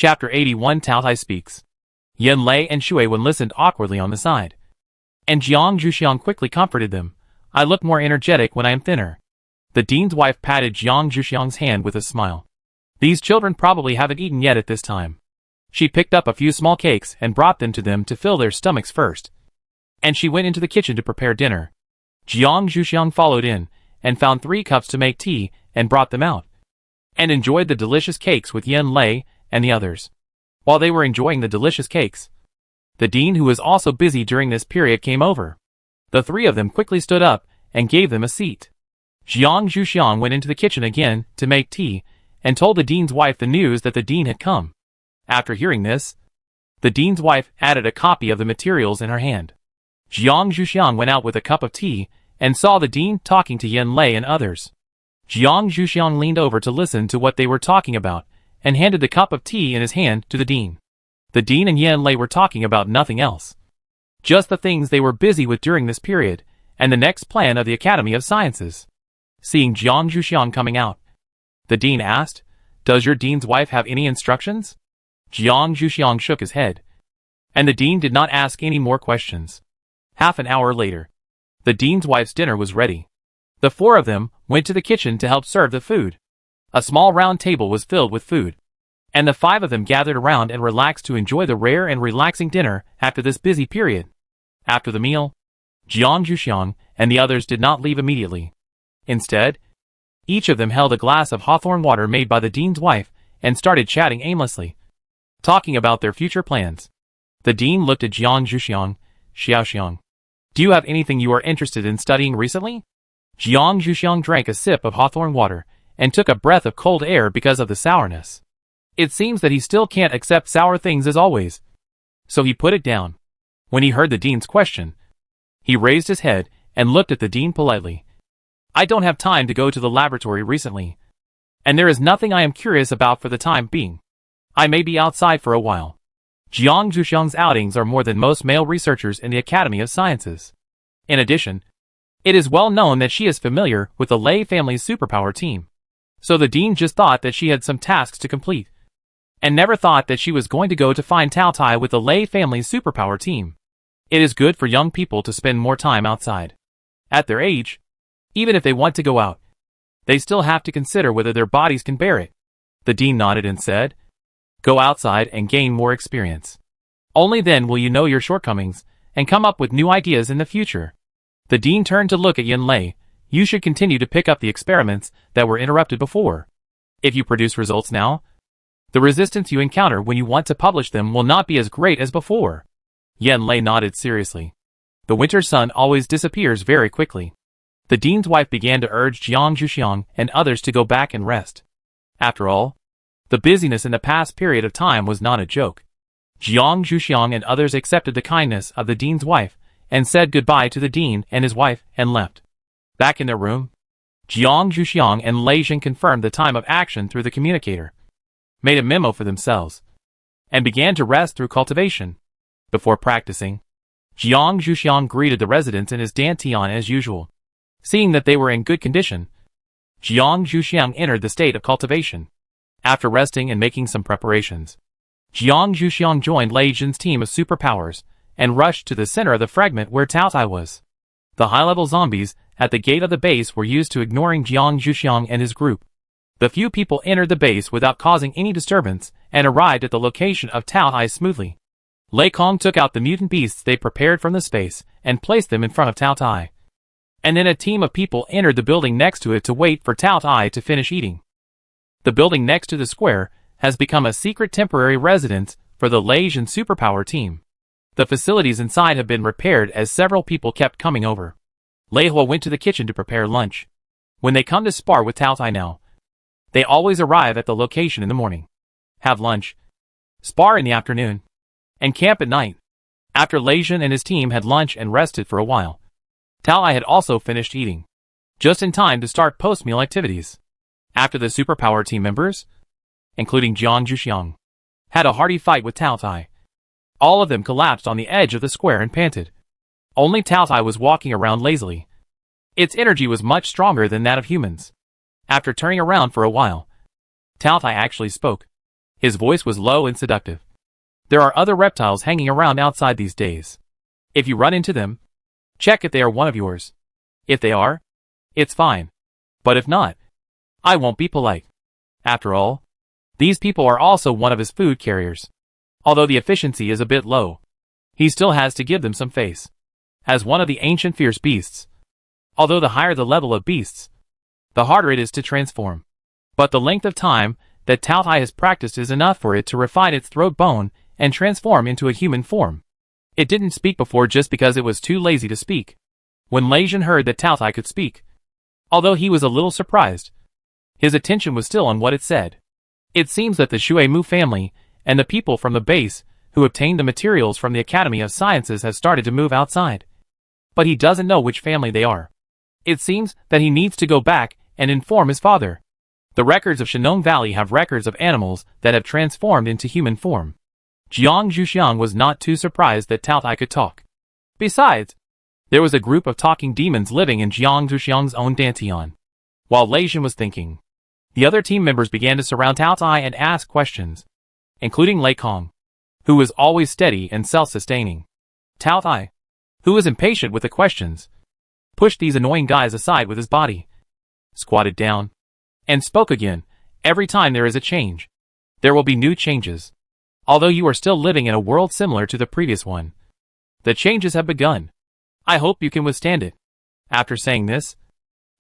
Chapter 81 Tao Tai Speaks. Yen Lei and Shui Wen listened awkwardly on the side. And Jiang Zhuxiang quickly comforted them. I look more energetic when I am thinner. The dean's wife patted Jiang Zhuxiang's hand with a smile. These children probably haven't eaten yet at this time. She picked up a few small cakes and brought them to them to fill their stomachs first. And she went into the kitchen to prepare dinner. Jiang Zhuxiang followed in, and found 3 cups to make tea, and brought them out. And enjoyed the delicious cakes with Yen Lei and the others. While they were enjoying the delicious cakes, the dean, who was also busy during this period, came over. The 3 of them quickly stood up and gave them a seat. Jiang Zhuxiang went into the kitchen again to make tea, and told the dean's wife the news that the dean had come. After hearing this, the dean's wife added a copy of the materials in her hand. Jiang Zhuxiang went out with a cup of tea, and saw the dean talking to Yen Lei and others. Jiang Zhuxiang leaned over to listen to what they were talking about, and handed the cup of tea in his hand to the dean. The dean and Yen Lei were talking about nothing else. Just the things they were busy with during this period, and the next plan of the Academy of Sciences. Seeing Jiang Zhuxiang coming out, the dean asked, "Does your dean's wife have any instructions?" Jiang Zhuxiang shook his head, and the dean did not ask any more questions. Half an hour later, the dean's wife's dinner was ready. The 4 of them went to the kitchen to help serve the food. A small round table was filled with food, and the 5 of them gathered around and relaxed to enjoy the rare and relaxing dinner after this busy period. After the meal, Jiang Zhuxiang and the others did not leave immediately. Instead, each of them held a glass of hawthorn water made by the dean's wife and started chatting aimlessly, talking about their future plans. The dean looked at Jiang Zhuxiang. "Xiaoxiang, do you have anything you are interested in studying recently?" Jiang Zhuxiang drank a sip of hawthorn water and took a breath of cold air because of the sourness. It seems that he still can't accept sour things as always. So he put it down. When he heard the dean's question, he raised his head and looked at the dean politely. "I don't have time to go to the laboratory recently, and there is nothing I am curious about for the time being. I may be outside for a while." Jiang Zhuxiang's outings are more than most male researchers in the Academy of Sciences. In addition, it is well known that she is familiar with the Lei family's superpower team. So the dean just thought that she had some tasks to complete, and never thought that she was going to go to find Tao Tai with the Lei family's superpower team. It is good for young people to spend more time outside. At their age, even if they want to go out, they still have to consider whether their bodies can bear it. The dean nodded and said, "Go outside and gain more experience. Only then will you know your shortcomings and come up with new ideas in the future." The dean turned to look at Yen Lei. "You should continue to pick up the experiments that were interrupted before. If you produce results now, the resistance you encounter when you want to publish them will not be as great as before." Yen Lei nodded seriously. The winter sun always disappears very quickly. The dean's wife began to urge Jiang Zhuxiang and others to go back and rest. After all, the busyness in the past period of time was not a joke. Jiang Zhuxiang and others accepted the kindness of the dean's wife and said goodbye to the dean and his wife and left. Back in their room, Jiang Zhuxiang and Lei Jing confirmed the time of action through the communicator, made a memo for themselves, and began to rest through cultivation. Before practicing, Jiang Zhuxiang greeted the residents in his dantian as usual. Seeing that they were in good condition, Jiang Zhuxiang entered the state of cultivation. After resting and making some preparations, Jiang Zhuxiang joined Lei Jin's team of superpowers and rushed to the center of the fragment where Tao Tai was. The high-level zombies at the gate of the base were used to ignoring Jiang Zhuxiang and his group. The few people entered the base without causing any disturbance and arrived at the location of Tao Tai smoothly. Lei Kong took out the mutant beasts they prepared from the space and placed them in front of Tao Tai. And then a team of people entered the building next to it to wait for Tao Tai to finish eating. The building next to the square has become a secret temporary residence for the Lei Jin superpower team. The facilities inside have been repaired as several people kept coming over. Lei Hua went to the kitchen to prepare lunch. When they come to spar with Tao Tai now, they always arrive at the location in the morning, have lunch, spar in the afternoon, and camp at night. After Lei Jin and his team had lunch and rested for a while, Tao Tai had also finished eating, just in time to start post-meal activities. After the superpower team members, including Jiang Zhuxiang, had a hearty fight with Tao Tai, all of them collapsed on the edge of the square and panted. Only Tao Tai was walking around lazily. Its energy was much stronger than that of humans. After turning around for a while, Tao Tai actually spoke. His voice was low and seductive. There are other reptiles hanging around outside these days. If you run into them, check if they are one of yours. If they are, it's fine. But if not, I won't be polite. After all, these people are also one of his food carriers. Although the efficiency is a bit low, he still has to give them some face. As one of the ancient fierce beasts, although the higher the level of beasts, the harder it is to transform. But the length of time that Tao Tai has practiced is enough for it to refine its throat bone and transform into a human form. It didn't speak before just because it was too lazy to speak. When Lei Jin heard that Tao Tai could speak, although he was a little surprised, his attention was still on what it said. It seems that the Shui Mu family and the people from the base who obtained the materials from the Academy of Sciences have started to move outside. But he doesn't know which family they are. It seems that he needs to go back and inform his father. The records of Shenong Valley have records of animals that have transformed into human form. Jiang Zhuxiang was not too surprised that Tao Tai could talk. Besides, there was a group of talking demons living in Jiang Zhuxiang's own Dantian. While Lei Jin was thinking, the other team members began to surround Tao Tai and ask questions, including Lei Kong, who was always steady and self-sustaining. Tao Tai, who was impatient with the questions, pushed these annoying guys aside with his body, squatted down, and spoke again. Every time there is a change, there will be new changes. Although you are still living in a world similar to the previous one, the changes have begun. I hope you can withstand it. After saying this,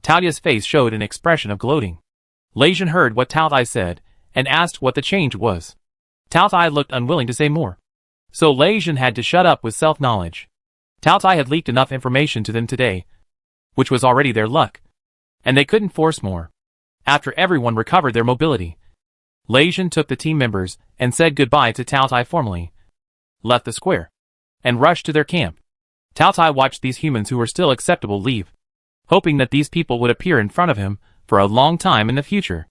Tao Tai's face showed an expression of gloating. Lei Jin heard what Tao Tai said and asked what the change was. Tao Tai looked unwilling to say more, so Lei Jin had to shut up with self-knowledge. Tao Tai had leaked enough information to them today, which was already their luck, and they couldn't force more. After everyone recovered their mobility, Lei Jin took the team members and said goodbye to Tao Tai formally, left the square, and rushed to their camp. Tao Tai watched these humans who were still acceptable leave, hoping that these people would appear in front of him for a long time in the future.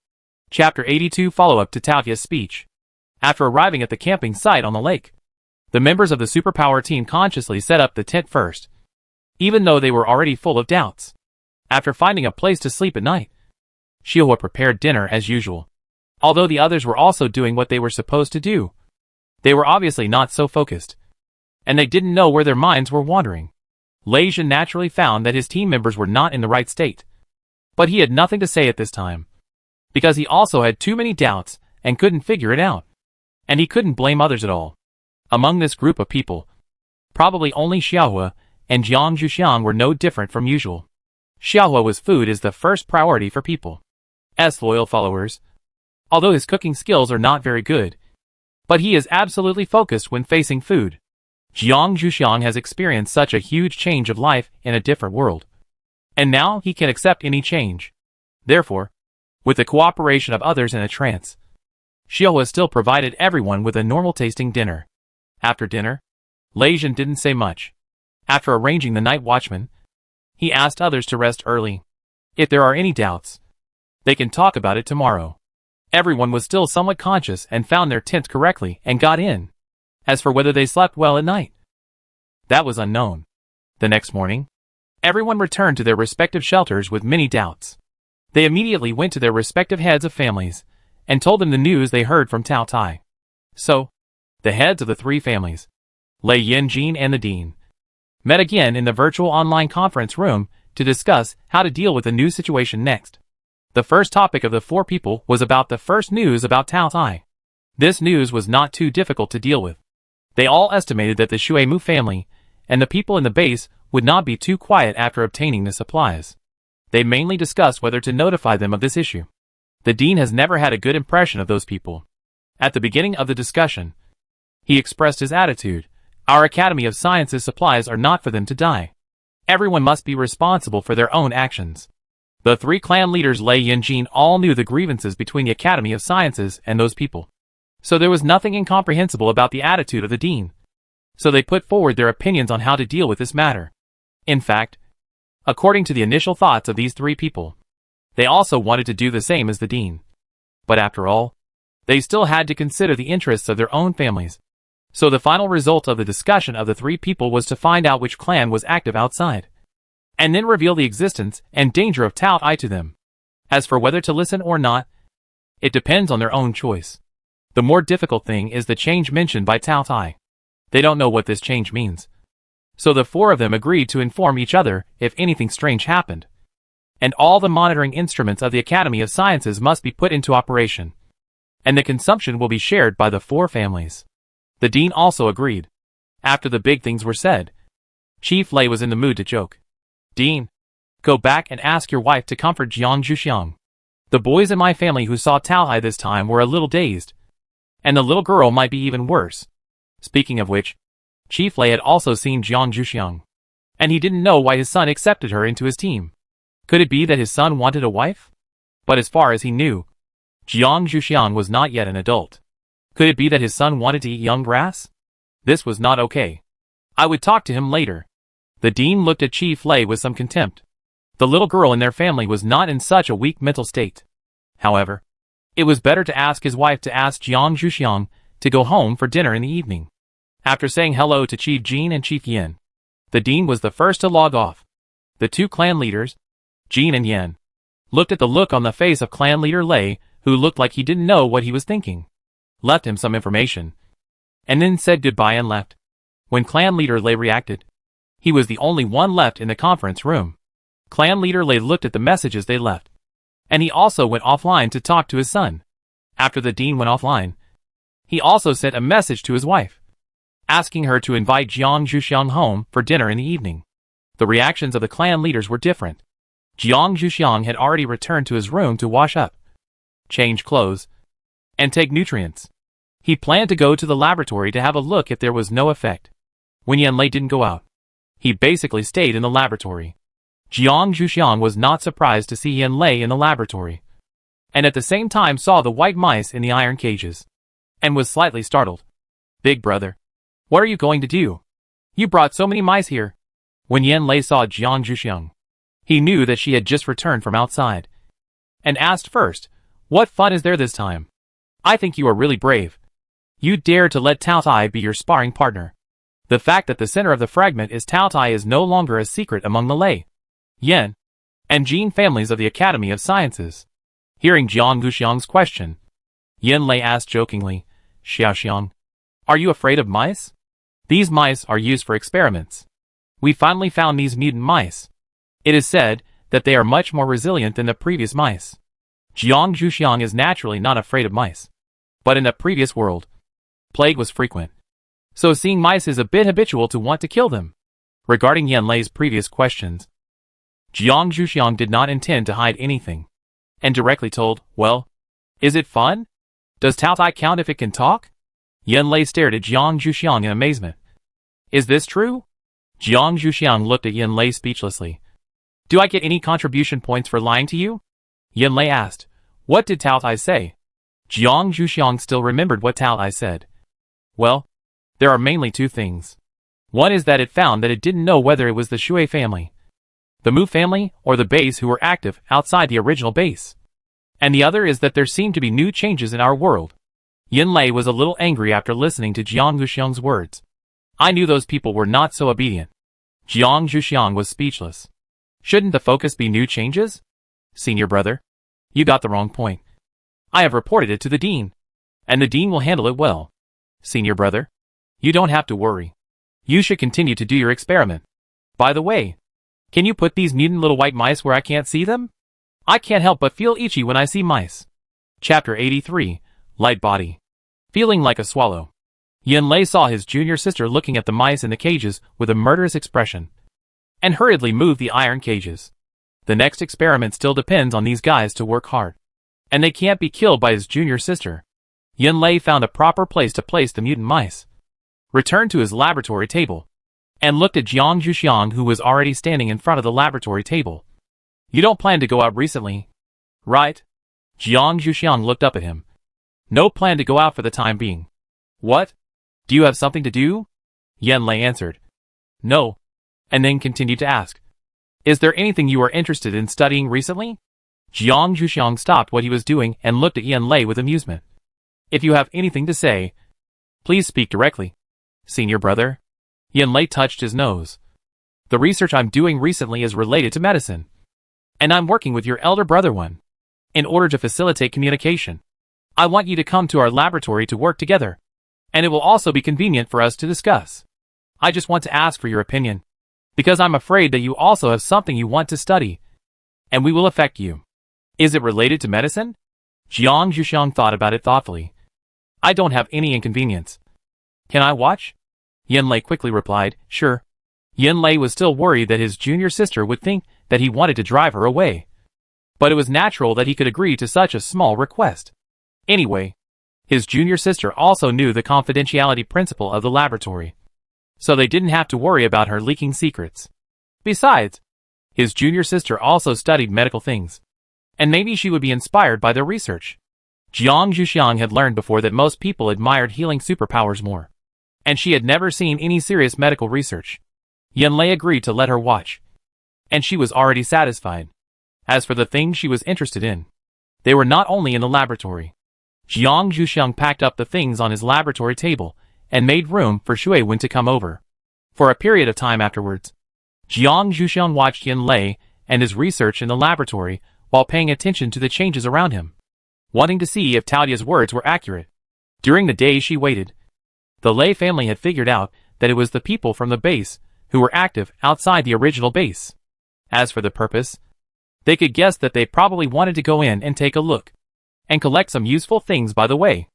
Chapter 82 Follow-up to Tao Tai's speech. After arriving at the camping site on the lake, the members of the superpower team consciously set up the tent first, even though they were already full of doubts. After finding a place to sleep at night, Xiahua prepared dinner as usual. Although the others were also doing what they were supposed to do, they were obviously not so focused, and they didn't know where their minds were wandering. Lei Jin naturally found that his team members were not in the right state, but he had nothing to say at this time, because he also had too many doubts and couldn't figure it out, and he couldn't blame others at all. Among this group of people, probably only Xiahua and Jiang Zhuxiang were no different from usual. Xiahua's food is the first priority for people as loyal followers, although his cooking skills are not very good, but he is absolutely focused when facing food. Jiang Zhuxiang has experienced such a huge change of life in a different world, and now he can accept any change. Therefore, with the cooperation of others in a trance, Xiahua still provided everyone with a normal-tasting dinner. After dinner, Lei Jin didn't say much. After arranging the night watchman, he asked others to rest early. If there are any doubts, they can talk about it tomorrow. Everyone was still somewhat conscious and found their tent correctly and got in. As for whether they slept well at night, that was unknown. The next morning, everyone returned to their respective shelters with many doubts. They immediately went to their respective heads of families and told them the news they heard from Tao Tai. So, the heads of the three families, Lei Yanjin and the Dean, met again in the virtual online conference room to discuss how to deal with the new situation next. The first topic of the four people was about the first news about Tao Tai. This news was not too difficult to deal with. They all estimated that the Shui Mu family and the people in the base would not be too quiet after obtaining the supplies. They mainly discussed whether to notify them of this issue. The Dean has never had a good impression of those people. At the beginning of the discussion, he expressed his attitude. Our Academy of Sciences supplies are not for them to die. Everyone must be responsible for their own actions. The three clan leaders Lei Yanjin all knew the grievances between the Academy of Sciences and those people. So there was nothing incomprehensible about the attitude of the Dean. So they put forward their opinions on how to deal with this matter. In fact, according to the initial thoughts of these three people, they also wanted to do the same as the Dean. But after all, they still had to consider the interests of their own families. So the final result of the discussion of the three people was to find out which clan was active outside, and then reveal the existence and danger of Tao Tai to them. As for whether to listen or not, it depends on their own choice. The more difficult thing is the change mentioned by Tao Tai. They don't know what this change means. So the four of them agreed to inform each other if anything strange happened. And all the monitoring instruments of the Academy of Sciences must be put into operation. And the consumption will be shared by the four families. The dean also agreed. After the big things were said, Chief Lei was in the mood to joke. Dean, go back and ask your wife to comfort Jiang Zhuxiang. The boys in my family who saw Tao Hai this time were a little dazed. And the little girl might be even worse. Speaking of which, Chief Lei had also seen Jiang Zhuxiang. And he didn't know why his son accepted her into his team. Could it be that his son wanted a wife? But as far as he knew, Jiang Zhuxiang was not yet an adult. Could it be that his son wanted to eat young grass? This was not okay. I would talk to him later. The dean looked at Chief Lei with some contempt. The little girl in their family was not in such a weak mental state. However, it was better to ask his wife to ask Jiang Zhuxiang to go home for dinner in the evening. After saying hello to Chief Jin and Chief Yin, the dean was the first to log off. The two clan leaders, Jin and Yin, looked at the look on the face of clan leader Lei, who looked like he didn't know what he was thinking, left him some information, and then said goodbye and left. When clan leader Lei reacted, he was the only one left in the conference room. Clan leader Lei looked at the messages they left, and he also went offline to talk to his son. After the dean went offline, he also sent a message to his wife, asking her to invite Jiang Zhuxiang home for dinner in the evening. The reactions of the clan leaders were different. Jiang Zhuxiang had already returned to his room to wash up, change clothes, and take nutrients. He planned to go to the laboratory to have a look if there was no effect. When Yan Lei didn't go out, he basically stayed in the laboratory. Jiang Zhuxiang was not surprised to see Yan Lei in the laboratory, and at the same time saw the white mice in the iron cages, and was slightly startled. Big brother, what are you going to do? You brought so many mice here. When Yan Lei saw Jiang Zhuxiang, he knew that she had just returned from outside, and asked first, what fun is there this time? I think you are really brave. You dare to let Tao Tai be your sparring partner. The fact that the center of the fragment is Tao Tai is no longer a secret among the Lei, Yen, and Jin families of the Academy of Sciences. Hearing Jiang Zhuxiang's question, Yan Lei asked jokingly, Xiaoxiang, are you afraid of mice? These mice are used for experiments. We finally found these mutant mice. It is said that they are much more resilient than the previous mice. Jiang Zhuxiang is naturally not afraid of mice. But in the previous world, plague was frequent. So seeing mice is a bit habitual to want to kill them. Regarding Yan Lei's previous questions, Jiang Zhuxiang did not intend to hide anything, and directly told, well, is it fun? Does Tao Tai count if it can talk? Yan Lei stared at Jiang Zhuxiang in amazement. Is this true? Jiang Zhuxiang looked at Yan Lei speechlessly. Do I get any contribution points for lying to you? Yan Lei asked. What did Tao Tai say? Jiang Zhuxiang still remembered what Tao Tai said. Well, there are mainly two things. One is that it found that it didn't know whether it was the Shui family, the Mu family, or the base who were active outside the original base. And the other is that there seemed to be new changes in our world. Yan Lei was a little angry after listening to Jiang Zhuxiang's words. I knew those people were not so obedient. Jiang Zhuxiang was speechless. Shouldn't the focus be new changes? Senior brother, you got the wrong point. I have reported it to the dean, and the dean will handle it well. Senior brother, you don't have to worry. You should continue to do your experiment. By the way, can you put these mutant little white mice where I can't see them? I can't help but feel itchy when I see mice. Chapter 83, Light Body. Feeling like a swallow. Yan Lei saw his junior sister looking at the mice in the cages with a murderous expression, and hurriedly moved the iron cages. The next experiment still depends on these guys to work hard, and they can't be killed by his junior sister. Yan Lei found a proper place to place the mutant mice, returned to his laboratory table, and looked at Jiang Zhuxiang, who was already standing in front of the laboratory table. You don't plan to go out recently, right? Jiang Zhuxiang looked up at him. No plan to go out for the time being. What? Do you have something to do? Yan Lei answered. No. And then continued to ask. Is there anything you are interested in studying recently? Jiang Zhuxiang stopped what he was doing and looked at Yan Lei with amusement. If you have anything to say, please speak directly. Senior brother. Yan Lei touched his nose. The research I'm doing recently is related to medicine, and I'm working with your elder brother one, in order to facilitate communication. I want you to come to our laboratory to work together. And it will also be convenient for us to discuss. I just want to ask for your opinion. Because I'm afraid that you also have something you want to study. And we will affect you. Is it related to medicine? Jiang Zhuxiang thought about it thoughtfully. I don't have any inconvenience. Can I watch? Yen Lei quickly replied, sure. Yen Lei was still worried that his junior sister would think that he wanted to drive her away. But it was natural that he could agree to such a small request. Anyway, his junior sister also knew the confidentiality principle of the laboratory. So they didn't have to worry about her leaking secrets. Besides, his junior sister also studied medical things. And maybe she would be inspired by their research. Jiang Zhuxiang had learned before that most people admired healing superpowers more. And she had never seen any serious medical research. Yen Lei agreed to let her watch. And she was already satisfied. As for the things she was interested in, they were not only in the laboratory. Jiang Zhuxiang packed up the things on his laboratory table and made room for Shui Wen to come over. For a period of time afterwards, Jiang Zhuxiang watched Yen Lei and his research in the laboratory while paying attention to the changes around him, wanting to see if Taotia's words were accurate. During the day she waited, the Lei family had figured out that it was the people from the base who were active outside the original base. As for the purpose, they could guess that they probably wanted to go in and take a look, and collect some useful things by the way.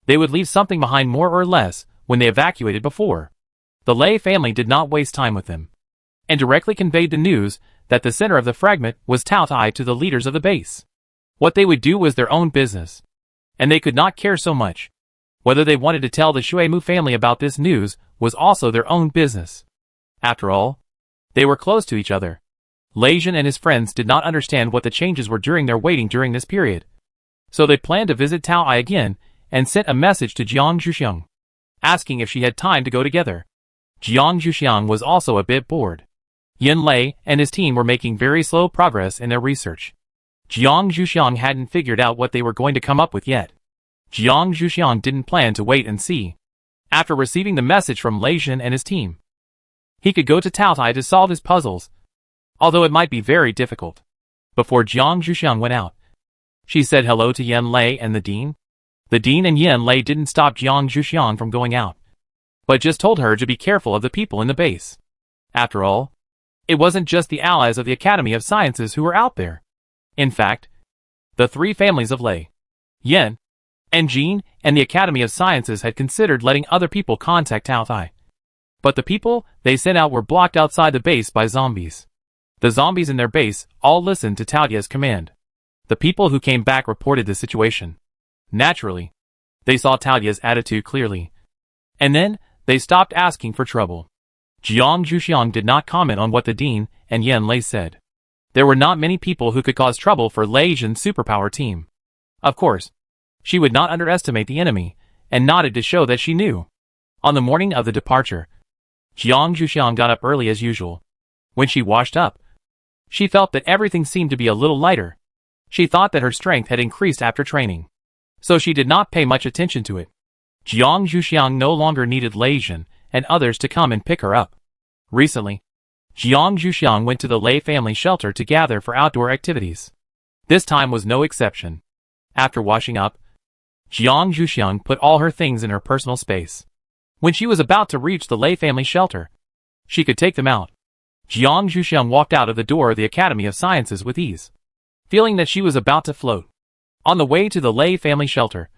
They would leave something behind more or less when they evacuated before. The Lei family did not waste time with them, and directly conveyed the news that the center of the fragment was Taotai to the leaders of the base. What they would do was their own business, and they could not care so much. Whether they wanted to tell the Shuimu family about this news was also their own business. After all, they were close to each other. Lei Jin and his friends did not understand what the changes were during their waiting during this period. So they planned to visit Taoai again and sent a message to Jiang Zhuxiang, asking if she had time to go together. Jiang Zhuxiang was also a bit bored. Yen Lei and his team were making very slow progress in their research. Jiang Zhuxiang hadn't figured out what they were going to come up with yet. Jiang Zhuxiang didn't plan to wait and see. After receiving the message from Lei Jin and his team, he could go to Taotai to solve his puzzles, although it might be very difficult. Before Jiang Zhuxiang went out, she said hello to Yen Lei and the Dean. The Dean and Yen Lei didn't stop Jiang Zhuxiang from going out, but just told her to be careful of the people in the base. After all, it wasn't just the allies of the Academy of Sciences who were out there. In fact, the three families of Lei, Yen, and Jin and the Academy of Sciences had considered letting other people contact Taotai. But the people they sent out were blocked outside the base by zombies. The zombies in their base all listened to Taotia's command. The people who came back reported the situation. Naturally, they saw Taotia's attitude clearly. And then, they stopped asking for trouble. Jiang Zhuxiang did not comment on what the Dean and Yen Lei said. There were not many people who could cause trouble for Lei Jin's superpower team. Of course, she would not underestimate the enemy, and nodded to show that she knew. On the morning of the departure, Jiang Zhuxiang got up early as usual. When she washed up, she felt that everything seemed to be a little lighter. She thought that her strength had increased after training, so she did not pay much attention to it. Jiang Zhuxiang no longer needed Lei Jin and others to come and pick her up. Recently, Jiang Zhuxiang went to the Lei family shelter to gather for outdoor activities. This time was no exception. After washing up, Jiang Zhuxiang put all her things in her personal space. When she was about to reach the Lei family shelter, she could take them out. Jiang Zhuxiang walked out of the door of the Academy of Sciences with ease, feeling that she was about to float. On the way to the Lei family shelter,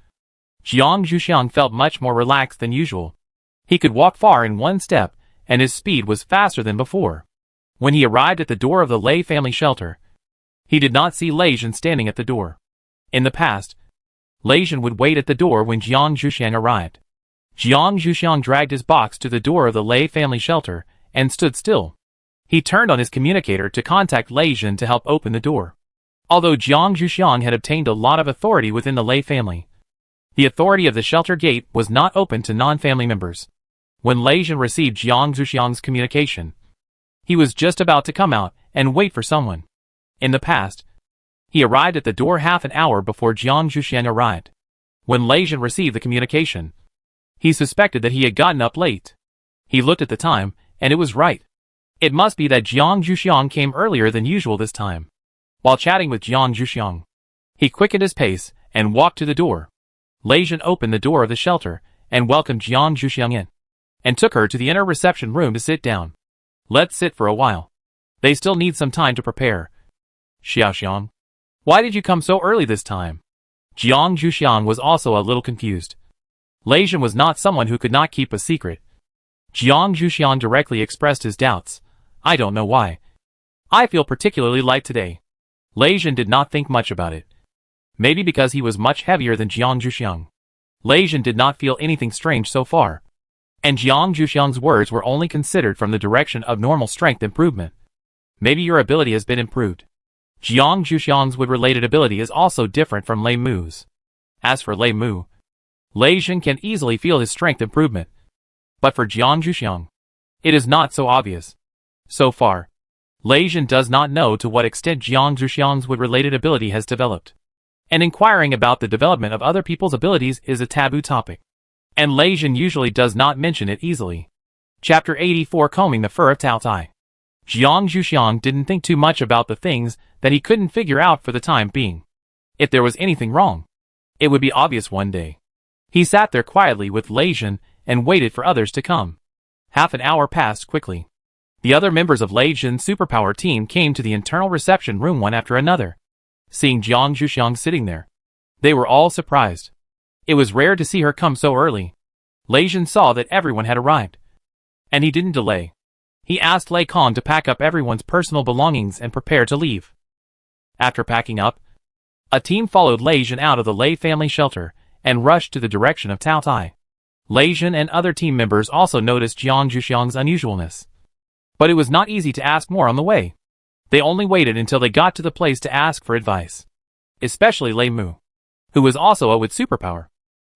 Jiang Zhuxiang felt much more relaxed than usual. He could walk far in one step, and his speed was faster than before. When he arrived at the door of the Lei family shelter, he did not see Lei Jin standing at the door. In the past, Lei Jin would wait at the door when Jiang Zhuxiang arrived. Jiang Zhuxiang dragged his box to the door of the Lei family shelter and stood still. He turned on his communicator to contact Lei Jin to help open the door. Although Jiang Zhuxiang had obtained a lot of authority within the Lei family, the authority of the shelter gate was not open to non-family members. When Lei Jin received Jiang Zhuxiang's communication, he was just about to come out and wait for someone. In the past, he arrived at the door half an hour before Jiang Zhuxiang arrived. When Lei Jin received the communication, he suspected that he had gotten up late. He looked at the time, and it was right. It must be that Jiang Zhuxiang came earlier than usual this time. While chatting with Jiang Zhuxiang, he quickened his pace and walked to the door. Lei Jin opened the door of the shelter and welcomed Jiang Zhuxiang in, and took her to the inner reception room to sit down. Let's sit for a while. They still need some time to prepare. Xiaoxiang, why did you come so early this time? Jiang Zhuxiang was also a little confused. Lei Jin was not someone who could not keep a secret. Jiang Zhuxiang directly expressed his doubts. I don't know why. I feel particularly light today. Lei Jin did not think much about it. Maybe because he was much heavier than Jiang Zhuxiang. Lei Jin did not feel anything strange so far. And Jiang Zhuxiang's words were only considered from the direction of normal strength improvement. Maybe your ability has been improved. Jiang Zhuxiang's wood-related ability is also different from Lei Mu's. As for Lei Mu, Lei Jin can easily feel his strength improvement. But for Jiang Zhuxiang, it is not so obvious. So far, Lei Jin does not know to what extent Jiang Zhuxiang's wood-related ability has developed. And inquiring about the development of other people's abilities is a taboo topic. And Lei Jin usually does not mention it easily. Chapter 84 Combing the Fur of Tao Tai. Jiang Zhuxiang didn't think too much about the things that he couldn't figure out for the time being. If there was anything wrong, it would be obvious one day. He sat there quietly with Lei Jin and waited for others to come. Half an hour passed quickly. The other members of Lei Jin's superpower team came to the internal reception room one after another. Seeing Jiang Zhuxiang sitting there, they were all surprised. It was rare to see her come so early. Lei Jin saw that everyone had arrived. And he didn't delay. He asked Lei Kong to pack up everyone's personal belongings and prepare to leave. After packing up, a team followed Lei Jin out of the Lei family shelter and rushed to the direction of Tao Tai. Lei Jin and other team members also noticed Jiang Zhuxiang's unusualness. But it was not easy to ask more on the way. They only waited until they got to the place to ask for advice. Especially Lei Mu, who was also a with superpower,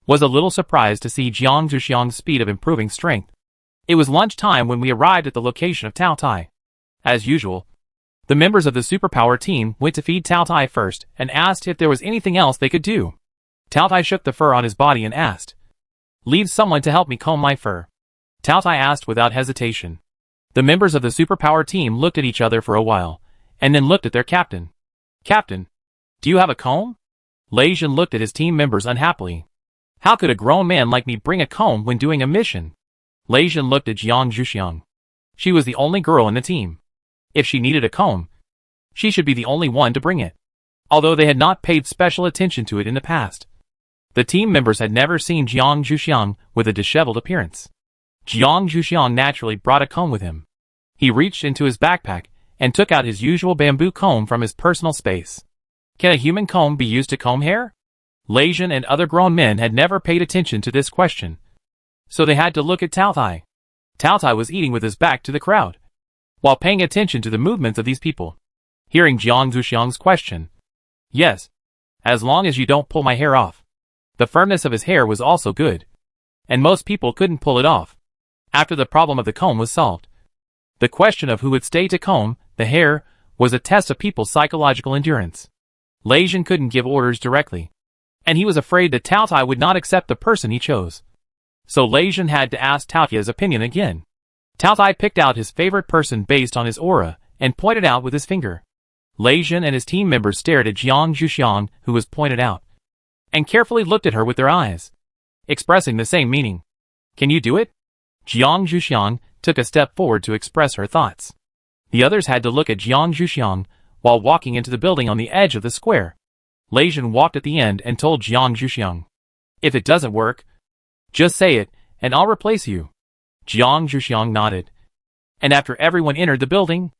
was a little surprised to see Jiang Zhuxiang's speed of improving strength. It was lunchtime when we arrived at the location of Tao Tai. As usual, the members of the superpower team went to feed Tao Tai first and asked if there was anything else they could do. Tao Tai shook the fur on his body and asked, "Leave someone to help me comb my fur." Tao Tai asked without hesitation. The members of the superpower team looked at each other for a while, and then looked at their captain. "Captain, do you have a comb?" Lei Jin looked at his team members unhappily. "How could a grown man like me bring a comb when doing a mission?" Lei Jin looked at Jiang Zhuxiang. She was the only girl in the team. If she needed a comb, she should be the only one to bring it. Although they had not paid special attention to it in the past, the team members had never seen Jiang Zhuxiang with a disheveled appearance. Jiang Zhuxiang naturally brought a comb with him. He reached into his backpack and took out his usual bamboo comb from his personal space. Can a human comb be used to comb hair? Lei Jin and other grown men had never paid attention to this question, so they had to look at Tao Tai. Tao Tai was eating with his back to the crowd, while paying attention to the movements of these people. Hearing Jiang Zhuxiang's question, "Yes, as long as you don't pull my hair off." The firmness of his hair was also good, and most people couldn't pull it off. After the problem of the comb was solved, the question of who would stay to comb the hair was a test of people's psychological endurance. Lei Jin couldn't give orders directly, and he was afraid that Tao Tai would not accept the person he chose. So Lei Jin had to ask Tao Tai's opinion again. Tao Tai picked out his favorite person based on his aura and pointed out with his finger. Lei Jin and his team members stared at Jiang Zhuxiang, who was pointed out, and carefully looked at her with their eyes, expressing the same meaning. "Can you do it?" Jiang Zhuxiang took a step forward to express her thoughts. The others had to look at Jiang Zhuxiang while walking into the building on the edge of the square. Lei Jin walked at the end and told Jiang Zhuxiang, "If it doesn't work, just say it, and I'll replace you." Jiang Zhuxiang nodded. And after everyone entered the building,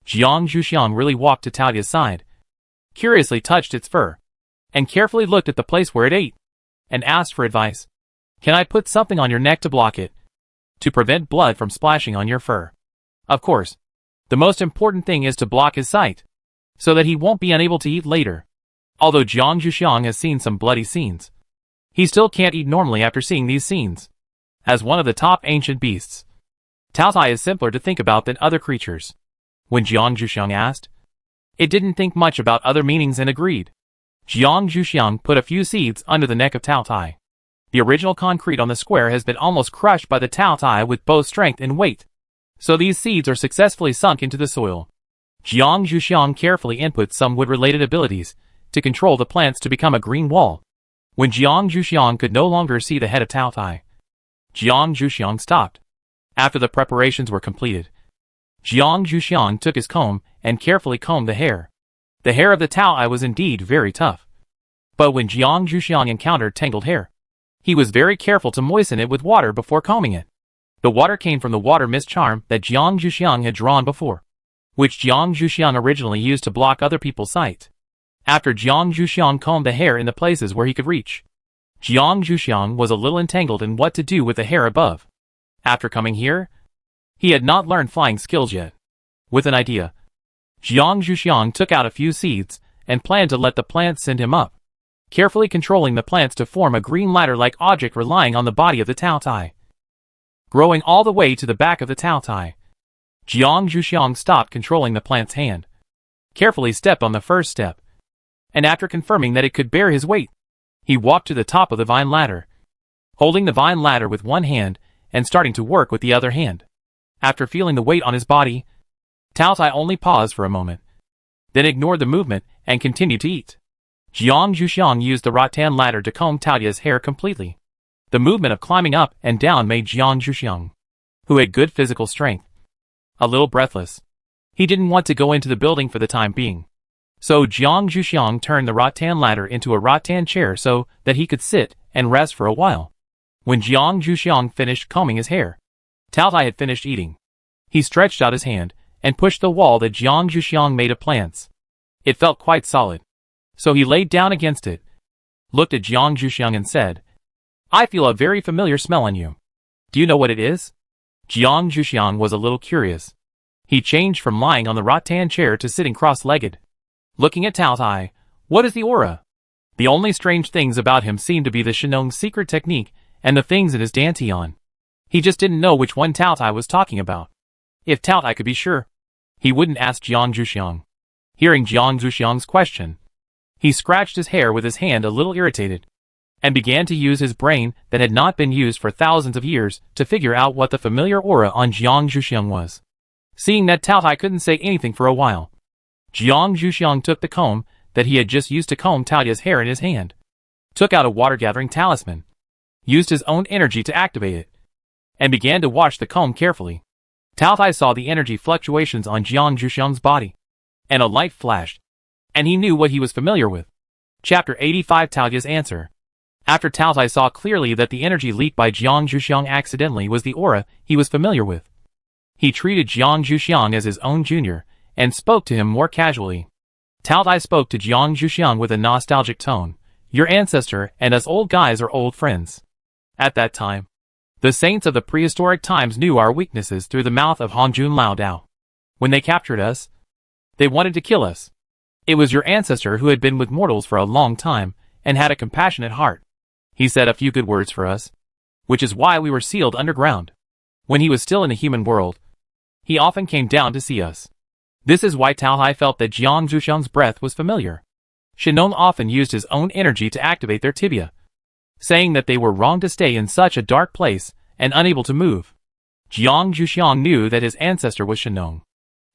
Jiang Zhuxiang really walked to Tao Tai's side, curiously touched its fur, and carefully looked at the place where it ate, and asked for advice. "Can I put something on your neck to block it, to prevent blood from splashing on your fur?" Of course, the most important thing is to block his sight, so that he won't be unable to eat later. Although Jiang Zhuxiang has seen some bloody scenes, he still can't eat normally after seeing these scenes. As one of the top ancient beasts, Tao Tai is simpler to think about than other creatures. When Jiang Zhuxiang asked, it didn't think much about other meanings and agreed. Jiang Zhuxiang put a few seeds under the neck of Tao Tai. The original concrete on the square has been almost crushed by the Tao Tai with both strength and weight, so these seeds are successfully sunk into the soil. Jiang Zhuxiang carefully input some wood-related abilities to control the plants to become a green wall. When Jiang Zhuxiang could no longer see the head of Cao Tai, Jiang Zhuxiang stopped. After the preparations were completed, Jiang Zhuxiang took his comb and carefully combed the hair. The hair of the Cao Tai was indeed very tough. But when Jiang Zhuxiang encountered tangled hair, he was very careful to moisten it with water before combing it. The water came from the water mist charm that Jiang Zhuxiang had drawn before, which Jiang Zhuxiang originally used to block other people's sight. After Jiang Zhuxiang combed the hair in the places where he could reach, Jiang Zhuxiang was a little entangled in what to do with the hair above. After coming here, he had not learned flying skills yet. With an idea, Jiang Zhuxiang took out a few seeds and planned to let the plants send him up, carefully controlling the plants to form a green ladder-like object relying on the body of the Cao Tai. Growing all the way to the back of the Cao Tai, Jiang Zhuxiang stopped controlling the plant's hand, carefully stepped on the first step, and after confirming that it could bear his weight, he walked to the top of the vine ladder, holding the vine ladder with one hand and starting to work with the other hand. After feeling the weight on his body, Cao Tai only paused for a moment, then ignored the movement and continued to eat. Jiang Zhuxiang used the rattan ladder to comb Cao Tai's hair completely. The movement of climbing up and down made Jiang Zhuxiang, who had good physical strength, a little breathless. He didn't want to go into the building for the time being. So Jiang Zhuxiang turned the rattan ladder into a rattan chair so that he could sit and rest for a while. When Jiang Zhuxiang finished combing his hair, Cao Tai had finished eating. He stretched out his hand and pushed the wall that Jiang Zhuxiang made of plants. It felt quite solid. So he laid down against it, looked at Jiang Zhuxiang and said, "I feel a very familiar smell on you. Do you know what it is?" Jiang Zhuxiang was a little curious. He changed from lying on the rattan chair to sitting cross-legged, looking at Cao Tai. "What is the aura?" The only strange things about him seemed to be the Shenong's secret technique and the things in his dantian. He just didn't know which one Cao Tai was talking about. If Cao Tai could be sure, he wouldn't ask Jiang Zhuxiang. Hearing Jiang Zhuxiang's question, he scratched his hair with his hand a little irritated, and began to use his brain that had not been used for thousands of years to figure out what the familiar aura on Jiang Zhuxiang was. Seeing that Cao Tai couldn't say anything for a while, Jiang Zhuxiang took the comb that he had just used to comb Cao Tai's hair in his hand, took out a water-gathering talisman, used his own energy to activate it, and began to wash the comb carefully. Cao Tai saw the energy fluctuations on Jiang Zhuxiang's body, and a light flashed, and he knew what he was familiar with. Chapter 85 Cao Tai's Answer. After Cao Tai saw clearly that the energy leaked by Jiang Zhuxiang accidentally was the aura he was familiar with, he treated Jiang Zhuxiang as his own junior, and spoke to him more casually. Cao Tai spoke to Jiang Zhuxiang with a nostalgic tone. "Your ancestor and us old guys are old friends. At that time, the saints of the prehistoric times knew our weaknesses through the mouth of Hanjun Lao Dao. When they captured us, they wanted to kill us. It was your ancestor who had been with mortals for a long time, and had a compassionate heart. He said a few good words for us, which is why we were sealed underground. When he was still in the human world, he often came down to see us. This is why Cao Tai felt that Jiang Zhuxiang's breath was familiar. Shenong often used his own energy to activate their tibia, saying that they were wrong to stay in such a dark place and unable to move. Jiang Zhuxiang knew that his ancestor was Shenong.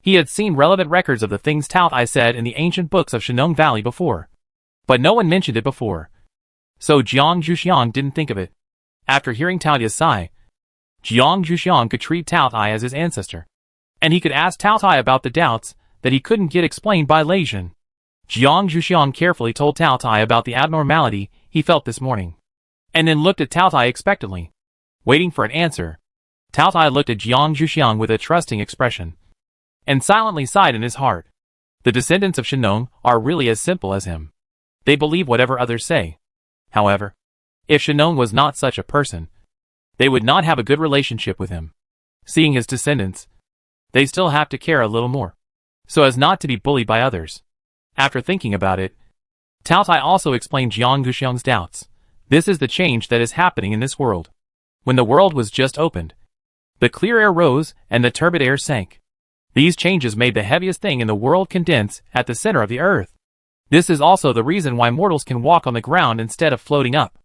He had seen relevant records of the things Cao Tai said in the ancient books of Shenong Valley before, but no one mentioned it before. So Jiang Zhuxiang didn't think of it. After hearing Cao Tai's sigh, Jiang Zhuxiang could treat Cao Tai as his ancestor, and he could ask Cao Tai about the doubts that he couldn't get explained by Lei Jin. Jiang Zhuxiang carefully told Cao Tai about the abnormality he felt this morning, and then looked at Cao Tai expectantly, waiting for an answer. Cao Tai looked at Jiang Zhuxiang with a trusting expression, and silently sighed in his heart. The descendants of Shenong are really as simple as him. They believe whatever others say. However, if Shenong was not such a person, they would not have a good relationship with him. Seeing his descendants, they still have to care a little more, so as not to be bullied by others. After thinking about it, Cao Tai also explained Jiang Zhuxiang's doubts. This is the change that is happening in this world. When the world was just opened, the clear air rose and the turbid air sank. These changes made the heaviest thing in the world condense at the center of the earth. This is also the reason why mortals can walk on the ground instead of floating up.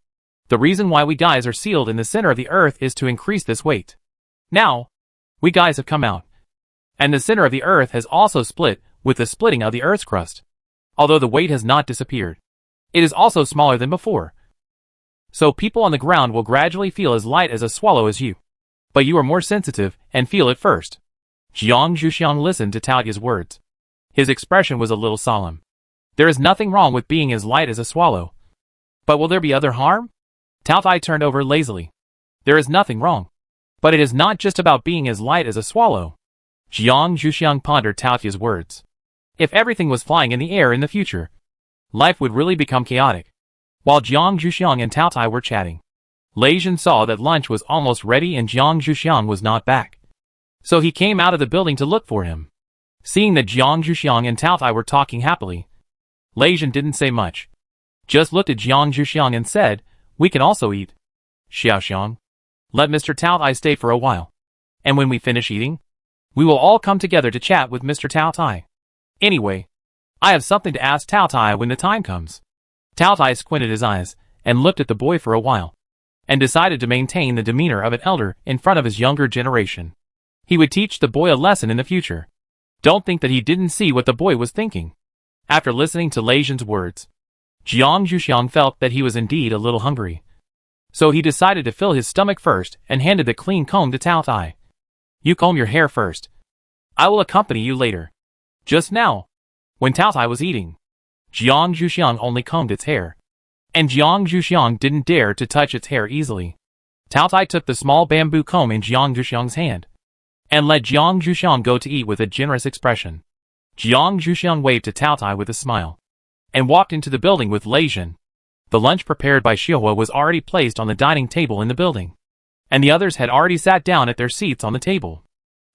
The reason why we guys are sealed in the center of the earth is to increase this weight. Now, we guys have come out, and the center of the earth has also split with the splitting of the earth's crust. Although the weight has not disappeared, it is also smaller than before. So people on the ground will gradually feel as light as a swallow as you. But you are more sensitive and feel it first. Jiang Zhuxiang listened to Tao Tai's words. His expression was a little solemn. There is nothing wrong with being as light as a swallow. But will there be other harm? Tao Tai turned over lazily. There is nothing wrong. But it is not just about being as light as a swallow. Jiang Zhuxiang pondered Tao Tai's words. If everything was flying in the air in the future, life would really become chaotic. While Jiang Zhuxiang and Tao Tai were chatting, Lei Jin saw that lunch was almost ready and Jiang Zhuxiang was not back. So he came out of the building to look for him. Seeing that Jiang Zhuxiang and Tao Tai were talking happily, Lei Jin didn't say much. Just looked at Jiang Zhuxiang and said, "We can also eat. Xiaoxiang, let Mr. Tao Tai stay for a while. And when we finish eating, we will all come together to chat with Mr. Tao Tai. Anyway, I have something to ask Tao Tai when the time comes." Tao Tai squinted his eyes and looked at the boy for a while, and decided to maintain the demeanor of an elder in front of his younger generation. He would teach the boy a lesson in the future. Don't think that he didn't see what the boy was thinking. After listening to Lei Jin's words, Jiang Zhuxiang felt that he was indeed a little hungry. So he decided to fill his stomach first and handed the clean comb to Tao Tai. "You comb your hair first. I will accompany you later." Just now, when Tao Tai was eating, Jiang Zhuxiang only combed its hair. And Jiang Zhuxiang didn't dare to touch its hair easily. Tao Tai took the small bamboo comb in Jiang Zhuxiang's hand, and let Jiang Zhuxiang go to eat with a generous expression. Jiang Zhuxiang waved to Tao Tai with a smile, and walked into the building with Lei Jin. The lunch prepared by Xiahua was already placed on the dining table in the building, and the others had already sat down at their seats on the table,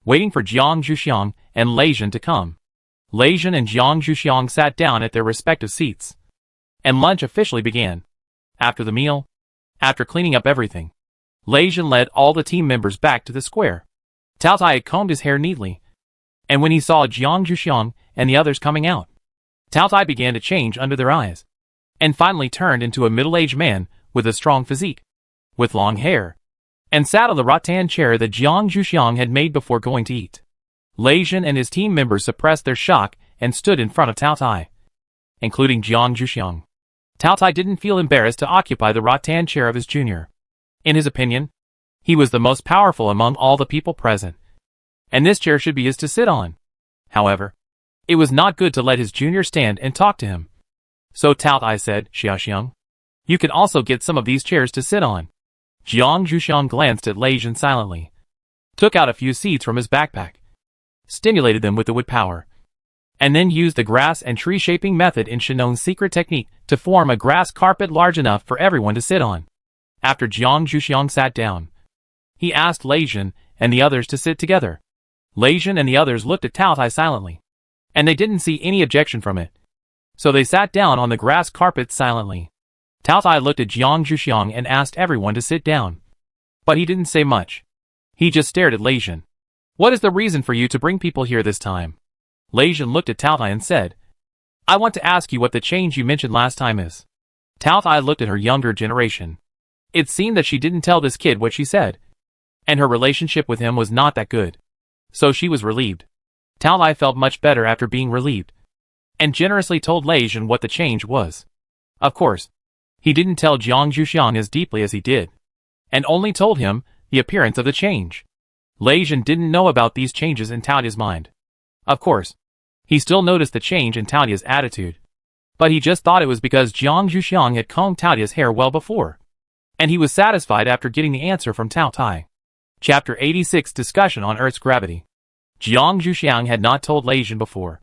waiting for Jiang Zhuxiang and Lei Jin to come. Lei Jin and Jiang Zhuxiang sat down at their respective seats, and lunch officially began. After the meal, after cleaning up everything, Lei Jin led all the team members back to the square. Tao Tai had combed his hair neatly, and when he saw Jiang Zhuxiang and the others coming out, Tao Tai began to change under their eyes, and finally turned into a middle-aged man with a strong physique, with long hair, and sat on the rattan chair that Jiang Zhuxiang had made before going to eat. Lei Jin and his team members suppressed their shock and stood in front of Tao Tai, including Jiang Zhuxiang. Tao Tai didn't feel embarrassed to occupy the rattan chair of his junior. In his opinion, he was the most powerful among all the people present, and this chair should be his to sit on. However, it was not good to let his junior stand and talk to him. So Tao Tai said, "Xiaoxiang, you can also get some of these chairs to sit on." Jiang Zhuxiang glanced at Lei Jin silently, took out a few seeds from his backpack, stimulated them with the wood power, and then used the grass and tree shaping method in Shinon's secret technique to form a grass carpet large enough for everyone to sit on. After Jiang Zhuxiang sat down, he asked Lei Jin and the others to sit together. Lei Jin and the others looked at Tao Tai silently, and they didn't see any objection from it. So they sat down on the grass carpet silently. Tao Tai looked at Jiang Zhuxiang and asked everyone to sit down. But he didn't say much. He just stared at Lei Jin. "What is the reason for you to bring people here this time?" Lei Jin looked at Tao Tai and said, "I want to ask you what the change you mentioned last time is." Tao Tai looked at her younger generation. It seemed that she didn't tell this kid what she said, and her relationship with him was not that good. So she was relieved. Tao Tai felt much better after being relieved, and generously told Lei Jin what the change was. Of course, he didn't tell Jiang Zhuxiang as deeply as he did, and only told him the appearance of the change. Lei Jin didn't know about these changes in Tao Tai's mind. Of course, he still noticed the change in Tao Tai's attitude, but he just thought it was because Jiang Zhuxiang had combed Tao Tai's hair well before, and he was satisfied after getting the answer from Tao Tai. Chapter 86 Discussion on Earth's Gravity. Jiang Zhuxiang had not told Lei Jin before,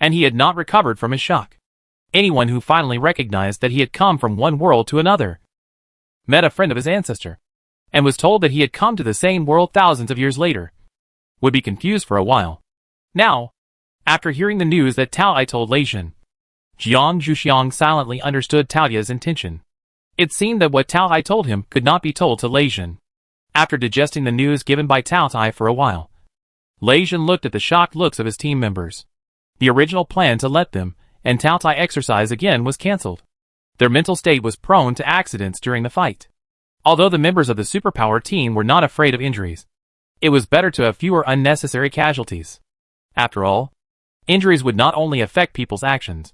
and he had not recovered from his shock. Anyone who finally recognized that he had come from one world to another, met a friend of his ancestor, and was told that he had come to the same world thousands of years later, would be confused for a while. Now, after hearing the news that Tao Tai told Lei Jin, Jiang Zhuxiang silently understood Tao Tai's intention. It seemed that what Tao Tai told him could not be told to Lei Jin. After digesting the news given by Tao Tai for a while, Lei Jin looked at the shocked looks of his team members. The original plan to let them and Tao Tai exercise again was cancelled. Their mental state was prone to accidents during the fight. Although the members of the superpower team were not afraid of injuries, it was better to have fewer unnecessary casualties. After all, injuries would not only affect people's actions,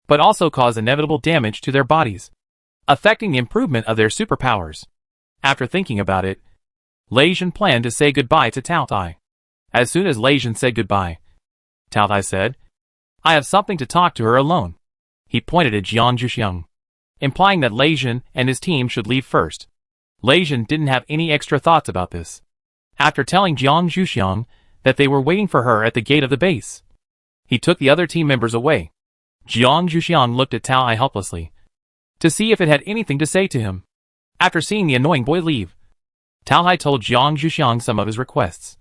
but also cause inevitable damage to their bodies. affecting the improvement of their superpowers. After thinking about it, Lei Jin planned to say goodbye to Tao Tai. As soon as Lei Jin said goodbye, Tao Tai said, "I have something to talk to her alone." He pointed at Jiang Zhuxiang, implying that Lei Jin and his team should leave first. Lei Jin didn't have any extra thoughts about this. After telling Jiang Zhuxiang that they were waiting for her at the gate of the base, he took the other team members away. Jiang Zhuxiang looked at Tao Tai helplessly, to see if it had anything to say to him. After seeing the annoying boy leave, Tao Tai told Jiang Zhuxiang some of his requests,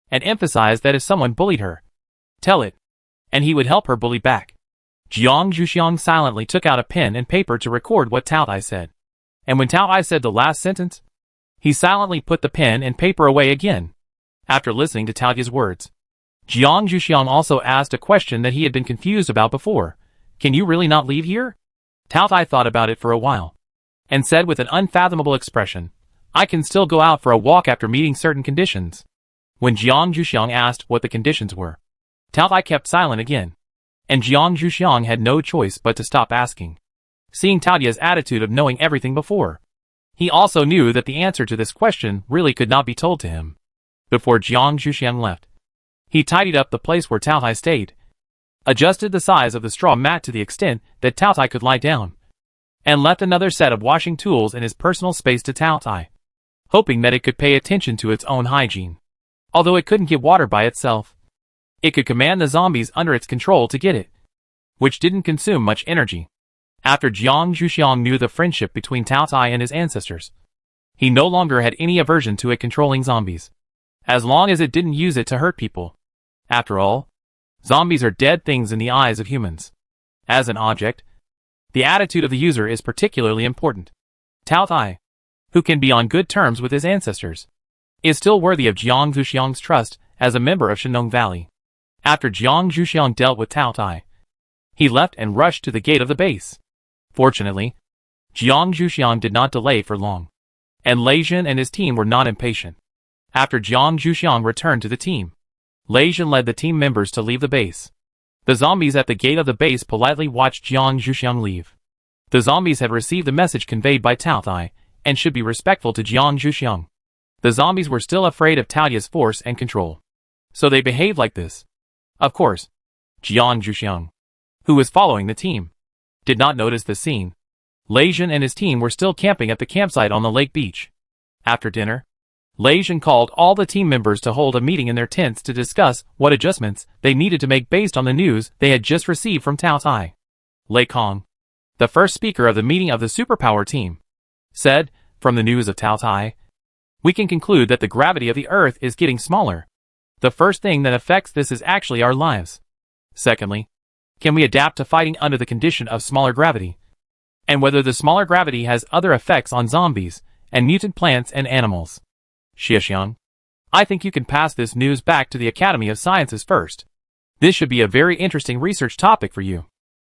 and emphasized that if someone bullied her, tell it, and he would help her bully back. Jiang Zhuxiang silently took out a pen and paper to record what Tao Tai said. And when Tao Tai said the last sentence, he silently put the pen and paper away again. After listening to Tao Tai's words, Jiang Zhuxiang also asked a question that he had been confused about before. "Can you really not leave here?" Tao Tai thought about it for a while, and said with an unfathomable expression, "I can still go out for a walk after meeting certain conditions." When Jiang Zhuxiang asked what the conditions were, Tao Tai kept silent again, and Jiang Zhuxiang had no choice but to stop asking, seeing Tao Tai's attitude of knowing everything before. He also knew that the answer to this question really could not be told to him. Before Jiang Zhuxiang left, he tidied up the place where Tao Tai stayed, adjusted the size of the straw mat to the extent that Tao Tai could lie down, and left another set of washing tools in his personal space to Tao Tai, hoping that it could pay attention to its own hygiene. Although it couldn't get water by itself, it could command the zombies under its control to get it, which didn't consume much energy. After Jiang Zhuxiang knew the friendship between Tao Tai and his ancestors, he no longer had any aversion to it controlling zombies, as long as it didn't use it to hurt people. After all, zombies are dead things in the eyes of humans. As an object, the attitude of the user is particularly important. Tao Tai, who can be on good terms with his ancestors, is still worthy of Jiang Zhuxiang's trust as a member of Shenong Valley. After Jiang Zhuxiang dealt with Tao Tai, he left and rushed to the gate of the base. Fortunately, Jiang Zhuxiang did not delay for long, and Lei Jin and his team were not impatient. After Jiang Zhuxiang returned to the team, Lei Jin led the team members to leave the base. The zombies at the gate of the base politely watched Jiang Zhuxiang leave. The zombies had received the message conveyed by Tao Tai, and should be respectful to Jiang Zhuxiang. The zombies were still afraid of Tao Tai's force and control, so they behaved like this. Of course, Jiang Zhuxiang, who was following the team, did not notice the scene. Lei Jin and his team were still camping at the campsite on the lake beach. After dinner, Lei Jin called all the team members to hold a meeting in their tents to discuss what adjustments they needed to make based on the news they had just received from Tao Tai. Lei Kong, the first speaker of the meeting of the superpower team, said, "From the news of Tao Tai, we can conclude that the gravity of the Earth is getting smaller. The first thing that affects this is actually our lives. Secondly, can we adapt to fighting under the condition of smaller gravity? And whether the smaller gravity has other effects on zombies and mutant plants and animals. Xiexiang, I think you can pass this news back to the Academy of Sciences first. This should be a very interesting research topic for you.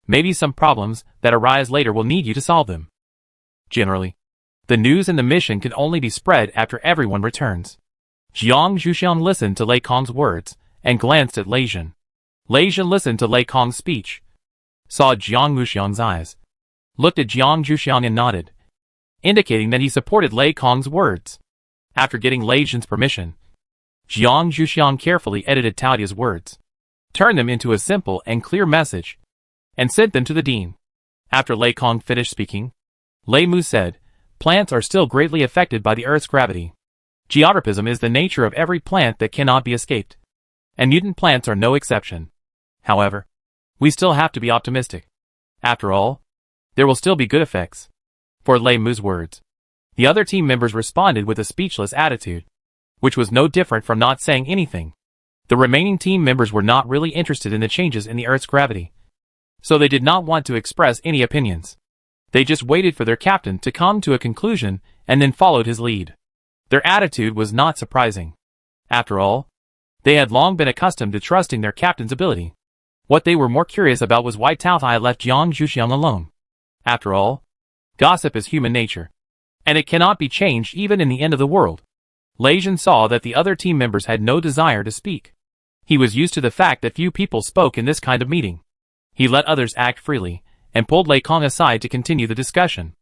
Maybe some problems that arise later will need you to solve them. Generally, the news and the mission can only be spread after everyone returns." Jiang Zhuxiang listened to Lei Kong's words, and glanced at Lei Jin. Lei Jin listened to Lei Kong's speech, saw Jiang Zhuxiang's eyes, looked at Jiang Zhuxiang and nodded, indicating that he supported Lei Kong's words. After getting Lei Jin's permission, Jiang Zhuxiang carefully edited Tao Tai's words, turned them into a simple and clear message, and sent them to the dean. After Lei Kong finished speaking, Lei Mu said, "Plants are still greatly affected by the Earth's gravity. Geotropism is the nature of every plant that cannot be escaped, and mutant plants are no exception. However, we still have to be optimistic. After all, there will still be good effects." For Lei Mu's words, the other team members responded with a speechless attitude, which was no different from not saying anything. The remaining team members were not really interested in the changes in the Earth's gravity, so they did not want to express any opinions. They just waited for their captain to come to a conclusion and then followed his lead. Their attitude was not surprising. After all, they had long been accustomed to trusting their captain's ability. What they were more curious about was why Tao Tai left Jiang Zhuxiang alone. After all, gossip is human nature, and it cannot be changed even in the end of the world. Lei Jin saw that the other team members had no desire to speak. He was used to the fact that few people spoke in this kind of meeting. He let others act freely, and pulled Lei Kong aside to continue the discussion.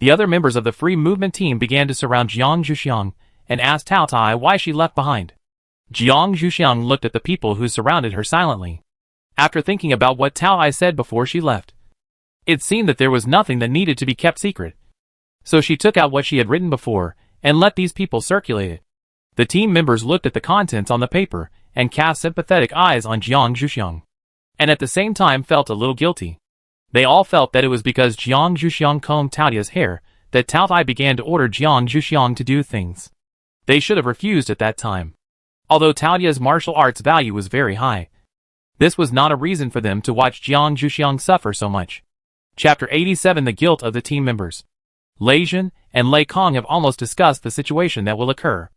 The other members of the free movement team began to surround Jiang Zhuxiang and asked Tao Tai why she left behind. Jiang Zhuxiang looked at the people who surrounded her silently. After thinking about what Tao Tai said before she left, it seemed that there was nothing that needed to be kept secret. So she took out what she had written before and let these people circulate it. The team members looked at the contents on the paper and cast sympathetic eyes on Jiang Zhuxiang, and at the same time felt a little guilty. They all felt that it was because Jiang Zhuxiang combed Taotia's hair that Tao Tai began to order Jiang Zhuxiang to do things. They should have refused at that time. Although Taotia's martial arts value was very high, this was not a reason for them to watch Jiang Zhuxiang suffer so much. Chapter 87: The Guilt of the Team Members. Lei Jin and Lei Kong have almost discussed the situation that will occur.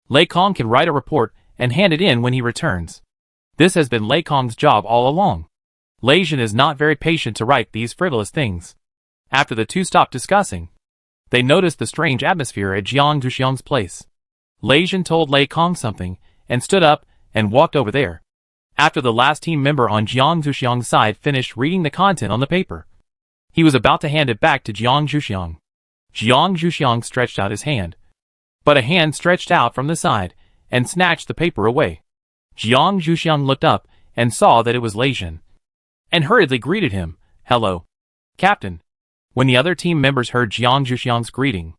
Lei Kong can write a report and hand it in when he returns. This has been Lei Kong's job all along. Lei Jin is not very patient to write these frivolous things. After the two stopped discussing, they noticed the strange atmosphere at Jiang Zhuxiang's place. Lei Jin told Lei Kong something and stood up and walked over there. After the last team member on Jiang Zhuxiang's side finished reading the content on the paper, he was about to hand it back to Jiang Zhuxiang. Jiang Zhuxiang stretched out his hand, but a hand stretched out from the side and snatched the paper away. Jiang Zhuxiang looked up and saw that it was Lei Jin, and hurriedly greeted him. "Hello, Captain." When the other team members heard Jiang Zhuxiang's greeting,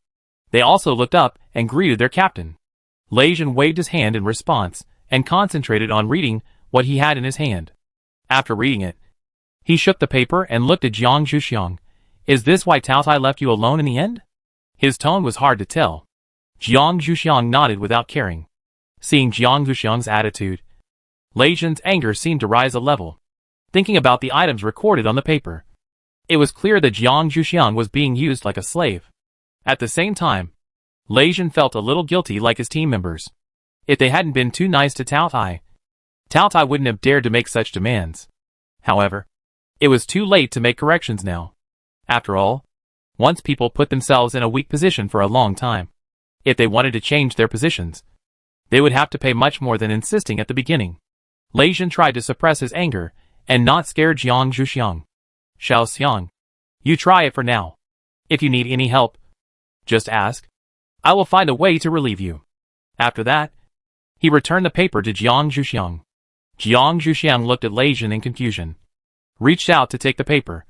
they also looked up and greeted their captain. Lei Jin waved his hand in response and concentrated on reading what he had in his hand. After reading it, he shook the paper and looked at Jiang Zhuxiang. "Is this why Tao Tai left you alone in the end?" His tone was hard to tell. Jiang Zhuxiang nodded without caring. Seeing Jiang Zhuxiang's attitude, Lei Jin's anger seemed to rise a level. Thinking about the items recorded on the paper, it was clear that Jiang Zhuxiang was being used like a slave. At the same time, Lei Jin felt a little guilty like his team members. If they hadn't been too nice to Tao Tai wouldn't have dared to make such demands. However, it was too late to make corrections now. After all, once people put themselves in a weak position for a long time, if they wanted to change their positions, they would have to pay much more than insisting at the beginning. Lei Jin tried to suppress his anger and not scare Jiang Zhuxiang. "Xiao Xiang, you try it for now. If you need any help, just ask. I will find a way to relieve you." After that, he returned the paper to Jiang Zhuxiang. Jiang Zhuxiang looked at Lei Jin in confusion, reached out to take the paper,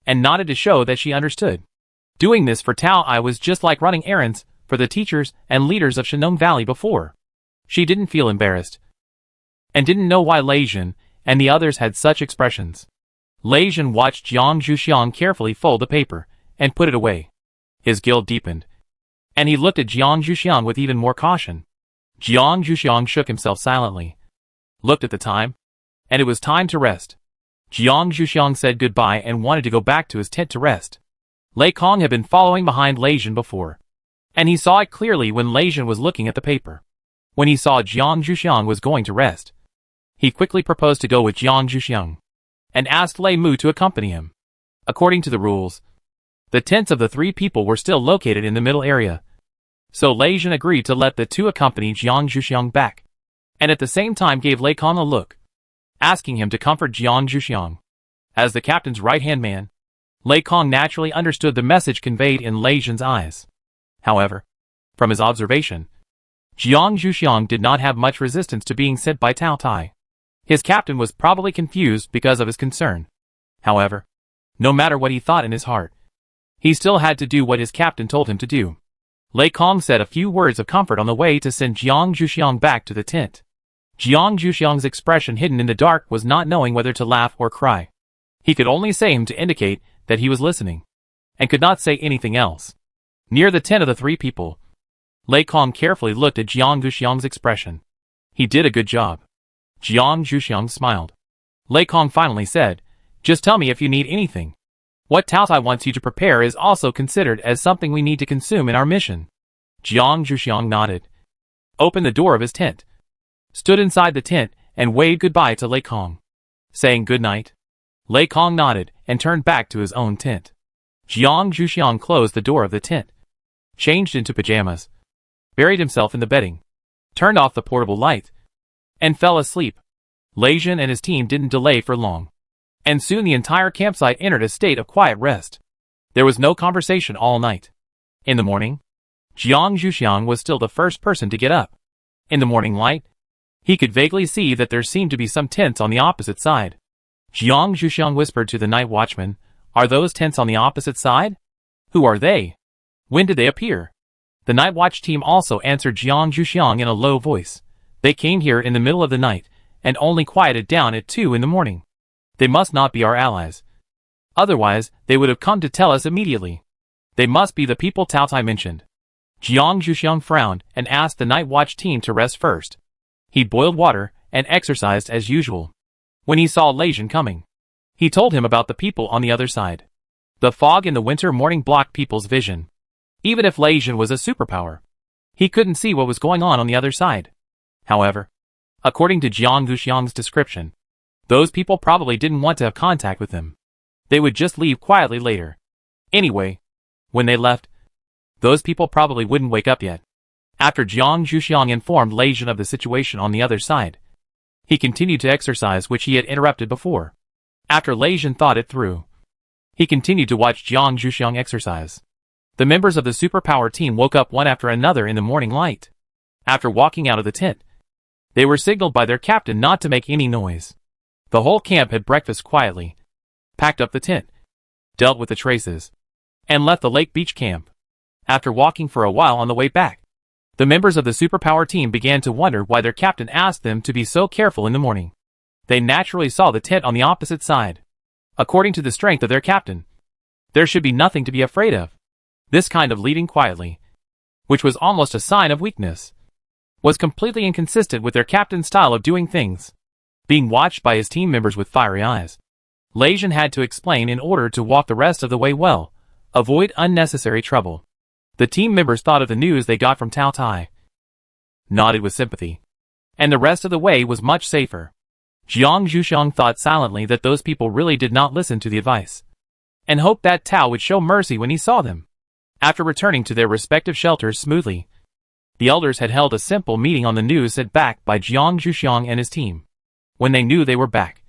and nodded to show that she understood. Doing this for Tao Tai was just like running errands for the teachers and leaders of Shenong Valley before. She didn't feel embarrassed, and didn't know why Lei Jin and the others had such expressions. Lei Jin watched Jiang Zhuxiang carefully fold the paper and put it away. His guilt deepened, and he looked at Jiang Zhuxiang with even more caution. Jiang Zhuxiang shook himself silently, looked at the time, and it was time to rest. Jiang Zhuxiang said goodbye and wanted to go back to his tent to rest. Lei Kong had been following behind Lei Jin before, and he saw it clearly when Lei Jin was looking at the paper. When he saw Jiang Zhuxiang was going to rest, he quickly proposed to go with Jiang Zhuxiang, and asked Lei Mu to accompany him. According to the rules, the tents of the three people were still located in the middle area, so Lei Jin agreed to let the two accompany Jiang Zhuxiang back, and at the same time gave Lei Kong a look, asking him to comfort Jiang Zhuxiang. As the captain's right-hand man, Lei Kong naturally understood the message conveyed in Lei Jin's eyes. However, from his observation, Jiang Zhuxiang did not have much resistance to being sent by Tao Tai. His captain was probably confused because of his concern. However, no matter what he thought in his heart, he still had to do what his captain told him to do. Lei Kong said a few words of comfort on the way to send Jiang Zhuxiang back to the tent. Jiang Zhuxiang's expression hidden in the dark was not knowing whether to laugh or cry. He could only say him to indicate that he was listening, and could not say anything else. Near the tent of the three people, Lei Kong carefully looked at Jiang Zhuxiang's expression. He did a good job. Jiang Zhuxiang smiled. Lei Kong finally said, "Just tell me if you need anything. What Tao Tai wants you to prepare is also considered as something we need to consume in our mission." Jiang Zhuxiang nodded, opened the door of his tent, stood inside the tent, and waved goodbye to Lei Kong. Saying good night, Lei Kong nodded and turned back to his own tent. Jiang Zhuxiang closed the door of the tent, changed into pajamas, buried himself in the bedding, turned off the portable light, and fell asleep. Lei Jin and his team didn't delay for long, and soon the entire campsite entered a state of quiet rest. There was no conversation all night. In the morning, Jiang Zhuxiang was still the first person to get up. In the morning light, he could vaguely see that there seemed to be some tents on the opposite side. Jiang Zhuxiang whispered to the night watchman, "Are those tents on the opposite side? Who are they? When did they appear?" The night watch team also answered Jiang Zhuxiang in a low voice. "They came here in the middle of the night, and only quieted down at 2 in the morning. They must not be our allies. Otherwise, they would have come to tell us immediately. They must be the people Cao Tai mentioned." Jiang Zhuxiang frowned and asked the night watch team to rest first. He boiled water and exercised as usual. When he saw Lei Jin coming, he told him about the people on the other side. The fog in the winter morning blocked people's vision. Even if Lei Jin was a superpower, he couldn't see what was going on the other side. However, according to Jiang Zhuxiang's description, those people probably didn't want to have contact with him. They would just leave quietly later. Anyway, when they left, those people probably wouldn't wake up yet. After Jiang Zhuxiang informed Lei Jin of the situation on the other side, he continued to exercise which he had interrupted before. After Lei Jin thought it through, he continued to watch Jiang Zhuxiang exercise. The members of the superpower team woke up one after another in the morning light. After walking out of the tent, they were signaled by their captain not to make any noise. The whole camp had breakfast quietly, packed up the tent, dealt with the traces, and left the lake beach camp. After walking for a while on the way back, the members of the superpower team began to wonder why their captain asked them to be so careful in the morning. They naturally saw the tent on the opposite side. According to the strength of their captain, there should be nothing to be afraid of. This kind of leading quietly, which was almost a sign of weakness, was completely inconsistent with their captain's style of doing things. Being watched by his team members with fiery eyes, Lei Jin had to explain in order to walk the rest of the way well, avoid unnecessary trouble. The team members thought of the news they got from Cao Tai, nodded with sympathy, and the rest of the way was much safer. Jiang Zhuxiang thought silently that those people really did not listen to the advice, and hoped that Tao would show mercy when he saw them. After returning to their respective shelters smoothly, the elders had held a simple meeting on the news sent back by Jiang Zhuxiang and his team. When they knew they were back,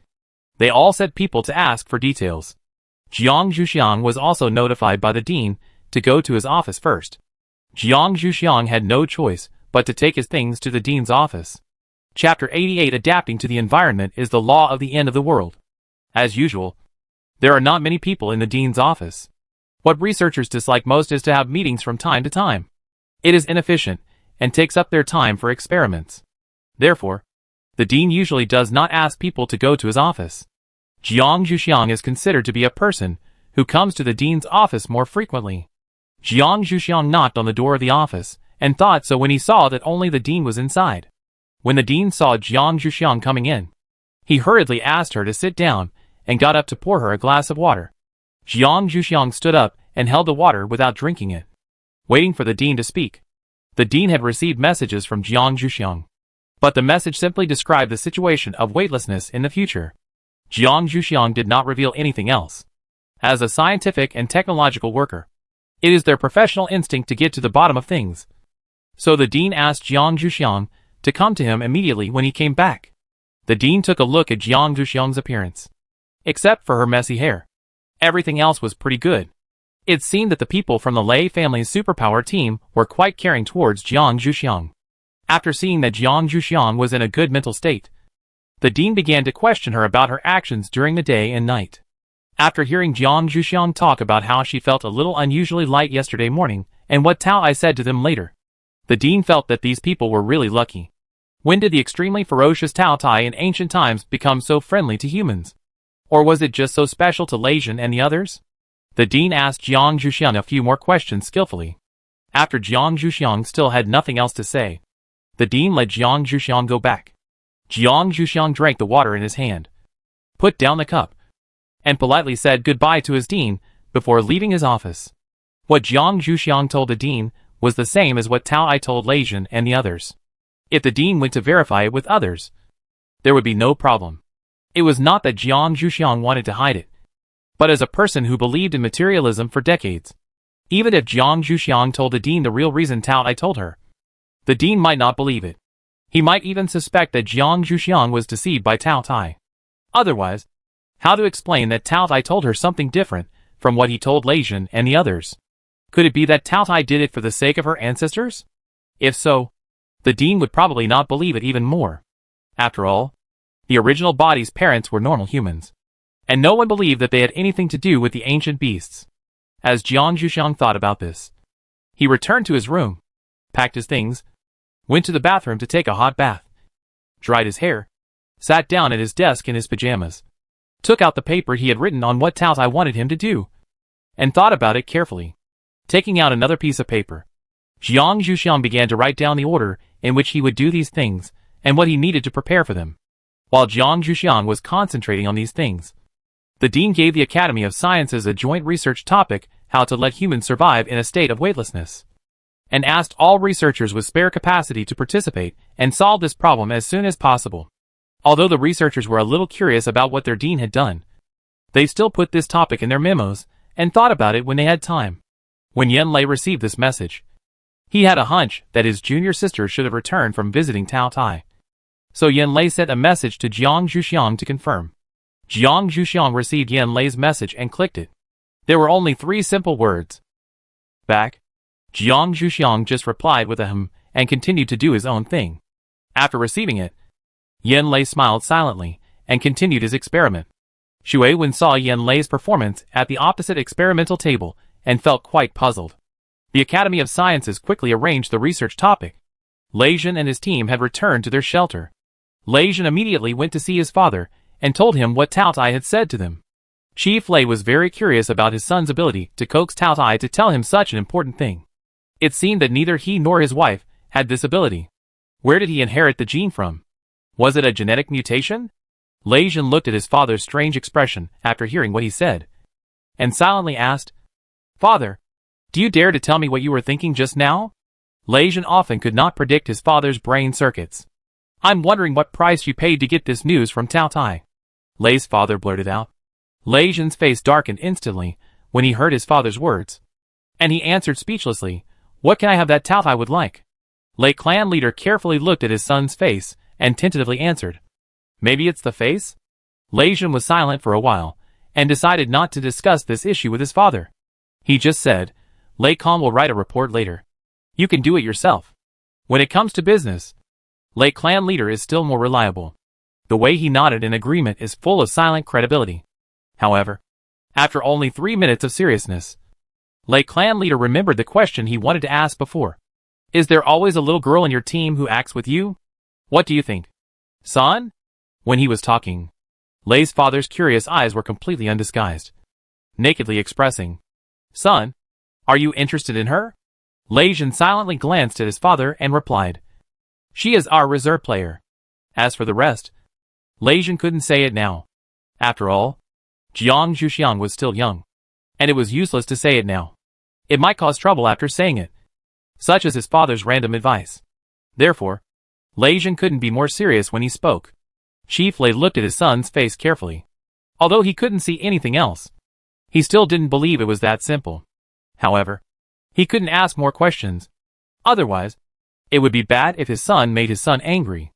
they all sent people to ask for details. Jiang Zhuxiang was also notified by the dean to go to his office first. Jiang Zhuxiang had no choice but to take his things to the dean's office. Chapter 88 Adapting to the environment is the law of the end of the world. As usual, there are not many people in the dean's office. What researchers dislike most is to have meetings from time to time. It is inefficient and takes up their time for experiments. Therefore, the dean usually does not ask people to go to his office. Jiang Zhuxiang is considered to be a person who comes to the dean's office more frequently. Jiang Zhuxiang knocked on the door of the office, and thought so when he saw that only the dean was inside. When the dean saw Jiang Zhuxiang coming in, he hurriedly asked her to sit down, and got up to pour her a glass of water. Jiang Zhuxiang stood up and held the water without drinking it, waiting for the dean to speak. The dean had received messages from Jiang Zhuxiang, but the message simply described the situation of weightlessness in the future. Jiang Zhuxiang did not reveal anything else. As a scientific and technological worker, it is their professional instinct to get to the bottom of things. So the dean asked Jiang Zhuxiang to come to him immediately when he came back. The dean took a look at Jiang Zhuxiang's appearance. Except for her messy hair, everything else was pretty good. It seemed that the people from the Lei family's superpower team were quite caring towards Jiang Zhuxiang. After seeing that Jiang Zhuxiang was in a good mental state, the dean began to question her about her actions during the day and night. After hearing Jiang Zhuxiang talk about how she felt a little unusually light yesterday morning, and what Tao I said to them later, the dean felt that these people were really lucky. When did the extremely ferocious Cao Tai in ancient times become so friendly to humans? Or was it just so special to Lei Jin and the others? The dean asked Jiang Zhuxiang a few more questions skillfully. After Jiang Zhuxiang still had nothing else to say, the dean let Jiang Zhuxiang go back. Jiang Zhuxiang drank the water in his hand, put down the cup, and politely said goodbye to his dean before leaving his office. What Jiang Zhuxiang told the dean was the same as what Tao I told Lei Jin and the others. If the dean went to verify it with others, there would be no problem. It was not that Jiang Zhuxiang wanted to hide it, but as a person who believed in materialism for decades, even if Jiang Zhuxiang told the dean the real reason Tao I told her, the dean might not believe it. He might even suspect that Jiang Zhuxiang was deceived by Tao Tai. Otherwise, how to explain that Tao Tai told her something different from what he told Lei Jin and the others? Could it be that Tao Tai did it for the sake of her ancestors? If so, the dean would probably not believe it even more. After all, the original body's parents were normal humans, and no one believed that they had anything to do with the ancient beasts. As Jiang Zhuxiang thought about this, he returned to his room, packed his things, went to the bathroom to take a hot bath, dried his hair, sat down at his desk in his pajamas, took out the paper he had written on what Tao Tai wanted him to do, and thought about it carefully. Taking out another piece of paper, Jiang Zhuxiang began to write down the order in which he would do these things and what he needed to prepare for them. While Jiang Zhuxiang was concentrating on these things, the dean gave the Academy of Sciences a joint research topic, how to let humans survive in a state of weightlessness, and asked all researchers with spare capacity to participate and solve this problem as soon as possible. Although the researchers were a little curious about what their dean had done, they still put this topic in their memos and thought about it when they had time. When Yan Lei received this message, he had a hunch that his junior sister should have returned from visiting Tao Tai. So Yan Lei sent a message to Jiang Zhuxiang to confirm. Jiang Zhuxiang received Yan Lei's message and clicked it. There were only 3 simple words. Back. Jiang Zhuxiang just replied with a and continued to do his own thing. After receiving it, Yan Lei smiled silently and continued his experiment. Shui Wen saw Yan Lei's performance at the opposite experimental table and felt quite puzzled. The Academy of Sciences quickly arranged the research topic. Lei Zhen and his team had returned to their shelter. Lei Zhen immediately went to see his father and told him what Tao Tai had said to them. Chief Lei was very curious about his son's ability to coax Tao Tai to tell him such an important thing. It seemed that neither he nor his wife had this ability. Where did he inherit the gene from? Was it a genetic mutation? Lei Zhen looked at his father's strange expression after hearing what he said, and silently asked, "Father, do you dare to tell me what you were thinking just now?" Lei Zhen often could not predict his father's brain circuits. "I'm wondering what price you paid to get this news from Tao Tai," Lei's father blurted out. Lei Zhen's face darkened instantly when he heard his father's words, and he answered speechlessly, "What can I have that Tao Tai would like?" Lei clan leader carefully looked at his son's face and tentatively answered, "Maybe it's the face?" Lei Zhen was silent for a while and decided not to discuss this issue with his father. He just said, "Lei Kong will write a report later. You can do it yourself." When it comes to business, Lei clan leader is still more reliable. The way he nodded in agreement is full of silent credibility. However, after only 3 minutes of seriousness, Lei clan leader remembered the question he wanted to ask before. "Is there always a little girl in your team who acts with you? What do you think, son?" When he was talking, Lei's father's curious eyes were completely undisguised, nakedly expressing, "Son, are you interested in her?" Lei Zhen silently glanced at his father and replied, "She is our reserve player." As for the rest, Lei Zhen couldn't say it now. After all, Jiang Zhuxiang was still young, and it was useless to say it now. It might cause trouble after saying it, such as his father's random advice. Therefore, Lei Zhen couldn't be more serious when he spoke. Chief Lei looked at his son's face carefully. Although he couldn't see anything else, he still didn't believe it was that simple. However, he couldn't ask more questions. Otherwise, it would be bad if his son made his son angry.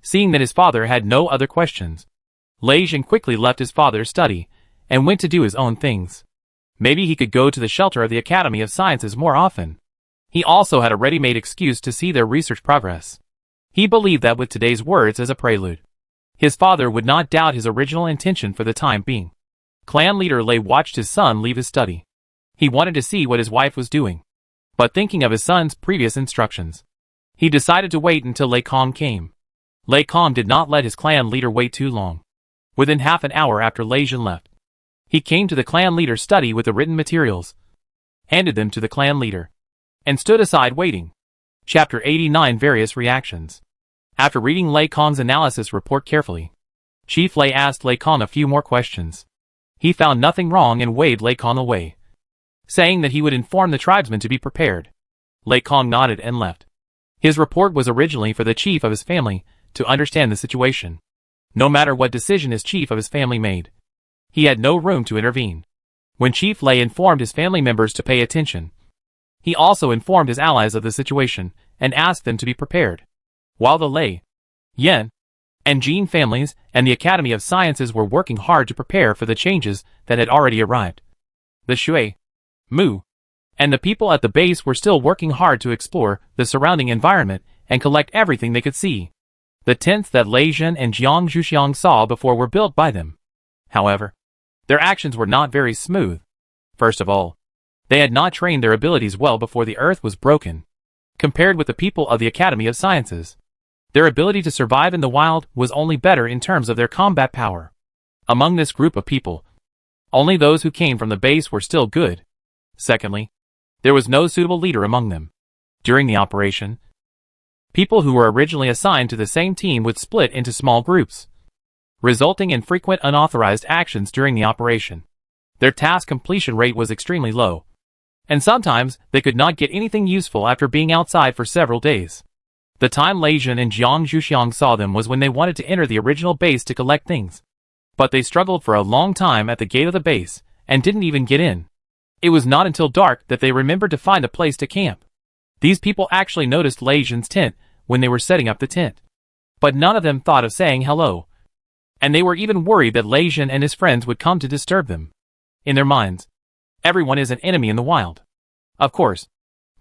Seeing that his father had no other questions, Lei Zhen quickly left his father's study and went to do his own things. Maybe he could go to the shelter of the Academy of Sciences more often. He also had a ready-made excuse to see their research progress. He believed that with today's words as a prelude, his father would not doubt his original intention for the time being. Clan leader Lei watched his son leave his study. He wanted to see what his wife was doing, but thinking of his son's previous instructions, he decided to wait until Lei Kong came. Lei Kong did not let his clan leader wait too long. Within half an hour after Lei Zhen left, he came to the clan leader's study with the written materials, handed them to the clan leader, and stood aside waiting. Chapter 89 Various Reactions. After reading Lei Kong's analysis report carefully, Chief Lei asked Lei Kong a few more questions. He found nothing wrong and waved Lei Kong away, saying that he would inform the tribesmen to be prepared. Lei Kong nodded and left. His report was originally for the chief of his family to understand the situation. No matter what decision his chief of his family made, he had no room to intervene. When Chief Lei informed his family members to pay attention, he also informed his allies of the situation and asked them to be prepared. While the Lei, Yan, and Jin families and the Academy of Sciences were working hard to prepare for the changes that had already arrived, the Shui, Mu, and the people at the base were still working hard to explore the surrounding environment and collect everything they could see. The tents that Lei Jin and Jiang Zhuxiang saw before were built by them. However, their actions were not very smooth. First of all, they had not trained their abilities well before the earth was broken. Compared with the people of the Academy of Sciences, their ability to survive in the wild was only better in terms of their combat power. Among this group of people, only those who came from the base were still good. Secondly, there was no suitable leader among them. During the operation, people who were originally assigned to the same team would split into small groups, resulting in frequent unauthorized actions during the operation. Their task completion rate was extremely low, and sometimes they could not get anything useful after being outside for several days. The time Lei Jin and Jiang Zhuxiang saw them was when they wanted to enter the original base to collect things. But they struggled for a long time at the gate of the base, and didn't even get in. It was not until dark that they remembered to find a place to camp. These people actually noticed Lei Jin's tent when they were setting up the tent. But none of them thought of saying hello. And they were even worried that Lei Jin and his friends would come to disturb them. In their minds, everyone is an enemy in the wild. Of course,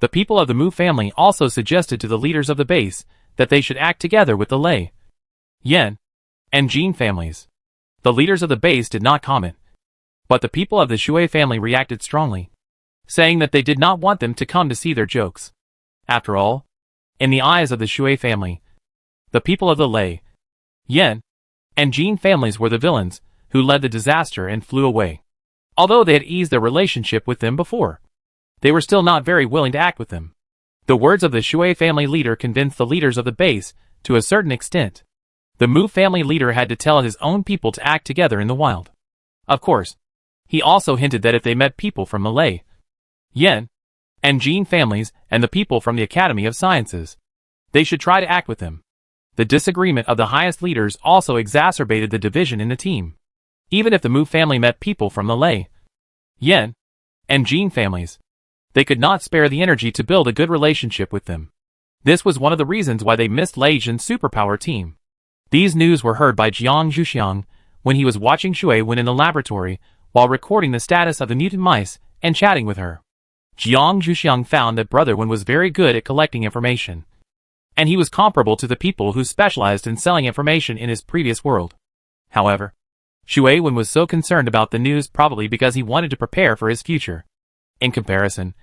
the people of the Mu family also suggested to the leaders of the base that they should act together with the Lei, Yan, and Jin families. The leaders of the base did not comment, but the people of the Shui family reacted strongly, saying that they did not want them to come to see their jokes. After all, in the eyes of the Shui family, the people of the Lei, Yan, and Jin families were the villains who led the disaster and flew away. Although they had eased their relationship with them before, they were still not very willing to act with them. The words of the Shui family leader convinced the leaders of the base to a certain extent. The Mu family leader had to tell his own people to act together in the wild. Of course, he also hinted that if they met people from the Lei, Yan, and Jin families and the people from the Academy of Sciences, they should try to act with them. The disagreement of the highest leaders also exacerbated the division in the team. Even if the Mu family met people from the Lei, Yan, and Jin families, they could not spare the energy to build a good relationship with them. This was one of the reasons why they missed Lei Jin's superpower team. These news were heard by Jiang Zhuxiang when he was watching Shui Wen in the laboratory while recording the status of the mutant mice and chatting with her. Jiang Zhuxiang found that Brother Wen was very good at collecting information, and he was comparable to the people who specialized in selling information in his previous world. However, Shui Wen was so concerned about the news probably because he wanted to prepare for his future. In comparison,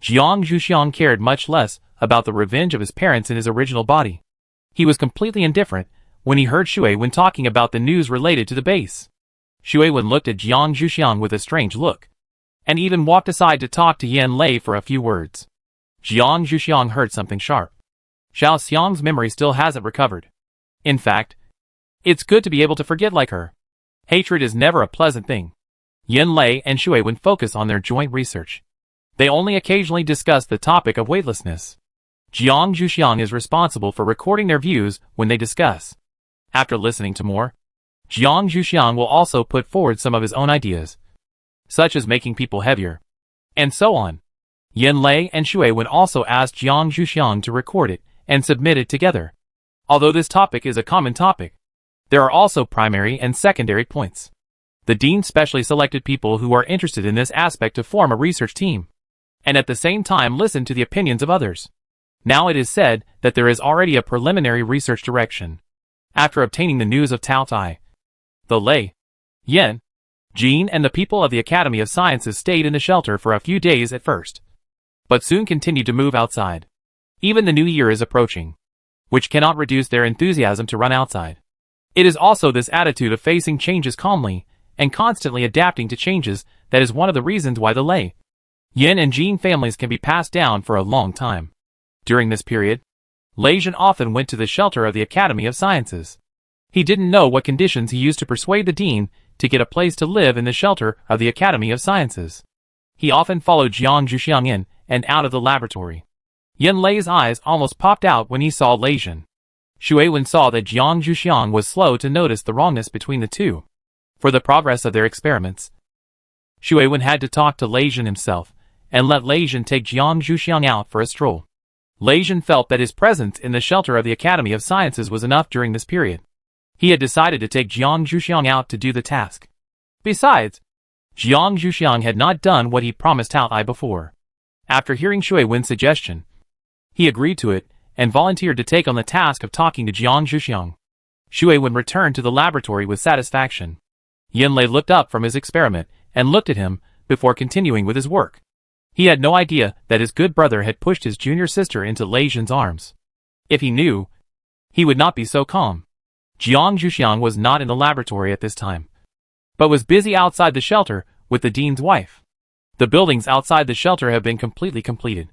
Jiang Zhuxiang cared much less about the revenge of his parents in his original body. He was completely indifferent when he heard Shui Wen talking about the news related to the base. Shui Wen looked at Jiang Zhuxiang with a strange look, and even walked aside to talk to Yan Lei for a few words. Jiang Zhuxiang heard something sharp. Xiao Xiang's memory still hasn't recovered. In fact, it's good to be able to forget like her. Hatred is never a pleasant thing. Yan Lei and Shui Wen focus on their joint research. They only occasionally discuss the topic of weightlessness. Jiang Zhuxiang is responsible for recording their views when they discuss. After listening to more, Jiang Zhuxiang will also put forward some of his own ideas, such as making people heavier, and so on. Yan Lei and Shui Wen also asked Jiang Zhuxiang to record it and submit it together. Although this topic is a common topic, there are also primary and secondary points. The dean specially selected people who are interested in this aspect to form a research team, and at the same time listen to the opinions of others. Now it is said that there is already a preliminary research direction. After obtaining the news of Tao Tai, the Lei, Yan, Jin and the people of the Academy of Sciences stayed in the shelter for a few days at first, but soon continued to move outside. Even the new year is approaching, which cannot reduce their enthusiasm to run outside. It is also this attitude of facing changes calmly and constantly adapting to changes that is one of the reasons why the Lei, Yan and Jin families can be passed down for a long time. During this period, Lei Jin often went to the shelter of the Academy of Sciences. He didn't know what conditions he used to persuade the dean to get a place to live in the shelter of the Academy of Sciences. He often followed Jiang Zhuxiang in and out of the laboratory. Yan Lei's eyes almost popped out when he saw Lei Jin. Shui Wen saw that Jiang Zhuxiang was slow to notice the wrongness between the two. For the progress of their experiments, Shui Wen had to talk to Lei Jin himself and let Lei Jin take Jiang Zhuxiang out for a stroll. Lei Jin felt that his presence in the shelter of the Academy of Sciences was enough during this period. He had decided to take Jiang Zhuxiang out to do the task. Besides, Jiang Zhuxiang had not done what he promised Tao Tai before. After hearing Shui Wen's suggestion, he agreed to it and volunteered to take on the task of talking to Jiang Zhuxiang. Shui Wen returned to the laboratory with satisfaction. Yan Lei looked up from his experiment and looked at him before continuing with his work. He had no idea that his good brother had pushed his junior sister into Lei Zhen's arms. If he knew, he would not be so calm. Jiang Zhuxiang was not in the laboratory at this time, but was busy outside the shelter with the dean's wife. The buildings outside the shelter have been completely completed.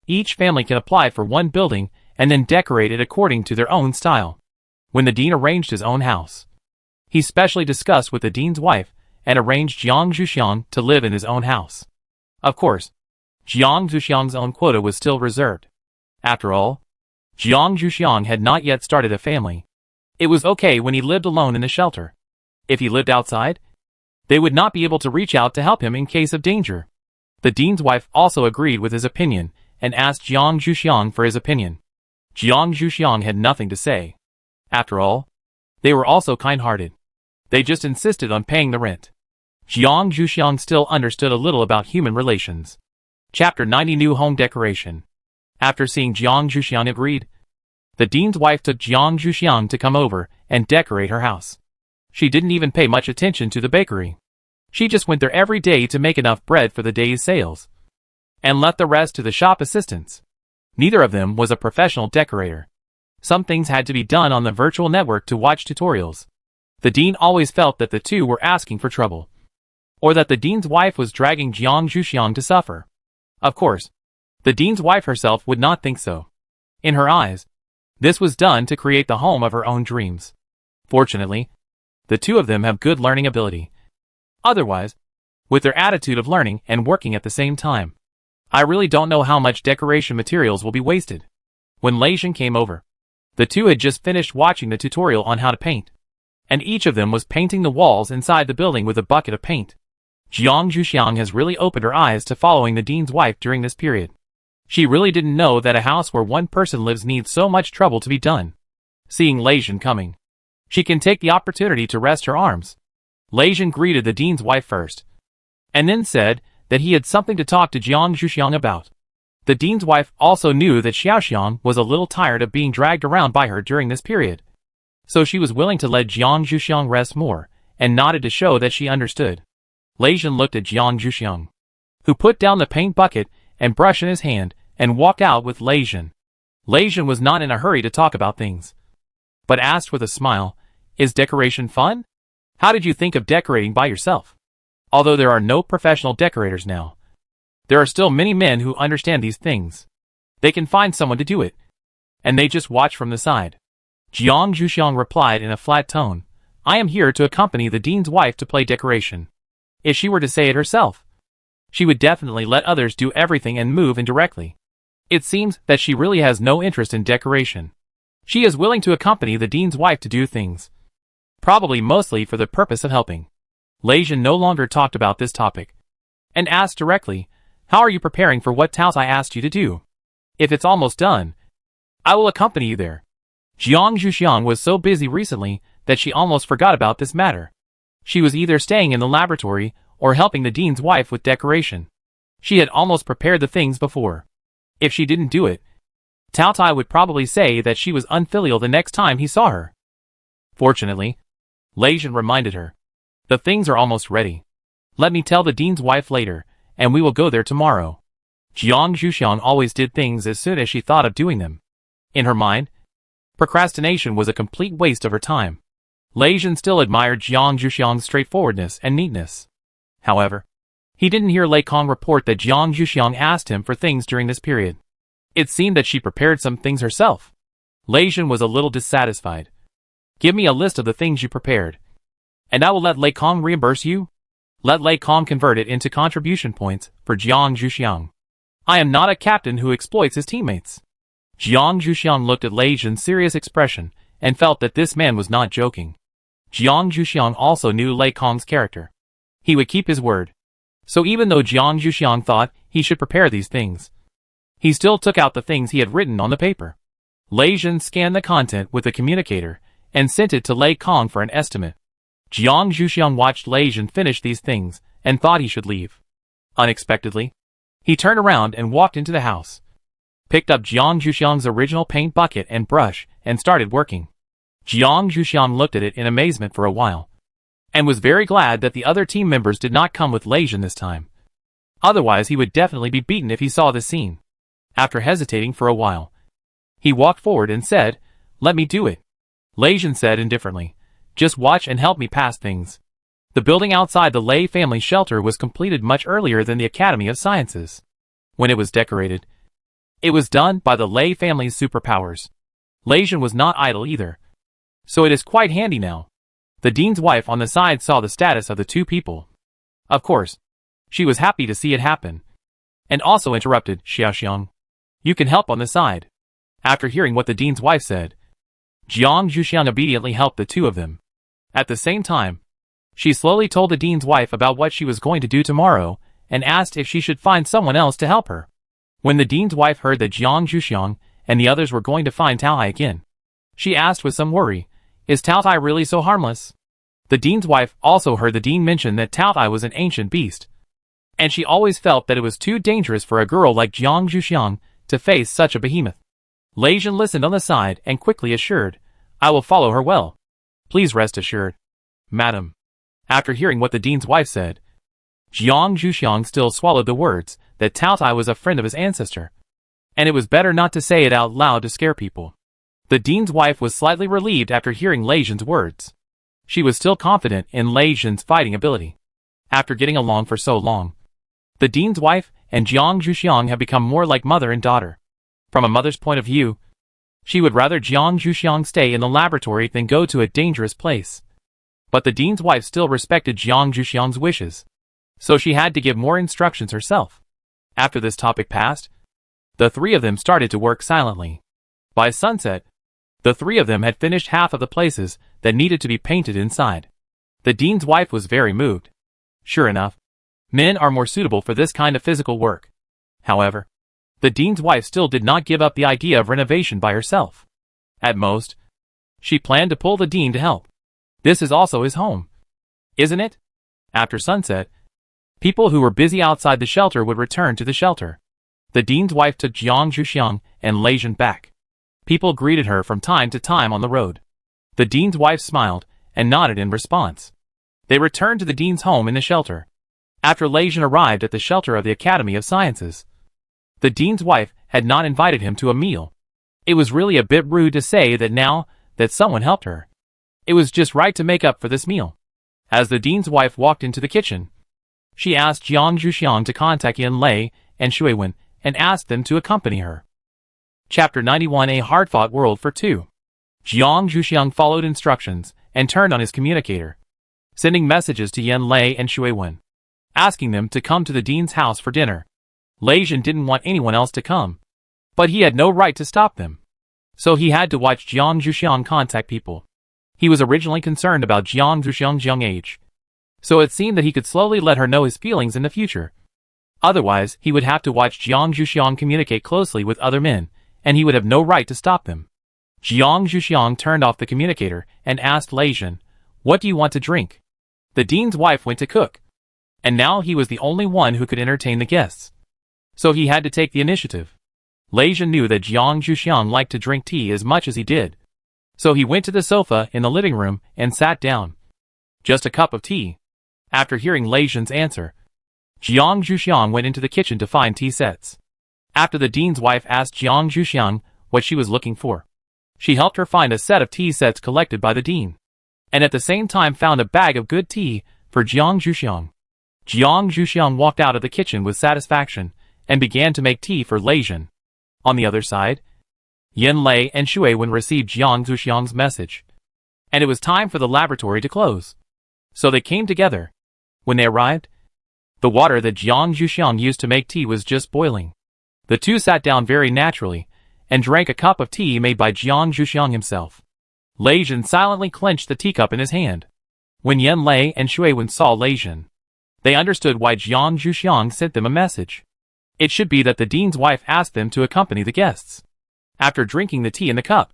Each family can apply for one building and then decorate it according to their own style. When the dean arranged his own house, he specially discussed with the dean's wife and arranged Jiang Zhuxiang to live in his own house. Of course, Jiang Zhuxiang's own quota was still reserved. After all, Jiang Zhuxiang had not yet started a family. It was okay when he lived alone in the shelter. If he lived outside, they would not be able to reach out to help him in case of danger. The dean's wife also agreed with his opinion and asked Jiang Zhuxiang for his opinion. Jiang Zhuxiang had nothing to say. After all, they were also kind-hearted. They just insisted on paying the rent. Jiang Zhuxiang still understood a little about human relations. Chapter 90 New Home Decoration. After seeing Jiang Zhuxiang agreed, the dean's wife took Jiang Zhuxiang to come over and decorate her house. She didn't even pay much attention to the bakery. She just went there every day to make enough bread for the day's sales, and left the rest to the shop assistants. Neither of them was a professional decorator. Some things had to be done on the virtual network to watch tutorials. The dean always felt that the two were asking for trouble, or that the dean's wife was dragging Jiang Zhuxiang to suffer. Of course, the dean's wife herself would not think so. In her eyes, this was done to create the home of her own dreams. Fortunately, the two of them have good learning ability. Otherwise, with their attitude of learning and working at the same time, I really don't know how much decoration materials will be wasted. When Lei Zhen came over, the two had just finished watching the tutorial on how to paint, and each of them was painting the walls inside the building with a bucket of paint. Jiang Zhuxiang has really opened her eyes to following the dean's wife during this period. She really didn't know that a house where one person lives needs so much trouble to be done. Seeing Lei Zhen coming, she can take the opportunity to rest her arms. Lei Zhen greeted the dean's wife first, and then said that he had something to talk to Jiang Zhuxiang about. The dean's wife also knew that Xiaoxiang was a little tired of being dragged around by her during this period, so she was willing to let Jiang Zhuxiang rest more, and nodded to show that she understood. Lei Zhen looked at Jiang Zhuxiang, who put down the paint bucket and brush in his hand, and walked out with Lei Zhen. Lei Zhen was not in a hurry to talk about things, but asked with a smile, "Is decoration fun? How did you think of decorating by yourself?" Although there are no professional decorators now, there are still many men who understand these things. They can find someone to do it, and they just watch from the side. Jiang Zhuxiang replied in a flat tone, "I am here to accompany the dean's wife to play decoration." If she were to say it herself, she would definitely let others do everything and move indirectly. It seems that she really has no interest in decoration. She is willing to accompany the dean's wife to do things, probably mostly for the purpose of helping. Lei Zhen no longer talked about this topic, and asked directly, "How are you preparing for what task I asked you to do? If it's almost done, I will accompany you there." Jiang Zhuxiang was so busy recently that she almost forgot about this matter. She was either staying in the laboratory or helping the dean's wife with decoration. She had almost prepared the things before. If she didn't do it, Tao Tai would probably say that she was unfilial the next time he saw her. Fortunately, Lei Zhen reminded her, "The things are almost ready. Let me tell the dean's wife later, and we will go there tomorrow." Jiang Zhuxiang always did things as soon as she thought of doing them. In her mind, procrastination was a complete waste of her time. Lei Zhen still admired Jiang Zhuxiang's straightforwardness and neatness. However, he didn't hear Lei Kong report that Jiang Zhuxiang asked him for things during this period. It seemed that she prepared some things herself. Lei Zhen was a little dissatisfied. "Give me a list of the things you prepared, and I will let Lei Kong reimburse you." Let Lei Kong convert it into contribution points for Jiang Zhuxiang. "I am not a captain who exploits his teammates." Jiang Zhuxiang looked at Lei Zhen's serious expression and felt that this man was not joking. Jiang Zhuxiang also knew Lei Kong's character. He would keep his word. So even though Jiang Zhuxiang thought he should prepare these things, he still took out the things he had written on the paper. Lei Zhen scanned the content with a communicator and sent it to Lei Kong for an estimate. Jiang Zhuxiang watched Lei Zhen finish these things and thought he should leave. Unexpectedly, He turned around and walked into the house, picked up Jiang Zhuxiang's original paint bucket and brush, and started working. Jiang Zhuxiang looked at it in amazement for a while, and was very glad that the other team members did not come with Lei Jin this time. Otherwise he would definitely be beaten if he saw this scene. After hesitating for a while, he walked forward and said, "Let me do it." Lei Jin said indifferently, "Just watch and help me pass things." The building outside the Lei family shelter was completed much earlier than the Academy of Sciences. When it was decorated, it was done by the Lei family's superpowers. Lei Jin was not idle either, so it is quite handy now. The dean's wife on the side saw the status of the two people. Of course, she was happy to see it happen, and also interrupted, "Xiaoxiang, you can help on the side." After hearing what the dean's wife said, Jiang Zhuxiang obediently helped the two of them. At the same time, she slowly told the dean's wife about what she was going to do tomorrow, and asked if she should find someone else to help her. When the dean's wife heard that Jiang Zhuxiang and the others were going to find Tao Hai again, she asked with some worry, "Is Tao Hai really so harmless?" The dean's wife also heard the dean mention that Tao Hai was an ancient beast, and she always felt that it was too dangerous for a girl like Jiang Zhuxiang to face such a behemoth. Lei Jin listened on the side and quickly assured, "I will follow her well. Please rest assured, madam." After hearing what the dean's wife said, Jiang Zhuxiang still swallowed the words that Tao Tai was a friend of his ancestor, and it was better not to say it out loud to scare people. The dean's wife was slightly relieved after hearing Lei Jin's words. She was still confident in Lei Jin's fighting ability. After getting along for so long, the dean's wife and Jiang Zhuxiang have become more like mother and daughter. From a mother's point of view, she would rather Jiang Zhuxiang stay in the laboratory than go to a dangerous place. But the dean's wife still respected Jiang Zhuxiang's wishes, so she had to give more instructions herself. After this topic passed, the three of them started to work silently. By sunset, the three of them had finished half of the places that needed to be painted inside. The dean's wife was very moved. Sure enough, men are more suitable for this kind of physical work. However, the dean's wife still did not give up the idea of renovation by herself. At most, she planned to pull the dean to help. This is also his home, isn't it? After sunset, people who were busy outside the shelter would return to the shelter. The dean's wife took Jiang Zhuxiang and Lei Jin back. People greeted her from time to time on the road. The dean's wife smiled and nodded in response. They returned to the dean's home in the shelter. After Lei Jin arrived at the shelter of the Academy of Sciences, the dean's wife had not invited him to a meal. It was really a bit rude to say that now that someone helped her, it was just right to make up for this meal. As the dean's wife walked into the kitchen, she asked Jiang Zhuxiang to contact Yan Lei and Shui Wen and asked them to accompany her. Chapter 91: A Hard-Fought World for Two. Jiang Zhuxiang followed instructions and turned on his communicator, sending messages to Yan Lei and Shui Wen, asking them to come to the dean's house for dinner. Lei Jin didn't want anyone else to come, but he had no right to stop them, so he had to watch Jiang Zhuxiang contact people. He was originally concerned about Jiang Zhuxiang's young age, so it seemed that he could slowly let her know his feelings in the future. Otherwise, he would have to watch Jiang Zhuxiang communicate closely with other men, and he would have no right to stop them. Jiang Zhuxiang turned off the communicator and asked Lei Jin, "What do you want to drink?" The dean's wife went to cook, and now he was the only one who could entertain the guests, so he had to take the initiative. Lei Jin knew that Jiang Zhuxiang liked to drink tea as much as he did, so he went to the sofa in the living room and sat down. "Just a cup of tea." After hearing Lei Jin's answer, Jiang Zhuxiang went into the kitchen to find tea sets. After the dean's wife asked Jiang Zhuxiang what she was looking for, she helped her find a set of tea sets collected by the dean, and at the same time found a bag of good tea for Jiang Zhuxiang. Jiang Zhuxiang walked out of the kitchen with satisfaction and began to make tea for Lei Jin. On the other side, Yan Lei and Shui Wen received Jiang Zhuxiang's message, and it was time for the laboratory to close, so they came together. When they arrived, the water that Jiang Zhuxiang used to make tea was just boiling. The two sat down very naturally and drank a cup of tea made by Jiang Zhuxiang himself. Lei Jin silently clenched the teacup in his hand. When Yan Lei and Shui Wen saw Lei Jin, they understood why Jiang Zhuxiang sent them a message. It should be that the dean's wife asked them to accompany the guests. After drinking the tea in the cup,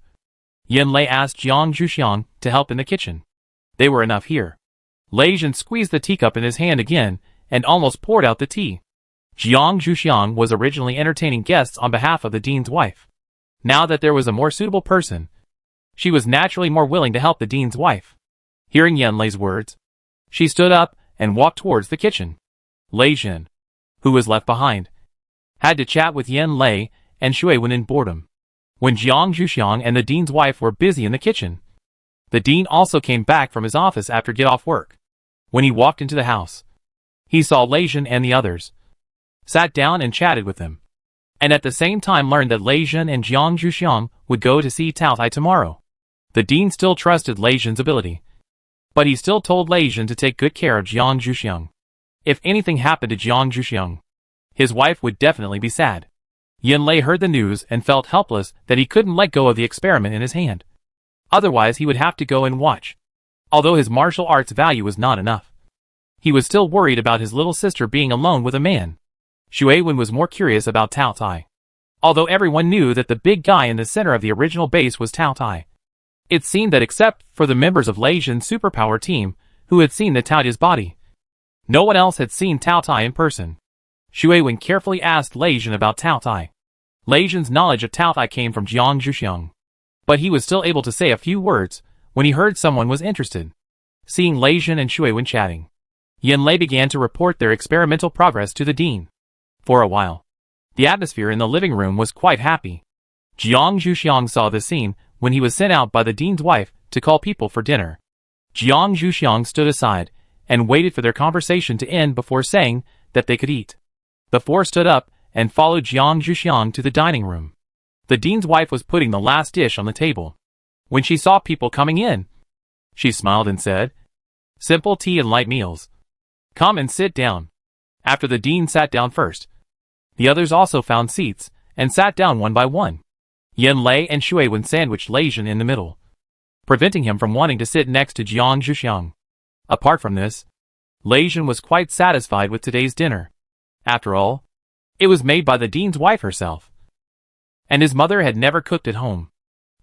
Yan Lei asked Jiang Zhuxiang to help in the kitchen. They were enough here. Lei Jin squeezed the teacup in his hand again and almost poured out the tea. Jiang Zhuxiang was originally entertaining guests on behalf of the dean's wife. Now that there was a more suitable person, she was naturally more willing to help the dean's wife. Hearing Yanlei's words, she stood up and walked towards the kitchen. Lei Jin, who was left behind, had to chat with Yanlei and Shui Wen in boredom. When Jiang Zhuxiang and the dean's wife were busy in the kitchen, the dean also came back from his office after get-off work. When he walked into the house, he saw Lei Jin and the others, sat down and chatted with them, and at the same time learned that Lei Jin and Jiang Zhuxiang would go to see Tao Tai tomorrow. The dean still trusted Lei Jin's ability, but he still told Lei Jin to take good care of Jiang Zhuxiang. If anything happened to Jiang Zhuxiang, his wife would definitely be sad. Yanlei heard the news and felt helpless that he couldn't let go of the experiment in his hand. Otherwise he would have to go and watch. Although his martial arts value was not enough, he was still worried about his little sister being alone with a man. Shui Wen was more curious about Tao Tai. Although everyone knew that the big guy in the center of the original base was Tao Tai, it seemed that except for the members of Lei Jin's superpower team who had seen the Tao Tai's body, no one else had seen Tao Tai in person. Shui Wen carefully asked Lei Jin about Tao Tai. Lei Jin's knowledge of Tao Tai came from Jiang Zhuxiang, but he was still able to say a few words when he heard someone was interested. Seeing Lei Jin and Shui Wen chatting, Yanlei began to report their experimental progress to the dean. For a while, the atmosphere in the living room was quite happy. Jiang Zhuxiang saw this scene when he was sent out by the dean's wife to call people for dinner. Jiang Zhuxiang stood aside and waited for their conversation to end before saying that they could eat. The four stood up and followed Jiang Zhuxiang to the dining room. The dean's wife was putting the last dish on the table. When she saw people coming in, she smiled and said, "Simple tea and light meals. Come and sit down." After the dean sat down first, the others also found seats and sat down one by one. Yanlei and Shui Wen sandwiched Lei Jin in the middle, preventing him from wanting to sit next to Jiang Zhuxiang. Apart from this, Lei Jin was quite satisfied with today's dinner. After all, it was made by the dean's wife herself, and his mother had never cooked at home.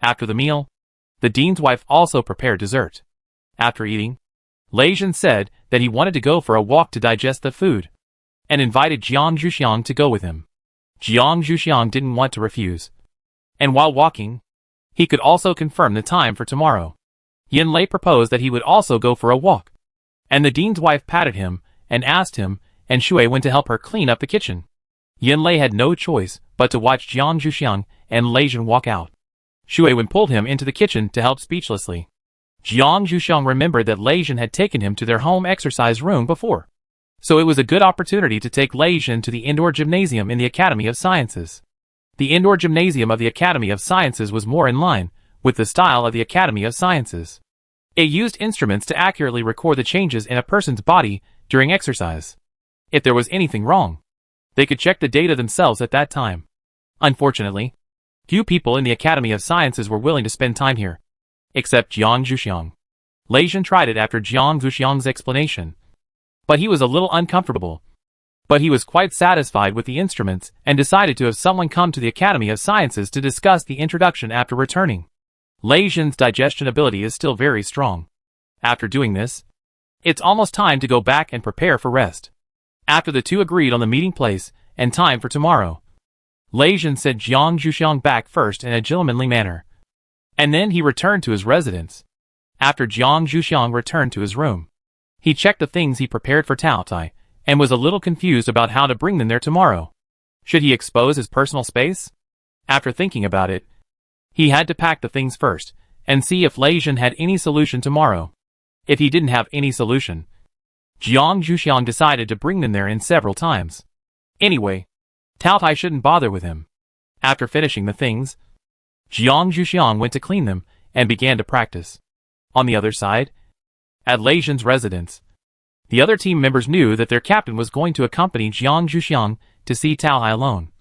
After the meal, the dean's wife also prepared dessert. After eating, Lei Jin said that he wanted to go for a walk to digest the food, and invited Jiang Zhuxiang to go with him. Jiang Zhuxiang didn't want to refuse, and while walking, he could also confirm the time for tomorrow. Yanlei proposed that he would also go for a walk, and the dean's wife patted him and asked him and Shui Wen to help her clean up the kitchen. Yanlei had no choice but to watch Jiang Zhuxiang and Lei Jin walk out. Shui Wen pulled him into the kitchen to help speechlessly. Jiang Zhuxiang remembered that Lei Jin had taken him to their home exercise room before, so it was a good opportunity to take Lei Jin to the indoor gymnasium in the Academy of Sciences. The indoor gymnasium of the Academy of Sciences was more in line with the style of the Academy of Sciences. It used instruments to accurately record the changes in a person's body during exercise. If there was anything wrong, they could check the data themselves at that time. Unfortunately, few people in the Academy of Sciences were willing to spend time here, except Jiang Zhuxiang. Lei Jin tried it after Jiang Zhuxiang's explanation, but he was a little uncomfortable. But he was quite satisfied with the instruments and decided to have someone come to the Academy of Sciences to discuss the introduction after returning. Lei Jin's digestion ability is still very strong. After doing this, it's almost time to go back and prepare for rest. After the two agreed on the meeting place and time for tomorrow, Lei Jin sent Jiang Zhuxiang back first in a gentlemanly manner, and then he returned to his residence. After Jiang Zhuxiang returned to his room, he checked the things he prepared for Tao Tai, and was a little confused about how to bring them there tomorrow. Should he expose his personal space? After thinking about it, he had to pack the things first, and see if Lei Jin had any solution tomorrow. If he didn't have any solution, Jiang Zhuxiang decided to bring them there in several times. Anyway, Tao Tai shouldn't bother with him. After finishing the things, Jiang Zhuxiang went to clean them and began to practice. On the other side, at Lei Jin's residence, the other team members knew that their captain was going to accompany Jiang Zhuxiang to see Tao Tai alone,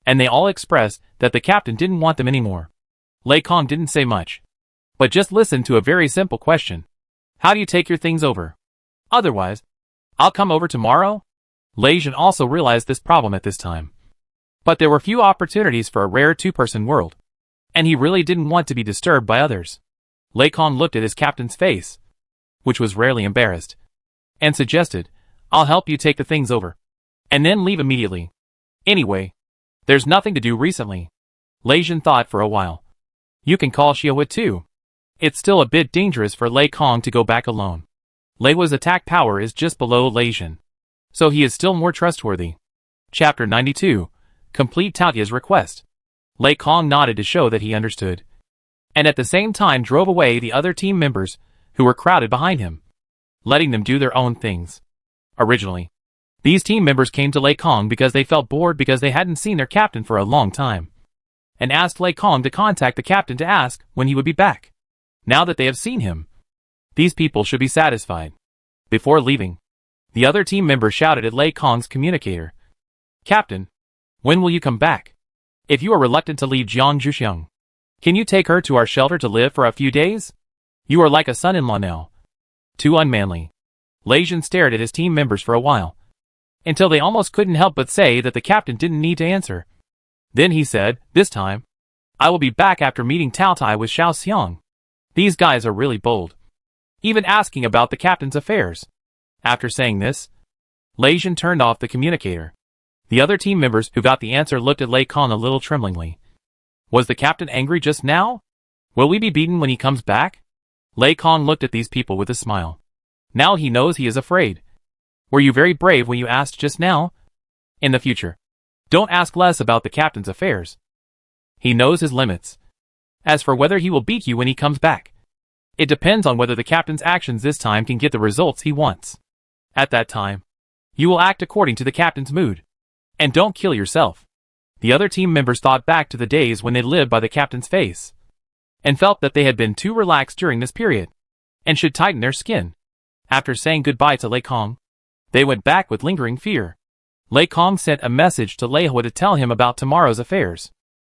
and they all expressed that the captain didn't want them anymore. Lei Kong didn't say much, but just listened to a very simple question. "How do you take your things over? Otherwise, I'll come over tomorrow?" Lei Jin also realized this problem at this time. But there were few opportunities for a rare two-person world, and he really didn't want to be disturbed by others. Lei Kong looked at his captain's face, which was rarely embarrassed, and suggested, "I'll help you take the things over." and then leave immediately. Anyway, there's nothing to do recently. Lei Jin thought for a while. You can call Xiaohui too. It's still a bit dangerous for Lei Kong to go back alone. Lei Hua's attack power is just below Lei Jin, so he is still more trustworthy. Chapter 92. Complete Taotia's request. Lei Kong nodded to show that he understood, and at the same time drove away the other team members who were crowded behind him, letting them do their own things. Originally, these team members came to Lei Kong because they felt bored because they hadn't seen their captain for a long time, and asked Lei Kong to contact the captain to ask when he would be back. Now that they have seen him, these people should be satisfied. Before leaving, the other team members shouted at Lei Kong's communicator, "Captain, when will you come back? If you are reluctant to leave Jiang Zhuxiang, can you take her to our shelter to live for a few days? You are like a son-in-law now." Too unmanly. Lei Jin stared at his team members for a while, until they almost couldn't help but say that the captain didn't need to answer. Then he said, "This time, I will be back after meeting Tao Tai with Xiao Xiang. These guys are really bold, even asking about the captain's affairs." After saying this, Lei Jin turned off the communicator. The other team members who got the answer looked at Lei Kong a little tremblingly. Was the captain angry just now? Will we be beaten when he comes back? Lei Kong looked at these people with a smile. Now he knows he is afraid. Were you very brave when you asked just now? In the future, don't ask less about the captain's affairs. He knows his limits. As for whether he will beat you when he comes back, it depends on whether the captain's actions this time can get the results he wants. At that time, you will act according to the captain's mood. And don't kill yourself. The other team members thought back to the days when they lived by the captain's face, and felt that they had been too relaxed during this period, and should tighten their skin. After saying goodbye to Lei Kong, they went back with lingering fear. Lei Kong sent a message to Lei Hua to tell him about tomorrow's affairs.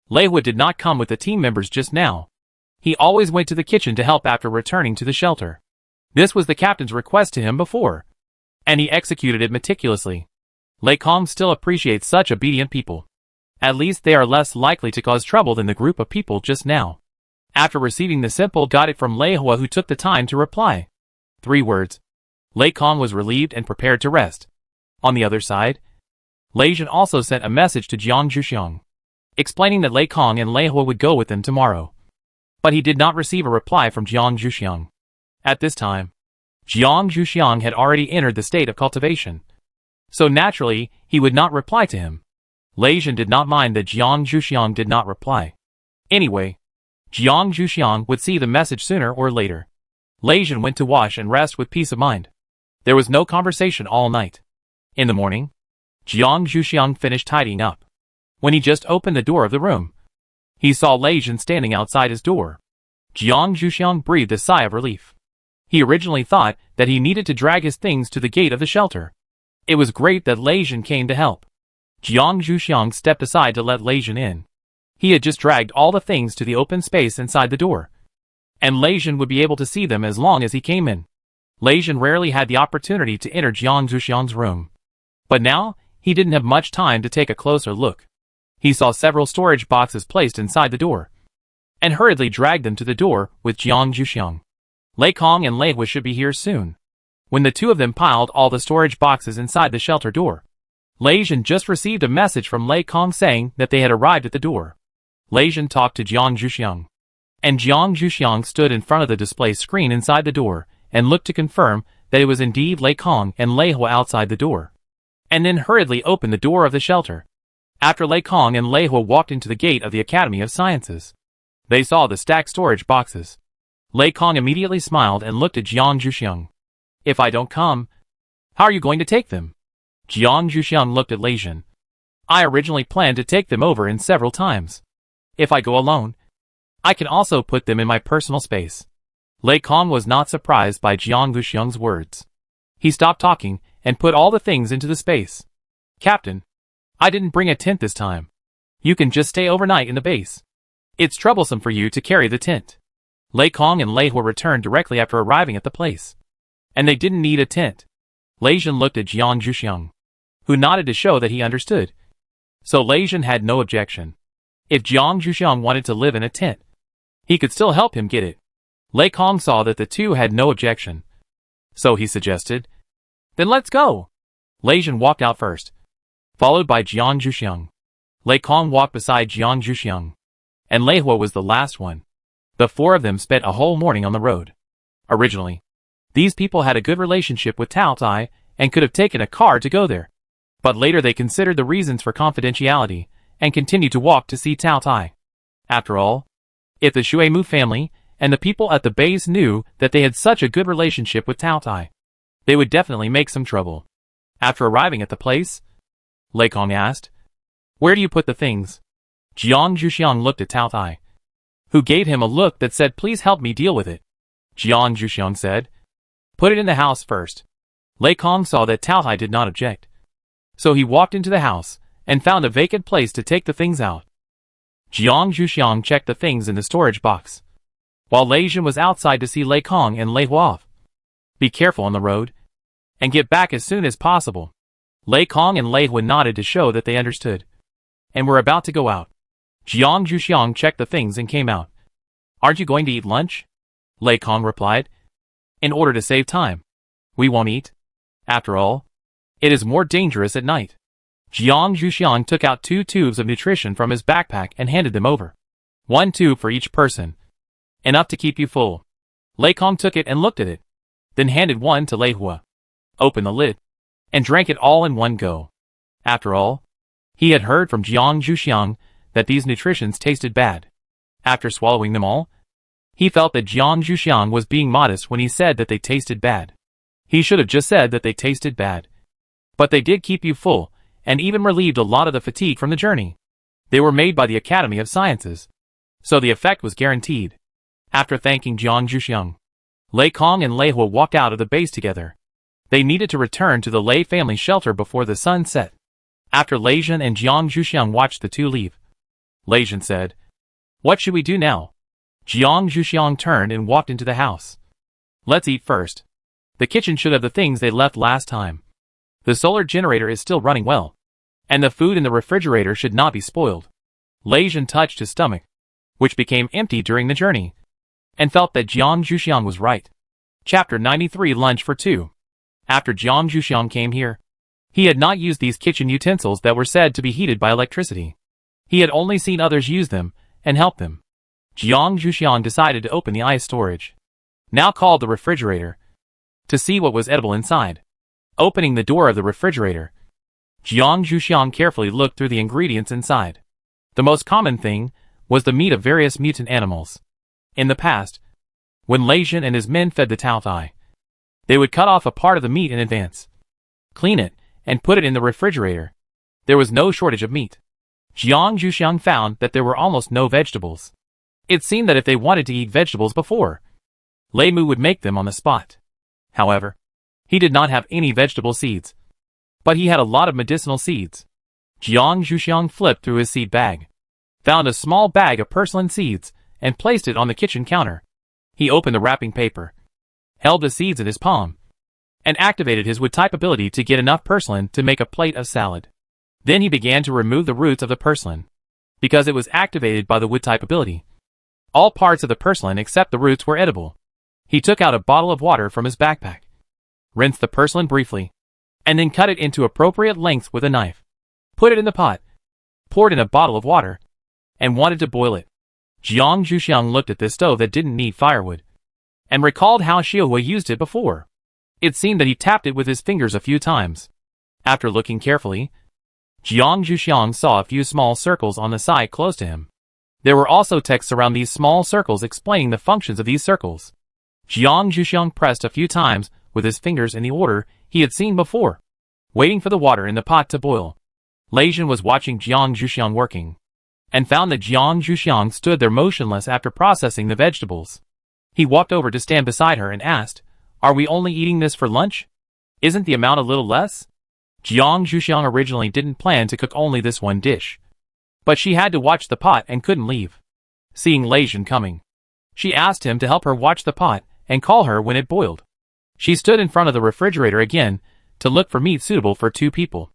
Lei Hua did not come with the team members just now. He always went to the kitchen to help after returning to the shelter. This was the captain's request to him before, and he executed it meticulously. Lei Kong still appreciates such obedient people. At least they are less likely to cause trouble than the group of people just now. After receiving the simple got it from Lei Hua, who took the time to reply. 3 words. Lei Kong was relieved and prepared to rest. On the other side, Lei Jin also sent a message to Jiang Zhuxiang, explaining that Lei Kong and Lei Hua would go with them tomorrow. But he did not receive a reply from Jiang Zhuxiang. At this time, Jiang Zhuxiang had already entered the state of cultivation, so naturally, he would not reply to him. Lei Jin did not mind that Jiang Zhuxiang did not reply. Anyway, Jiang Zhuxiang would see the message sooner or later. Lei Jin went to wash and rest with peace of mind. There was no conversation all night. In the morning, Jiang Zhuxiang finished tidying up. When he just opened the door of the room, he saw Lei Jin standing outside his door. Jiang Zhuxiang breathed a sigh of relief. He originally thought that he needed to drag his things to the gate of the shelter. It was great that Lei Jin came to help. Jiang Zhuxiang stepped aside to let Lei Jin in. He had just dragged all the things to the open space inside the door, and Lei Jin would be able to see them as long as he came in. Lei Jin rarely had the opportunity to enter Jiang Zhuxiang's room, but now he didn't have much time to take a closer look. He saw several storage boxes placed inside the door, and hurriedly dragged them to the door with Jiang Zhuxiang. Lei Kong and Lei Hua should be here soon. When the two of them piled all the storage boxes inside the shelter door, Lei Jin just received a message from Lei Kong saying that they had arrived at the door. Lei Jin talked to Jiang Zhuxiang, and Jiang Zhuxiang stood in front of the display screen inside the door and looked to confirm that it was indeed Lei Kong and Lei Hua outside the door, and then hurriedly opened the door of the shelter. After Lei Kong and Lei Hua walked into the gate of the Academy of Sciences, they saw the stacked storage boxes. Lei Kong immediately smiled and looked at Jiang Zhuxiang. If I don't come, how are you going to take them? Jiang Zhuxiang looked at Lei Jin. I originally planned to take them over in several times. If I go alone, I can also put them in my personal space. Lei Kong was not surprised by Jiang Zhuxiang's words. He stopped talking and put all the things into the space. Captain, I didn't bring a tent this time. You can just stay overnight in the base. It's troublesome for you to carry the tent. Lei Kong and Lei Hua returned directly after arriving at the place, and they didn't need a tent. Lei Jin looked at Jiang Zhuxiang, who nodded to show that he understood. So Lei Jin had no objection. If Jiang Zhuxiang wanted to live in a tent, he could still help him get it. Lei Kong saw that the two had no objection, so he suggested, then let's go. Lei Jin walked out first, followed by Jiang Zhuxiang. Lei Kong walked beside Jiang Zhuxiang, and Lei Hua was the last one. The four of them spent a whole morning on the road. Originally, these people had a good relationship with Tao Tai and could have taken a car to go there. But later they considered the reasons for confidentiality and continued to walk to see Tao Tai. After all, if the Shuemu family and the people at the base knew that they had such a good relationship with Tao Tai, they would definitely make some trouble. After arriving at the place, Lei Kong asked, "Where do you put the things?" Jiang Zhuxiang looked at Tao Tai, who gave him a look that said, "Please help me deal with it." Jiang Zhuxiang said, "Put it in the house first." Lei Kong saw that Tao Tai did not object, so he walked into the house and found a vacant place to take the things out. Jiang Zhuxiang checked the things in the storage box, while Lei Jin was outside to see Lei Kong and Lei Hua off. "Be careful on the road, and get back as soon as possible." Lei Kong and Lei Hua nodded to show that they understood, and were about to go out. Jiang Zhuxiang checked the things and came out. "Aren't you going to eat lunch?" Lei Kong replied. "In order to save time, we won't eat. After all, it is more dangerous at night." Jiang Zhuxiang took out 2 tubes of nutrition from his backpack and handed them over. 1 tube for each person. "Enough to keep you full." Lei Kong took it and looked at it, then handed one to Lei Hua, opened the lid, and drank it all in one go. After all, he had heard from Jiang Zhuxiang that these nutritions tasted bad. After swallowing them all, he felt that Jiang Zhuxiang was being modest when he said that they tasted bad. He should have just said that they tasted bad. But they did keep you full, and even relieved a lot of the fatigue from the journey. They were made by the Academy of Sciences, so the effect was guaranteed. After thanking Jiang Zhuxiang, Lei Kong and Lei Hua walked out of the base together. They needed to return to the Lei family shelter before the sun set. After Lei Jin and Jiang Zhuxiang watched the two leave, Lei Jin said, "What should we do now?" Jiang Zhuxiang turned and walked into the house. "Let's eat first. The kitchen should have the things they left last time. The solar generator is still running well, and the food in the refrigerator should not be spoiled." Lei Jin touched his stomach, which became empty during the journey, and felt that Jiang Zhuxiang was right. Chapter 93 Lunch for 2. After Jiang Zhuxiang came here, he had not used these kitchen utensils that were said to be heated by electricity. He had only seen others use them and help them. Jiang Zhuxiang decided to open the ice storage, now called the refrigerator, to see what was edible inside. Opening the door of the refrigerator, Jiang Zhuxiang carefully looked through the ingredients inside. The most common thing was the meat of various mutant animals. In the past, when Lei Jin and his men fed the Tao Tai, they would cut off a part of the meat in advance, clean it, and put it in the refrigerator. There was no shortage of meat. Jiang Zhuxiang found that there were almost no vegetables. It seemed that if they wanted to eat vegetables before, Lei Mu would make them on the spot. However, he did not have any vegetable seeds, but he had a lot of medicinal seeds. Jiang Zhuxiang flipped through his seed bag, found a small bag of purslane seeds, and placed it on the kitchen counter. He opened the wrapping paper, held the seeds in his palm, and activated his wood-type ability to get enough purslane to make a plate of salad. Then he began to remove the roots of the purslane, because it was activated by the wood-type ability. All parts of the purslane except the roots were edible. He took out a bottle of water from his backpack, rinsed the purslane briefly, and then cut it into appropriate lengths with a knife. Put it in the pot, poured in a bottle of water, and wanted to boil it. Jiang Zhuxiang looked at this stove that didn't need firewood, and recalled how Xiahua used it before. It seemed that he tapped it with his fingers a few times. After looking carefully, Jiang Zhuxiang saw a few small circles on the side close to him. There were also texts around these small circles explaining the functions of these circles. Jiang Zhuxiang pressed a few times with his fingers in the order he had seen before, waiting for the water in the pot to boil. Lei Jin was watching Jiang Zhuxiang working, and found that Jiang Zhuxiang stood there motionless after processing the vegetables. He walked over to stand beside her and asked, "Are we only eating this for lunch? Isn't the amount a little less?" Jiang Zhuxiang originally didn't plan to cook only this one dish, but she had to watch the pot and couldn't leave. Seeing Lei Jin coming, she asked him to help her watch the pot and call her when it boiled. She stood in front of the refrigerator again to look for meat suitable for 2 people.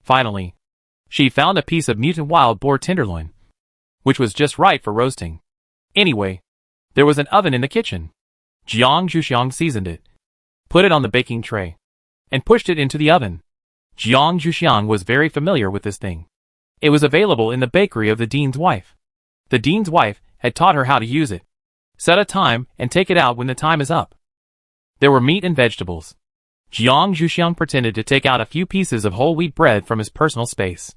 Finally, she found a piece of mutant wild boar tenderloin, which was just right for roasting. Anyway, there was an oven in the kitchen. Jiang Zhuxiang seasoned it, put it on the baking tray, and pushed it into the oven. Jiang Zhuxiang was very familiar with this thing. It was available in the bakery of the dean's wife. The dean's wife had taught her how to use it. Set a time and take it out when the time is up. There were meat and vegetables. Jiang Zhuxiang pretended to take out a few pieces of whole wheat bread from his personal space.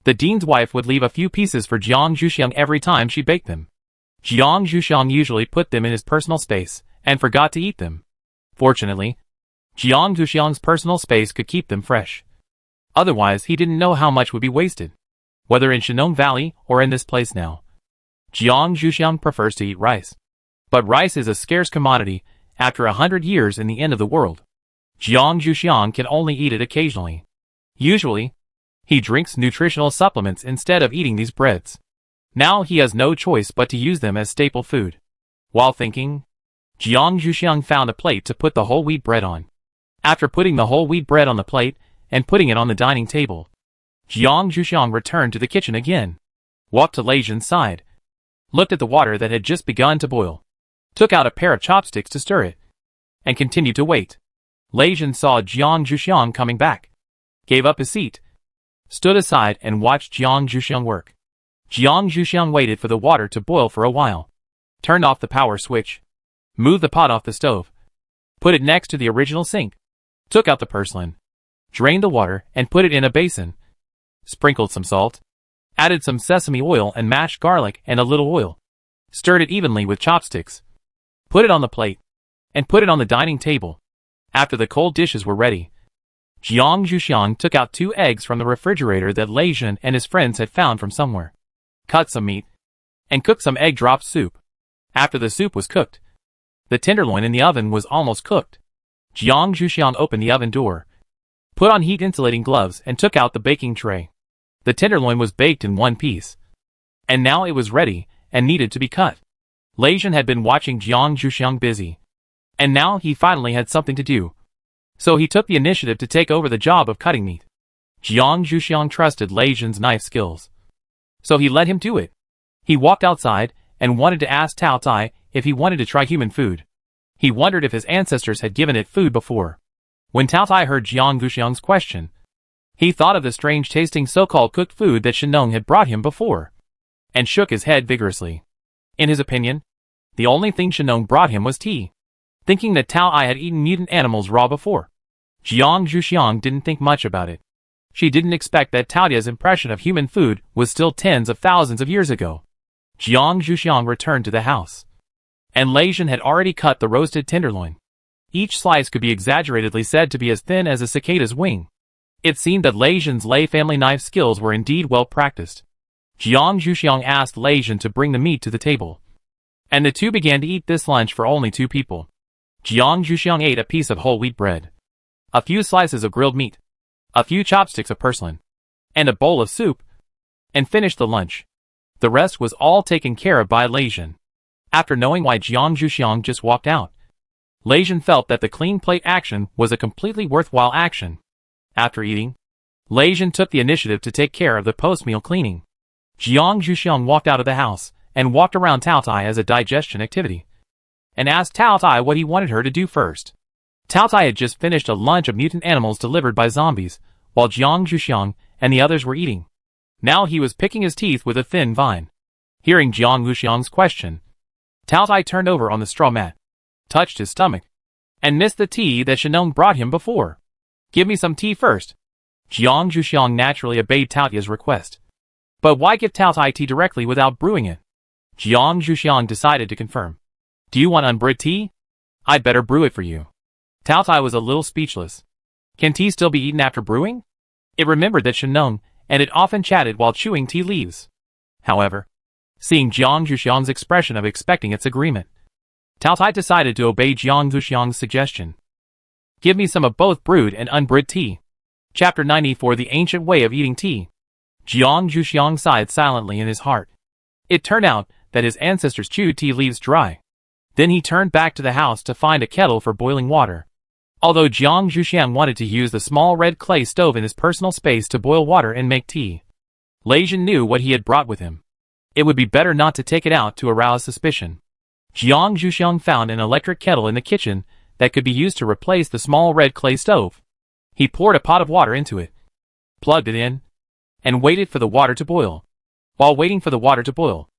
The dean's wife would leave a few pieces for Jiang Zhuxiang every time she baked them. Jiang Zhuxiang usually put them in his personal space and forgot to eat them. Fortunately, Jiang Zhuxiang's personal space could keep them fresh. Otherwise, he didn't know how much would be wasted. Whether in Shenong Valley or in this place now. Jiang Zhuxiang prefers to eat rice. But rice is a scarce commodity after 100 years in the end of the world. Jiang Zhuxiang can only eat it occasionally. Usually, he drinks nutritional supplements instead of eating these breads. Now he has no choice but to use them as staple food. While thinking, Jiang Zhuxiang found a plate to put the whole wheat bread on. After putting the whole wheat bread on the plate and putting it on the dining table, Jiang Zhuxiang returned to the kitchen again, walked to Lei Zhen's side, looked at the water that had just begun to boil, took out a pair of chopsticks to stir it, and continued to wait. Lei Zhen saw Jiang Zhuxiang coming back, gave up his seat, stood aside and watched Jiang Zhuxiang work. Jiang Zhuxiang waited for the water to boil for a while, turned off the power switch, moved the pot off the stove, put it next to the original sink, took out the porcelain, drained the water and put it in a basin, sprinkled some salt, added some sesame oil and mashed garlic and a little oil, stirred it evenly with chopsticks, put it on the plate, and put it on the dining table. After the cold dishes were ready, Jiang Zhuxiang took out 2 eggs from the refrigerator that Lei Zhen and his friends had found from somewhere, cut some meat, and cooked some egg drop soup. After the soup was cooked, the tenderloin in the oven was almost cooked. Jiang Zhuxiang opened the oven door, put on heat-insulating gloves and took out the baking tray. The tenderloin was baked in one piece, and now it was ready and needed to be cut. Lei Zhen had been watching Jiang Zhuxiang busy, and now he finally had something to do. So he took the initiative to take over the job of cutting meat. Jiang Zhuxiang trusted Lei Zhen's knife skills, so he let him do it. He walked outside and wanted to ask Tao Tai if he wanted to try human food. He wondered if his ancestors had given it food before. When Tao Tai heard Jiang Zhuxiang's question, he thought of the strange-tasting so-called cooked food that Shenong had brought him before, and shook his head vigorously. In his opinion, the only thing Shenong brought him was tea. Thinking that Tao I had eaten mutant animals raw before, Jiang Zhuxiang didn't think much about it. She didn't expect that Tao Ya's impression of human food was still tens of thousands of years ago. Jiang Zhuxiang returned to the house, and Lei Zhen had already cut the roasted tenderloin. Each slice could be exaggeratedly said to be as thin as a cicada's wing. It seemed that Lei Zhen's Lei family knife skills were indeed well practiced. Jiang Zhuxiang asked Lei Zhen to bring the meat to the table, and the two began to eat this lunch for only 2 people. Jiang Zhuxiang ate a piece of whole wheat bread, a few slices of grilled meat, a few chopsticks of porcelain, and a bowl of soup, and finished the lunch. The rest was all taken care of by Lei Zhen. After knowing why Jiang Zhuxiang just walked out, Lei Zhen felt that the clean plate action was a completely worthwhile action. After eating, Lei Zhen took the initiative to take care of the post-meal cleaning. Jiang Zhuxiang walked out of the house and walked around Tao Tai as a digestion activity, and asked Tao Tai what he wanted her to do first. Tao Tai had just finished a lunch of mutant animals delivered by zombies, while Jiang Zhuxiang and the others were eating. Now he was picking his teeth with a thin vine. Hearing Jiang Zhuxiang's question, Tao Tai turned over on the straw mat, touched his stomach, and missed the tea that Shenong brought him before. Give me some tea first. Jiang Zhuxiang naturally obeyed Tao Tai's request. But why give Tao Tai tea directly without brewing it? Jiang Zhuxiang decided to confirm. Do you want unbrewed tea? I'd better brew it for you. Tao Tai was a little speechless. Can tea still be eaten after brewing? It remembered that Shenong and it often chatted while chewing tea leaves. However, seeing Jiang Zhuxiang's expression of expecting its agreement, Tao Tai decided to obey Jiang Zhuxiang's suggestion. Give me some of both brewed and unbrewed tea. Chapter 94: The Ancient Way of Eating Tea. Jiang Zhuxiang sighed silently in his heart. It turned out that his ancestors chewed tea leaves dry. Then he turned back to the house to find a kettle for boiling water. Although Jiang Zhuxiang wanted to use the small red clay stove in his personal space to boil water and make tea, Lei Zhen knew what he had brought with him. It would be better not to take it out to arouse suspicion. Jiang Zhuxiang found an electric kettle in the kitchen that could be used to replace the small red clay stove. He poured a pot of water into it, plugged it in, and waited for the water to boil. While waiting for the water to boil,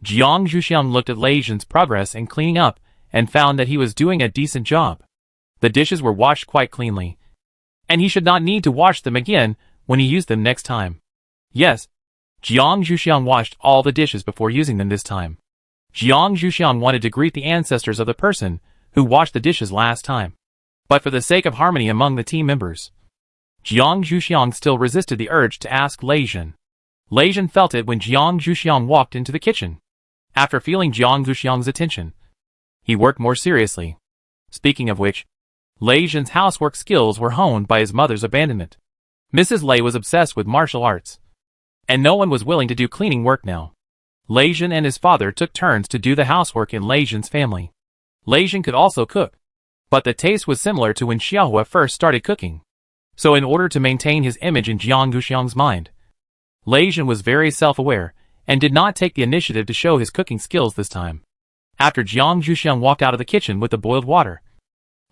Jiang Zhuxiang looked at Lei Zhen's progress in cleaning up and found that he was doing a decent job. The dishes were washed quite cleanly, and he should not need to wash them again when he used them next time. Yes, Jiang Zhuxiang washed all the dishes before using them this time. Jiang Zhuxiang wanted to greet the ancestors of the person who washed the dishes last time. But for the sake of harmony among the team members, Jiang Zhuxiang still resisted the urge to ask Lei Zhen. Lei Zhen felt it when Jiang Zhuxiang walked into the kitchen. After feeling Jiang Zhuxiang's attention, he worked more seriously. Speaking of which, Lei Zhen's housework skills were honed by his mother's abandonment. Mrs. Lei was obsessed with martial arts, and no one was willing to do cleaning work now. Lei Zhen and his father took turns to do the housework in Lei Zhen's family. Lei Zhen could also cook, but the taste was similar to when Xiaohua first started cooking. So in order to maintain his image in Jiang Zhuxiang's mind, Lei Zhen was very self-aware and did not take the initiative to show his cooking skills this time. After Jiang Zhuxiang walked out of the kitchen with the boiled water,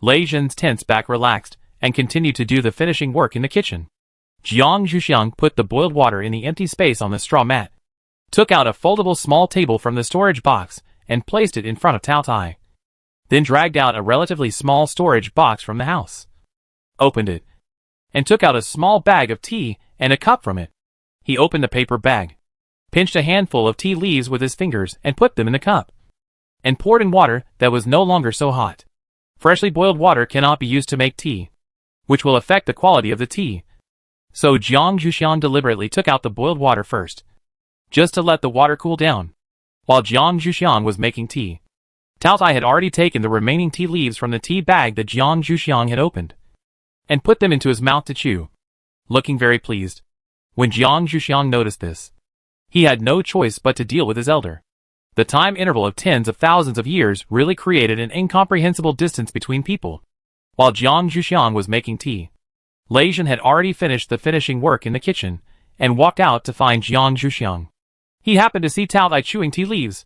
Lei Zhen's tense back relaxed and continued to do the finishing work in the kitchen. Jiang Zhuxiang put the boiled water in the empty space on the straw mat, took out a foldable small table from the storage box and placed it in front of Tao Tai. Then dragged out a relatively small storage box from the house, opened it, and took out a small bag of tea and a cup from it. He opened the paper bag, pinched a handful of tea leaves with his fingers and put them in the cup, and poured in water that was no longer so hot. Freshly boiled water cannot be used to make tea, which will affect the quality of the tea. So Jiang Zhuxiang deliberately took out the boiled water first, just to let the water cool down. While Jiang Zhuxiang was making tea, Tao Tai had already taken the remaining tea leaves from the tea bag that Jiang Zhuxiang had opened, and put them into his mouth to chew, looking very pleased. When Jiang Zhuxiang noticed this, he had no choice but to deal with his elder. The time interval of tens of thousands of years really created an incomprehensible distance between people. While Jiang Zhuxiang was making tea, Lei Zhen had already finished the finishing work in the kitchen and walked out to find Jiang Zhuxiang. He happened to see Tao Tai chewing tea leaves,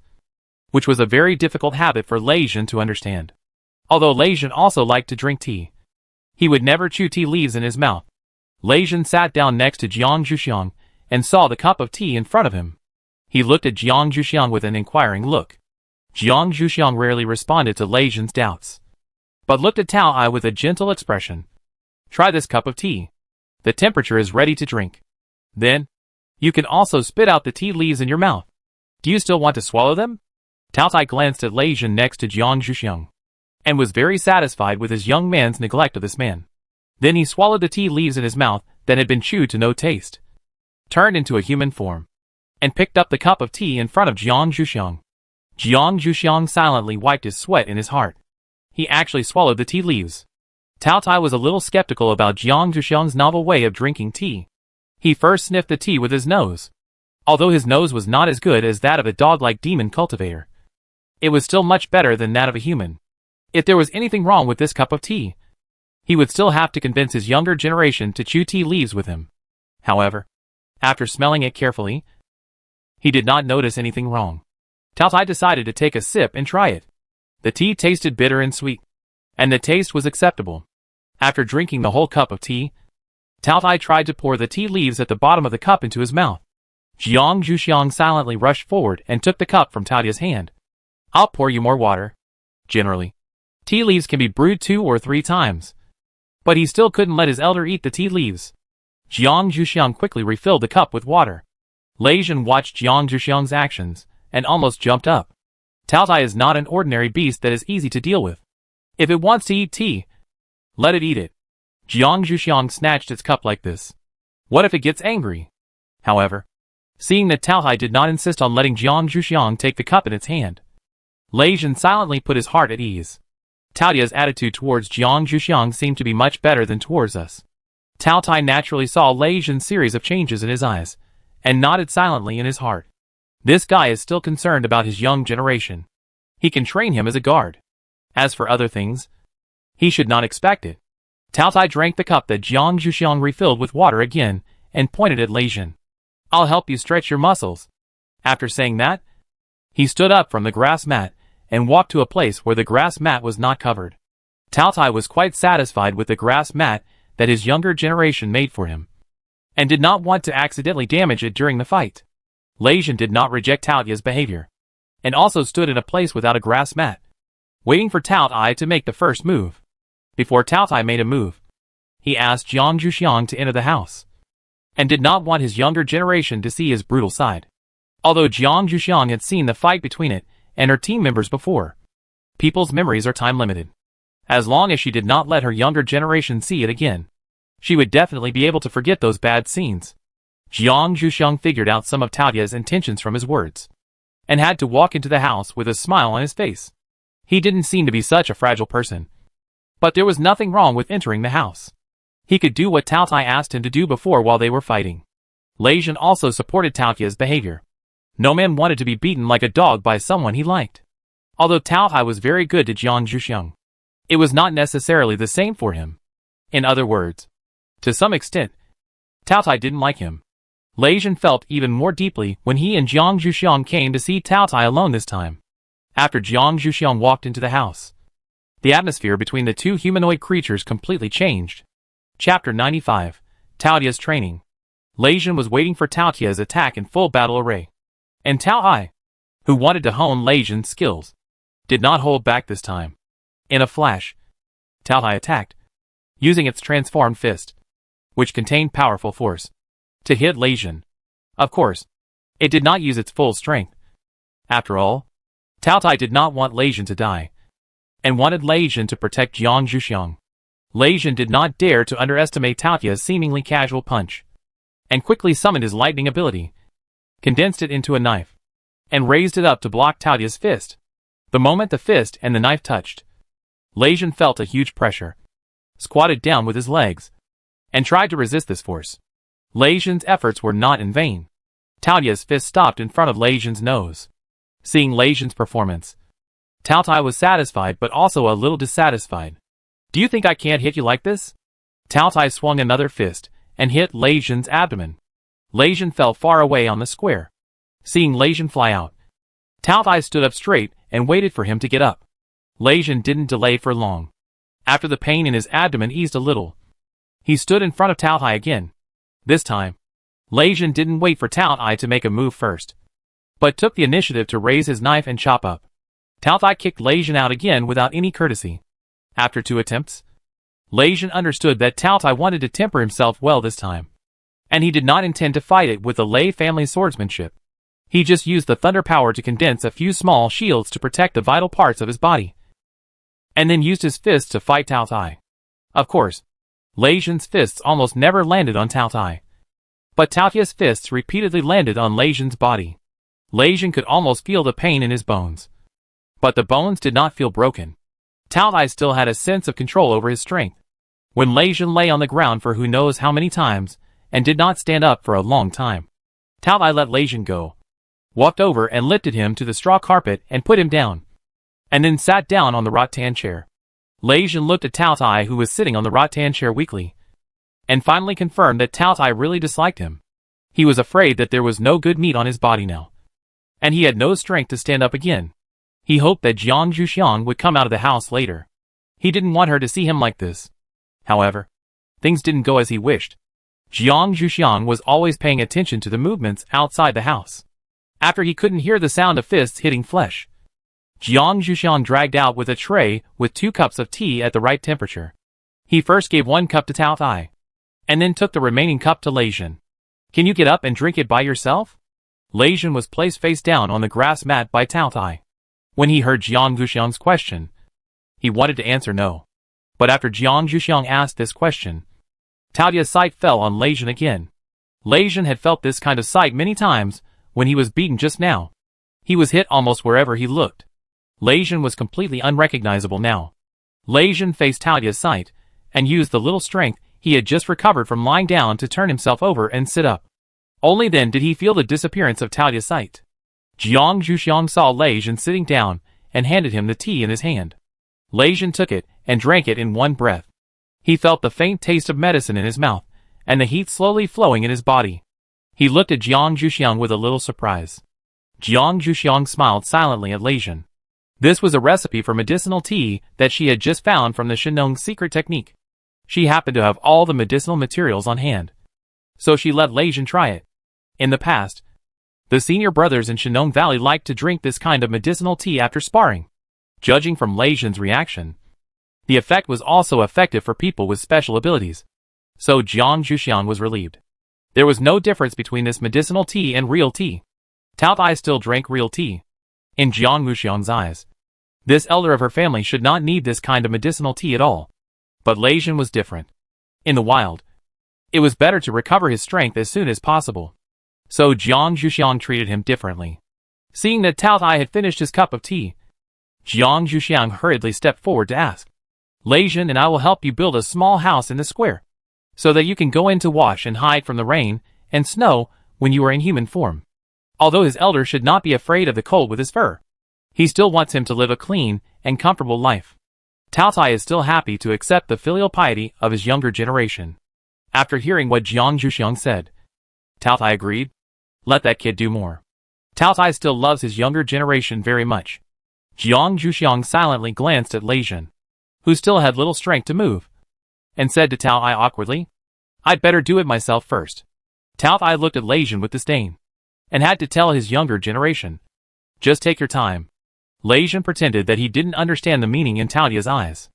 which was a very difficult habit for Lei Zhen to understand. Although Lei Zhen also liked to drink tea, he would never chew tea leaves in his mouth. Lei Zhen sat down next to Jiang Zhuxiang and saw the cup of tea in front of him. He looked at Jiang Zhuxiang with an inquiring look. Jiang Zhuxiang rarely responded to Lei Zhen's doubts, but looked at Tao Tai with a gentle expression. Try this cup of tea. The temperature is ready to drink. Then, you can also spit out the tea leaves in your mouth. Do you still want to swallow them? Tao Tai glanced at Lei Zhen next to Jiang Zhuxiang, and was very satisfied with his young man's neglect of this man. Then he swallowed the tea leaves in his mouth that had been chewed to no taste, turned into a human form, and picked up the cup of tea in front of Jiang Zhuxiang. Jiang Zhuxiang silently wiped his sweat in his heart. He actually swallowed the tea leaves. Tao Tai was a little skeptical about Jiang Zhuxiang's novel way of drinking tea. He first sniffed the tea with his nose. Although his nose was not as good as that of a dog-like demon cultivator, it was still much better than that of a human. If there was anything wrong with this cup of tea, he would still have to convince his younger generation to chew tea leaves with him. However, after smelling it carefully, he did not notice anything wrong. Tao Tai decided to take a sip and try it. The tea tasted bitter and sweet, and the taste was acceptable. After drinking the whole cup of tea, Tao Tai tried to pour the tea leaves at the bottom of the cup into his mouth. Jiang Zhuxiang silently rushed forward and took the cup from Tao Tai's hand. I'll pour you more water. Generally, tea leaves can be brewed 2 or 3 times. But he still couldn't let his elder eat the tea leaves. Jiang Zhuxiang quickly refilled the cup with water. Lei Zhen watched Jiang Zhuxiang's actions and almost jumped up. Tao Tai is not an ordinary beast that is easy to deal with. If it wants to eat tea, let it eat it. Jiang Zhuxiang snatched its cup like this. What if it gets angry? However, seeing that Tao Tai did not insist on letting Jiang Zhuxiang take the cup in its hand, Lei Zhen silently put his heart at ease. Tao Tai's attitude towards Jiang Zhuxiang seemed to be much better than towards us. Tao Tai naturally saw Lei Zhen's series of changes in his eyes, and nodded silently in his heart. This guy is still concerned about his young generation. He can train him as a guard. As for other things, he should not expect it. Tao Tai drank the cup that Jiang Zhuxiang refilled with water again, and pointed at Lei Zhen. I'll help you stretch your muscles. After saying that, he stood up from the grass mat, and walked to a place where the grass mat was not covered. Tao Tai was quite satisfied with the grass mat that his younger generation made for him. and did not want to accidentally damage it during the fight. Lei Jin did not reject Tao Tai's behavior, and also stood in a place without a grass mat, waiting for Tao Tai to make the first move. Before Tao Tai made a move, he asked Jiang Zhuxiang to enter the house, and did not want his younger generation to see his brutal side. Although Jiang Zhuxiang had seen the fight between it and her team members before, people's memories are time-limited. As long as she did not let her younger generation see it again, she would definitely be able to forget those bad scenes. Jiang Zhuxiang figured out some of Tao Tai's intentions from his words, and had to walk into the house with a smile on his face. He didn't seem to be such a fragile person, but there was nothing wrong with entering the house. He could do what Tao Tai asked him to do before while they were fighting. Lei Jin also supported Tao Tai's behavior. No man wanted to be beaten like a dog by someone he liked. Although Tao Tai was very good to Jiang Zhuxiang, it was not necessarily the same for him. In other words, to some extent, Tao Tai didn't like him. Lei Jin felt even more deeply when he and Jiang Zhuxiang came to see Tao Tai alone this time. After Jiang Zhuxiang walked into the house, the atmosphere between the two humanoid creatures completely changed. Chapter 95, Tao Tai's Training. Lei Jin was waiting for Tao Tai's attack in full battle array, and Tao Tai, who wanted to hone Lei Jin's skills, did not hold back this time. In a flash, Tao Tai attacked, using its transformed fist, which contained powerful force, to hit Lei Jin. Of course, it did not use its full strength. After all, Tao Tai did not want Lei Jin to die, and wanted Lei Jin to protect Jiang Zhuxiang. Lei Jin did not dare to underestimate Tao Tai's seemingly casual punch, and quickly summoned his lightning ability, condensed it into a knife, and raised it up to block Tao Tai's fist. The moment the fist and the knife touched, Lei Jin felt a huge pressure, squatted down with his legs, and tried to resist this force. Lei Jin's efforts were not in vain. Tao Tai's fist stopped in front of Lei Jin's nose. Seeing Lei Jin's performance, Tao Tai was satisfied but also a little dissatisfied. Do you think I can't hit you like this? Tao Tai swung another fist and hit Lei Jin's abdomen. Lei Jin fell far away on the square. Seeing Lei Jin fly out, Tao Tai stood up straight and waited for him to get up. Lei Jin didn't delay for long. After the pain in his abdomen eased a little, he stood in front of Tao Tai again. This time, Lei Jin didn't wait for Tao Tai to make a move first, but took the initiative to raise his knife and chop up. Tao Tai kicked Lei Jin out again without any courtesy. After 2 attempts, Lei Jin understood that Tao Tai wanted to temper himself well this time, and he did not intend to fight it with the Lei family swordsmanship. He just used the thunder power to condense a few small shields to protect the vital parts of his body, and then used his fists to fight Tao Tai. Of course, Lei Jin's fists almost never landed on Tao Tai, but Tao Tai's fists repeatedly landed on Lei Jin's body. Lei Jin could almost feel the pain in his bones, but the bones did not feel broken. Tao Tai still had a sense of control over his strength. When Lei Jin lay on the ground for who knows how many times, and did not stand up for a long time, Tao Tai let Lei Jin go, walked over and lifted him to the straw carpet and put him down, and then sat down on the rattan chair. Lei Jin looked at Tao Tai, who was sitting on the rattan chair weakly, and finally confirmed that Tao Tai really disliked him. He was afraid that there was no good meat on his body now, and he had no strength to stand up again. He hoped that Jiang Zhuxiang would come out of the house later. He didn't want her to see him like this. However, things didn't go as he wished. Jiang Zhuxiang was always paying attention to the movements outside the house. After he couldn't hear the sound of fists hitting flesh, Jiang Zhuxiang dragged out with a tray with 2 cups of tea at the right temperature. He first gave 1 cup to Tao Tai, and then took the remaining cup to Lei Jin. Can you get up and drink it by yourself? Lei Jin was placed face down on the grass mat by Tao Tai. When he heard Jiang Zhuxiang's question, he wanted to answer no. But after Jiang Zhuxiang asked this question, Tao Tai's sight fell on Lei Jin again. Lei Jin had felt this kind of sight many times when he was beaten just now. He was hit almost wherever he looked. Lei Jin was completely unrecognizable now. Lei Jin faced Tao Tai's sight, and used the little strength he had just recovered from lying down to turn himself over and sit up. Only then did he feel the disappearance of Tao Tai's sight. Jiang Zhuxiang saw Lei Jin sitting down, and handed him the tea in his hand. Lei Jin took it, and drank it in one breath. He felt the faint taste of medicine in his mouth, and the heat slowly flowing in his body. He looked at Jiang Zhuxiang with a little surprise. Jiang Zhuxiang smiled silently at Lei Jin. This was a recipe for medicinal tea that she had just found from the Shenong's secret technique. She happened to have all the medicinal materials on hand, so she let Lei Jin try it. In the past, the senior brothers in Shenong Valley liked to drink this kind of medicinal tea after sparring. Judging from Lei Jin's reaction, the effect was also effective for people with special abilities. So Jiang Zhuxiang was relieved. There was no difference between this medicinal tea and real tea. Tao Tai still drank real tea. In Jiang Zhuxiang's eyes, this elder of her family should not need this kind of medicinal tea at all. But Lei Jin was different. In the wild, it was better to recover his strength as soon as possible. So Jiang Zhuxiang treated him differently. Seeing that Tao Tai had finished his cup of tea, Jiang Zhuxiang hurriedly stepped forward to ask, Lei Jin and I will help you build a small house in the square, so that you can go in to wash and hide from the rain and snow when you are in human form. Although his elder should not be afraid of the cold with his fur, he still wants him to live a clean and comfortable life. Tao Tai is still happy to accept the filial piety of his younger generation. After hearing what Jiang Zhuxiang said, Tao Tai agreed. Let that kid do more. Tao Tai still loves his younger generation very much. Jiang Zhuxiang silently glanced at Lei Jin, who still had little strength to move, and said to Tao Tai awkwardly, I'd better do it myself first. Tao Tai looked at Lei Jin with disdain, and had to tell his younger generation, just take your time. Lei Jin pretended that he didn't understand the meaning in Tao Tai's eyes.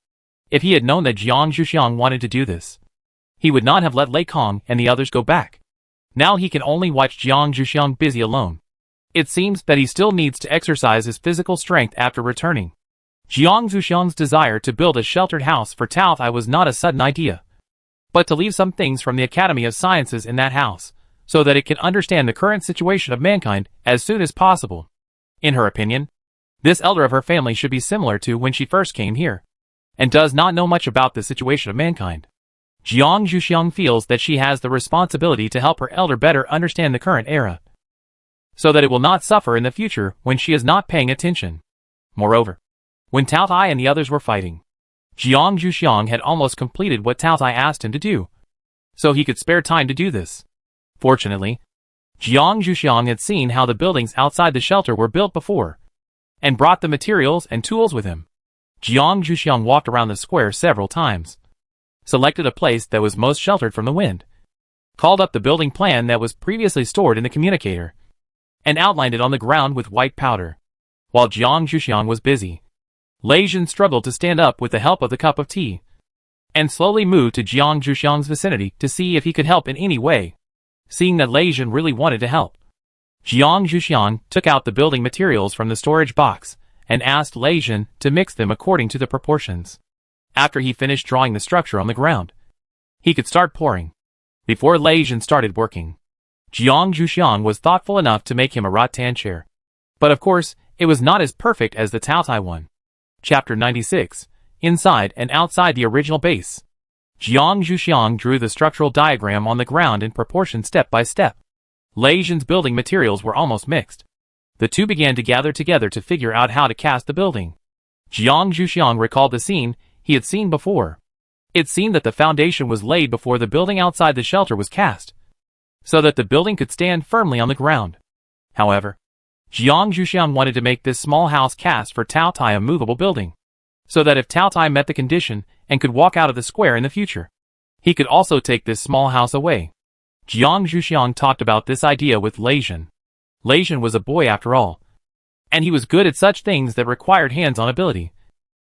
If he had known that Jiang Zhuxiang wanted to do this, he would not have let Lei Kong and the others go back. Now he can only watch Jiang Zhuxiang busy alone. It seems that he still needs to exercise his physical strength after returning. Jiang Zhuxiang's desire to build a sheltered house for Tao Tai was not a sudden idea, but to leave some things from the Academy of Sciences in that house, so that it can understand the current situation of mankind as soon as possible. In her opinion, this elder of her family should be similar to when she first came here, and does not know much about the situation of mankind. Jiang Zhuxiang feels that she has the responsibility to help her elder better understand the current era, so that it will not suffer in the future when she is not paying attention. Moreover, when Tao Tai and the others were fighting, Jiang Zhuxiang had almost completed what Tao Tai asked him to do, so he could spare time to do this. Fortunately, Jiang Zhuxiang had seen how the buildings outside the shelter were built before, and brought the materials and tools with him. Jiang Zhuxiang walked around the square several times, selected a place that was most sheltered from the wind, called up the building plan that was previously stored in the communicator, and outlined it on the ground with white powder. While Jiang Zhuxiang was busy, Lei Jin struggled to stand up with the help of the cup of tea, and slowly moved to Jiang Zhuxiang's vicinity to see if he could help in any way. Seeing that Lei Jin really wanted to help, Jiang Zhuxiang took out the building materials from the storage box and asked Lei Jin to mix them according to the proportions. After he finished drawing the structure on the ground, he could start pouring. Before Lei Jin started working, Jiang Zhuxiang was thoughtful enough to make him a rattan chair. But of course, it was not as perfect as the Tao Tai one. Chapter 96, Inside and Outside the Original Base. Jiang Zhuxiang drew the structural diagram on the ground in proportion step by step. Lei Jin's building materials were almost mixed. The two began to gather together to figure out how to cast the building. Jiang Zhuxiang recalled the scene he had seen before. It seemed that the foundation was laid before the building outside the shelter was cast, so that the building could stand firmly on the ground. However, Jiang Zhuxiang wanted to make this small house cast for Tao Tai a movable building, so that if Tao Tai met the condition and could walk out of the square in the future, he could also take this small house away. Jiang Zhuxiang talked about this idea with Lei Jin. Lei Jin was a boy after all, and he was good at such things that required hands-on ability.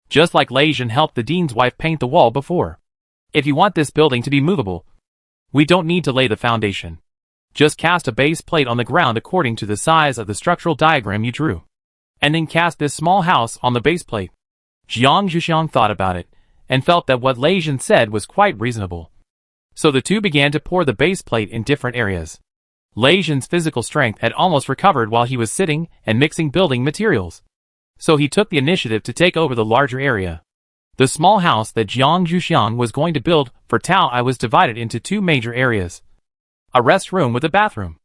Just like Lei Jin helped the dean's wife paint the wall before. If you want this building to be movable, we don't need to lay the foundation. Just cast a base plate on the ground according to the size of the structural diagram you drew, and then cast this small house on the base plate. Jiang Zhuxiang thought about it, and felt that what Lei Jin said was quite reasonable. So the two began to pour the base plate in different areas. Lei Jin's physical strength had almost recovered while he was sitting and mixing building materials, so he took the initiative to take over the larger area. The small house that Jiang Zhuxiang was going to build for Tao Tai was divided into two major areas: a rest room with a bathroom,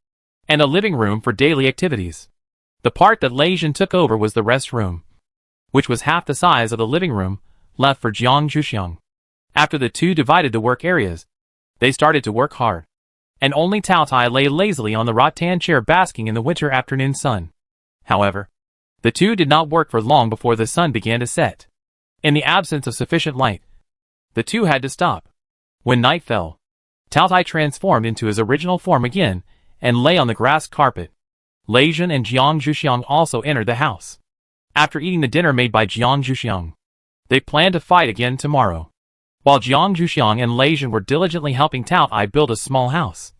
and a living room for daily activities. The part that Lei Jin took over was the rest room, which was half the size of the living room, left for Jiang Zhuxiang. After the two divided the work areas, they started to work hard, and only Tao Tai lay lazily on the rattan chair basking in the winter afternoon sun. However, the two did not work for long before the sun began to set. In the absence of sufficient light, the two had to stop. When night fell, Tao Tai transformed into his original form again and lay on the grass carpet. Lei Jun and Jiang Zhuxiang also entered the house. After eating the dinner made by Jiang Zhuxiang, they planned to fight again tomorrow. While Jiang Zhuxiang and Lei Jun were diligently helping Tao Tai build a small house,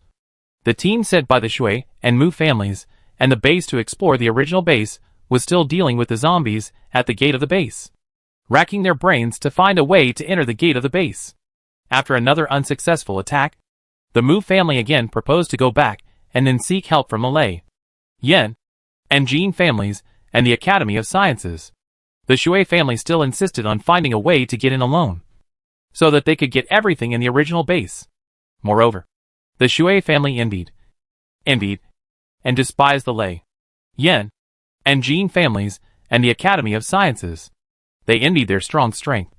the team sent by the Shui and Mu families and the base to explore the original base was still dealing with the zombies at the gate of the base, racking their brains to find a way to enter the gate of the base. After another unsuccessful attack, the Mu family again proposed to go back and then seek help from the Lei, Yan, and Jin families and the Academy of Sciences. The Shui family still insisted on finding a way to get in alone, so that they could get everything in the original base. Moreover, the Shui family envied, and despised the Lei, Yan, and Jin families and the Academy of Sciences. They envied their strong strength,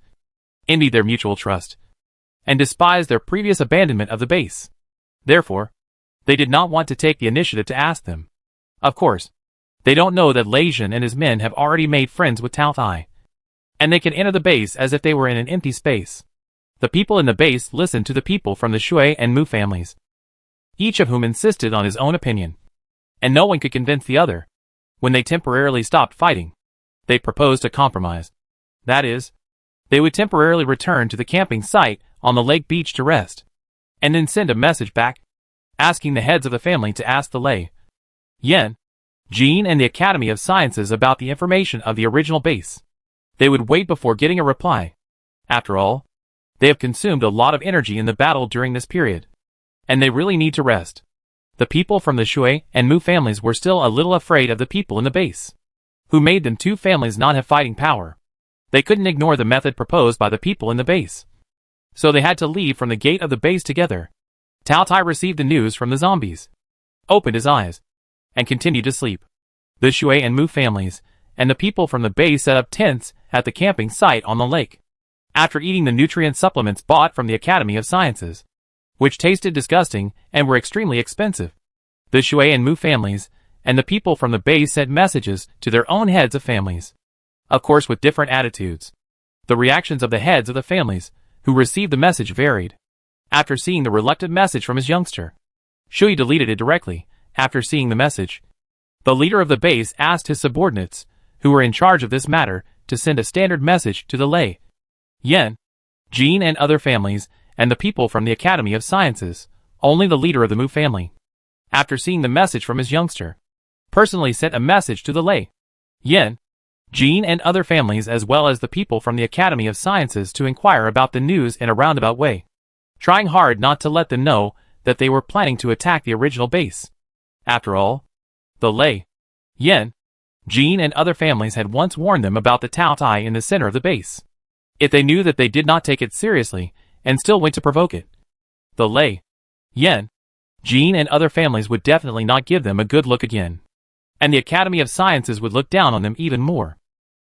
envied their mutual trust, and despised their previous abandonment of the base. Therefore, they did not want to take the initiative to ask them. Of course, they don't know that Lei Jun and his men have already made friends with Tao Tai, and they can enter the base as if they were in an empty space. The people in the base listened to the people from the Shui and Mu families, each of whom insisted on his own opinion, and no one could convince the other. When they temporarily stopped fighting, they proposed a compromise. That is, they would temporarily return to the camping site on the lake beach to rest, and then send a message back, asking the heads of the family to ask the Lei, Yan, Jin and the Academy of Sciences about the information of the original base. They would wait before getting a reply. After all, they have consumed a lot of energy in the battle during this period, and they really need to rest. The people from the Shui and Mu families were still a little afraid of the people in the base, who made them two families not have fighting power. They couldn't ignore the method proposed by the people in the base, so they had to leave from the gate of the base together. Tao Tai received the news from the zombies, opened his eyes, and continued to sleep. The Shui and Mu families and the people from the base set up tents at the camping site on the lake. After eating the nutrient supplements bought from the Academy of Sciences, which tasted disgusting and were extremely expensive, the Shui and Mu families and the people from the base sent messages to their own heads of families, of course with different attitudes. The reactions of the heads of the families who received the message varied. After seeing the reluctant message from his youngster, Shui deleted it directly. After seeing the message, the leader of the base asked his subordinates, who were in charge of this matter, to send a standard message to the Lei, Yan, Jin and other families, and the people from the Academy of Sciences. Only the leader of the Mu family, after seeing the message from his youngster, personally sent a message to the Lei, Yan, Jin and other families as well as the people from the Academy of Sciences to inquire about the news in a roundabout way, trying hard not to let them know that they were planning to attack the original base. After all, the Lei, Yan, Jin and other families had once warned them about the Tao Tai in the center of the base. If they knew that they did not take it seriously and still went to provoke it, the Lei, Yan, Jin and other families would definitely not give them a good look again, and the Academy of Sciences would look down on them even more.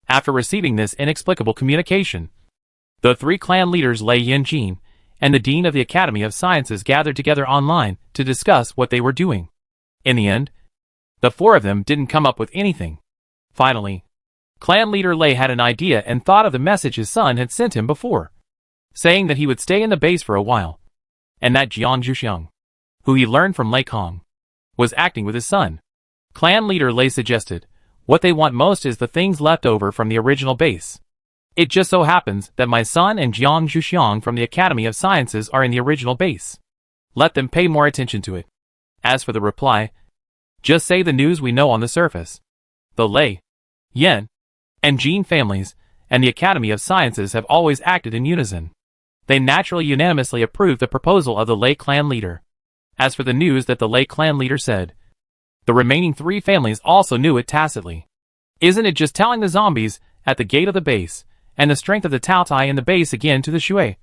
After receiving this inexplicable communication, the three clan leaders Lei Yan Jin and the Dean of the Academy of Sciences gathered together online to discuss what they were doing. In the end, the four of them didn't come up with anything. Finally, clan leader Lei had an idea and thought of the message his son had sent him before, saying that he would stay in the base for a while, and that Jiang Zhuxiang, who he learned from Lei Kong, was acting with his son. Clan leader Lei suggested, what they want most is the things left over from the original base. It just so happens that my son and Jiang Zhuxiang from the Academy of Sciences are in the original base. Let them pay more attention to it. As for the reply, just say the news we know on the surface. The Lei, Yan, and Jin families and the Academy of Sciences have always acted in unison. They naturally unanimously approved the proposal of the Lei clan leader. As for the news that the Lei clan leader said, the remaining three families also knew it tacitly. Isn't it just telling the zombies at the gate of the base and the strength of the Tao Tai in the base again to the Shui,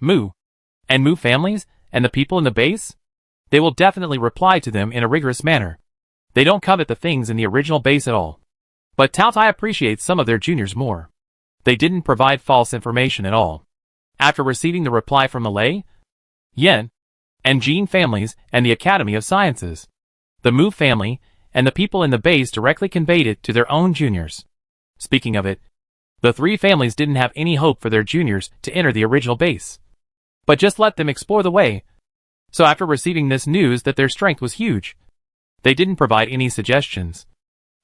Mu, and Mu families and the people in the base? They will definitely reply to them in a rigorous manner. They don't covet the things in the original base at all. But Tao Tai appreciates some of their juniors more. They didn't provide false information at all. After receiving the reply from the Lei, Yan, and Jin families and the Academy of Sciences, the Mu family and the people in the base directly conveyed it to their own juniors. Speaking of it, the three families didn't have any hope for their juniors to enter the original base, but just let them explore the way. So after receiving this news that their strength was huge, they didn't provide any suggestions.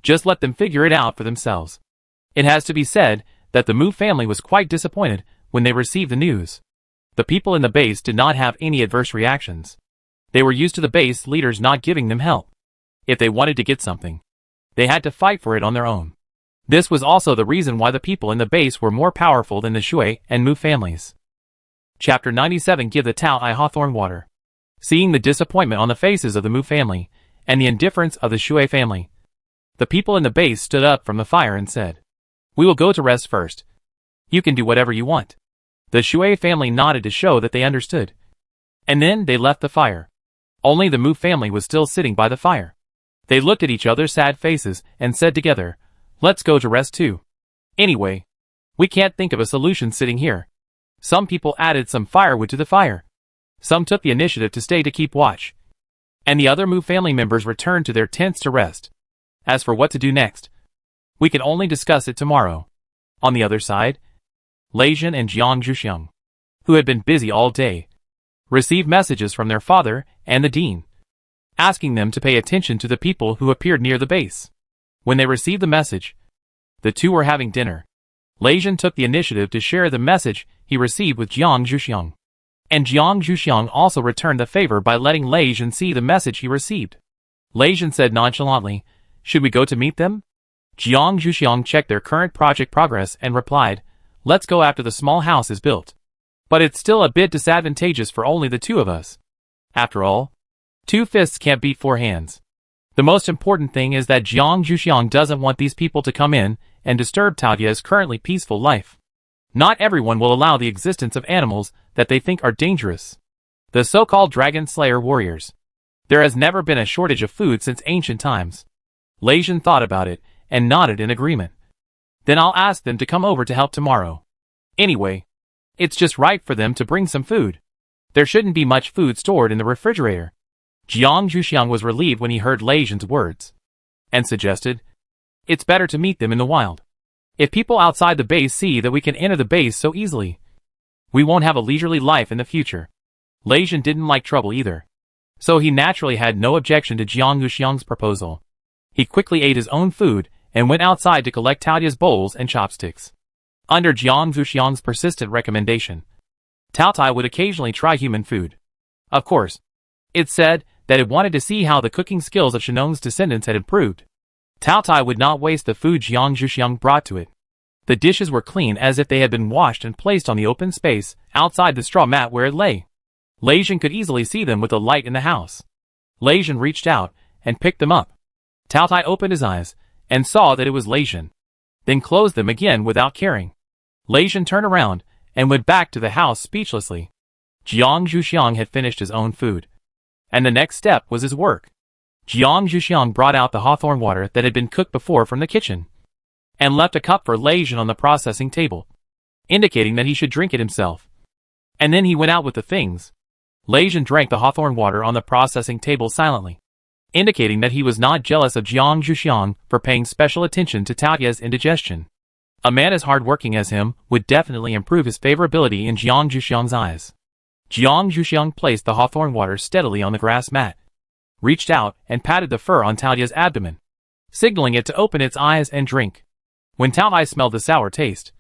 Just let them figure it out for themselves. It has to be said that the Mu family was quite disappointed when they received the news. The people in the base did not have any adverse reactions. They were used to the base leaders not giving them help. If they wanted to get something, they had to fight for it on their own. This was also the reason why the people in the base were more powerful than the Shui and Mu families. Chapter 97 Give the Tao I Hawthorn Water. Seeing the disappointment on the faces of the Mu family, and the indifference of the Shui family, the people in the base stood up from the fire and said, "We will go to rest first. You can do whatever you want." The Shui family nodded to show that they understood. And then they left the fire. Only the Mu family was still sitting by the fire. They looked at each other's sad faces and said together, "Let's go to rest too. Anyway, we can't think of a solution sitting here." Some people added some firewood to the fire. Some took the initiative to stay to keep watch. And the other Mu family members returned to their tents to rest. As for what to do next, we can only discuss it tomorrow. On the other side, Lei Jin and Jiang Zhuxiang, who had been busy all day, received messages from their father and the dean, asking them to pay attention to the people who appeared near the base. When they received the message, the two were having dinner. Lei Jin took the initiative to share the message he received with Jiang Zhuxiang. And Jiang Zhuxiang also returned the favor by letting Lei Jin see the message he received. Lei Jin said nonchalantly, "Should we go to meet them?" Jiang Zhuxiang checked their current project progress and replied, "Let's go after the small house is built. But it's still a bit disadvantageous for only the two of us. After all, 2 fists can't beat 4 hands. The most important thing is that Jiang Zhuxiang doesn't want these people to come in and disturb Taotia's currently peaceful life. Not everyone will allow the existence of animals that they think are dangerous. The so-called Dragon Slayer warriors. There has never been a shortage of food since ancient times." Lei Jin thought about it and nodded in agreement. "Then I'll ask them to come over to help tomorrow. Anyway, it's just right for them to bring some food. There shouldn't be much food stored in the refrigerator." Jiang Zhuxiang was relieved when he heard Lei Jin's words, and suggested, "It's better to meet them in the wild. If people outside the base see that we can enter the base so easily, we won't have a leisurely life in the future." Lei Jin didn't like trouble either, so he naturally had no objection to Jiang Zhuxiang's proposal. He quickly ate his own food and went outside to collect Taotia's bowls and chopsticks. Under Jiang Zhuxiang's persistent recommendation, Taotai would occasionally try human food. Of course, it said that it wanted to see how the cooking skills of Shenong's descendants had improved. Taotai would not waste the food Jiang Zhuxiang brought to it. The dishes were clean as if they had been washed and placed on the open space outside the straw mat where it lay. Lei Jin could easily see them with the light in the house. Lei Jin reached out and picked them up. Taotai opened his eyes and saw that it was Lei Jin, then closed them again without caring. Lei Jin turned around and went back to the house speechlessly. Jiang Zhuxiang had finished his own food, and the next step was his work. Jiang Zhuxiang brought out the hawthorn water that had been cooked before from the kitchen, and left a cup for Lei Jin on the processing table, indicating that he should drink it himself. And then he went out with the things. Lei Jin drank the hawthorn water on the processing table silently, indicating that he was not jealous of Jiang Zhuxiang for paying special attention to Taotia's indigestion. A man as hard-working as him would definitely improve his favorability in Jiang Zhuxiang's eyes. Jiang Zhuxiang placed the hawthorn water steadily on the grass mat, reached out and patted the fur on Taotia's abdomen, signaling it to open its eyes and drink. When Taotai smelled the sour taste,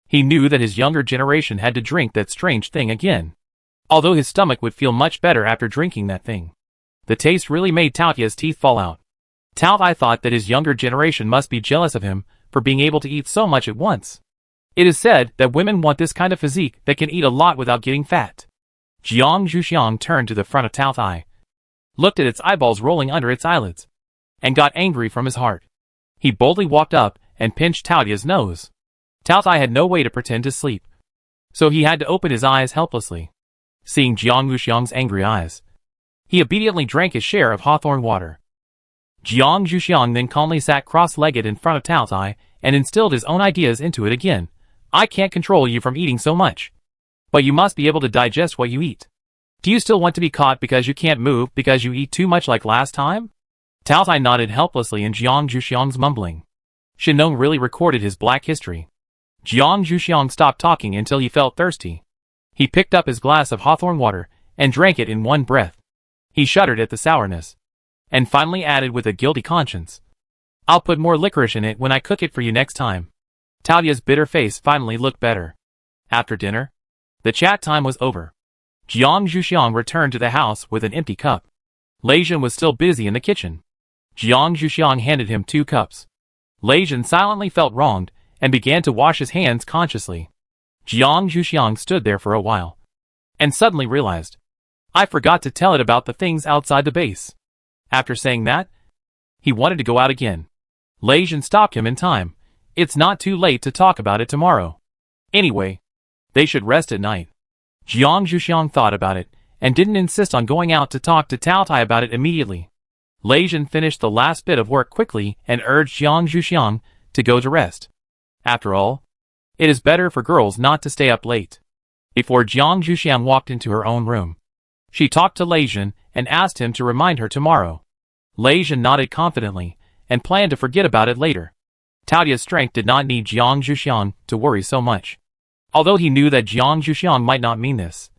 he knew that his younger generation had to drink that strange thing again. Although his stomach would feel much better after drinking that thing, the taste really made Taotia's teeth fall out. Taotai thought that his younger generation must be jealous of him for being able to eat so much at once. It is said that women want this kind of physique that can eat a lot without getting fat. Jiang Zhuxiang turned to the front of Taotai, looked at its eyeballs rolling under its eyelids, and got angry from his heart. He boldly walked up and pinched Taotia's nose. Taotai had no way to pretend to sleep, so he had to open his eyes helplessly. Seeing Jiang Zhuxiang's angry eyes, he obediently drank his share of hawthorn water. Jiang Zhuxiang then calmly sat cross-legged in front of Taotai and instilled his own ideas into it again. "I can't control you from eating so much, but you must be able to digest what you eat. Do you still want to be caught because you can't move because you eat too much like last time?" Taotai nodded helplessly in Jiang Zhuxiang's mumbling. Shenong really recorded his black history. Jiang Zhuxiang stopped talking until he felt thirsty. He picked up his glass of hawthorn water and drank it in one breath. He shuddered at the sourness, and finally added with a guilty conscience, "I'll put more licorice in it when I cook it for you next time." Talia's bitter face finally looked better. After dinner, the chat time was over. Jiang Zhuxiang returned to the house with an empty cup. Lei Jun was still busy in the kitchen. Jiang Zhuxiang handed him 2 cups. Lei Jun silently felt wronged and began to wash his hands consciously. Jiang Zhuxiang stood there for a while, and suddenly realized, I forgot to tell it about the things outside the base. After saying that, he wanted to go out again. Lei Jun stopped him in time. It's not too late to talk about it tomorrow. Anyway, they should rest at night. Jiang Zhuxiang thought about it, and didn't insist on going out to talk to Tao Tai about it immediately. Lei Jun finished the last bit of work quickly and urged Jiang Zhuxiang to go to rest. After all, it is better for girls not to stay up late. Before Jiang Zhuxiang walked into her own room, she talked to Lei Jun and asked him to remind her tomorrow. Lei Jun nodded confidently and planned to forget about it later. Taotia's strength did not need Jiang Zhuxiang to worry so much. Although he knew that Jiang Zhuxiang might not mean this,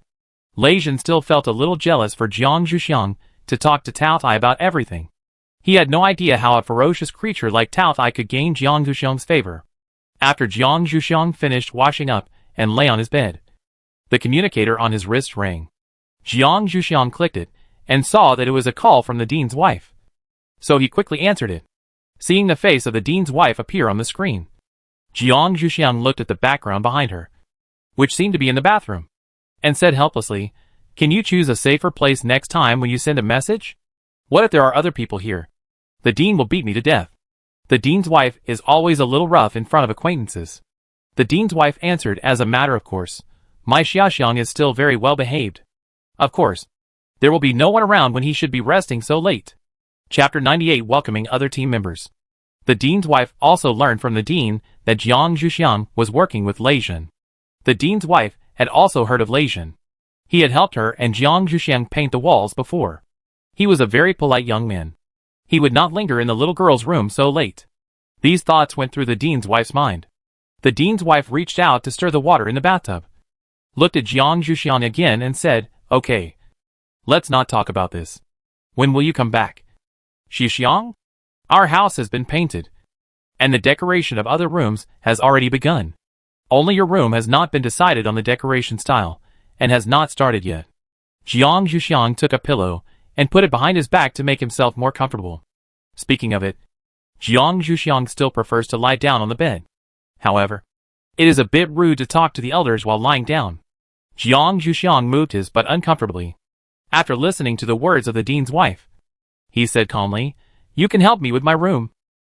Lei Jun still felt a little jealous for Jiang Zhuxiang to talk to Tao Tai about everything. He had no idea how a ferocious creature like Tao Tai could gain Jiang Zhuxiang's favor. After Jiang Zhuxiang finished washing up and lay on his bed, the communicator on his wrist rang. Jiang Zhuxiang clicked it and saw that it was a call from the dean's wife. So he quickly answered it, seeing the face of the dean's wife appear on the screen. Jiang Zhuxiang looked at the background behind her, which seemed to be in the bathroom, and said helplessly, "Can you choose a safer place next time when you send a message? What if there are other people here? The dean will beat me to death." The dean's wife is always a little rough in front of acquaintances. The dean's wife answered as a matter of course, "My Xiaoxiang is still very well behaved. Of course, there will be no one around when he should be resting so late." Chapter 98 Welcoming other team members. The dean's wife also learned from the dean that Jiang Zhuxiang was working with Lei Jun. The dean's wife had also heard of Lei Jun. He had helped her and Jiang Zhuxiang paint the walls before. He was a very polite young man. He would not linger in the little girl's room so late. These thoughts went through the dean's wife's mind. The dean's wife reached out to stir the water in the bathtub, looked at Jiang Zhuxiang again and said, "Okay, let's not talk about this. When will you come back?" "Zhuxiang, our house has been painted, and the decoration of other rooms has already begun. Only your room has not been decided on the decoration style, and has not started yet." Jiang Zhuxiang took a pillow and put it behind his back to make himself more comfortable. Speaking of it, Jiang Zhuxiang still prefers to lie down on the bed. However, it is a bit rude to talk to the elders while lying down. Jiang Zhuxiang moved his butt uncomfortably. After listening to the words of the dean's wife, he said calmly, "You can help me with my room.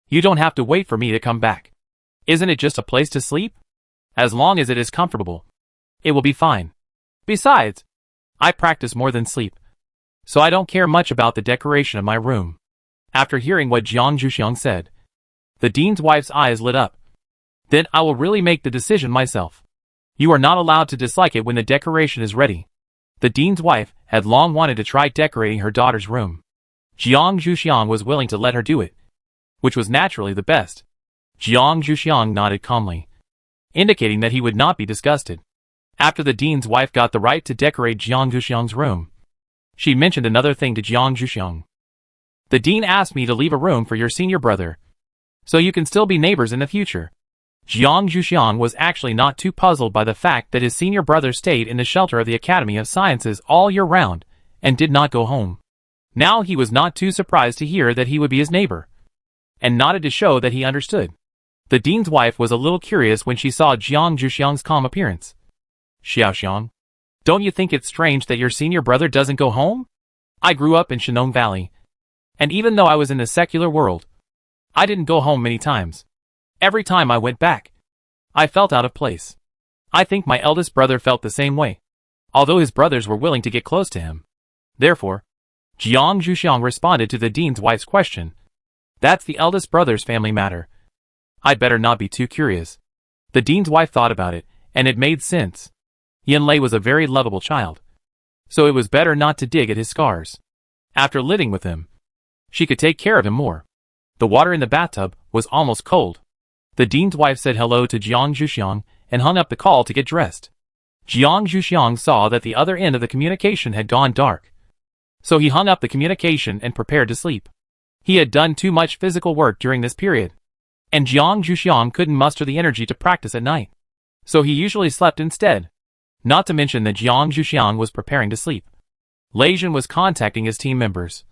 You don't have to wait for me to come back. Isn't it just a place to sleep? As long as it is comfortable, it will be fine. Besides, I practice more than sleep, so I don't care much about the decoration of my room." After hearing what Jiang Zhuxiang said, the dean's wife's eyes lit up. "Then I will really make the decision myself. You are not allowed to dislike it when the decoration is ready." The dean's wife had long wanted to try decorating her daughter's room. Jiang Zhuxiang was willing to let her do it, which was naturally the best. Jiang Zhuxiang nodded calmly, indicating that he would not be disgusted. After the dean's wife got the right to decorate Jiang Zhuxiang's room, she mentioned another thing to Jiang Zhuxiang. "The dean asked me to leave a room for your senior brother, so you can still be neighbors in the future." Jiang Zhuxiang was actually not too puzzled by the fact that his senior brother stayed in the shelter of the Academy of Sciences all year round, and did not go home. Now he was not too surprised to hear that he would be his neighbor, and nodded to show that he understood. The dean's wife was a little curious when she saw Jiang Zhuxiang's calm appearance. "Xiaoxiang, don't you think it's strange that your senior brother doesn't go home? I grew up in Shenong Valley, and even though I was in the secular world, I didn't go home many times. Every time I went back, I felt out of place. I think my eldest brother felt the same way, although his brothers were willing to get close to him." Therefore, Jiang Zhuxiang responded to the dean's wife's question. "That's the eldest brother's family matter. I'd better not be too curious." The dean's wife thought about it, and it made sense. Yin Lei was a very lovable child, so it was better not to dig at his scars. After living with him, she could take care of him more. The water in the bathtub was almost cold. The dean's wife said hello to Jiang Zhuxiang and hung up the call to get dressed. Jiang Zhuxiang saw that the other end of the communication had gone dark. So he hung up the communication and prepared to sleep. He had done too much physical work during this period, and Jiang Zhuxiang couldn't muster the energy to practice at night. So he usually slept instead. Not to mention that Jiang Zhuxiang was preparing to sleep. Lei Jin was contacting his team members,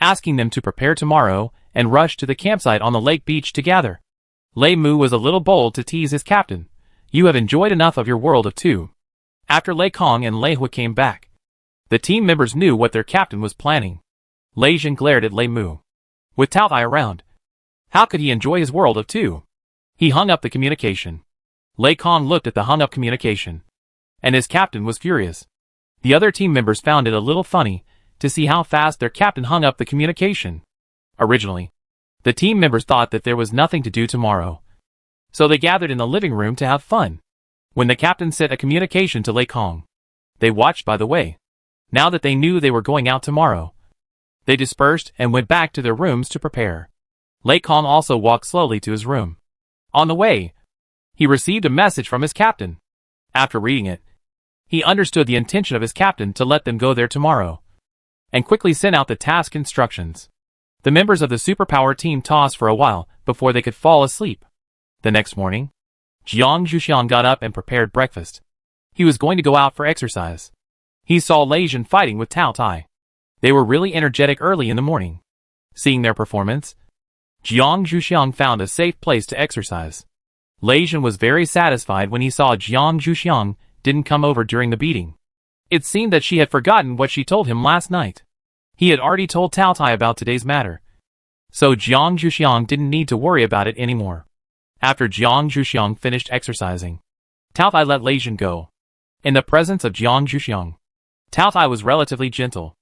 asking them to prepare tomorrow and rush to the campsite on the lake beach to gather. Lei Mu was a little bold to tease his captain. You have enjoyed enough of your world of two. After Lei Kong and Lei Hui came back, the team members knew what their captain was planning. Lei Jin glared at Lei Mu. With Tao Tai around, how could he enjoy his world of two? He hung up the communication. Lei Kong looked at the hung up communication, and his captain was furious. The other team members found it a little funny to see how fast their captain hung up the communication. Originally, the team members thought that there was nothing to do tomorrow, so they gathered in the living room to have fun. When the captain sent a communication to Lei Kong, they watched by the way. Now that they knew they were going out tomorrow, they dispersed and went back to their rooms to prepare. Lei Kong also walked slowly to his room. On the way, he received a message from his captain. After reading it, he understood the intention of his captain to let them go there tomorrow, and quickly sent out the task instructions. The members of the superpower team tossed for a while before they could fall asleep. The next morning, Jiang Zhuxiang got up and prepared breakfast. He was going to go out for exercise. He saw Lei Jin fighting with Tao Tai. They were really energetic early in the morning. Seeing their performance, Jiang Zhuxiang found a safe place to exercise. Lei Jin was very satisfied when he saw Jiang Zhuxiang didn't come over during the beating. It seemed that she had forgotten what she told him last night. He had already told Tao Tai about today's matter, so Jiang Zhuxiang didn't need to worry about it anymore. After Jiang Zhuxiang finished exercising, Tao Tai let Lei Jin go. In the presence of Jiang Zhuxiang, Tao Tai was relatively gentle.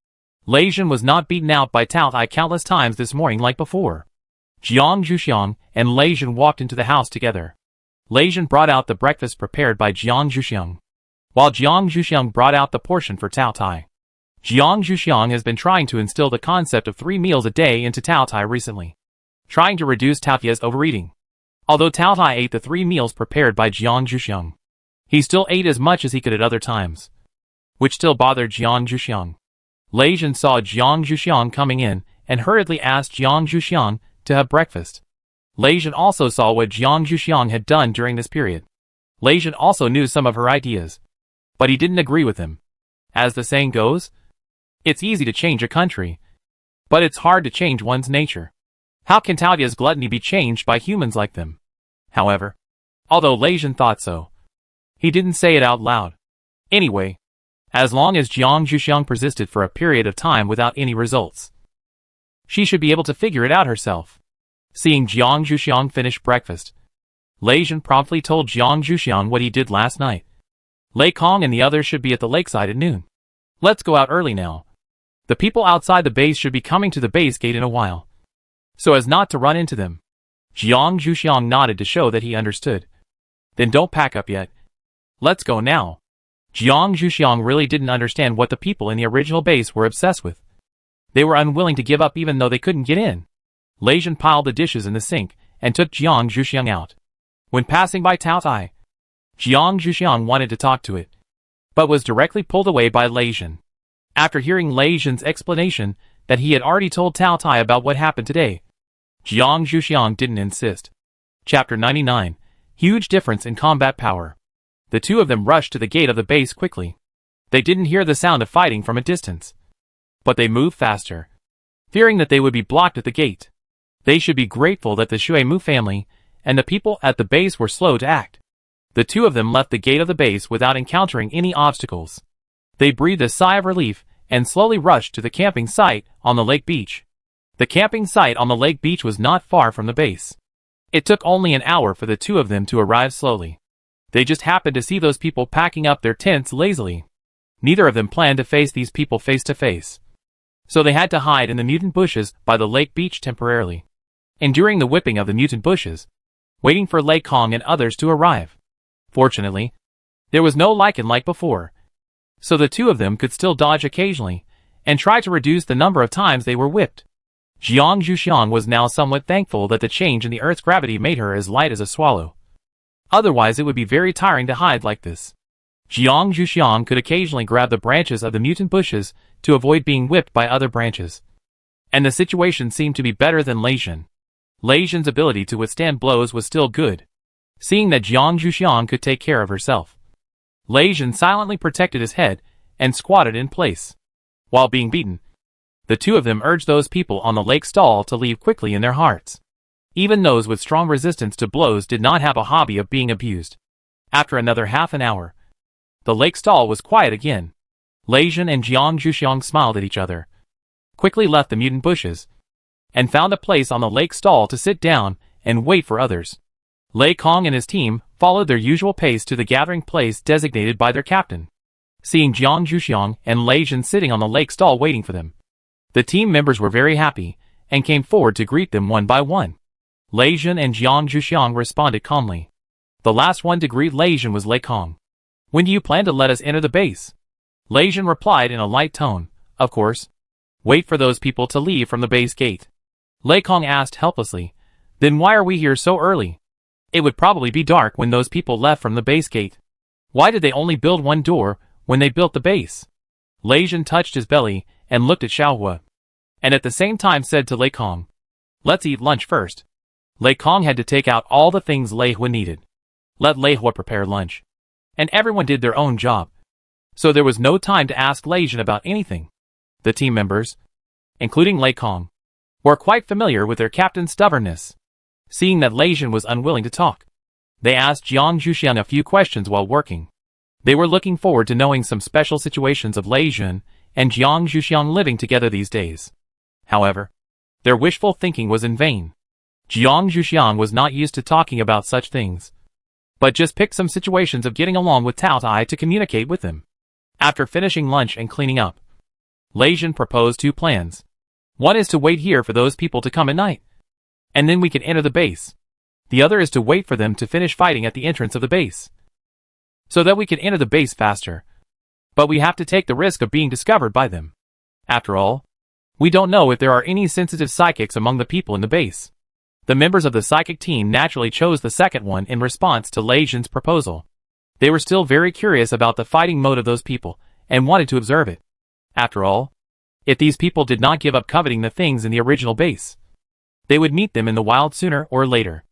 Lei Jin was not beaten out by Tao Tai countless times this morning like before. Jiang Zhuxiang and Lei Jin walked into the house together. Lei Jin brought out the breakfast prepared by Jiang Zhuxiang, while Jiang Zhuxiang brought out the portion for Tao Tai. Jiang Zhuxiang has been trying to instill the concept of 3 meals a day into Tao Tai recently, trying to reduce Tao Tai's overeating. Although Tao Tai ate the 3 meals prepared by Jiang Zhuxiang, he still ate as much as he could at other times, which still bothered Jiang Zhuxiang. Lei Jin saw Jiang Zhuxiang coming in and hurriedly asked Jiang Zhuxiang to have breakfast. Lei Jin also saw what Jiang Zhuxiang had done during this period. Lei Jin also knew some of her ideas, but he didn't agree with them. As the saying goes, it's easy to change a country, but it's hard to change one's nature. How can Tao Tai's gluttony be changed by humans like them? However, although Lei Jin thought so, he didn't say it out loud. Anyway, as long as Jiang Zhuxiang persisted for a period of time without any results, she should be able to figure it out herself. Seeing Jiang Zhuxiang finish breakfast, Lei Jin promptly told Jiang Zhuxiang what he did last night. Lei Kong and the others should be at the lakeside at noon. Let's go out early now. The people outside the base should be coming to the base gate in a while, so as not to run into them. Jiang Zhuxiang nodded to show that he understood. Then don't pack up yet. Let's go now. Jiang Zhuxiang really didn't understand what the people in the original base were obsessed with. They were unwilling to give up even though they couldn't get in. Lei Jin piled the dishes in the sink and took Jiang Zhuxiang out. When passing by Tao Tai, Jiang Zhuxiang wanted to talk to it, but was directly pulled away by Lei Jin. After hearing Lei Jin's explanation that he had already told Tao Tai about what happened today, Jiang Zhuxiang didn't insist. Chapter 99. Huge difference in combat power. The two of them rushed to the gate of the base quickly. They didn't hear the sound of fighting from a distance, but they moved faster, fearing that they would be blocked at the gate. They should be grateful that the Shui Mu family and the people at the base were slow to act. The two of them left the gate of the base without encountering any obstacles. They breathed a sigh of relief and slowly rushed to the camping site on the lake beach. The camping site on the lake beach was not far from the base. It took only an hour for the two of them to arrive slowly. They just happened to see those people packing up their tents lazily. Neither of them planned to face these people face to face, so they had to hide in the mutant bushes by the lake beach temporarily, enduring the whipping of the mutant bushes, waiting for Lei Kong and others to arrive. Fortunately, there was no lichen like before, so the two of them could still dodge occasionally and try to reduce the number of times they were whipped. Jiang Zhuxiang was now somewhat thankful that the change in the Earth's gravity made her as light as a swallow. Otherwise it would be very tiring to hide like this. Jiang Zhuxiang could occasionally grab the branches of the mutant bushes to avoid being whipped by other branches. And the situation seemed to be better than Lei Jin. Lei Jin's ability to withstand blows was still good. Seeing that Jiang Zhuxiang could take care of herself, Lei Jin silently protected his head and squatted in place. While being beaten, the two of them urged those people on the lake stall to leave quickly in their hearts. Even those with strong resistance to blows did not have a hobby of being abused. After another half an hour, the lake stall was quiet again. Lei Jin and Jiang Zhuxiang smiled at each other, quickly left the mutant bushes, and found a place on the lake stall to sit down and wait for others. Lei Kong and his team followed their usual pace to the gathering place designated by their captain. Seeing Jiang Zhuxiang and Lei Jin sitting on the lake stall waiting for them, the team members were very happy and came forward to greet them one by one. Lei Jin and Jiang Zhuxiang responded calmly. The last one to greet Lei Jin was Lei Kong. "When do you plan to let us enter the base?" Lei Jin replied in a light tone. "Of course. Wait for those people to leave from the base gate." Lei Kong asked helplessly. "Then why are we here so early? It would probably be dark when those people left from the base gate. Why did they only build one door when they built the base?" Lei Jin touched his belly and looked at Xiaohua, and at the same time said to Lei Kong, "Let's eat lunch first." Lei Kong had to take out all the things Lei Hua needed. Let Lei Hua prepare lunch, and everyone did their own job. So there was no time to ask Lei Jin about anything. The team members, including Lei Kong, were quite familiar with their captain's stubbornness. Seeing that Lei Jin was unwilling to talk, they asked Jiang Zhuxiang a few questions while working. They were looking forward to knowing some special situations of Lei Jin and Jiang Zhuxiang living together these days. However, their wishful thinking was in vain. Jiang Zhuxiang was not used to talking about such things, but just picked some situations of getting along with Tao Tai to communicate with them. After finishing lunch and cleaning up, Lei Jin proposed two plans. One is to wait here for those people to come at night, and then we can enter the base. The other is to wait for them to finish fighting at the entrance of the base, so that we can enter the base faster. But we have to take the risk of being discovered by them. After all, we don't know if there are any sensitive psychics among the people in the base. The members of the psychic team naturally chose the second one in response to Lei Jin's proposal. They were still very curious about the fighting mode of those people, and wanted to observe it. After all, if these people did not give up coveting the things in the original base, they would meet them in the wild sooner or later.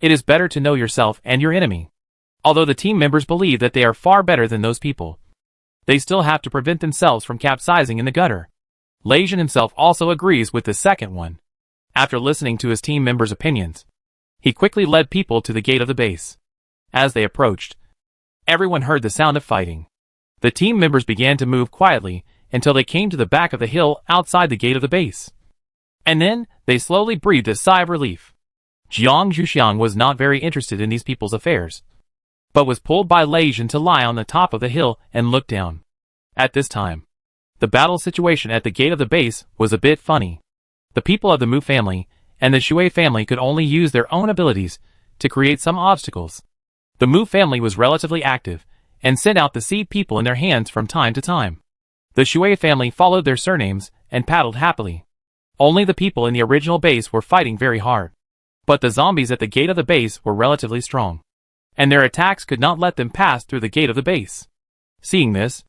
It is better to know yourself and your enemy. Although the team members believe that they are far better than those people, they still have to prevent themselves from capsizing in the gutter. Lei Jin himself also agrees with the second one. After listening to his team members' opinions, he quickly led people to the gate of the base. As they approached, everyone heard the sound of fighting. The team members began to move quietly until they came to the back of the hill outside the gate of the base. And then, they slowly breathed a sigh of relief. Jiang Zhuxiang was not very interested in these people's affairs, but was pulled by Lei Jin to lie on the top of the hill and look down. At this time, the battle situation at the gate of the base was a bit funny. The people of the Mu family and the Shui family could only use their own abilities to create some obstacles. The Mu family was relatively active and sent out the seed people in their hands from time to time. The Shui family followed their surnames and paddled happily. Only the people in the original base were fighting very hard. But the zombies at the gate of the base were relatively strong, and their attacks could not let them pass through the gate of the base. Seeing this,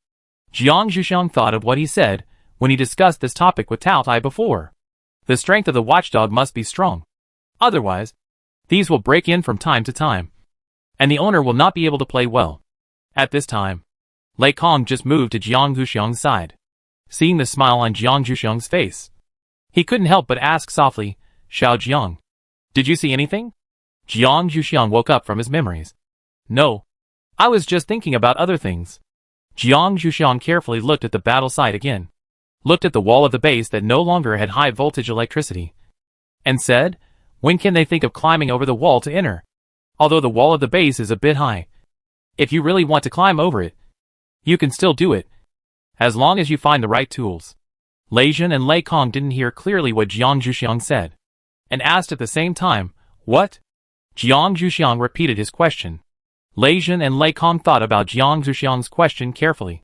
Jiang Zhuxiang thought of what he said when he discussed this topic with Tao Tai before. The strength of the watchdog must be strong. Otherwise, these will break in from time to time, and the owner will not be able to play well. At this time, Lei Kong just moved to Jiang Zhuxiang's side. Seeing the smile on Jiang Zhuxiang's face, he couldn't help but ask softly, "Xiao Jiang, did you see anything?" Jiang Zhuxiang woke up from his memories. "No. I was just thinking about other things." Jiang Zhuxiang carefully looked at the battle site again, looked at the wall of the base that no longer had high voltage electricity, and said, "When can they think of climbing over the wall to enter? Although the wall of the base is a bit high, if you really want to climb over it, you can still do it, as long as you find the right tools." Lei Jin and Lei Kong didn't hear clearly what Jiang Zhuxiang said, and asked at the same time, "What?" Jiang Zhuxiang repeated his question. Lei Jin and Lei Kong thought about Jiang Zhuxiang's question carefully,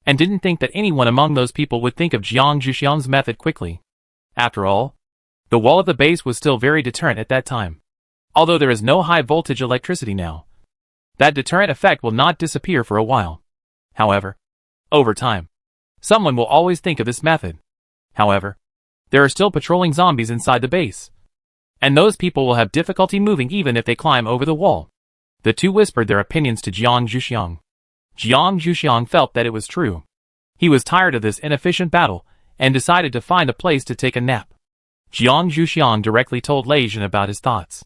and didn't think that anyone among those people would think of Jiang Zhuxiang's method quickly. After all, the wall of the base was still very deterrent at that time. Although there is no high voltage electricity now, that deterrent effect will not disappear for a while. However, over time, someone will always think of this method. However, there are still patrolling zombies inside the base, and those people will have difficulty moving even if they climb over the wall. The two whispered their opinions to Jiang Zhuxiang. Jiang Zhuxiang felt that it was true. He was tired of this inefficient battle and decided to find a place to take a nap. Jiang Zhuxiang directly told Lei Jin about his thoughts.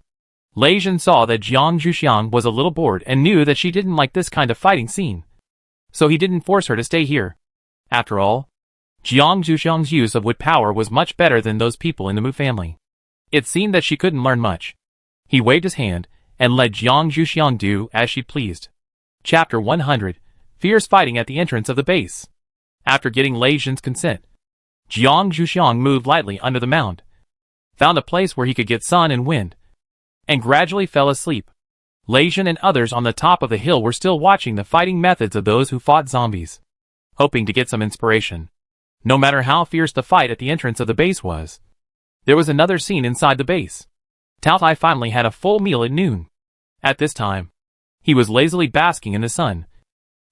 Lei Jin saw that Jiang Zhuxiang was a little bored and knew that she didn't like this kind of fighting scene, so he didn't force her to stay here. After all, Jiang Zhuxiang's use of wood power was much better than those people in the Mu family. It seemed that she couldn't learn much. He waved his hand and let Jiang Zhuxiang do as she pleased. Chapter 100. Fierce fighting at the entrance of the base. After getting Lei Jin's consent, Jiang Zhuxiang moved lightly under the mound, found a place where he could get sun and wind, and gradually fell asleep. Lei Jin and others on the top of the hill were still watching the fighting methods of those who fought zombies, hoping to get some inspiration. No matter how fierce the fight at the entrance of the base was, there was another scene inside the base. Tao Tai finally had a full meal at noon. At this time, he was lazily basking in the sun,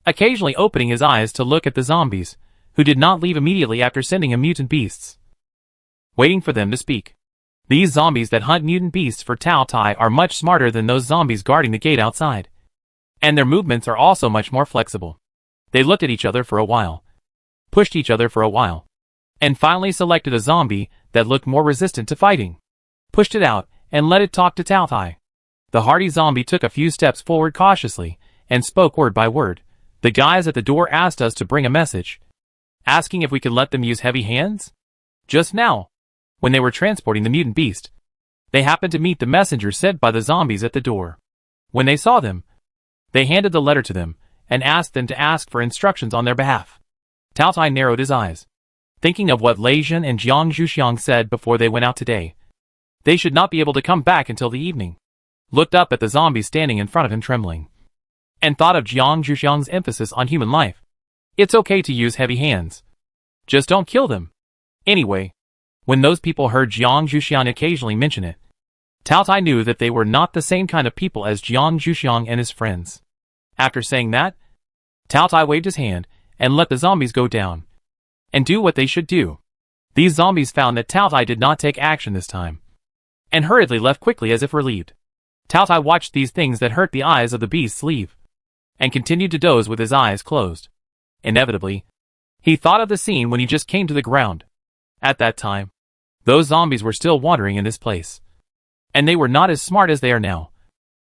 occasionally opening his eyes to look at the zombies, who did not leave immediately after sending him mutant beasts, waiting for them to speak. These zombies that hunt mutant beasts for Tao Tai are much smarter than those zombies guarding the gate outside, and their movements are also much more flexible. They looked at each other for a while, pushed each other for a while, and finally selected a zombie that looked more resistant to fighting, pushed it out, and let it talk to Tao Tai. The hardy zombie took a few steps forward cautiously, and spoke word by word. The guys at the door asked us to bring a message, asking if we could let them use heavy hands. Just now, when they were transporting the mutant beast, they happened to meet the messenger sent by the zombies at the door. When they saw them, they handed the letter to them, and asked them to ask for instructions on their behalf. Tao Tai narrowed his eyes, thinking of what Lei Jin and Jiang Zhuxiang said before they went out today. They should not be able to come back until the evening. Looked up at the zombies standing in front of him trembling, and thought of Jiang Zhuxiang's emphasis on human life. It's okay to use heavy hands. Just don't kill them. Anyway, when those people heard Jiang Zhuxiang occasionally mention it, Tao Tai knew that they were not the same kind of people as Jiang Zhuxiang and his friends. After saying that, Tao Tai waved his hand and let the zombies go down and do what they should do. These zombies found that Tao Tai did not take action this time, and hurriedly left quickly as if relieved. Tao Tai watched these things that hurt the eyes of the beasts leave, and continued to doze with his eyes closed. Inevitably, he thought of the scene when he just came to the ground. At that time, those zombies were still wandering in this place, and they were not as smart as they are now.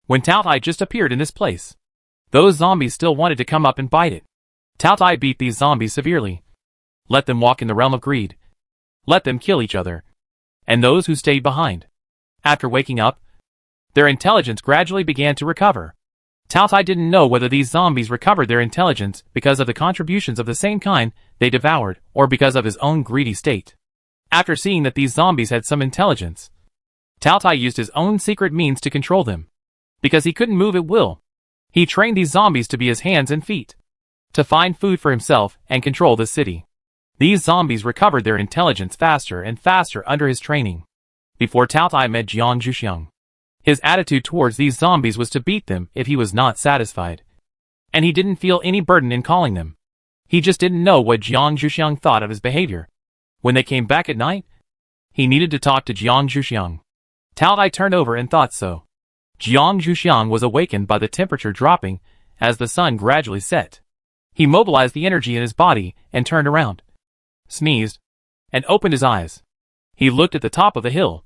When Tao Tai just appeared in this place, those zombies still wanted to come up and bite it. Tao Tai beat these zombies severely, let them walk in the realm of greed, let them kill each other, and those who stayed behind. After waking up, their intelligence gradually began to recover. Tao Tai didn't know whether these zombies recovered their intelligence because of the contributions of the same kind they devoured or because of his own greedy state. After seeing that these zombies had some intelligence, Tao Tai used his own secret means to control them. Because he couldn't move at will, he trained these zombies to be his hands and feet, to find food for himself and control the city. These zombies recovered their intelligence faster and faster under his training. Before Tao Tai met Jiang Zhuxiang, his attitude towards these zombies was to beat them if he was not satisfied, and he didn't feel any burden in calling them. He just didn't know what Jiang Zhuxiang thought of his behavior. When they came back at night, he needed to talk to Jiang Zhuxiang. Tao Tai turned over and thought so. Jiang Zhuxiang was awakened by the temperature dropping as the sun gradually set. He mobilized the energy in his body and turned around, sneezed, and opened his eyes. He looked at the top of the hill,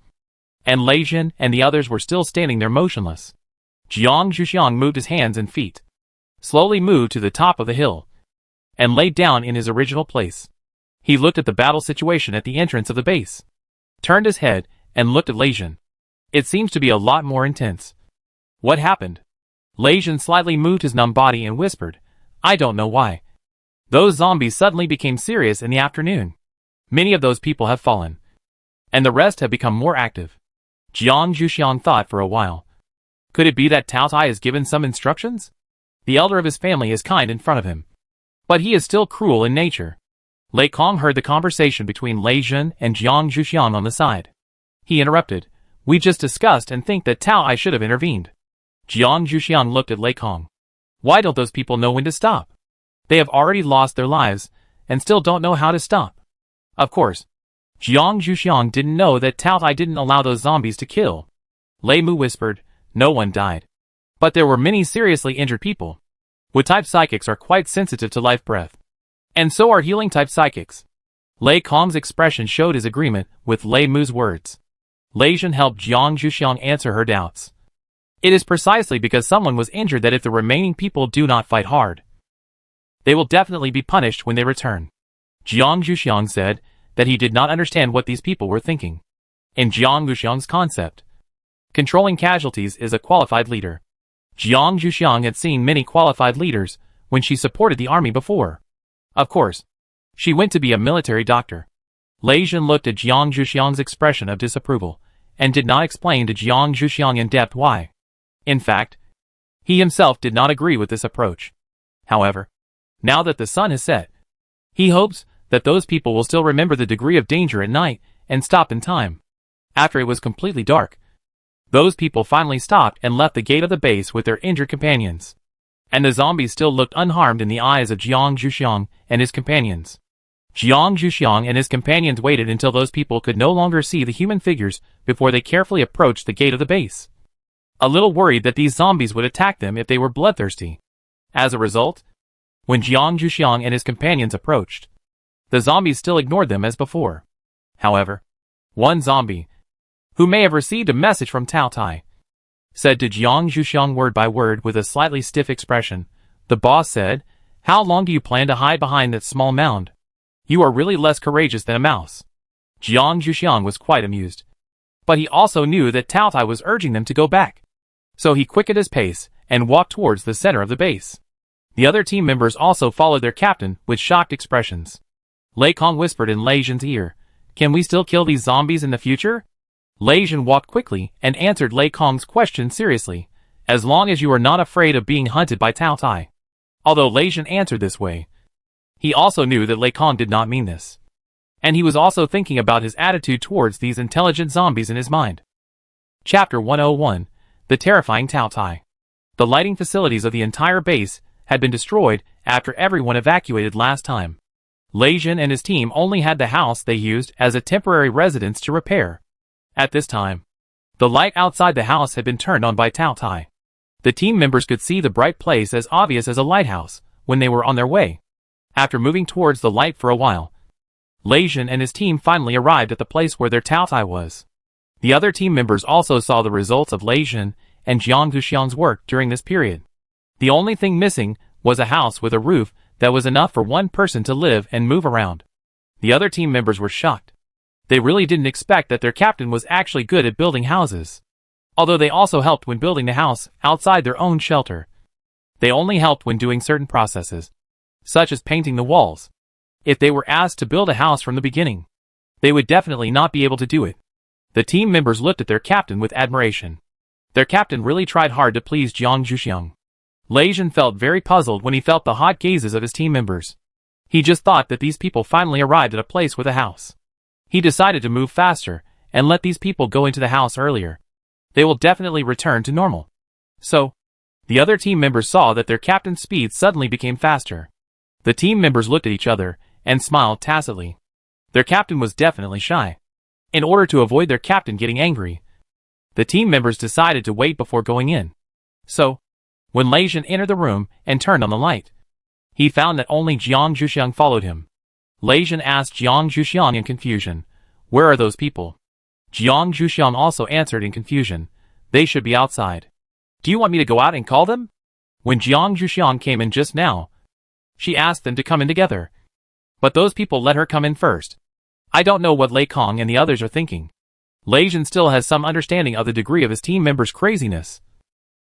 and Lei Jin and the others were still standing there motionless. Jiang Zhuxiang moved his hands and feet, slowly moved to the top of the hill, and laid down in his original place. He looked at the battle situation at the entrance of the base, turned his head, and looked at Lei Jin. It seems to be a lot more intense. What happened? Lei Jin slightly moved his numb body and whispered, I don't know why. Those zombies suddenly became serious in the afternoon. Many of those people have fallen, and the rest have become more active. Jiang Zhuxiang thought for a while. Could it be that Tao Tai has given some instructions? The elder of his family is kind in front of him, but he is still cruel in nature. Lei Kong heard the conversation between Lei Jin and Jiang Zhuxiang on the side. He interrupted. We just discussed and think that Tao Tai should have intervened. Jiang Zhuxiang looked at Lei Kong. Why don't those people know when to stop? They have already lost their lives, and still don't know how to stop. Of course, Jiang Zhuxiang didn't know that Tao Tai didn't allow those zombies to kill. Lei Mu whispered, no one died. But there were many seriously injured people. Wood-type psychics are quite sensitive to life breath. And so are healing-type psychics. Lei Kong's expression showed his agreement with Lei Mu's words. Lei Zhen helped Jiang Zhuxiang answer her doubts. It is precisely because someone was injured that if the remaining people do not fight hard, they will definitely be punished when they return. Jiang Zhuxiang said that he did not understand what these people were thinking. In Jiang Zhuxiang's concept, controlling casualties is a qualified leader. Jiang Zhuxiang had seen many qualified leaders when she supported the army before. Of course, she went to be a military doctor. Lei Zhen looked at Jiang Zhuxiang's expression of disapproval, and did not explain to Jiang Zhuxiang in depth why. In fact, he himself did not agree with this approach. However, now that the sun has set, he hopes that those people will still remember the degree of danger at night and stop in time. After it was completely dark, those people finally stopped and left the gate of the base with their injured companions. And the zombies still looked unharmed in the eyes of Jiang Zhuxiang and his companions. Jiang Zhuxiang and his companions waited until those people could no longer see the human figures before they carefully approached the gate of the base, a little worried that these zombies would attack them if they were bloodthirsty. As a result, when Jiang Zhuxiang and his companions approached, the zombies still ignored them as before. However, one zombie, who may have received a message from Tao Tai, said to Jiang Zhuxiang word by word with a slightly stiff expression. The boss said, how long do you plan to hide behind that small mound? You are really less courageous than a mouse. Jiang Zhuxiang was quite amused. But he also knew that Tao Tai was urging them to go back. So he quickened his pace and walked towards the center of the base. The other team members also followed their captain with shocked expressions. Lei Kong whispered in Lei Zhen's ear, can we still kill these zombies in the future? Lei Zhen walked quickly and answered Lei Kong's question seriously, as long as you are not afraid of being hunted by Tao Tai. Although Lei Zhen answered this way, he also knew that Lei Kong did not mean this. And he was also thinking about his attitude towards these intelligent zombies in his mind. Chapter 101, The Terrifying Tao Tai. The lighting facilities of the entire base had been destroyed after everyone evacuated last time. Lei Zhen and his team only had the house they used as a temporary residence to repair. At this time, the light outside the house had been turned on by Tao Tai. The team members could see the bright place as obvious as a lighthouse when they were on their way. After moving towards the light for a while, Lei Zhen and his team finally arrived at the place where their Tao Tai was. The other team members also saw the results of Lei Zhen and Jiang Zhuxiang's work during this period. The only thing missing was a house with a roof that was enough for one person to live and move around. The other team members were shocked. They really didn't expect that their captain was actually good at building houses. Although they also helped when building the house outside their own shelter. They only helped when doing certain processes, such as painting the walls. If they were asked to build a house from the beginning, they would definitely not be able to do it. The team members looked at their captain with admiration. Their captain really tried hard to please Jiang Zhuxiang. Lei Zhen felt very puzzled when he felt the hot gazes of his team members. He just thought that these people finally arrived at a place with a house. He decided to move faster and let these people go into the house earlier. They will definitely return to normal. So, the other team members saw that their captain's speed suddenly became faster. The team members looked at each other and smiled tacitly. Their captain was definitely shy. In order to avoid their captain getting angry, the team members decided to wait before going in. So, when Lei Zhen entered the room and turned on the light, he found that only Jiang Zhuxiang followed him. Lei Zhen asked Jiang Zhuxiang in confusion, where are those people? Jiang Zhuxiang also answered in confusion, they should be outside. Do you want me to go out and call them? When Jiang Zhuxiang came in just now, she asked them to come in together. But those people let her come in first. I don't know what Lei Kong and the others are thinking. Lei Zhen still has some understanding of the degree of his team members' craziness,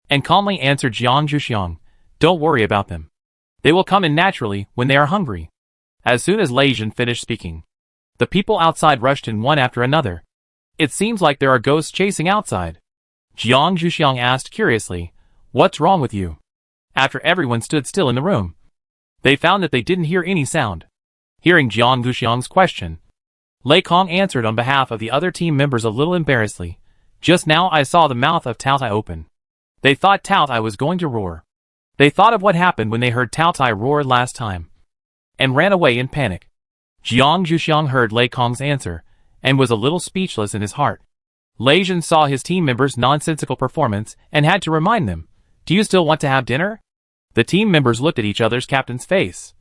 and calmly answered Jiang Zhuxiang, don't worry about them. They will come in naturally when they are hungry. As soon as Lei Zhen finished speaking, the people outside rushed in one after another. It seems like there are ghosts chasing outside. Jiang Zhuxiang asked curiously, what's wrong with you? After everyone stood still in the room, they found that they didn't hear any sound. Hearing Jiang Zhuxiang's question, Lei Kong answered on behalf of the other team members a little embarrassedly, just now I saw the mouth of Tao Tai open. They thought Tao Tai was going to roar. They thought of what happened when they heard Tao Tai roar last time, and ran away in panic. Jiang Zhuxiang heard Lei Kong's answer, and was a little speechless in his heart. Lei Zhen saw his team members' nonsensical performance, and had to remind them, "Do you still want to have dinner?" The team members looked at each other's captain's face,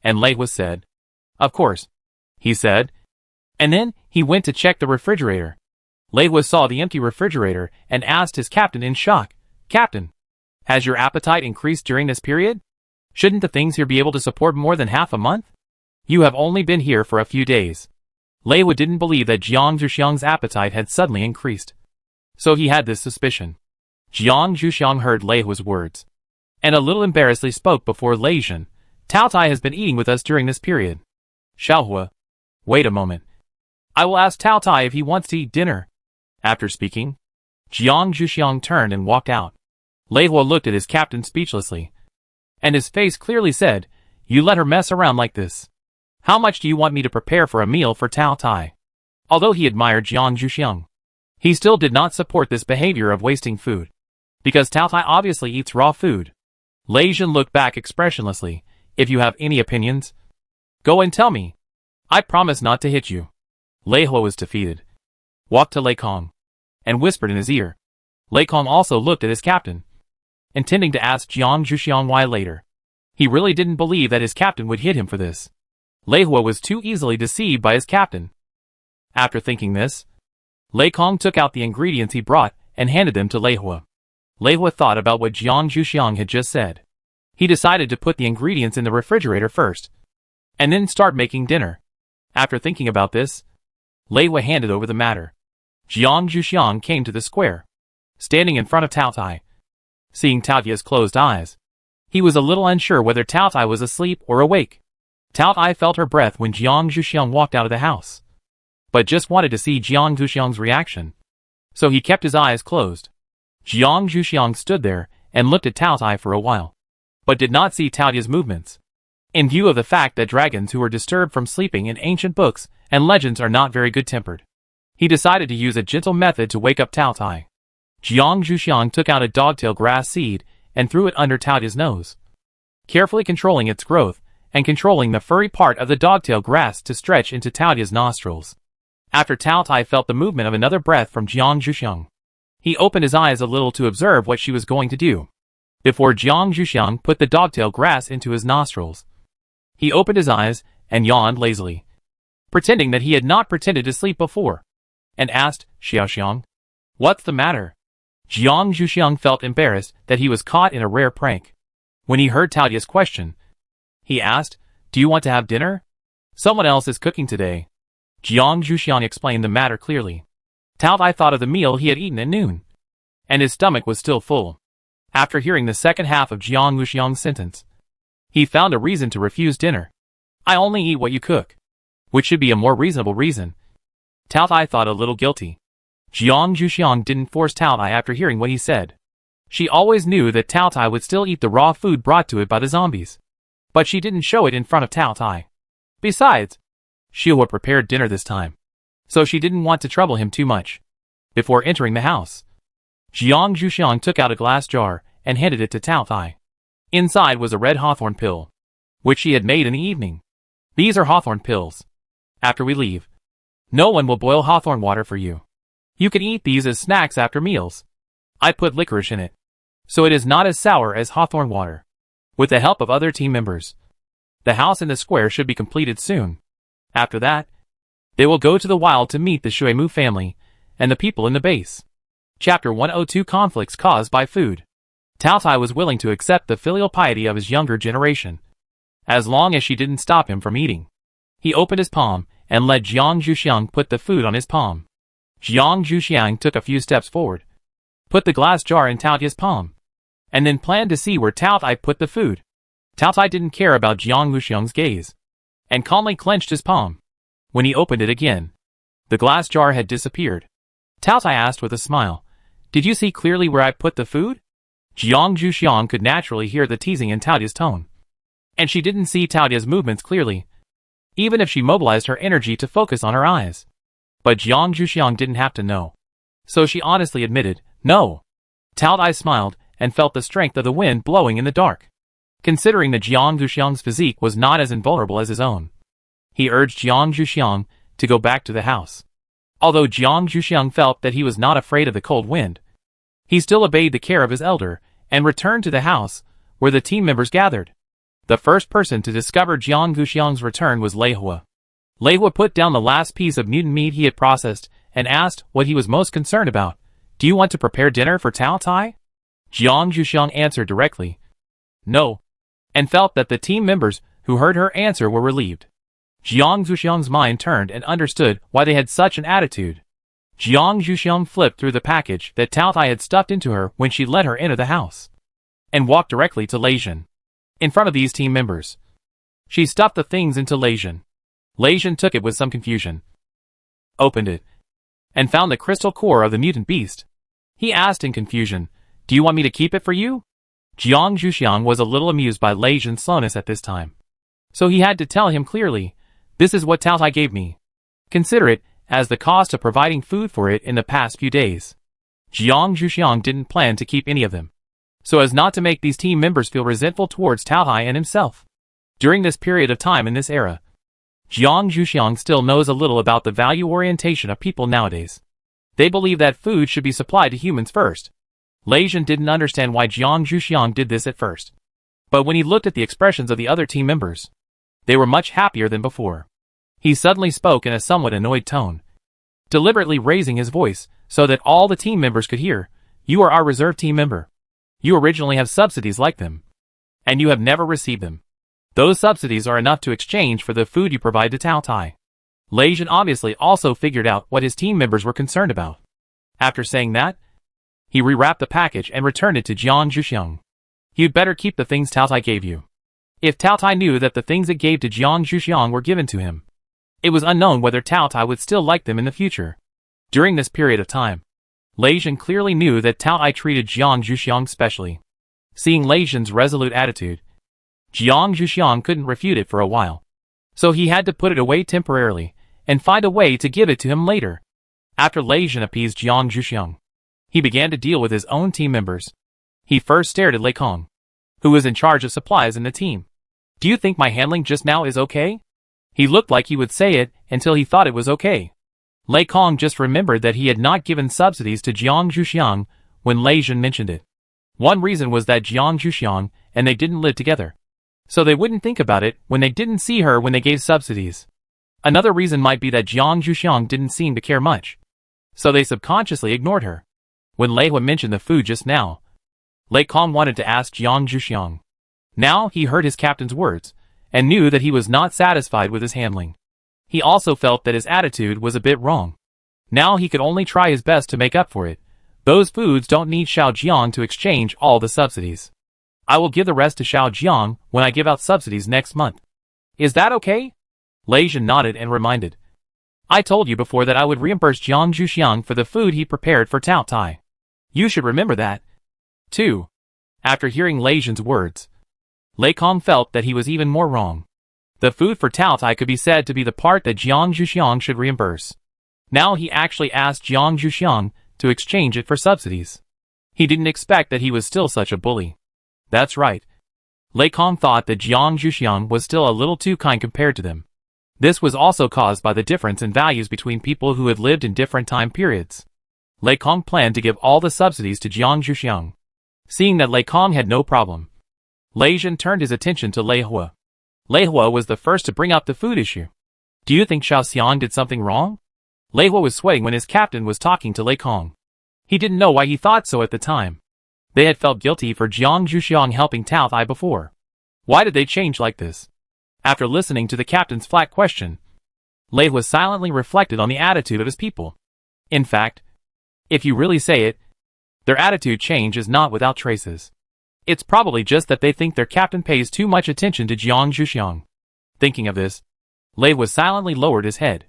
and Lei was said, "Of course," he said, and then he went to check the refrigerator. Lei Hua saw the empty refrigerator and asked his captain in shock, "Captain, has your appetite increased during this period? Shouldn't the things here be able to support more than half a month? You have only been here for a few days." Lei Hua didn't believe that Jiang Zhuxiang's appetite had suddenly increased, so he had this suspicion. Jiang Zhuxiang heard Lei Hua's words, and a little embarrassedly spoke before Lei Zhen. "Tao Tai has been eating with us during this period." "Xiaohua, wait a moment. I will ask Tao Tai if he wants to eat dinner." After speaking, Jiang Zhuxiang turned and walked out. Lei Hua looked at his captain speechlessly, and his face clearly said, "You let her mess around like this. How much do you want me to prepare for a meal for Tao Tai?" Although he admired Jiang Zhuxiang, he still did not support this behavior of wasting food, because Tao Tai obviously eats raw food. Lei Zhen looked back expressionlessly. "If you have any opinions, go and tell me. I promise not to hit you." Lei Hua was defeated, walked to Lei Kong, and whispered in his ear. Lei Kong also looked at his captain, intending to ask Jiang Zhuxiang why later. He really didn't believe that his captain would hit him for this. Lei Hua was too easily deceived by his captain. After thinking this, Lei Kong took out the ingredients he brought and handed them to Lei Hua. Lei Hua thought about what Jiang Zhuxiang had just said. He decided to put the ingredients in the refrigerator first, and then start making dinner. After thinking about this, Lei Hua handed over the matter. Jiang Zhuxiang came to the square, standing in front of Tao Tai. Seeing Tao Tai's closed eyes, he was a little unsure whether Tao Tai was asleep or awake. Tao Tai felt her breath when Jiang Zhuxiang walked out of the house, but just wanted to see Jiang Zhuxiang's reaction, so he kept his eyes closed. Jiang Zhuxiang stood there and looked at Tao Tai for a while, but did not see Tao Tai's movements. In view of the fact that dragons who are disturbed from sleeping in ancient books and legends are not very good-tempered, he decided to use a gentle method to wake up Tao Tai. Jiang Zhuxiang took out a dogtail grass seed and threw it under Tao Tai's nose, carefully controlling its growth and controlling the furry part of the dogtail grass to stretch into Tao Tai's nostrils. After Tao Tai felt the movement of another breath from Jiang Zhuxiang, he opened his eyes a little to observe what she was going to do. Before Jiang Zhuxiang put the dogtail grass into his nostrils, he opened his eyes and yawned lazily, pretending that he had not pretended to sleep before, and asked, "Xiaoxiang, what's the matter?" Jiang Zhuxiang felt embarrassed that he was caught in a rare prank. When he heard Tao Tai's question, he asked, "Do you want to have dinner? Someone else is cooking today." Jiang Zhuxiang explained the matter clearly. Tao Tai thought of the meal he had eaten at noon, and his stomach was still full. After hearing the second half of Jiang Zhuxiang's sentence, he found a reason to refuse dinner. "I only eat what you cook," which should be a more reasonable reason. Tao Tai thought a little guilty. Jiang Zhuxiang didn't force Tao Tai after hearing what he said. She always knew that Tao Tai would still eat the raw food brought to it by the zombies, but she didn't show it in front of Tao Tai. Besides, Xiahua prepared dinner this time, so she didn't want to trouble him too much. Before entering the house, Jiang Zhuxiang took out a glass jar and handed it to Tao Tai. Inside was a red hawthorn pill, which she had made in the evening. "These are hawthorn pills. After we leave, no one will boil hawthorn water for you. You can eat these as snacks after meals. I put licorice in it, so it is not as sour as hawthorn water." With the help of other team members, the house in the square should be completed soon. After that, they will go to the wild to meet the Shuimu family and the people in the base. Chapter 102: Conflicts Caused by Food. Tao Tai was willing to accept the filial piety of his younger generation, as long as she didn't stop him from eating. He opened his palm and let Jiang Zhuxiang put the food on his palm. Jiang Zhuxiang took a few steps forward, put the glass jar in Tao Tai's palm, and then planned to see where Tao Tai put the food. Tao Tai didn't care about Jiang Zhuxiang's gaze, and calmly clenched his palm. When he opened it again, the glass jar had disappeared. Tao Tai asked with a smile, "Did you see clearly where I put the food?" Jiang Zhuxiang could naturally hear the teasing in Tao Tai's tone, and she didn't see Tao Tai's movements clearly, even if she mobilized her energy to focus on her eyes. But Jiang Zhuxiang didn't have to know, so she honestly admitted, "No." Tao Tai smiled and felt the strength of the wind blowing in the dark. Considering that Jiang Zhuxiang's physique was not as invulnerable as his own, he urged Jiang Zhuxiang to go back to the house. Although Jiang Zhuxiang felt that he was not afraid of the cold wind, he still obeyed the care of his elder and returned to the house where the team members gathered. The first person to discover Jiang Zhuxiang's return was Lei Hua. Lei Hua put down the last piece of mutant meat he had processed and asked what he was most concerned about. Do you want to prepare dinner for Tao Tai? Jiang Zhuxiang answered directly, no, and felt that the team members who heard her answer were relieved. Jiang Zhuxiang's mind turned and understood why they had such an attitude. Jiang Zhuxiang flipped through the package that Tao Tai had stuffed into her when she let her into the house, and walked directly to Lei Zhen. In front of these team members, she stuffed the things into Lei Zhen. Lei Zhen took it with some confusion, opened it, and found the crystal core of the mutant beast. He asked in confusion, do you want me to keep it for you? Jiang Zhuxiang was a little amused by Lei Zhen's slowness at this time, so he had to tell him clearly, this is what Tao Tai gave me. Consider it as the cost of providing food for it in the past few days. Jiang Zhuxiang didn't plan to keep any of them, so as not to make these team members feel resentful towards Tao Tai and himself. During this period of time in this era, Jiang Zhuxiang still knows a little about the value orientation of people nowadays. They believe that food should be supplied to humans first. Lei Zhen didn't understand why Jiang Zhuxiang did this at first, but when he looked at the expressions of the other team members, they were much happier than before. He suddenly spoke in a somewhat annoyed tone, deliberately raising his voice so that all the team members could hear, you are our reserve team member. You originally have subsidies like them, and you have never received them. Those subsidies are enough to exchange for the food you provide to Tao Tai. Lei Zhen obviously also figured out what his team members were concerned about. After saying that, he rewrapped the package and returned it to Jiang Zhuxiang. You'd better keep the things Tao Tai gave you. If Tao Tai knew that the things it gave to Jiang Zhuxiang were given to him, it was unknown whether Tao Tai would still like them in the future. During this period of time, Lei Zhen clearly knew that Tao Tai treated Jiang Zhuxiang specially. Seeing Lei Zhen's resolute attitude, Jiang Zhuxiang couldn't refute it for a while, so he had to put it away temporarily and find a way to give it to him later. After Lei Zhen appeased Jiang Zhuxiang, he began to deal with his own team members. He first stared at Lei Kong, who was in charge of supplies in the team. Do you think my handling just now is okay? He looked like he would say it until he thought it was okay. Lei Kong just remembered that he had not given subsidies to Jiang Zhuxiang when Lei Zhen mentioned it. One reason was that Jiang Zhuxiang and they didn't live together, so they wouldn't think about it when they didn't see her when they gave subsidies. Another reason might be that Jiang Zhuxiang didn't seem to care much, so they subconsciously ignored her. When Lei Hua mentioned the food just now, Lei Kong wanted to ask Jiang Zhuxiang. Now he heard his captain's words, and knew that he was not satisfied with his handling. He also felt that his attitude was a bit wrong. Now he could only try his best to make up for it. Those foods don't need Xiao Jiang to exchange all the subsidies. I will give the rest to Xiao Jiang when I give out subsidies next month. Is that okay? Lei Zhen nodded and reminded. I told you before that I would reimburse Jiang Zhuxiang for the food he prepared for Tao Tai. You should remember that, too. After hearing Lei Zhen's words, Lei Kong felt that he was even more wrong. The food for Tao Tai could be said to be the part that Jiang Zhuxiang should reimburse. Now he actually asked Jiang Zhuxiang to exchange it for subsidies. He didn't expect that he was still such a bully. That's right. Lei Kong thought that Jiang Zhuxiang was still a little too kind compared to them. This was also caused by the difference in values between people who had lived in different time periods. Lei Kong planned to give all the subsidies to Jiang Zhuxiang. Seeing that Lei Kong had no problem, Lei Zhen turned his attention to Lei Hua. Lei Hua was the first to bring up the food issue. Do you think Xiao Xian did something wrong? Lei Hua was sweating when his captain was talking to Lei Kong. He didn't know why he thought so at the time. They had felt guilty for Jiang Zhuxiang helping Tao Tai before. Why did they change like this? After listening to the captain's flat question, Lei Hua silently reflected on the attitude of his people. In fact, if you really say it, their attitude change is not without traces. It's probably just that they think their captain pays too much attention to Jiang Zhuxiang. Thinking of this, Lei Hua silently lowered his head.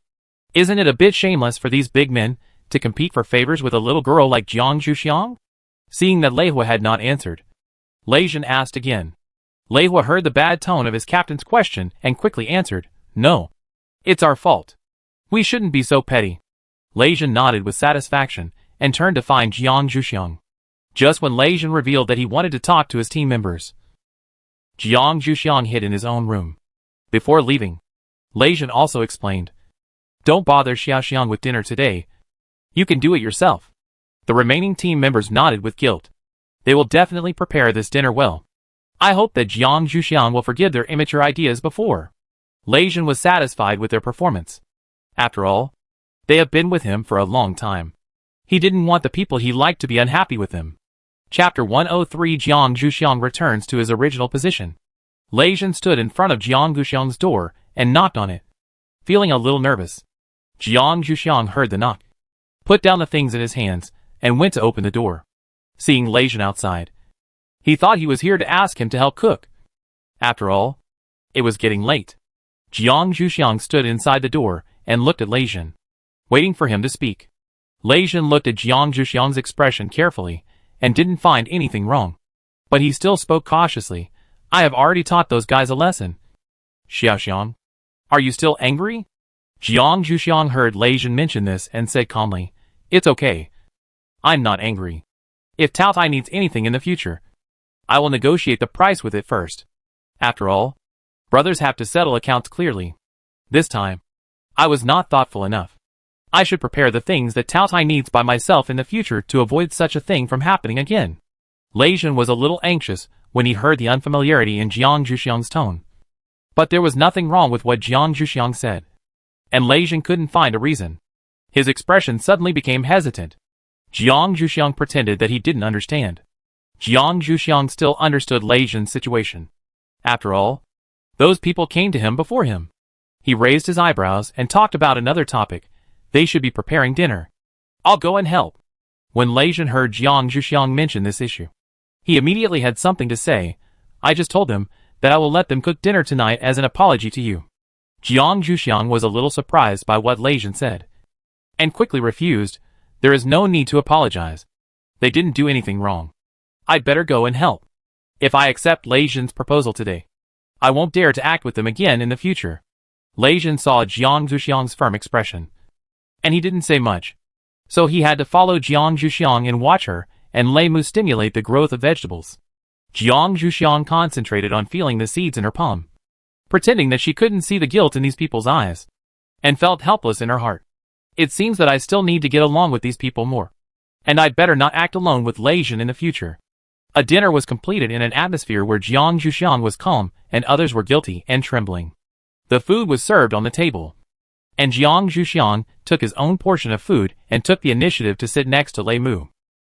Isn't it a bit shameless for these big men to compete for favors with a little girl like Jiang Zhuxiang? Seeing that Lei Hua had not answered, Lei Zhen asked again. Lei Hua heard the bad tone of his captain's question and quickly answered, No. It's our fault. We shouldn't be so petty. Lei Zhen nodded with satisfaction and turned to find Jiang Zhuxiang. just when Lei Jin revealed that he wanted to talk to his team members. Jiang Zhuxiang hid in his own room. Before leaving, Lei Jin also explained, "Don't bother Xiaoxiang with dinner today. You can do it yourself." The remaining team members nodded with guilt. They will definitely prepare this dinner well. I hope that Jiang Zhuxiang will forgive their immature ideas before. Lei Jin was satisfied with their performance. After all, they have been with him for a long time. He didn't want the people he liked to be unhappy with him. Chapter 103 Jiang Zhuxiang returns to his original position. Lei Jin stood in front of Jiang Zhuxiang's door and knocked on it. Feeling a little nervous, Jiang Zhuxiang heard the knock, put down the things in his hands, and went to open the door. Seeing Lei Jin outside, he thought he was here to ask him to help cook. After all, it was getting late. Jiang Zhuxiang stood inside the door and looked at Lei Jin, waiting for him to speak. Lei Jin looked at Jiang Zhuxiang's expression carefully and didn't find anything wrong. But he still spoke cautiously. "I have already taught those guys a lesson." "Xiaoxiang, are you still angry?" Jiang Zhuxiang heard Lei Jin mention this and said calmly, "It's okay. I'm not angry. If Tao Tai needs anything in the future, I will negotiate the price with it first. After all, brothers have to settle accounts clearly. This time, I was not thoughtful enough. I should prepare the things that Tao Tai needs by myself in the future to avoid such a thing from happening again." Lei Jin was a little anxious when he heard the unfamiliarity in Jiang Zhuxiang's tone. But there was nothing wrong with what Jiang Zhuxiang said, and Lei Jin couldn't find a reason. His expression suddenly became hesitant. Jiang Zhuxiang pretended that he didn't understand. Jiang Zhuxiang still understood Lei Jin's situation. After all, those people came to him before him. He raised his eyebrows and talked about another topic. They should be preparing dinner. "I'll go and help." When Lei Jin heard Jiang Zhuxiang mention this issue, he immediately had something to say. "I just told them that I will let them cook dinner tonight as an apology to you." Jiang Zhuxiang was a little surprised by what Lei Jin said, and quickly refused. "There is no need to apologize. They didn't do anything wrong. I'd better go and help. If I accept Lei Jin's proposal today, I won't dare to act with them again in the future." Lei Jin saw Jiang Zhuxiang's firm expression, and he didn't say much. So he had to follow Jiang Zhuxiang and watch her and Lei Mu stimulate the growth of vegetables. Jiang Zhuxiang concentrated on feeling the seeds in her palm, pretending that she couldn't see the guilt in these people's eyes, and felt helpless in her heart. "It seems that I still need to get along with these people more, and I'd better not act alone with Lei Jin in the future." A dinner was completed in an atmosphere where Jiang Zhuxiang was calm and others were guilty and trembling. The food was served on the table, and Jiang Zhuxiang took his own portion of food and took the initiative to sit next to Lei Mu,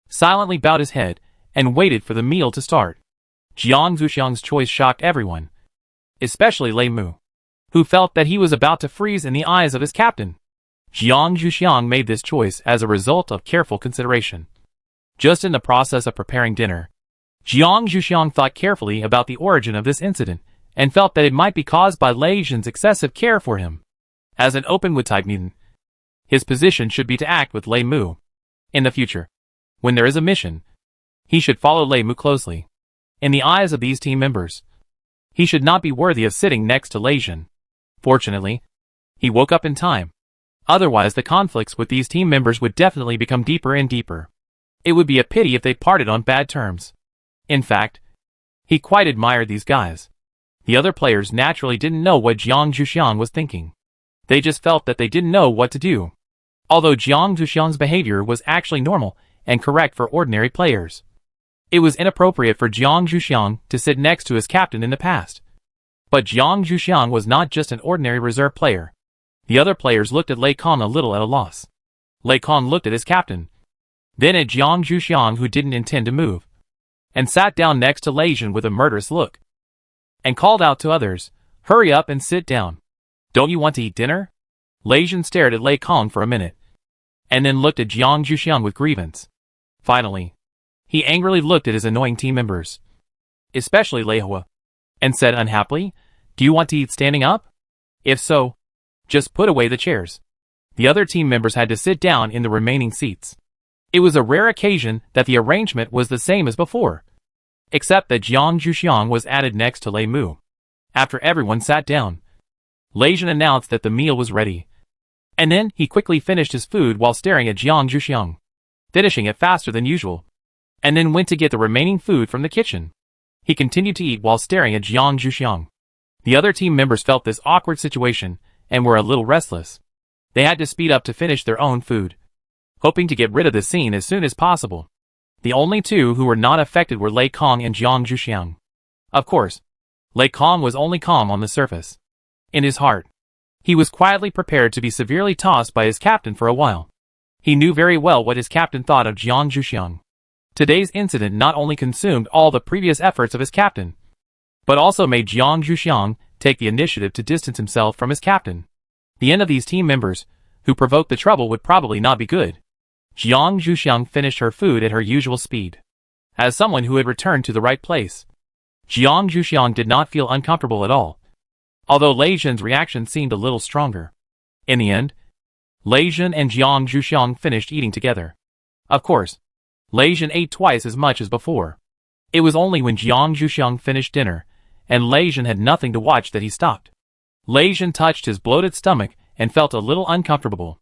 silently bowed his head, and waited for the meal to start. Jiang Zhuxiang's choice shocked everyone, especially Lei Mu, who felt that he was about to freeze in the eyes of his captain. Jiang Zhuxiang made this choice as a result of careful consideration. Just in the process of preparing dinner, Jiang Zhuxiang thought carefully about the origin of this incident, and felt that it might be caused by Lei Jin's excessive care for him. As an open-wood-type mutant, his position should be to act with Lei Mu. In the future, when there is a mission, he should follow Lei Mu closely. In the eyes of these team members, he should not be worthy of sitting next to Lei Jin. Fortunately, he woke up in time. Otherwise, the conflicts with these team members would definitely become deeper and deeper. It would be a pity if they parted on bad terms. In fact, he quite admired these guys. The other players naturally didn't know what Jiang Zhuxiang was thinking. They just felt that they didn't know what to do. Although Jiang Zhuxiang's behavior was actually normal and correct for ordinary players, it was inappropriate for Jiang Zhuxiang to sit next to his captain in the past. But Jiang Zhuxiang was not just an ordinary reserve player. The other players looked at Lei Kong a little at a loss. Lei Kong looked at his captain, then at Jiang Zhuxiang, who didn't intend to move, and sat down next to Lei Jin with a murderous look, and called out to others, "Hurry up and sit down. Don't you want to eat dinner?" Lei Jin stared at Lei Kong for a minute, and then looked at Jiang Zhuxiang with grievance. Finally, he angrily looked at his annoying team members, especially Lei Hua, and said unhappily, "Do you want to eat standing up? If so, just put away the chairs." The other team members had to sit down in the remaining seats. It was a rare occasion that the arrangement was the same as before, except that Jiang Zhuxiang was added next to Lei Mu. After everyone sat down, Lei Jin announced that the meal was ready, and then he quickly finished his food while staring at Jiang Zhuxiang, finishing it faster than usual. and then went to get the remaining food from the kitchen. He continued to eat while staring at Jiang Zhuxiang. The other team members felt this awkward situation and were a little restless. They had to speed up to finish their own food, hoping to get rid of the scene as soon as possible. The only two who were not affected were Lei Kong and Jiang Zhuxiang. Of course, Lei Kong was only calm on the surface. In his heart, he was quietly prepared to be severely tossed by his captain for a while. He knew very well what his captain thought of Jiang Zhuxiang. Today's incident not only consumed all the previous efforts of his captain, but also made Jiang Zhuxiang take the initiative to distance himself from his captain. The end of these team members, who provoked the trouble, would probably not be good. Jiang Zhuxiang finished her food at her usual speed. As someone who had returned to the right place, Jiang Zhuxiang did not feel uncomfortable at all, although Lei Zhen's reaction seemed a little stronger. In the end, Lei Zhen and Jiang Zhuxiang finished eating together. Of course, Lei Zhen ate twice as much as before. It was only when Jiang Zhuxiang finished dinner, and Lei Zhen had nothing to watch, that he stopped. Lei Zhen touched his bloated stomach and felt a little uncomfortable.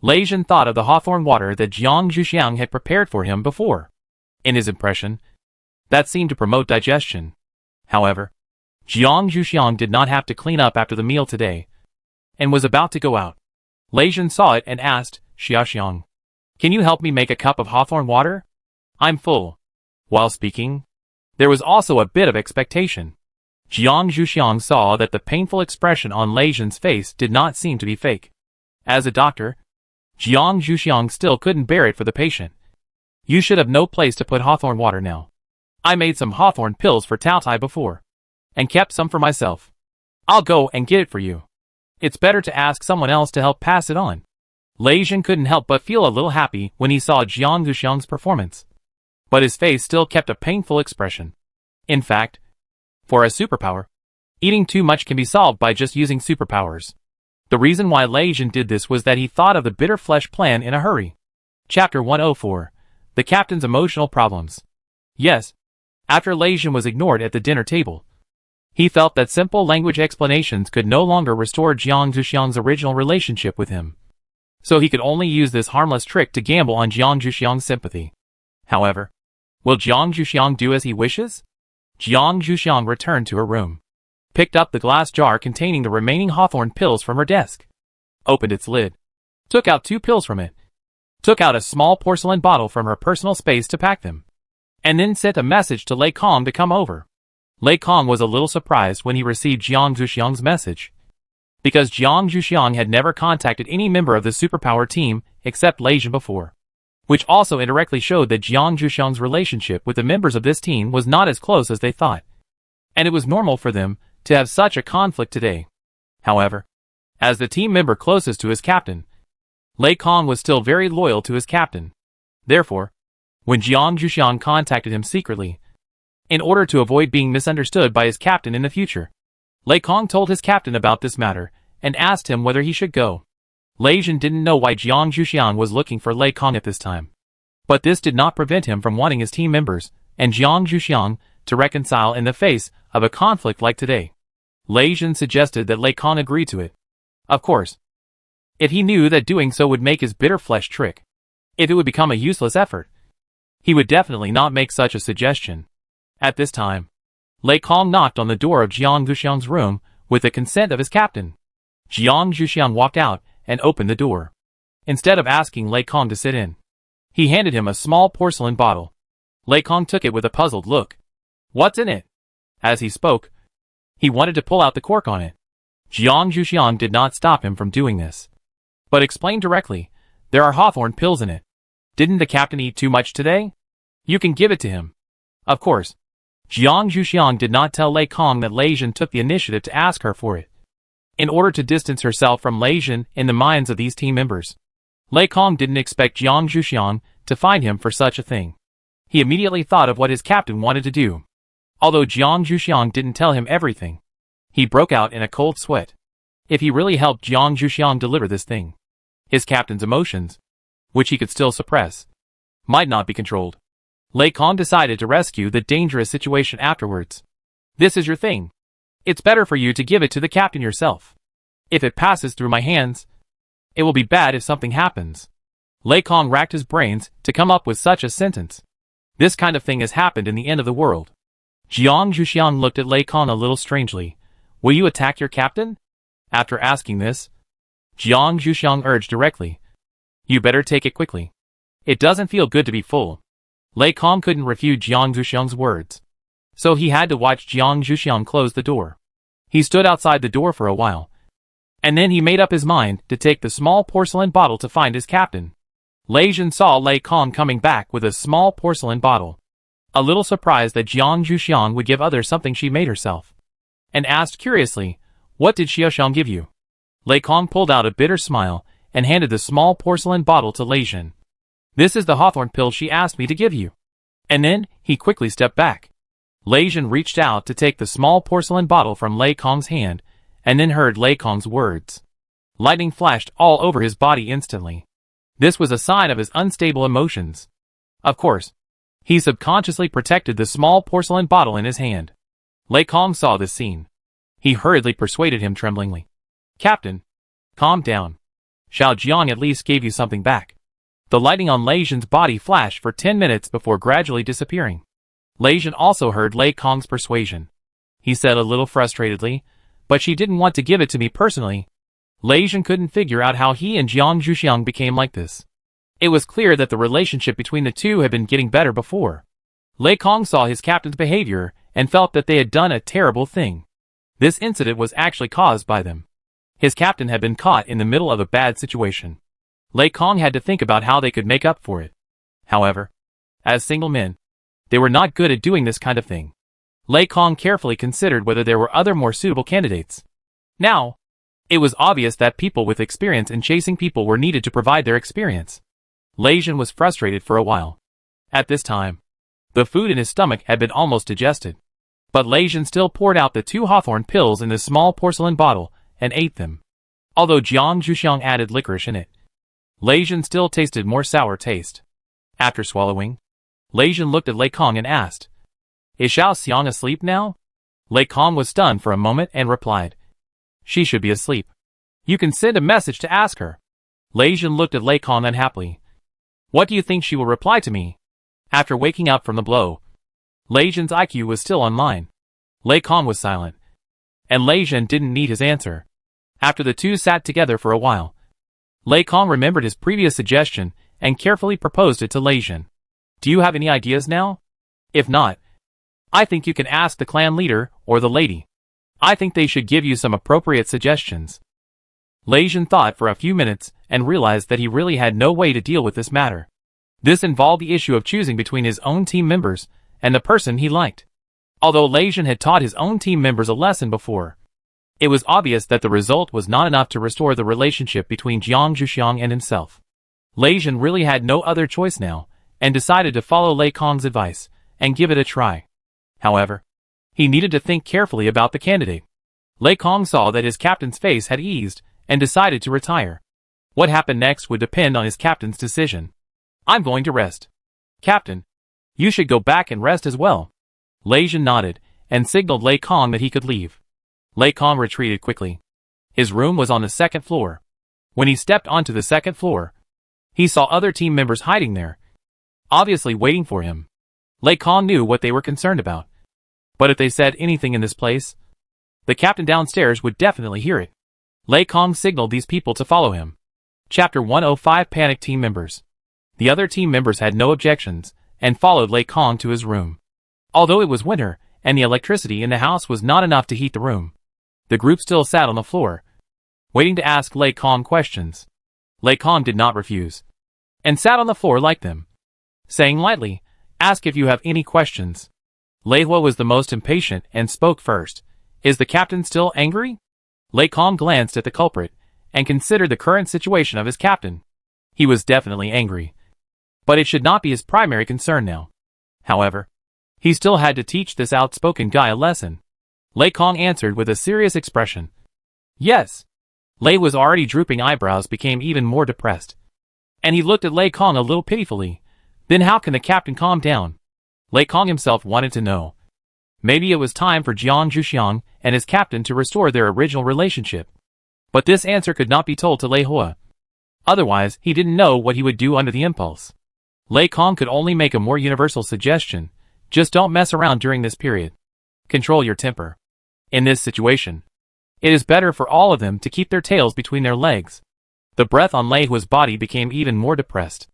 Lei Zhen thought of the hawthorn water that Jiang Zhuxiang had prepared for him before. In his impression, that seemed to promote digestion. However, Jiang Zhuxiang did not have to clean up after the meal today, and was about to go out. Lei Zhen saw it and asked, "Xiaoxiang, can you help me make a cup of hawthorn water? I'm full." While speaking, there was also a bit of expectation. Jiang Zhuxiang saw that the painful expression on Lei Zhen's face did not seem to be fake. As a doctor, Jiang Zhuxiang still couldn't bear it for the patient. "You should have no place to put hawthorn water now. I made some hawthorn pills for Taotai before, and kept some for myself. I'll go and get it for you. It's better to ask someone else to help pass it on." Lei Zhen couldn't help but feel a little happy when he saw Jiang Zhuxiang's performance, but his face still kept a painful expression. In fact, for a superpower, eating too much can be solved by just using superpowers. The reason why Lei Zhen did this was that he thought of the bitter flesh plan in a hurry. Chapter 104. The Captain's Emotional Problems. Yes, after Lei Zhen was ignored at the dinner table, he felt that simple language explanations could no longer restore Jiang Zhuxiang's original relationship with him. So he could only use this harmless trick to gamble on Jiang Zhuxiang's sympathy. However, will Jiang Zhuxiang do as he wishes? Jiang Zhuxiang returned to her room, picked up the glass jar containing the remaining hawthorn pills from her desk, opened its lid, took out 2 pills from it, took out a small porcelain bottle from her personal space to pack them, and then sent a message to Lei Kong to come over. Lei Kong was a little surprised when he received Jiang Zhuxiang's message, because Jiang Zhuxiang had never contacted any member of the superpower team except Lei Zhen before, which also indirectly showed that Jiang Zhuxiang's relationship with the members of this team was not as close as they thought, and it was normal for them to have such a conflict today. However, as the team member closest to his captain, Lei Kong was still very loyal to his captain. Therefore, when Jiang Zhuxiang contacted him secretly, in order to avoid being misunderstood by his captain in the future, Lei Kong told his captain about this matter and asked him whether he should go. Lei Zhen didn't know why Jiang Zhuxiang was looking for Lei Kong at this time, but this did not prevent him from wanting his team members and Jiang Zhuxiang to reconcile in the face of a conflict like today. Lei Zhen suggested that Lei Kong agree to it. Of course, if he knew that doing so would make his bitter flesh trick, if it would become a useless effort, he would definitely not make such a suggestion. At this time, Lei Kong knocked on the door of Jiang Zhuxiang's room with the consent of his captain. Jiang Zhuxiang walked out and opened the door. Instead of asking Lei Kong to sit in, he handed him a small porcelain bottle. Lei Kong took it with a puzzled look. "What's in it?" As he spoke, he wanted to pull out the cork on it. Jiang Zhuxiang did not stop him from doing this, but explained directly, "There are hawthorn pills in it. Didn't the captain eat too much today? You can give it to him." Of course, Jiang Zhuxiang did not tell Lei Kong that Lei Zhen took the initiative to ask her for it, in order to distance herself from Lei Zhen in the minds of these team members. Lei Kong didn't expect Jiang Zhuxiang to find him for such a thing. He immediately thought of what his captain wanted to do. Although Jiang Zhuxiang didn't tell him everything, he broke out in a cold sweat. If he really helped Jiang Zhuxiang deliver this thing, his captain's emotions, which he could still suppress, might not be controlled. Lei Kong decided to rescue the dangerous situation afterwards. "This is your thing. It's better for you to give it to the captain yourself. If it passes through my hands, it will be bad if something happens." Lei Kong racked his brains to come up with such a sentence. This kind of thing has happened in the end of the world. Jiang Zhuxiang looked at Lei Kong a little strangely. Will you attack your captain? After asking this, Jiang Zhuxiang urged directly. You better take it quickly. It doesn't feel good to be full. Lei Kong couldn't refute Jiang Zhuxiang's words, so he had to watch Jiang Zhuxiang close the door. He stood outside the door for a while, and then he made up his mind to take the small porcelain bottle to find his captain. Lei Zhen saw Lei Kong coming back with a small porcelain bottle, a little surprised that Jiang Zhuxiang would give others something she made herself, and asked curiously, What did Xiaoxiang give you? Lei Kong pulled out a bitter smile and handed the small porcelain bottle to Lei Zhen. This is the hawthorn pill she asked me to give you. And then, he quickly stepped back. Lei Zhen reached out to take the small porcelain bottle from Lei Kong's hand, and then heard Lei Kong's words. Lightning flashed all over his body instantly. This was a sign of his unstable emotions. Of course, he subconsciously protected the small porcelain bottle in his hand. Lei Kong saw this scene. He hurriedly persuaded him tremblingly. Captain, calm down. Xiao Jiang at least gave you something back. The lighting on Lei Zhen's body flashed for 10 minutes before gradually disappearing. Lei Zhen also heard Lei Kong's persuasion. He said a little frustratedly, but she didn't want to give it to me personally. Lei Zhen couldn't figure out how he and Jiang Zhuxiang became like this. It was clear that the relationship between the two had been getting better before. Lei Kong saw his captain's behavior and felt that they had done a terrible thing. This incident was actually caused by them. His captain had been caught in the middle of a bad situation. Lei Kong had to think about how they could make up for it. However, as single men, they were not good at doing this kind of thing. Lei Kong carefully considered whether there were other more suitable candidates. Now, it was obvious that people with experience in chasing people were needed to provide their experience. Lei Zhen was frustrated for a while. At this time, the food in his stomach had been almost digested. But Lei Zhen still poured out the 2 hawthorn pills in the small porcelain bottle and ate them. Although Jiang Zhuxiang added licorice in it, Lei Zhen still tasted more sour taste. After swallowing, Lei Zhen looked at Lei Kong and asked, Is Xiaoxiang asleep now? Lei Kong was stunned for a moment and replied, She should be asleep. You can send a message to ask her. Lei Zhen looked at Lei Kong unhappily. What do you think she will reply to me? After waking up from the blow, Lei Zhen's IQ was still online. Lei Kong was silent, and Lei Zhen didn't need his answer. After the two sat together for a while, Lei Kong remembered his previous suggestion and carefully proposed it to Lei Zhen. Do you have any ideas now? If not, I think you can ask the clan leader or the lady. I think they should give you some appropriate suggestions. Lei Zhen thought for a few minutes and realized that he really had no way to deal with this matter. This involved the issue of choosing between his own team members and the person he liked. Although Lei Zhen had taught his own team members a lesson before, it was obvious that the result was not enough to restore the relationship between Jiang Zhuxiang and himself. Lei Zhen really had no other choice now, and decided to follow Lei Kong's advice and give it a try. However, he needed to think carefully about the candidate. Lei Kong saw that his captain's face had eased and decided to retire. What happened next would depend on his captain's decision. I'm going to rest. Captain, you should go back and rest as well. Lei Zhen nodded and signaled Lei Kong that he could leave. Lei Kong retreated quickly. His room was on the 2nd floor. When he stepped onto the 2nd floor, he saw other team members hiding there, obviously waiting for him. Lei Kong knew what they were concerned about. But if they said anything in this place, the captain downstairs would definitely hear it. Lei Kong signaled these people to follow him. Chapter 105 Panic Team Members. The other team members had no objections and followed Lei Kong to his room. Although it was winter and the electricity in the house was not enough to heat the room, the group still sat on the floor, waiting to ask Lei Kong questions. Lei Kong did not refuse, and sat on the floor like them, saying lightly, Ask if you have any questions. Lei Hua was the most impatient and spoke first. Is the captain still angry? Lei Kong glanced at the culprit and considered the current situation of his captain. He was definitely angry, but it should not be his primary concern now. However, he still had to teach this outspoken guy a lesson. Lei Kong answered with a serious expression. Yes. Lei was already drooping eyebrows became even more depressed, and he looked at Lei Kong a little pitifully. Then how can the captain calm down? Lei Kong himself wanted to know. Maybe it was time for Jiang Zhuxiang and his captain to restore their original relationship. But this answer could not be told to Lei Hua. Otherwise, he didn't know what he would do under the impulse. Lei Kong could only make a more universal suggestion. Just don't mess around during this period. Control your temper. In this situation, it is better for all of them to keep their tails between their legs. The breath on Lei Hua's body became even more depressed.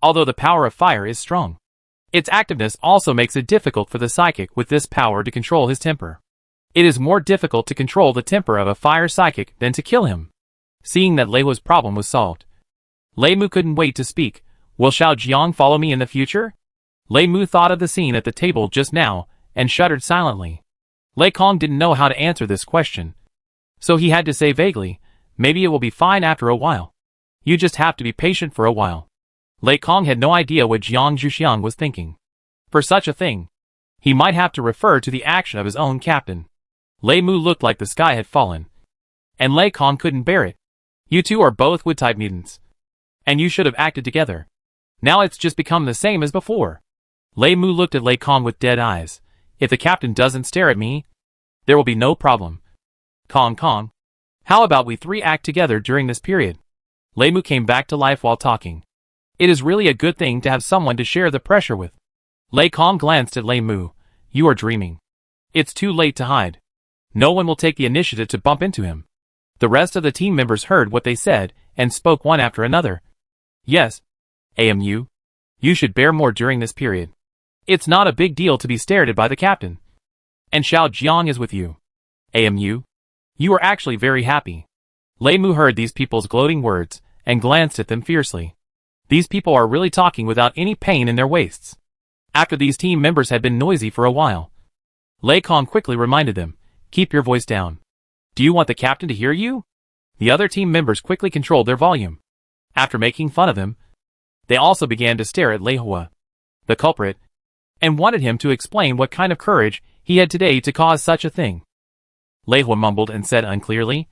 Although the power of fire is strong, its activeness also makes it difficult for the psychic with this power to control his temper. It is more difficult to control the temper of a fire psychic than to kill him. Seeing that Lei Hua's problem was solved, Lei Mu couldn't wait to speak. Will Xiao Jiang follow me in the future? Lei Mu thought of the scene at the table just now, and shuddered silently. Lei Kong didn't know how to answer this question, so he had to say vaguely, maybe it will be fine after a while. You just have to be patient for a while. Lei Kong had no idea what Jiang Zhuxiang was thinking. For such a thing, he might have to refer to the action of his own captain. Lei Mu looked like the sky had fallen, and Lei Kong couldn't bear it. You two are both wood-type mutants, and you should have acted together. Now it's just become the same as before. Lei Mu looked at Lei Kong with dead eyes. If the captain doesn't stare at me, there will be no problem. Kong, how about we three act together during this period? Lei Mu came back to life while talking. It is really a good thing to have someone to share the pressure with. Lei Kong glanced at Lei Mu. You are dreaming. It's too late to hide. No one will take the initiative to bump into him. The rest of the team members heard what they said and spoke one after another. Yes, AMU. You should bear more during this period. It's not a big deal to be stared at by the captain. And Xiao Jiang is with you. AMU. You are actually very happy. Lei Mu heard these people's gloating words and glanced at them fiercely. These people are really talking without any pain in their waists. After these team members had been noisy for a while, Lei Kong quickly reminded them, keep your voice down. Do you want the captain to hear you? The other team members quickly controlled their volume. After making fun of him, they also began to stare at Lei Hua, the culprit, and wanted him to explain what kind of courage he had today to cause such a thing. Lei Hua mumbled and said unclearly,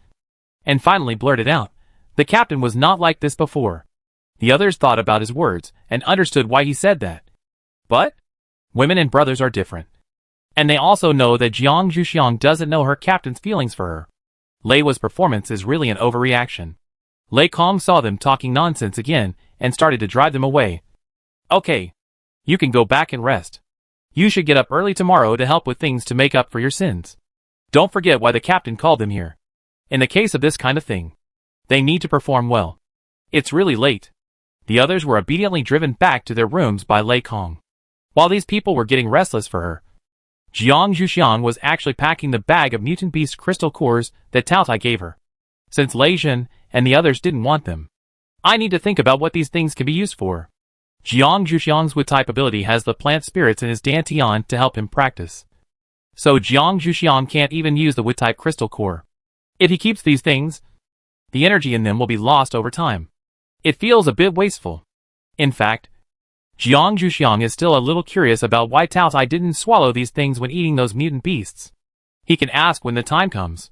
and finally blurted out, the captain was not like this before. The others thought about his words and understood why he said that. But women and brothers are different. And they also know that Jiang Zhuxiang doesn't know her captain's feelings for her. Lei Hua's performance is really an overreaction. Lei Kong saw them talking nonsense again and started to drive them away. Okay. You can go back and rest. You should get up early tomorrow to help with things to make up for your sins. Don't forget why the captain called them here. In the case of this kind of thing, they need to perform well. It's really late. The others were obediently driven back to their rooms by Lei Kong. While these people were getting restless for her, Jiang Zhuxiang was actually packing the bag of mutant beast crystal cores that Tao Tai gave her. Since Lei Zhen and the others didn't want them, I need to think about what these things can be used for. Jiang Zhuxiang's wood-type ability has the plant spirits in his Dantian to help him practice. So Jiang Zhuxiang can't even use the wood-type crystal core. If he keeps these things, the energy in them will be lost over time. It feels a bit wasteful. In fact, Jiang Zhuxiang is still a little curious about why Tao Tai didn't swallow these things when eating those mutant beasts. He can ask when the time comes.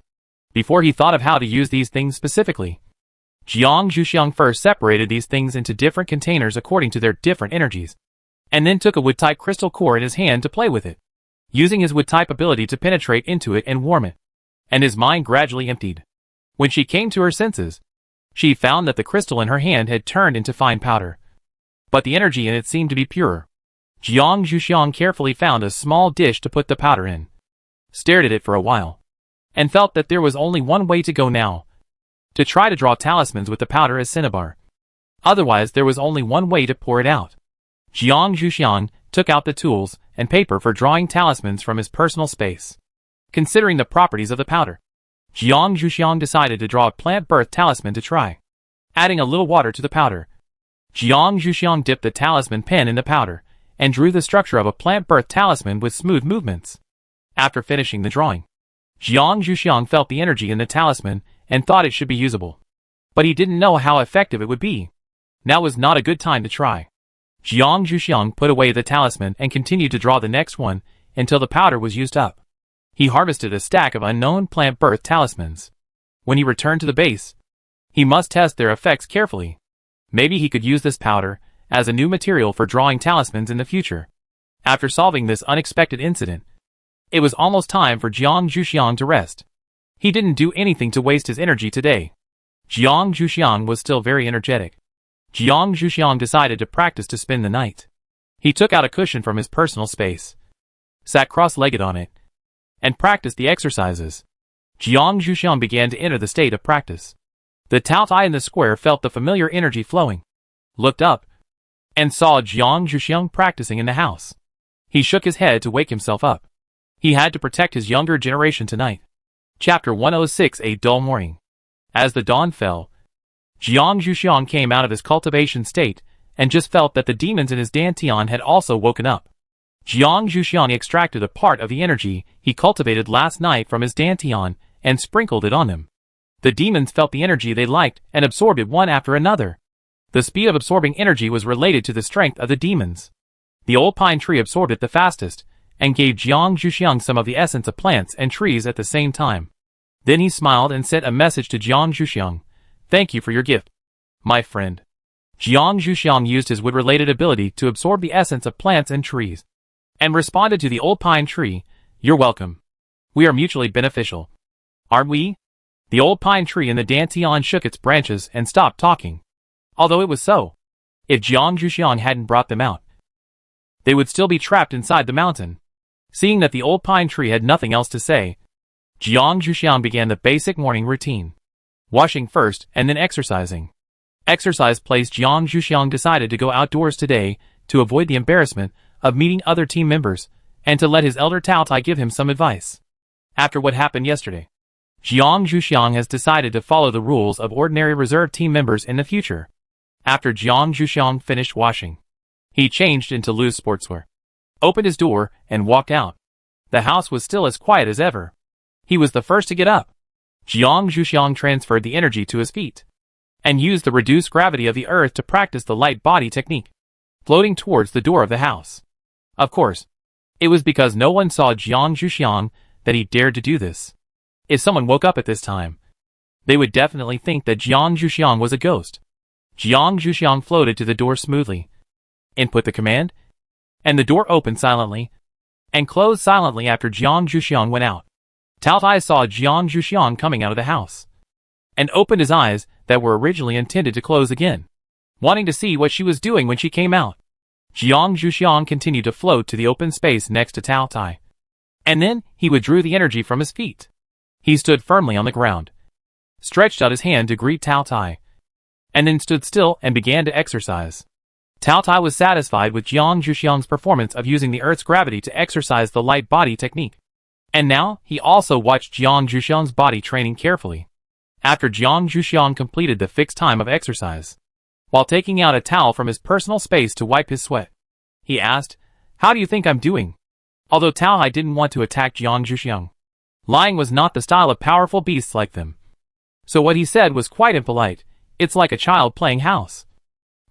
Before he thought of how to use these things specifically, Jiang Zhuxiang first separated these things into different containers according to their different energies, and then took a wood-type crystal core in his hand to play with it, using his wood-type ability to penetrate into it and warm it. And his mind gradually emptied. When she came to her senses, she found that the crystal in her hand had turned into fine powder, but the energy in it seemed to be pure. Jiang Zhuxiang carefully found a small dish to put the powder in, stared at it for a while, and felt that there was only one way to go now, to try to draw talismans with the powder as cinnabar. Otherwise there was only one way to pour it out. Jiang Zhuxiang took out the tools and paper for drawing talismans from his personal space. Considering the properties of the powder, Jiang Zhuxiang decided to draw a plant birth talisman to try. Adding a little water to the powder, Jiang Zhuxiang dipped the talisman pen in the powder, and drew the structure of a plant birth talisman with smooth movements. After finishing the drawing, Jiang Zhuxiang felt the energy in the talisman and thought it should be usable. But he didn't know how effective it would be. Now was not a good time to try. Jiang Zhuxiang put away the talisman and continued to draw the next one until the powder was used up. He harvested a stack of unknown plant birth talismans. When he returned to the base, he must test their effects carefully. Maybe he could use this powder as a new material for drawing talismans in the future. After solving this unexpected incident, it was almost time for Jiang Zhuxiang to rest. He didn't do anything to waste his energy today. Jiang Zhuxiang was still very energetic. Jiang Zhuxiang decided to practice to spend the night. He took out a cushion from his personal space, sat cross-legged on it, and practiced the exercises. Jiang Zhuxiang began to enter the state of practice. The Taotai in the square felt the familiar energy flowing, looked up, and saw Jiang Zhuxiang practicing in the house. He shook his head to wake himself up. He had to protect his younger generation tonight. Chapter 106: A Dull Morning. As the dawn fell, Jiang Zhuxiang came out of his cultivation state and just felt that the demons in his dantian had also woken up. Jiang Zhuxiang extracted a part of the energy he cultivated last night from his dantian and sprinkled it on them. The demons felt the energy they liked and absorbed it one after another. The speed of absorbing energy was related to the strength of the demons. The old pine tree absorbed it the fastest, and gave Jiang Zhuxiang some of the essence of plants and trees at the same time. Then he smiled and sent a message to Jiang Zhuxiang. "Thank you for your gift, my friend." Jiang Zhuxiang used his wood-related ability to absorb the essence of plants and trees, and responded to the old pine tree, "You're welcome. We are mutually beneficial, aren't we?" The old pine tree in the dantian shook its branches and stopped talking. Although it was so, if Jiang Zhuxiang hadn't brought them out, they would still be trapped inside the mountain. Seeing that the old pine tree had nothing else to say, Jiang Zhuxiang began the basic morning routine. Washing first and then exercising. Exercise place. Jiang Zhuxiang decided to go outdoors today to avoid the embarrassment of meeting other team members and to let his elder Taotai give him some advice. After what happened yesterday, Jiang Zhuxiang has decided to follow the rules of ordinary reserve team members in the future. After Jiang Zhuxiang finished washing, he changed into loose sportswear, opened his door, and walked out. The house was still as quiet as ever. He was the first to get up. Jiang Zhuxiang transferred the energy to his feet and used the reduced gravity of the earth to practice the light body technique, floating towards the door of the house. Of course, it was because no one saw Jiang Zhuxiang that he dared to do this. If someone woke up at this time, they would definitely think that Jiang Zhuxiang was a ghost. Jiang Zhuxiang floated to the door smoothly, input the command, and the door opened silently and closed silently after Jiang Zhuxiang went out. Taotai saw Jiang Zhuxiang coming out of the house and opened his eyes that were originally intended to close again, wanting to see what she was doing when she came out. Jiang Zhuxiang continued to float to the open space next to Taotai, and then he withdrew the energy from his feet. He stood firmly on the ground, stretched out his hand to greet Taotai, and then stood still and began to exercise. Taotai was satisfied with Jiang Zhuxiang's performance of using the Earth's gravity to exercise the light body technique. And now, he also watched Jiang Zhuxiang's body training carefully. After Jiang Zhuxiang completed the fixed time of exercise, while taking out a towel from his personal space to wipe his sweat, he asked, "How do you think I'm doing?" Although Taotai didn't want to attack Jiang Zhuxiang, lying was not the style of powerful beasts like them. So what he said was quite impolite. "It's like a child playing house,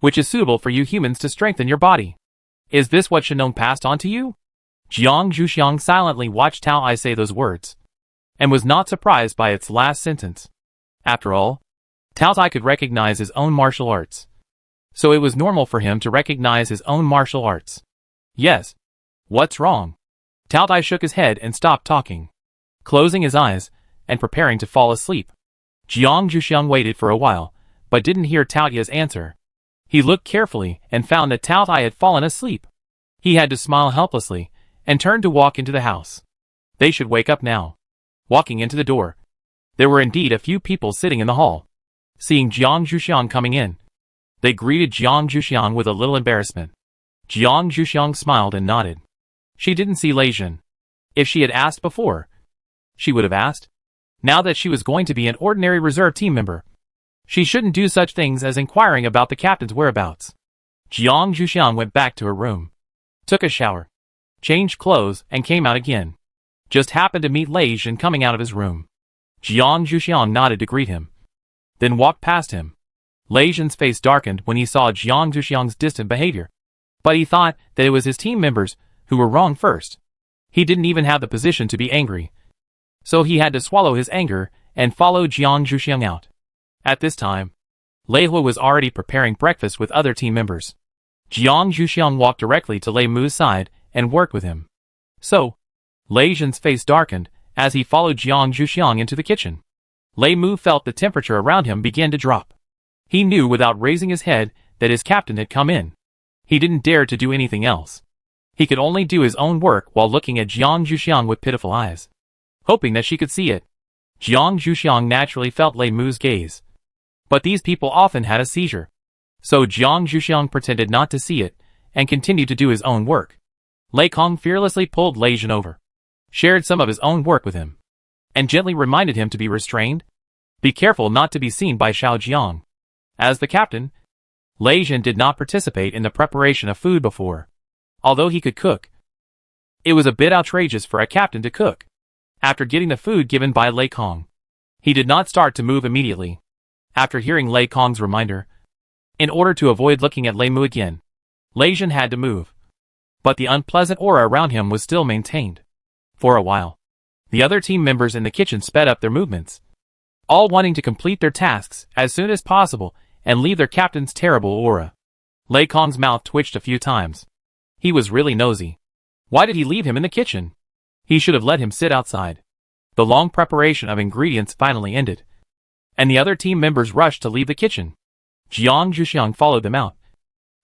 which is suitable for you humans to strengthen your body. Is this what Shanong passed on to you?" Jiang Zhuxiang silently watched Taotai say those words, and was not surprised by its last sentence. After all, Taotai could recognize his own martial arts, so it was normal for him to recognize his own martial arts. "Yes. What's wrong?" Taotai shook his head and stopped talking, closing his eyes and preparing to fall asleep. Jiang Zhuxiang waited for a while, but didn't hear Taotai's answer. He looked carefully and found that Taotai had fallen asleep. He had to smile helplessly and turned to walk into the house. They should wake up now. Walking into the door, there were indeed a few people sitting in the hall. Seeing Jiang Zhuxiang coming in, they greeted Jiang Zhuxiang with a little embarrassment. Jiang Zhuxiang smiled and nodded. She didn't see Lei Jin. If she had asked before, she would have asked. Now that she was going to be an ordinary reserve team member, she shouldn't do such things as inquiring about the captain's whereabouts. Jiang Zhuxiang went back to her room, took a shower, changed clothes, and came out again. Just happened to meet Lei Jin coming out of his room. Jiang Zhuxiang nodded to greet him, then walked past him. Lei Jin's face darkened when he saw Jiang Zhuxiang's distant behavior, but he thought that it was his team members who were wrong first. He didn't even have the position to be angry, so he had to swallow his anger and follow Jiang Zhuxiang out. At this time, Lei Hua was already preparing breakfast with other team members. Jiang Zhuxiang walked directly to Lei Mu's side and worked with him. So, Lei Jin's face darkened as he followed Jiang Zhuxiang into the kitchen. Lei Mu felt the temperature around him begin to drop. He knew without raising his head that his captain had come in. He didn't dare to do anything else. He could only do his own work while looking at Jiang Zhuxiang with pitiful eyes, hoping that she could see it. Jiang Zhuxiang naturally felt Lei Mu's gaze. But these people often had a seizure. So Jiang Zhuxiang pretended not to see it, and continued to do his own work. Lei Kong fearlessly pulled Lei Jin over, shared some of his own work with him, and gently reminded him to be restrained. Be careful not to be seen by Xiao Jiang. As the captain, Lei Jin did not participate in the preparation of food before. Although he could cook, it was a bit outrageous for a captain to cook. After getting the food given by Lei Kong, he did not start to move immediately. After hearing Lei Kong's reminder, in order to avoid looking at Lei Mu again, Lei Jin had to move. But the unpleasant aura around him was still maintained. For a while, the other team members in the kitchen sped up their movements, all wanting to complete their tasks as soon as possible and leave their captain's terrible aura. Lei Kong's mouth twitched a few times. He was really nosy. Why did he leave him in the kitchen? He should have let him sit outside. The long preparation of ingredients finally ended, and the other team members rushed to leave the kitchen. Jiang Zhuxiang followed them out,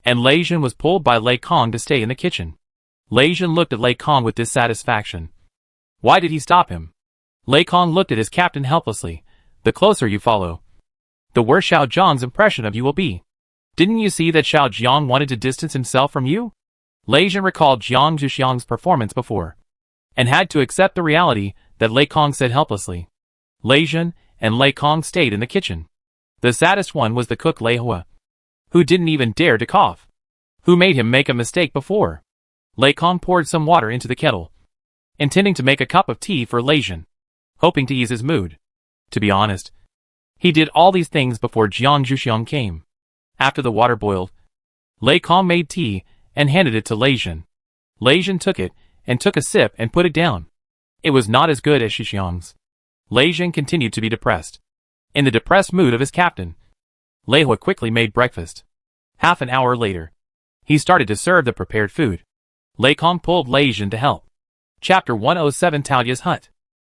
and Lei Jin was pulled by Lei Kong to stay in the kitchen. Lei Jin looked at Lei Kong with dissatisfaction. Why did he stop him? Lei Kong looked at his captain helplessly. The closer you follow, the worse Xiao Zhang's impression of you will be. Didn't you see that Xiao Jiang wanted to distance himself from you? Lei Jin recalled Jiang Zhuxiang's performance before, and had to accept the reality that Lei Kong said helplessly. Lei Jin and Lei Kong stayed in the kitchen. The saddest one was the cook Lei Hua, who didn't even dare to cough. Who made him make a mistake before? Lei Kong poured some water into the kettle, intending to make a cup of tea for Lei Jin, hoping to ease his mood. To be honest, he did all these things before Jiang Zhuxiang came. After the water boiled, Lei Kong made tea and handed it to Lei Jin. Lei Jin took it and took a sip and put it down. It was not as good as Zhuxiang's. Lei Jin continued to be depressed. In the depressed mood of his captain, Lei Hua quickly made breakfast. Half an hour later, he started to serve the prepared food. Lei Kong pulled Lei Jin to help. Chapter 107 Taoya's Hut.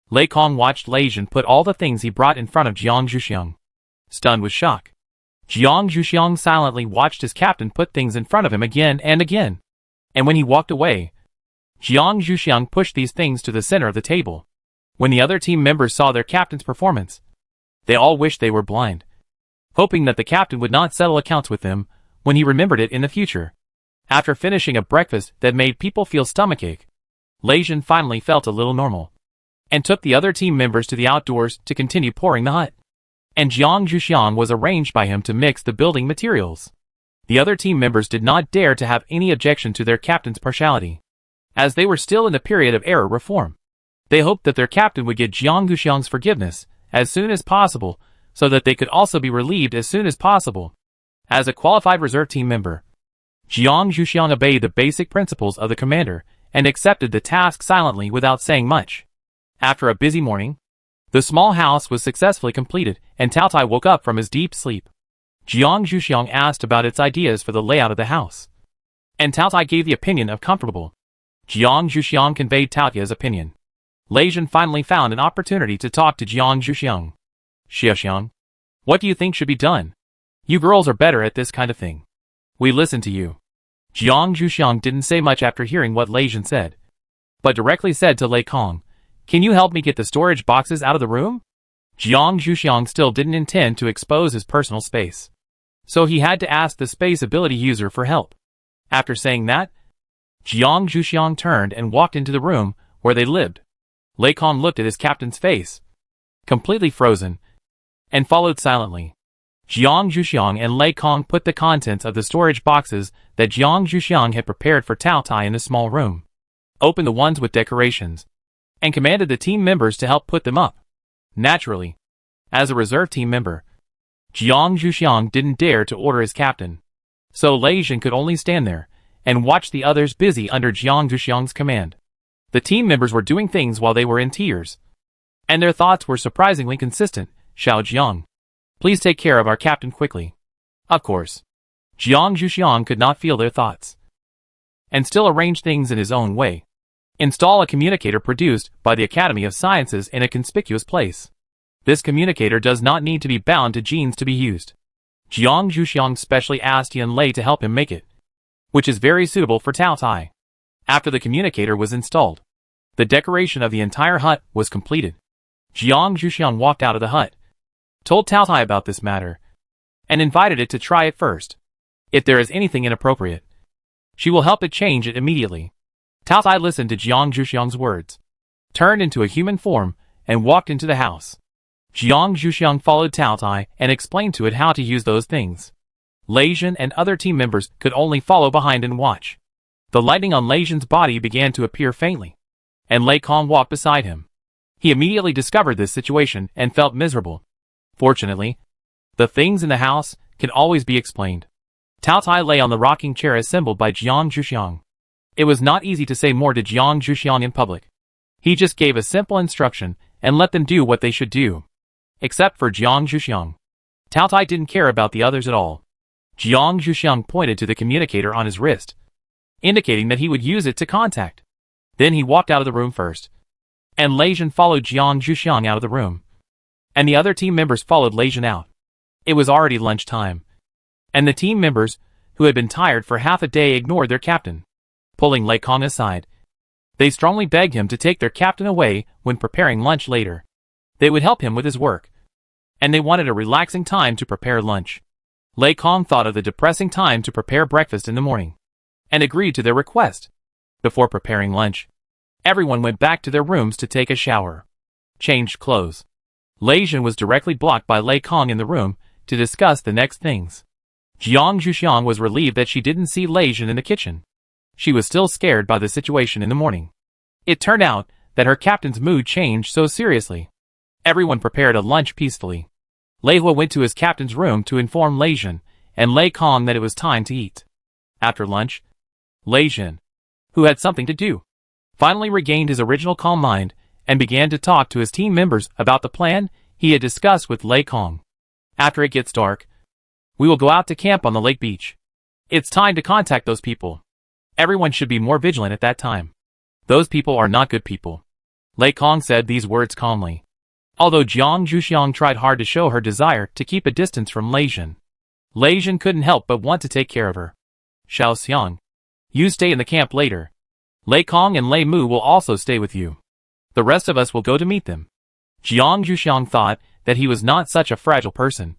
Lei Kong watched Lei Jin put all the things he brought in front of Jiang Zhuxiang, stunned with shock. Jiang Zhuxiang silently watched his captain put things in front of him again and again. And when he walked away, Jiang Zhuxiang pushed these things to the center of the table. When the other team members saw their captain's performance, they all wished they were blind, hoping that the captain would not settle accounts with them when he remembered it in the future. After finishing a breakfast that made people feel stomachache, Lei Jin finally felt a little normal, and took the other team members to the outdoors to continue pouring the hut. And Jiang Zhuxiang was arranged by him to mix the building materials. The other team members did not dare to have any objection to their captain's partiality, as they were still in the period of error reform. They hoped that their captain would get Jiang Zhuxiang's forgiveness as soon as possible, so that they could also be relieved as soon as possible. As a qualified reserve team member, Jiang Zhuxiang obeyed the basic principles of the commander and accepted the task silently without saying much. After a busy morning, the small house was successfully completed, and Tao Tai woke up from his deep sleep. Jiang Zhuxiang asked about its ideas for the layout of the house, and Tao Tai gave the opinion of comfortable. Jiang Zhuxiang conveyed Tao Tai's opinion. Lei Jin finally found an opportunity to talk to Jiang Zhuxiang. Xiaoxiang, what do you think should be done? You girls are better at this kind of thing. We listen to you. Jiang Zhuxiang didn't say much after hearing what Lei Jin said, but directly said to Lei Kong, can you help me get the storage boxes out of the room? Jiang Zhuxiang still didn't intend to expose his personal space, so he had to ask the space ability user for help. After saying that, Jiang Zhuxiang turned and walked into the room where they lived. Lei Kong looked at his captain's face, completely frozen, and followed silently. Jiang Zhuxiang and Lei Kong put the contents of the storage boxes that Jiang Zhuxiang had prepared for Tao Tai in a small room, opened the ones with decorations, and commanded the team members to help put them up. Naturally, as a reserve team member, Jiang Zhuxiang didn't dare to order his captain, so Lei Jin could only stand there and watch the others busy under Jiang Zhuxiang's command. The team members were doing things while they were in tears, and their thoughts were surprisingly consistent. Xiao Jiang, please take care of our captain quickly. Of course, Jiang Zhuxiang could not feel their thoughts, and still arrange things in his own way. Install a communicator produced by the Academy of Sciences in a conspicuous place. This communicator does not need to be bound to genes to be used. Jiang Zhuxiang specially asked Yan Lei to help him make it, which is very suitable for Tao Tai. After the communicator was installed, the decoration of the entire hut was completed. Jiang Zhuxiang walked out of the hut, told Tao Tai about this matter, and invited it to try it first. If there is anything inappropriate, she will help it change it immediately. Tao Tai listened to Jiang Zhuxiang's words, turned into a human form, and walked into the house. Jiang Zhuxiang followed Tao Tai and explained to it how to use those things. Lei Jin and other team members could only follow behind and watch. The lighting on Lei Jin's body began to appear faintly, and Lei Kong walked beside him. He immediately discovered this situation and felt miserable. Fortunately, the things in the house can always be explained. Tao Tai lay on the rocking chair assembled by Jiang Zhuxiang. It was not easy to say more to Jiang Zhuxiang in public. He just gave a simple instruction and let them do what they should do. Except for Jiang Zhuxiang. Tao Tai didn't care about the others at all. Jiang Zhuxiang pointed to the communicator on his wrist, indicating that he would use it to contact. Then he walked out of the room first, and Lei Jin followed Jiang Zhuxiang out of the room, and the other team members followed Lei Jin out. It was already lunchtime, and the team members, who had been tired for half a day, ignored their captain. Pulling Lei Kong aside, they strongly begged him to take their captain away when preparing lunch later. They would help him with his work, and they wanted a relaxing time to prepare lunch. Lei Kong thought of the depressing time to prepare breakfast in the morning, and agreed to their request. Before preparing lunch, everyone went back to their rooms to take a shower, changed clothes. Lei Jin was directly blocked by Lei Kong in the room to discuss the next things. Jiang Zhuxiang was relieved that she didn't see Lei Jin in the kitchen. She was still scared by the situation in the morning. It turned out that her captain's mood changed so seriously. Everyone prepared a lunch peacefully. Lei Hua went to his captain's room to inform Lei Jin and Lei Kong that it was time to eat. After lunch, Lei Jin, who had something to do, finally regained his original calm mind and began to talk to his team members about the plan he had discussed with Lei Kong. After it gets dark, we will go out to camp on the lake beach. It's time to contact those people. Everyone should be more vigilant at that time. Those people are not good people. Lei Kong said these words calmly, although Jiang Zhuxiang tried hard to show her desire to keep a distance from Lei Jin. Lei Jin couldn't help but want to take care of her. Xiao Xiang, you stay in the camp later. Lei Kong and Lei Mu will also stay with you. The rest of us will go to meet them. Jiang Zhuxiang thought that he was not such a fragile person,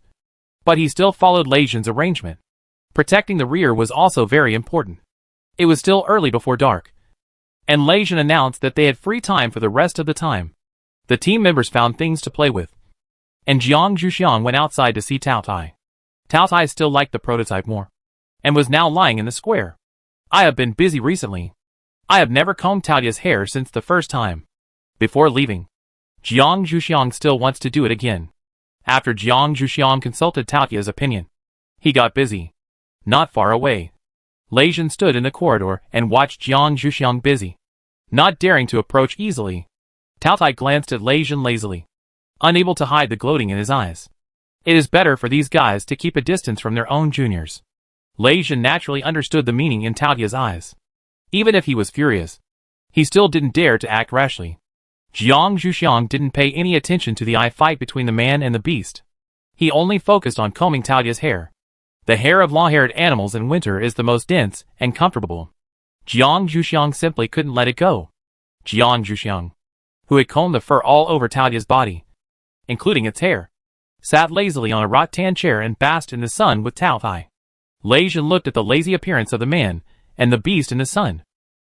but he still followed Lei Jin's arrangement. Protecting the rear was also very important. It was still early before dark, and Lei Jin announced that they had free time for the rest of the time. The team members found things to play with, and Jiang Zhuxiang went outside to see Tao Tai. Tao Tai still liked the prototype more, and was now lying in the square. I have been busy recently. I have never combed Taotia's hair since the first time. Before leaving, Jiang Zhuxiang still wants to do it again. After Jiang Zhuxiang consulted Taotia's opinion, he got busy. Not far away, Lei Jin stood in the corridor and watched Jiang Zhuxiang busy, not daring to approach easily. Tao Tai glanced at Lei Jin lazily, unable to hide the gloating in his eyes. It is better for these guys to keep a distance from their own juniors. Lei Jin naturally understood the meaning in Taotia's eyes. Even if he was furious, he still didn't dare to act rashly. Jiang Zhuxiang didn't pay any attention to the eye fight between the man and the beast. He only focused on combing Taotia's hair. The hair of long-haired animals in winter is the most dense and comfortable. Jiang Zhuxiang simply couldn't let it go. Jiang Zhuxiang, who had combed the fur all over Taotia's body, including its hair, sat lazily on a rattan chair and basked in the sun with Tao Tai. Lei Jin looked at the lazy appearance of the man and the beast in the sun.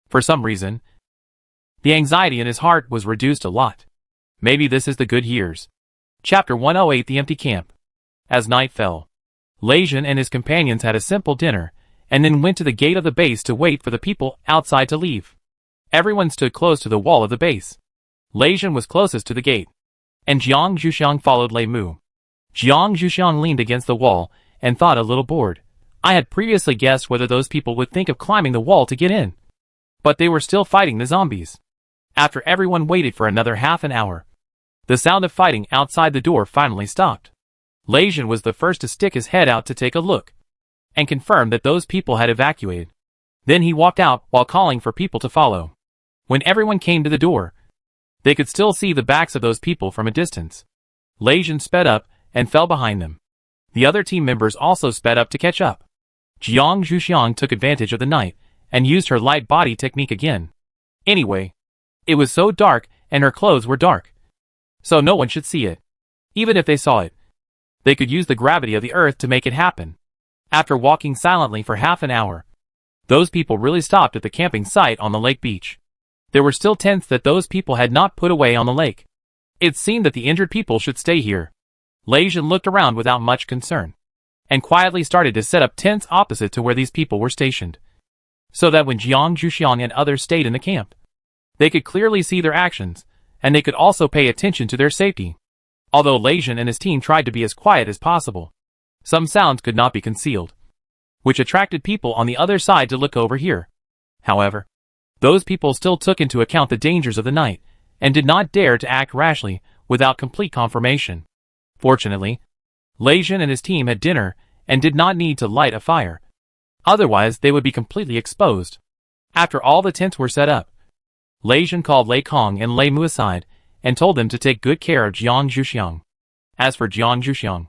For some reason, the anxiety in his heart was reduced a lot. Maybe this is the good years. Chapter 108: The Empty Camp. As night fell, Lei Jin and his companions had a simple dinner, and then went to the gate of the base to wait for the people outside to leave. Everyone stood close to the wall of the base. Lei Jin was closest to the gate, and Jiang Zhuxiang followed Lei Mu. Jiang Zhuxiang leaned against the wall and thought a little bored. I had previously guessed whether those people would think of climbing the wall to get in, but they were still fighting the zombies. After everyone waited for another half an hour, the sound of fighting outside the door finally stopped. Lei Jin was the first to stick his head out to take a look, and confirm that those people had evacuated. Then he walked out while calling for people to follow. When everyone came to the door, they could still see the backs of those people from a distance. Lei Jin sped up and fell behind them. The other team members also sped up to catch up. Jiang Zhuxiang took advantage of the night and used her light body technique again. Anyway, it was so dark and her clothes were dark, so no one should see it. Even if they saw it, they could use the gravity of the earth to make it happen. After walking silently for half an hour, those people really stopped at the camping site on the lake beach. There were still tents that those people had not put away on the lake. It seemed that the injured people should stay here. Lei Jin looked around without much concern, and quietly started to set up tents opposite to where these people were stationed, so that when Jiang Zhuxiang and others stayed in the camp, they could clearly see their actions, and they could also pay attention to their safety. Although Lei Jin and his team tried to be as quiet as possible, some sounds could not be concealed, which attracted people on the other side to look over here. However, those people still took into account the dangers of the night, and did not dare to act rashly without complete confirmation. Fortunately, Lei Jin and his team had dinner and did not need to light a fire. Otherwise, they would be completely exposed. After all the tents were set up, Lei Jin called Lei Kong and Lei Mu aside and told them to take good care of Jiang Zhuxiang. As for Jiang Zhuxiang,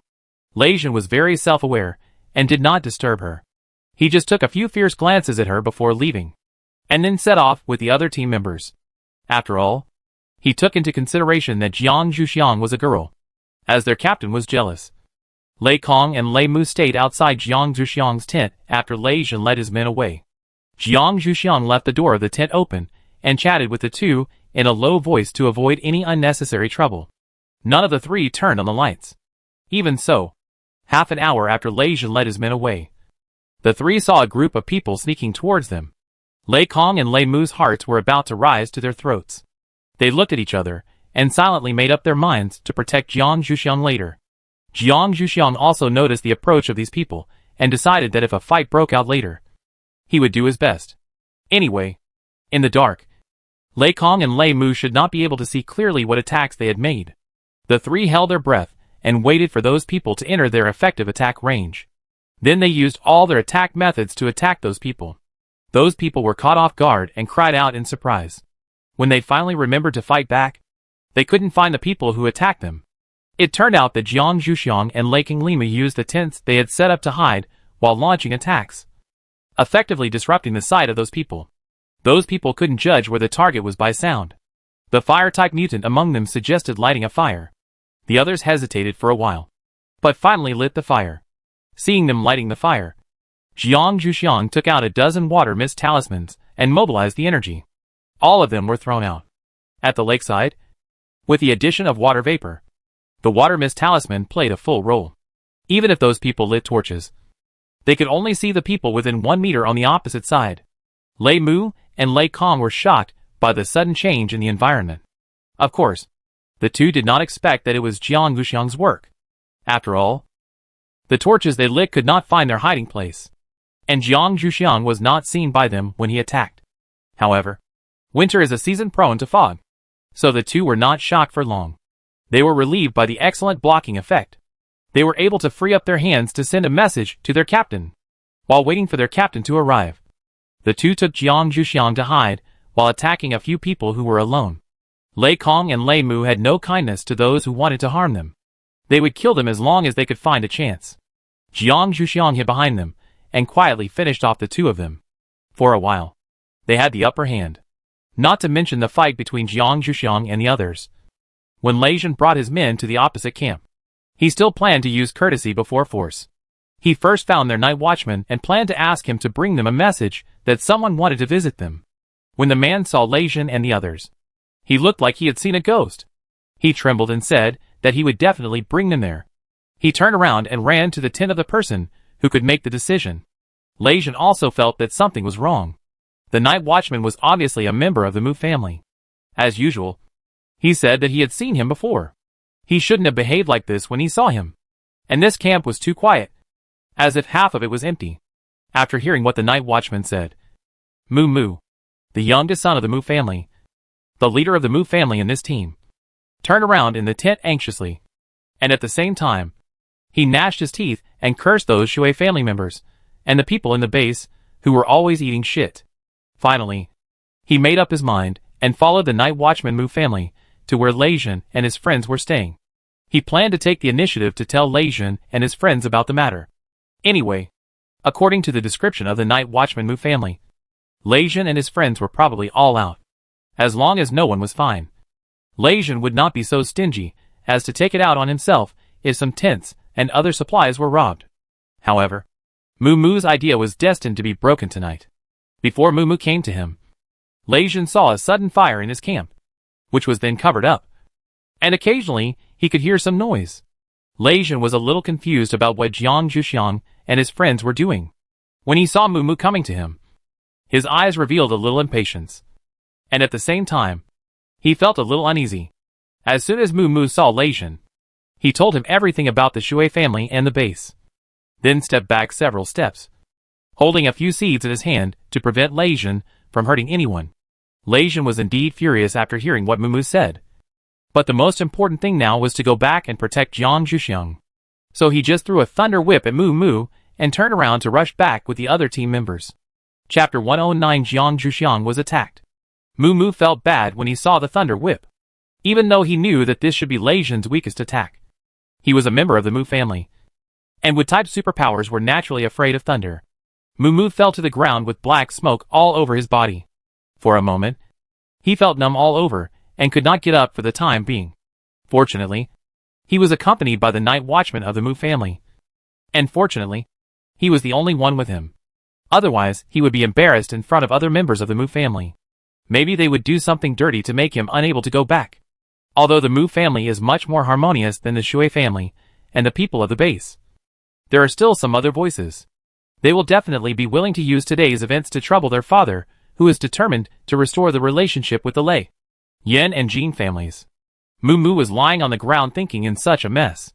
Lei Jin was very self-aware and did not disturb her. He just took a few fierce glances at her before leaving, and then set off with the other team members. After all, he took into consideration that Jiang Zhuxiang was a girl, as their captain was jealous. Lei Kong and Lei Mu stayed outside Jiang Zhuxiang's tent after Lei Jin led his men away. Jiang Zhuxiang left the door of the tent open and chatted with the two in a low voice to avoid any unnecessary trouble. None of the three turned on the lights. Even so, half an hour after Lei Jin led his men away, the three saw a group of people sneaking towards them. Lei Kong and Lei Mu's hearts were about to rise to their throats. They looked at each other and silently made up their minds to protect Jiang Zhuxiang later. Jiang Zhuxiang also noticed the approach of these people and decided that if a fight broke out later, he would do his best. Anyway, in the dark, Lei Kong and Lei Mu should not be able to see clearly what attacks they had made. The three held their breath and waited for those people to enter their effective attack range. Then they used all their attack methods to attack those people. Those people were caught off guard and cried out in surprise. When they finally remembered to fight back, they couldn't find the people who attacked them. It turned out that Jiang Zhuxiang and Lei Kinglima used the tents they had set up to hide while launching attacks, effectively disrupting the sight of those people. Those people couldn't judge where the target was by sound. The fire-type mutant among them suggested lighting a fire. The others hesitated for a while, but finally lit the fire. Seeing them lighting the fire, Jiang Zhuxiang took out a dozen water mist talismans and mobilized the energy. All of them were thrown out. At the lakeside, with the addition of water vapor, the water mist talisman played a full role. Even if those people lit torches, they could only see the people within 1 meter on the opposite side. Lei Mu and Lei Kong were shocked by the sudden change in the environment. Of course, the two did not expect that it was Jiang Zhuxiang's work. After all, the torches they lit could not find their hiding place, and Jiang Zhuxiang was not seen by them when he attacked. However, winter is a season prone to fog, so the two were not shocked for long. They were relieved by the excellent blocking effect. They were able to free up their hands to send a message to their captain. While waiting for their captain to arrive, the two took Jiang Zhuxiang to hide while attacking a few people who were alone. Lei Kong and Lei Mu had no kindness to those who wanted to harm them. They would kill them as long as they could find a chance. Jiang Zhuxiang hid behind them and quietly finished off the two of them. For a while, they had the upper hand. Not to mention the fight between Jiang Zhuxiang and the others. When Lei Jin brought his men to the opposite camp, he still planned to use courtesy before force. He first found their night watchman and planned to ask him to bring them a message that someone wanted to visit them. When the man saw Lei Jin and the others, he looked like he had seen a ghost. He trembled and said that he would definitely bring them there. He turned around and ran to the tent of the person who could make the decision. Lei Jin also felt that something was wrong. The night watchman was obviously a member of the Mu family. As usual, he said that he had seen him before. He shouldn't have behaved like this when he saw him. And this camp was too quiet, as if half of it was empty. After hearing what the night watchman said, Mu, the youngest son of the Mu family, the leader of the Mu family in this team, turned around in the tent anxiously, and at the same time, he gnashed his teeth and cursed those Shui family members, and the people in the base, who were always eating shit. Finally, he made up his mind, and followed the night watchman Mu family, to where Lei Jin and his friends were staying. He planned to take the initiative to tell Lei Jin and his friends about the matter. Anyway, according to the description of the night watchman Mu family, Lei Jin and his friends were probably all out. As long as no one was fine. Lei Jin would not be so stingy as to take it out on himself if some tents and other supplies were robbed. However, Muumu's idea was destined to be broken tonight. Before Muumu came to him, Lei Jin saw a sudden fire in his camp, which was then covered up. And occasionally, he could hear some noise. Lei Jin was a little confused about what Jiang Zhuxiang and his friends were doing. When he saw Muumu coming to him, his eyes revealed a little impatience. And at the same time, he felt a little uneasy. As soon as Muumu saw Lei Jin, he told him everything about the Shui family and the base. Then stepped back several steps, holding a few seeds in his hand to prevent Lei Jin from hurting anyone. Lei Jin was indeed furious after hearing what Muumu said. But the most important thing now was to go back and protect Jiang Zhuxiang. So he just threw a thunder whip at Muumu and turned around to rush back with the other team members. Chapter 109 Jiang Zhuxiang was attacked. Muumu felt bad when he saw the thunder whip, even though he knew that this should be Lei Jin's weakest attack. He was a member of the Mu family, and with type superpowers were naturally afraid of thunder. Muumu fell to the ground with black smoke all over his body. For a moment, he felt numb all over and could not get up for the time being. Fortunately, he was accompanied by the night watchman of the Mu family. And fortunately, he was the only one with him. Otherwise, he would be embarrassed in front of other members of the Mu family. Maybe they would do something dirty to make him unable to go back. Although the Mu family is much more harmonious than the Shui family and the people of the base, there are still some other voices. They will definitely be willing to use today's events to trouble their father, who is determined to restore the relationship with the Lei, Yan and Jin families. Muumu was lying on the ground thinking in such a mess.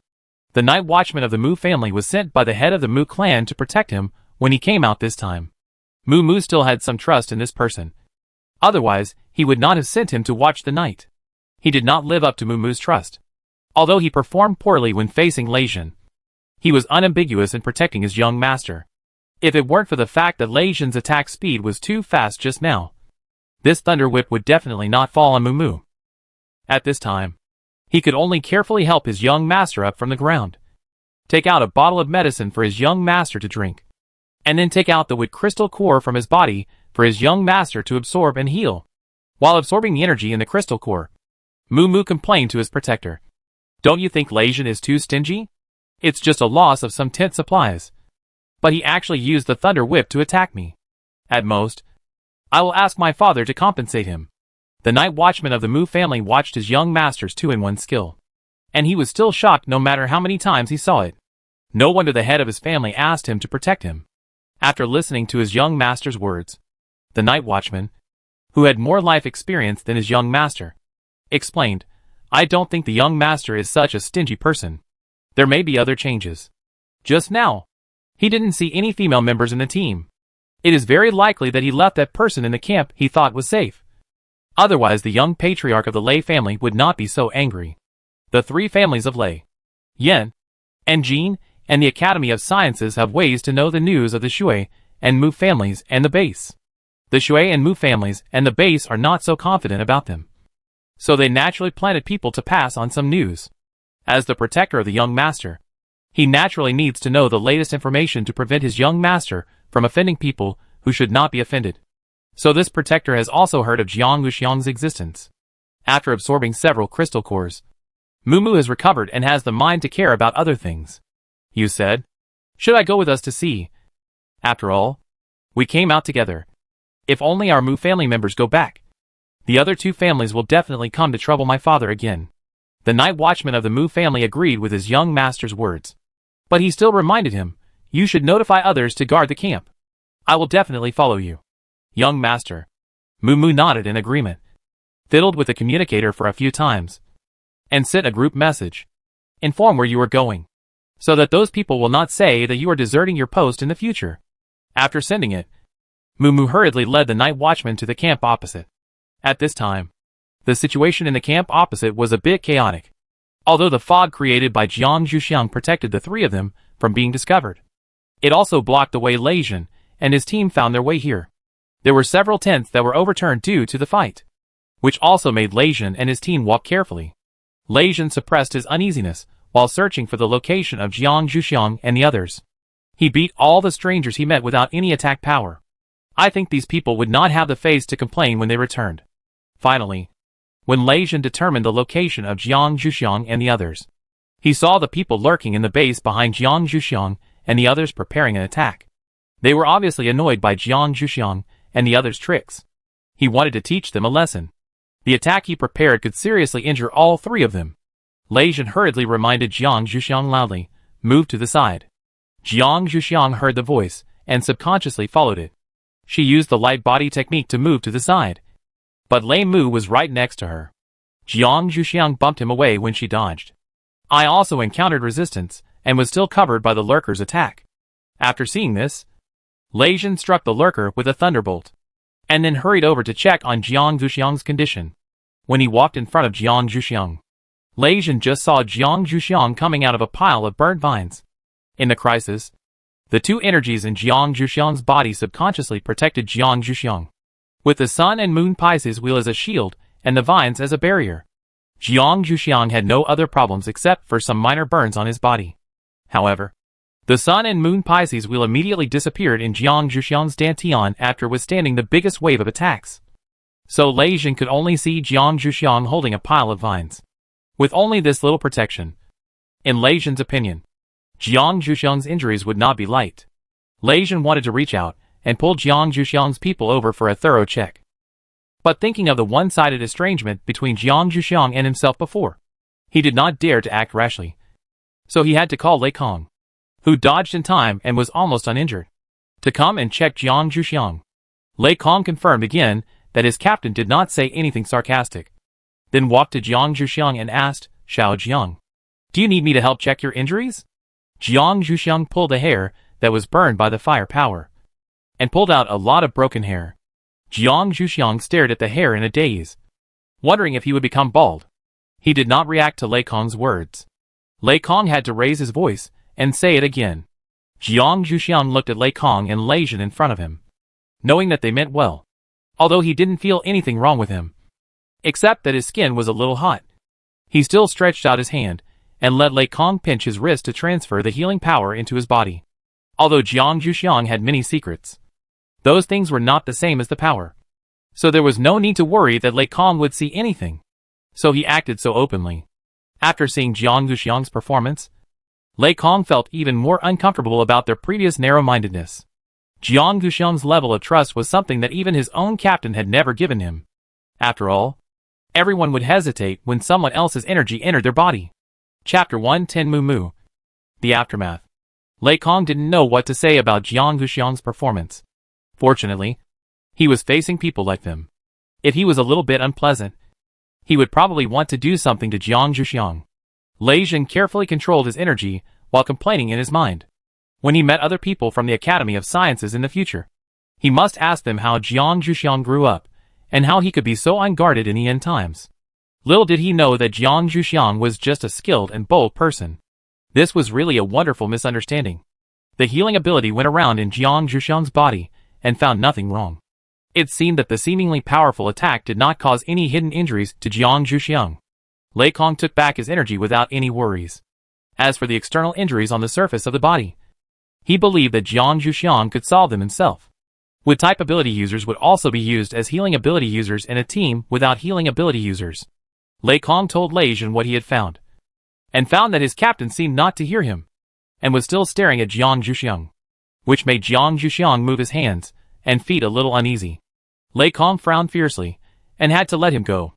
The night watchman of the Mu family was sent by the head of the Mu clan to protect him when he came out this time. Muumu still had some trust in this person. Otherwise, he would not have sent him to watch the night. He did not live up to Muumu's trust. Although he performed poorly when facing Lei Jin, he was unambiguous in protecting his young master. If it weren't for the fact that Lei Jin's attack speed was too fast just now, this thunder whip would definitely not fall on Muumu. At this time, he could only carefully help his young master up from the ground, take out a bottle of medicine for his young master to drink, and then take out the wood crystal core from his body for his young master to absorb and heal. While absorbing the energy in the crystal core, Muumu complained to his protector. Don't you think Lei Jin is too stingy? It's just a loss of some tent supplies. But he actually used the thunder whip to attack me. At most, I will ask my father to compensate him. The night watchman of the Mu family watched his young master's 2-in-1 skill. And he was still shocked no matter how many times he saw it. No wonder the head of his family asked him to protect him. After listening to his young master's words, the night watchman, who had more life experience than his young master, explained, I don't think the young master is such a stingy person. There may be other changes. Just now, he didn't see any female members in the team. It is very likely that he left that person in the camp he thought was safe. Otherwise the young patriarch of the Lei family would not be so angry. The three families of Lei, Yan, and Jin, and the Academy of Sciences have ways to know the news of the Shui and Mu families and the base. The Shui and Mu families and the base are not so confident about them. So they naturally planted people to pass on some news. As the protector of the young master, he naturally needs to know the latest information to prevent his young master from offending people who should not be offended. So this protector has also heard of Jiang Zhuxiang's existence. After absorbing several crystal cores, Muumu has recovered and has the mind to care about other things. You said, should I go with us to see? After all, we came out together. If only our Mu family members go back, the other two families will definitely come to trouble my father again. The night watchman of the Mu family agreed with his young master's words. But he still reminded him, you should notify others to guard the camp. I will definitely follow you. Young master. Muumu nodded in agreement, fiddled with the communicator for a few times, and sent a group message. Inform where you are going, so that those people will not say that you are deserting your post in the future. After sending it, Muumu hurriedly led the night watchman to the camp opposite. At this time, the situation in the camp opposite was a bit chaotic. Although the fog created by Jiang Zhuxiang protected the three of them from being discovered, it also blocked the way Lei Jin and his team found their way here. There were several tents that were overturned due to the fight, which also made Lei Jin and his team walk carefully. Lei Jin suppressed his uneasiness while searching for the location of Jiang Zhuxiang and the others. He beat all the strangers he met without any attack power. I think these people would not have the face to complain when they returned. Finally, when Lei Jin determined the location of Jiang Zhuxiang and the others, he saw the people lurking in the base behind Jiang Zhuxiang and the others preparing an attack. They were obviously annoyed by Jiang Zhuxiang and the others' tricks. He wanted to teach them a lesson. The attack he prepared could seriously injure all three of them. Lei Jin hurriedly reminded Jiang Zhuxiang loudly, "Move to the side." Jiang Zhuxiang heard the voice and subconsciously followed it. She used the light body technique to move to the side. But Lei Mu was right next to her. Jiang Zhuxiang bumped him away when she dodged. I also encountered resistance and was still covered by the lurker's attack. After seeing this, Lei Jin struck the lurker with a thunderbolt, and then hurried over to check on Jiang Zhuxiang's condition. When he walked in front of Jiang Zhuxiang, Lei Jin just saw Jiang Zhuxiang coming out of a pile of burnt vines. In the crisis, the two energies in Jiang Zhuxiang's body subconsciously protected Jiang Zhuxiang, with the Sun and Moon Pisces wheel as a shield and the vines as a barrier. Jiang Zhuxiang had no other problems except for some minor burns on his body. However, the Sun and Moon Pisces wheel immediately disappeared in Jiang Zhuxiang's dantian after withstanding the biggest wave of attacks. So Lei Jin could only see Jiang Zhuxiang holding a pile of vines, with only this little protection. In Lei Jin's opinion, Jiang Zhuxiang's injuries would not be light. Lei Jin wanted to reach out and pull Jiang Zhuxiang's people over for a thorough check. But thinking of the one-sided estrangement between Jiang Zhuxiang and himself before, he did not dare to act rashly. So he had to call Lei Kong, who dodged in time and was almost uninjured, to come and check Jiang Zhuxiang. Lei Kong confirmed again that his captain did not say anything sarcastic, then walked to Jiang Zhuxiang and asked, "Xiao Jiang, do you need me to help check your injuries?" Jiang Zhuxiang pulled a hair that was burned by the fire power, and pulled out a lot of broken hair. Jiang Zhuxiang stared at the hair in a daze, wondering if he would become bald. He did not react to Lei Kong's words. Lei Kong had to raise his voice and say it again. Jiang Zhuxiang looked at Lei Kong and Lei Jin in front of him, knowing that they meant well, although he didn't feel anything wrong with him, except that his skin was a little hot. He still stretched out his hand and let Lei Kong pinch his wrist to transfer the healing power into his body. Although Jiang Zhuxiang had many secrets, those things were not the same as the power. So there was no need to worry that Lei Kong would see anything. So he acted so openly. After seeing Jiang Zhuxiang's performance, Lei Kong felt even more uncomfortable about their previous narrow-mindedness. Jiang Zhuxiang's level of trust was something that even his own captain had never given him. After all, everyone would hesitate when someone else's energy entered their body. Chapter 110 Mu Mu. The Aftermath. Lei Kong didn't know what to say about Jiang Zhuxiang's performance. Fortunately, he was facing people like them. If he was a little bit unpleasant, he would probably want to do something to Jiang Zhuxiang. Lei Jin carefully controlled his energy while complaining in his mind. When he met other people from the Academy of Sciences in the future, he must ask them how Jiang Zhuxiang grew up, and how he could be so unguarded in the end times. Little did he know that Jiang Zhuxiang was just a skilled and bold person. This was really a wonderful misunderstanding. The healing ability went around in Jiang Zhuxiang's body and found nothing wrong. It seemed that the seemingly powerful attack did not cause any hidden injuries to Jiang Zhuxiang. Lei Kong took back his energy without any worries. As for the external injuries on the surface of the body, he believed that Jiang Zhuxiang could solve them himself. Wood type ability users would also be used as healing ability users in a team without healing ability users. Lei Kong told Lei Jin what he had found, and found that his captain seemed not to hear him, and was still staring at Jiang Zhuxiang, which made Jiang Zhuxiang move his hands and feet a little uneasy. Lei Kong frowned fiercely, and had to let him go.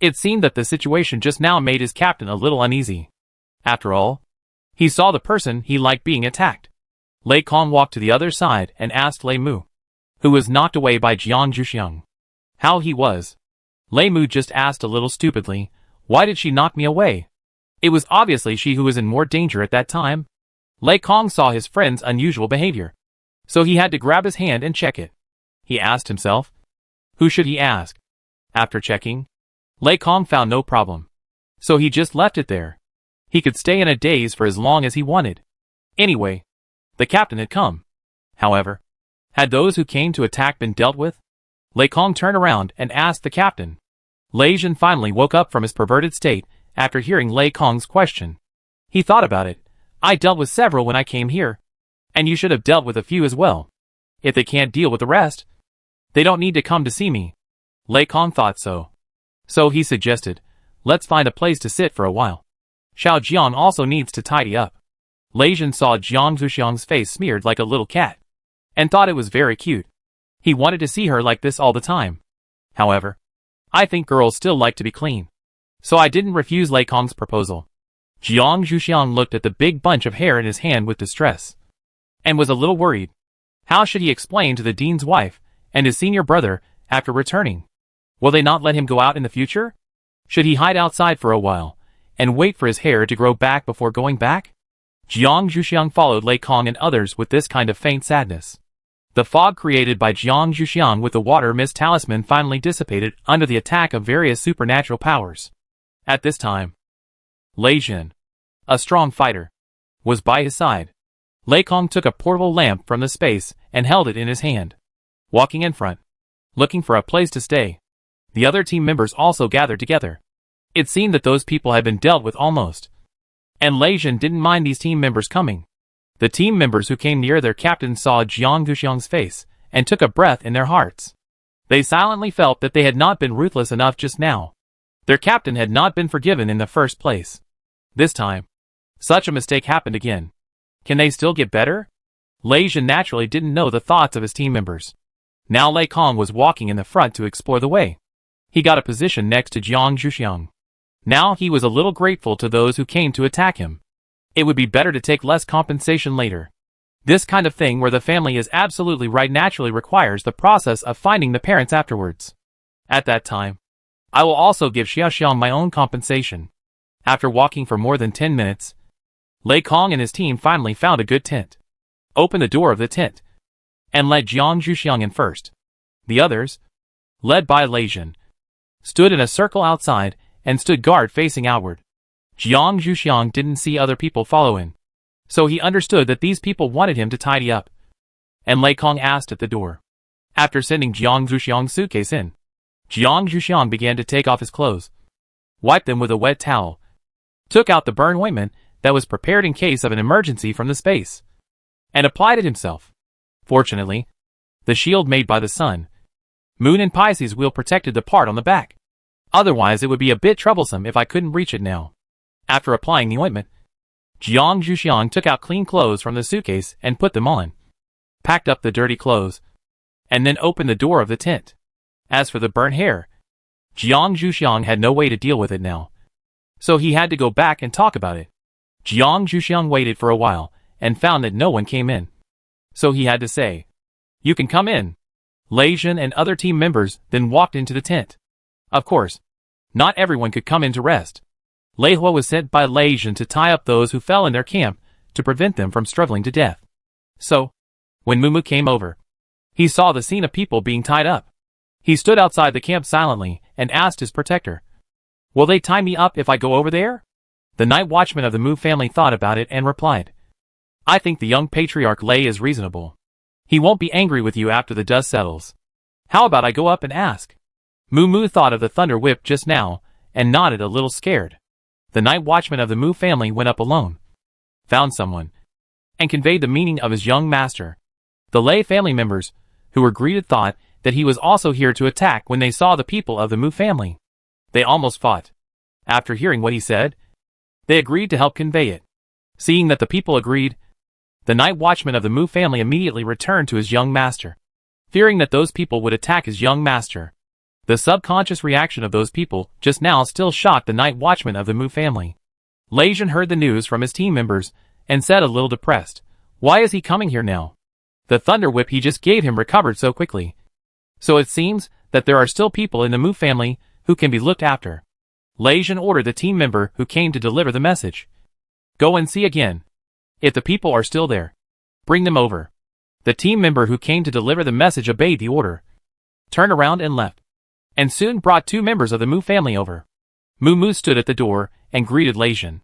It seemed that the situation just now made his captain a little uneasy. After all, he saw the person he liked being attacked. Lei Kong walked to the other side and asked Lei Mu, who was knocked away by Jiang Zhuxiang, how he was. Lei Mu just asked a little stupidly, "Why did she knock me away?" It was obviously she who was in more danger at that time. Lei Kong saw his friend's unusual behavior, so he had to grab his hand and check it. He asked himself, who should he ask? After checking, Lei Kong found no problem, so he just left it there. He could stay in a daze for as long as he wanted. Anyway, the captain had come. However, had those who came to attack been dealt with? Lei Kong turned around and asked the captain. Lei Jin finally woke up from his perverted state after hearing Lei Kong's question. He thought about it. I dealt with several when I came here. And you should have dealt with a few as well. If they can't deal with the rest, they don't need to come to see me. Lei Kong thought so. So he suggested, let's find a place to sit for a while. Xiao Jiang also needs to tidy up. Lei Jin saw Jiang Zuxiang's face smeared like a little cat, and thought it was very cute. He wanted to see her like this all the time. However, I think girls still like to be clean. So I didn't refuse Lei Kong's proposal. Jiang Zuxiang looked at the big bunch of hair in his hand with distress, and was a little worried. How should he explain to the dean's wife and his senior brother after returning? Will they not let him go out in the future? Should he hide outside for a while and wait for his hair to grow back before going back? Jiang Zuxiang followed Lei Kong and others with this kind of faint sadness. The fog created by Jiang Zuxiang with the water mist talisman finally dissipated under the attack of various supernatural powers. At this time, Lei Jin, a strong fighter, was by his side. Lei Kong took a portable lamp from the space and held it in his hand. Walking in front, looking for a place to stay, the other team members also gathered together. It seemed that those people had been dealt with almost, and Lei Jin didn't mind these team members coming. The team members who came near their captain saw Jiang Zuxiang's face and took a breath in their hearts. They silently felt that they had not been ruthless enough just now. Their captain had not been forgiven in the first place. This time, such a mistake happened again. Can they still get better? Lei Jin naturally didn't know the thoughts of his team members. Now Lei Kong was walking in the front to explore the way. He got a position next to Jiang Zuxiang. Now he was a little grateful to those who came to attack him. It would be better to take less compensation later. This kind of thing where the family is absolutely right naturally requires the process of finding the parents afterwards. At that time, I will also give Xiaoxiang my own compensation. After walking for more than 10 minutes, Lei Kong and his team finally found a good tent, opened the door of the tent, and led Jiang Zuxiang in first. The others, led by Lei Jin, stood in a circle outside and stood guard facing outward. Jiang Zuxiang didn't see other people follow in, so he understood that these people wanted him to tidy up. And Lei Kong asked at the door. After sending Jiang Zuxiang's suitcase in, Jiang Zuxiang began to take off his clothes, wiped them with a wet towel, took out the burn ointment that was prepared in case of an emergency from the space, and applied it himself. Fortunately, the shield made by the sun, moon and Pisces wheel protected the part on the back. Otherwise it would be a bit troublesome if I couldn't reach it now. After applying the ointment, Jiang Zuxiang took out clean clothes from the suitcase and put them on, packed up the dirty clothes, and then opened the door of the tent. As for the burnt hair, Jiang Zuxiang had no way to deal with it now, so he had to go back and talk about it. Jiang Zuxiang waited for a while and found that no one came in, so he had to say, "You can come in." Lei Jin and other team members then walked into the tent. Of course, not everyone could come in to rest. Lei Hua was sent by Lei Jin to tie up those who fell in their camp to prevent them from struggling to death. So, when Mumu came over, he saw the scene of people being tied up. He stood outside the camp silently and asked his protector, "Will they tie me up if I go over there?" The night watchman of the Mu family thought about it and replied, "I think the young patriarch Lei is reasonable. He won't be angry with you after the dust settles. How about I go up and ask?" Mu thought of the thunder whip just now and nodded a little scared. The night watchman of the Mu family went up alone, found someone, and conveyed the meaning of his young master. The Lei family members, who were greeted, thought that he was also here to attack when they saw the people of the Mu family. They almost fought. After hearing what he said, they agreed to help convey it. Seeing that the people agreed, the night watchman of the Mu family immediately returned to his young master, fearing that those people would attack his young master. The subconscious reaction of those people just now still shocked the night watchman of the Mu family. Lei Jin heard the news from his team members and said a little depressed, "Why is he coming here now? The thunder whip he just gave him recovered so quickly." So it seems that there are still people in the Mu family who can be looked after. Lei Jin ordered the team member who came to deliver the message, "Go and see again. If the people are still there, bring them over." The team member who came to deliver the message obeyed the order, turned around and left, and soon brought 2 members of the Mu family over. Mu stood at the door and greeted Lei Jin.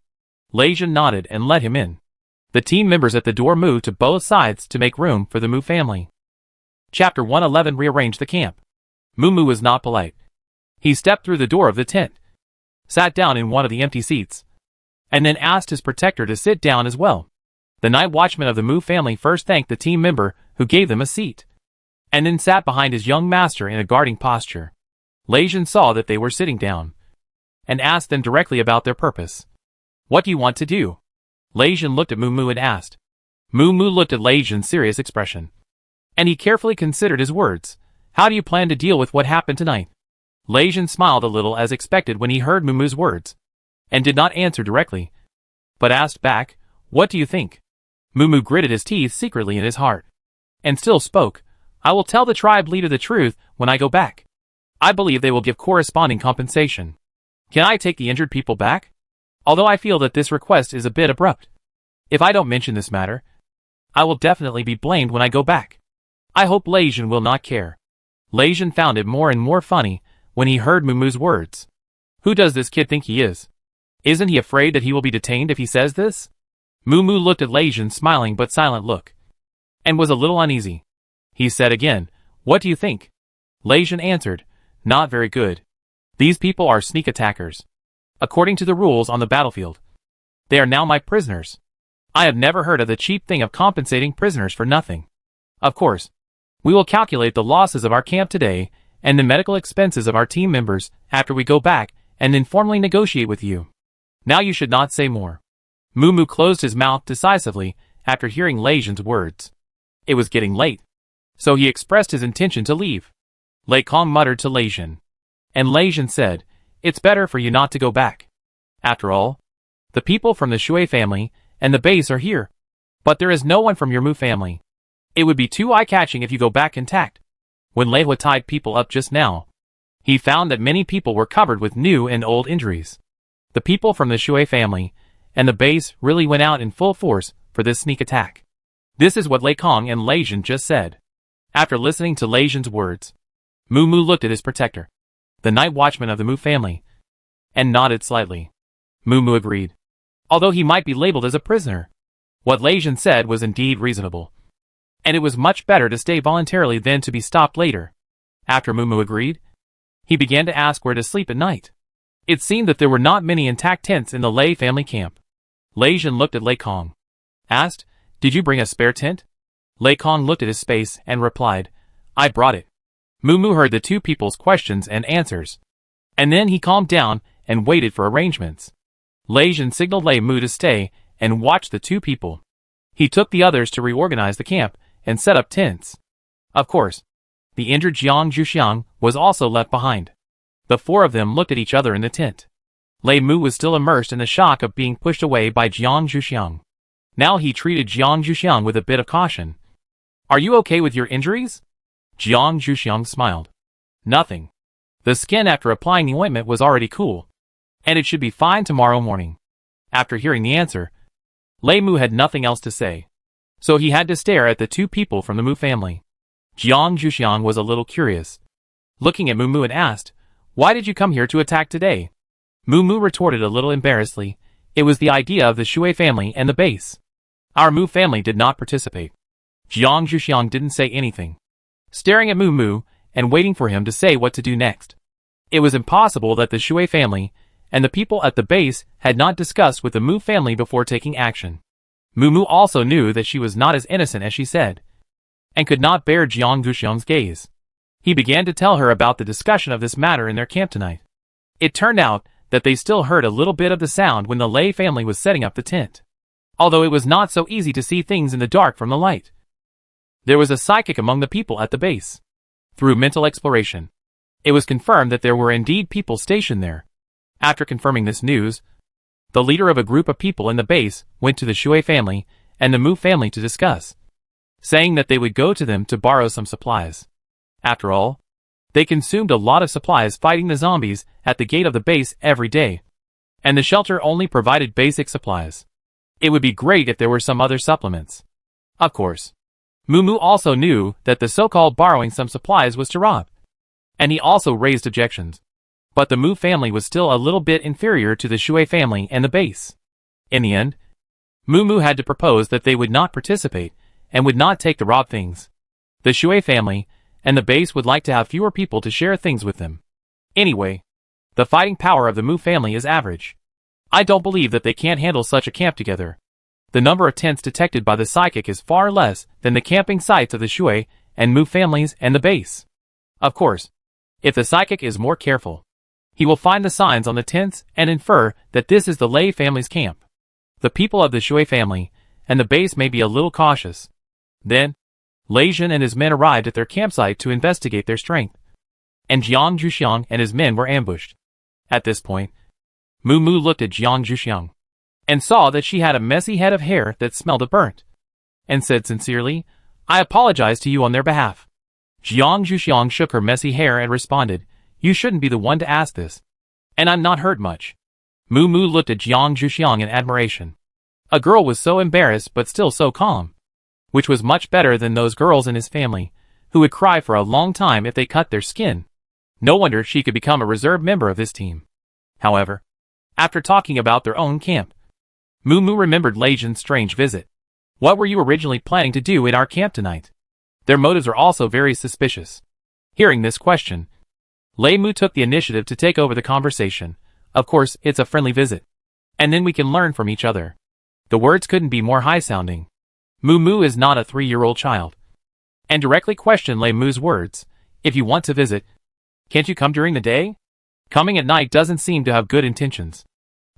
Lei Jin nodded and let him in. The team members at the door moved to both sides to make room for the Mu family. Chapter 111 rearranged the camp. Mu was not polite. He stepped through the door of the tent, sat down in one of the empty seats, and then asked his protector to sit down as well. The night watchman of the Mu family first thanked the team member who gave them a seat, and then sat behind his young master in a guarding posture. Lei Jin saw that they were sitting down, and asked them directly about their purpose. "What do you want to do?" Lei Jin looked at Mu and asked. Mu looked at Lei Jin's serious expression, and he carefully considered his words. "How do you plan to deal with what happened tonight?" Lei Jin smiled a little as expected when he heard Mu's words, and did not answer directly, but asked back, "What do you think?" Mu gritted his teeth secretly in his heart, and still spoke. "I will tell the tribe leader the truth when I go back. I believe they will give corresponding compensation. Can I take the injured people back? Although I feel that this request is a bit abrupt. If I don't mention this matter, I will definitely be blamed when I go back. I hope Lei Jin will not care." Lei Jin found it more and more funny when he heard Mu's words. Who does this kid think he is? Isn't he afraid that he will be detained if he says this? Mu looked at Lei Jin's smiling but silent look, and was a little uneasy. He said again, "What do you think?" Lei Jin answered, "Not very good. These people are sneak attackers. According to the rules on the battlefield, they are now my prisoners. I have never heard of the cheap thing of compensating prisoners for nothing. Of course, we will calculate the losses of our camp today and the medical expenses of our team members after we go back and then formally negotiate with you. Now you should not say more." Mu closed his mouth decisively after hearing Lei Jin's words. It was getting late, so he expressed his intention to leave. Lei Kong muttered to Lei Jin, and Lei Jin said, "It's better for you not to go back. After all, the people from the Shui family and the base are here, but there is no one from your Mu family. It would be too eye-catching if you go back intact." When Lei Hua tied people up just now, he found that many people were covered with new and old injuries. The people from the Shui family and the base really went out in full force for this sneak attack. This is what Lei Kong and Lei Jin just said. After listening to Lei Jin's words, Mu looked at his protector, the night watchman of the Mu family, and nodded slightly. Mu agreed. Although he might be labeled as a prisoner, what Lei Jin said was indeed reasonable, and it was much better to stay voluntarily than to be stopped later. After Mu agreed, he began to ask where to sleep at night. It seemed that there were not many intact tents in the Lei family camp. Lei Jin looked at Lei Kong, asked, "Did you bring a spare tent?" Lei Kong looked at his space and replied, "I brought it." Mu heard the two people's questions and answers, and then he calmed down and waited for arrangements. Lei Jin signaled Lei Mu to stay and watch the two people. He took the others to reorganize the camp and set up tents. Of course, the injured Jiang Zhuxiang was also left behind. The four of them looked at each other in the tent. Lei Mu was still immersed in the shock of being pushed away by Jiang Zhuxiang. Now he treated Jiang Zhuxiang with a bit of caution. "Are you okay with your injuries?" Jiang Zhuxiang smiled. "Nothing. The skin after applying the ointment was already cool, and it should be fine tomorrow morning." After hearing the answer, Lei Mu had nothing else to say, so he had to stare at the two people from the Mu family. Jiang Zhuxiang was a little curious, looking at Mu and asked, "Why did you come here to attack today?" Mu retorted a little embarrassedly, "It was the idea of the Shui family and the base. Our Mu family did not participate." Jiang Zhuxiang didn't say anything, staring at Mu and waiting for him to say what to do next. It was impossible that the Shui family and the people at the base had not discussed with the Mu family before taking action. Mu also knew that she was not as innocent as she said, and could not bear Jiang Zhuxiang's gaze. He began to tell her about the discussion of this matter in their camp tonight. It turned out that they still heard a little bit of the sound when the Lei family was setting up the tent, although it was not so easy to see things in the dark from the light. There was a psychic among the people at the base. Through mental exploration, it was confirmed that there were indeed people stationed there. After confirming this news, the leader of a group of people in the base went to the Shui family and the Mu family to discuss, saying that they would go to them to borrow some supplies. After all, they consumed a lot of supplies fighting the zombies at the gate of the base every day, and the shelter only provided basic supplies. It would be great if there were some other supplements. Of course, Mu also knew that the so-called borrowing some supplies was to rob, and he also raised objections. But the Mu family was still a little bit inferior to the Shui family and the base. In the end, Mu had to propose that they would not participate and would not take the robbed things. The Shui family and the base would like to have fewer people to share things with them. Anyway, The fighting power of the Mu family is average. I don't believe that they can't handle such a camp together. The number of tents detected by the psychic is far less than the camping sites of the Shui and Mu families and the base. Of course, if the psychic is more careful, he will find the signs on the tents and infer that this is the Lei family's camp. The people of the Shui family and the base may be a little cautious. Then, Lei Jin and his men arrived at their campsite to investigate their strength, and Jiang Zhuxiang and his men were ambushed. At this point, Mu Mu looked at Jiang Zhuxiang and saw that she had a messy head of hair that smelled of burnt, and said sincerely, "I apologize to you on their behalf." Jiang Zhuxiang shook her messy hair and responded, "You shouldn't be the one to ask this. And I'm not hurt much." Mu Mu looked at Jiang Zhuxiang in admiration. A girl was so embarrassed but still so calm, which was much better than those girls in his family, who would cry for a long time if they cut their skin. No wonder she could become a reserve member of his team. However, after talking about their own camp, Mu Mu remembered Lei Jin's strange visit. "What were you originally planning to do in our camp tonight?" Their motives are also very suspicious. Hearing this question, Lei Mu took the initiative to take over the conversation. "Of course, it's a friendly visit. And then we can learn from each other." The words couldn't be more high-sounding. Mu Mu is not a 3-year-old child. And directly questioned Lei Mu's words. "If you want to visit, can't you come during the day? Coming at night doesn't seem to have good intentions."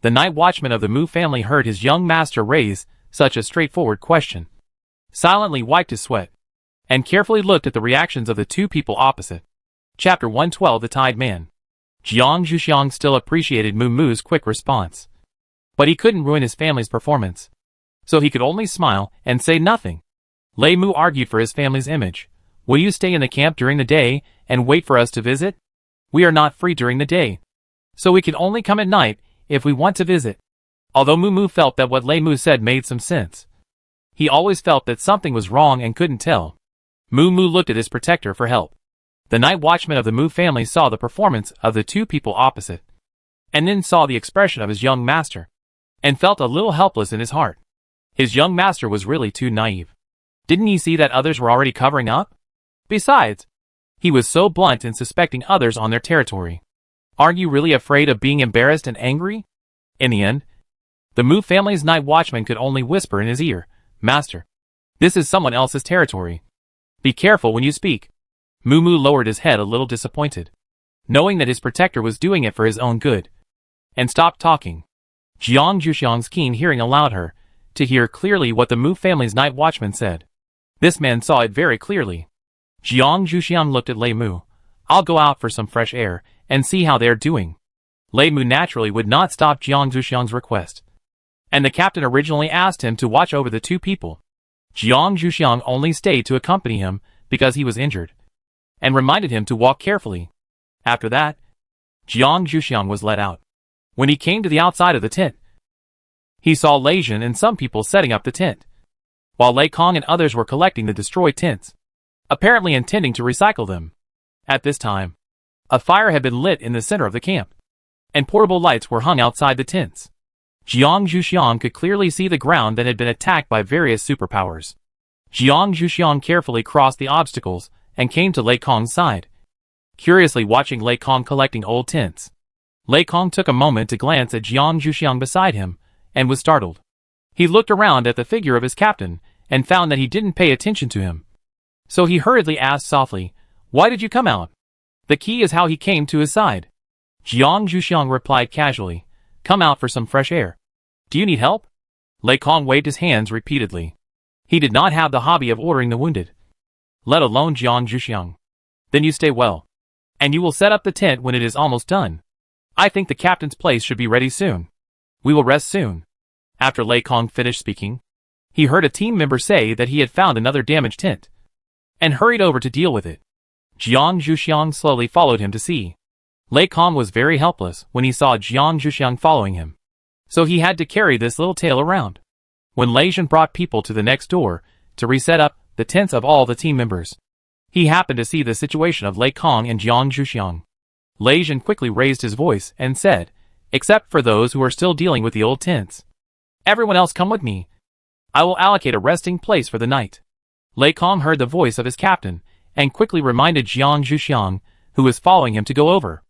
The night watchman of the Mu family heard his young master raise such a straightforward question, silently wiped his sweat, and carefully looked at the reactions of the two people opposite. Chapter 112 The Tied Man. Jiang Zhuxiang still appreciated Mu Mu's quick response, but he couldn't ruin his family's performance, so he could only smile and say nothing. Lei Mu argued for his family's image. "Will you stay in the camp during the day and wait for us to visit? We are not free during the day, so we can only come at night if we want to visit." Although Mu Mu felt that what Lei Mu said made some sense, he always felt that something was wrong and couldn't tell. Mu Mu looked at his protector for help. The night watchman of the Mu family saw the performance of the two people opposite, and then saw the expression of his young master, and felt a little helpless in his heart. His young master was really too naive. Didn't he see that others were already covering up? Besides, he was so blunt in suspecting others on their territory. Aren't you really afraid of being embarrassed and angry? In the end, the Mu family's night watchman could only whisper in his ear, "Master, this is someone else's territory. Be careful when you speak." Mu Mu lowered his head a little disappointed, knowing that his protector was doing it for his own good, and stopped talking. Jiang Zhuxiang's keen hearing allowed her to hear clearly what the Mu family's night watchman said. This man saw it very clearly. Jiang Zhuxiang looked at Lei Mu. "I'll go out for some fresh air and see how they're doing." Lei Mu naturally would not stop Jiang Zhuxiang's request, and the captain originally asked him to watch over the two people. Jiang Zhuxiang only stayed to accompany him because he was injured, and reminded him to walk carefully. After that, Jiang Zhuxiang was let out. When he came to the outside of the tent, he saw Lei Jin and some people setting up the tent, while Lei Kong and others were collecting the destroyed tents, apparently intending to recycle them. At this time, a fire had been lit in the center of the camp, and portable lights were hung outside the tents. Jiang Zhuxiang could clearly see the ground that had been attacked by various superpowers. Jiang Zhuxiang carefully crossed the obstacles and came to Lei Kong's side, curiously watching Lei Kong collecting old tents. Lei Kong took a moment to glance at Jiang Zhuxiang beside him, and was startled. He looked around at the figure of his captain, and found that he didn't pay attention to him. So he hurriedly asked softly, "Why did you come out?" The key is how he came to his side. Jiang Zhuxiang replied casually, "Come out for some fresh air. Do you need help?" Lei Kong waved his hands repeatedly. He did not have the hobby of ordering the wounded, let alone Jiang Zhuxiang. "Then you stay well, and you will set up the tent when it is almost done. I think the captain's place should be ready soon. We will rest soon." After Lei Kong finished speaking, he heard a team member say that he had found another damaged tent, and hurried over to deal with it. Jiang Zhuxiang slowly followed him to see. Lei Kong was very helpless when he saw Jiang Zhuxiang following him, so he had to carry this little tail around. When Lei Jin brought people to the next door to reset up the tents of all the team members, he happened to see the situation of Lei Kong and Jiang Zhuxiang. Lei Jin quickly raised his voice and said, "Except for those who are still dealing with the old tents, everyone else come with me. I will allocate a resting place for the night." Lei Kong heard the voice of his captain, and quickly reminded Jiang Zhuxiang, who was following him, to go over.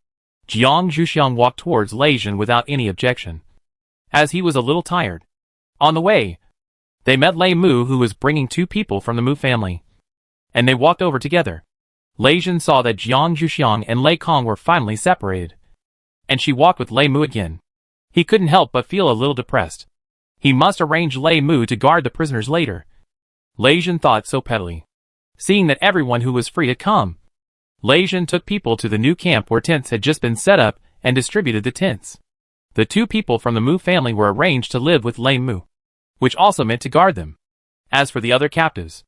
Jiang Zhuxiang walked towards Lei Jin without any objection, as he was a little tired. On the way, they met Lei Mu, who was bringing 2 people from the Mu family, and they walked over together. Lei Jin saw that Jiang Zhuxiang and Lei Kong were finally separated, and she walked with Lei Mu again. He couldn't help but feel a little depressed. He must arrange Lei Mu to guard the prisoners later. Lei Jin thought so pettily. Seeing that everyone who was free had come, Lei Jin took people to the new camp where tents had just been set up and distributed the tents. The 2 people from the Mu family were arranged to live with Lei Mu, which also meant to guard them. As for the other captives,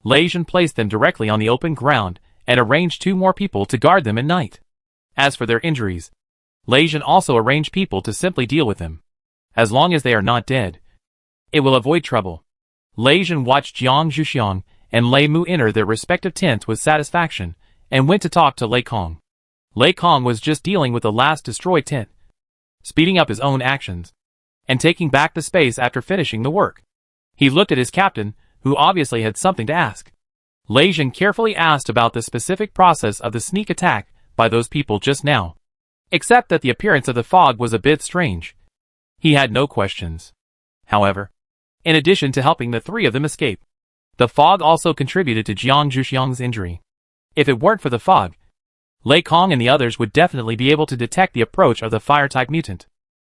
Lei Jin placed them directly on the open ground and arranged 2 more people to guard them at night. As for their injuries, Lei Jin also arranged people to simply deal with them. As long as they are not dead, it will avoid trouble. Lei Jin watched Jiang Zhuxiang and Lei Mu enter their respective tents with satisfaction and went to talk to Lei Kong. Lei Kong was just dealing with the last destroyed tent, speeding up his own actions, and taking back the space after finishing the work. He looked at his captain, who obviously had something to ask. Lei Jin carefully asked about the specific process of the sneak attack by those people just now, except that the appearance of the fog was a bit strange. He had no questions. However, in addition to helping the 3 of them escape, the fog also contributed to Jiang Zhuxiang's injury. If it weren't for the fog, Lei Kong and the others would definitely be able to detect the approach of the fire-type mutant.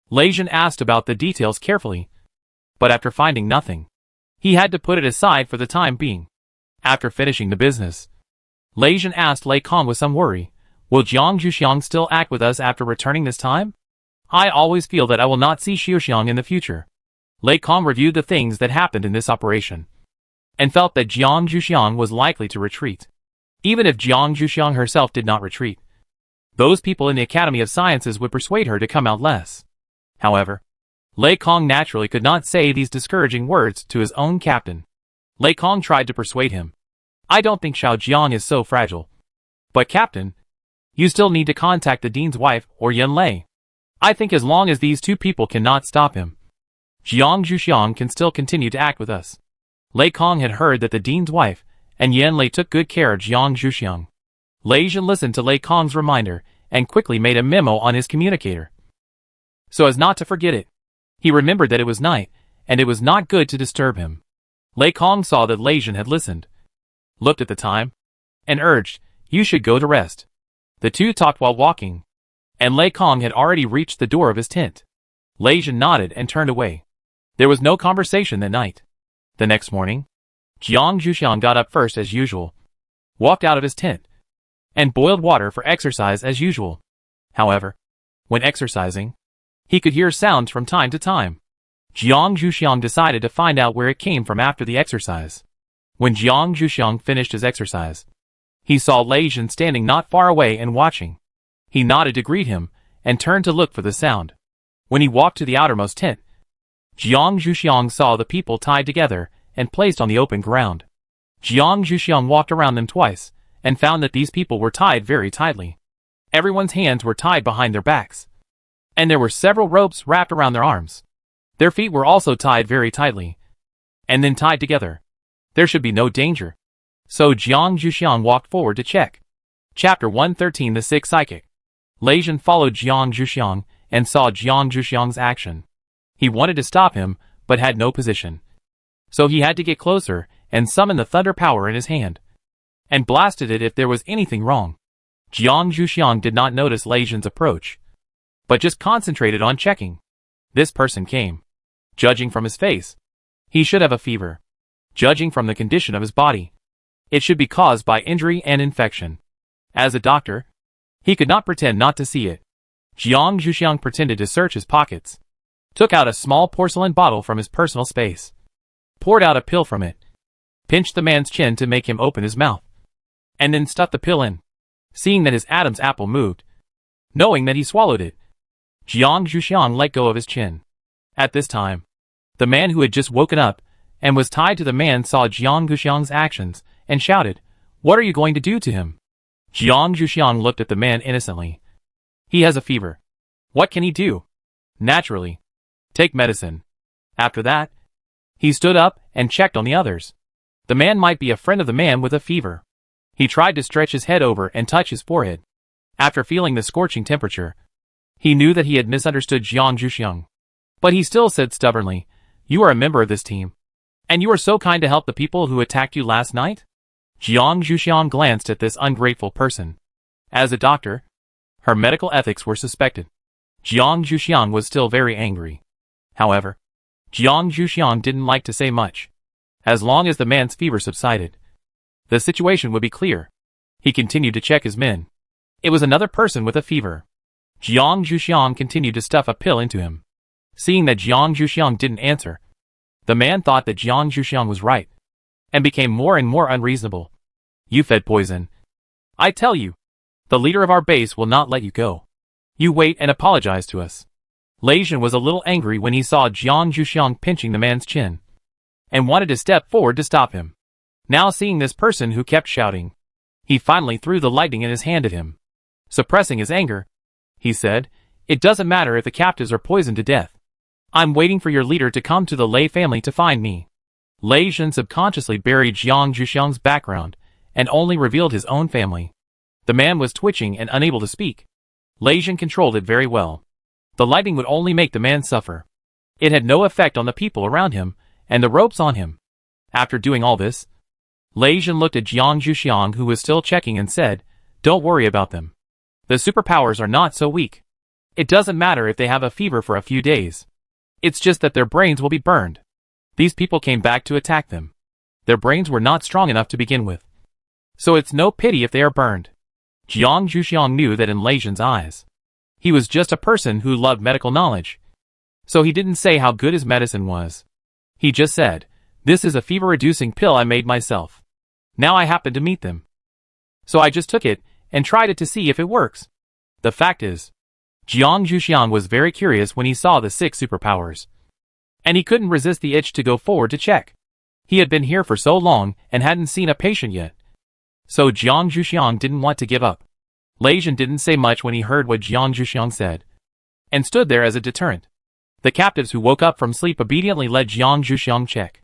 Lei Jin asked about the details carefully, but after finding nothing, he had to put it aside for the time being. After finishing the business, Lei Jin asked Lei Kong with some worry, "Will Jiang Zhuxiang still act with us after returning this time? I always feel that I will not see Xiuxiang in the future." Lei Kong reviewed the things that happened in this operation, and felt that Jiang Zhuxiang was likely to retreat. Even if Jiang Zhuxiang herself did not retreat, those people in the Academy of Sciences would persuade her to come out less. However, Lei Kong naturally could not say these discouraging words to his own captain. Lei Kong tried to persuade him. "I don't think Xiao Jiang is so fragile. But captain, you still need to contact the dean's wife or Yan Lei. I think as long as these 2 people cannot stop him, Jiang Zhuxiang can still continue to act with us." Lei Kong had heard that the dean's wife and Yan Lei took good care of Jiang Zhuxiang. Lei Jin listened to Lei Kong's reminder and quickly made a memo on his communicator, so as not to forget it. He remembered that it was night, and it was not good to disturb him. Lei Kong saw that Lei Jin had listened, looked at the time, and urged, "You should go to rest." The 2 talked while walking, and Lei Kong had already reached the door of his tent. Lei Jin nodded and turned away. There was no conversation that night. The next morning, Jiang Zhuxiang got up first as usual, walked out of his tent, and boiled water for exercise as usual. However, when exercising, he could hear sounds from time to time. Jiang Zhuxiang decided to find out where it came from after the exercise. When Jiang Zhuxiang finished his exercise, he saw Lei Jin standing not far away and watching. He nodded to greet him, and turned to look for the sound. When he walked to the outermost tent, Jiang Zhuxiang saw the people tied together and placed on the open ground. Jiang Zhuxiang walked around them twice, and found that these people were tied very tightly. Everyone's hands were tied behind their backs, and there were several ropes wrapped around their arms. Their feet were also tied very tightly, and then tied together. There should be no danger. So Jiang Zhuxiang walked forward to check. Chapter 113, The Sick Psychic. Lei Jin followed Jiang Zhuxiang and saw Jiang Zhuxiang's action. He wanted to stop him, but had no position. So he had to get closer and summon the thunder power in his hand, and blasted it if there was anything wrong. Jiang Zhuxiang did not notice Lei Jin's approach, but just concentrated on checking. This person came. Judging from his face, he should have a fever. Judging from the condition of his body, it should be caused by injury and infection. As a doctor, he could not pretend not to see it. Jiang Zhuxiang pretended to search his pockets, took out a small porcelain bottle from his personal space, poured out a pill from it, pinched the man's chin to make him open his mouth, and then stuffed the pill in. Seeing that his Adam's apple moved, knowing that he swallowed it, Jiang Zhuxiang let go of his chin. At this time, the man who had just woken up and was tied to the man saw Jiang Zhuxiang's actions and shouted, "What are you going to do to him?" Jiang Zhuxiang looked at the man innocently. He has a fever. What can he do? Naturally, take medicine. After that, he stood up and checked on the others. The man might be a friend of the man with a fever. He tried to stretch his head over and touch his forehead. After feeling the scorching temperature, he knew that he had misunderstood Jiang Zhuxiang. But he still said stubbornly, "You are a member of this team. And you are so kind to help the people who attacked you last night?" Jiang Zhuxiang glanced at this ungrateful person. As a doctor, her medical ethics were suspected. Jiang Zhuxiang was still very angry. However, Jiang Zhuxiang didn't like to say much. As long as the man's fever subsided, the situation would be clear. He continued to check his men. It was another person with a fever. Jiang Zhuxiang continued to stuff a pill into him. Seeing that Jiang Zhuxiang didn't answer, the man thought that Jiang Zhuxiang was right, and became more and more unreasonable. "You fed poison. I tell you, the leader of our base will not let you go. You wait and apologize to us." Lei Jin was a little angry when he saw Jiang Zhuxiang pinching the man's chin, and wanted to step forward to stop him. Now seeing this person who kept shouting, he finally threw the lightning in his hand at him. Suppressing his anger, he said, "It doesn't matter if the captives are poisoned to death. I'm waiting for your leader to come to the Lei family to find me." Lei Jin subconsciously buried Jiang Zhuxiang's background, and only revealed his own family. The man was twitching and unable to speak. Lei Jin controlled it very well. The lightning would only make the man suffer. It had no effect on the people around him, and the ropes on him. After doing all this, Lei Jin looked at Jiang Zhuxiang, who was still checking, and said, "Don't worry about them. The superpowers are not so weak. It doesn't matter if they have a fever for a few days. It's just that their brains will be burned. These people came back to attack them. Their brains were not strong enough to begin with. So it's no pity if they are burned." Jiang Zhuxiang knew that in Lei Jin's eyes, he was just a person who loved medical knowledge. So he didn't say how good his medicine was. He just said, "This is a fever-reducing pill I made myself. Now I happen to meet them. So I just took it and tried it to see if it works." The fact is, Jiang Zhuxiang was very curious when he saw the 6 superpowers. And he couldn't resist the itch to go forward to check. He had been here for so long and hadn't seen a patient yet. So Jiang Zhuxiang didn't want to give up. Lei Jin didn't say much when he heard what Jiang Zhuxiang said, and stood there as a deterrent. The captives who woke up from sleep obediently let Jiang Zhuxiang check,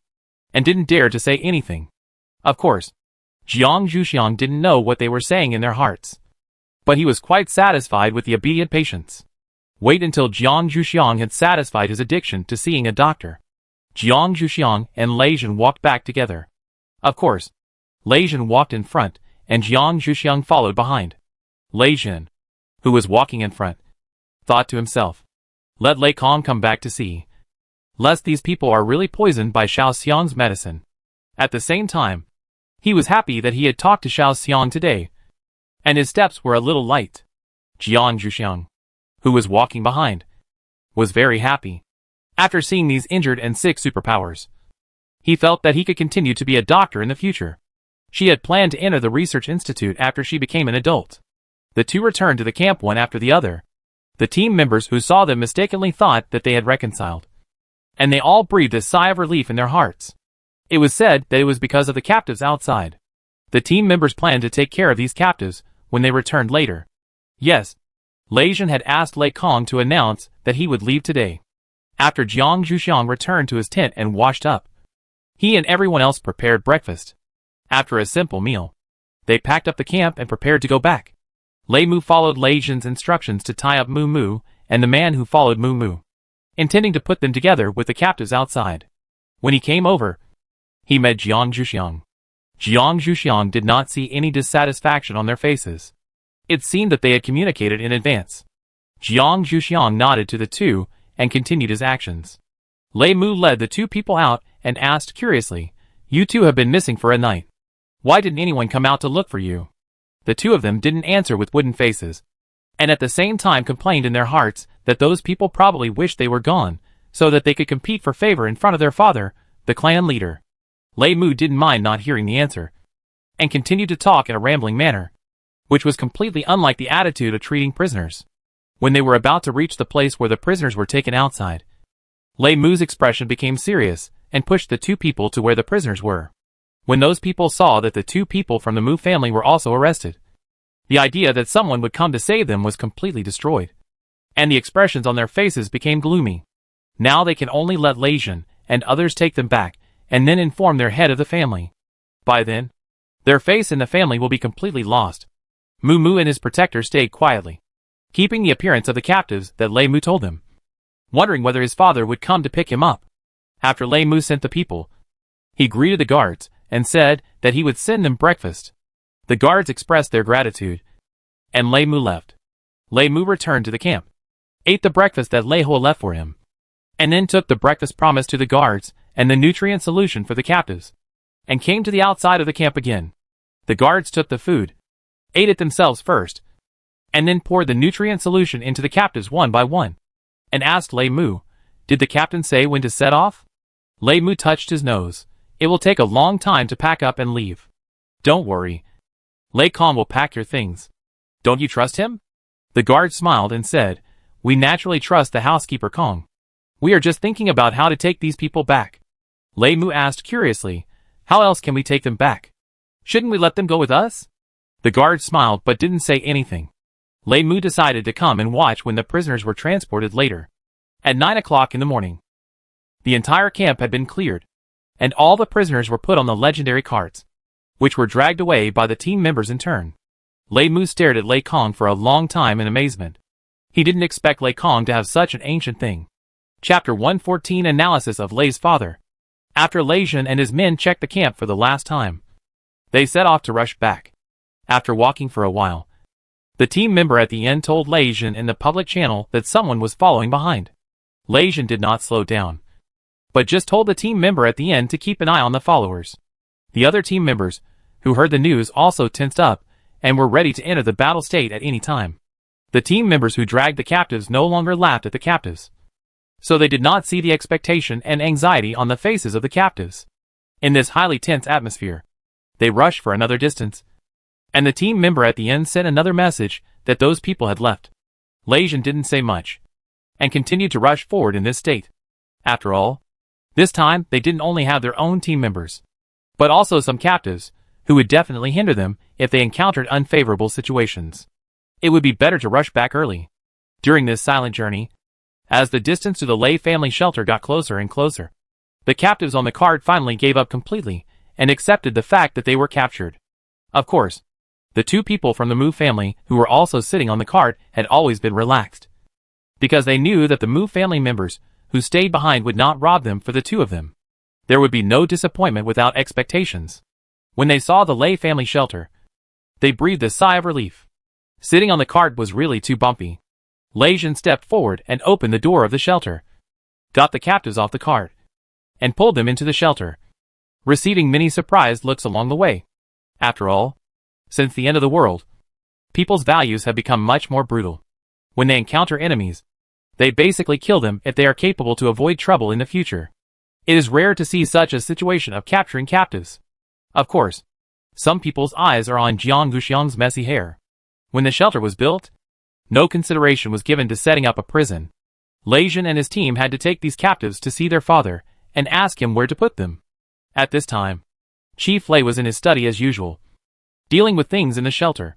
and didn't dare to say anything. Of course, Jiang Zhuxiang didn't know what they were saying in their hearts, but he was quite satisfied with the obedient patients. Wait until Jiang Zhuxiang had satisfied his addiction to seeing a doctor. Jiang Zhuxiang and Lei Jin walked back together. Of course, Lei Jin walked in front, and Jiang Zhuxiang followed behind. Lei Jin, who was walking in front, thought to himself, "Let Lei Kong come back to see, lest these people are really poisoned by Xiao Xiang's medicine." At the same time, he was happy that he had talked to Xiao Xiang today, and his steps were a little light. Jiang Zhuxiang, who was walking behind, was very happy. After seeing these injured and sick superpowers, he felt that he could continue to be a doctor in the future. She had planned to enter the research institute after she became an adult. The two returned to the camp one after the other. The team members who saw them mistakenly thought that they had reconciled, and they all breathed a sigh of relief in their hearts. It was said that it was because of the captives outside. The team members planned to take care of these captives when they returned later. Yes, Lei Jin had asked Lei Kong to announce that he would leave today. After Jiang Zhuxiang returned to his tent and washed up, he and everyone else prepared breakfast. After a simple meal, they packed up the camp and prepared to go back. Lei Mu followed Lei Jin's instructions to tie up Mu Mu and the man who followed Mu Mu, intending to put them together with the captives outside. When he came over, he met Jiang Zhuxiang. Jiang Zhuxiang did not see any dissatisfaction on their faces. It seemed that they had communicated in advance. Jiang Zhuxiang nodded to the two and continued his actions. Lei Mu led the two people out and asked curiously, "You two have been missing for a night. Why didn't anyone come out to look for you?" The two of them didn't answer with wooden faces, and at the same time complained in their hearts that those people probably wished they were gone, so that they could compete for favor in front of their father, the clan leader. Lei Mu didn't mind not hearing the answer, and continued to talk in a rambling manner, which was completely unlike the attitude of treating prisoners. When they were about to reach the place where the prisoners were taken outside, Lei Mu's expression became serious, and pushed the two people to where the prisoners were. When those people saw that the two people from the Mu family were also arrested, the idea that someone would come to save them was completely destroyed, and the expressions on their faces became gloomy. Now they can only let Lei Jin and others take them back, and then inform their head of the family. By then, their face in the family will be completely lost. Mu Mu and his protector stayed quietly, keeping the appearance of the captives that Lei Mu told them, wondering whether his father would come to pick him up. After Lei Mu sent the people, he greeted the guards and said that he would send them breakfast. The guards expressed their gratitude, and Lei Mu left. Lei Mu returned to the camp, ate the breakfast that Lei Ho left for him, and then took the breakfast promised to the guards and the nutrient solution for the captives, and came to the outside of the camp again. The guards took the food, ate it themselves first, and then poured the nutrient solution into the captives one by one, and asked Lei Mu, "Did the captain say when to set off?" Lei Mu touched his nose. "It will take a long time to pack up and leave. Don't worry. Lei Kong will pack your things. Don't you trust him?" The guard smiled and said, "We naturally trust the housekeeper Kong. We are just thinking about how to take these people back." Lei Mu asked curiously, "How else can we take them back? Shouldn't we let them go with us?" The guard smiled but didn't say anything. Lei Mu decided to come and watch when the prisoners were transported later. At 9 o'clock in the morning, the entire camp had been cleared, and all the prisoners were put on the legendary carts, which were dragged away by the team members in turn. Lei Mu stared at Lei Kong for a long time in amazement. He didn't expect Lei Kong to have such an ancient thing. Chapter 114 Analysis of Lei's father. After Lei Jin and his men checked the camp for the last time, they set off to rush back. After walking for a while, the team member at the end told Lei Jin in the public channel that someone was following behind. Lei Jin did not slow down, but just told the team member at the end to keep an eye on the followers. The other team members, who heard the news, also tensed up and were ready to enter the battle state at any time. The team members who dragged the captives no longer laughed at the captives, so they did not see the expectation and anxiety on the faces of the captives. In this highly tense atmosphere, they rushed for another distance, and the team member at the end sent another message that those people had left. Lei Jin didn't say much, and continued to rush forward in this state. After all, this time they didn't only have their own team members, but also some captives, who would definitely hinder them if they encountered unfavorable situations. It would be better to rush back early. During this silent journey, as the distance to the Lei family shelter got closer and closer, the captives on the cart finally gave up completely and accepted the fact that they were captured. Of course, the two people from the Mu family who were also sitting on the cart had always been relaxed, because they knew that the Mu family members who stayed behind would not rob them for the two of them. There would be no disappointment without expectations. When they saw the Lei family shelter, they breathed a sigh of relief. Sitting on the cart was really too bumpy. Lei Jin stepped forward and opened the door of the shelter, got the captives off the cart, and pulled them into the shelter, receiving many surprised looks along the way. After all, since the end of the world, people's values have become much more brutal. When they encounter enemies, they basically kill them if they are capable to avoid trouble in the future. It is rare to see such a situation of capturing captives. Of course, some people's eyes are on Jiang Guxiang's messy hair. When the shelter was built, no consideration was given to setting up a prison. Lei Jin and his team had to take these captives to see their father and ask him where to put them. At this time, Chief Lei was in his study as usual, dealing with things in the shelter.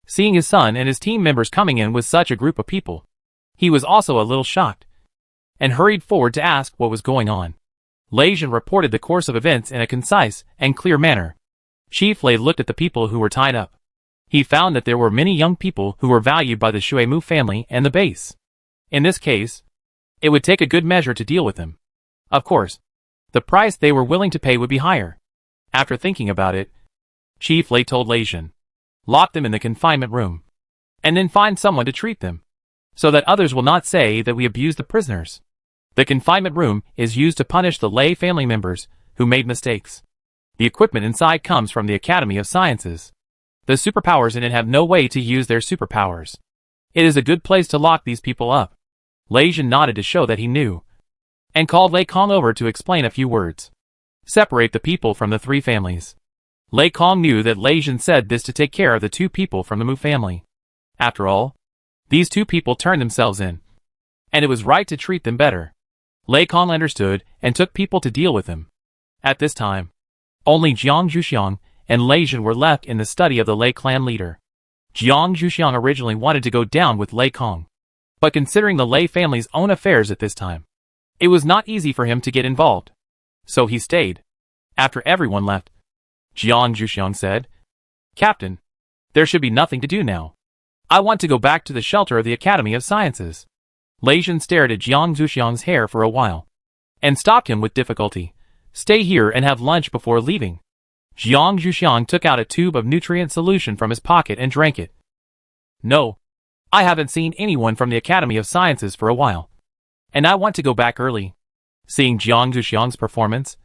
Seeing his son and his team members coming in with such a group of people, he was also a little shocked, and hurried forward to ask what was going on. Lei Jin reported the course of events in a concise and clear manner. Chief Lei looked at the people who were tied up. He found that there were many young people who were valued by the Shui Mu family and the base. In this case, it would take a good measure to deal with them. Of course, the price they were willing to pay would be higher. After thinking about it, Chief Lei told Lei Jin, "Lock them in the confinement room, and then find someone to treat them, so that others will not say that we abused the prisoners." The confinement room is used to punish the Lei family members who made mistakes. The equipment inside comes from the Academy of Sciences. The superpowers in it have no way to use their superpowers. It is a good place to lock these people up. Lei Jin nodded to show that he knew, and called Lei Kong over to explain a few words. Separate the people from the three families. Lei Kong knew that Lei Jin said this to take care of the two people from the Mu family. After all, these two people turned themselves in, and it was right to treat them better. Lei Kong understood and took people to deal with them. At this time, only Jiang Zhuxiang and Lei Jin were left in the study of the Lei clan leader. Jiang Zhuxiang originally wanted to go down with Lei Kong, but considering the Lei family's own affairs at this time, it was not easy for him to get involved. So he stayed. After everyone left, Jiang Zhuxiang said, "Captain, There should be nothing to do now. I want to go back to the shelter of the Academy of Sciences. Lei Jin stared at Jiang Zuxiang's hair for a while, and stopped him with difficulty. Stay here and have lunch before leaving. Jiang Zuxiang took out a tube of nutrient solution from his pocket and drank it. No. I haven't seen anyone from the Academy of Sciences for a while, and I want to go back early. Seeing Jiang Zuxiang's performance,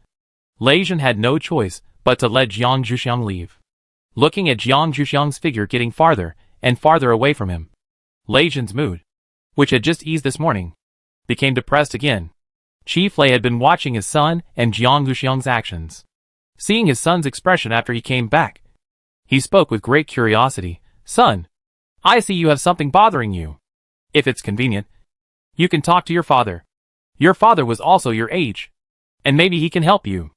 Lei Jin had no choice but to let Jiang Zuxiang leave. Looking at Jiang Zuxiang's figure getting farther and farther away from him, Lei Jin's mood, which had just eased this morning, became depressed again. Chief Lei had been watching his son and Jiang Zuxiang's actions. Seeing his son's expression after he came back, he spoke with great curiosity. Son, I see you have something bothering you. If it's convenient, you can talk to your father. Your father was also your age, and maybe he can help you.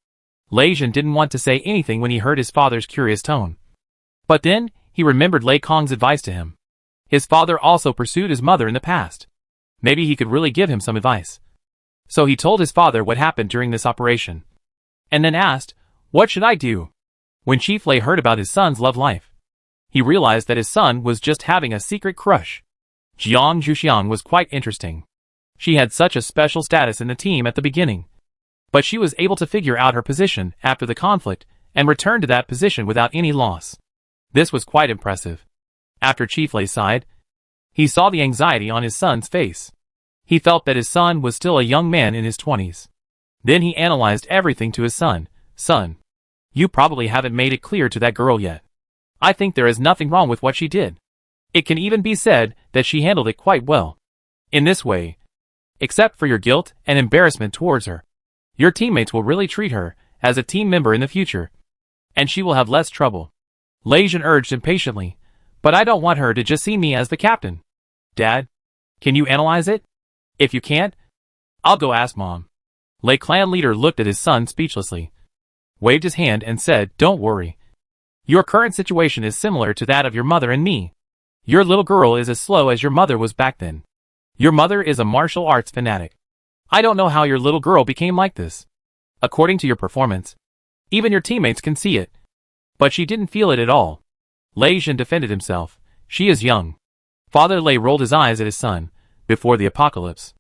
Lei Jin didn't want to say anything when he heard his father's curious tone. But then, he remembered Lei Kong's advice to him. His father also pursued his mother in the past. Maybe he could really give him some advice. So he told his father what happened during this operation, and then asked, "What should I do?" When Chief Lei heard about his son's love life, he realized that his son was just having a secret crush. Jiang Zuxiang was quite interesting. She had such a special status in the team at the beginning, but she was able to figure out her position after the conflict and return to that position without any loss. This was quite impressive. After Chief Lei sighed, he saw the anxiety on his son's face. He felt that his son was still a young man in his 20s. Then he analyzed everything to his son. Son, you probably haven't made it clear to that girl yet. I think there is nothing wrong with what she did. It can even be said that she handled it quite well. In this way, except for your guilt and embarrassment towards her, your teammates will really treat her as a team member in the future, and she will have less trouble. Lei Jin urged impatiently, but I don't want her to just see me as the captain. Dad, can you analyze it? If you can't, I'll go ask Mom. Lei clan leader looked at his son speechlessly, waved his hand and said, "Don't worry. Your current situation is similar to that of your mother and me. Your little girl is as slow as your mother was back then. Your mother is a martial arts fanatic. I don't know how your little girl became like this. According to your performance, even your teammates can see it. But she didn't feel it at all." Lei Jin defended himself. She is young. Father Lei rolled his eyes at his son. Before the apocalypse,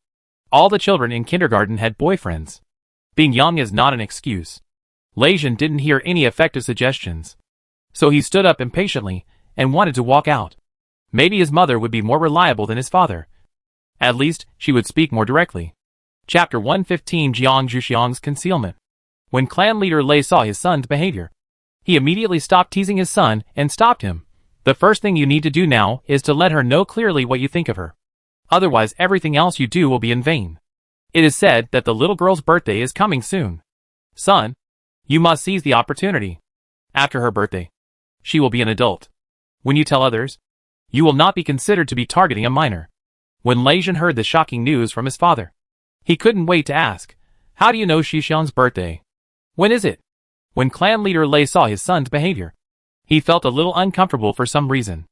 all the children in kindergarten had boyfriends. Being young is not an excuse. Lei Jin didn't hear any effective suggestions, so he stood up impatiently and wanted to walk out. Maybe his mother would be more reliable than his father. At least, she would speak more directly. Chapter 115 Jiang Zuxiang's Concealment. When clan leader Lei saw his son's behavior, he immediately stopped teasing his son and stopped him. The first thing you need to do now is to let her know clearly what you think of her. Otherwise everything else you do will be in vain. It is said that the little girl's birthday is coming soon. Son, you must seize the opportunity. After her birthday, she will be an adult. When you tell others, you will not be considered to be targeting a minor. When Lei Jin heard the shocking news from his father, he couldn't wait to ask, "How do you know Xixiang's birthday? When is it?" When clan leader Lei saw his son's behavior, he felt a little uncomfortable for some reason.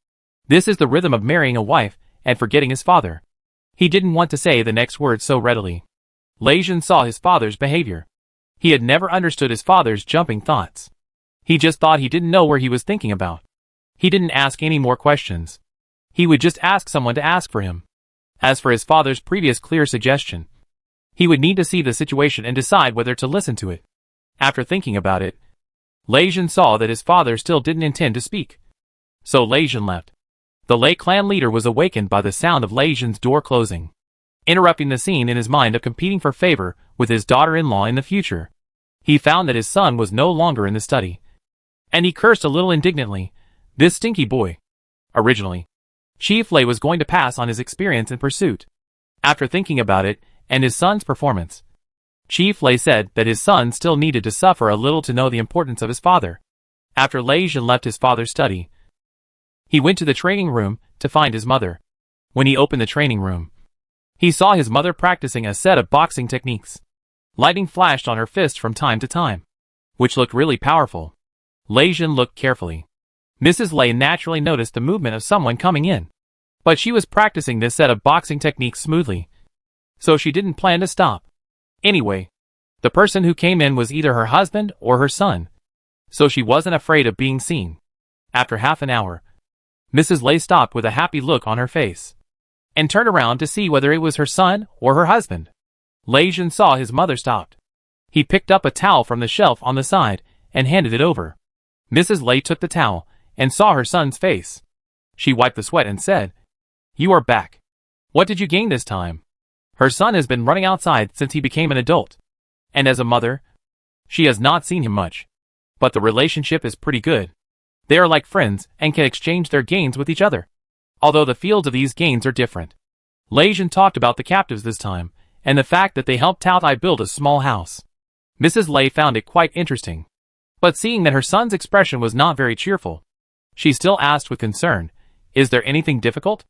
This is the rhythm of marrying a wife and forgetting his father. He didn't want to say the next word so readily. Lei Jin saw his father's behavior. He had never understood his father's jumping thoughts. He just thought he didn't know where he was thinking about. He didn't ask any more questions. He would just ask someone to ask for him. As for his father's previous clear suggestion, he would need to see the situation and decide whether to listen to it. After thinking about it, Lei Jin saw that his father still didn't intend to speak. So Lei Jin left. The Lei clan leader was awakened by the sound of Lei Jin's door closing, interrupting the scene in his mind of competing for favor with his daughter-in-law in the future. He found that his son was no longer in the study, and he cursed a little indignantly. This stinky boy. Originally, Chief Lei was going to pass on his experience in pursuit. After thinking about it and his son's performance, Chief Lei said that his son still needed to suffer a little to know the importance of his father. After Lei Jin left his father's study, he went to the training room to find his mother. When he opened the training room, he saw his mother practicing a set of boxing techniques. Lightning flashed on her fist from time to time, which looked really powerful. Lei Jin looked carefully. Mrs. Lei naturally noticed the movement of someone coming in, but she was practicing this set of boxing techniques smoothly, so she didn't plan to stop. Anyway, the person who came in was either her husband or her son, so she wasn't afraid of being seen. After half an hour, Mrs. Lei stopped with a happy look on her face, and turned around to see whether it was her son or her husband. Lei Jun saw his mother stopped. He picked up a towel from the shelf on the side and handed it over. Mrs. Lei took the towel and saw her son's face. She wiped the sweat and said, "You are back. What did you gain this time?" Her son has been running outside since he became an adult. And as a mother, she has not seen him much. But the relationship is pretty good. They are like friends and can exchange their gains with each other. Although the fields of these gains are different. Lei Jun talked about the captives this time, and the fact that they helped Tao Tai build a small house. Mrs. Lei found it quite interesting. But seeing that her son's expression was not very cheerful, she still asked with concern, "Is there anything difficult?"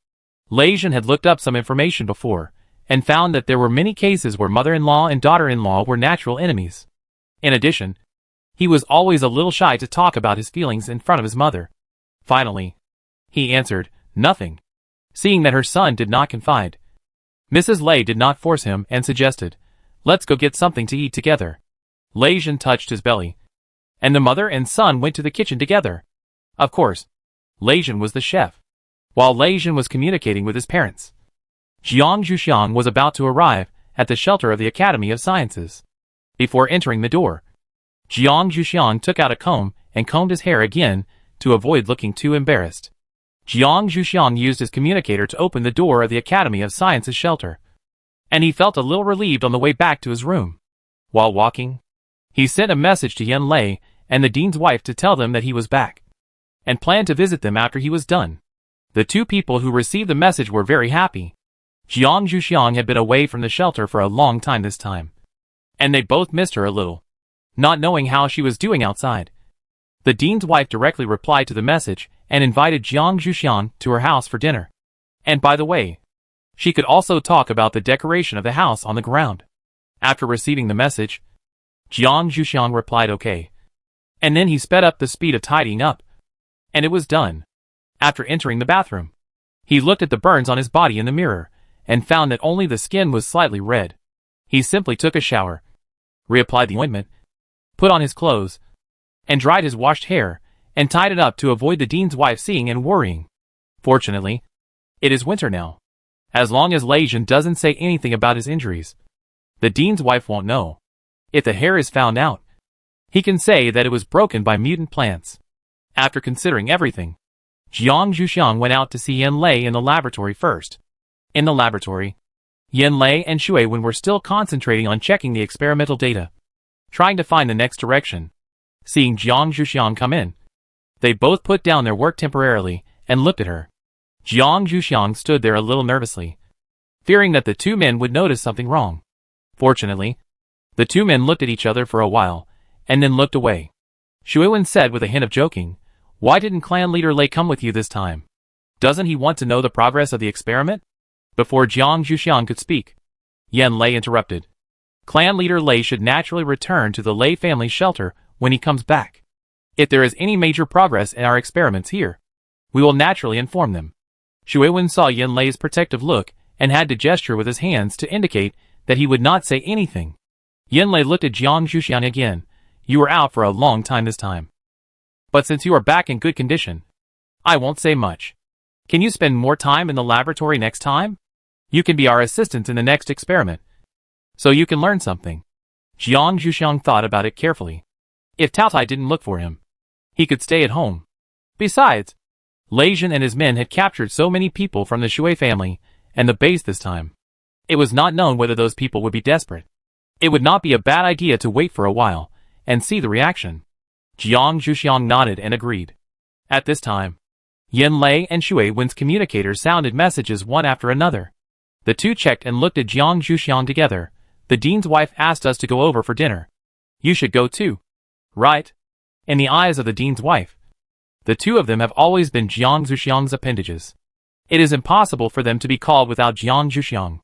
Lei Jun had looked up some information before, and found that there were many cases where mother-in-law and daughter-in-law were natural enemies. In addition, he was always a little shy to talk about his feelings in front of his mother. Finally, he answered, "Nothing." Seeing that her son did not confide, Mrs. Lei did not force him and suggested, "Let's go get something to eat together." Lei Jun touched his belly, and the mother and son went to the kitchen together. Of course, Lei Jun was the chef. While Lei Jun was communicating with his parents, Jiang Zhuxiang was about to arrive at the shelter of the Academy of Sciences. Before entering the door, Jiang Zhuxiang took out a comb and combed his hair again to avoid looking too embarrassed. Jiang Zhuxiang used his communicator to open the door of the Academy of Sciences shelter, and he felt a little relieved on the way back to his room. While walking, he sent a message to Yan Lei and the dean's wife to tell them that he was back, and planned to visit them after he was done. The two people who received the message were very happy. Jiang Zhuxiang had been away from the shelter for a long time this time, and they both missed her a little, not knowing how she was doing outside. The dean's wife directly replied to the message and invited Jiang Zhuxiang to her house for dinner. And by the way, she could also talk about the decoration of the house on the ground. After receiving the message, Jiang Zhuxiang replied okay. And then he sped up the speed of tidying up. And it was done. After entering the bathroom, he looked at the burns on his body in the mirror, and found that only the skin was slightly red. He simply took a shower, reapplied the ointment, put on his clothes, and dried his washed hair, and tied it up to avoid the dean's wife seeing and worrying. Fortunately, it is winter now. As long as Lei Jun doesn't say anything about his injuries, the dean's wife won't know. If the hair is found out, he can say that it was broken by mutant plants. After considering everything, Jiang Zhuxiang went out to see Yan Lei in the laboratory first. In the laboratory, Yan Lei and Shui Wen were still concentrating on checking the experimental data, trying to find the next direction. Seeing Jiang Zhuxiang come in, they both put down their work temporarily and looked at her. Jiang Zhuxiang stood there a little nervously, fearing that the two men would notice something wrong. Fortunately, the two men looked at each other for a while, and then looked away. Shui Wen said with a hint of joking, "Why didn't clan leader Lei come with you this time? Doesn't he want to know the progress of the experiment?" Before Jiang Zhuxiang could speak, Yan Lei interrupted. Clan leader Lei should naturally return to the Lei family shelter when he comes back. If there is any major progress in our experiments here, we will naturally inform them. Shui Wen saw Yan Lei's protective look and had to gesture with his hands to indicate that he would not say anything. Yan Lei looked at Jiang Zhuxiang again. "You were out for a long time this time. But since you are back in good condition, I won't say much. Can you spend more time in the laboratory next time? You can be our assistant in the next experiment, so you can learn something." Jiang Zhuxiang thought about it carefully. If Tao Tai didn't look for him, he could stay at home. Besides, Lei Jun and his men had captured so many people from the Shui family and the base this time. It was not known whether those people would be desperate. It would not be a bad idea to wait for a while and see the reaction. Jiang Zhuxiang nodded and agreed. At this time, Yan Lei and Shui Wen's communicators sounded messages one after another. The two checked and looked at Jiang Zhuxiang together. "The dean's wife asked us to go over for dinner. You should go too, right?" In the eyes of the dean's wife, the two of them have always been Jiang Zhuxiang's appendages. It is impossible for them to be called without Jiang Zhuxiang.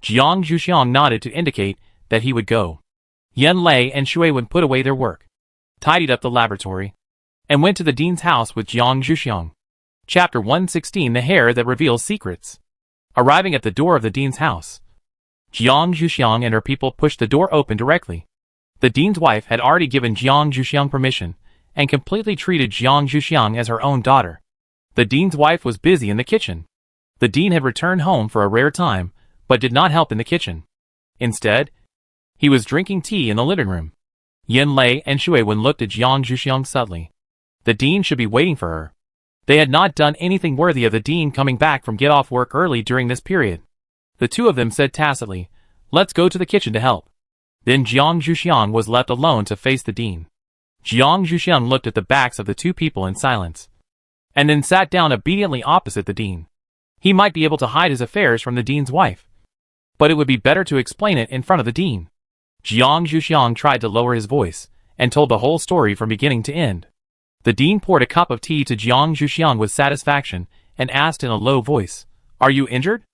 Jiang Zhuxiang nodded to indicate that he would go. Yan Lei and Shui Wen put away their work, tidied up the laboratory, and went to the dean's house with Jiang Zhuxiang. Chapter 116: The Hair That Reveals Secrets. Arriving at the door of the dean's house, Jiang Zhuxiang and her people pushed the door open directly. The dean's wife had already given Jiang Zhuxiang permission, and completely treated Jiang Zhuxiang as her own daughter. The dean's wife was busy in the kitchen. The dean had returned home for a rare time, but did not help in the kitchen. Instead, he was drinking tea in the living room. Yin Lei and Shui Wen looked at Jiang Zhuxiang subtly. The dean should be waiting for her. They had not done anything worthy of the dean coming back from get-off work early during this period. The two of them said tacitly, "Let's go to the kitchen to help." Then Jiang Zhuxiang was left alone to face the dean. Jiang Zhuxiang looked at the backs of the two people in silence, and then sat down obediently opposite the dean. He might be able to hide his affairs from the dean's wife, but it would be better to explain it in front of the dean. Jiang Zhuxiang tried to lower his voice, and told the whole story from beginning to end. The dean poured a cup of tea to Jiang Zhuxiang with satisfaction, and asked in a low voice, "Are you injured?"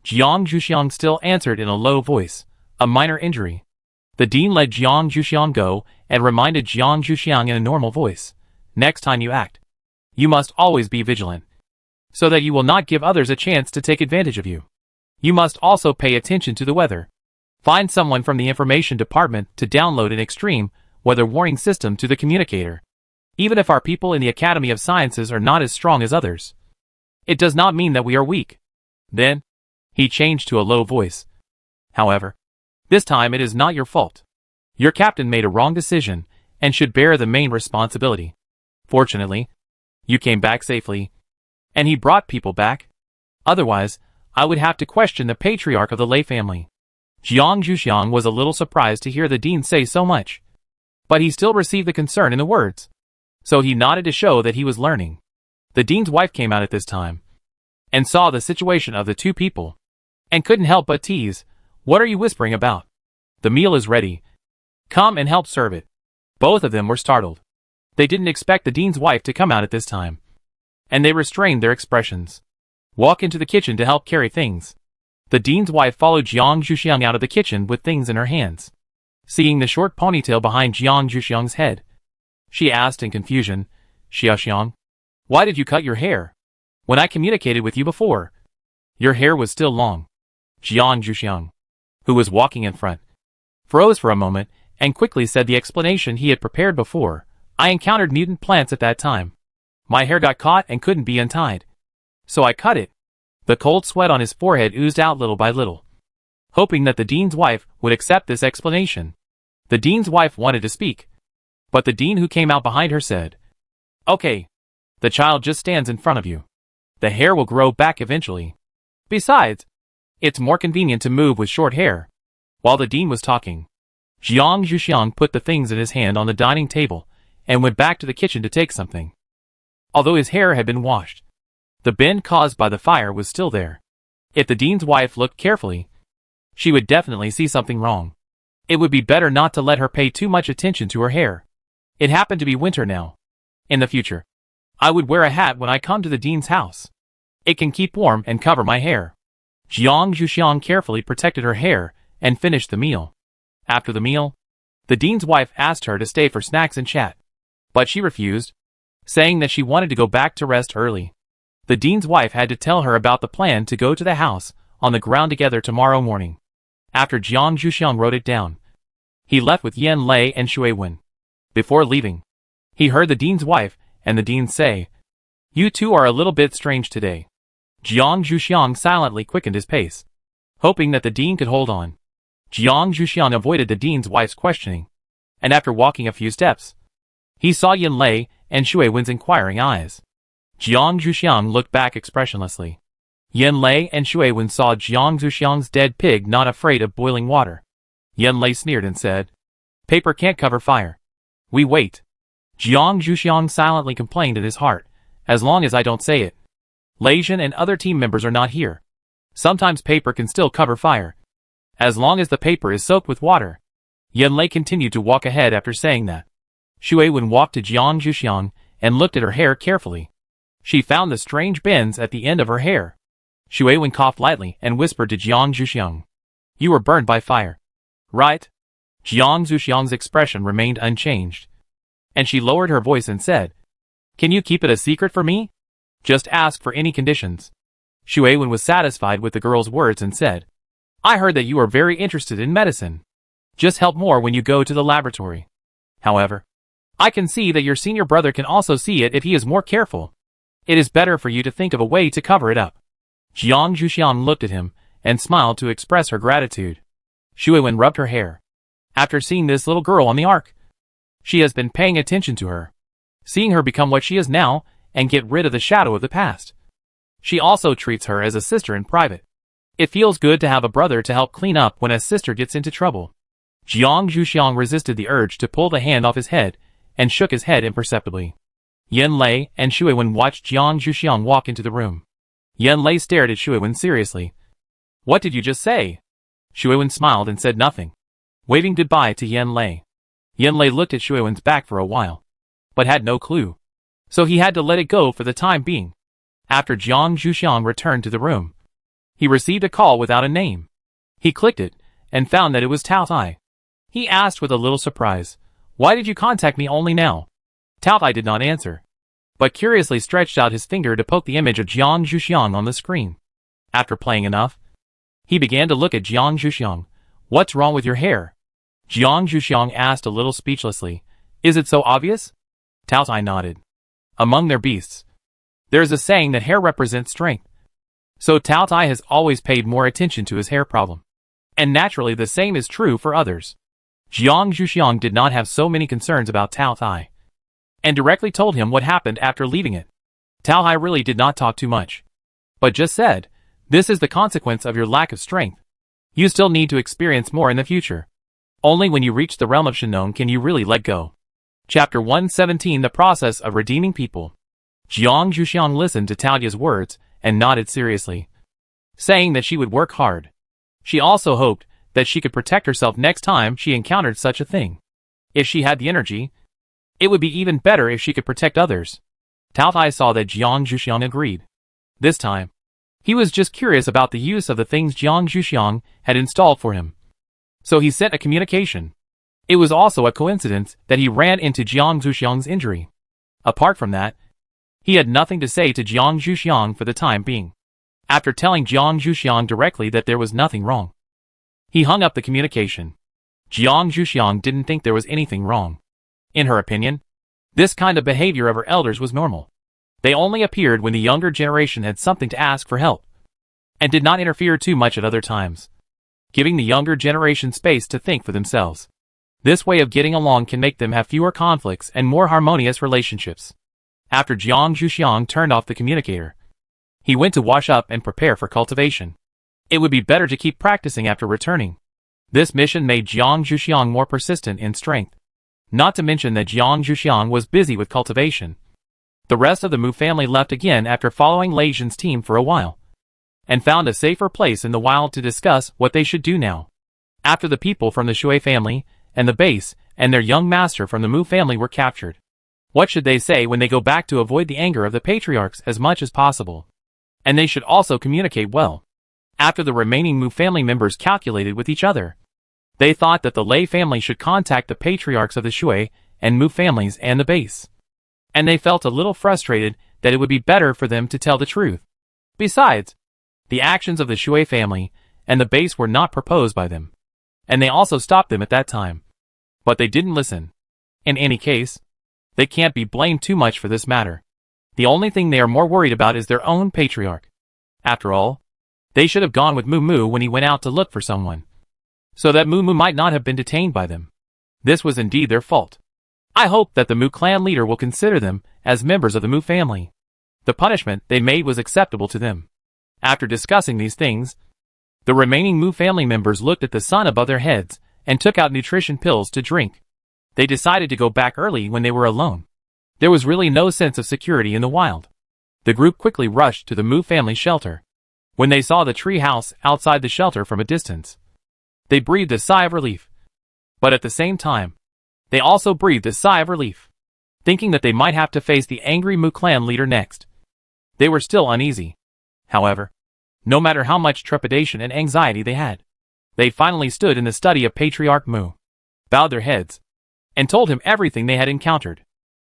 Jiang Zhuxiang still answered in a low voice, "A minor injury." The dean let Jiang Zhuxiang go, and reminded Jiang Zhuxiang in a normal voice, "Next time you act, you must always be vigilant, so that you will not give others a chance to take advantage of you. You must also pay attention to the weather. Find someone from the information department to download an extreme weather warning system to the communicator. Even if our people in the Academy of Sciences are not as strong as others, it does not mean that we are weak." Then, he changed to a low voice. "However, this time it is not your fault. Your captain made a wrong decision, and should bear the main responsibility. Fortunately, you came back safely, and he brought people back. Otherwise, I would have to question the patriarch of the Lei family." Jiang Zhuxiang was a little surprised to hear the dean say so much, but he still received the concern in the words, so he nodded to show that he was learning. The dean's wife came out at this time, and saw the situation of the two people, and couldn't help but tease, "What are you whispering about? The meal is ready. Come and help serve it." Both of them were startled. They didn't expect the dean's wife to come out at this time, and they restrained their expressions. "Walk into the kitchen to help carry things." The dean's wife followed Jiang Zhuxiang out of the kitchen with things in her hands. Seeing the short ponytail behind Jiang Zhuxiang's head, she asked in confusion, "Xiaoxiang, why did you cut your hair? When I communicated with you before, your hair was still long." Jiang Zhuxiang, who was walking in front, froze for a moment, and quickly said the explanation he had prepared before. "I encountered mutant plants at that time. My hair got caught and couldn't be untied, so I cut it." The cold sweat on his forehead oozed out little by little, hoping that the dean's wife would accept this explanation. The dean's wife wanted to speak, but the dean who came out behind her said, "Okay, the child just stands in front of you. The hair will grow back eventually. Besides, it's more convenient to move with short hair." While the dean was talking, Jiang Zhuxiang put the things in his hand on the dining table, and went back to the kitchen to take something. Although his hair had been washed, the bend caused by the fire was still there. If the dean's wife looked carefully, she would definitely see something wrong. It would be better not to let her pay too much attention to her hair. It happened to be winter now. In the future, I would wear a hat when I come to the dean's house. It can keep warm and cover my hair. Jiang Zhuxiang carefully protected her hair and finished the meal. After the meal, the dean's wife asked her to stay for snacks and chat, but she refused, saying that she wanted to go back to rest early. The dean's wife had to tell her about the plan to go to the house on the ground together tomorrow morning. After Jiang Zhuxiang wrote it down, he left with Yin Lei and Shui Wen. Before leaving, he heard the dean's wife and the dean say, "You two are a little bit strange today." Jiang Zhuxiang silently quickened his pace, hoping that the dean could hold on. Jiang Zhuxiang avoided the dean's wife's questioning, and after walking a few steps, he saw Yin Lei and Shui Wen's inquiring eyes. Jiang Zhuxiang looked back expressionlessly. Yin Lei and Shui Wen saw Jiang Zhuxiang's dead pig not afraid of boiling water. Yin Lei sneered and said, "Paper can't cover fire. We wait." Jiang Zhuxiang silently complained in his heart, "As long as I don't say it. Leijin and other team members are not here. Sometimes paper can still cover fire, as long as the paper is soaked with water." Yin Lei continued to walk ahead after saying that. Shui Wen walked to Jiang Zhuxiang and looked at her hair carefully. She found the strange bends at the end of her hair. Shui Wen coughed lightly and whispered to Jiang Zhuxiang, "You were burned by fire, right?" Jiang Zhuxiang's expression remained unchanged, and she lowered her voice and said, "Can you keep it a secret for me? Just ask for any conditions." Shui Wen was satisfied with the girl's words and said, "I heard that you are very interested in medicine. Just help more when you go to the laboratory. However, I can see that your senior brother can also see it if he is more careful. It is better for you to think of a way to cover it up. Jiang Zhuxiang looked at him and smiled to express her gratitude. Shui Wen rubbed her hair. After seeing this little girl on the ark, she has been paying attention to her, seeing her become what she is now and get rid of the shadow of the past. She also treats her as a sister in private. It feels good to have a brother to help clean up when a sister gets into trouble. Jiang Zhuxiang resisted the urge to pull the hand off his head and shook his head imperceptibly. Yan Lei and Shui Wen watched Jiang Zhuxiang walk into the room. Yan Lei stared at Shui Wen seriously. What did you just say? Shui Wen smiled and said nothing, waving goodbye to Yan Lei. Yan Lei looked at Shui Wen's back for a while, but had no clue. So he had to let it go for the time being. After Jiang Zhuxiang returned to the room, he received a call without a name. He clicked it and found that it was Tao Tai. He asked with a little surprise, "Why did you contact me only now?" Tao Tai did not answer, but curiously stretched out his finger to poke the image of Jiang Zhuxiang on the screen. After playing enough, he began to look at Jiang Zhuxiang. "What's wrong with your hair?" Jiang Zhuxiang asked a little speechlessly. "Is it so obvious?" Tao Tai nodded. Among their beasts, there is a saying that hair represents strength. So Tao Tai has always paid more attention to his hair problem. And naturally the same is true for others. Jiang Zhuxiang did not have so many concerns about Tao Tai, and directly told him what happened after leaving it. Tao Tai really did not talk too much, but just said, "This is the consequence of your lack of strength. You still need to experience more in the future. Only when you reach the realm of Shinon can you really let go." Chapter 117: The Process of Redeeming People. Jiang Zhuxiang listened to Taoya's words and nodded seriously, saying that she would work hard. She also hoped that she could protect herself next time she encountered such a thing. If she had the energy, it would be even better if she could protect others. Tao Tai saw that Jiang Zhuxiang agreed. This time, he was just curious about the use of the things Jiang Zhuxiang had installed for him. So he sent a communication. It was also a coincidence that he ran into Jiang Zhuxiang's injury. Apart from that, he had nothing to say to Jiang Zhuxiang for the time being. After telling Jiang Zhuxiang directly that there was nothing wrong, he hung up the communication. Jiang Zhuxiang didn't think there was anything wrong. In her opinion, this kind of behavior of her elders was normal. They only appeared when the younger generation had something to ask for help, and did not interfere too much at other times, giving the younger generation space to think for themselves. This way of getting along can make them have fewer conflicts and more harmonious relationships. After Jiang Zhuxiang turned off the communicator, he went to wash up and prepare for cultivation. It would be better to keep practicing after returning. This mission made Jiang Zhuxiang more persistent in strength. Not to mention that Jiang Zhuxiang was busy with cultivation. The rest of the Mu family left again after following Lei Zhen's team for a while, and found a safer place in the wild to discuss what they should do now. After the people from the Shui family and the base and their young master from the Mu family were captured, what should they say when they go back to avoid the anger of the patriarchs as much as possible? And they should also communicate well. After the remaining Mu family members calculated with each other, they thought that the Lei family should contact the patriarchs of the Shui and Mu families and the base. And they felt a little frustrated that it would be better for them to tell the truth. Besides, the actions of the Shui family and the base were not proposed by them, and they also stopped them at that time. But they didn't listen. In any case, they can't be blamed too much for this matter. The only thing they are more worried about is their own patriarch. After all, they should have gone with Mu Mu when he went out to look for someone, so that Mu Mu might not have been detained by them. This was indeed their fault. I hope that the Mu clan leader will consider them as members of the Mu family. The punishment they made was acceptable to them. After discussing these things, the remaining Mu family members looked at the sun above their heads and took out nutrition pills to drink. They decided to go back early when they were alone. There was really no sense of security in the wild. The group quickly rushed to the Mu family shelter. When they saw the tree house outside the shelter from a distance, they breathed a sigh of relief. But at the same time, they also breathed a sigh of relief, thinking that they might have to face the angry Mu clan leader next. They were still uneasy. However, no matter how much trepidation and anxiety they had, they finally stood in the study of Patriarch Mu, bowed their heads, and told him everything they had encountered.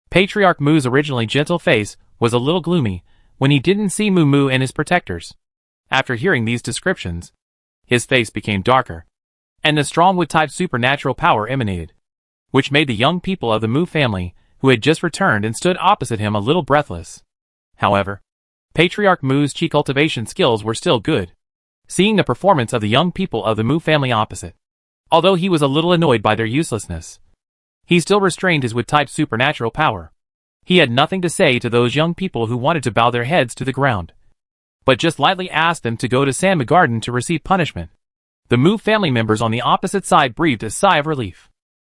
Patriarch Mu's originally gentle face was a little gloomy when he didn't see Mu Mu and his protectors. After hearing these descriptions, his face became darker, and the strong wood-type supernatural power emanated, which made the young people of the Mu family, who had just returned and stood opposite him, a little breathless. However, Patriarch Mu's chi cultivation skills were still good. Seeing the performance of the young people of the Mu family opposite, although he was a little annoyed by their uselessness, he still restrained his wood-type supernatural power. He had nothing to say to those young people who wanted to bow their heads to the ground, but just lightly asked them to go to Sanma Garden to receive punishment. The Mu family members on the opposite side breathed a sigh of relief.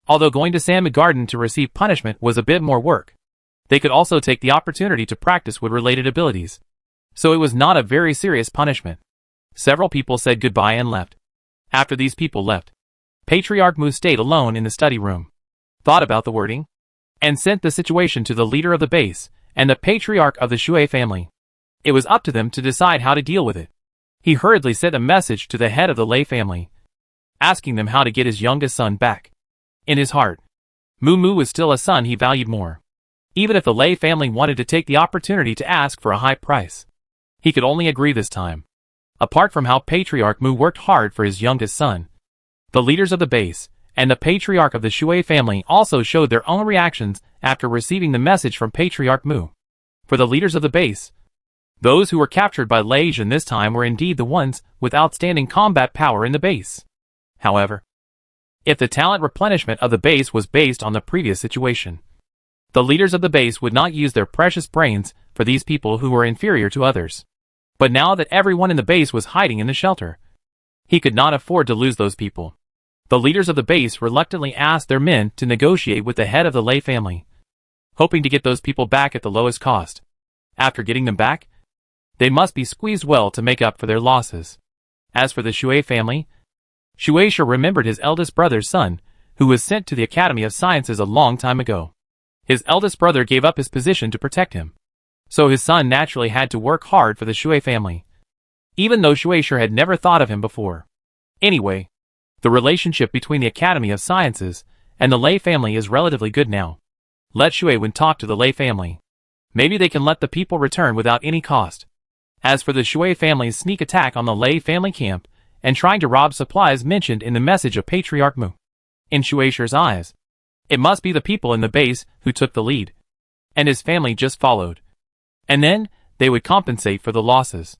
Although going to Sanma Garden to receive punishment was a bit more work, they could also take the opportunity to practice wood-related abilities, so it was not a very serious punishment. Several people said goodbye and left. After these people left, Patriarch Mu stayed alone in the study room, thought about the wording, and sent the situation to the leader of the base and the patriarch of the Shui family. It was up to them to decide how to deal with it. He hurriedly sent a message to the head of the Lei family, asking them how to get his youngest son back. In his heart, Mu was still a son he valued more. Even if the Lei family wanted to take the opportunity to ask for a high price, he could only agree this time. Apart from how Patriarch Mu worked hard for his youngest son, the leaders of the base and the patriarch of the Shui family also showed their own reactions after receiving the message from Patriarch Mu. For the leaders of the base, those who were captured by Lei Jin this time were indeed the ones with outstanding combat power in the base. However, if the talent replenishment of the base was based on the previous situation, the leaders of the base would not use their precious brains for these people who were inferior to others. But now that everyone in the base was hiding in the shelter, he could not afford to lose those people. The leaders of the base reluctantly asked their men to negotiate with the head of the Lei family, hoping to get those people back at the lowest cost. After getting them back, they must be squeezed well to make up for their losses. As for the Shui family, Shueisha remembered his eldest brother's son, who was sent to the Academy of Sciences a long time ago. His eldest brother gave up his position to protect him, so his son naturally had to work hard for the Shui family, even though Shueisha had never thought of him before. Anyway, the relationship between the Academy of Sciences and the Lei family is relatively good now. Let Shuewen talk to the Lei family. Maybe they can let the people return without any cost. As for the Shui family's sneak attack on the Lei family camp and trying to rob supplies mentioned in the message of Patriarch Mu, in Shueisha's eyes, it must be the people in the base who took the lead, and his family just followed. And then, they would compensate for the losses.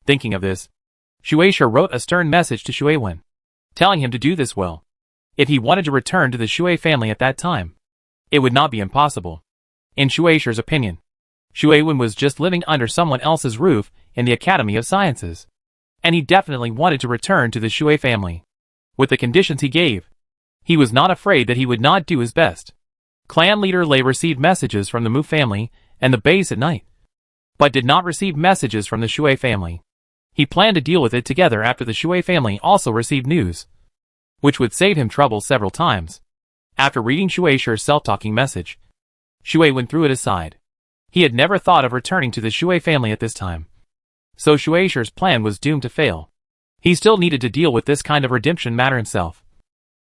Thinking of this, Shueisha wrote a stern message to Shuewen, telling him to do this well. If he wanted to return to the Shui family at that time, it would not be impossible. In Shueisha's opinion, Shuewen was just living under someone else's roof in the Academy of Sciences, and he definitely wanted to return to the Shui family. With the conditions he gave, he was not afraid that he would not do his best. Clan leader Lei received messages from the Mu family and the base at night, but did not receive messages from the Shui family. He planned to deal with it together after the Shui family also received news, which would save him trouble several times. After reading Shueisha's self-talking message, Shuewen threw it aside. He had never thought of returning to the Shui family at this time, so Shueisha's plan was doomed to fail. He still needed to deal with this kind of redemption matter himself,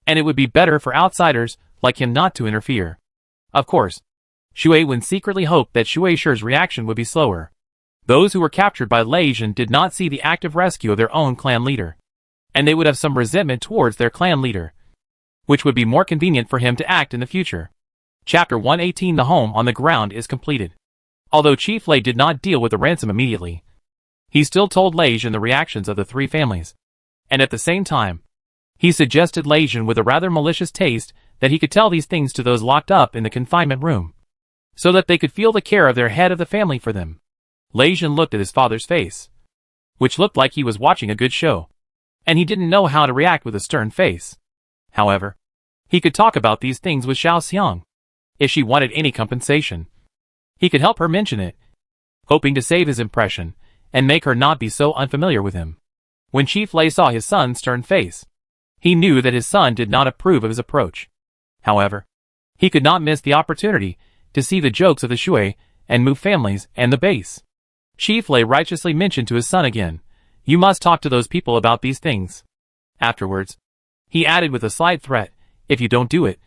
and it would be better for outsiders like him not to interfere. Of course, Shuewen secretly hoped that Shueisha's reaction would be slower. Those who were captured by Lei Jin did not see the active rescue of their own clan leader, and they would have some resentment towards their clan leader, which would be more convenient for him to act in the future. Chapter 118. The home on the ground is completed. Although Chief Lei did not deal with the ransom immediately, he still told Lei Jin the reactions of the three families, and at the same time, he suggested Lei Jin with a rather malicious taste that he could tell these things to those locked up in the confinement room, so that they could feel the care of their head of the family for them. Lei Jin looked at his father's face, which looked like he was watching a good show, and he didn't know how to react with a stern face. However, he could talk about these things with Xiao Xiang. If she wanted any compensation, he could help her mention it, hoping to save his impression and make her not be so unfamiliar with him. When Chief Lei saw his son's stern face, he knew that his son did not approve of his approach. However, he could not miss the opportunity to see the jokes of the Shui and Mu families and the base. Chief Lei righteously mentioned to his son again, "You must talk to those people about these things." Afterwards, he added with a slight threat, "If you don't do it,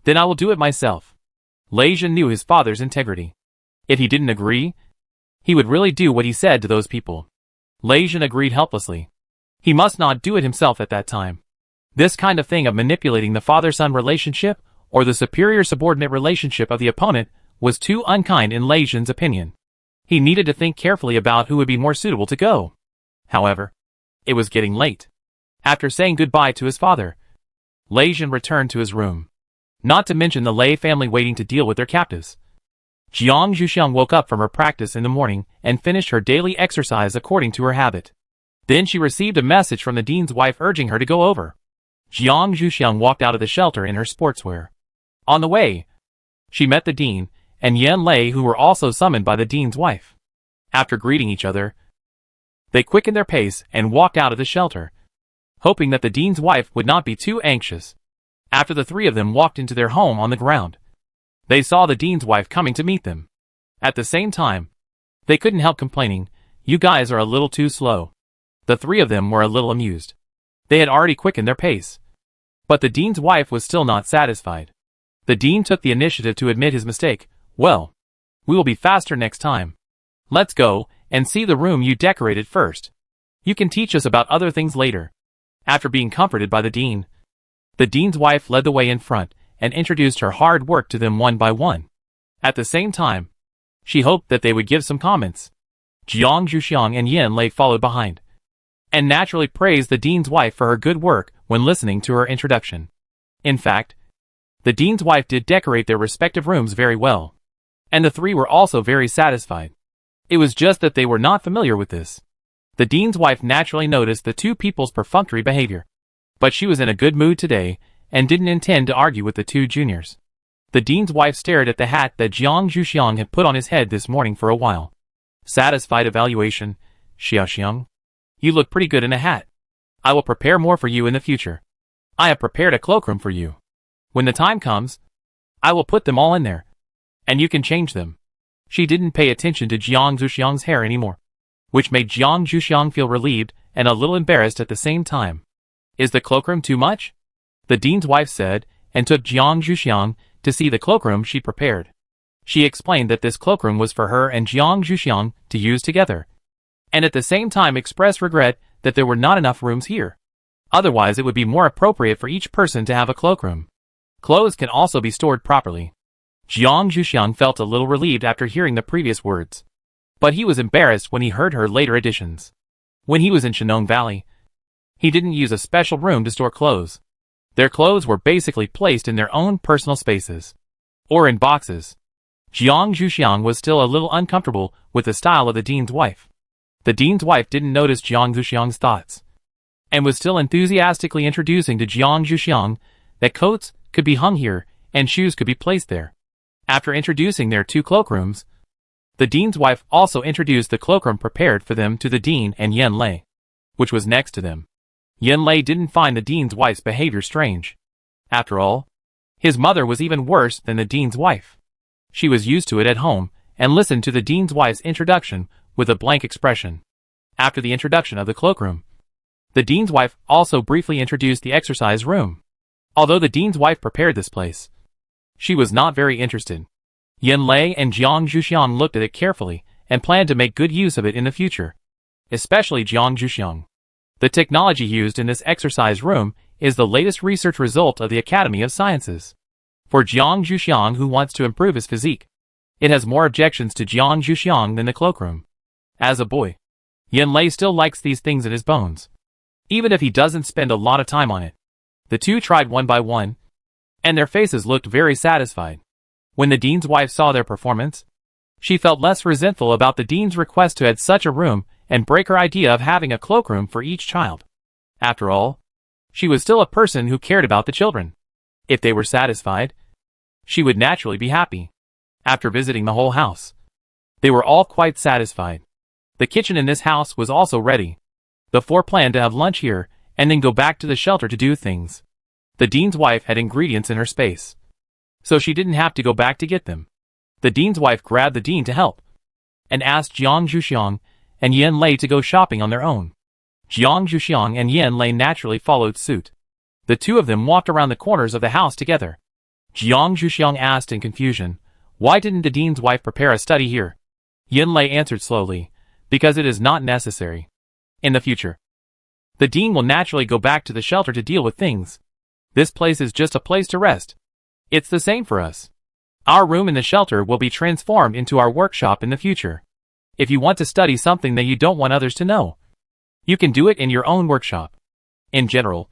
then I will do it myself." Lei Jin knew his father's integrity. If he didn't agree, he would really do what he said to those people. Lei Jin agreed helplessly. He must not do it himself at that time. This kind of thing of manipulating the father-son relationship or the superior-subordinate relationship of the opponent was too unkind in Lei Jin's opinion. He needed to think carefully about who would be more suitable to go. However, it was getting late. After saying goodbye to his father, Lei Jin returned to his room. Not to mention the Lei family waiting to deal with their captives. Jiang Zhuxiang woke up from her practice in the morning and finished her daily exercise according to her habit. Then she received a message from the dean's wife urging her to go over. Jiang Zhuxiang walked out of the shelter in her sportswear. On the way, she met the dean and Yan Lei, who were also summoned by the dean's wife. After greeting each other, they quickened their pace and walked out of the shelter, hoping that the dean's wife would not be too anxious. After the three of them walked into their home on the ground, they saw the dean's wife coming to meet them. At the same time, they couldn't help complaining, "You guys are a little too slow." The three of them were a little amused. They had already quickened their pace. But the dean's wife was still not satisfied. The dean took the initiative to admit his mistake. "Well, we will be faster next time. Let's go and see the room you decorated first. You can teach us about other things later." After being comforted by the dean's wife led the way in front and introduced her hard work to them one by one. At the same time, she hoped that they would give some comments. Jiang Zhuxiang and Yan Lei followed behind, and naturally praised the dean's wife for her good work when listening to her introduction. In fact, the dean's wife did decorate their respective rooms very well, and the three were also very satisfied. It was just that they were not familiar with this. The dean's wife naturally noticed the two people's perfunctory behavior, but she was in a good mood today and didn't intend to argue with the two juniors. The dean's wife stared at the hat that Jiang Zhuxiang had put on his head this morning for a while. Satisfied evaluation, "Xiaoxiang, you look pretty good in a hat. I will prepare more for you in the future. I have prepared a cloakroom for you. When the time comes, I will put them all in there, and you can change them." She didn't pay attention to Jiang Zhuxiang's hair anymore, which made Jiang Zhuxiang feel relieved and a little embarrassed at the same time. "Is the cloakroom too much?" the dean's wife said, and took Jiang Zhuxiang to see the cloakroom she prepared. She explained that this cloakroom was for her and Jiang Zhuxiang to use together, and at the same time expressed regret that there were not enough rooms here. Otherwise it would be more appropriate for each person to have a cloakroom. Clothes can also be stored properly. Jiang Zhuxiang felt a little relieved after hearing the previous words, but he was embarrassed when he heard her later additions. When he was in Shenong Valley, he didn't use a special room to store clothes. Their clothes were basically placed in their own personal spaces, or in boxes. Jiang Zhuxiang was still a little uncomfortable with the style of the dean's wife. The dean's wife didn't notice Jiang Zhuxiang's thoughts, and was still enthusiastically introducing to Jiang Zhuxiang that coats could be hung here and shoes could be placed there. After introducing their two cloakrooms, the dean's wife also introduced the cloakroom prepared for them to the dean and Yan Lei, which was next to them. Yan Lei didn't find the dean's wife's behavior strange. After all, his mother was even worse than the dean's wife. She was used to it at home and listened to the dean's wife's introduction with a blank expression. After the introduction of the cloakroom, the dean's wife also briefly introduced the exercise room. Although the dean's wife prepared this place, she was not very interested. Yan Lei and Jiang Zhuxiang looked at it carefully and planned to make good use of it in the future. Especially Jiang Zhuxiang. The technology used in this exercise room is the latest research result of the Academy of Sciences. For Jiang Zhuxiang, who wants to improve his physique, it has more objections to Jiang Zhuxiang than the cloakroom. As a boy, Yan Lei still likes these things in his bones, even if he doesn't spend a lot of time on it. The two tried one by one, and their faces looked very satisfied. When the dean's wife saw their performance, she felt less resentful about the dean's request to add such a room and break her idea of having a cloakroom for each child. After all, she was still a person who cared about the children. If they were satisfied, she would naturally be happy. After visiting the whole house, they were all quite satisfied. The kitchen in this house was also ready. The four planned to have lunch here and then go back to the shelter to do things. The dean's wife had ingredients in her space, so she didn't have to go back to get them. The dean's wife grabbed the dean to help, and asked Jiang Zhuxiang and Yan Lei to go shopping on their own. Jiang Zhuxiang and Yan Lei naturally followed suit. The two of them walked around the corners of the house together. Jiang Zhuxiang asked in confusion, "Why didn't the dean's wife prepare a study here?" Yan Lei answered slowly, "Because it is not necessary. In the future, the dean will naturally go back to the shelter to deal with things. This place is just a place to rest. It's the same for us. Our room in the shelter will be transformed into our workshop in the future. If you want to study something that you don't want others to know, you can do it in your own workshop. In general,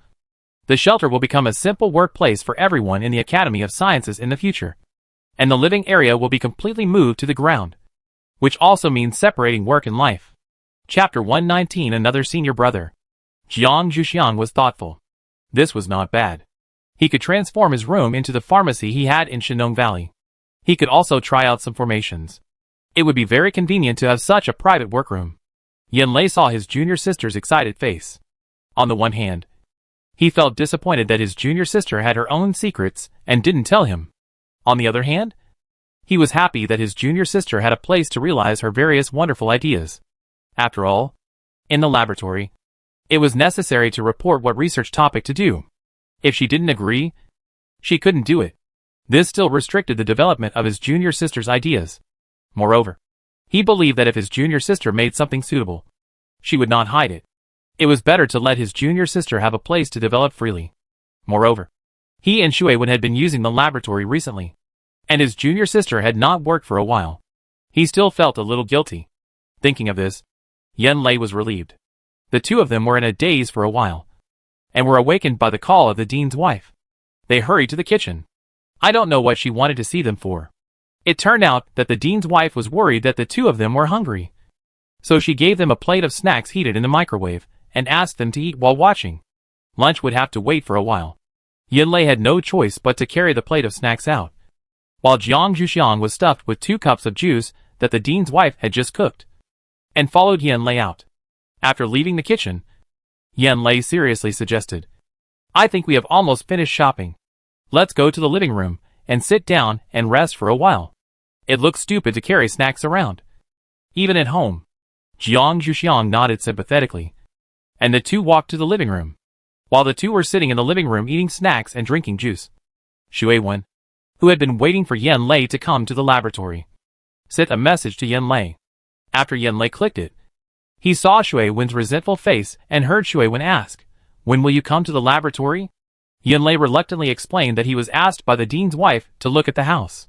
the shelter will become a simple workplace for everyone in the Academy of Sciences in the future, and the living area will be completely moved to the ground, which also means separating work and life. Chapter 119. Another senior brother. Jiang Zhuxiang was thoughtful. This was not bad. He could transform his room into the pharmacy he had in Shenong Valley. He could also try out some formations. It would be very convenient to have such a private workroom. Yanlei saw his junior sister's excited face. On the one hand, he felt disappointed that his junior sister had her own secrets and didn't tell him. On the other hand, he was happy that his junior sister had a place to realize her various wonderful ideas. After all, in the laboratory, it was necessary to report what research topic to do. If she didn't agree, she couldn't do it. This still restricted the development of his junior sister's ideas. Moreover, he believed that if his junior sister made something suitable, she would not hide it. It was better to let his junior sister have a place to develop freely. Moreover, he and Shui Wen had been using the laboratory recently, and his junior sister had not worked for a while. He still felt a little guilty. Thinking of this, Yanlei was relieved. The two of them were in a daze for a while, and were awakened by the call of the dean's wife. They hurried to the kitchen. I don't know what she wanted to see them for. It turned out that the dean's wife was worried that the two of them were hungry. So she gave them a plate of snacks heated in the microwave, and asked them to eat while watching. Lunch would have to wait for a while. Yanlei had no choice but to carry the plate of snacks out, while Jiang Zhuxiang was stuffed with 2 cups of juice that the dean's wife had just cooked, and followed Yanlei out. After leaving the kitchen, Yanlei seriously suggested, I think we have almost finished shopping. Let's go to the living room, and sit down and rest for a while. It looks stupid to carry snacks around, even at home. Jiang Zhuxiang nodded sympathetically, and the two walked to the living room. While the two were sitting in the living room eating snacks and drinking juice, Shui Wen, who had been waiting for Yanlei to come to the laboratory, sent a message to Yanlei. After Yanlei clicked it, he saw Shui Wen's resentful face and heard Shui Wen ask, When will you come to the laboratory? Yanlei reluctantly explained that he was asked by the dean's wife to look at the house,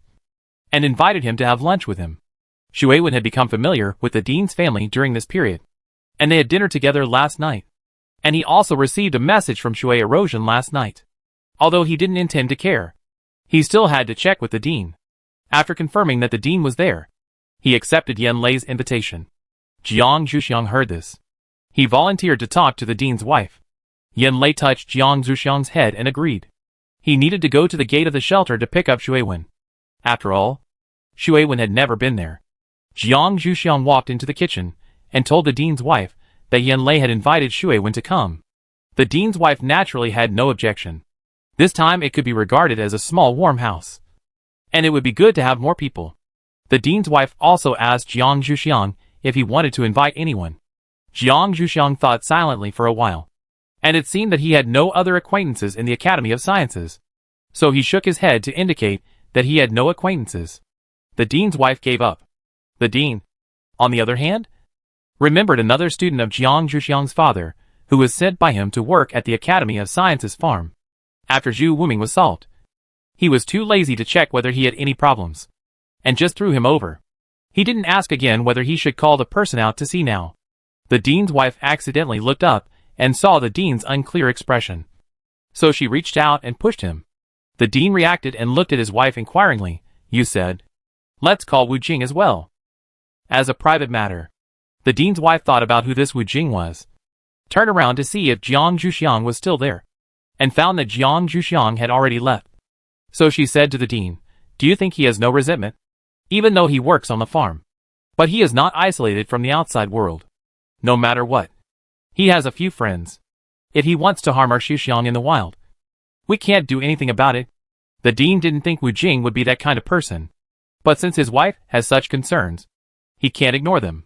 and invited him to have lunch with him. Shui Wen had become familiar with the dean's family during this period, and they had dinner together last night. And he also received a message from Shui Erosion last night. Although he didn't intend to care, he still had to check with the dean. After confirming that the dean was there, he accepted Yanlei's invitation. Jiang Zhuxiang heard this. He volunteered to talk to the dean's wife. Yanlei touched Jiang Zhuxiang's head and agreed. He needed to go to the gate of the shelter to pick up Shui Wen. After all, Shui Wen had never been there. Jiang Zhuxiang walked into the kitchen and told the dean's wife that Yanlei had invited Shui Wen to come. The dean's wife naturally had no objection. This time it could be regarded as a small warm house, and it would be good to have more people. The dean's wife also asked Jiang Zhuxiang if he wanted to invite anyone. Jiang Zhuxiang thought silently for a while, and it seemed that he had no other acquaintances in the Academy of Sciences. So he shook his head to indicate that he had no acquaintances. The dean's wife gave up. The dean, on the other hand, remembered another student of Jiang Zhuxiang's father, who was sent by him to work at the Academy of Sciences farm. After Zhu Wuming was solved, he was too lazy to check whether he had any problems, and just threw him over. He didn't ask again whether he should call the person out to see now. The dean's wife accidentally looked up and saw the dean's unclear expression, so she reached out and pushed him. The dean reacted and looked at his wife inquiringly. You said, let's call Wu Jing as well. As a private matter. The dean's wife thought about who this Wu Jing was, turned around to see if Jiang Zhuxiang was still there, and found that Jiang Zhuxiang had already left. So she said to the dean, Do you think he has no resentment? Even though he works on the farm. But he is not isolated from the outside world. No matter what. He has a few friends. If he wants to harm our Xuxiang in the wild, we can't do anything about it. The dean didn't think Wu Jing would be that kind of person. But since his wife has such concerns, he can't ignore them.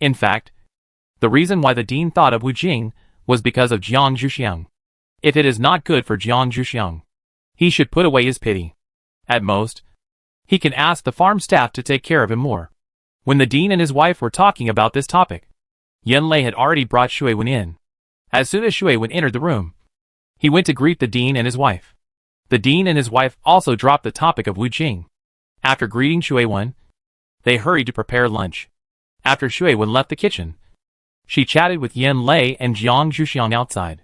In fact, the reason why the dean thought of Wu Jing was because of Jiang Zhuxiang. If it is not good for Jiang Zhuxiang, he should put away his pity. At most, he can ask the farm staff to take care of him more. When the dean and his wife were talking about this topic, Yanlei had already brought Shui Wen in. As soon as Shui Wen entered the room, he went to greet the dean and his wife. The dean and his wife also dropped the topic of Wu Jing. After greeting Shui Wen, they hurried to prepare lunch. After Shui Wen left the kitchen, she chatted with Yan Lei and Jiang Zhuxiang outside.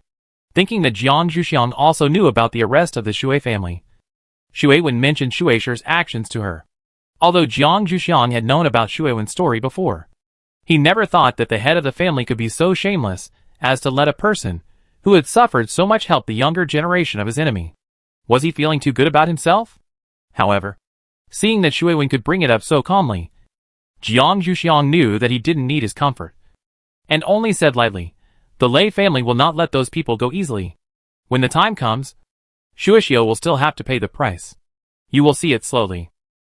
Thinking that Jiang Zhuxiang also knew about the arrest of the Shui family, Shui Wen mentioned Shui Shi's actions to her. Although Jiang Zhuxiang had known about Shui Wen's story before, he never thought that the head of the family could be so shameless as to let a person who had suffered so much help the younger generation of his enemy. Was he feeling too good about himself? However, seeing that Shui Wen could bring it up so calmly, Jiang Zhuxiang knew that he didn't need his comfort, and only said lightly, "The Lei family will not let those people go easily. When the time comes, Shuishio will still have to pay the price. You will see it slowly."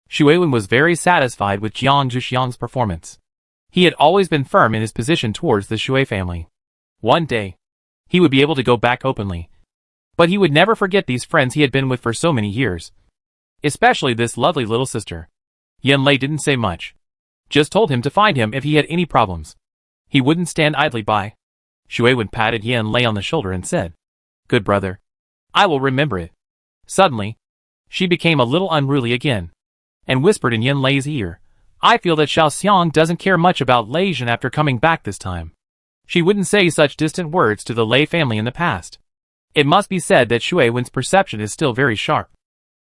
Shui Wen was very satisfied with Jiang Zhuxiang's performance. He had always been firm in his position towards the Shui family. One day, he would be able to go back openly. But he would never forget these friends he had been with for so many years. Especially this lovely little sister. Yan Lei didn't say much. Just told him to find him if he had any problems. He wouldn't stand idly by. Shui Wen patted Yan Lei on the shoulder and said, "Good brother. I will remember it." Suddenly, she became a little unruly again, and whispered in Yan Lei's ear, "I feel that Xiao Xiang doesn't care much about Lei Zhen after coming back this time." She wouldn't say such distant words to the Lei family in the past. It must be said that Shui Wen's perception is still very sharp.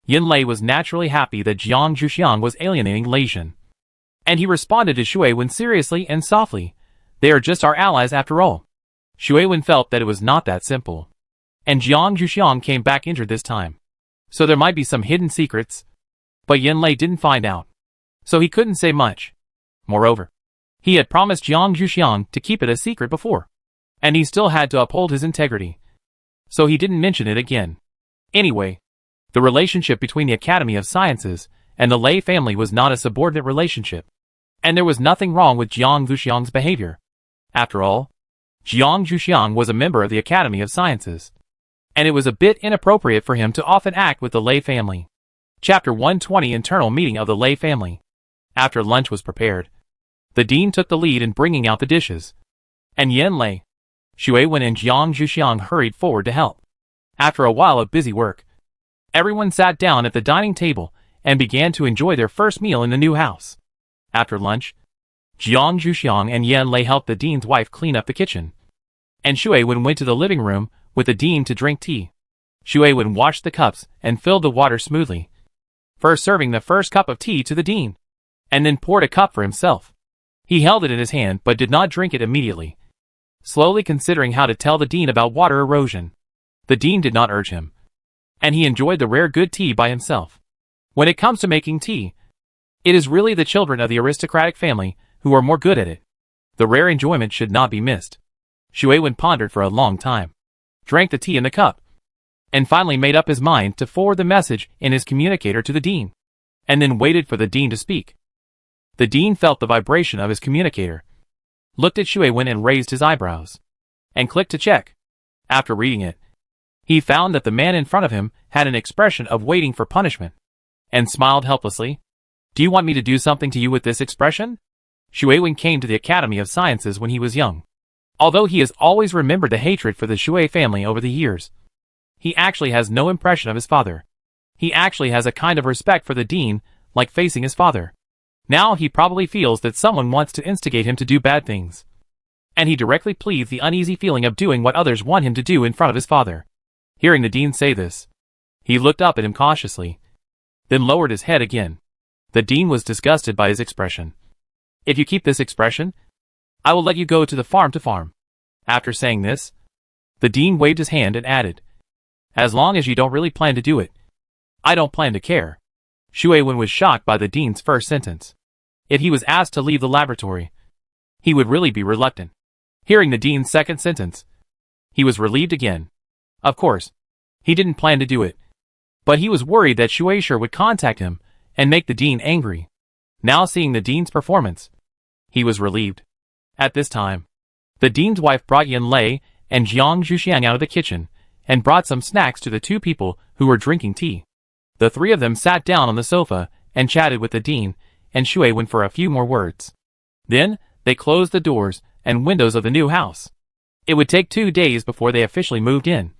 Yan Lei was naturally happy that Jiang Zhuxiang was alienating Lei Zhen, and he responded to Shui Wen seriously and softly, "They are just our allies after all." Shui Wen felt that it was not that simple, and Jiang Zhuxiang came back injured this time. So there might be some hidden secrets, but Yan Lei didn't find out, so he couldn't say much. Moreover, he had promised Jiang Zhuxiang to keep it a secret before, and he still had to uphold his integrity, so he didn't mention it again. Anyway, the relationship between the Academy of Sciences and the Lei family was not a subordinate relationship, and there was nothing wrong with Jiang Zhuxiang's behavior. After all, Jiang Zhuxiang was a member of the Academy of Sciences, and it was a bit inappropriate for him to often act with the Lei family. Chapter 120 Internal Meeting of the Lei Family. After lunch was prepared, the dean took the lead in bringing out the dishes, and Yan Lei, Shui Wen and Jiang Zhuxiang hurried forward to help. After a while of busy work, everyone sat down at the dining table and began to enjoy their first meal in the new house. After lunch, Jiang Zhuxiang and Yan Lei helped the dean's wife clean up the kitchen, and Shui Wen went to the living room with the dean to drink tea. Shui Wen washed the cups and filled the water smoothly, first serving the first cup of tea to the dean, and then poured a cup for himself. He held it in his hand but did not drink it immediately, slowly considering how to tell the dean about water erosion. The dean did not urge him, and he enjoyed the rare good tea by himself. When it comes to making tea, it is really the children of the aristocratic family who are more good at it. The rare enjoyment should not be missed. Shui Wen pondered for a long time, drank the tea in the cup, and finally made up his mind to forward the message in his communicator to the dean, and then waited for the dean to speak. The dean felt the vibration of his communicator, looked at Shui Wen and raised his eyebrows, and clicked to check. After reading it, he found that the man in front of him had an expression of waiting for punishment, and smiled helplessly. "Do you want me to do something to you with this expression?" Shui Wen came to the Academy of Sciences when he was young. Although he has always remembered the hatred for the Shui family over the years, he actually has no impression of his father. He actually has a kind of respect for the dean, like facing his father. Now he probably feels that someone wants to instigate him to do bad things, and he directly pleads the uneasy feeling of doing what others want him to do in front of his father. Hearing the dean say this, he looked up at him cautiously, then lowered his head again. The dean was disgusted by his expression. "If you keep this expression, I will let you go to the farm to farm." After saying this, the dean waved his hand and added, "As long as you don't really plan to do it, I don't plan to care." Shui Wen was shocked by the dean's first sentence. If he was asked to leave the laboratory, he would really be reluctant. Hearing the dean's second sentence, he was relieved again. Of course, he didn't plan to do it, but he was worried that Shui Shi would contact him and make the dean angry. Now seeing the dean's performance, he was relieved. At this time, the dean's wife brought Yan Lei and Jiang Zhuxiang out of the kitchen and brought some snacks to the two people who were drinking tea. The three of them sat down on the sofa and chatted with the dean and Shui Wen for a few more words. Then, they closed the doors and windows of the new house. It would take 2 days before they officially moved in,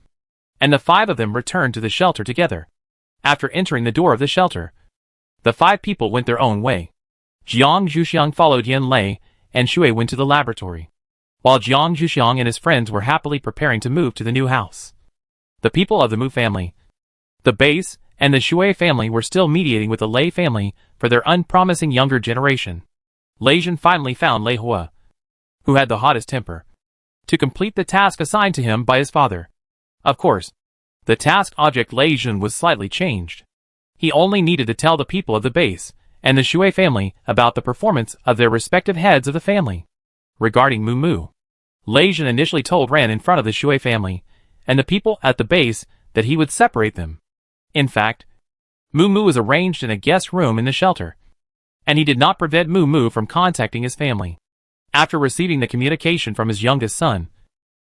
and the 5 of them returned to the shelter together. After entering the door of the shelter, the 5 people went their own way. Jiang Zhuxiang followed Yan Lei and Shui went to the laboratory, while Jiang Zhuxiang and his friends were happily preparing to move to the new house. The people of the Mu family, the base, and the Shui family were still mediating with the Lei family for their unpromising younger generation. Lei Jin finally found Lei Hua, who had the hottest temper, to complete the task assigned to him by his father. Of course, the task object Lei Jin was slightly changed. He only needed to tell the people of the base and the Shui family about the performance of their respective heads of the family. Regarding Mu Mu, Lei Jin initially told Ran in front of the Shui family and the people at the base that he would separate them. In fact, Mu Mu was arranged in a guest room in the shelter, and he did not prevent Mu Mu from contacting his family. After receiving the communication from his youngest son,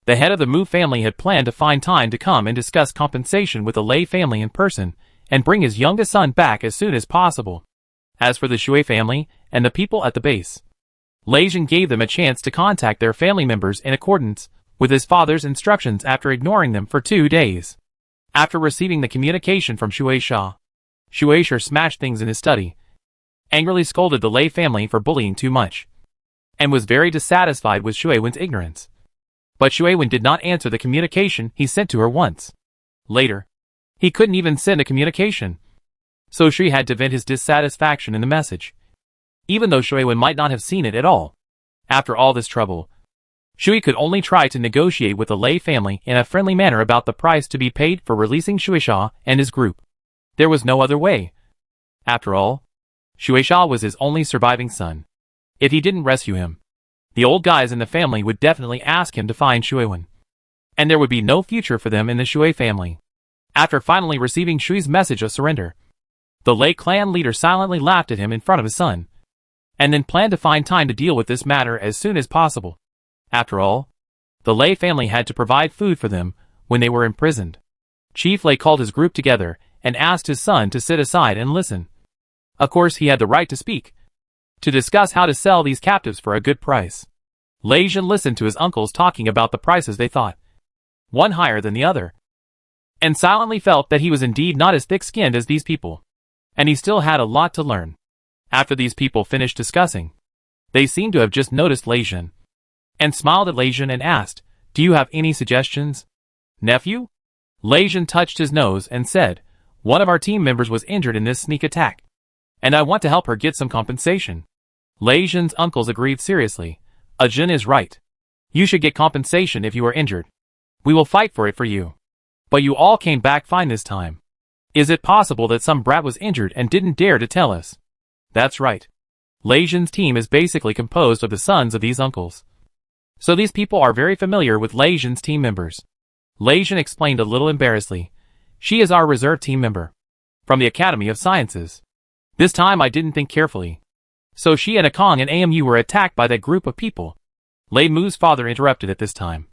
the head of the Mu family had planned to find time to come and discuss compensation with the Lei family in person and bring his youngest son back as soon as possible. As for the Shui family and the people at the base, Lei Jin gave them a chance to contact their family members in accordance with his father's instructions after ignoring them for 2 days. After receiving the communication from Shui Sha smashed things in his study, angrily scolded the Lei family for bullying too much, and was very dissatisfied with Shui Wen's ignorance. But Shui Wen did not answer the communication he sent to her once. Later, he couldn't even send a communication, so Shui had to vent his dissatisfaction in the message, even though Shui Wen might not have seen it at all. After all this trouble, Shui could only try to negotiate with the Lei family in a friendly manner about the price to be paid for releasing Shueisha and his group. There was no other way. After all, Shueisha was his only surviving son. If he didn't rescue him, the old guys in the family would definitely ask him to find Shui Wen, and there would be no future for them in the Shui family. After finally receiving Shui's message of surrender, the Lei clan leader silently laughed at him in front of his son, and then planned to find time to deal with this matter as soon as possible. After all, the Lei family had to provide food for them when they were imprisoned. Chief Lei called his group together and asked his son to sit aside and listen. Of course, he had the right to speak, to discuss how to sell these captives for a good price. Lei Jin listened to his uncles talking about the prices they thought, one higher than the other, and silently felt that he was indeed not as thick-skinned as these people, and he still had a lot to learn. After these people finished discussing, they seemed to have just noticed Lei Jin, and smiled at Lei Jin and asked, "Do you have any suggestions, nephew?" Lei Jin touched his nose and said, "One of our team members was injured in this sneak attack, and I want to help her get some compensation." Lei Jin's uncles agreed seriously. Jin is right. You should get compensation if you are injured. We will fight for it for you. But you all came back fine this time. Is it possible that some brat was injured and didn't dare to tell us? That's right. Lei Jin's team is basically composed of the sons of these uncles, so these people are very familiar with Lei Jin's team members. Lei Jin explained a little embarrassedly. She is our reserve team member, from the Academy of Sciences. This time I didn't think carefully, so she and Akong and AMU were attacked by that group of people. Lei Mu's father interrupted at this time.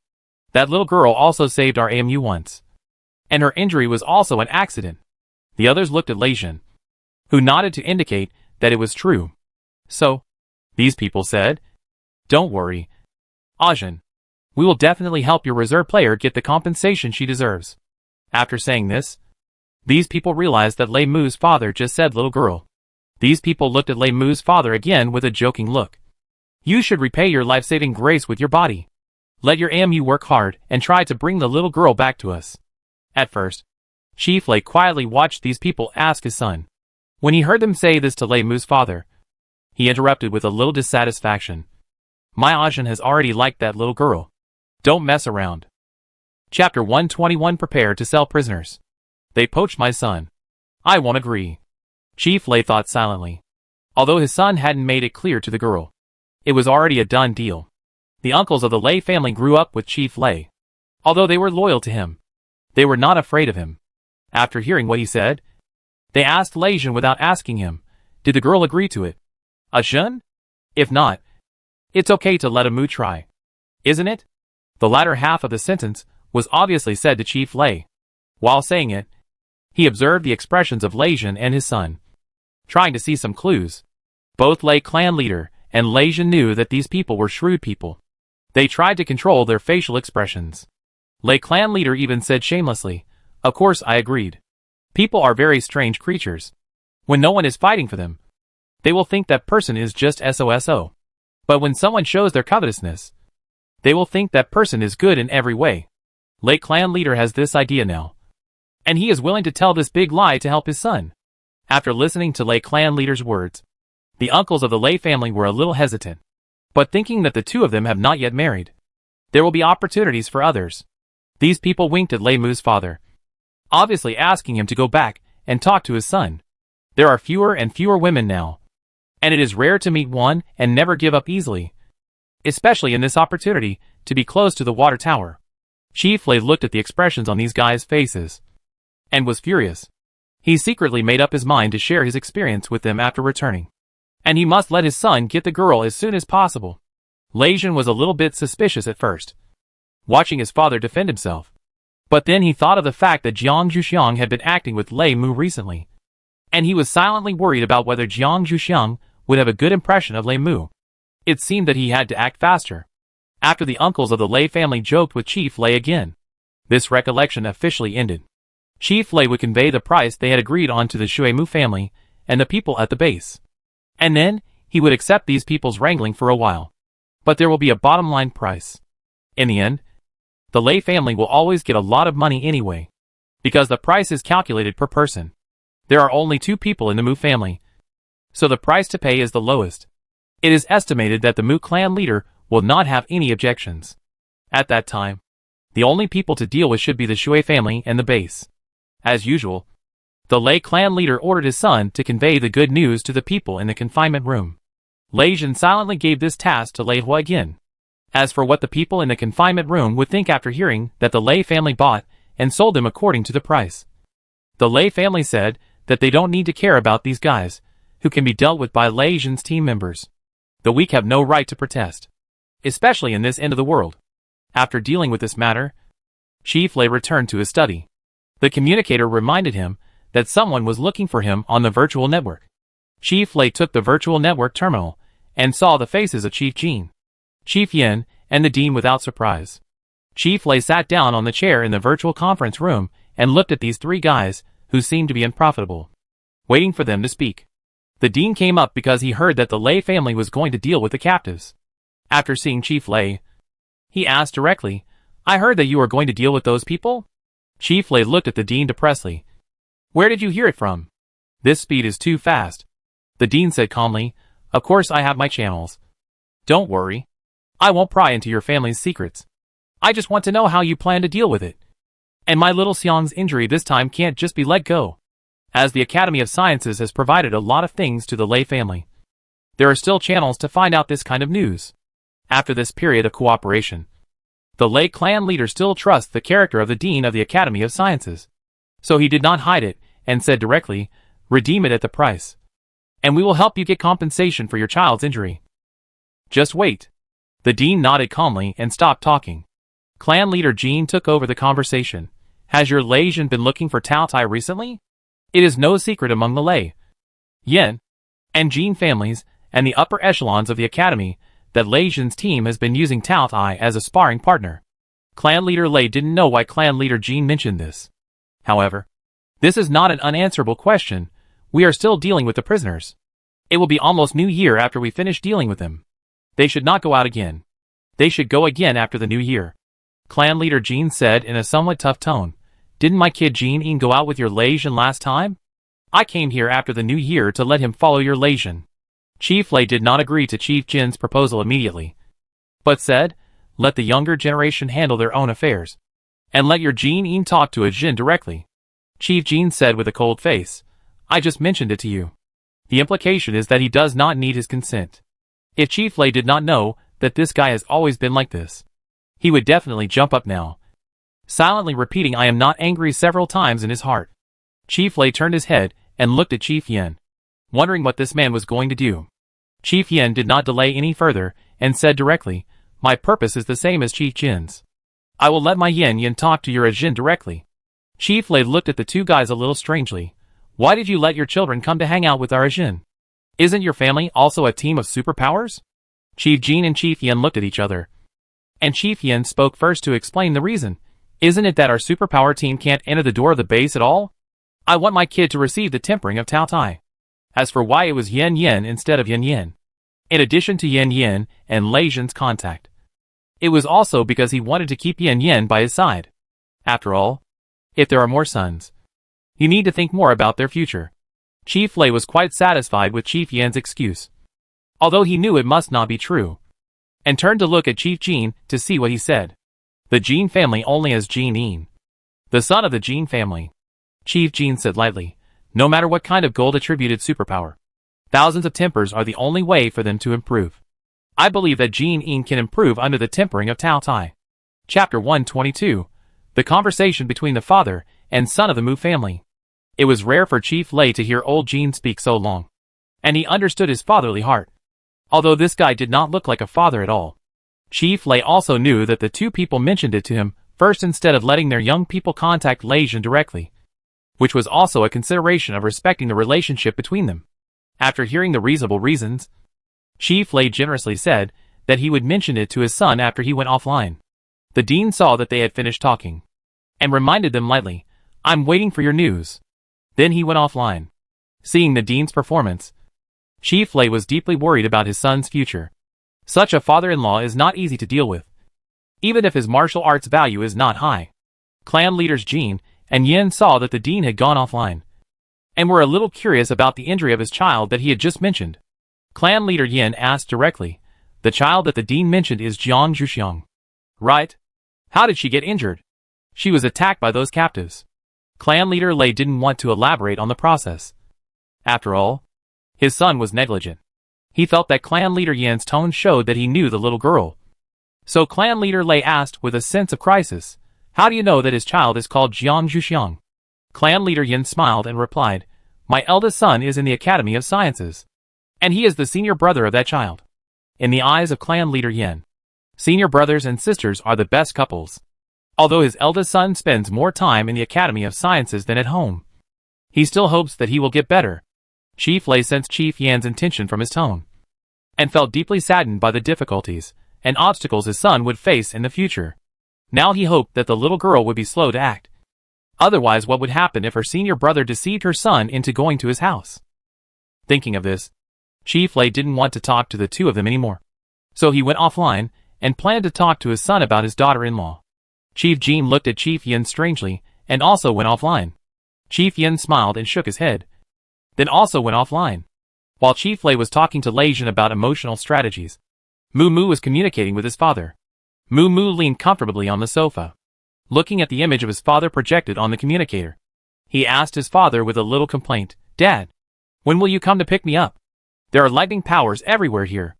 That little girl also saved our AMU once, and her injury was also an accident. The others looked at Lei Jin, who nodded to indicate that it was true. So, these people said, "Don't worry, Ajin. We will definitely help your reserve player get the compensation she deserves." After saying this, these people realized that Lei Mu's father just said little girl. These people looked at Lei Mu's father again with a joking look. "You should repay your life-saving grace with your body. Let your AMU work hard and try to bring the little girl back to us." At first, Chief Lei quietly watched these people ask his son. When he heard them say this to Lei Mu's father, he interrupted with a little dissatisfaction. "My Ajin has already liked that little girl. Don't mess around." Chapter 121. Prepare to sell prisoners. They poached my son. I won't agree. Chief Lei thought silently. Although his son hadn't made it clear to the girl, it was already a done deal. The uncles of the Lei family grew up with Chief Lei. Although they were loyal to him, they were not afraid of him. After hearing what he said, they asked Lei Jin without asking him, did the girl agree to it? Jin? If not, it's okay to let Mu try, isn't it? The latter half of the sentence was obviously said to Chief Lei. While saying it, he observed the expressions of Lei Jin and his son, trying to see some clues. Both Lei clan leader and Lei Jin knew that these people were shrewd people. They tried to control their facial expressions. Lei clan leader even said shamelessly, "Of course I agreed. People are very strange creatures. When no one is fighting for them, they will think that person is just SOSO. But when someone shows their covetousness, they will think that person is good in every way. Lei clan leader has this idea now, and he is willing to tell this big lie to help his son. After listening to Lei clan leader's words, the uncles of the Lei family were a little hesitant, but thinking that the two of them have not yet married, there will be opportunities for others. These people winked at Lei Mu's father, obviously asking him to go back and talk to his son. There are fewer and fewer women now, and it is rare to meet one and never give up easily, especially in this opportunity to be close to the water tower. Chief Lei looked at the expressions on these guys' faces and was furious. He secretly made up his mind to share his experience with them after returning, and he must let his son get the girl as soon as possible. Lei Jin was a little bit suspicious at first, watching his father defend himself. But then he thought of the fact that Jiang Zhuxiang had been acting with Lei Mu recently, and he was silently worried about whether Jiang Zhuxiang would have a good impression of Lei Mu. It seemed that he had to act faster. After the uncles of the Lei family joked with Chief Lei again, this recollection officially ended. Chief Lei would convey the price they had agreed on to the Shui Mu family and the people at the base, and then he would accept these people's wrangling for a while. But there will be a bottom line price. In the end, the Lei family will always get a lot of money anyway, because the price is calculated per person. There are only 2 people in the Mu family, so the price to pay is the lowest. It is estimated that the Mu clan leader will not have any objections. At that time, the only people to deal with should be the Shui family and the base. As usual, the Lei clan leader ordered his son to convey the good news to the people in the confinement room. Lei Jin silently gave this task to Lei Hua again. As for what the people in the confinement room would think after hearing that the Lei family bought and sold them according to the price, the Lei family said that they don't need to care about these guys, who can be dealt with by Lei Jin's team members. The weak have no right to protest, especially in this end of the world. After dealing with this matter, Chief Lei returned to his study. The communicator reminded him that someone was looking for him on the virtual network. Chief Lei took the virtual network terminal and saw the faces of Chief Jin, Chief Yin, and the Dean without surprise. Chief Lei sat down on the chair in the virtual conference room and looked at these 3 guys who seemed to be unprofitable, waiting for them to speak. The Dean came up because he heard that the Lei family was going to deal with the captives. After seeing Chief Lei, he asked directly, "I heard that you are going to deal with those people?" Chief Lei looked at the Dean depressedly. "Where did you hear it from? This speed is too fast." The Dean said calmly, "Of course I have my channels. Don't worry. I won't pry into your family's secrets. I just want to know how you plan to deal with it. And my little Xiang's injury this time can't just be let go, as the Academy of Sciences has provided a lot of things to the Lei family. There are still channels to find out this kind of news." After this period of cooperation, the Lei clan leader still trusts the character of the Dean of the Academy of Sciences. So he did not hide it and said directly, "Redeem it at the price, and we will help you get compensation for your child's injury. Just wait." The Dean nodded calmly and stopped talking. Clan leader Jin took over the conversation. "Has your Lei Jin been looking for Tao Tai recently? It is no secret among the Lei, Yin, and Jin families and the upper echelons of the Academy that Lei Jin's team has been using Tao Tai as a sparring partner." Clan leader Lei didn't know why clan leader Jin mentioned this. However, this is not an unanswerable question. We are still dealing with the prisoners. It will be almost New Year after we finish dealing with them. They should not go out again. They should go again after the New Year. Clan leader Jin said in a somewhat tough tone, "Didn't my kid Jin Yin go out with your Lei Jin last time? I came here after the New Year to let him follow your Lei Jin." Chief Lei did not agree to Chief Jin's proposal immediately, but said, "Let the younger generation handle their own affairs, and let your Jin Yin talk to a Jin directly." Chief Jin said with a cold face, "I just mentioned it to you. The implication is that he does not need his consent. If Chief Lei did not know that this guy has always been like this, he would definitely jump up now, silently repeating 'I am not angry' several times in his heart." Chief Lei turned his head and looked at Chief Yin, wondering what this man was going to do. Chief Yin did not delay any further and said directly, "My purpose is the same as Chief Jin's. I will let my Yin talk to your Jin directly." Chief Lei looked at the 2 guys a little strangely. "Why did you let your children come to hang out with our Jin? Isn't your family also a team of superpowers?" Chief Jin and Chief Yin looked at each other, and Chief Yin spoke first to explain the reason. "Isn't it that our superpower team can't enter the door of the base at all? I want my kid to receive the tempering of Tao Tai. As for why it was Yin Yin instead of Yin Yin, in addition to Yan Yan and Lei Zhen's contact. It was also because he wanted to keep Yan Yan by his side. After all, if there are more sons, you need to think more about their future. Chief Lei was quite satisfied with Chief Yan's excuse, although he knew it must not be true, and turned to look at Chief Jin to see what he said. The Jin family only has Jin Yin, the son of the Jin family. Chief Jin said lightly, no matter what kind of gold-attributed superpower, thousands of tempers are the only way for them to improve. I believe that Jin Yin can improve under the tempering of Tao Tai. Chapter 122. The conversation between the father and son of the Mu family. It was rare for Chief Lei to hear old Jin speak so long, and he understood his fatherly heart. Although this guy did not look like a father at all. Chief Lei also knew that the two people mentioned it to him first instead of letting their young people contact Lei Zhen directly, which was also a consideration of respecting the relationship between them. After hearing the reasonable reasons, Chief Lei generously said that he would mention it to his son after he went offline. The dean saw that they had finished talking, and reminded them lightly, I'm waiting for your news. Then he went offline. Seeing the dean's performance, Chief Lei was deeply worried about his son's future. Such a father-in-law is not easy to deal with, even if his martial arts value is not high. Clan leaders Jin and Yin saw that the dean had gone offline, and were a little curious about the injury of his child that he had just mentioned. Clan leader Yin asked directly, the child that the dean mentioned is Jiang Zhuxiang, right? How did she get injured? She was attacked by those captives. Clan leader Lei didn't want to elaborate on the process. After all, his son was negligent. He felt that clan leader Yan's tone showed that he knew the little girl. So clan leader Lei asked with a sense of crisis, how do you know that his child is called Jiang Zhuxiang? Clan leader Yin smiled and replied, my eldest son is in the Academy of Sciences, and he is the senior brother of that child. In the eyes of clan leader Yin, senior brothers and sisters are the best couples. Although his eldest son spends more time in the Academy of Sciences than at home, he still hopes that he will get better. Chief Lei sensed Chief Yan's intention from his tone, and felt deeply saddened by the difficulties and obstacles his son would face in the future. Now he hoped that the little girl would be slow to act. Otherwise, what would happen if her senior brother deceived her son into going to his house? Thinking of this, Chief Lei didn't want to talk to the two of them anymore. So he went offline and planned to talk to his son about his daughter-in-law. Chief Jin looked at Chief Yin strangely and also went offline. Chief Yin smiled and shook his head, then also went offline. While Chief Lei was talking to Lei Zhen about emotional strategies, Mu Mu was communicating with his father. Mu Mu leaned comfortably on the sofa, looking at the image of his father projected on the communicator. He asked his father with a little complaint, Dad, when will you come to pick me up? There are lightning powers everywhere here.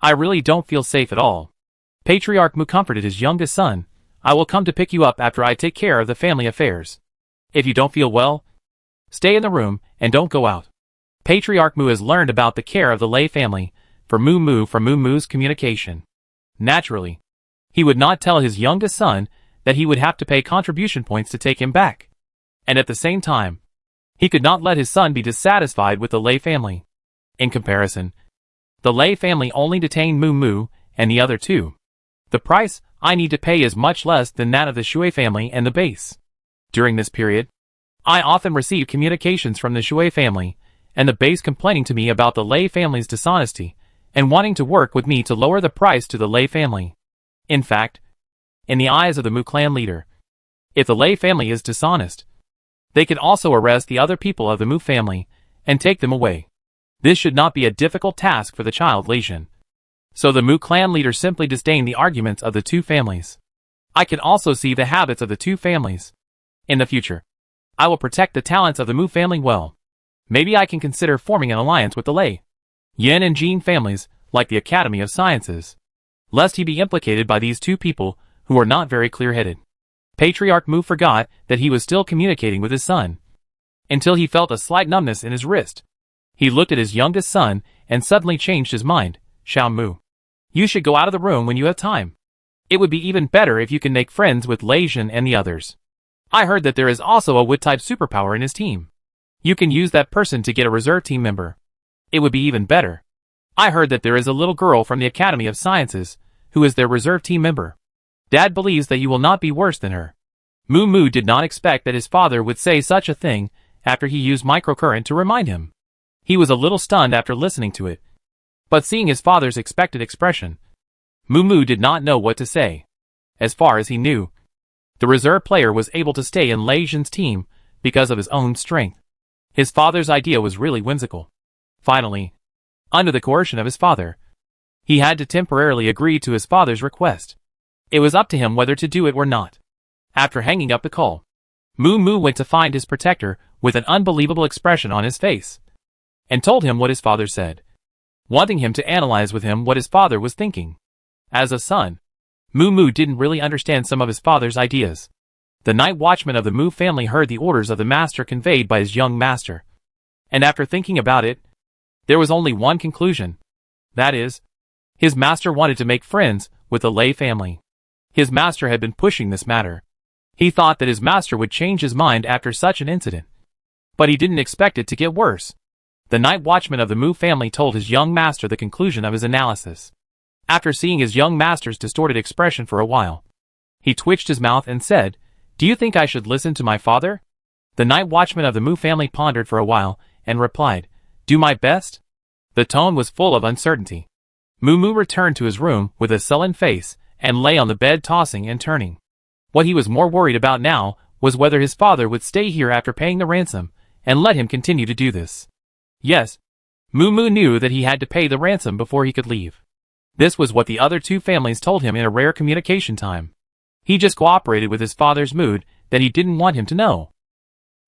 I really don't feel safe at all. Patriarch Mu comforted his youngest son, I will come to pick you up after I take care of the family affairs. If you don't feel well, stay in the room and don't go out. Patriarch Mu has learned about the care of the Lei family from Mu Mu's communication. Naturally, he would not tell his youngest son that he would have to pay contribution points to take him back. And at the same time, he could not let his son be dissatisfied with the Lei family. In comparison, the Lei family only detained Mu and the other two. The price I need to pay is much less than that of the Shui family and the base. During this period, I often receive communications from the Shui family and the base complaining to me about the Lei family's dishonesty and wanting to work with me to lower the price to the Lei family. In fact, in the eyes of the Mu clan leader, if the Lei family is dishonest, they can also arrest the other people of the Mu family and take them away. This should not be a difficult task for the child Lei Zhen. So the Mu clan leader simply disdained the arguments of the two families. I can also see the habits of the two families. In the future, I will protect the talents of the Mu family well. Maybe I can consider forming an alliance with the Lei, Yin and Jin families, like the Academy of Sciences, lest he be implicated by these two people who are not very clear-headed. Patriarch Mu forgot that he was still communicating with his son, until he felt a slight numbness in his wrist. He looked at his youngest son and suddenly changed his mind. Xiao Mu, you should go out of the room when you have time. It would be even better if you can make friends with Lei Zhen and the others. I heard that there is also a wood-type superpower in his team. You can use that person to get a reserve team member. It would be even better. I heard that there is a little girl from the Academy of Sciences who is their reserve team member. Dad believes that you will not be worse than her. Mu did not expect that his father would say such a thing after he used microcurrent to remind him. He was a little stunned after listening to it. But seeing his father's expected expression, Moo did not know what to say. As far as he knew, the reserve player was able to stay in Lei Zhen's team because of his own strength. His father's idea was really whimsical. Finally, under the coercion of his father, he had to temporarily agree to his father's request. It was up to him whether to do it or not. After hanging up the call, Moo went to find his protector with an unbelievable expression on his face, and told him what his father said, wanting him to analyze with him what his father was thinking. As a son, Moo didn't really understand some of his father's ideas. The night watchman of the Moo family heard the orders of the master conveyed by his young master, and after thinking about it, there was only one conclusion. That is, his master wanted to make friends with the Lei family. His master had been pushing this matter. He thought that his master would change his mind after such an incident. But he didn't expect it to get worse. The night watchman of the Moo family told his young master the conclusion of his analysis. After seeing his young master's distorted expression for a while, he twitched his mouth and said, "Do you think I should listen to my father?" The night watchman of the Moo family pondered for a while and replied, "Do my best?" The tone was full of uncertainty. Moo returned to his room with a sullen face and lay on the bed tossing and turning. What he was more worried about now was whether his father would stay here after paying the ransom and let him continue to do this. Yes, Moo knew that he had to pay the ransom before he could leave. This was what the other two families told him in a rare communication time. He just cooperated with his father's mood that he didn't want him to know.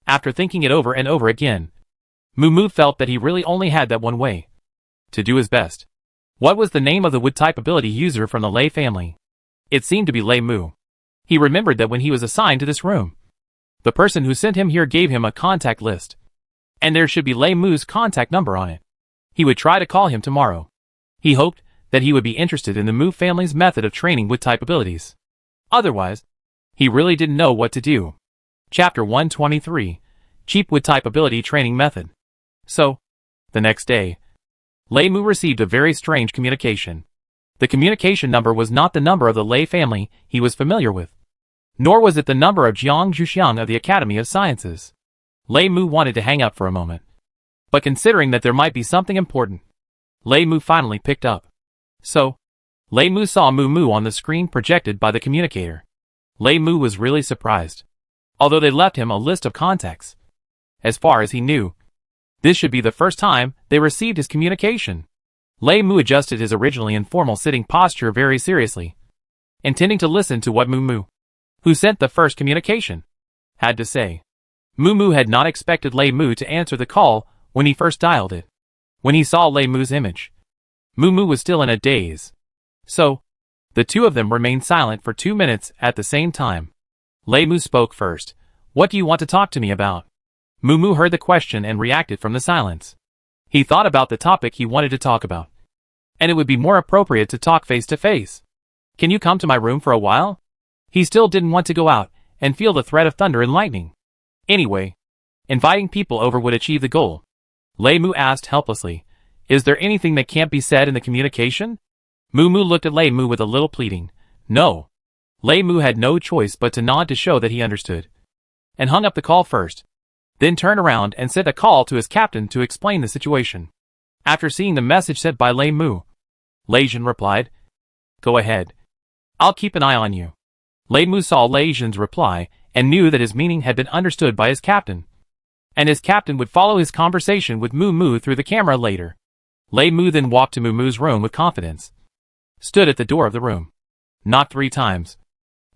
After thinking it over and over again, Moo felt that he really only had that one way to do his best. What was the name of the wood-type ability user from the Lei family? It seemed to be Lei Moo. He remembered that when he was assigned to this room, the person who sent him here gave him a contact list, and there should be Lei Moo's contact number on it. He would try to call him tomorrow. He hoped that he would be interested in the Moo family's method of training wood-type abilities. Otherwise, he really didn't know what to do. Chapter 123, Cheap Wood-type Ability Training Method. So, the next day, Lei Moo received a very strange communication. The communication number was not the number of the Lei family he was familiar with, nor was it the number of Jiang Zhuxiang of the Academy of Sciences. Lei Moo wanted to hang up for a moment, but considering that there might be something important, Lei Moo finally picked up. So, Lei Moo saw Moo on the screen projected by the communicator. Lei Moo was really surprised, although they left him a list of contacts. As far as he knew, this should be the first time they received his communication. Lei Moo adjusted his originally informal sitting posture very seriously, intending to listen to what Moo, who sent the first communication, had to say. Moo had not expected Lei Moo to answer the call when he first dialed it. When he saw Lei Moo's image, Moo was still in a daze. So, the two of them remained silent for 2 minutes at the same time. Lei Moo spoke first. "What do you want to talk to me about?" Moo heard the question and reacted from the silence. He thought about the topic he wanted to talk about, and it would be more appropriate to talk face to face. "Can you come to my room for a while?" He still didn't want to go out and feel the threat of thunder and lightning. Anyway, inviting people over would achieve the goal. Lei Moo asked helplessly, "Is there anything that can't be said in the communication?" Moo looked at Lei Moo with a little pleading. "No." Lei Moo had no choice but to nod to show that he understood, and hung up the call first, then turned around and sent a call to his captain to explain the situation. After seeing the message sent by Lei Moo, Lei Zhen replied, "Go ahead. I'll keep an eye on you." Lei Moo saw Lei Zhen's reply and knew that his meaning had been understood by his captain, and his captain would follow his conversation with Moo through the camera later. Lei Moo then walked to Moo's room with confidence, stood at the door of the room, knocked 3 times,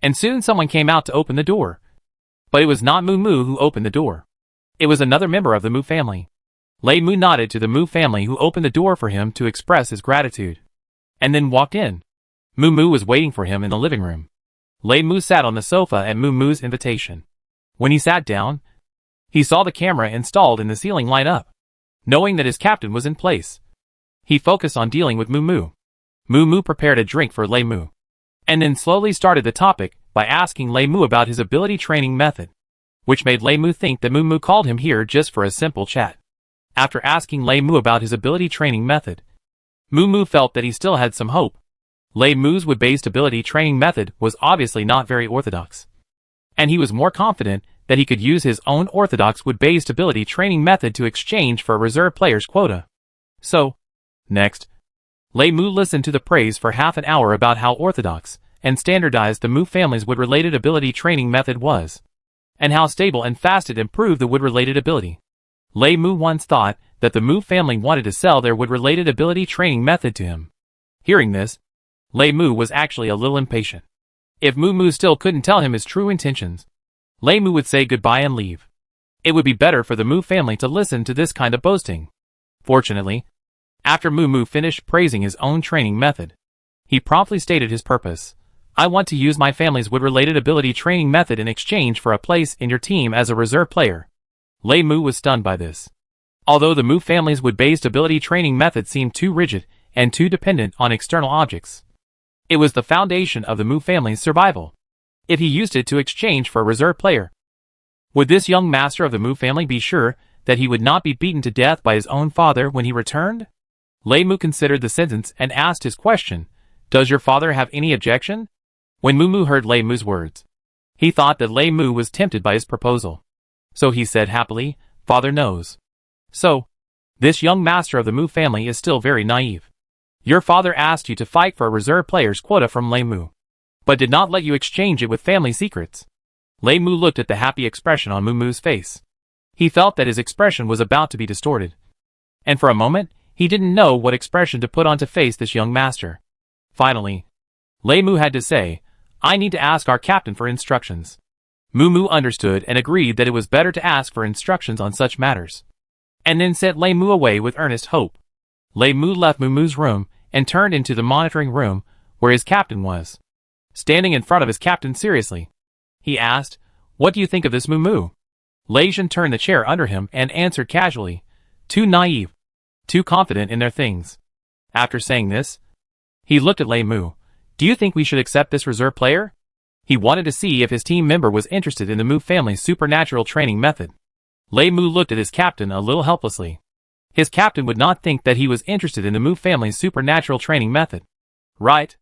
and soon someone came out to open the door. But it was not Moo who opened the door. It was another member of the Moo family. Lei Moo nodded to the Moo family who opened the door for him to express his gratitude, and then walked in. Moo was waiting for him in the living room. Lei Moo sat on the sofa at Moo's invitation. When he sat down, he saw the camera installed in the ceiling light up. Knowing that his captain was in place, he focused on dealing with Moo. Moo prepared a drink for Lei Moo, and then slowly started the topic by asking Lei Moo about his ability training method, which made Lei Moo think that Moo called him here just for a simple chat. After asking Lei Moo about his ability training method, Moo felt that he still had some hope. Lei Moo's wood-based ability training method was obviously not very orthodox, and he was more confident that he could use his own orthodox wood-based ability training method to exchange for a reserve player's quota. So, next, Lei Mu listened to the praise for half an hour about how orthodox and standardized the Mu family's wood-related ability training method was, and how stable and fast it improved the wood-related ability. Lei Mu once thought that the Mu family wanted to sell their wood-related ability training method to him. Hearing this, Lei Mu was actually a little impatient. If Mu still couldn't tell him his true intentions, Lei Mu would say goodbye and leave. It would be better for the Mu family to listen to this kind of boasting. Fortunately, after Mu finished praising his own training method, he promptly stated his purpose. I want to use my family's wood-related ability training method in exchange for a place in your team as a reserve player. Lei Mu was stunned by this. Although the Mu family's wood-based ability training method seemed too rigid and too dependent on external objects, it was the foundation of the Mu family's survival. If he used it to exchange for a reserve player, would this young master of the Mu family be sure that he would not be beaten to death by his own father when he returned? Lei Mu considered the sentence and asked his question, "Does your father have any objection?" When Mu heard Lei Mu's words, he thought that Lei Mu was tempted by his proposal. So he said happily, "Father knows." So, this young master of the Mu family is still very naive. Your father asked you to fight for a reserve player's quota from Lei Mu, but did not let you exchange it with family secrets. Lei Mu looked at the happy expression on Mu's face. He felt that his expression was about to be distorted. And for a moment, he didn't know what expression to put on to face this young master. Finally, Lei Mu had to say, "I need to ask our captain for instructions." Mu understood and agreed that it was better to ask for instructions on such matters, and then sent Lei Mu away with earnest hope. Lei Mu left Mu's room and turned into the monitoring room where his captain was. Standing in front of his captain seriously, he asked, "What do you think of this Mu?" Lei Jin turned the chair under him and answered casually, "Too naive, too confident in their things." After saying this, he looked at Lei Mu. "Do you think we should accept this reserve player?" He wanted to see if his team member was interested in the Mu family's supernatural training method. Lei Mu looked at his captain a little helplessly. His captain would not think that he was interested in the Mu family's supernatural training method. Right?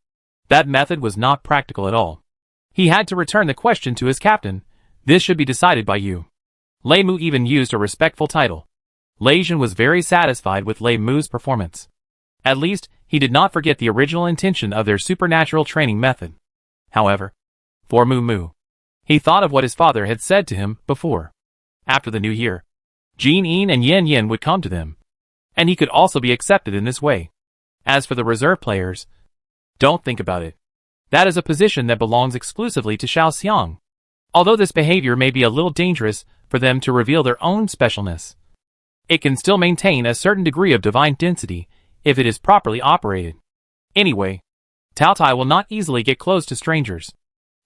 That method was not practical at all. He had to return the question to his captain. "This should be decided by you." Lei Mu even used a respectful title. Lei Jin was very satisfied with Lei Mu's performance. At least, he did not forget the original intention of their supernatural training method. However, for Mu, he thought of what his father had said to him before. After the new year, Jin Yin and Yen Yin would come to them, and he could also be accepted in this way. As for the reserve players, don't think about it. That is a position that belongs exclusively to Xiao Xiang. Although this behavior may be a little dangerous for them to reveal their own specialness, it can still maintain a certain degree of divine density if it is properly operated. Anyway, Tao Tai will not easily get close to strangers.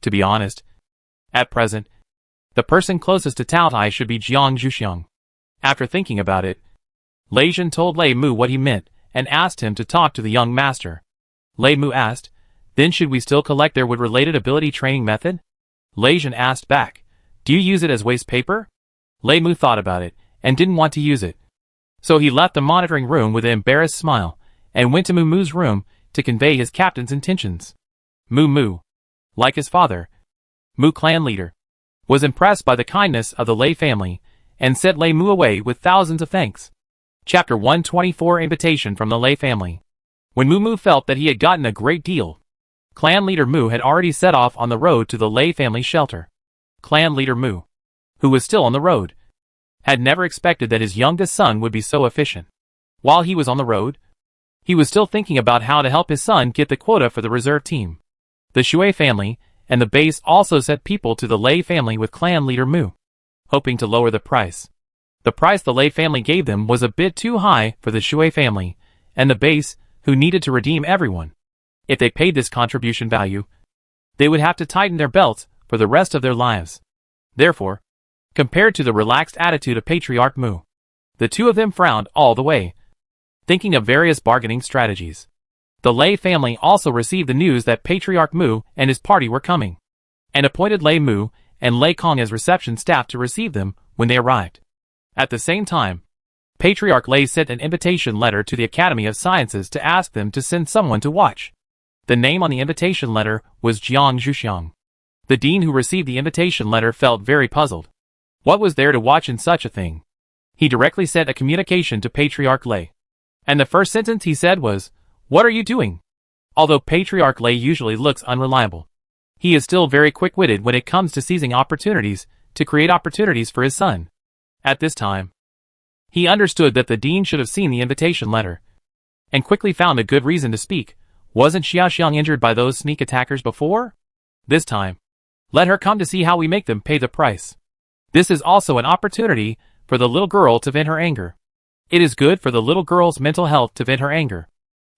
To be honest, at present, the person closest to Tao Tai should be Jiang Zhuxiang. After thinking about it, Lei Jin told Lei Mu what he meant and asked him to talk to the young master. Lei Mu asked, "Then should we still collect their wood-related ability training method?" Lei Jin asked back, "Do you use it as waste paper?" Lei Mu thought about it and didn't want to use it. So he left the monitoring room with an embarrassed smile and went to Mu's room to convey his captain's intentions. Mu, like his father, Mu clan leader, was impressed by the kindness of the Lei family and sent Lei Mu away with thousands of thanks. Chapter 124 Invitation from the Lei family. When Mu felt that he had gotten a great deal, clan leader Mu had already set off on the road to the Lei family shelter. Clan leader Mu, who was still on the road, had never expected that his youngest son would be so efficient. While he was on the road, he was still thinking about how to help his son get the quota for the reserve team. The Shui family and the base also sent people to the Lei family with clan leader Mu, hoping to lower the price. The price the Lei family gave them was a bit too high for the Shui family and the base, who needed to redeem everyone. If they paid this contribution value, they would have to tighten their belts for the rest of their lives. Therefore, compared to the relaxed attitude of Patriarch Mu, the two of them frowned all the way, thinking of various bargaining strategies. The Lei family also received the news that Patriarch Mu and his party were coming, and appointed Lei Mu and Lei Kong as reception staff to receive them when they arrived. At the same time, Patriarch Lei sent an invitation letter to the Academy of Sciences to ask them to send someone to watch. The name on the invitation letter was Jiang Zhuxiang. The dean who received the invitation letter felt very puzzled. What was there to watch in such a thing? He directly sent a communication to Patriarch Lei, and the first sentence he said was, What are you doing? Although Patriarch Lei usually looks unreliable, he is still very quick-witted when it comes to seizing opportunities to create opportunities for his son. At this time, he understood that the dean should have seen the invitation letter, and quickly found a good reason to speak. Wasn't Xiaoxiang injured by those sneak attackers before? This time, let her come to see how we make them pay the price. This is also an opportunity for the little girl to vent her anger. It is good for the little girl's mental health to vent her anger.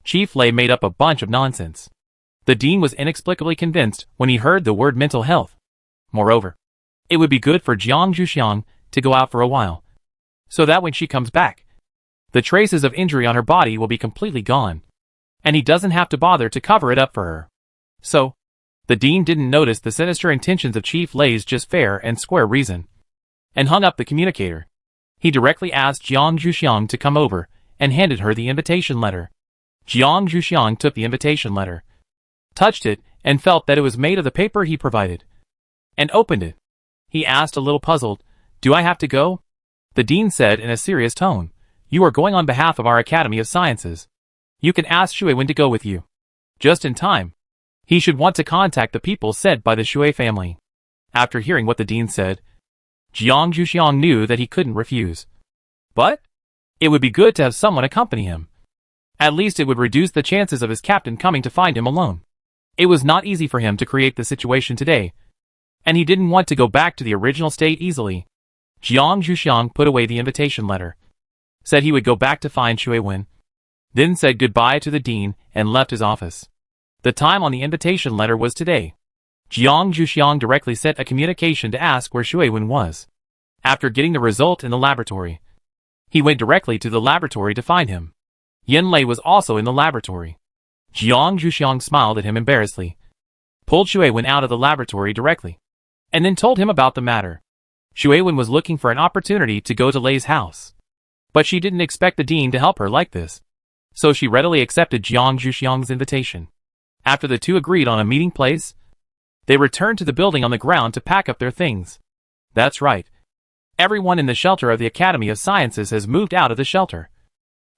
Chief Lei made up a bunch of nonsense. The dean was inexplicably convinced when he heard the word mental health. Moreover, it would be good for Jiang Zhuxiang to go out for a while, so that when she comes back, the traces of injury on her body will be completely gone, and he doesn't have to bother to cover it up for her. So, the dean didn't notice the sinister intentions of Chief Lei's just fair and square reason, and hung up the communicator. He directly asked Jiang Zhuxiang to come over and handed her the invitation letter. Jiang Zhuxiang took the invitation letter, touched it, and felt that it was made of the paper he provided, and opened it. He asked, a little puzzled, "Do I have to go?" The dean said in a serious tone, "You are going on behalf of our Academy of Sciences. You can ask Shui Wen to go with you." Just in time. He should want to contact the people sent by the Shui family. After hearing what the dean said, Jiang Zhuxiang knew that he couldn't refuse. But it would be good to have someone accompany him. At least it would reduce the chances of his captain coming to find him alone. It was not easy for him to create the situation today, and he didn't want to go back to the original state easily. Jiang Zhuxiang put away the invitation letter, said he would go back to find Shui Wen, then said goodbye to the dean and left his office. The time on the invitation letter was today. Jiang Zhuxiang directly sent a communication to ask where Shui Wen was. After getting the result in the laboratory, he went directly to the laboratory to find him. Yen Lei was also in the laboratory. Jiang Zhuxiang smiled at him embarrassedly, pulled Shui Wen out of the laboratory directly, and then told him about the matter. Shui Wen was looking for an opportunity to go to Lei's house, but she didn't expect the dean to help her like this, so she readily accepted Jiang Zhuxiang's invitation. After the two agreed on a meeting place, they returned to the building on the ground to pack up their things. That's right. Everyone in the shelter of the Academy of Sciences has moved out of the shelter,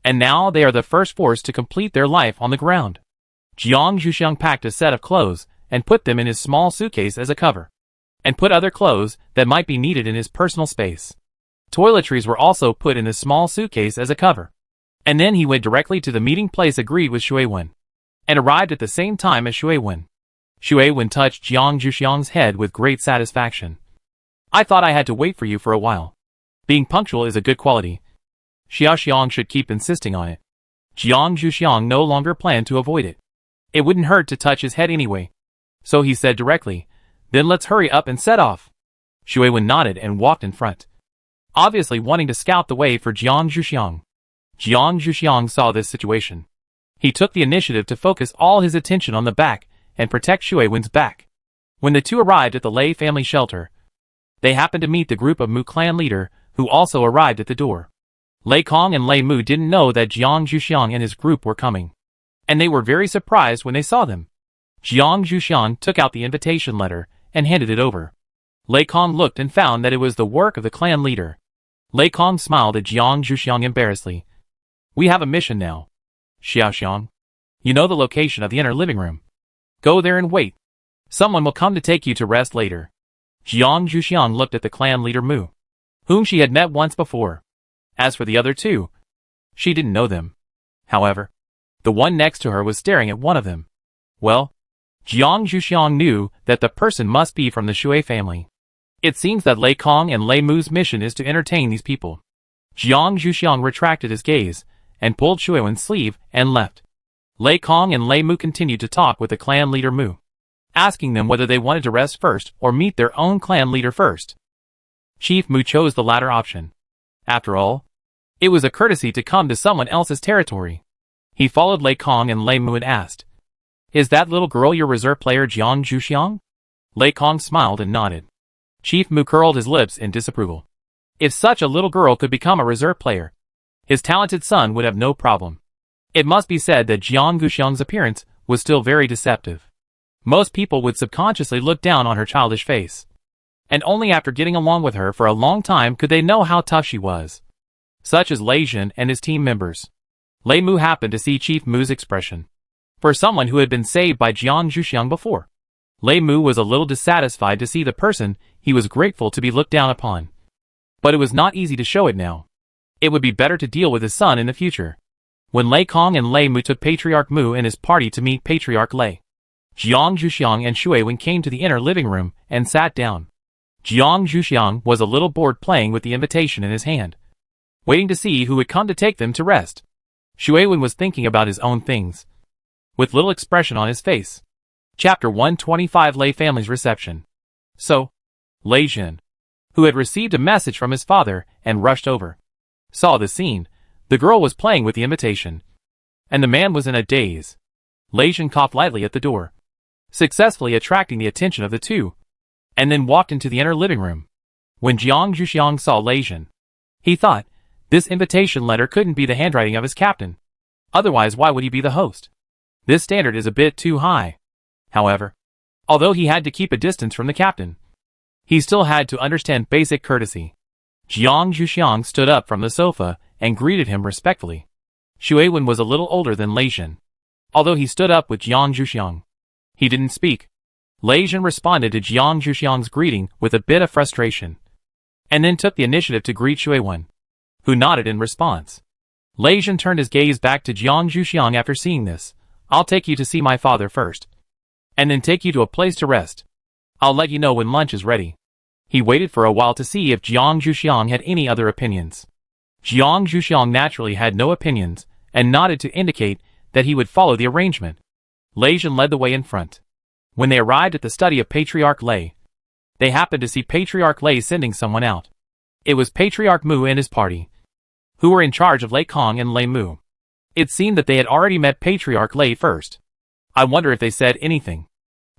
and now they are the first force to complete their life on the ground. Jiang Zhuxiang packed a set of clothes and put them in his small suitcase as a cover, and put other clothes that might be needed in his personal space. Toiletries were also put in the small suitcase as a cover. And then he went directly to the meeting place agreed with Shui Wen, and arrived at the same time as Shui Wen. Shui Wen touched Jiang Zhuxiang's head with great satisfaction. "I thought I had to wait for you for a while. Being punctual is a good quality. Xiaoxiang should keep insisting on it." Jiang Zhuxiang no longer planned to avoid it. It wouldn't hurt to touch his head anyway. So he said directly, "Then let's hurry up and set off." Shui Wen nodded and walked in front, obviously wanting to scout the way for Jiang Zhuxiang. Jiang Zhuxiang saw this situation. He took the initiative to focus all his attention on the back and protect Shui Wen's back. When the two arrived at the Lei family shelter, they happened to meet the group of Mu clan leader, who also arrived at the door. Lei Kong and Lei Mu didn't know that Jiang Zhuxiang and his group were coming, and they were very surprised when they saw them. Jiang Zhuxiang took out the invitation letter and handed it over. Lei Kong looked and found that it was the work of the clan leader. Lei Kong smiled at Jiang Zhuxiang embarrassedly. "We have a mission now. Xiaoxiang, you know the location of the inner living room. Go there and wait. Someone will come to take you to rest later." Jiang Zhuxiang looked at the clan leader Mu, whom she had met once before. As for the other two, she didn't know them. However, the one next to her was staring at one of them. Well, Jiang Zhuxiang knew that the person must be from the Shui family. It seems that Lei Kong and Lei Mu's mission is to entertain these people. Jiang Zhuxiang retracted his gaze and pulled Shui Wen's sleeve and left. Lei Kong and Lei Mu continued to talk with the clan leader Mu, asking them whether they wanted to rest first or meet their own clan leader first. Chief Mu chose the latter option. After all, it was a courtesy to come to someone else's territory. He followed Lei Kong and Lei Mu and asked, "Is that little girl your reserve player Jiang Zhuxiang?" Lei Kong smiled and nodded. Chief Mu curled his lips in disapproval. If such a little girl could become a reserve player, his talented son would have no problem. It must be said that Jiang Zhuxiang's appearance was still very deceptive. Most people would subconsciously look down on her childish face, and only after getting along with her for a long time could they know how tough she was. Such as Lei Jin and his team members. Lei Mu happened to see Chief Mu's expression. For someone who had been saved by Jiang Zhuxiang before, Lei Mu was a little dissatisfied to see the person he was grateful to be looked down upon. But it was not easy to show it now. It would be better to deal with his son in the future. When Lei Kong and Lei Mu took Patriarch Mu and his party to meet Patriarch Lei, Jiang Zhuxiang and Shui Wen came to the inner living room and sat down. Jiang Zhuxiang was a little bored playing with the invitation in his hand, waiting to see who would come to take them to rest. Shui Wen was thinking about his own things, with little expression on his face. Chapter 125 Lei Family's Reception. So, Lei Jin, who had received a message from his father and rushed over, saw the scene. The girl was playing with the invitation, and the man was in a daze. Lei Jin coughed lightly at the door, successfully attracting the attention of the two, and then walked into the inner living room. When Jiang Zhuxiang saw Lei Jin, he thought, this invitation letter couldn't be the handwriting of his captain. Otherwise, why would he be the host? This standard is a bit too high. However, although he had to keep a distance from the captain, he still had to understand basic courtesy. Jiang Zhuxiang stood up from the sofa and greeted him respectfully. Shui Wen was a little older than Lei Jin. Although he stood up with Jiang Zhuxiang, he didn't speak. Lei Jin responded to Jiang Zhuxiang's greeting with a bit of frustration, and then took the initiative to greet Shui Wen, who nodded in response. Lei Jin turned his gaze back to Jiang Zhuxiang after seeing this. I'll take you to see my father first, and then take you to a place to rest. I'll let you know when lunch is ready. He waited for a while to see if Jiang Zhuxiang had any other opinions. Jiang Zhuxiang naturally had no opinions, and nodded to indicate that he would follow the arrangement. Lei Jin led the way in front. When they arrived at the study of Patriarch Lei, they happened to see Patriarch Lei sending someone out. It was Patriarch Mu and his party, who were in charge of Lei Kong and Lei Mu. It seemed that they had already met Patriarch Lei first. I wonder if they said anything.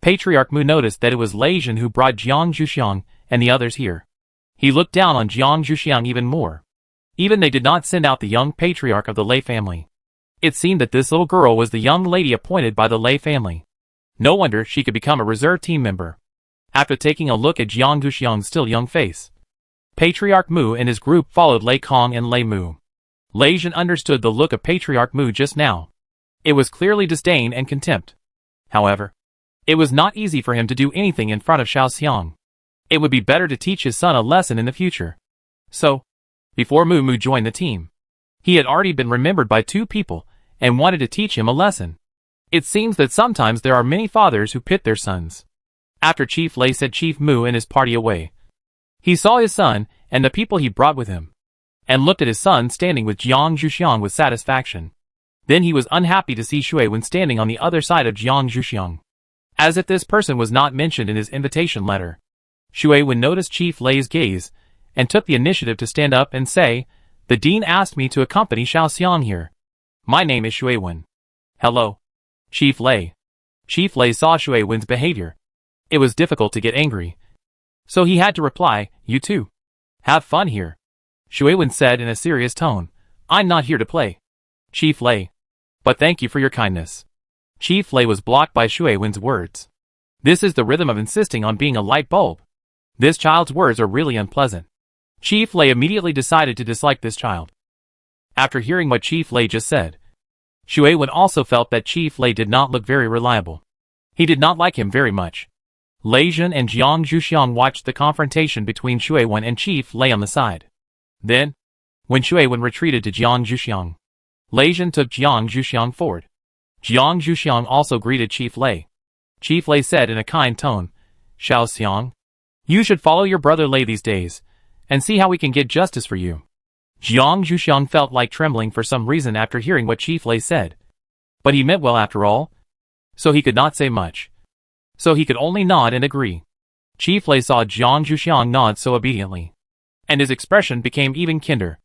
Patriarch Mu noticed that it was Lei Jin who brought Jiang Zhuxiang and the others here. He looked down on Jiang Zhuxiang even more. Even they did not send out the young patriarch of the Lei family. It seemed that this little girl was the young lady appointed by the Lei family. No wonder she could become a reserve team member. After taking a look at Jiang Zhuxiang's still young face, Patriarch Mu and his group followed Lei Kong and Lei Mu. Lei Jin understood the look of Patriarch Mu just now. It was clearly disdain and contempt. However, it was not easy for him to do anything in front of Xiao Xiang. It would be better to teach his son a lesson in the future. So, before Mu Mu joined the team, he had already been remembered by two people and wanted to teach him a lesson. It seems that sometimes there are many fathers who pit their sons. After Chief Lei sent Chief Mu and his party away, he saw his son and the people he brought with him, and looked at his son standing with Jiang Zhuxiang with satisfaction. Then he was unhappy to see Shui Wen standing on the other side of Jiang Zhuxiang, as if this person was not mentioned in his invitation letter. Shui Wen noticed Chief Lei's gaze, and took the initiative to stand up and say, "The dean asked me to accompany Xiao Xiang here. My name is Shui Wen." "Hello, Chief Lei." Chief Lei saw Shui Wen's behavior. It was difficult to get angry, so he had to reply, "You too. Have fun here," Shui Wen said in a serious tone. "I'm not here to play, Chief Lei. But thank you for your kindness." Chief Lei was blocked by Shui Wen's words. This is the rhythm of insisting on being a light bulb. This child's words are really unpleasant. Chief Lei immediately decided to dislike this child. After hearing what Chief Lei just said, Shui Wen also felt that Chief Lei did not look very reliable. He did not like him very much. Lei Jin and Jiang Zhuxiang watched the confrontation between Shui Wen and Chief Lei on the side. Then, when Shui Wen retreated to Jiang Zhuxiang, Lei Jin took Jiang Zhuxiang forward. Jiang Zhuxiang also greeted Chief Lei. Chief Lei said in a kind tone, "Xiao Xiang, you should follow your brother Lei these days, and see how we can get justice for you." Jiang Zhuxiang felt like trembling for some reason after hearing what Chief Lei said. But he meant well after all, so he could not say much. So he could only nod and agree. Chief Lei saw Jiang Zhuxiang nod so obediently, and his expression became even kinder.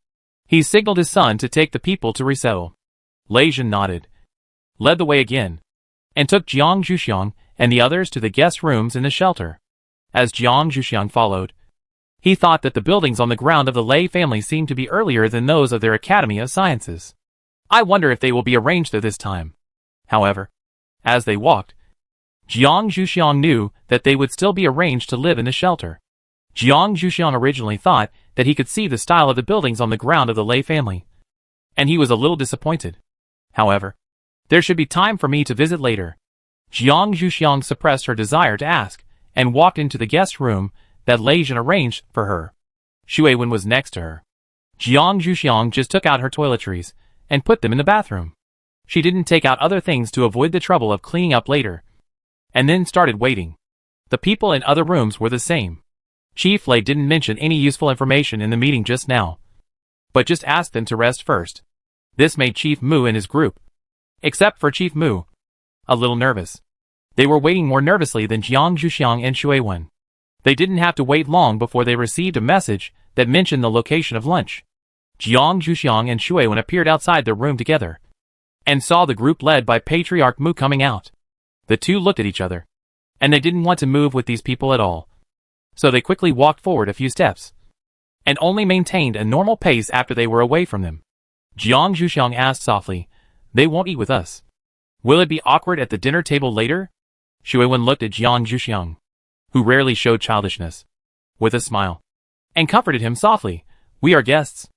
He signaled his son to take the people to resettle. Lei Jin nodded, led the way again, and took Jiang Zhuxiang and the others to the guest rooms in the shelter. As Jiang Zhuxiang followed, he thought that the buildings on the ground of the Lei family seemed to be earlier than those of their Academy of Sciences. I wonder if they will be arranged there this time. However, as they walked, Jiang Zhuxiang knew that they would still be arranged to live in the shelter. Jiang Zhuxiang originally thought that he could see the style of the buildings on the ground of the Lei family, and he was a little disappointed. However, there should be time for me to visit later. Jiang Zhuxiang suppressed her desire to ask, and walked into the guest room that Lei Jin arranged for her. Shui Wen was next to her. Jiang Zhuxiang just took out her toiletries and put them in the bathroom. She didn't take out other things to avoid the trouble of cleaning up later, and then started waiting. The people in other rooms were the same. Chief Lei didn't mention any useful information in the meeting just now, but just asked them to rest first. This made Chief Mu and his group, except for Chief Mu, a little nervous. They were waiting more nervously than Jiang Zhuxiang and Shui Wen. They didn't have to wait long before they received a message that mentioned the location of lunch. Jiang Zhuxiang and Shui Wen appeared outside their room together, and saw the group led by Patriarch Mu coming out. The two looked at each other, and they didn't want to move with these people at all. So they quickly walked forward a few steps, and only maintained a normal pace after they were away from them. Jiang Zhuxiang asked softly, "They won't eat with us. Will it be awkward at the dinner table later?" Shui Wen looked at Jiang Zhuxiang, who rarely showed childishness, with a smile, and comforted him softly. "We are guests.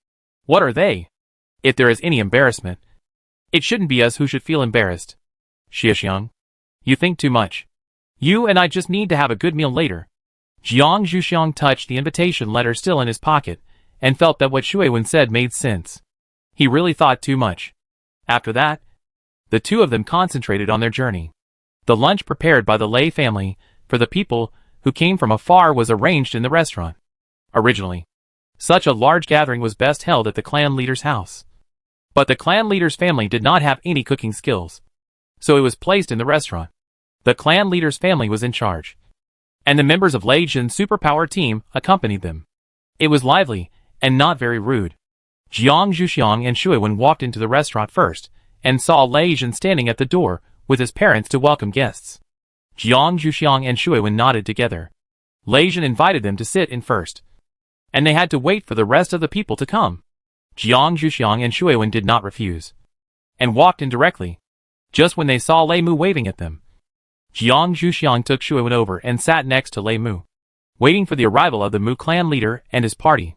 What are they? If there is any embarrassment, it shouldn't be us who should feel embarrassed. Xiaxiang, you think too much. You and I just need to have a good meal later." Jiang Zhuxiang touched the invitation letter still in his pocket, and felt that what Shui Wen said made sense. He really thought too much. After that, the two of them concentrated on their journey. The lunch prepared by the Lei family for the people who came from afar was arranged in the restaurant. Originally, such a large gathering was best held at the clan leader's house. But the clan leader's family did not have any cooking skills, so it was placed in the restaurant. The clan leader's family was in charge, and the members of Lei Jin's superpower team accompanied them. It was lively and not very rude. Jiang Zhuxiang and Shui Wen walked into the restaurant first, and saw Lei Jin standing at the door with his parents to welcome guests. Jiang Zhuxiang and Shui Wen nodded together. Lei Jin invited them to sit in first, and they had to wait for the rest of the people to come. Jiang Zhuxiang and Shui Wen did not refuse, and walked in directly, just when they saw Lei Mu waving at them. Jiang Zhuxiang took Shui Wen over and sat next to Lei Mu, waiting for the arrival of the Mu clan leader and his party.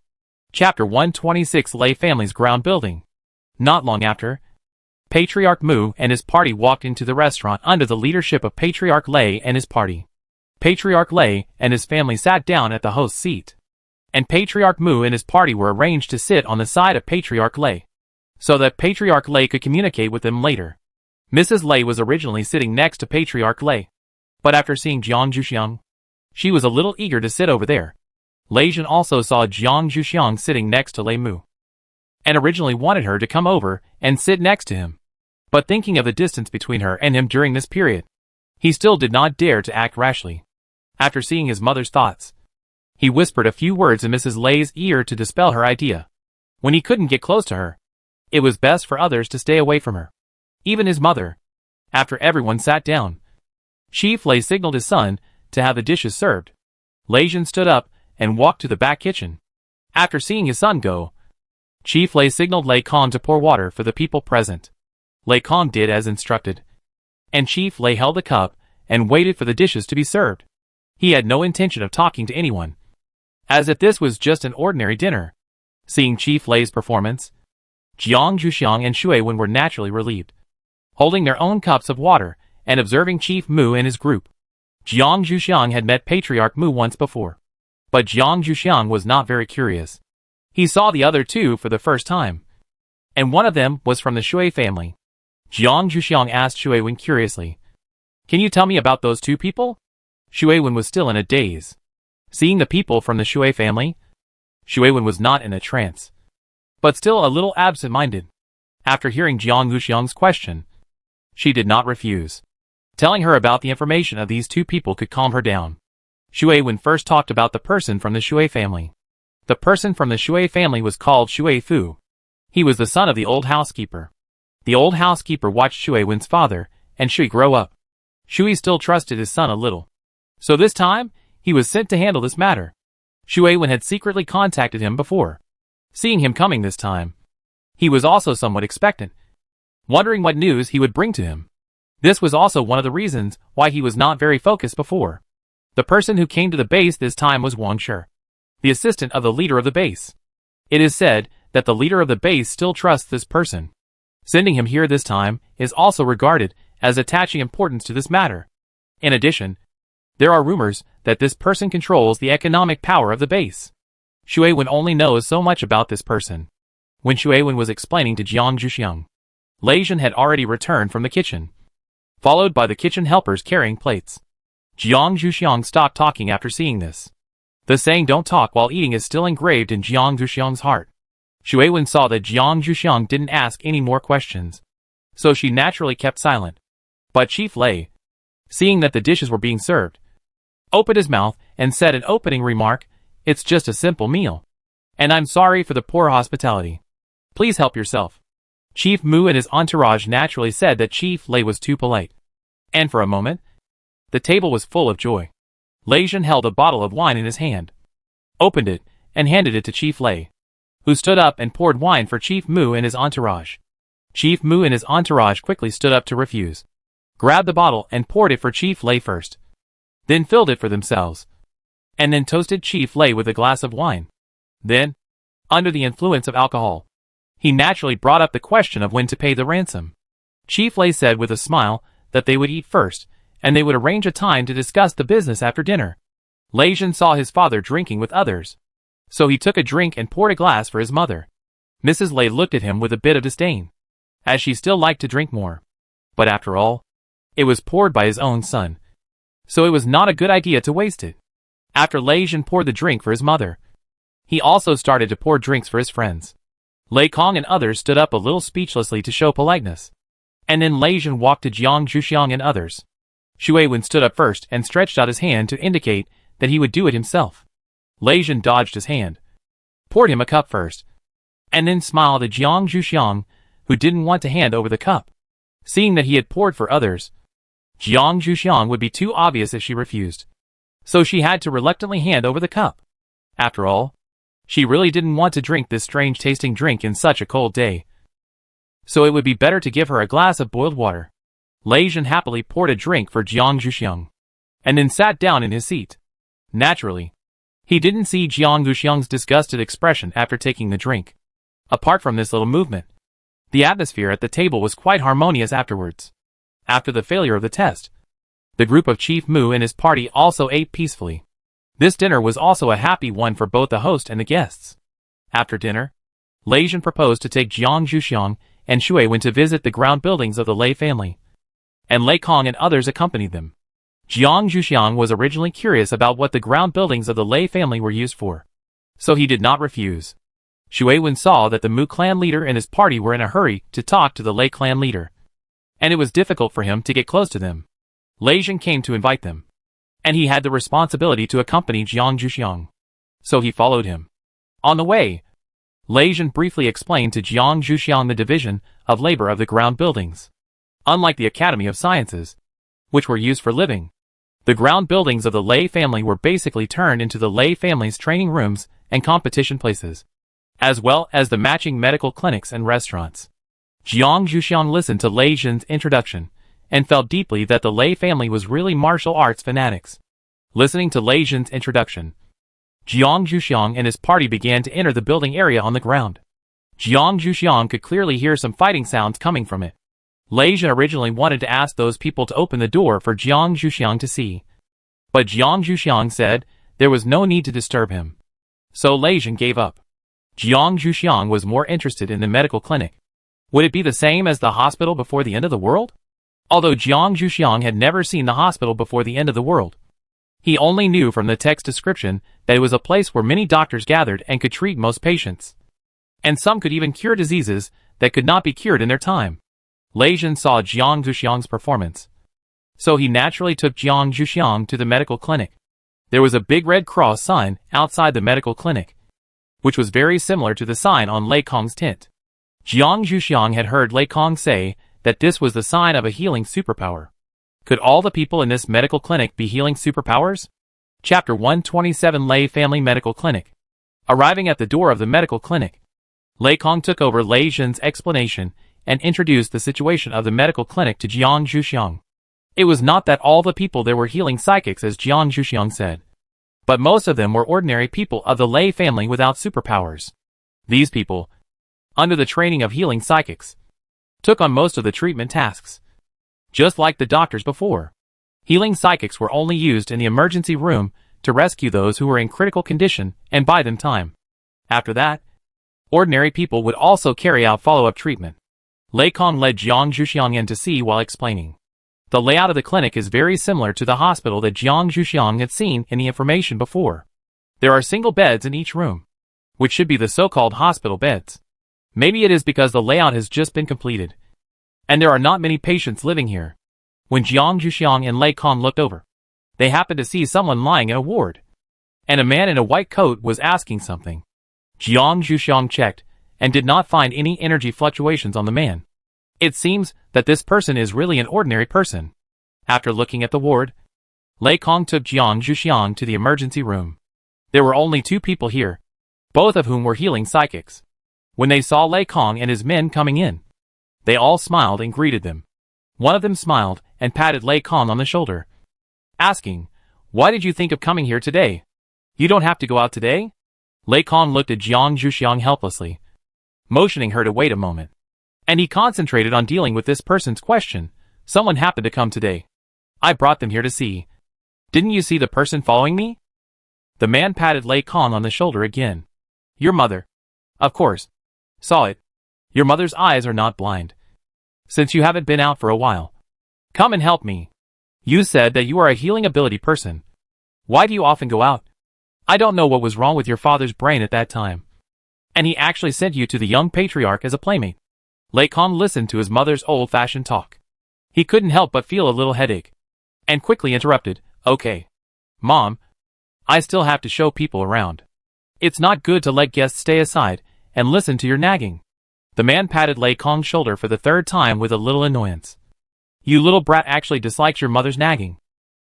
Chapter 126 Lei Family's Ground Building. Not long after, Patriarch Mu and his party walked into the restaurant under the leadership of Patriarch Lei and his party. Patriarch Lei and his family sat down at the host's seat, and Patriarch Mu and his party were arranged to sit on the side of Patriarch Lei, so that Patriarch Lei could communicate with them later. Mrs. Lei was originally sitting next to Patriarch Lei, but after seeing Jiang Zhuxiang, she was a little eager to sit over there. Lei Jin also saw Jiang Zhuxiang sitting next to Lei Mu, and originally wanted her to come over and sit next to him. But thinking of the distance between her and him during this period, he still did not dare to act rashly. After seeing his mother's thoughts, he whispered a few words in Mrs. Lei's ear to dispel her idea. When he couldn't get close to her, it was best for others to stay away from her, even his mother. After everyone sat down, Chief Lei signaled his son to have the dishes served. Lei Jin stood up and walked to the back kitchen. After seeing his son go, Chief Lei signaled Lei Kong to pour water for the people present. Lei Kong did as instructed, and Chief Lei held the cup and waited for the dishes to be served. He had no intention of talking to anyone, as if this was just an ordinary dinner. Seeing Chief Lei's performance, Jiang Zhuxiang and Shui Wen were naturally relieved, holding their own cups of water and observing Chief Mu and his group. Jiang Zhuxiang had met Patriarch Mu once before, but Jiang Zhuxiang was not very curious. He saw the other two for the first time, and one of them was from the Shui family. Jiang Zhuxiang asked Shui Wen curiously, "Can you tell me about those two people?" Shui Wen was still in a daze. Seeing the people from the Shui family, Shui Wen was not in a trance, but still a little absent-minded. After hearing Jiang Zhuxiang's question, she did not refuse. Telling her about the information of these two people could calm her down. Shui Wen first talked about the person from the Shui family. The person from the Shui family was called Shui Fu. He was the son of the old housekeeper. The old housekeeper watched Shui Wen's father and Shui grow up. Shui still trusted his son a little, so this time, he was sent to handle this matter. Shui Wen had secretly contacted him before. Seeing him coming this time, he was also somewhat expectant, wondering what news he would bring to him. This was also one of the reasons why he was not very focused before. The person who came to the base this time was Wang Shi, the assistant of the leader of the base. It is said that the leader of the base still trusts this person. Sending him here this time is also regarded as attaching importance to this matter. In addition, there are rumors that this person controls the economic power of the base. Xue Wen only knows so much about this person. When Xue Wen was explaining to Jiang Zhuxiang, Lei Zhen had already returned from the kitchen, followed by the kitchen helpers carrying plates. Jiang Zhuxiang stopped talking after seeing this. The saying "don't talk while eating" is still engraved in Jiang Zhuxiang's heart. Xue Wen saw that Jiang Zhuxiang didn't ask any more questions, so she naturally kept silent. But Chief Lei, seeing that the dishes were being served, opened his mouth and said an opening remark, "It's just a simple meal. And I'm sorry for the poor hospitality. Please help yourself." Chief Mu and his entourage naturally said that Chief Lei was too polite. And for a moment, the table was full of joy. Lei Zhen held a bottle of wine in his hand, opened it, and handed it to Chief Lei, who stood up and poured wine for Chief Mu and his entourage. Chief Mu and his entourage quickly stood up to refuse, grabbed the bottle and poured it for Chief Lei first, then filled it for themselves, and then toasted Chief Lei with a glass of wine. Then, under the influence of alcohol, he naturally brought up the question of when to pay the ransom. Chief Lei said with a smile that they would eat first, and they would arrange a time to discuss the business after dinner. Lei Zhen saw his father drinking with others, so he took a drink and poured a glass for his mother. Mrs. Lei looked at him with a bit of disdain, as she still liked to drink more. But after all, it was poured by his own son, so it was not a good idea to waste it. After Lei Zhen poured the drink for his mother, he also started to pour drinks for his friends. Lei Kong and others stood up a little speechlessly to show politeness, and then Lei Zhen walked to Jiang Zhuxiang and others. Xue Wen stood up first and stretched out his hand to indicate that he would do it himself. Lei Zhen dodged his hand, poured him a cup first, and then smiled at Jiang Zhuxiang, who didn't want to hand over the cup. Seeing that he had poured for others, Jiang Zhuxiang would be too obvious if she refused, so she had to reluctantly hand over the cup. After all, she really didn't want to drink this strange-tasting drink in such a cold day, so it would be better to give her a glass of boiled water. Lei Zhen happily poured a drink for Jiang Zhuxiang, and then sat down in his seat. Naturally, he didn't see Jiang Zhuxiang's disgusted expression after taking the drink. Apart from this little movement, the atmosphere at the table was quite harmonious afterwards. After the failure of the test, the group of Chief Mu and his party also ate peacefully. This dinner was also a happy one for both the host and the guests. After dinner, Lei Zhen proposed to take Jiang Zhuxiang and Xue Wen to visit the ground buildings of the Lei family, and Lei Kong and others accompanied them. Jiang Zhuxiang was originally curious about what the ground buildings of the Lei family were used for, so he did not refuse. Xue Wen saw that the Mu clan leader and his party were in a hurry to talk to the Lei clan leader, and it was difficult for him to get close to them. Lei Zhen came to invite them, and he had the responsibility to accompany Jiang Zhuxiang, so he followed him. On the way, Lei Zhen briefly explained to Jiang Zhuxiang the division of labor of the ground buildings. Unlike the Academy of Sciences, which were used for living, the ground buildings of the Lei family were basically turned into the Lei family's training rooms and competition places, as well as the matching medical clinics and restaurants. Jiang Zhuxiang listened to Lei Zhen's introduction, and felt deeply that the Lei family was really martial arts fanatics. Listening to Lei Zhen's introduction, Jiang Zhuxiang and his party began to enter the building area on the ground. Jiang Zhuxiang could clearly hear some fighting sounds coming from it. Lei Zhen originally wanted to ask those people to open the door for Jiang Zhuxiang to see, but Jiang Zhuxiang said there was no need to disturb him, so Lei Zhen gave up. Jiang Zhuxiang was more interested in the medical clinic. Would it be the same as the hospital before the end of the world? Although Jiang Zhuxiang had never seen the hospital before the end of the world, he only knew from the text description that it was a place where many doctors gathered and could treat most patients, and some could even cure diseases that could not be cured in their time. Lei Zhen saw Jiang Zhuxiang's performance, so he naturally took Jiang Zhuxiang to the medical clinic. There was a big red cross sign outside the medical clinic, which was very similar to the sign on Lei Kong's tent. Jiang Zhuxiang had heard Lei Kong say that this was the sign of a healing superpower. Could all the people in this medical clinic be healing superpowers? Chapter 127 Lei Family Medical Clinic. Arriving at the door of the medical clinic, Lei Kong took over Lei Zhen's explanation and introduced the situation of the medical clinic to Jiang Zhuxiang. It was not that all the people there were healing psychics as Jiang Zhuxiang said, but most of them were ordinary people of the Lei family without superpowers. These people, under the training of healing psychics, took on most of the treatment tasks. Just like the doctors before, healing psychics were only used in the emergency room to rescue those who were in critical condition and buy them time. After that, ordinary people would also carry out follow-up treatment. Lei Kong led Jiang Zhuxiang in to see while explaining. The layout of the clinic is very similar to the hospital that Jiang Zhuxiang had seen in the information before. There are single beds in each room, which should be the so-called hospital beds. Maybe it is because the layout has just been completed, and there are not many patients living here. When Jiang Zhuxiang and Lei Kong looked over, they happened to see someone lying in a ward, and a man in a white coat was asking something. Jiang Zhuxiang checked, and did not find any energy fluctuations on the man. It seems that this person is really an ordinary person. After looking at the ward, Lei Kong took Jiang Zhuxiang to the emergency room. There were only 2 people here, both of whom were healing psychics. When they saw Lei Kong and his men coming in, they all smiled and greeted them. One of them smiled and patted Lei Kong on the shoulder, asking, "Why did you think of coming here today? You don't have to go out today?" Lei Kong looked at Jiang Zhuxiang helplessly, motioning her to wait a moment. And he concentrated on dealing with this person's question. "Someone happened to come today. I brought them here to see. Didn't you see the person following me?" The man patted Lei Kong on the shoulder again. "Your mother, of course, saw it. Your mother's eyes are not blind. Since you haven't been out for a while, come and help me. You said that you are a healing ability person. Why do you often go out? I don't know what was wrong with your father's brain at that time, and he actually sent you to the young patriarch as a playmate." Lei Kong listened to his mother's old-fashioned talk. He couldn't help but feel a little headache, and quickly interrupted, "Okay, Mom, I still have to show people around. It's not good to let guests stay aside and listen to your nagging." The man patted Lei Kong's shoulder for the 3rd time with a little annoyance. "You little brat actually dislikes your mother's nagging,"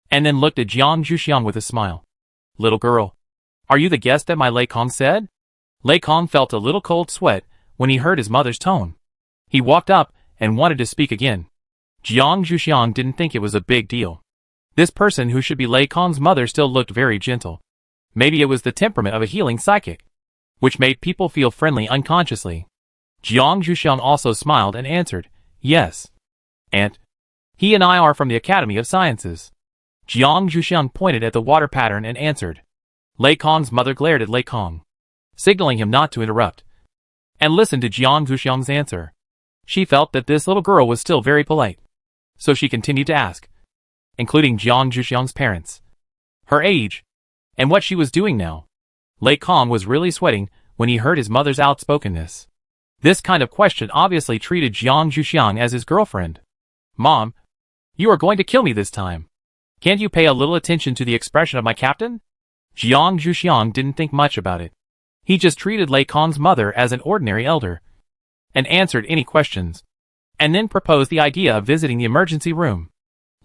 and then looked at Jiang Zhuxiang with a smile. "Little girl, are you the guest that my Lei Kong said?" Lei Kong felt a little cold sweat when he heard his mother's tone. He walked up and wanted to speak again. Jiang Zhuxiang didn't think it was a big deal. This person who should be Lei Kong's mother still looked very gentle. Maybe it was the temperament of a healing psychic, which made people feel friendly unconsciously. Jiang Zhuxiang also smiled and answered, "Yes, Aunt. He and I are from the Academy of Sciences." Jiang Zhuxiang pointed at the water pattern and answered. Lei Kong's mother glared at Lei Kong, signaling him not to interrupt, and listened to Jiang Zhuxiang's answer. She felt that this little girl was still very polite, so she continued to ask, including Jiang Zhuxiang's parents, her age, and what she was doing now. Lei Kong was really sweating when he heard his mother's outspokenness. This kind of question obviously treated Jiang Zhuxiang as his girlfriend. "Mom, you are going to kill me this time. Can't you pay a little attention to the expression of my captain?" Jiang Zhuxiang didn't think much about it. He just treated Lei Kong's mother as an ordinary elder, and answered any questions, and then proposed the idea of visiting the emergency room.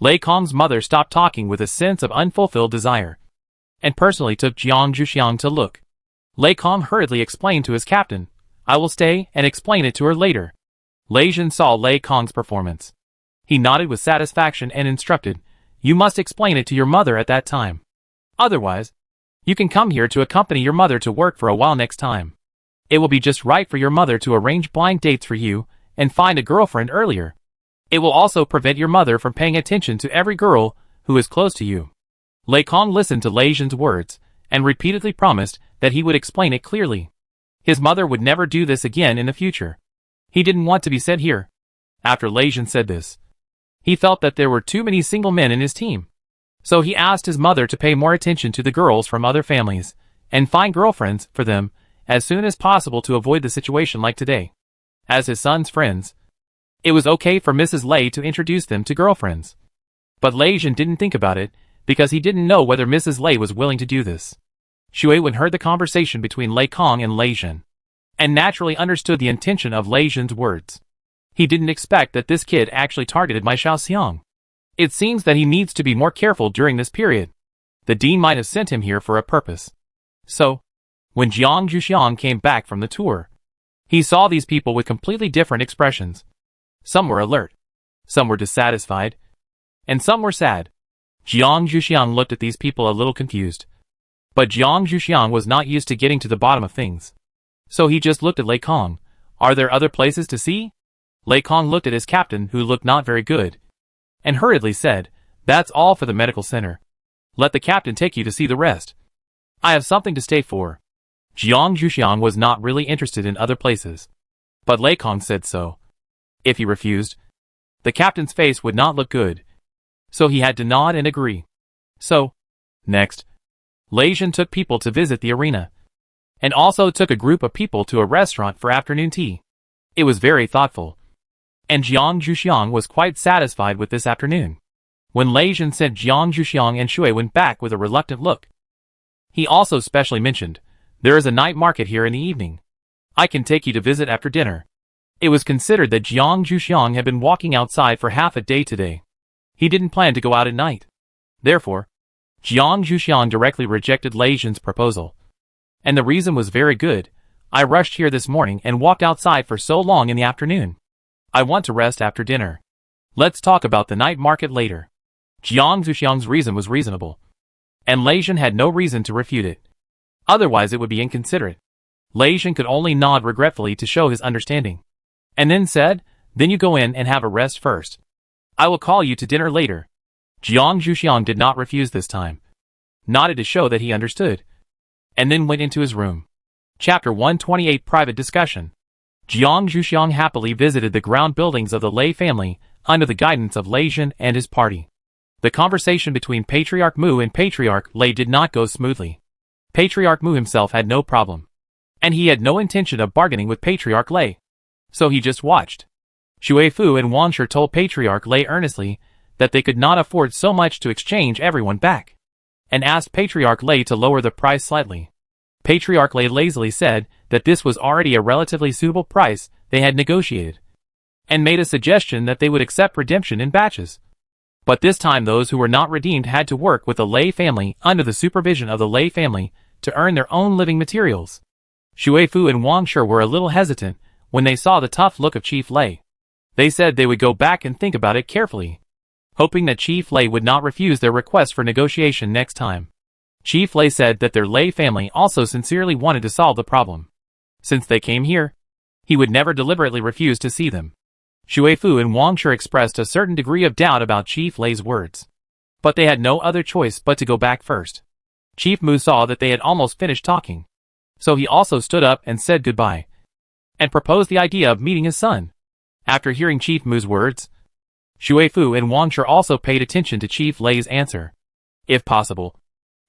Lei Kong's mother stopped talking with a sense of unfulfilled desire, and personally took Jiang Zhuxiang to look. Lei Kong hurriedly explained to his captain, "I will stay and explain it to her later." Lei Zhen saw Lei Kong's performance. He nodded with satisfaction and instructed, "You must explain it to your mother at that time. Otherwise, you can come here to accompany your mother to work for a while next time. It will be just right for your mother to arrange blind dates for you and find a girlfriend earlier. It will also prevent your mother from paying attention to every girl who is close to you." Lei Kong listened to Lei Zhen's words and repeatedly promised that he would explain it clearly. His mother would never do this again in the future. He didn't want to be said here. After Lei Zhen said this, he felt that there were too many single men in his team. So he asked his mother to pay more attention to the girls from other families and find girlfriends for them as soon as possible to avoid the situation like today. As his son's friends, it was okay for Mrs. Lei to introduce them to girlfriends. But Lei Zhen didn't think about it because he didn't know whether Mrs. Lei was willing to do this. Xue Wen heard the conversation between Lei Kong and Lei Zhen, and naturally understood the intention of Lei Zhen's words. He didn't expect that this kid actually targeted Mai Shaoxiang. It seems that he needs to be more careful during this period. The dean might have sent him here for a purpose. So, when Jiang Zhuxiang came back from the tour, he saw these people with completely different expressions. Some were alert, some were dissatisfied, and some were sad. Jiang Zhuxiang looked at these people a little confused. But Jiang Zhuxiang was not used to getting to the bottom of things. So he just looked at Lei Kong. "Are there other places to see?" Lei Kong looked at his captain, who looked not very good, and hurriedly said, "That's all for the medical center. Let the captain take you to see the rest. I have something to stay for." Jiang Zhuxiang was not really interested in other places, but Lei Kong said so. If he refused, the captain's face would not look good, so he had to nod and agree. So, next, Lei Zhen took people to visit the arena, and also took a group of people to a restaurant for afternoon tea. It was very thoughtful, and Jiang Zhuxiang was quite satisfied with this afternoon. When Lei Zhen sent Jiang Zhuxiang and Shui went back with a reluctant look. He also specially mentioned, "There is a night market here in the evening. I can take you to visit after dinner." It was considered that Jiang Zhuxiang had been walking outside for half a day today. He didn't plan to go out at night. Therefore, Jiang Zhuxiang directly rejected Lei Zhen's proposal. And the reason was very good. "I rushed here this morning and walked outside for so long in the afternoon. I want to rest after dinner. Let's talk about the night market later." Jiang Zhuxiang's reason was reasonable, and Lei Zhen had no reason to refute it. Otherwise it would be inconsiderate. Lei Zhen could only nod regretfully to show his understanding, and then said, "Then you go in and have a rest first. I will call you to dinner later." Jiang Zhuxiang did not refuse this time, nodded to show that he understood, and then went into his room. Chapter 128 Private Discussion. Jiang Zhuxiang happily visited the ground buildings of the Lei family under the guidance of Lei Zhen and his party. The conversation between Patriarch Mu and Patriarch Lei did not go smoothly. Patriarch Mu himself had no problem, and he had no intention of bargaining with Patriarch Lei, so he just watched. Shui Fu and Wang Shi told Patriarch Lei earnestly that they could not afford so much to exchange everyone back, and asked Patriarch Lei to lower the price slightly. Patriarch Lei lazily said that this was already a relatively suitable price they had negotiated, and made a suggestion that they would accept redemption in batches. But this time those who were not redeemed had to work with the Lei family under the supervision of the Lei family to earn their own living materials. Shui Fu and Wang Shi were a little hesitant when they saw the tough look of Chief Lei. They said they would go back and think about it carefully, hoping that Chief Lei would not refuse their request for negotiation next time. Chief Lei said that their Lei family also sincerely wanted to solve the problem. Since they came here, he would never deliberately refuse to see them. Shui Fu and Wang Shi expressed a certain degree of doubt about Chief Lei's words, but they had no other choice but to go back first. Chief Mu saw that they had almost finished talking, so he also stood up and said goodbye, and proposed the idea of meeting his son. After hearing Chief Mu's words, Shui Fu and Wang Shi also paid attention to Chief Lei's answer. If possible,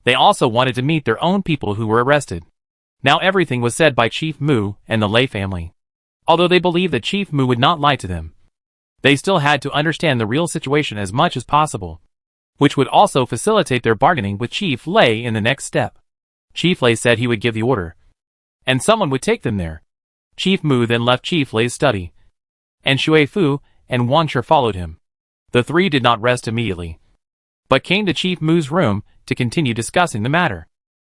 they also wanted to meet their own people who were arrested. Now everything was said by Chief Mu and the Lei family. Although they believed that Chief Mu would not lie to them, they still had to understand the real situation as much as possible, which would also facilitate their bargaining with Chief Lei in the next step. Chief Lei said he would give the order, and someone would take them there. Chief Mu then left Chief Lei's study, and Shui Fu and Wang Shi followed him. The three did not rest immediately, but came to Chief Mu's room to continue discussing the matter.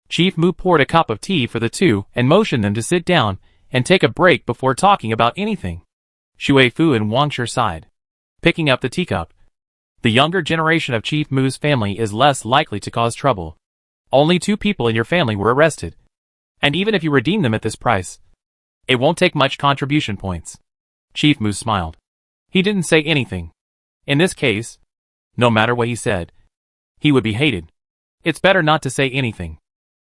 Chief Mu poured a cup of tea for the two and motioned them to sit down and take a break before talking about anything. Shui Fu and Wang Shi sighed, picking up the teacup. The younger generation of Chief Mu's family is less likely to cause trouble. Only 2 people in your family were arrested, and even if you redeem them at this price, it won't take much contribution points. Chief Mu smiled. He didn't say anything. In this case, no matter what he said, he would be hated. It's better not to say anything.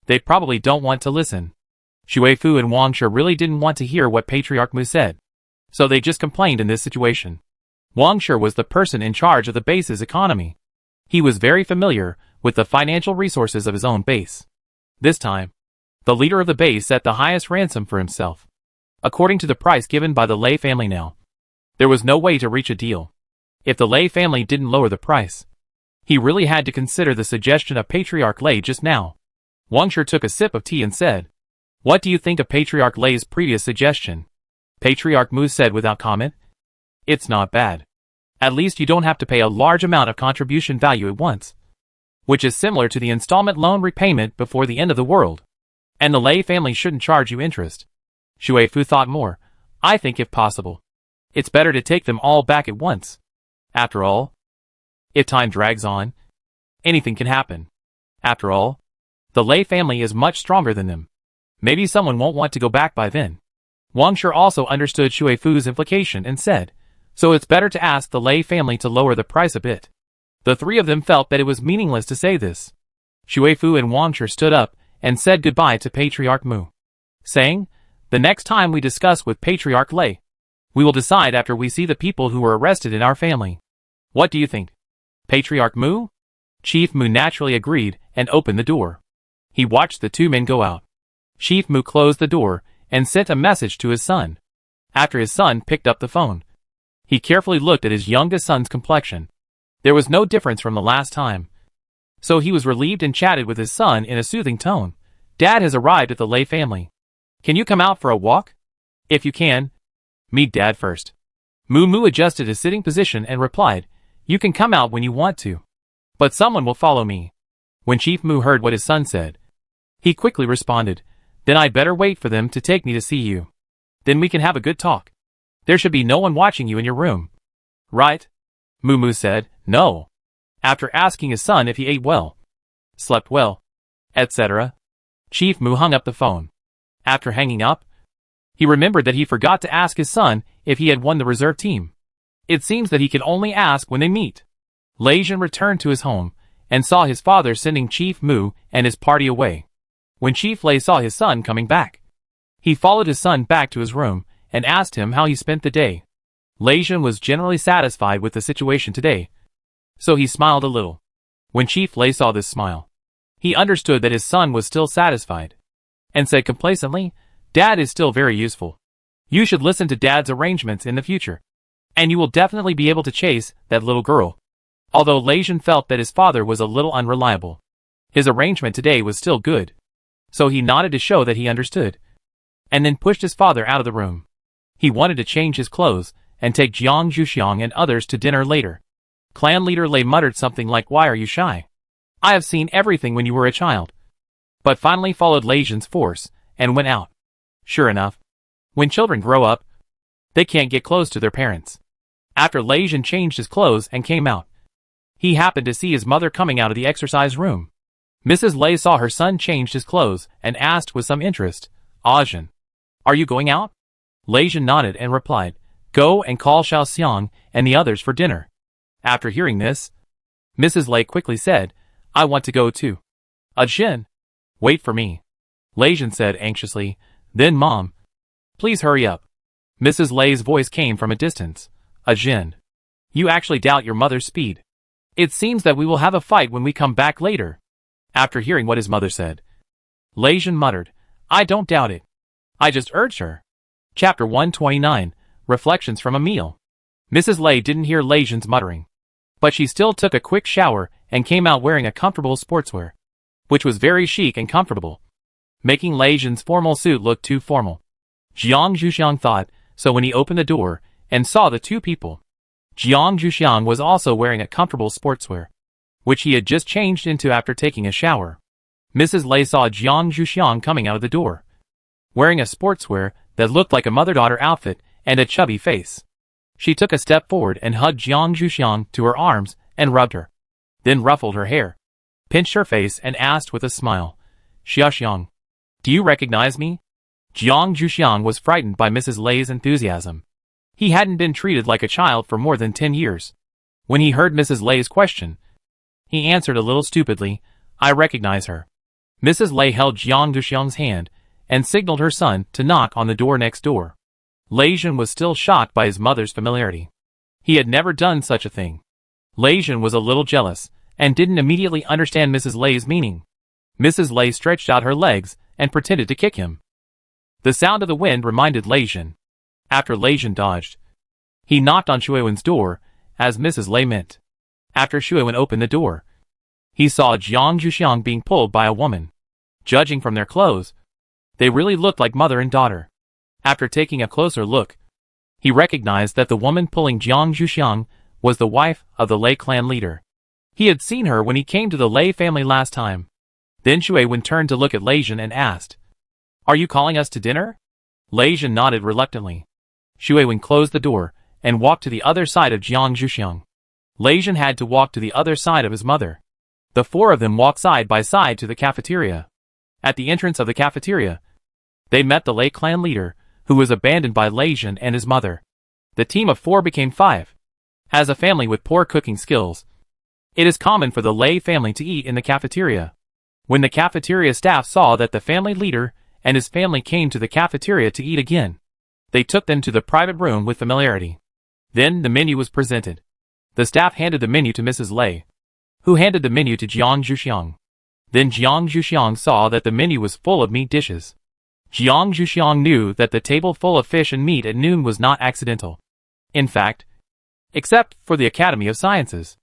They probably don't want to listen. Shui Fu and Wang Shi really didn't want to hear what Patriarch Mu said, so they just complained in this situation. Wang Shi was the person in charge of the base's economy. He was very familiar with the financial resources of his own base. This time, the leader of the base set the highest ransom for himself, according to the price given by the Lei family now. There was no way to reach a deal if the Lei family didn't lower the price. He really had to consider the suggestion of Patriarch Lei just now. Wang Shi took a sip of tea and said, "What do you think of Patriarch Lei's previous suggestion?" Patriarch Mu said without comment, "It's not bad. At least you don't have to pay a large amount of contribution value at once, which is similar to the installment loan repayment before the end of the world. And the Lei family shouldn't charge you interest." Shui Fu thought more. "I think if possible, it's better to take them all back at once. After all, if time drags on, anything can happen. After all, the Lei family is much stronger than them. Maybe someone won't want to go back by then." Wang Shi also understood Shui Fu's implication and said, So it's better to ask the Lei family to lower the price a bit. The three of them felt that it was meaningless to say this. Shuifu and Wangcher stood up and said goodbye to Patriarch Mu, saying, "The next time we discuss with Patriarch Lei, we will decide after we see the people who were arrested in our family. What do you think?" Patriarch Mu? Chief Mu naturally agreed and opened the door. He watched the two men go out. Chief Mu closed the door and sent a message to his son. After his son picked up the phone, he carefully looked at his youngest son's complexion. There was no difference from the last time. So he was relieved and chatted with his son in a soothing tone. "Dad has arrived at the Lei family. Can you come out for a walk? If you can, meet Dad first." Mu adjusted his sitting position and replied, "You can come out when you want to. But someone will follow me." When Chief Mu heard what his son said, he quickly responded, "Then I'd better wait for them to take me to see you. Then we can have a good talk. There should be no one watching you in your room. Right?" Mu said, "No." After asking his son if he ate well, slept well, etc., Chief Mu hung up the phone. After hanging up, he remembered that he forgot to ask his son if he had won the reserve team. It seems that he can only ask when they meet. Lei Jin returned to his home and saw his father sending Chief Mu and his party away. When Chief Lei saw his son coming back, he followed his son back to his room and asked him how he spent the day. Lei Jin was generally satisfied with the situation today, so he smiled a little. When Chief Lei saw this smile, he understood that his son was still satisfied, and said complacently, "Dad is still very useful. You should listen to Dad's arrangements in the future, and you will definitely be able to chase that little girl." Although Lei Jin felt that his father was a little unreliable, his arrangement today was still good, so he nodded to show that he understood, and then pushed his father out of the room. He wanted to change his clothes and take Jiang Zhuxiang and others to dinner later. Clan leader Lei muttered something like, "Why are you shy? I have seen everything when you were a child," but finally followed Lei Jin's force and went out. Sure enough, when children grow up, they can't get close to their parents. After Lei Jin changed his clothes and came out, he happened to see his mother coming out of the exercise room. Mrs. Lei saw her son changed his clothes and asked with some interest, "Ah Jin, are you going out?" Lei Jin nodded and replied, "Go and call Xiao Xiang and the others for dinner." After hearing this, Mrs. Lei quickly said, "I want to go too." Jin, wait for me," Lei Jin said anxiously. "Then Mom, please hurry up." Mrs. Lei's voice came from a distance. "Jin, you actually doubt your mother's speed. It seems that we will have a fight when we come back later." After hearing what his mother said, Lei Jin muttered, "I don't doubt it. I just urged her." Chapter 129, Reflections from a Meal. Mrs. Lei didn't hear Lei Jin's muttering, but she still took a quick shower and came out wearing a comfortable sportswear, which was very chic and comfortable, making Lei Jin's formal suit look too formal. Jiang Zhuxiang thought so when he opened the door and saw the two people. Jiang Zhuxiang was also wearing a comfortable sportswear, which he had just changed into after taking a shower. Mrs. Lei saw Jiang Zhuxiang coming out of the door, wearing a sportswear that looked like a mother-daughter outfit and a chubby face. She took a step forward and hugged Jiang Zhuxiang to her arms and rubbed her, then ruffled her hair, pinched her face and asked with a smile, "Xiaoxiang, do you recognize me?" Jiang Zhuxiang was frightened by Mrs. Lei's enthusiasm. He hadn't been treated like a child for more than 10 years. When he heard Mrs. Lei's question, he answered a little stupidly, "I recognize her." Mrs. Lei held Jiang Zhuxiang's hand and signaled her son to knock on the door next door. Lei Jin was still shocked by his mother's familiarity. He had never done such a thing. Lei Jin was a little jealous and didn't immediately understand Mrs. Lei's meaning. Mrs. Lei stretched out her legs and pretended to kick him. The sound of the wind reminded Lei Jin. After Lei Jin dodged, he knocked on Shuiwen's door, as Mrs. Lei meant. After Shuiwen opened the door, he saw Jiang Zhuxiang being pulled by a woman. Judging from their clothes, they really looked like mother and daughter. After taking a closer look, he recognized that the woman pulling Jiang Zhuxiang was the wife of the Lei clan leader. He had seen her when he came to the Lei family last time. Then Shuiwen turned to look at Lei Jin and asked, "Are you calling us to dinner?" Lei Jin nodded reluctantly. Shuiwen closed the door and walked to the other side of Jiang Zhuxiang. Lei Jin had to walk to the other side of his mother. The four of them walked side by side to the cafeteria. At the entrance of the cafeteria, they met the Lei clan leader, who was abandoned by Lei Jin and his mother. The team of 4 became 5. As a family with poor cooking skills, it is common for the Lei family to eat in the cafeteria. When the cafeteria staff saw that the family leader and his family came to the cafeteria to eat again, they took them to the private room with familiarity. Then the menu was presented. The staff handed the menu to Mrs. Lei, who handed the menu to Jiang Zhuxiang. Then Jiang Zhuxiang saw that the menu was full of meat dishes. Jiang Zhuxiang knew that the table full of fish and meat at noon was not accidental. In fact, except for the Academy of Sciences,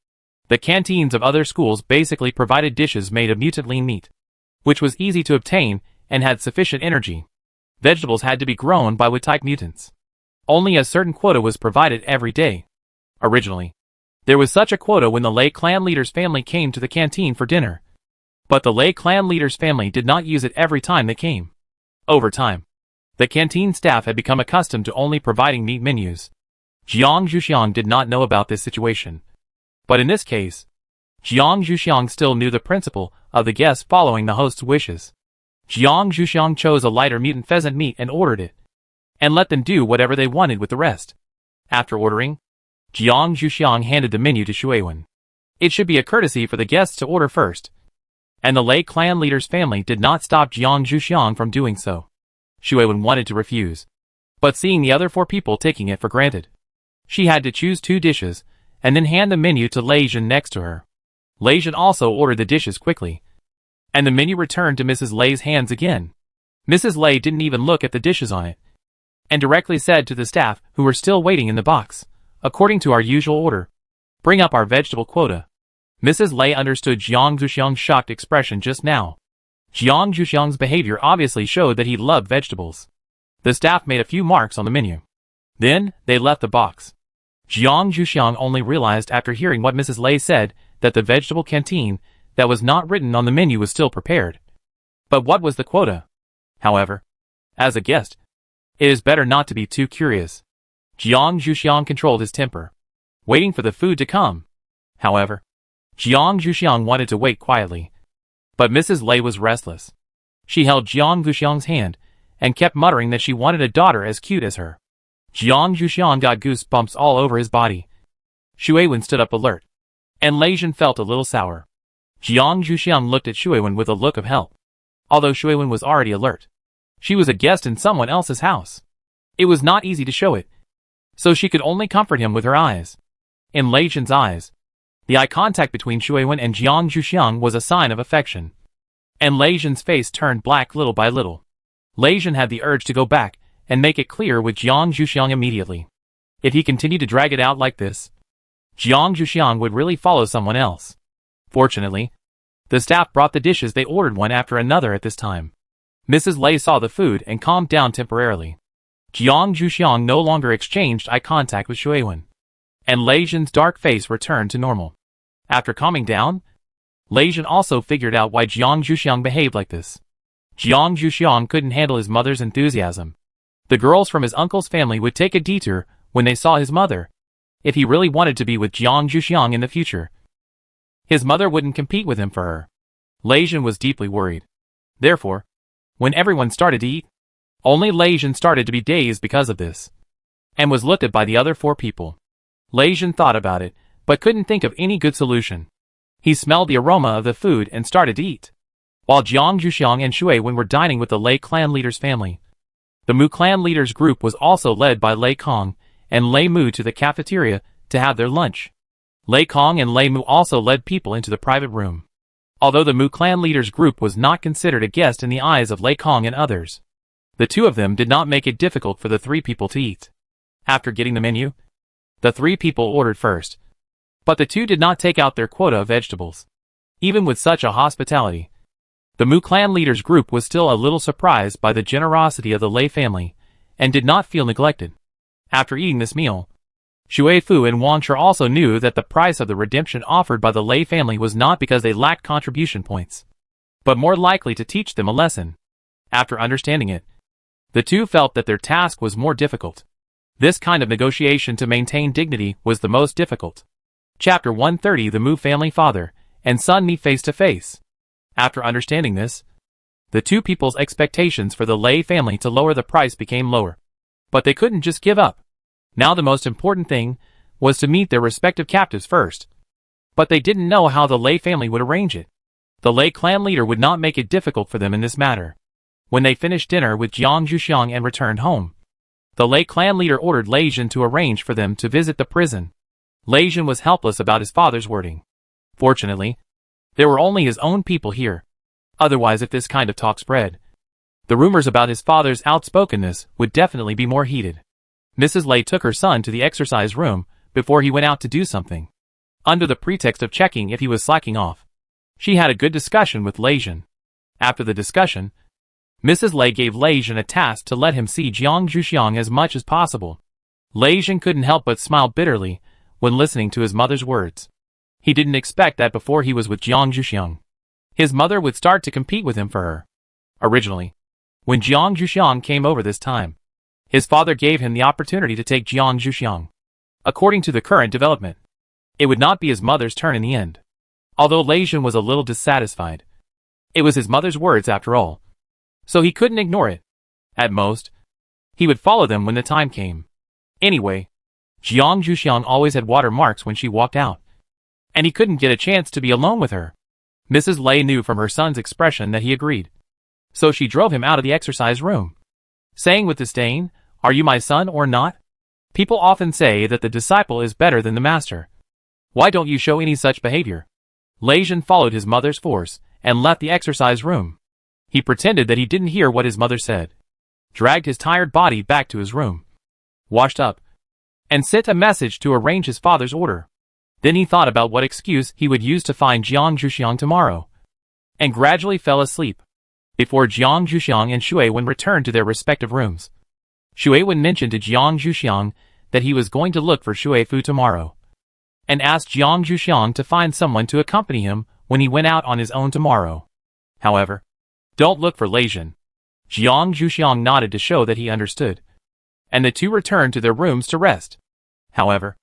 the canteens of other schools basically provided dishes made of mutant lean meat, which was easy to obtain and had sufficient energy. Vegetables had to be grown by wood-type mutants. Only a certain quota was provided every day. Originally, there was such a quota when the Lei clan leader's family came to the canteen for dinner. But the Lei clan leader's family did not use it every time they came. Over time, the canteen staff had become accustomed to only providing meat menus. Jiang Zhuxiang did not know about this situation. But in this case, Jiang Zhuxiang still knew the principle of the guests following the host's wishes. Jiang Zhuxiang chose a lighter mutant pheasant meat and ordered it, and let them do whatever they wanted with the rest. After ordering, Jiang Zhuxiang handed the menu to Shuiwen. It should be a courtesy for the guests to order first, and the Lei clan leader's family did not stop Jiang Zhuxiang from doing so. Shuiwen wanted to refuse, but seeing the other 4 people taking it for granted, she had to choose 2 dishes, and then hand the menu to Lei Zhen next to her. Lei Zhen also ordered the dishes quickly, and the menu returned to Mrs. Lei's hands again. Mrs. Lei didn't even look at the dishes on it, and directly said to the staff who were still waiting in the box, "According to our usual order, bring up our vegetable quota." Mrs. Lei understood Jiang Zhuxiang's shocked expression just now. Jiang Zhuxiang's behavior obviously showed that he loved vegetables. The staff made a few marks on the menu. Then, they left the box. Jiang Zhuxiang only realized after hearing what Mrs. Lei said that the vegetable canteen that was not written on the menu was still prepared. But what was the quota? However, as a guest, it is better not to be too curious. Jiang Zhuxiang controlled his temper, waiting for the food to come. However, Jiang Zhuxiang wanted to wait quietly. But Mrs. Lei was restless. She held Jiang Zhuxiang's hand and kept muttering that she wanted a daughter as cute as her. Jiang Zhuxiang got goosebumps all over his body. Shuiwen stood up alert, and Lei Zhen felt a little sour. Jiang Zhuxiang looked at Shuiwen with a look of help. Although Shuiwen was already alert, she was a guest in someone else's house. It was not easy to show it, so she could only comfort him with her eyes. In Lei Zhen's eyes, the eye contact between Shuiwen and Jiang Zhuxiang was a sign of affection, and Lei Zhen's face turned black little by little. Lei Zhen had the urge to go back and make it clear with Jiang Zhuxiang immediately. If he continued to drag it out like this, Jiang Zhuxiang would really follow someone else. Fortunately, the staff brought the dishes they ordered one after another at this time. Mrs. Lei saw the food and calmed down temporarily. Jiang Zhuxiang no longer exchanged eye contact with Shuiwen, and Lei Zhen's dark face returned to normal. After calming down, Lei Zhen also figured out why Jiang Zhuxiang behaved like this. Jiang Zhuxiang couldn't handle his mother's enthusiasm. The girls from his uncle's family would take a detour when they saw his mother, if he really wanted to be with Jiang Zhuxiang in the future. His mother wouldn't compete with him for her. Lei Zhen was deeply worried. Therefore, when everyone started to eat, only Lei Zhen started to be dazed because of this, and was looked at by the other 4 people. Lei Zhen thought about it, but couldn't think of any good solution. He smelled the aroma of the food and started to eat. While Jiang Zhuxiang and Shuiwen were dining with the Lei clan leader's family, the Mu clan leader's group was also led by Lei Kong and Lei Mu to the cafeteria to have their lunch. Lei Kong and Lei Mu also led people into the private room. Although the Mu clan leader's group was not considered a guest in the eyes of Lei Kong and others, the 2 of them did not make it difficult for the 3 people to eat. After getting the menu, the 3 people ordered first, but the 2 did not take out their quota of vegetables. Even with such a hospitality, the Mu clan leader's group was still a little surprised by the generosity of the Lei family, and did not feel neglected. After eating this meal, Shui Fu and Wang Shi also knew that the price of the redemption offered by the Lei family was not because they lacked contribution points, but more likely to teach them a lesson. After understanding it, the 2 felt that their task was more difficult. This kind of negotiation to maintain dignity was the most difficult. Chapter 130. The Mu family father and son meet face to face. After understanding this, the 2 people's expectations for the Lei family to lower the price became lower. But they couldn't just give up. Now the most important thing was to meet their respective captives first. But they didn't know how the Lei family would arrange it. The Lei clan leader would not make it difficult for them in this matter. When they finished dinner with Jiang Zhuxiang and returned home, the Lei clan leader ordered Lei Jin to arrange for them to visit the prison. Lei Jin was helpless about his father's wording. Fortunately, there were only his own people here. Otherwise, if this kind of talk spread, the rumors about his father's outspokenness would definitely be more heated. Mrs. Lei took her son to the exercise room before he went out to do something, under the pretext of checking if he was slacking off. She had a good discussion with Lei Jin. After the discussion, Mrs. Lei gave Lei Jin a task to let him see Jiang Zhuxiang as much as possible. Lei Jin couldn't help but smile bitterly when listening to his mother's words. He didn't expect that before he was with Jiang Zhuxiang, his mother would start to compete with him for her. Originally, when Jiang Zhuxiang came over this time, his father gave him the opportunity to take Jiang Zhuxiang. According to the current development, it would not be his mother's turn in the end. Although Lei Jin was a little dissatisfied, it was his mother's words after all, so he couldn't ignore it. At most, he would follow them when the time came. Anyway, Jiang Zhuxiang always had watermarks when she walked out, and he couldn't get a chance to be alone with her. Mrs. Lei knew from her son's expression that he agreed, so she drove him out of the exercise room, saying with disdain, "Are you my son or not? People often say that the disciple is better than the master. Why don't you show any such behavior?" Lei Jin followed his mother's force and left the exercise room. He pretended that he didn't hear what his mother said, dragged his tired body back to his room, washed up, and sent a message to arrange his father's order. Then he thought about what excuse he would use to find Jiang Zhuxiang tomorrow, and gradually fell asleep. Before Jiang Zhuxiang and Shui Wen returned to their respective rooms, Shui Wen mentioned to Jiang Zhuxiang that he was going to look for Shui Fu tomorrow, and asked Jiang Zhuxiang to find someone to accompany him when he went out on his own tomorrow. However, don't look for Lei Jin. Jiang Zhuxiang nodded to show that he understood, and the two returned to their rooms to rest. However,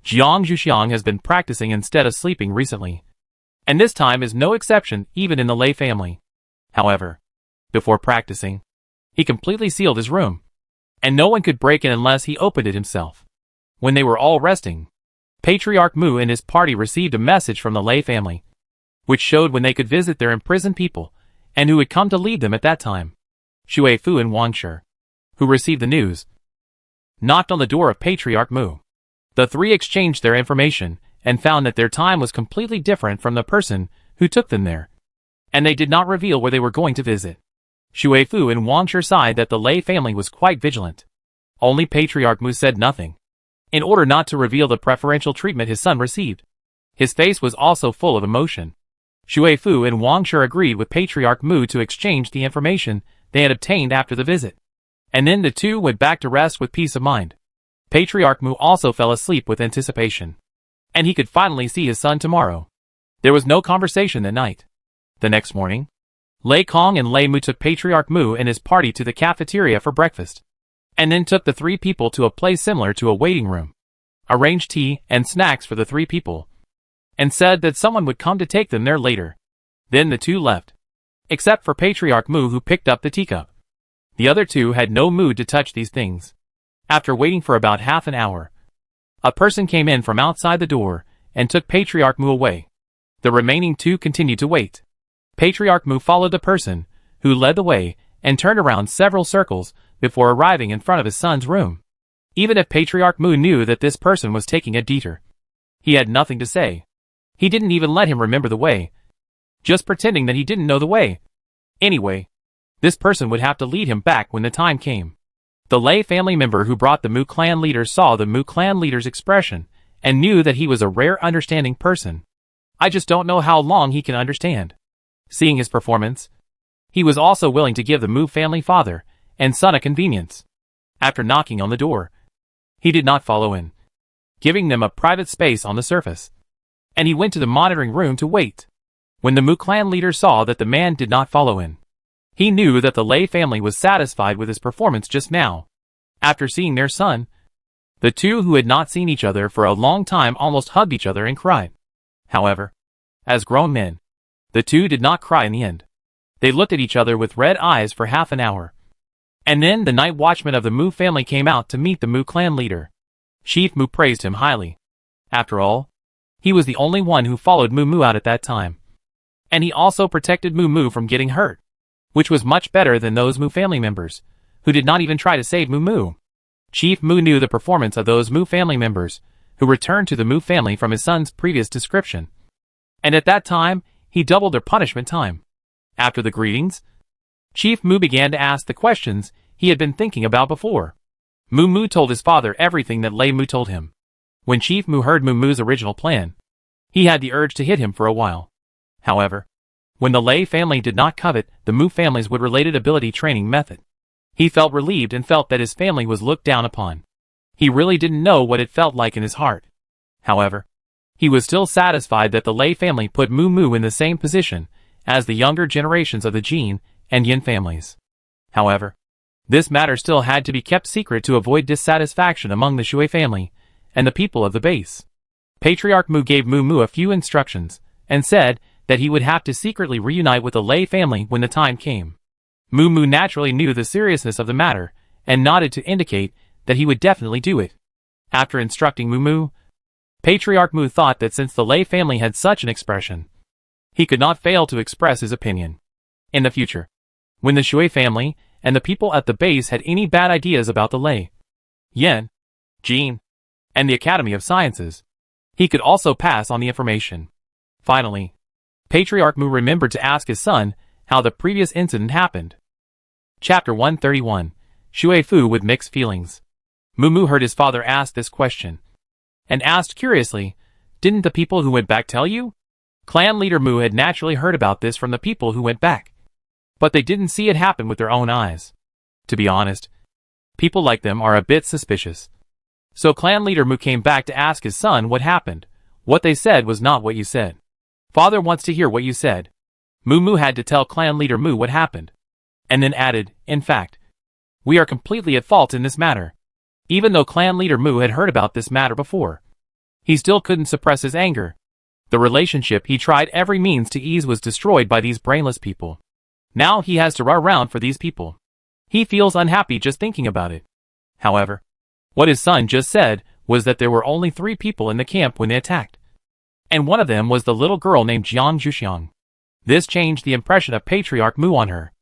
Jiang Zhuxiang has been practicing instead of sleeping recently, and this time is no exception even in the Lei family. However, before practicing, he completely sealed his room, and no one could break in unless he opened it himself. When they were all resting, Patriarch Mu and his party received a message from the Lei family, which showed when they could visit their imprisoned people and who would come to lead them at that time. Shui Fu and Wang Shi, who received the news, knocked on the door of Patriarch Mu. The three exchanged their information and found that their time was completely different from the person who took them there, and they did not reveal where they were going to visit. Shui Fu and Wang Shi sighed that the Lei family was quite vigilant. Only Patriarch Mu said nothing, in order not to reveal the preferential treatment his son received. His face was also full of emotion. Shui Fu and Wang Shi agreed with Patriarch Mu to exchange the information they had obtained after the visit, and then the two went back to rest with peace of mind. Patriarch Mu also fell asleep with anticipation, and he could finally see his son tomorrow. There was no conversation that night. The next morning, Lei Kong and Lei Mu took Patriarch Mu and his party to the cafeteria for breakfast, and then took the three people to a place similar to a waiting room, arranged tea and snacks for the three people, and said that someone would come to take them there later. Then the two left, except for Patriarch Mu, who picked up the teacup. The other two had no mood to touch these things. After waiting for about half an hour, a person came in from outside the door and took Patriarch Mu away. The remaining two continued to wait. Patriarch Mu followed the person who led the way and turned around several circles before arriving in front of his son's room. Even if Patriarch Mu knew that this person was taking a detour, he had nothing to say. He didn't even let him remember the way, just pretending that he didn't know the way. Anyway, this person would have to lead him back when the time came. The Lei family member who brought the Mu clan leader saw the Mu clan leader's expression and knew that he was a rare understanding person. I just don't know how long he can understand. Seeing his performance, he was also willing to give the Mu family father and son a convenience. After knocking on the door, he did not follow in, giving them a private space on the surface, and he went to the monitoring room to wait. When the Mu clan leader saw that the man did not follow in, he knew that the Lei family was satisfied with his performance just now. After seeing their son, the two who had not seen each other for a long time almost hugged each other and cried. However, as grown men, the two did not cry in the end. They looked at each other with red eyes for half an hour. And then the night watchman of the Mu family came out to meet the Mu clan leader. Chief Mu praised him highly. After all, he was the only one who followed Mu Mu out at that time. And he also protected Mu Mu from getting hurt, which was much better than those Mu family members, who did not even try to save Mu Mu. Chief Mu knew the performance of those Mu family members, who returned to the Mu family from his son's previous description. And at that time, he doubled their punishment time. After the greetings, Chief Mu began to ask the questions he had been thinking about before. Mu Mu told his father everything that Lei Mu told him. When Chief Mu heard Mu Mu's original plan, he had the urge to hit him for a while. However, when the Lei family did not covet the Mu family's with related ability training method, he felt relieved and felt that his family was looked down upon. He really didn't know what it felt like in his heart. However, he was still satisfied that the Lei family put Mu Mu in the same position as the younger generations of the Jin and Yin families. However, this matter still had to be kept secret to avoid dissatisfaction among the Shui family and the people of the base. Patriarch Mu gave Mu Mu a few instructions and said that he would have to secretly reunite with the Lei family when the time came. Mu Mu naturally knew the seriousness of the matter and nodded to indicate that he would definitely do it. After instructing Mu Mu, Patriarch Mu thought that since the Lei family had such an expression, he could not fail to express his opinion. In the future, when the Shui family and the people at the base had any bad ideas about the Lei, Yin, Jin, and the Academy of Sciences, he could also pass on the information. Finally, Patriarch Mu remembered to ask his son how the previous incident happened. Chapter 131, Shui Fu with Mixed Feelings. Mu Mu heard his father ask this question, and asked curiously, "Didn't the people who went back tell you?" Clan leader Mu had naturally heard about this from the people who went back, but they didn't see it happen with their own eyes. To be honest, people like them are a bit suspicious. So clan leader Mu came back to ask his son what happened. What they said was not what you said. Father wants to hear what you said. Mu Mu had to tell clan leader Mu what happened, and then added, "In fact, we are completely at fault in this matter." Even though clan leader Mu had heard about this matter before, he still couldn't suppress his anger. The relationship he tried every means to ease was destroyed by these brainless people. Now he has to run around for these people. He feels unhappy just thinking about it. However, what his son just said was that there were only 3 people in the camp when they attacked, and one of them was the little girl named Jiang Zhuxiang. This changed the impression of Patriarch Mu on her.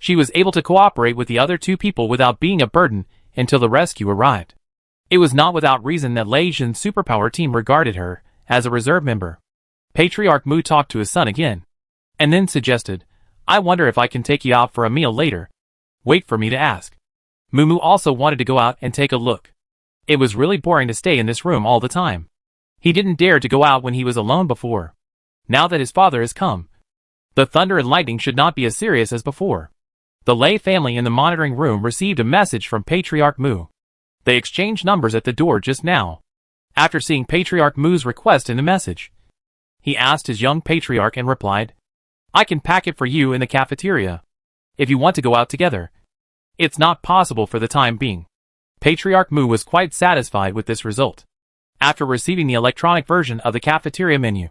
She was able to cooperate with the other 2 people without being a burden until the rescue arrived. It was not without reason that Lei Jin's superpower team regarded her as a reserve member. Patriarch Mu talked to his son again, and then suggested, "I wonder if I can take you out for a meal later. Wait for me to ask." Mu Mu also wanted to go out and take a look. It was really boring to stay in this room all the time. He didn't dare to go out when he was alone before. Now that his father has come, the thunder and lightning should not be as serious as before. The Lei family in the monitoring room received a message from Patriarch Mu. They exchanged numbers at the door just now. After seeing Patriarch Mu's request in the message, he asked his young patriarch and replied, "I can pack it for you in the cafeteria, if you want to go out together." It's not possible for the time being. Patriarch Mu was quite satisfied with this result. After receiving the electronic version of the cafeteria menu,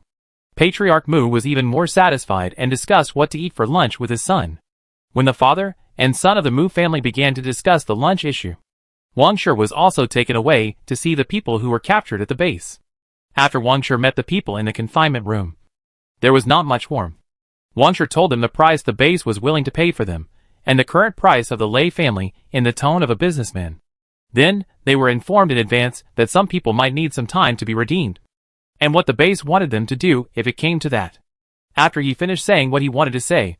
Patriarch Mu was even more satisfied and discussed what to eat for lunch with his son. When the father and son of the Mu family began to discuss the lunch issue, Wang Shi was also taken away to see the people who were captured at the base. After Wang Shi met the people in the confinement room, there was not much warmth. Wang Shi told them the price the base was willing to pay for them, and the current price of the Lei family in the tone of a businessman. Then, they were informed in advance that some people might need some time to be redeemed, and what the base wanted them to do if it came to that. After he finished saying what he wanted to say,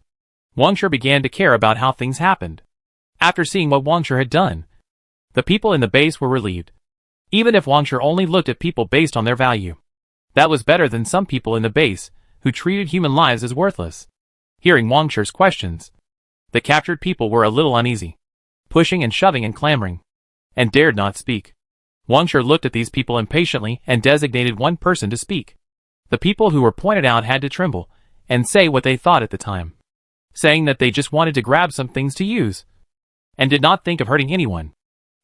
Wang Shi began to care about how things happened. After seeing what Wang Shi had done, the people in the base were relieved. Even if Wang Shi only looked at people based on their value, that was better than some people in the base who treated human lives as worthless. Hearing Wang Shi's questions, the captured people were a little uneasy, pushing and shoving and clamoring, and dared not speak. Wang Shi looked at these people impatiently and designated one person to speak. The people who were pointed out had to tremble and say what they thought at the time, saying that they just wanted to grab some things to use, and did not think of hurting anyone.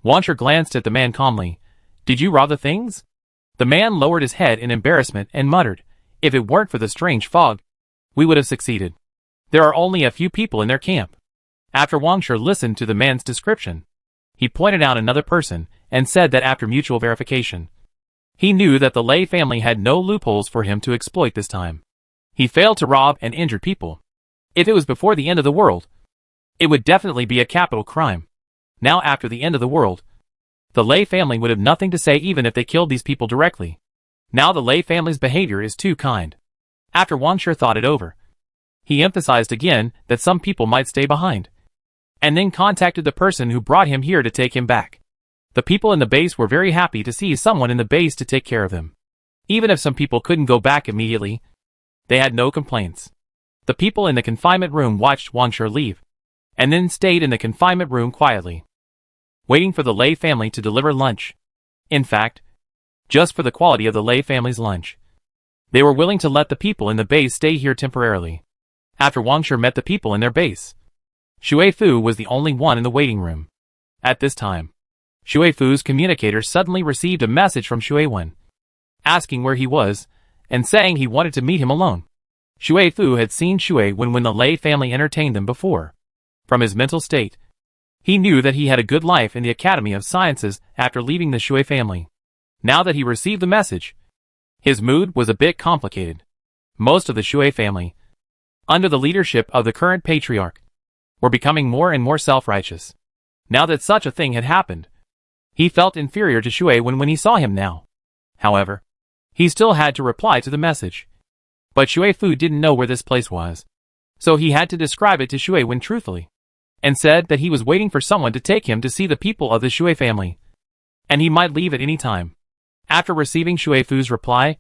Wang Shi glanced at the man calmly. "Did you rob the things?" The man lowered his head in embarrassment and muttered, "If it weren't for the strange fog, we would have succeeded. There are only a few people in their camp." After Wang Shi listened to the man's description, he pointed out another person and said that after mutual verification, he knew that the Lei family had no loopholes for him to exploit this time. He failed to rob and injure people. If it was before the end of the world, it would definitely be a capital crime. Now after the end of the world, the Lei family would have nothing to say even if they killed these people directly. Now the Lei family's behavior is too kind. After Wang Shi thought it over, he emphasized again that some people might stay behind, and then contacted the person who brought him here to take him back. The people in the base were very happy to see someone in the base to take care of them. Even if some people couldn't go back immediately, they had no complaints. The people in the confinement room watched Wang Shi leave, and then stayed in the confinement room quietly, waiting for the Lei family to deliver lunch. In fact, just for the quality of the Lei family's lunch, they were willing to let the people in the base stay here temporarily. After Wang Shi met the people in their base, Shui Fu was the only one in the waiting room. At this time, Shui Fu's communicator suddenly received a message from Shui Wen, asking where he was, and saying he wanted to meet him alone. Shui Fu had seen Shui Wen when the Lei family entertained them before. From his mental state, he knew that he had a good life in the Academy of Sciences after leaving the Shui family. Now that he received the message, his mood was a bit complicated. Most of the Shui family, under the leadership of the current patriarch, were becoming more and more self-righteous. Now that such a thing had happened, he felt inferior to Shui Wen when he saw him now. However, he still had to reply to the message. But Shui Fu didn't know where this place was, so he had to describe it to Shui Wen truthfully, and said that he was waiting for someone to take him to see the people of the Shui family, and he might leave at any time. After receiving Shui Fu's reply,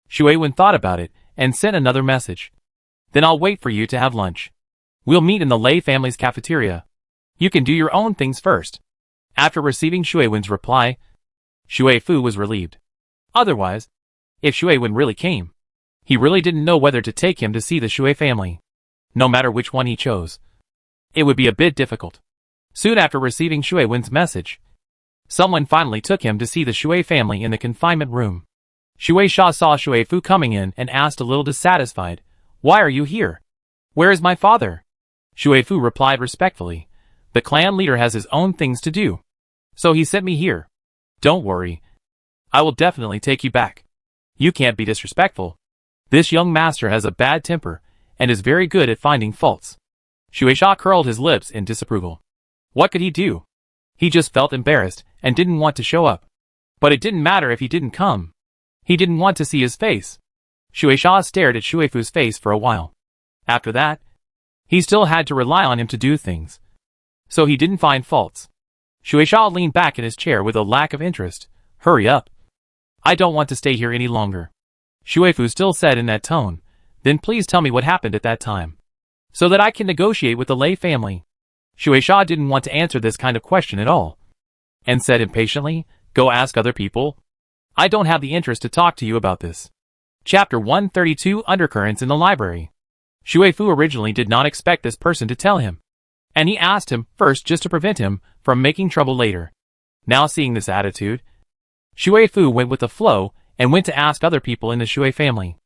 Shui Wen thought about it and sent another message. Then I'll wait for you to have lunch. We'll meet in the Lei family's cafeteria. You can do your own things first. After receiving Shui Wen's reply, Shui Fu was relieved. Otherwise, if Shui Wen really came, he really didn't know whether to take him to see the Shui family. No matter which one he chose, it would be a bit difficult. Soon after receiving Shui Wen's message, someone finally took him to see the Shui family in the confinement room. Shui Sha saw Shui Fu coming in and asked a little dissatisfied, "Why are you here? Where is my father?" Shui Fu replied respectfully, "The clan leader has his own things to do, so he sent me here. Don't worry. I will definitely take you back. You can't be disrespectful. This young master has a bad temper and is very good at finding faults." Shui Sha curled his lips in disapproval. What could he do? He just felt embarrassed and didn't want to show up. But it didn't matter if he didn't come. He didn't want to see his face. Shui Sha stared at Shui Fu's face for a while. After that, he still had to rely on him to do things, so he didn't find faults. Shui Sha leaned back in his chair with a lack of interest. "Hurry up. I don't want to stay here any longer." Shui Fu still said in that tone, "Then please tell me what happened at that time, so that I can negotiate with the Lei family." Shui Sha didn't want to answer this kind of question at all, and said impatiently, "Go ask other people. I don't have the interest to talk to you about this." Chapter 132 Undercurrents in the Library. Shui Fu originally did not expect this person to tell him, and he asked him first just to prevent him from making trouble later. Now seeing this attitude, Shui Fu went with the flow and went to ask other people in the Shui family.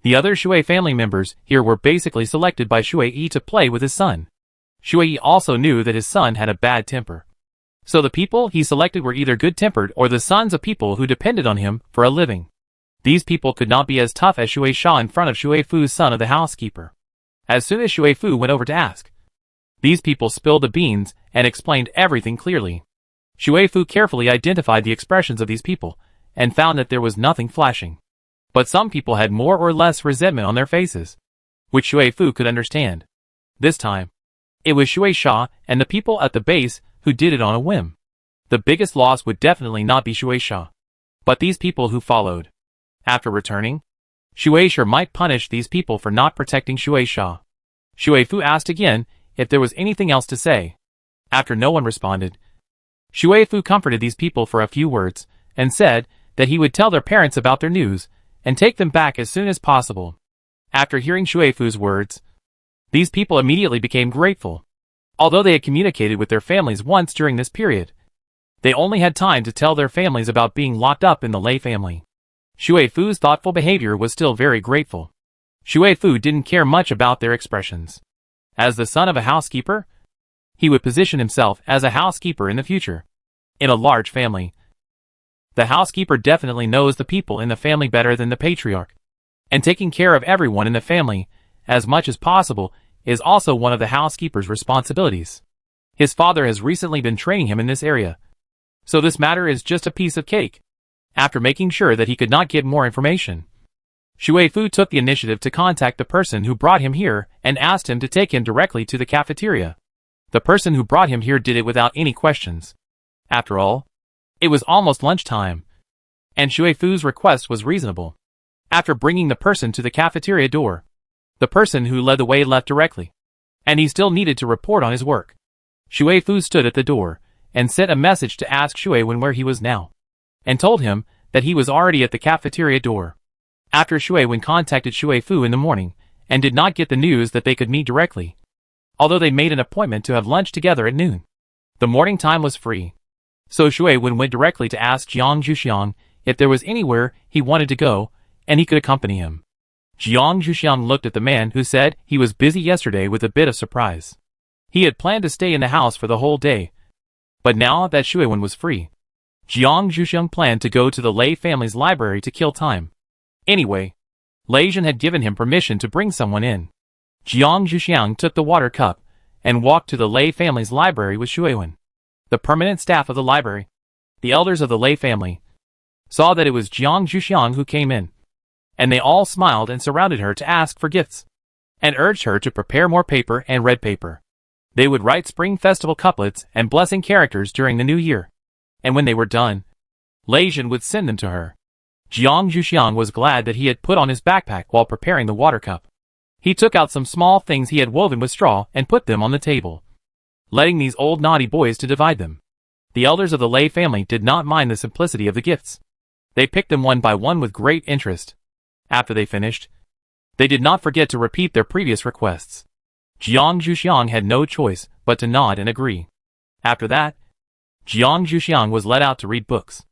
The other Shui family members here were basically selected by Shui Yi to play with his son. Shui Yi also knew that his son had a bad temper, so the people he selected were either good-tempered or the sons of people who depended on him for a living. These people could not be as tough as Shui Sha in front of Shui Fu's son of the housekeeper. As soon as Shui Fu went over to ask, these people spilled the beans and explained everything clearly. Shui Fu carefully identified the expressions of these people and found that there was nothing flashing. But some people had more or less resentment on their faces, which Shui Fu could understand. This time, it was Shui Sha and the people at the base who did it on a whim. The biggest loss would definitely not be Shui Sha, but these people who followed. After returning, Shui Sha might punish these people for not protecting Shui Sha. Shui Fu asked again if there was anything else to say. After no one responded, Shui Fu comforted these people for a few words and said that he would tell their parents about their news and take them back as soon as possible. After hearing Shui Fu's words, these people immediately became grateful. Although they had communicated with their families once during this period, they only had time to tell their families about being locked up in the Lei family. Shui Fu's thoughtful behavior was still very grateful. Shui Fu didn't care much about their expressions. As the son of a housekeeper, he would position himself as a housekeeper in the future. In a large family, the housekeeper definitely knows the people in the family better than the patriarch. And taking care of everyone in the family, as much as possible, is also one of the housekeeper's responsibilities. His father has recently been training him in this area, so this matter is just a piece of cake. After making sure that he could not get more information, Shui Fu took the initiative to contact the person who brought him here and asked him to take him directly to the cafeteria. The person who brought him here did it without any questions. After all, it was almost lunchtime, and Shui Fu's request was reasonable. After bringing the person to the cafeteria door, the person who led the way left directly, and he still needed to report on his work. Shui Fu stood at the door and sent a message to ask Shui Wen where he was now, and told him that he was already at the cafeteria door. After Shui Wen contacted Shui Fu in the morning and did not get the news that they could meet directly, although they made an appointment to have lunch together at noon. The morning time was free, so Shui Wen went directly to ask Jiang Zhuxiang if there was anywhere he wanted to go and he could accompany him. Jiang Zhuxiang looked at the man who said he was busy yesterday with a bit of surprise. He had planned to stay in the house for the whole day, but now that Shui Wen was free, Jiang Zhuxiang planned to go to the Lei family's library to kill time. Anyway, Lei Zhen had given him permission to bring someone in. Jiang Zhuxiang took the water cup and walked to the Lei family's library with Shui Wen. The permanent staff of the library, the elders of the Lei family, saw that it was Jiang Zhuxiang who came in, and they all smiled and surrounded her to ask for gifts, and urged her to prepare more paper and red paper. They would write Spring Festival couplets and blessing characters during the new year, and when they were done, Lei Zhen would send them to her. Jiang Zhuxiang was glad that he had put on his backpack while preparing the water cup. He took out some small things he had woven with straw and put them on the table, letting these old naughty boys to divide them. The elders of the Lei family did not mind the simplicity of the gifts. They picked them one by one with great interest. After they finished, they did not forget to repeat their previous requests. Jiang Zhuxiang had no choice but to nod and agree. After that, Jiang Zhuxiang was let out to read books.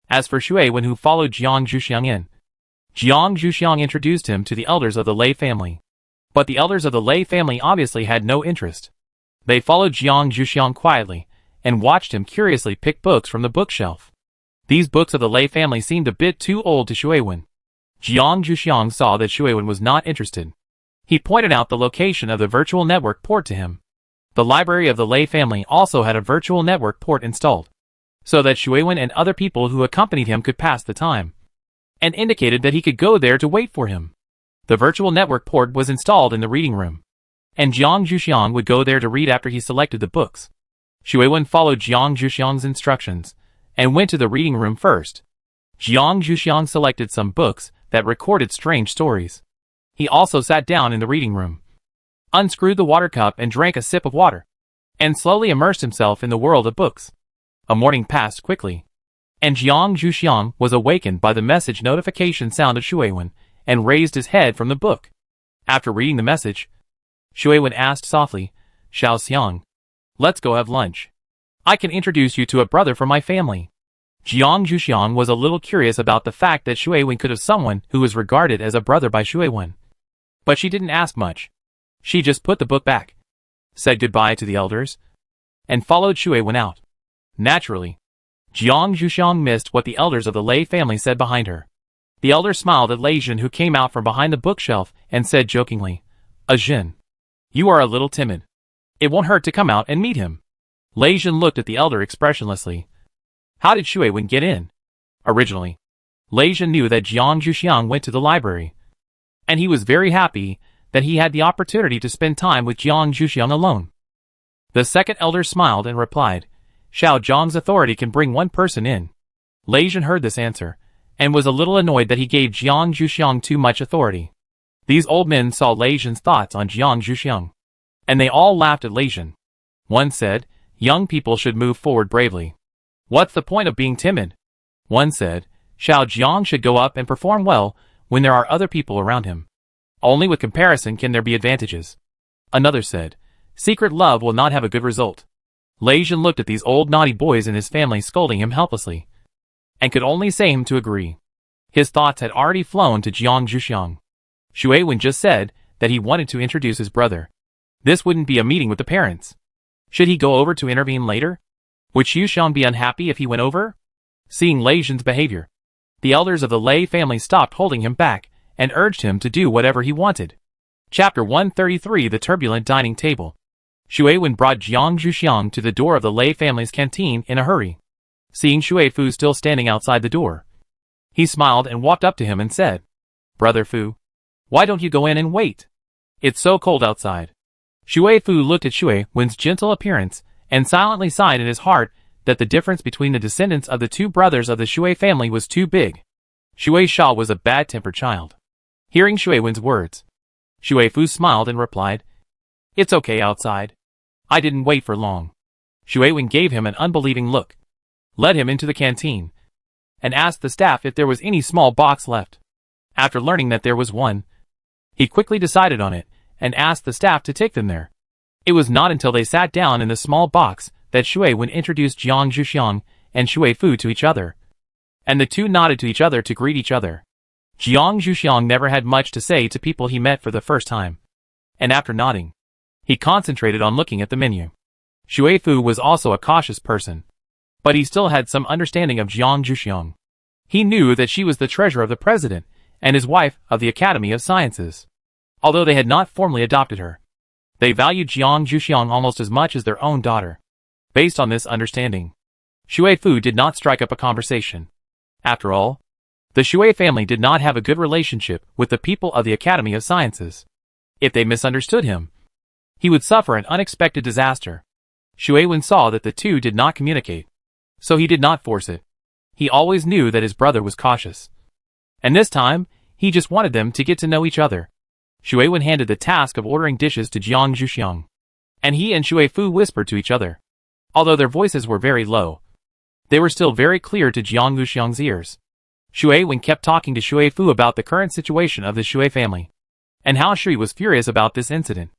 As for Shui Wen, who followed Jiang Zhuxiang in, Jiang Zhuxiang introduced him to the elders of the Lei family. But the elders of the Lei family obviously had no interest. They followed Jiang Zhuxiang quietly and watched him curiously pick books from the bookshelf. These books of the Lei family seemed a bit too old to Shui Wen. Jiang Zhuxiang saw that Shui Wen was not interested. He pointed out the location of the virtual network port to him. The library of the Lei family also had a virtual network port installed, so that Shui Wen and other people who accompanied him could pass the time, and indicated that he could go there to wait for him. The virtual network port was installed in the reading room, and Jiang Zhuxiang would go there to read after he selected the books. Shui Wen followed Jiang Zhuxiang's instructions and went to the reading room first. Jiang Zhuxiang selected some books that recorded strange stories. He also sat down in the reading room, unscrewed the water cup and drank a sip of water, and slowly immersed himself in the world of books. A morning passed quickly, and Jiang Zhuxiang was awakened by the message notification sound of Shui Wen and raised his head from the book. After reading the message, Shui Wen asked softly, "Xiao Xiang, let's go have lunch. I can introduce you to a brother from my family." Jiang Zhuxiang was a little curious about the fact that Shui Wen could have someone who was regarded as a brother by Shui Wen. But she didn't ask much. She just put the book back, said goodbye to the elders, and followed Shui Wen out. Naturally, Jiang Zhuxiang missed what the elders of the Lei family said behind her. The elder smiled at Lei Zhen, who came out from behind the bookshelf, and said jokingly, "Zhen, you are a little timid. It won't hurt to come out and meet him." Lei Zhen looked at the elder expressionlessly. How did Shui Wen get in? Originally, Lei Zhen knew that Jiang Zhuxiang went to the library, and he was very happy that he had the opportunity to spend time with Jiang Zhuxiang alone. The second elder smiled and replied, "Xiao Zhang's authority can bring one person in." Lei Zhen heard this answer, and was a little annoyed that he gave Jiang Zhuxiang too much authority. These old men saw Lei Zhen's thoughts on Jiang Zhuxiang, and they all laughed at Lei Zhen. One said, "Young people should move forward bravely. What's the point of being timid?" One said, "Xiao Jiang should go up and perform well when there are other people around him. Only with comparison can there be advantages." Another said, "Secret love will not have a good result." Lei Zhen looked at these old naughty boys and his family scolding him helplessly, and could only say him to agree. His thoughts had already flown to Jiang Zhuxiang. Shui Wen just said that he wanted to introduce his brother. This wouldn't be a meeting with the parents. Should he go over to intervene later? Would Xu Xiang be unhappy if he went over? Seeing Lei Zhen's behavior, the elders of the Lei family stopped holding him back and urged him to do whatever he wanted. Chapter 133 The Turbulent Dining Table. Xue Wen brought Jiang Zhuxiang to the door of the Lei family's canteen in a hurry. Seeing Xue Fu still standing outside the door, he smiled and walked up to him and said, "Brother Fu, why don't you go in and wait? It's so cold outside." Xue Fu looked at Xue Wen's gentle appearance and silently sighed in his heart that the difference between the descendants of the two brothers of the Xue family was too big. Xue Sha was a bad-tempered child. Hearing Xue Wen's words, Xue Fu smiled and replied, "It's okay outside. I didn't wait for long." Xue Wen gave him an unbelieving look, led him into the canteen, and asked the staff if there was any small box left. After learning that there was one, he quickly decided on it and asked the staff to take them there. It was not until they sat down in the small box that Xue Wen introduced Jiang Zhuxiang and Xue Fu to each other, and the two nodded to each other to greet each other. Jiang Zhuxiang never had much to say to people he met for the first time, and after nodding, he concentrated on looking at the menu. Xue Fu was also a cautious person, but he still had some understanding of Jiang Zhuxiang. He knew that she was the treasurer of the president and his wife of the Academy of Sciences. Although they had not formally adopted her, they valued Jiang Zhuxiang almost as much as their own daughter. Based on this understanding, Xue Fu did not strike up a conversation. After all, the Xue family did not have a good relationship with the people of the Academy of Sciences. If they misunderstood him, he would suffer an unexpected disaster. Xue Wen saw that the two did not communicate, so he did not force it. He always knew that his brother was cautious, and this time, he just wanted them to get to know each other. Xue Wen handed the task of ordering dishes to Jiang Zhuxiang, and he and Xue Fu whispered to each other. Although their voices were very low, they were still very clear to Jiang Zhuxiang's ears. Xue Wen kept talking to Xue Fu about the current situation of the Xue family, and how Shui was furious about this incident.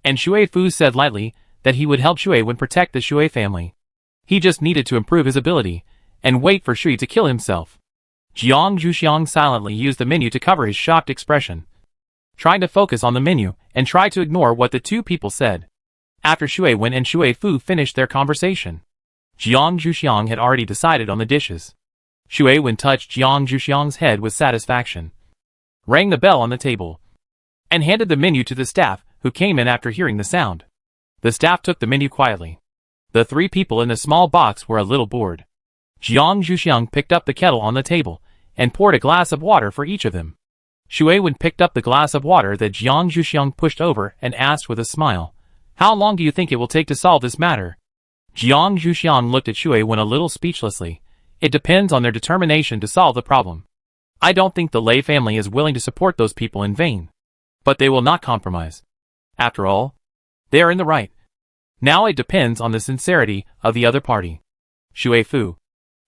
And Xue Fu said lightly that he would help Xue Wen protect the Xue family. He just needed to improve his ability and wait for Shui to kill himself. Jiang Zhuxiang silently used the menu to cover his shocked expression, trying to focus on the menu and try to ignore what the two people said. After Xue Wen and Xue Fu finished their conversation, Jiang Zhuxiang had already decided on the dishes. Xue Wen touched Jiang Zhuxiang's head with satisfaction, rang the bell on the table, and handed the menu to the staff, who came in after hearing the sound. The staff took the menu quietly. The three people in the small box were a little bored. Jiang Zhuxiang picked up the kettle on the table and poured a glass of water for each of them. Xue Wen picked up the glass of water that Jiang Zhuxiang pushed over and asked with a smile, "How long do you think it will take to solve this matter?" Jiang Zhuxiang looked at Xue Wen a little speechlessly. "It depends on their determination to solve the problem. I don't think the Lei family is willing to support those people in vain. But they will not compromise. After all, they are in the right. Now it depends on the sincerity of the other party." Xue Fu.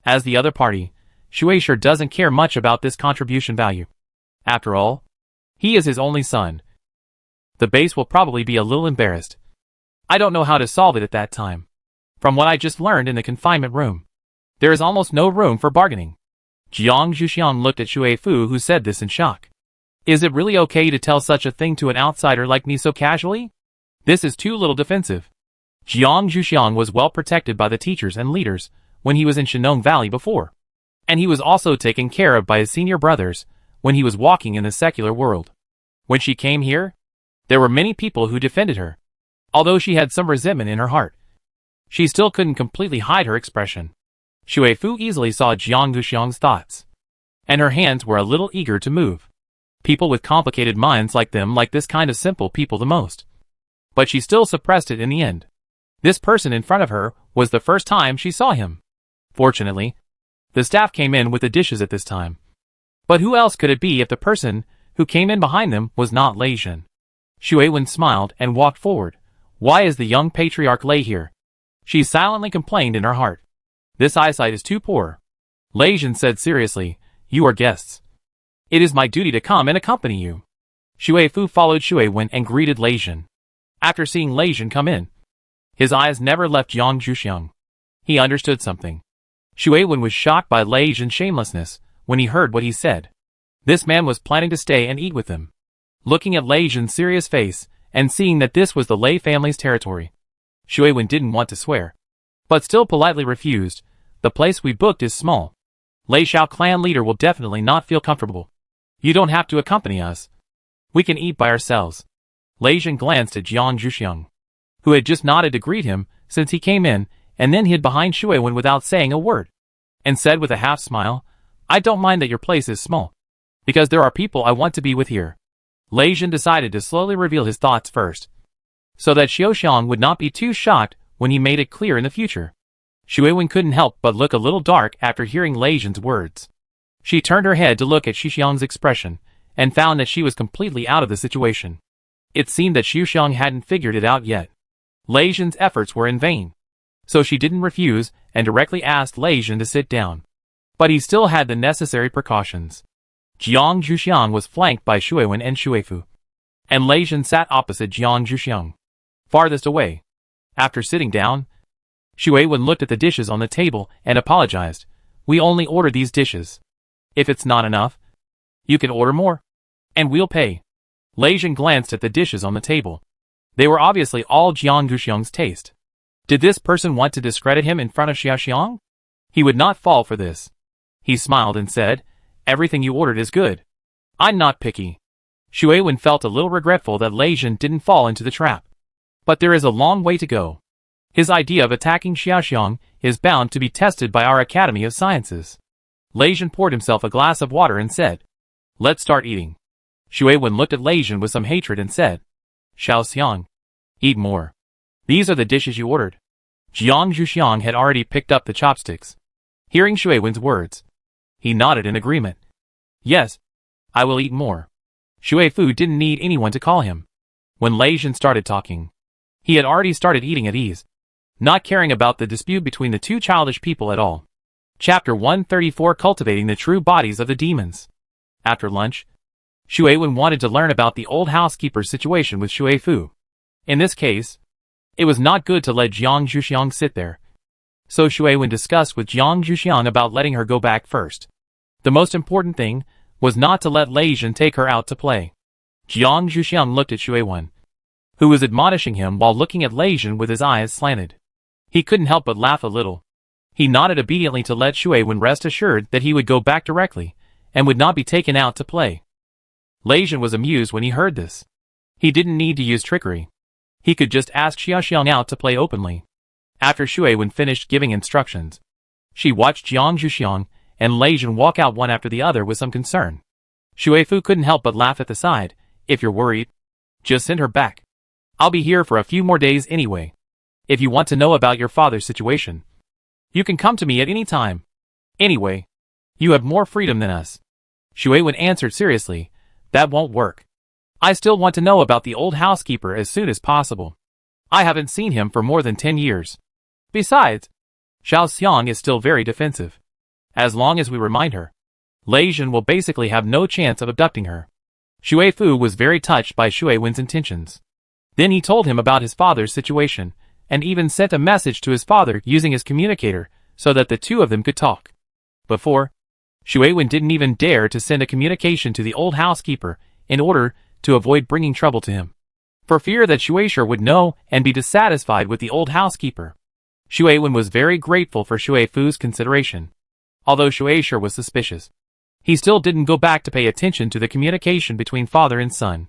As the other party, Xue sure doesn't care much about this contribution value. After all, he is his only son. The base will probably be a little embarrassed. I don't know how to solve it at that time. From what I just learned in the confinement room, there is almost no room for bargaining. Jiang Zhuxiang looked at Xue Fu, who said this in shock. Is it really okay to tell such a thing to an outsider like me so casually? This is too little defensive. Jiang Zhuxiang was well protected by the teachers and leaders when he was in Shenong Valley before, and he was also taken care of by his senior brothers when he was walking in the secular world. When she came here, there were many people who defended her. Although she had some resentment in her heart, she still couldn't completely hide her expression. Xue Fu easily saw Jiang Zhuxiang's thoughts, and her hands were a little eager to move. People with complicated minds like them like this kind of simple people the most. But she still suppressed it in the end. This person in front of her was the first time she saw him. Fortunately, the staff came in with the dishes at this time. But who else could it be if the person who came in behind them was not Lei Zhen? Xue Wen smiled and walked forward. Why is the young patriarch Lei here? She silently complained in her heart. This eyesight is too poor. Lei Zhen said seriously, "You are guests. It is my duty to come and accompany you." Xue Fu followed Xue Wen and greeted Lei Zhen. After seeing Lei Zhen come in, his eyes never left Jiang Zhuxiang. He understood something. Xue Wen was shocked by Lei Zhen's shamelessness when he heard what he said. This man was planning to stay and eat with them. Looking at Lei Zhen's serious face and seeing that this was the Lei family's territory, Xue Wen didn't want to swear. but still politely refused. The place we booked is small. Lei Xiao clan leader will definitely not feel comfortable. You don't have to accompany us. We can eat by ourselves. Lei Jin glanced at Jiang Zhuxiang, who had just nodded to greet him since he came in, and then hid behind Shui Wen without saying a word, and said with a half smile, I don't mind that your place is small, because there are people I want to be with here. Lei Jin decided to slowly reveal his thoughts first, so that Xiaoxiang would not be too shocked when he made it clear in the future. Shui Wen couldn't help but look a little dark after hearing Lei Jin's words. She turned her head to look at Xiaoxiang's expression, and found that she was completely out of the situation. It seemed that Xiaoxiang hadn't figured it out yet. Lei Jin's efforts were in vain. So she didn't refuse, and directly asked Lei Jin to sit down. But he still had the necessary precautions. Jiang Zhuxiang was flanked by Shui Wen and Shui Fu, and Lei Jin sat opposite Jiang Zhuxiang, farthest away. After sitting down, Shui Wen looked at the dishes on the table and apologized. We only ordered these dishes. If it's not enough, you can order more, and we'll pay. Lei Jin glanced at the dishes on the table. They were obviously all Jiang Zhuxiang's taste. Did this person want to discredit him in front of Xiaoxiang? He would not fall for this. He smiled and said, everything you ordered is good. I'm not picky. Shui Wen felt a little regretful that Lei Jin didn't fall into the trap. But there is a long way to go. His idea of attacking Xiaoxiang is bound to be tested by our Academy of Sciences. Lei Jin poured himself a glass of water and said, let's start eating. Shui Wen looked at Lei Jin with some hatred and said, Xiaoxiang, eat more. These are the dishes you ordered. Jiang Zhuxiang had already picked up the chopsticks. Hearing Shui Wen's words, he nodded in agreement. Yes, I will eat more. Shui Fu didn't need anyone to call him. When Lei Jin started talking, he had already started eating at ease, not caring about the dispute between the two childish people at all. Chapter 134 Cultivating the True Bodies of the Demons. After lunch, Shui Wen wanted to learn about the old housekeeper's situation with Shui Fu. In this case, it was not good to let Jiang Zhuxiang sit there. So Shui Wen discussed with Jiang Zhuxiang about letting her go back first. The most important thing was not to let Lei Jin take her out to play. Jiang Zhuxiang looked at Shui Wen, who was admonishing him while looking at Lei Jin with his eyes slanted. He couldn't help but laugh a little. He nodded obediently to let Shui Wen rest assured that he would go back directly, and would not be taken out to play. Lei Jin was amused when he heard this. He didn't need to use trickery. He could just ask Xiaoxiang out to play openly. After Shui Wen finished giving instructions, she watched Jiang Zhuxiang and Lei Jin walk out one after the other with some concern. Shui Fu couldn't help but laugh at the side. If you're worried, just send her back. I'll be here for a few more days anyway. If you want to know about your father's situation, you can come to me at any time. Anyway, you have more freedom than us. Shui Wen answered seriously. That won't work. I still want to know about the old housekeeper as soon as possible. I haven't seen him for more than 10 years. Besides, Xiaoxiang is still very defensive. As long as we remind her, Lei Jin will basically have no chance of abducting her. Shui Fu was very touched by Shui Wen's intentions. Then he told him about his father's situation, and even sent a message to his father using his communicator so that the two of them could talk. Before, Shui Wen didn't even dare to send a communication to the old housekeeper in order to avoid bringing trouble to him, for fear that Shueisha would know and be dissatisfied with the old housekeeper. Shui Wen was very grateful for Shui Fu's consideration. Although Shueisha was suspicious, he still didn't go back to pay attention to the communication between father and son.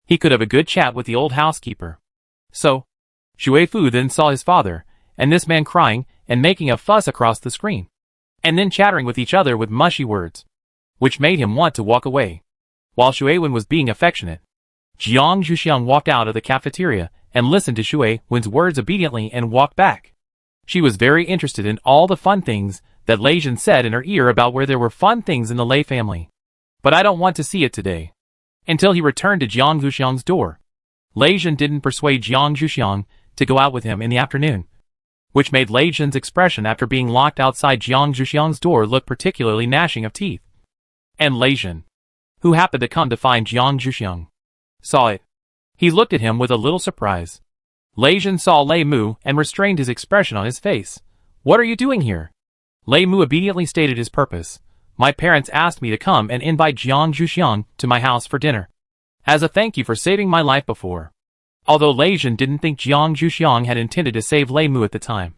He could have a good chat with the old housekeeper. So, Shui Fu then saw his father, and this man crying and making a fuss across the screen, and then chattering with each other with mushy words, which made him want to walk away. While Shui Wen was being affectionate, Jiang Zhuxiang walked out of the cafeteria and listened to Shui Wen's words obediently and walked back. She was very interested in all the fun things that Lei Jin said in her ear about where there were fun things in the Lei family. But I don't want to see it today. Until he returned to Jiang Zhuxiang's door. Lei Jin didn't persuade Jiang Zhuxiang to go out with him in the afternoon, which made Lei Jin's expression after being locked outside Jiang Zhuxiang's door look particularly gnashing of teeth. And Lei Jin, who happened to come to find Jiang Zhuxiang, saw it. He looked at him with a little surprise. Lei Jin saw Lei Mu and restrained his expression on his face. What are you doing here? Lei Mu obediently stated his purpose. My parents asked me to come and invite Jiang Zhuxiang to my house for dinner, as a thank you for saving my life before. Although Lei Jin didn't think Jiang Zhuxiang had intended to save Lei Mu at the time,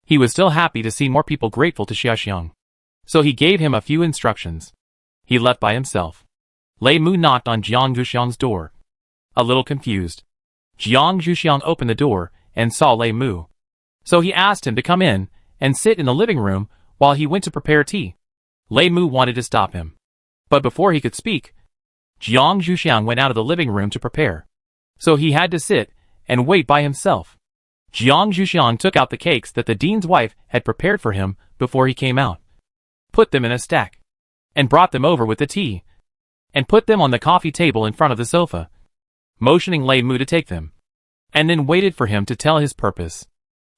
He was still happy to see more people grateful to Xiaoxiang. So he gave him a few instructions. He left by himself. Lei Mu knocked on Jiang Zhuxiang's door. A little confused, Jiang Zhuxiang opened the door and saw Lei Mu. So he asked him to come in and sit in the living room while he went to prepare tea. Lei Mu wanted to stop him. But before he could speak, Jiang Zhuxiang went out of the living room to prepare. So he had to sit and wait by himself. Jiang Zhuxiang took out the cakes that the dean's wife had prepared for him before he came out, put them in a stack, and brought them over with the tea, and put them on the coffee table in front of the sofa, motioning Lei Mu to take them, and then waited for him to tell his purpose.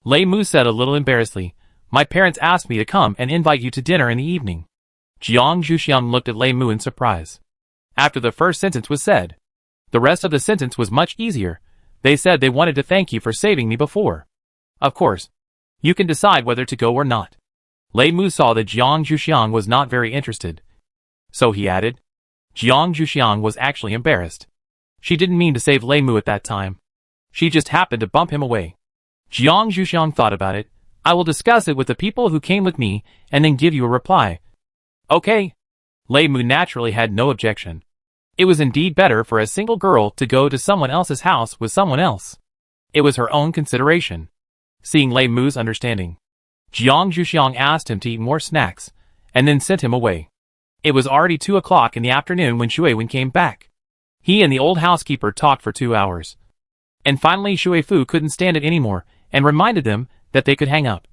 Lei Mu said a little embarrassedly, "My parents asked me to come and invite you to dinner in the evening." Jiang Zhuxiang looked at Lei Mu in surprise. After the first sentence was said, the rest of the sentence was much easier. They said they wanted to thank you for saving me before. Of course, you can decide whether to go or not. Lei Mu saw that Jiang Zhuxiang was not very interested. So he added. Jiang Zhuxiang was actually embarrassed. She didn't mean to save Lei Mu at that time. She just happened to bump him away. Jiang Zhuxiang thought about it. "I will discuss it with the people who came with me and then give you a reply." Okay. Lei Mu naturally had no objection. It was indeed better for a single girl to go to someone else's house with someone else. It was her own consideration. Seeing Lei Mu's understanding, Jiang Zhuxiang asked him to eat more snacks, and then sent him away. It was already 2 o'clock in the afternoon when Shui Wen came back. He and the old housekeeper talked for 2 hours. And finally Shui Fu couldn't stand it anymore, and reminded them that they could hang up.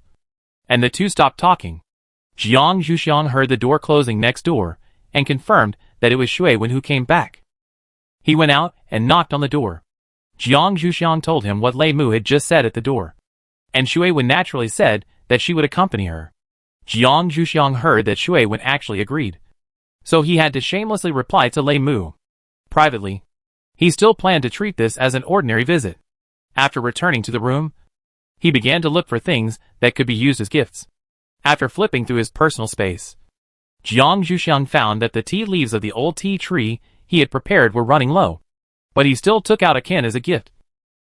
And the two stopped talking. Jiang Zhuxiang heard the door closing next door, and confirmed that it was Shui Wen who came back. He went out and knocked on the door. Jiang Zhuxiang told him what Lei Mu had just said at the door. And Shui Wen naturally said that she would accompany her. Jiang Zhuxiang heard that Shui Wen actually agreed. So he had to shamelessly reply to Lei Mu. Privately, he still planned to treat this as an ordinary visit. After returning to the room, he began to look for things that could be used as gifts. After flipping through his personal space, Jiang Zhuxiang found that the tea leaves of the old tea tree he had prepared were running low. But he still took out a can as a gift,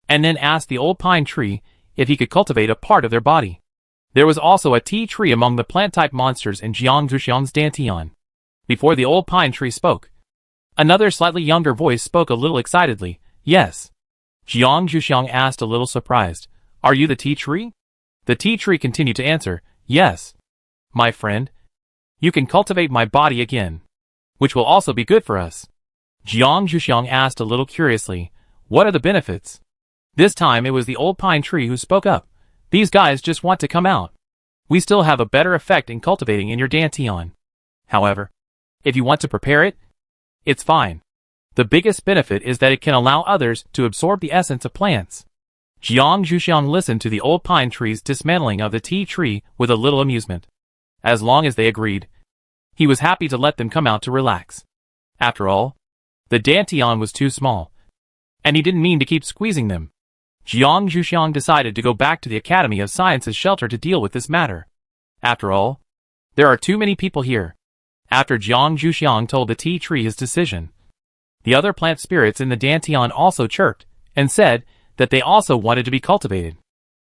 and then asked the old pine tree if he could cultivate a part of their body. There was also a tea tree among the plant-type monsters in Jiang Zhuxiang's dantian. Before the old pine tree spoke, another slightly younger voice spoke a little excitedly. "Yes." Jiang Zhuxiang asked a little surprised, "Are you the tea tree?" The tea tree continued to answer, "Yes. My friend, you can cultivate my body again, which will also be good for us." Jiang Zhuxiang asked a little curiously, "What are the benefits?" This time it was the old pine tree who spoke up. "These guys just want to come out. We still have a better effect in cultivating in your dantian. However, if you want to prepare it, it's fine. The biggest benefit is that it can allow others to absorb the essence of plants." Jiang Zhuxiang listened to the old pine tree's dismantling of the tea tree with a little amusement. As long as they agreed, he was happy to let them come out to relax. After all, the dantian was too small, and he didn't mean to keep squeezing them. Jiang Zhuxiang decided to go back to the Academy of Sciences shelter to deal with this matter. After all, there are too many people here. After Jiang Zhuxiang told the tea tree his decision, the other plant spirits in the dantian also chirped, and said that they also wanted to be cultivated.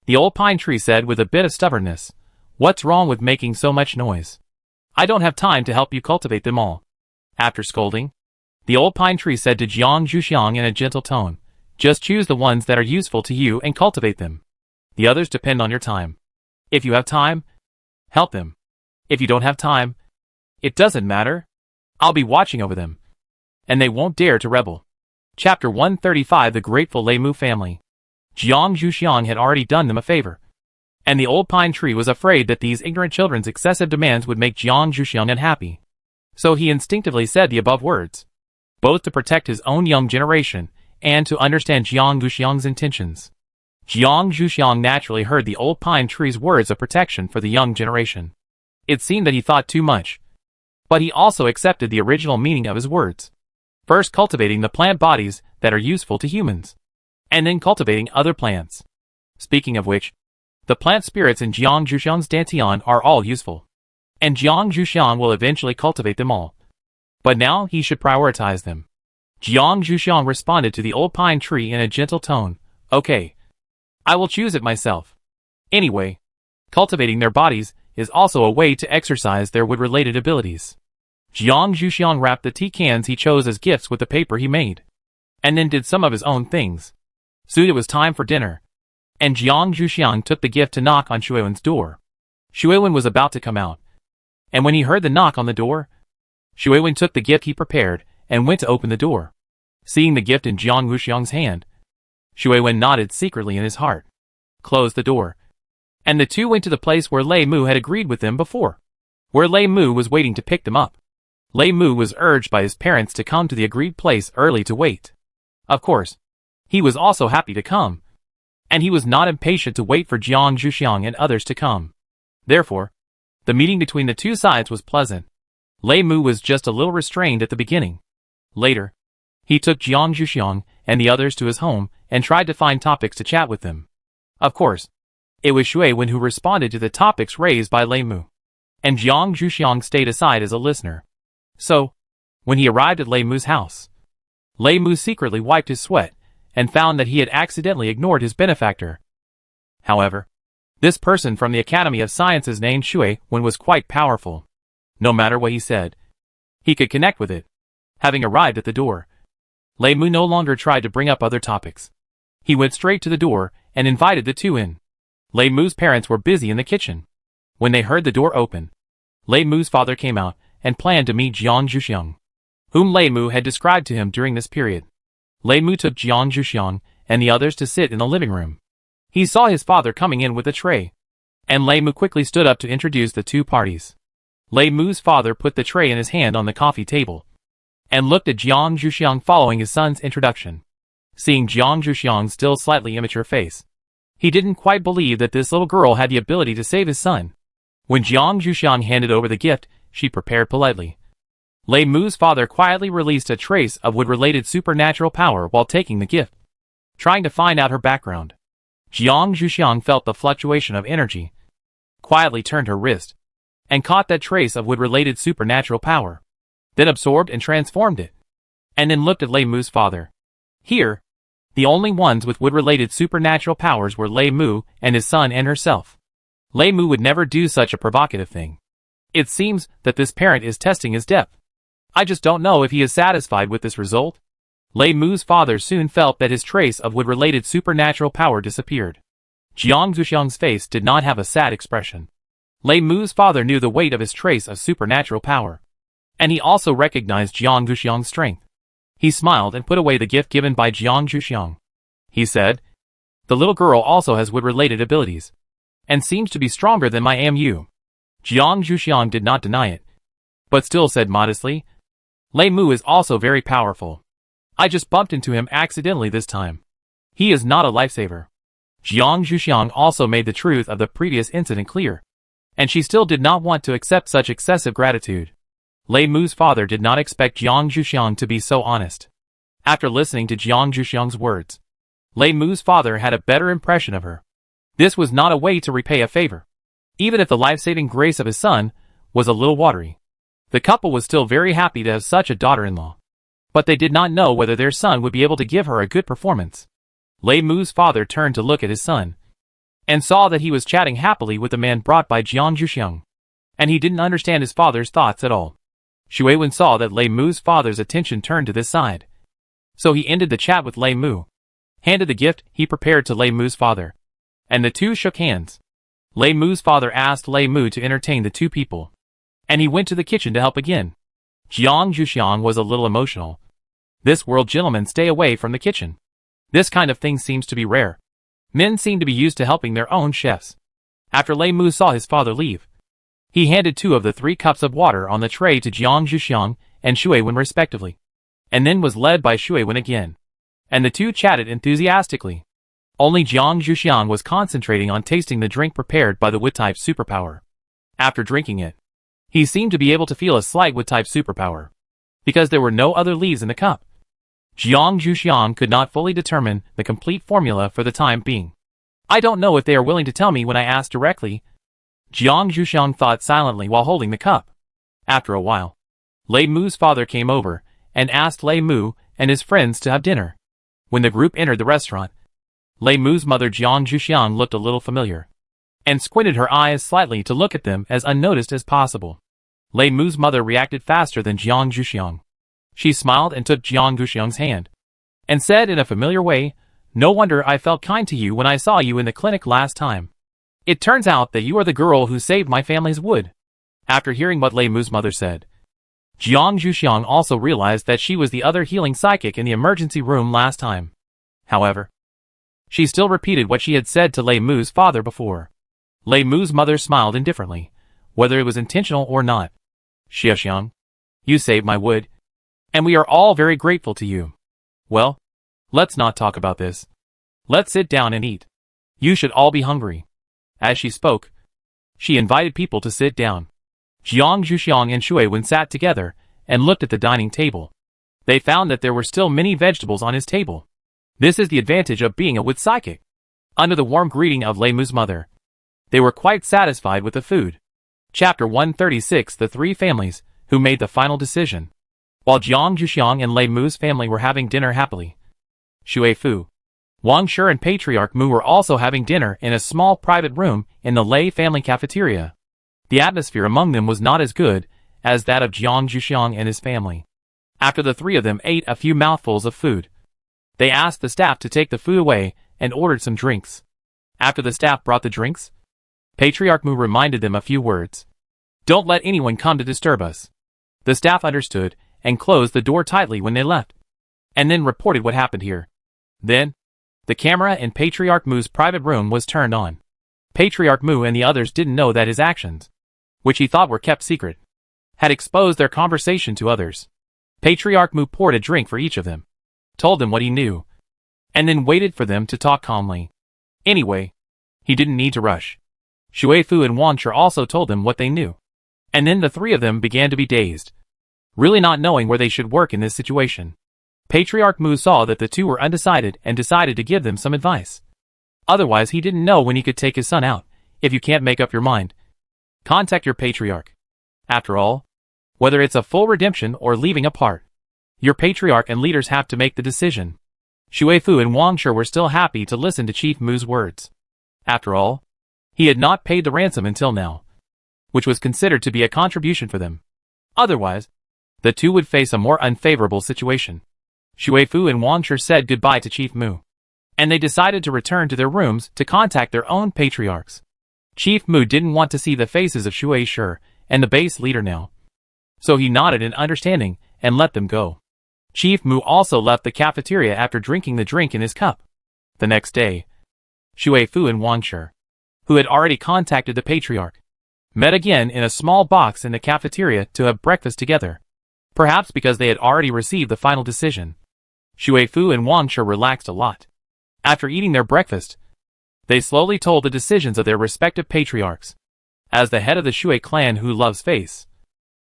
The old pine tree said with a bit of stubbornness, "What's wrong with making so much noise? I don't have time to help you cultivate them all." After scolding, the old pine tree said to Jiang Zhuxiang in a gentle tone, "Just choose the ones that are useful to you and cultivate them. The others depend on your time. If you have time, help them. If you don't have time, it doesn't matter. I'll be watching over them, and they won't dare to rebel." Chapter 135 The Grateful Lei Mu Family. Jiang Zhuxiang had already done them a favor, and the old pine tree was afraid that these ignorant children's excessive demands would make Jiang Zhuxiang unhappy. So he instinctively said the above words, both to protect his own young generation and to understand Jiang Zhuxiang's intentions. Jiang Zhuxiang naturally heard the old pine tree's words of protection for the young generation. It seemed that he thought too much, but he also accepted the original meaning of his words. First cultivating the plant bodies that are useful to humans, and then cultivating other plants. Speaking of which, the plant spirits in Jiang Zhuxiang's dantian are all useful, and Jiang Zhuxiang will eventually cultivate them all. But now he should prioritize them. Jiang Zhuxiang responded to the old pine tree in a gentle tone, "Okay. I will choose it myself. Anyway, Cultivating their bodies is also a way to exercise their wood-related abilities. Jiang Zhuxiang wrapped the tea cans he chose as gifts with the paper he made, and then did some of his own things. Soon it was time for dinner, and Jiang Zhuxiang took the gift to knock on Shuiwen's door. Shuiwen was about to come out, and when he heard the knock on the door, Shuiwen took the gift he prepared and went to open the door. Seeing the gift in Jiang Zhuxiang's hand, Shuiwen nodded secretly in his heart, closed the door, and the two went to the place where Lei Mu had agreed with them before, where Lei Mu was waiting to pick them up. Lei Mu was urged by his parents to come to the agreed place early to wait. Of course, he was also happy to come, and he was not impatient to wait for Jiang Zhuxiang and others to come. Therefore, the meeting between the two sides was pleasant. Lei Mu was just a little restrained at the beginning. Later, he took Jiang Zhuxiang and the others to his home and tried to find topics to chat with them. Of course, it was Shuiwen who responded to the topics raised by Lei Mu, and Jiang Zhuxiang stayed aside as a listener. So, when he arrived at Lei Mu's house, Lei Mu secretly wiped his sweat and found that he had accidentally ignored his benefactor. However, this person from the Academy of Sciences named Shuiwen was quite powerful. No matter what he said, he could connect with it. Having arrived at the door, Lei Mu no longer tried to bring up other topics. He went straight to the door and invited the two in. Lei Mu's parents were busy in the kitchen. When they heard the door open, Lei Mu's father came out and planned to meet Jiang Zhuxiang, whom Lei Mu had described to him during this period. Lei Mu took Jiang Zhuxiang and the others to sit in the living room. He saw his father coming in with a tray, and Lei Mu quickly stood up to introduce the two parties. Lei Mu's father put the tray in his hand on the coffee table, and looked at Jiang Zhuxiang following his son's introduction. Seeing Jiang Zhuxiang's still slightly immature face, he didn't quite believe that this little girl had the ability to save his son. When Jiang Zhuxiang handed over the gift, she prepared politely. Lei Mu's father quietly released a trace of wood-related supernatural power while taking the gift, trying to find out her background. Jiang Zhuxiang felt the fluctuation of energy, quietly turned her wrist, and caught that trace of wood-related supernatural power, then absorbed and transformed it, and then looked at Lei Mu's father. Here, the only ones with wood-related supernatural powers were Lei Mu and his son and herself. Lei Mu would never do such a provocative thing. It seems that this parent is testing his depth. I just don't know if he is satisfied with this result. Lei Mu's father soon felt that his trace of wood-related supernatural power disappeared. Jiang Zhuxiang's face did not have a sad expression. Lei Mu's father knew the weight of his trace of supernatural power, and he also recognized Jiang Zhuxiang's strength. He smiled and put away the gift given by Jiang Zhuxiang. He said, "The little girl also has wood-related abilities, and seems to be stronger than my Mu." Jiang Zhuxiang did not deny it, but still said modestly, "Lei Mu is also very powerful. I just bumped into him accidentally this time. He is not a lifesaver." Jiang Zhuxiang also made the truth of the previous incident clear, and she still did not want to accept such excessive gratitude. Lei Mu's father did not expect Jiang Zhuxiang to be so honest. After listening to Jiang Zhuxiang's words, Lei Mu's father had a better impression of her. This was not a way to repay a favor. Even if the life-saving grace of his son was a little watery, the couple was still very happy to have such a daughter-in-law. But they did not know whether their son would be able to give her a good performance. Lei Mu's father turned to look at his son, and saw that he was chatting happily with the man brought by Jiang Zhuxiang, and he didn't understand his father's thoughts at all. Shuiwen saw that Lei Mu's father's attention turned to this side, so he ended the chat with Lei Mu, handed the gift he prepared to Lei Mu's father, and the two shook hands. Lei Mu's father asked Lei Mu to entertain the two people, and he went to the kitchen to help again. Jiang Zhuxiang was a little emotional. This world gentlemen stay away from the kitchen. This kind of thing seems to be rare. Men seem to be used to helping their own chefs. After Lei Mu saw his father leave, he handed 2 of the 3 cups of water on the tray to Jiang Zhuxiang and Shuiwen respectively, and then was led by Shuiwen again, and the two chatted enthusiastically. Only Jiang Zhuxiang was concentrating on tasting the drink prepared by the wood-type superpower. After drinking it, he seemed to be able to feel a slight wood-type superpower, because there were no other leaves in the cup. Jiang Zhuxiang could not fully determine the complete formula for the time being. I don't know if they are willing to tell me when I ask directly. Jiang Zhuxiang thought silently while holding the cup. After a while, Lei Mu's father came over and asked Lei Mu and his friends to have dinner. When the group entered the restaurant, Lei Mu's mother Jiang Zhuxiang looked a little familiar, and squinted her eyes slightly to look at them as unnoticed as possible. Lei Mu's mother reacted faster than Jiang Zhuxiang. She smiled and took Jiang Zhuxiang's hand, and said in a familiar way, "No wonder I felt kind to you when I saw you in the clinic last time. It turns out that you are the girl who saved my family's wood." After hearing what Lei Mu's mother said, Jiang Zhuxiang also realized that she was the other healing psychic in the emergency room last time. However, she still repeated what she had said to Lei Mu's father before. Lei Mu's mother smiled indifferently, whether it was intentional or not. "Xiaxiang, you saved my wood, and we are all very grateful to you. Well, let's not talk about this. Let's sit down and eat. You should all be hungry." As she spoke, she invited people to sit down. Jiang Zhuxiang and Shui Wen sat together and looked at the dining table. They found that there were still many vegetables on his table. This is the advantage of being a wood psychic. Under the warm greeting of Lei Mu's mother, they were quite satisfied with the food. Chapter 136: The Three Families Who Made the Final Decision. While Jiang Zhuxiang and Lei Mu's family were having dinner happily, Shui Fu, Wang Shi and Patriarch Mu were also having dinner in a small private room in the Lei family cafeteria. The atmosphere among them was not as good as that of Jiang Zhuxiang and his family. After the three of them ate a few mouthfuls of food, they asked the staff to take the food away and ordered some drinks. After the staff brought the drinks, Patriarch Mu reminded them a few words. "Don't let anyone come to disturb us." The staff understood and closed the door tightly when they left, and then reported what happened here. Then, the camera in Patriarch Mu's private room was turned on. Patriarch Mu and the others didn't know that his actions, which he thought were kept secret, had exposed their conversation to others. Patriarch Mu poured a drink for each of them, told them what he knew, and then waited for them to talk calmly. Anyway, he didn't need to rush. Shui Fu and Wang Shi also told them what they knew, and then the three of them began to be dazed, really not knowing where they should work in this situation. Patriarch Mu saw that the two were undecided and decided to give them some advice. Otherwise, he didn't know when he could take his son out. If you can't make up your mind, contact your patriarch. After all, whether it's a full redemption or leaving a part, your patriarch and leaders have to make the decision. Shui Fu and Wang Shi were still happy to listen to Chief Mu's words. After all, he had not paid the ransom until now, which was considered to be a contribution for them. Otherwise, the two would face a more unfavorable situation. Shui Fu and Wang Shi said goodbye to Chief Mu, and they decided to return to their rooms to contact their own patriarchs. Chief Mu didn't want to see the faces of Shui Shi and the base leader now, so he nodded in understanding and let them go. Chief Mu also left the cafeteria after drinking the drink in his cup. The next day, Shui Fu and Wang Shi, who had already contacted the patriarch, met again in a small box in the cafeteria to have breakfast together. Perhaps because they had already received the final decision, Shui Fu and Wang Shi relaxed a lot. After eating their breakfast, they slowly told the decisions of their respective patriarchs. As the head of the Shui clan who loves face,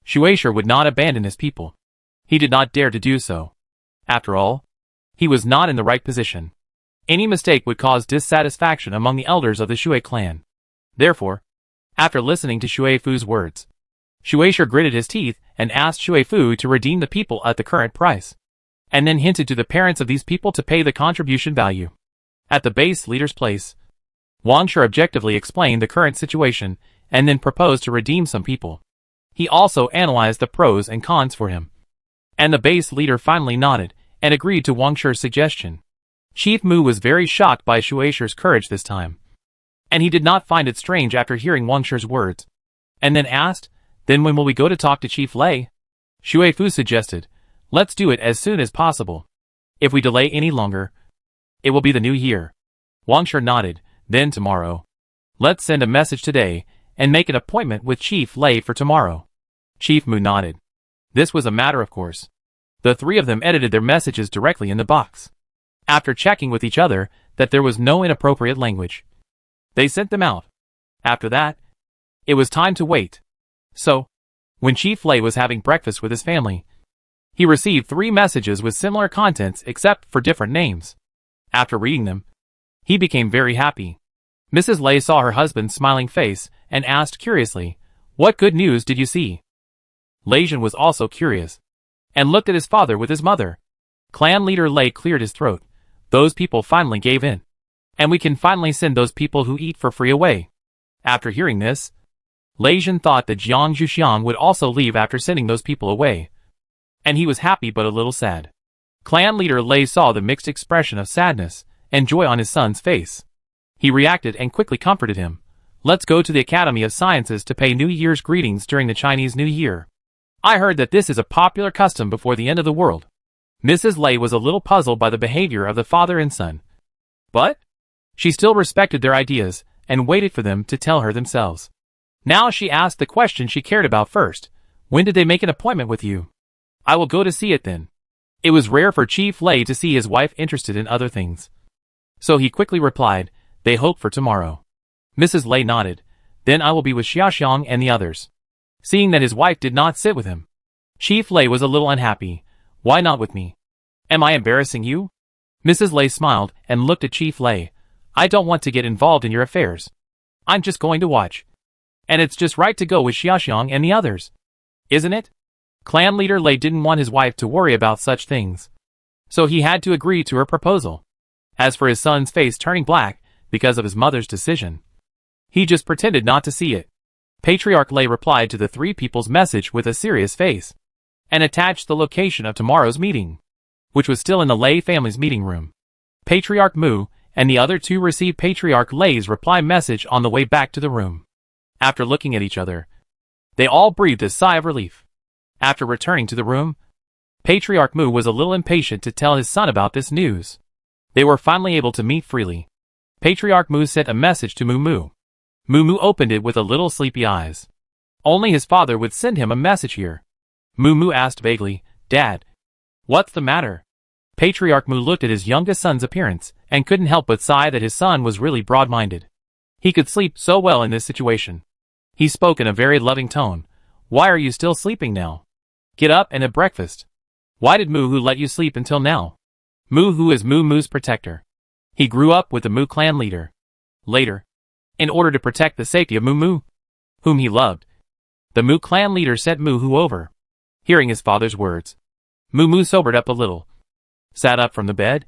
Shui Shi would not abandon his people. He did not dare to do so. After all, he was not in the right position. Any mistake would cause dissatisfaction among the elders of the Shui clan. Therefore, after listening to Shui Fu's words, Shui Shi gritted his teeth and asked Shui Fu to redeem the people at the current price, and then hinted to the parents of these people to pay the contribution value. At the base leader's place, Wang Shi objectively explained the current situation and then proposed to redeem some people. He also analyzed the pros and cons for him, and the base leader finally nodded and agreed to Wang Shi's suggestion. Chief Mu was very shocked by Shui Shi's courage this time, and he did not find it strange after hearing Wang Shi's words, and then asked, "Then when will we go to talk to Chief Lei?" Shui Fu suggested, "Let's do it as soon as possible. If we delay any longer, it will be the new year." Wang Shi nodded, "Then tomorrow. Let's send a message today and make an appointment with Chief Lei for tomorrow." Chief Mu nodded. This was a matter of course. The three of them edited their messages directly in the box. After checking with each other that there was no inappropriate language, they sent them out. After that, it was time to wait. So, when Chief Lei was having breakfast with his family, he received 3 messages with similar contents except for different names. After reading them, he became very happy. Mrs. Lei saw her husband's smiling face and asked curiously, "What good news did you see?" Lei Jun was also curious, and looked at his father with his mother. Clan leader Lei cleared his throat. "Those people finally gave in, and we can finally send those people who eat for free away." After hearing this, Lei Jin thought that Jiang Zhuxiang would also leave after sending those people away. And he was happy but a little sad. Clan leader Lei saw the mixed expression of sadness and joy on his son's face. He reacted and quickly comforted him. Let's go to the Academy of Sciences to pay New Year's greetings during the Chinese New Year. I heard that this is a popular custom before the end of the world. Mrs. Lei was a little puzzled by the behavior of the father and son. But she still respected their ideas and waited for them to tell her themselves. Now she asked the question she cared about first. When did they make an appointment with you? I will go to see it then. It was rare for Chief Lei to see his wife interested in other things. So he quickly replied, they hope for tomorrow. Mrs. Lei nodded. Then I will be with Xiaoxiang and the others. Seeing that his wife did not sit with him, Chief Lei was a little unhappy. Why not with me? Am I embarrassing you? Mrs. Lei smiled and looked at Chief Lei. I don't want to get involved in your affairs. I'm just going to watch. And it's just right to go with Xiaoxiang and the others. Isn't it? Clan leader Lei didn't want his wife to worry about such things. So he had to agree to her proposal. As for his son's face turning black because of his mother's decision, he just pretended not to see it. Patriarch Lei replied to the three people's message with a serious face and attached the location of tomorrow's meeting, which was still in the Lei family's meeting room. Patriarch Mu and the other two received Patriarch Lei's reply message on the way back to the room. After looking at each other, they all breathed a sigh of relief. After returning to the room, Patriarch Mu was a little impatient to tell his son about this news. They were finally able to meet freely. Patriarch Mu sent a message to Mu. Mu opened it with a little sleepy eyes. Only his father would send him a message here. Mu asked vaguely, Dad, what's the matter? Patriarch Mu looked at his youngest son's appearance and couldn't help but sigh that his son was really broad-minded. He could sleep so well in this situation. He spoke in a very loving tone. Why are you still sleeping now? Get up and have breakfast. Why did Mu let you sleep until now? Mu is Mu's protector. He grew up with the Mu clan leader. Later, in order to protect the safety of Mu, whom he loved, the Mu clan leader sent Mu over. Hearing his father's words, Mu sobered up a little, sat up from the bed,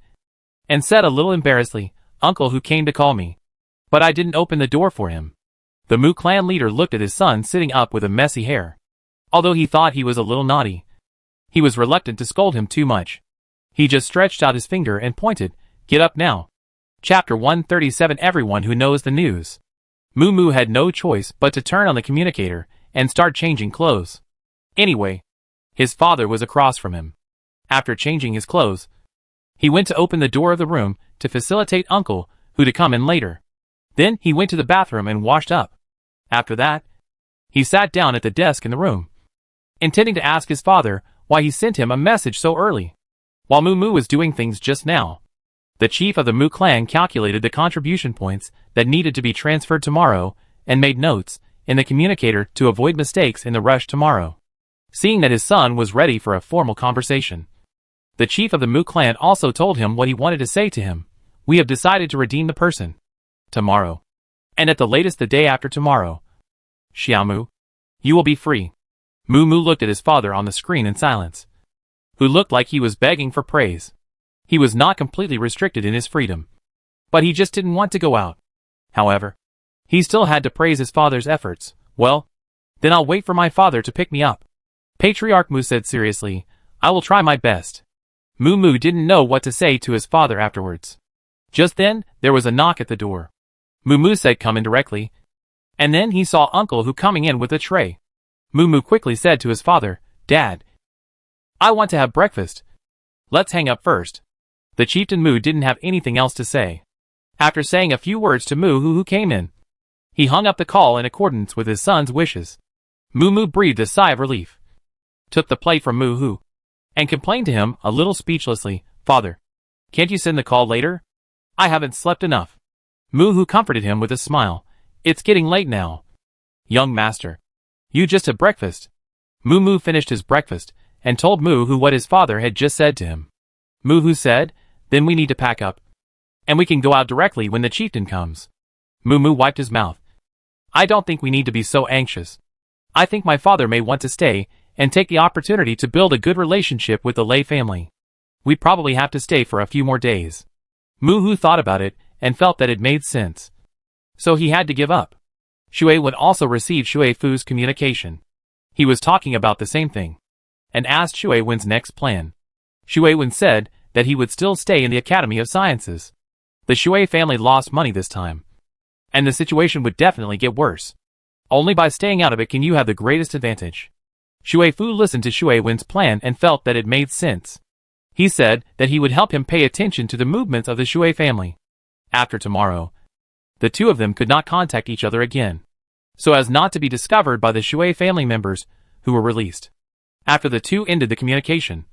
and said a little embarrassedly, Uncle who came to call me. But I didn't open the door for him. The Mu clan leader looked at his son sitting up with a messy hair. Although he thought he was a little naughty, he was reluctant to scold him too much. He just stretched out his finger and pointed, Get up now. Chapter 137 Everyone who knows the news. Mu had no choice but to turn on the communicator and start changing clothes. Anyway, his father was across from him. After changing his clothes, he went to open the door of the room to facilitate Uncle who to come in later. Then he went to the bathroom and washed up. After that, he sat down at the desk in the room, intending to ask his father why he sent him a message so early. While Mu was doing things just now, the chief of the Mu clan calculated the contribution points that needed to be transferred tomorrow and made notes in the communicator to avoid mistakes in the rush tomorrow. Seeing that his son was ready for a formal conversation, the chief of the Mu clan also told him what he wanted to say to him. We have decided to redeem the person tomorrow, and at the latest the day after tomorrow. Xiaomu, you will be free. Mu looked at his father on the screen in silence, who looked like he was begging for praise. He was not completely restricted in his freedom, but he just didn't want to go out. However, he still had to praise his father's efforts. Well, then I'll wait for my father to pick me up. Patriarch Mu said seriously, I will try my best. Mu didn't know what to say to his father afterwards. Just then, there was a knock at the door. Mu said come in directly, and then he saw Uncle who coming in with a tray. Mu quickly said to his father, Dad, I want to have breakfast. Let's hang up first. The chieftain Mu didn't have anything else to say. After saying a few words to Mu who came in, he hung up the call in accordance with his son's wishes. Mu breathed a sigh of relief, took the plate from Mu and complained to him a little speechlessly, Father, can't you send the call later? I haven't slept enough. Mu comforted him with a smile. It's getting late now. Young master, you just had breakfast. Mu finished his breakfast and told Mu what his father had just said to him. Mu said, then we need to pack up, and we can go out directly when the chieftain comes. Mu wiped his mouth. I don't think we need to be so anxious. I think my father may want to stay and take the opportunity to build a good relationship with the Lei family. We probably have to stay for a few more days. Mu thought about it and felt that it made sense. So he had to give up. Shui Wen also received Shui Fu's communication. He was talking about the same thing, and asked Shui Wen's next plan. Shui Wen said that he would still stay in the Academy of Sciences. The Shui family lost money this time, and the situation would definitely get worse. Only by staying out of it can you have the greatest advantage. Shui Fu listened to Shui Wen's plan and felt that it made sense. He said that he would help him pay attention to the movements of the Shui family. After tomorrow, the two of them could not contact each other again, so as not to be discovered by the Shui family members who were released. After the two ended the communication,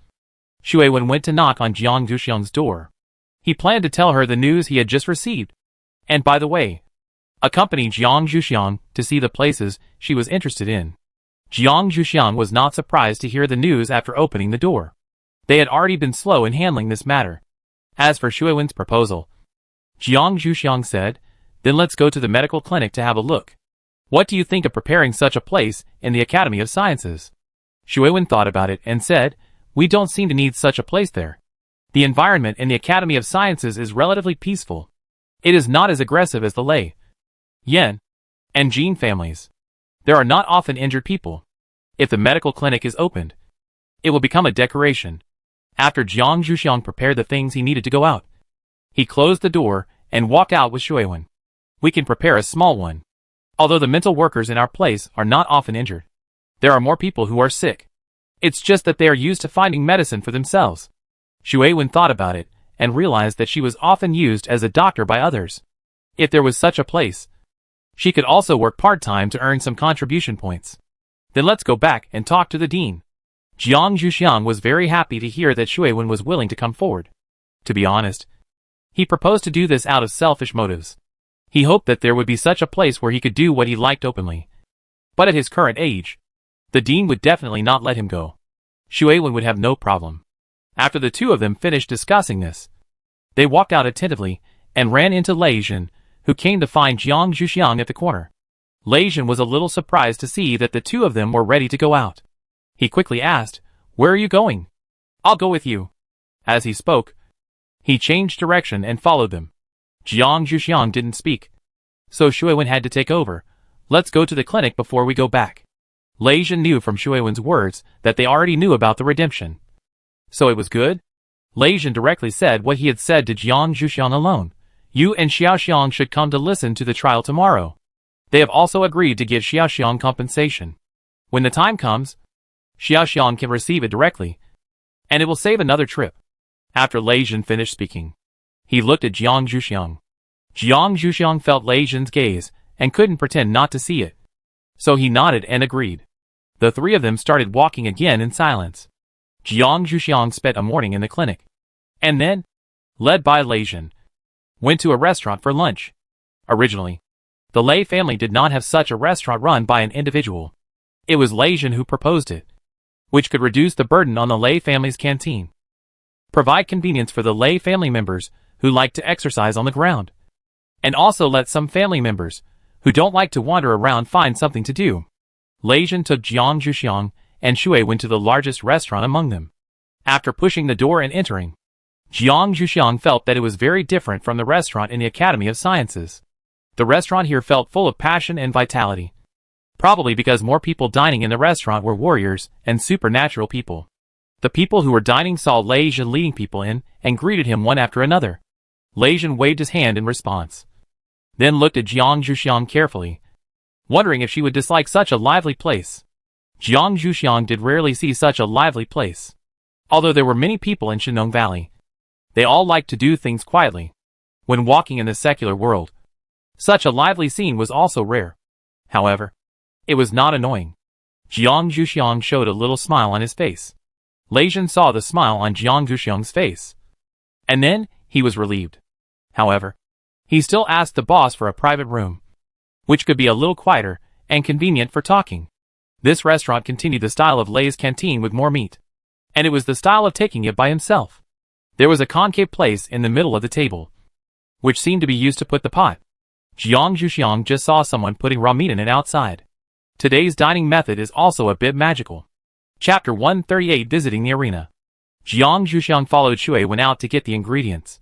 Shui Wen went to knock on Jiang Zhuxiang's door. He planned to tell her the news he had just received, and by the way, accompany Jiang Zhuxiang to see the places she was interested in. Jiang Zhuxiang was not surprised to hear the news after opening the door. They had already been slow in handling this matter. As for Shui Wen's proposal, Jiang Zhuxiang said, "Then let's go to the medical clinic to have a look. What do you think of preparing such a place in the Academy of Sciences?" Shui Wen thought about it and said, "We don't seem to need such a place there. The environment in the Academy of Sciences is relatively peaceful. It is not as aggressive as the Lei, Yan, and Jin families. There are not often injured people. If the medical clinic is opened, it will become a decoration." After Jiang Zhuxiang prepared the things he needed to go out, he closed the door and walked out with Shui Wen. "We can prepare a small one. Although the mental workers in our place are not often injured, there are more people who are sick. It's just that they are used to finding medicine for themselves." Shui Wen thought about it and realized that she was often used as a doctor by others. If there was such a place, she could also work part-time to earn some contribution points. "Then let's go back and talk to the dean." Jiang Zhuxiang was very happy to hear that Shui Wen was willing to come forward. To be honest, he proposed to do this out of selfish motives. He hoped that there would be such a place where he could do what he liked openly. But at his current age, the dean would definitely not let him go. Shui Wen would have no problem. After the two of them finished discussing this, they walked out attentively and ran into Lei Jin, who came to find Jiang Zhuxiang at the corner. Lei Jin was a little surprised to see that the two of them were ready to go out. He quickly asked, "Where are you going?" "I'll go with you." As he spoke, he changed direction and followed them. Jiang Zhuxiang didn't speak, so Shui Wen had to take over. "Let's go to the clinic before we go back." Lei Jin knew from Shui Wen's words that they already knew about the redemption. So it was good? Lei Jin directly said what he had said to Jiang Zhuxiang alone. "You and Xiaoxiang should come to listen to the trial tomorrow. They have also agreed to give Xiaoxiang compensation. When the time comes, Xiaoxiang can receive it directly, and it will save another trip." After Lei Jin finished speaking, he looked at Jiang Zhuxiang. Jiang Zhuxiang felt Lei Jin's gaze and couldn't pretend not to see it, so he nodded and agreed. The three of them started walking again in silence. Jiang Zhuxiang spent a morning in the clinic, and then, led by Lei Jin, went to a restaurant for lunch. Originally, the Lei family did not have such a restaurant run by an individual. It was Lei Jin who proposed it, which could reduce the burden on the Lei family's canteen, provide convenience for the Lei family members who like to exercise on the ground, and also let some family members who don't like to wander around find something to do. Lei Jin took Jiang Zhuxiang and Shui Wen to the largest restaurant among them. After pushing the door and entering, Jiang Zhuxiang felt that it was very different from the restaurant in the Academy of Sciences. The restaurant here felt full of passion and vitality. Probably because more people dining in the restaurant were warriors and supernatural people. The people who were dining saw Lei Jin leading people in and greeted him one after another. Lei Jin waved his hand in response, then looked at Jiang Zhuxiang carefully, wondering if she would dislike such a lively place. Jiang Zhuxiang did rarely see such a lively place. Although there were many people in Shenong Valley, they all liked to do things quietly. When walking in the secular world, such a lively scene was also rare. However, it was not annoying. Jiang Zhuxiang showed a little smile on his face. Lei Jin saw the smile on Jiang Zhuxiang's face, and then he was relieved. However, he still asked the boss for a private room, which could be a little quieter and convenient for talking. This restaurant continued the style of Lei's canteen with more meat, and it was the style of taking it by himself. There was a concave place in the middle of the table, which seemed to be used to put the pot. Jiang Zhuxiang just saw someone putting raw meat in it outside. Today's dining method is also a bit magical. Chapter 138 Visiting the Arena. Jiang Zhuxiang followed Shui Wen out to get the ingredients,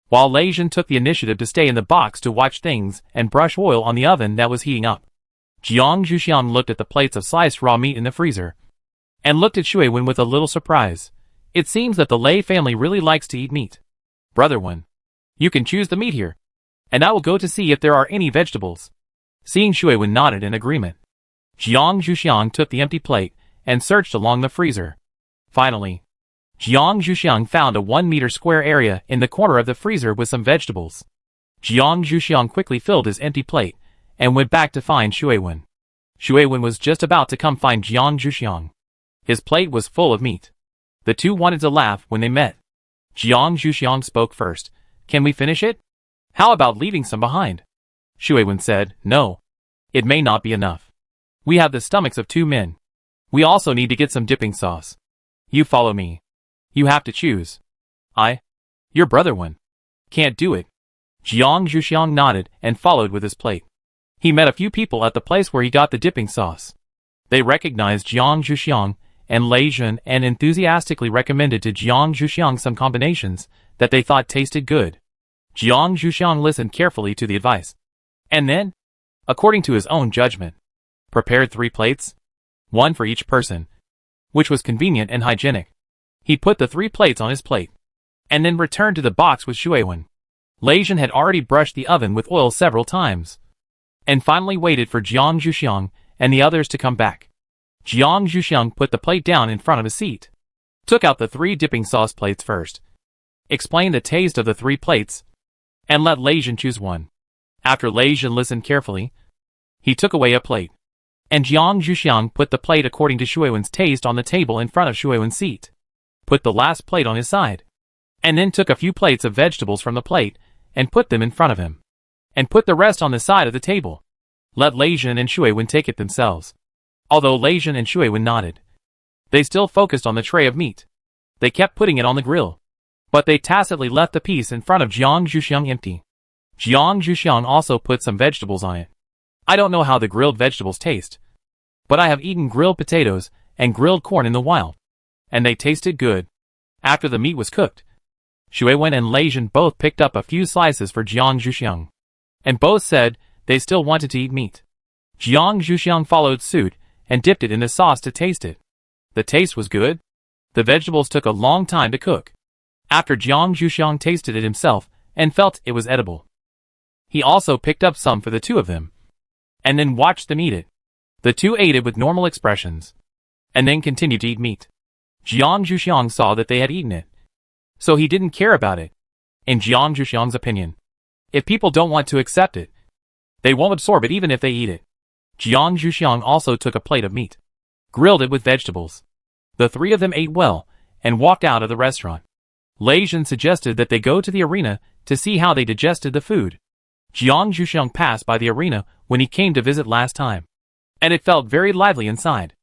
while Lei Jin took the initiative to stay in the box to watch things and brush oil on the oven that was heating up. Jiang Zhuxiang looked at the plates of sliced raw meat in the freezer, and looked at Shui Wen with a little surprise. It seems that the Lei family really likes to eat meat. Brother Wen, you can choose the meat here, and I will go to see if there are any vegetables. Seeing Shui Wen nodded in agreement, Jiang Zhuxiang took the empty plate and searched along the freezer. Finally, Jiang Zhuxiang found a 1-meter square area in the corner of the freezer with some vegetables. Jiang Zhuxiang quickly filled his empty plate and went back to find Shui Wen. Shui Wen was just about to come find Jiang Zhuxiang. His plate was full of meat. The two wanted to laugh when they met. Jiang Zhuxiang spoke first. Can we finish it? How about leaving some behind? Shui Wen said, no. It may not be enough. We have the stomachs of 2 men. We also need to get some dipping sauce. You follow me. You have to choose. Your brother Wen. Can't do it. Jiang Zhuxiang nodded and followed with his plate. He met a few people at the place where he got the dipping sauce. They recognized Jiang Zhuxiang and Lei Zhen and enthusiastically recommended to Jiang Zhuxiang some combinations that they thought tasted good. Jiang Zhuxiang listened carefully to the advice, and then, according to his own judgment, prepared 3 plates, 1 for each person, which was convenient and hygienic. He put the 3 plates on his plate, and then returned to the box with Shui Wen. Lei Zhen had already brushed the oven with oil several times, and finally waited for Jiang Zhuxiang and the others to come back. Jiang Zhuxiang put the plate down in front of his seat, took out the 3 dipping sauce plates first, explained the taste of the 3 plates, and let Lei Zhen choose one. After Lei Zhen listened carefully, he took away a plate, and Jiang Zhuxiang put the plate according to Shui Wen's taste on the table in front of Shui Wen's seat, put the last plate on his side, and then took a few plates of vegetables from the plate and put them in front of him, and put the rest on the side of the table. Let Lei Zhen and Shui Wen take it themselves. Although Lei Zhen and Shui Wen nodded, they still focused on the tray of meat. They kept putting it on the grill, but they tacitly left the piece in front of Jiang Zhuxiang empty. Jiang Zhuxiang also put some vegetables on it. I don't know how the grilled vegetables taste, but I have eaten grilled potatoes and grilled corn in the wild, and they tasted good. After the meat was cooked, Shui Wen and Lei Zhen both picked up a few slices for Jiang Zhuxiang, and both said they still wanted to eat meat. Jiang Zhuxiang followed suit and dipped it in the sauce to taste it. The taste was good. The vegetables took a long time to cook. After Jiang Zhuxiang tasted it himself and felt it was edible, he also picked up some for the 2 of them, and then watched them eat it. The 2 ate it with normal expressions, and then continued to eat meat. Jiang Zhuxiang saw that they had eaten it, so he didn't care about it. In Jiang Zhuxiang's opinion, if people don't want to accept it, they won't absorb it even if they eat it. Jiang Zhuxiang also took a plate of meat, grilled it with vegetables. The 3 of them ate well, and walked out of the restaurant. Lei Zhen suggested that they go to the arena to see how they digested the food. Jiang Zhuxiang passed by the arena when he came to visit last time, and it felt very lively inside.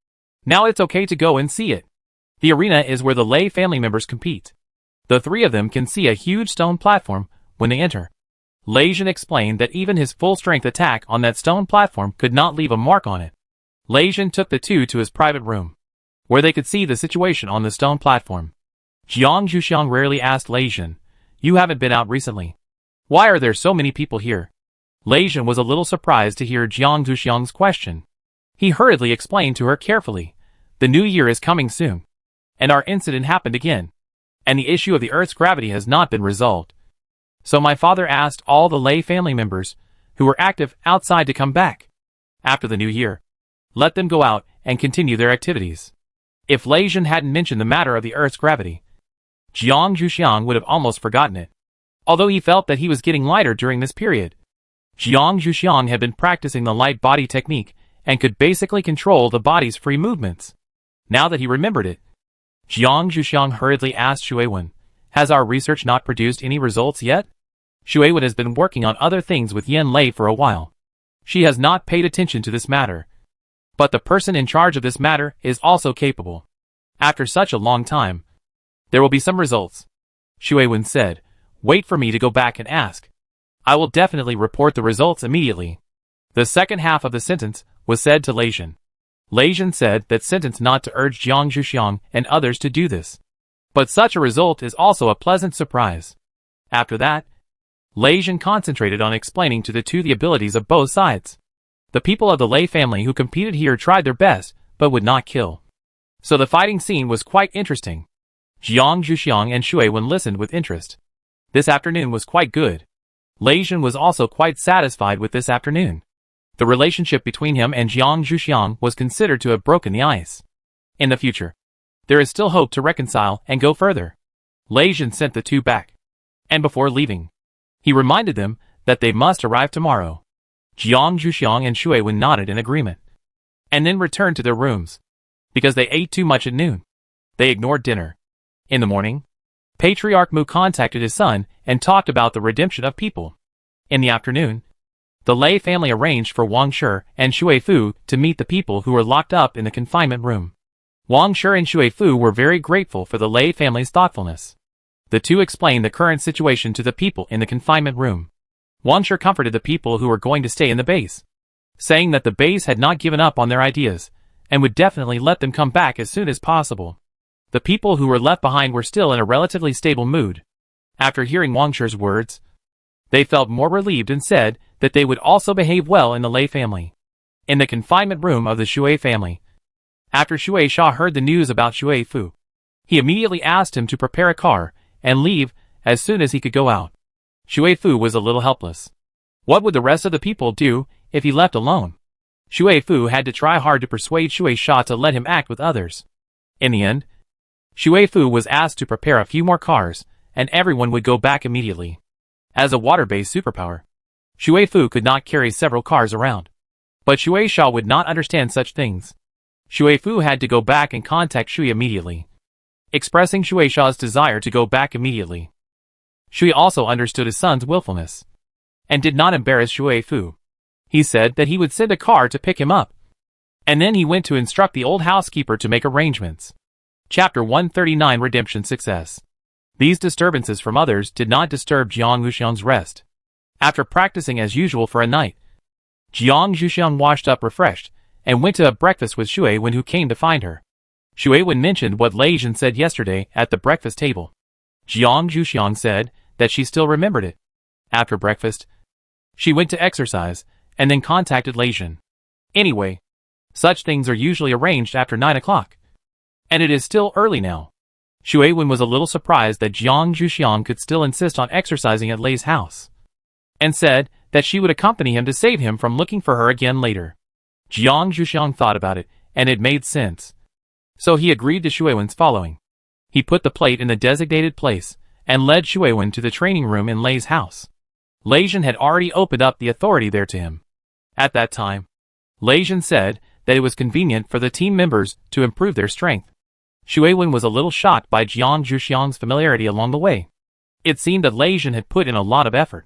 Now it's okay to go and see it. The arena is where the Lei family members compete. The 3 of them can see a huge stone platform when they enter. Lei Zhen explained that even his full-strength attack on that stone platform could not leave a mark on it. Lei Zhen took the 2 to his private room, where they could see the situation on the stone platform. Jiang Zhuxiang rarely asked Lei Zhen, "You haven't been out recently. Why are there so many people here?" Lei Zhen was a little surprised to hear Jiang Zhuxiang's question. He hurriedly explained to her carefully, "The new year is coming soon, and our incident happened again, and the issue of the Earth's gravity has not been resolved. So my father asked all the Lei family members who were active outside to come back. After the new year, let them go out and continue their activities." If Lei Zhen hadn't mentioned the matter of the Earth's gravity, Jiang Zhuxiang would have almost forgotten it. Although he felt that he was getting lighter during this period, Jiang Zhuxiang had been practicing the light body technique and could basically control the body's free movements. Now that he remembered it, Jiang Zhuxiang hurriedly asked Shui Wen, "Has our research not produced any results yet?" Shui Wen has been working on other things with Yan Lei for a while. She has not paid attention to this matter, but the person in charge of this matter is also capable. After such a long time, there will be some results. Shui Wen said, "Wait for me to go back and ask. I will definitely report the results immediately." The second half of the sentence was said to Lei Zhen. Lei Zhen said that sentence not to urge Jiang Zhuxiang and others to do this. But such a result is also a pleasant surprise. After that, Lei Zhen concentrated on explaining to the 2 the abilities of both sides. The people of the Lei family who competed here tried their best, but would not kill. So the fighting scene was quite interesting. Jiang Zhuxiang and Shui Wen listened with interest. This afternoon was quite good. Lei Jin was also quite satisfied with this afternoon. The relationship between him and Jiang Zhuxiang was considered to have broken the ice. In the future, there is still hope to reconcile and go further. Lei Jin sent the two back. And before leaving, he reminded them that they must arrive tomorrow. Jiang Zhuxiang and Shui Wen nodded in agreement, and then returned to their rooms. Because they ate too much at noon, they ignored dinner. In the morning, Patriarch Mu contacted his son and talked about the redemption of people. In the afternoon, the Lei family arranged for Wang Shi and Shui Fu to meet the people who were locked up in the confinement room. Wang Shi and Shui Fu were very grateful for the Lei family's thoughtfulness. The two explained the current situation to the people in the confinement room. Wang Shi comforted the people who were going to stay in the base, saying that the base had not given up on their ideas, and would definitely let them come back as soon as possible. The people who were left behind were still in a relatively stable mood. After hearing Wang Shi's words, they felt more relieved and said that they would also behave well in the Lei family. In the confinement room of the Shui family, after Shui Sha heard the news about Shui Fu, he immediately asked him to prepare a car and leave as soon as he could go out. Shui Fu was a little helpless. What would the rest of the people do if he left alone? Shui Fu had to try hard to persuade Shui Sha to let him act with others. In the end, Shui Fu was asked to prepare a few more cars, and everyone would go back immediately. As a water-based superpower, Shui Fu could not carry several cars around. But Shui Sha would not understand such things. Shui Fu had to go back and contact Shui immediately, expressing Shui Sha's desire to go back immediately. Shui also understood his son's willfulness, and did not embarrass Shui Fu. He said that he would send a car to pick him up, and then he went to instruct the old housekeeper to make arrangements. Chapter 139 Redemption Success. These disturbances from others did not disturb Jiang Zhuxiang's rest. After practicing as usual for a night, Jiang Zhuxiang washed up refreshed, and went to have breakfast with Shui Wen, who came to find her. Shui Wen mentioned what Lei Jin said yesterday at the breakfast table. Jiang Zhuxiang said that she still remembered it. After breakfast, she went to exercise, and then contacted Lei Jin. Anyway, such things are usually arranged after 9 o'clock. And it is still early now. Shui Wen was a little surprised that Jiang Zhuxiang could still insist on exercising at Lei's house, and said that she would accompany him to save him from looking for her again later. Jiang Zhuxiang thought about it, and it made sense. So he agreed to Shui Wen's following. He put the plate in the designated place, and led Shui Wen to the training room in Lei's house. Lei Jin had already opened up the authority there to him. At that time, Lei Jin said that it was convenient for the team members to improve their strength. Shui Wen was a little shocked by Jiang Zhuxiang's familiarity along the way. It seemed that Lei Jin had put in a lot of effort.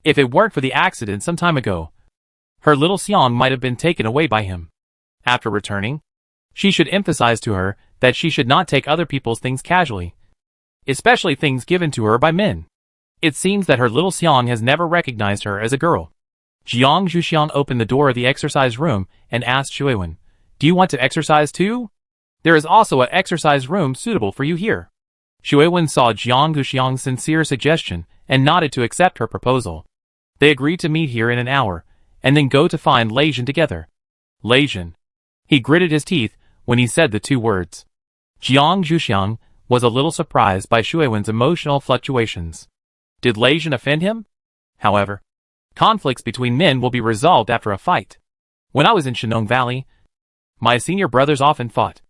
If it weren't for the accident some time ago, her little Xiang might have been taken away by him. After returning, she should emphasize to her that she should not take other people's things casually, especially things given to her by men. It seems that her little Xiang has never recognized her as a girl. Jiang Zhuxiang opened the door of the exercise room and asked Shui Wen, "Do you want to exercise too? There is also an exercise room suitable for you here." Shui Wen saw Jiang Zhuxiang's sincere suggestion and nodded to accept her proposal. They agreed to meet here in an hour, and then go to find Lei Jin together. Lei Jin. He gritted his teeth when he said the two words. Jiang Zhuxiang was a little surprised by Shui Wen's emotional fluctuations. Did Lei Jin offend him? However, conflicts between men will be resolved after a fight. When I was in Shenong Valley, my senior brothers often fought.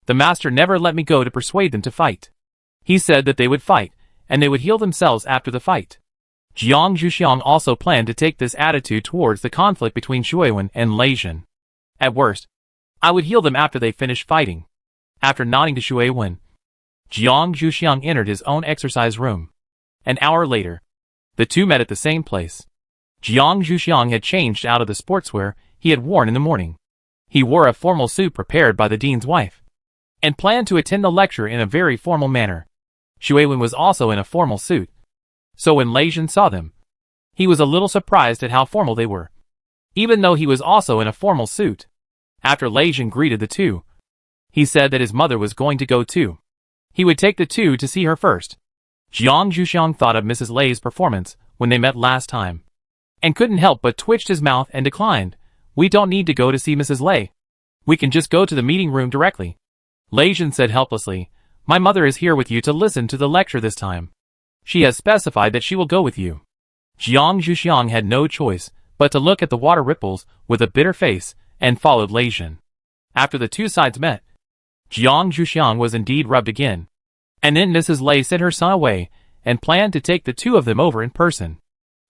The master never let me go to persuade them to fight. He said that they would fight, and they would heal themselves after the fight. Jiang Zhuxiang also planned to take this attitude towards the conflict between Shui Wen and Lei Jin. At worst, I would heal them after they finished fighting. After nodding to Shui Wen, Jiang Zhuxiang entered his own exercise room. An hour later, the two met at the same place. Jiang Zhuxiang had changed out of the sportswear he had worn in the morning. He wore a formal suit prepared by the dean's wife, and planned to attend the lecture in a very formal manner. Shui Wen was also in a formal suit. So when Lei Jin saw them, he was a little surprised at how formal they were, even though he was also in a formal suit. After Lei Jin greeted the two, he said that his mother was going to go too. He would take the two to see her first. Jiang Zhuxiang thought of Mrs. Lei's performance when they met last time, and couldn't help but twitched his mouth and declined We don't need to go to see Mrs. Lei. We can just go to the meeting room directly. Lei Jin said helplessly, my mother is here with you to listen to the lecture this time. She has specified that she will go with you. Jiang Zhuxiang had no choice but to look at the water ripples with a bitter face and followed Lei Jin. After the two sides met, Jiang Zhuxiang was indeed rubbed again. And then Mrs. Lei sent her son away and planned to take the two of them over in person.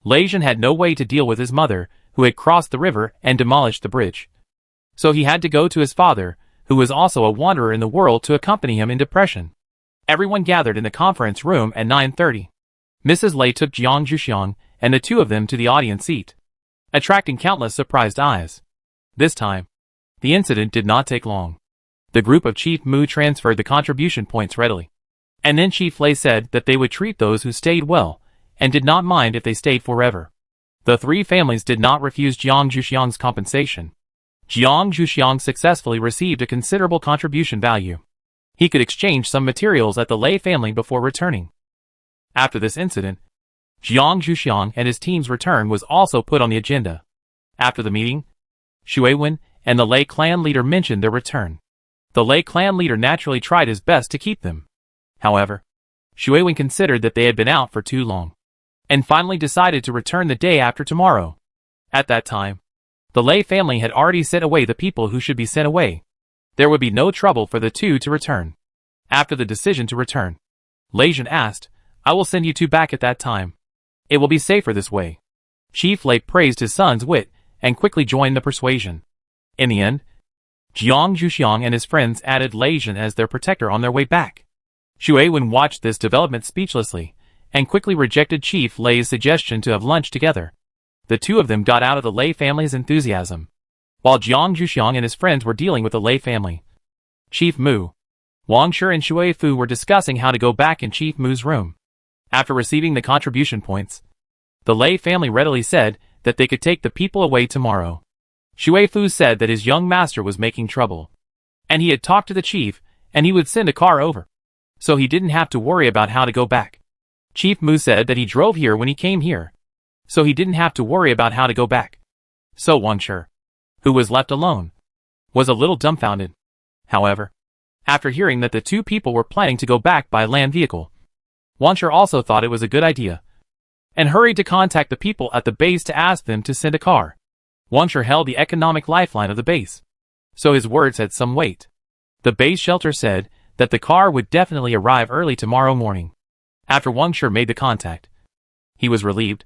Lei Jin had no way to deal with his mother, who had crossed the river and demolished the bridge. So he had to go to his father, who was also a wanderer in the world, to accompany him in depression. Everyone gathered in the conference room at 9:30. Mrs. Lei took Jiang Zhuxiang and the two of them to the audience seat, attracting countless surprised eyes. This time, the incident did not take long. The group of Chief Mu transferred the contribution points readily. And then Chief Lei said that they would treat those who stayed well, and did not mind if they stayed forever. The three families did not refuse Jiang Zhuxiang's compensation. Jiang Zhuxiang successfully received a considerable contribution value. He could exchange some materials at the Lei family before returning. After this incident, Jiang Zhuxiang and his team's return was also put on the agenda. After the meeting, Xue Wen and the Lei clan leader mentioned their return. The Lei clan leader naturally tried his best to keep them. However, Xue Wen considered that they had been out for too long, and finally decided to return the day after tomorrow. At that time, the Lei family had already sent away the people who should be sent away. There would be no trouble for the two to return. After the decision to return, Lei Jin asked, I will send you two back at that time. It will be safer this way. Chief Lei praised his son's wit and quickly joined the persuasion. In the end, Jiang Zhuxiang and his friends added Lei Jin as their protector on their way back. Xue Wen watched this development speechlessly, and quickly rejected Chief Lei's suggestion to have lunch together. The two of them got out of the Lei family's enthusiasm, while Jiang Zhuxiang and his friends were dealing with the Lei family. Chief Mu, Wang Shi and Xue Fu were discussing how to go back in Chief Mu's room. After receiving the contribution points, the Lei family readily said that they could take the people away tomorrow. Xue Fu said that his young master was making trouble, and he had talked to the chief, and he would send a car over, so he didn't have to worry about how to go back. Chief Mu said that he drove here when he came here, so he didn't have to worry about how to go back. So Wang Shi, who was left alone, was a little dumbfounded. However, after hearing that the two people were planning to go back by land vehicle, Wang Shi also thought it was a good idea, and hurried to contact the people at the base to ask them to send a car. Wang Shi held the economic lifeline of the base, so his words had some weight. The base shelter said that the car would definitely arrive early tomorrow morning. After Wang Shi made the contact, he was relieved,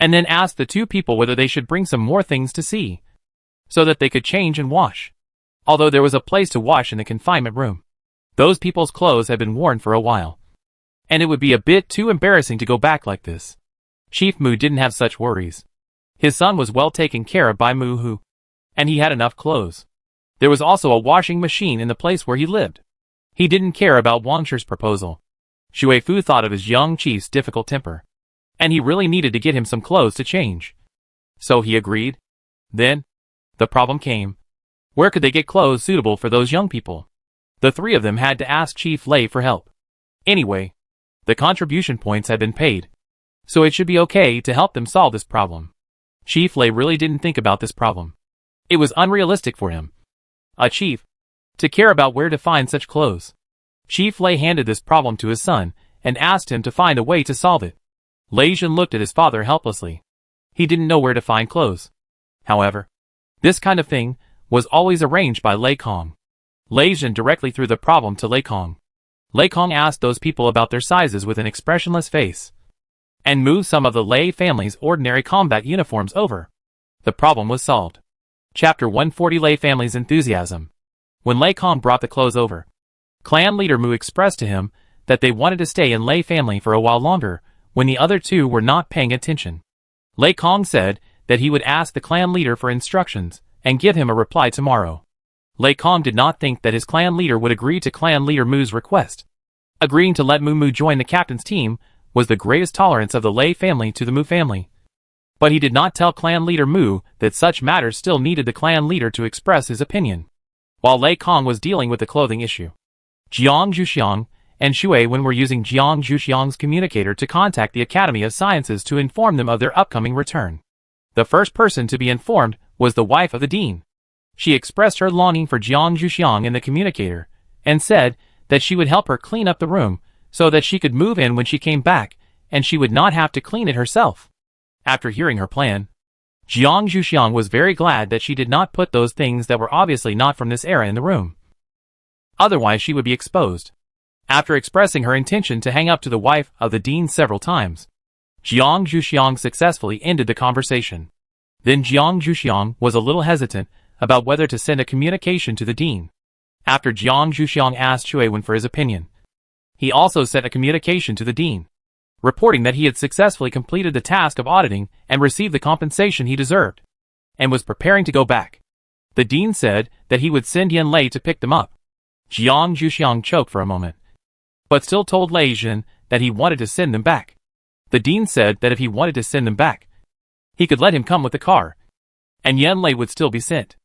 and then asked the two people whether they should bring some more things to see, so that they could change and wash. Although there was a place to wash in the confinement room, those people's clothes had been worn for a while, and it would be a bit too embarrassing to go back like this. Chief Mu didn't have such worries. His son was well taken care of by Mu Hu, and he had enough clothes. There was also a washing machine in the place where he lived. He didn't care about Wang Shi's proposal. Xue Fu thought of his young chief's difficult temper, and he really needed to get him some clothes to change. So he agreed. Then, the problem came. Where could they get clothes suitable for those young people? The three of them had to ask Chief Lei for help. Anyway, the contribution points had been paid, so it should be okay to help them solve this problem. Chief Lei really didn't think about this problem. It was unrealistic for him, a chief, to care about where to find such clothes. Chief Lei handed this problem to his son and asked him to find a way to solve it. Lei Jin looked at his father helplessly. He didn't know where to find clothes. However, this kind of thing was always arranged by Lei Kong. Lei Jin directly threw the problem to Lei Kong. Lei Kong asked those people about their sizes with an expressionless face, and moved some of the Lei family's ordinary combat uniforms over. The problem was solved. Chapter 140 Lei family's enthusiasm. When Lei Kong brought the clothes over, clan leader Mu expressed to him that they wanted to stay in Lei family for a while longer when the other two were not paying attention. Lei Kong said that he would ask the clan leader for instructions and give him a reply tomorrow. Lei Kong did not think that his clan leader would agree to clan leader Mu's request. Agreeing to let Mu join the captain's team was the greatest tolerance of the Lei family to the Mu family. But he did not tell clan leader Mu that such matters still needed the clan leader to express his opinion. While Lei Kong was dealing with the clothing issue, Jiang Zhuxiang and Xue Wen were using Jiang Zhuxiang's communicator to contact the Academy of Sciences to inform them of their upcoming return. The first person to be informed was the wife of the dean. She expressed her longing for Jiang Zhuxiang in the communicator, and said that she would help her clean up the room so that she could move in when she came back, and she would not have to clean it herself. After hearing her plan, Jiang Zhuxiang was very glad that she did not put those things that were obviously not from this era in the room. Otherwise she would be exposed. After expressing her intention to hang up to the wife of the dean several times, Jiang Zhuxiang successfully ended the conversation. Then Jiang Zhuxiang was a little hesitant about whether to send a communication to the dean. After Jiang Zhuxiang asked Shui Wen for his opinion, he also sent a communication to the dean, reporting that he had successfully completed the task of auditing and received the compensation he deserved, and was preparing to go back. The dean said that he would send Yan Lei to pick them up. Jiang Zhuxiang choked for a moment, but still told Lei Jin that he wanted to send them back. The dean said that if he wanted to send them back, he could let him come with the car, and Yan Lei would still be sent.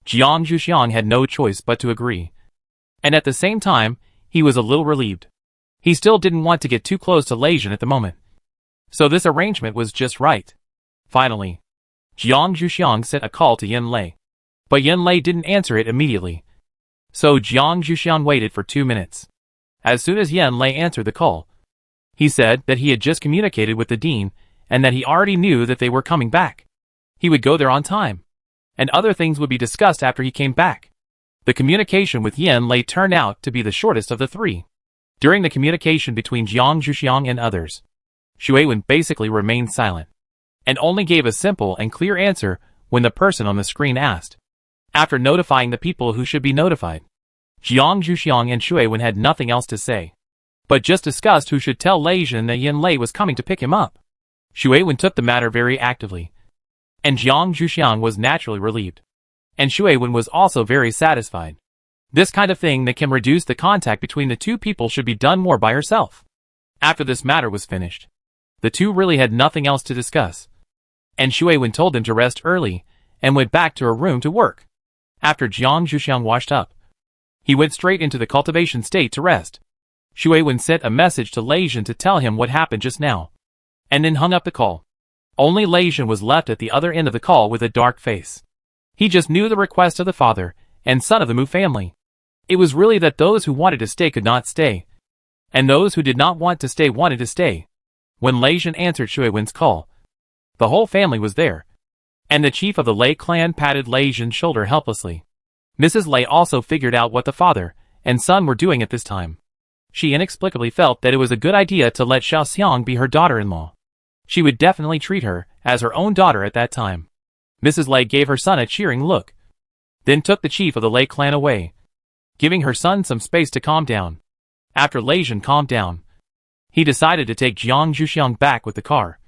Jiang Zhuxiang had no choice but to agree, and at the same time, he was a little relieved. He still didn't want to get too close to Lei Jin at the moment, so this arrangement was just right. Finally, Jiang Zhuxiang sent a call to Yan Lei, but Yan Lei didn't answer it immediately, so Jiang Zhuxiang waited for 2 minutes. As soon as Yan Lei answered the call, he said that he had just communicated with the dean and that he already knew that they were coming back. He would go there on time, and other things would be discussed after he came back. The communication with Yan Lei turned out to be the shortest of the three. During the communication between Jiang Zhuxiang and others, Shui Wen basically remained silent, and only gave a simple and clear answer when the person on the screen asked. After notifying the people who should be notified, Jiang Zhuxiang and Shui Wen had nothing else to say, but just discussed who should tell Lei Jin that Yan Lei was coming to pick him up. Shui Wen took the matter very actively, and Jiang Zhuxiang was naturally relieved, and Shui Wen was also very satisfied. This kind of thing that can reduce the contact between the two people should be done more by herself. After this matter was finished, the two really had nothing else to discuss, and Shui Wen told them to rest early and went back to her room to work. After Jiang Zhuxiang washed up, he went straight into the cultivation state to rest. Shui Wen sent a message to Lei Jin to tell him what happened just now, and then hung up the call. Only Lei Jin was left at the other end of the call with a dark face. He just knew the request of the father and son of the Mu family. It was really that those who wanted to stay could not stay, and those who did not want to stay wanted to stay. When Lei Jin answered Shui Wen's call, the whole family was there, and the chief of the Lei clan patted Lei Jin's shoulder helplessly. Mrs. Lei also figured out what the father and son were doing at this time. She inexplicably felt that it was a good idea to let Xiao Xiang be her daughter-in-law. She would definitely treat her as her own daughter at that time. Mrs. Lei gave her son a cheering look, then took the chief of the Lei clan away, giving her son some space to calm down. After Lei Jin calmed down, he decided to take Jiang Zhuxiang back with the car,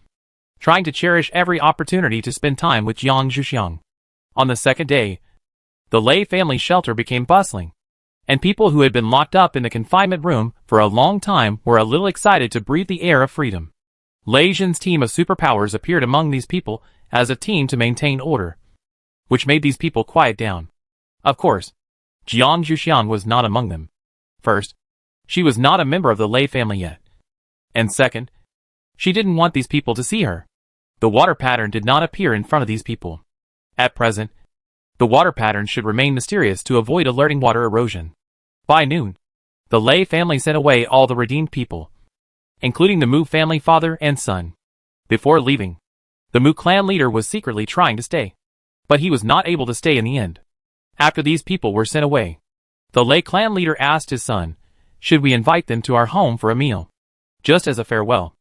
trying to cherish every opportunity to spend time with Jiang Zhuxiang. On the second day, the Lei family shelter became bustling, and people who had been locked up in the confinement room for a long time were a little excited to breathe the air of freedom. Lei Jin's team of superpowers appeared among these people as a team to maintain order, which made these people quiet down. Of course, Jiang Zhuxiang was not among them. First, she was not a member of the Lei family yet. And second, she didn't want these people to see her. The water pattern did not appear in front of these people. At present, the water pattern should remain mysterious to avoid alerting water erosion. By noon, the Lei family sent away all the redeemed people, including the Mu family father and son. Before leaving, the Mu clan leader was secretly trying to stay, but he was not able to stay in the end. After these people were sent away, the Lei clan leader asked his son, "Should we invite them to our home for a meal, just as a farewell?"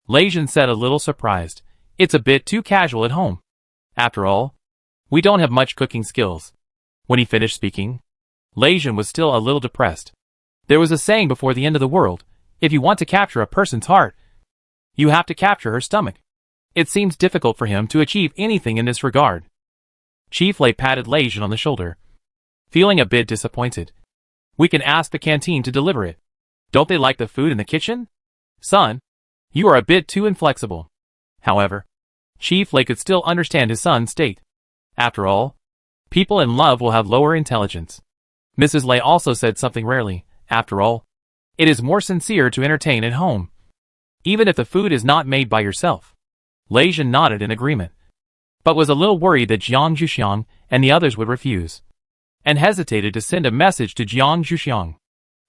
Lei Jin said, a little surprised, "It's a bit too casual at home. After all, we don't have much cooking skills." When he finished speaking, Lei Jin was still a little depressed. There was a saying before the end of the world, if you want to capture a person's heart, you have to capture her stomach. It seems difficult for him to achieve anything in this regard. Chief Lei patted Lei Jin on the shoulder, feeling a bit disappointed. "We can ask the canteen to deliver it. Don't they like the food in the kitchen? Son, you are a bit too inflexible." However, Chief Lei could still understand his son's state. After all, people in love will have lower intelligence. Mrs. Lei also said something rarely. After all, it is more sincere to entertain at home, even if the food is not made by yourself. Lei Jin nodded in agreement. but was a little worried that Jiang Zhuxiang and the others would refuse, and hesitated to send a message to Jiang Zhuxiang.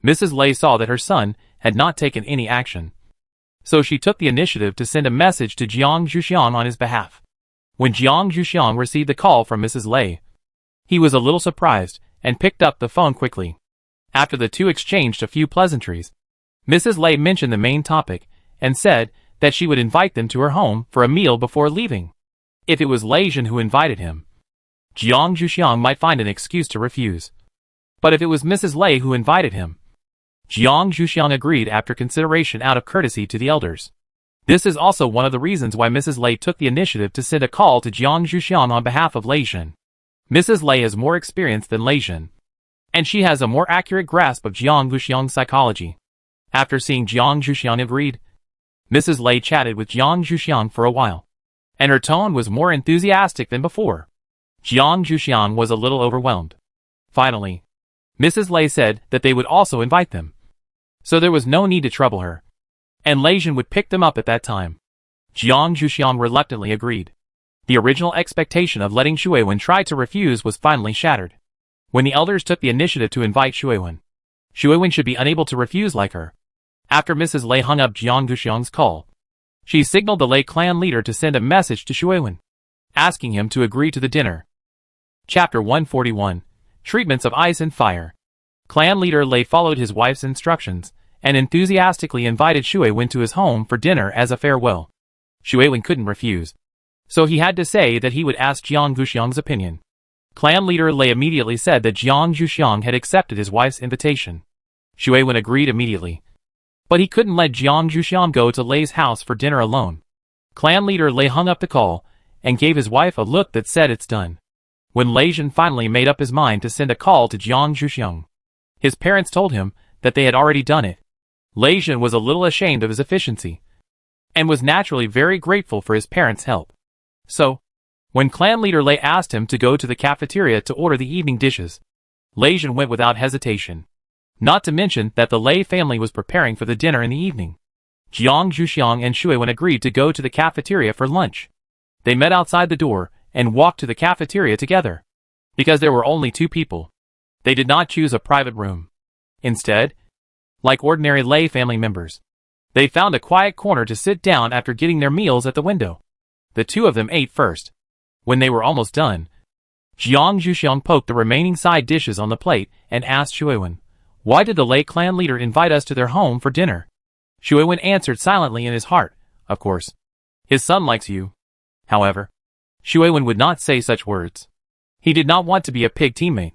Mrs. Lei saw that her son had not taken any action, so she took the initiative to send a message to Jiang Zhuxiang on his behalf. When Jiang Zhuxiang received the call from Mrs. Lei, he was a little surprised and picked up the phone quickly. After the two exchanged a few pleasantries, Mrs. Lei mentioned the main topic and said that she would invite them to her home for a meal before leaving. If it was Lei Zhen who invited him, Jiang Zhuxiang might find an excuse to refuse. But if it was Mrs. Lei who invited him, Jiang Zhuxiang agreed after consideration out of courtesy to the elders. This is also one of the reasons why Mrs. Lei took the initiative to send a call to Jiang Zhuxiang on behalf of Lei Zhen. Mrs. Lei has more experience than Lei Zhen, and she has a more accurate grasp of Jiang Zhuxiang's psychology. After seeing Jiang Zhuxiang agreed, Mrs. Lei chatted with Jiang Zhuxiang for a while, and her tone was more enthusiastic than before. Jiang Zhuxiang was a little overwhelmed. Finally, Mrs. Lei said that they would also invite them, so there was no need to trouble her, and Lei Zhen would pick them up at that time. Jiang Zhuxiang reluctantly agreed. The original expectation of letting Shuiwen try to refuse was finally shattered. When the elders took the initiative to invite Shuiwen, Shuiwen should be unable to refuse like her. After Mrs. Lei hung up Jiang Zhuxiang's call, she signaled the Lei clan leader to send a message to Shuiwen, asking him to agree to the dinner. Chapter 141. Treatments of Ice and Fire. Clan leader Lei followed his wife's instructions and enthusiastically invited Shuiwen to his home for dinner as a farewell. Shuiwen couldn't refuse, so he had to say that he would ask Jiang Zhuxiang's opinion. Clan leader Lei immediately said that Jiang Zhuxiang had accepted his wife's invitation. Shuiwen agreed immediately, but he couldn't let Jiang Zhuxiang go to Lei's house for dinner alone. Clan leader Lei hung up the call and gave his wife a look that said it's done. When Lei Zhen finally made up his mind to send a call to Jiang Zhuxiang, his parents told him that they had already done it. Lei Zhen was a little ashamed of his efficiency, and was naturally very grateful for his parents' help. So, when clan leader Lei asked him to go to the cafeteria to order the evening dishes, Lei Zhen went without hesitation. Not to mention that the Lei family was preparing for the dinner in the evening. Jiang Zhuxiang and Shuiwen agreed to go to the cafeteria for lunch. They met outside the door and walked to the cafeteria together. Because there were only two people, they did not choose a private room. Instead, like ordinary Lei family members, they found a quiet corner to sit down after getting their meals at the window. The two of them ate first. When they were almost done, Jiang Zhuxiang poked the remaining side dishes on the plate and asked Shuiwen, "Why did the Lei clan leader invite us to their home for dinner?" Shuiwen answered silently in his heart, "Of course. His son likes you." However, Shuiwen would not say such words. He did not want to be a pig teammate.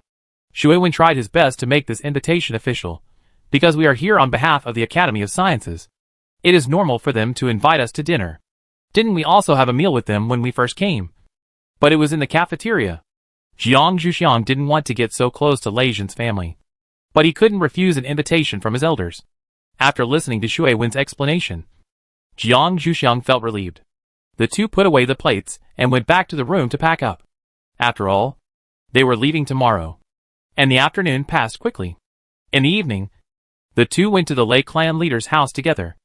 Shuiwen tried his best to make this invitation official, because we are here on behalf of the Academy of Sciences. It is normal for them to invite us to dinner. Didn't we also have a meal with them when we first came? But it was in the cafeteria. Jiang Zhuxiang didn't want to get so close to Lei Zhen's family, but he couldn't refuse an invitation from his elders. After listening to Shuiwen's explanation, Jiang Zhuxiang felt relieved. The two put away the plates and went back to the room to pack up. After all, they were leaving tomorrow, and the afternoon passed quickly. In the evening, the two went to the Lei clan leader's house together.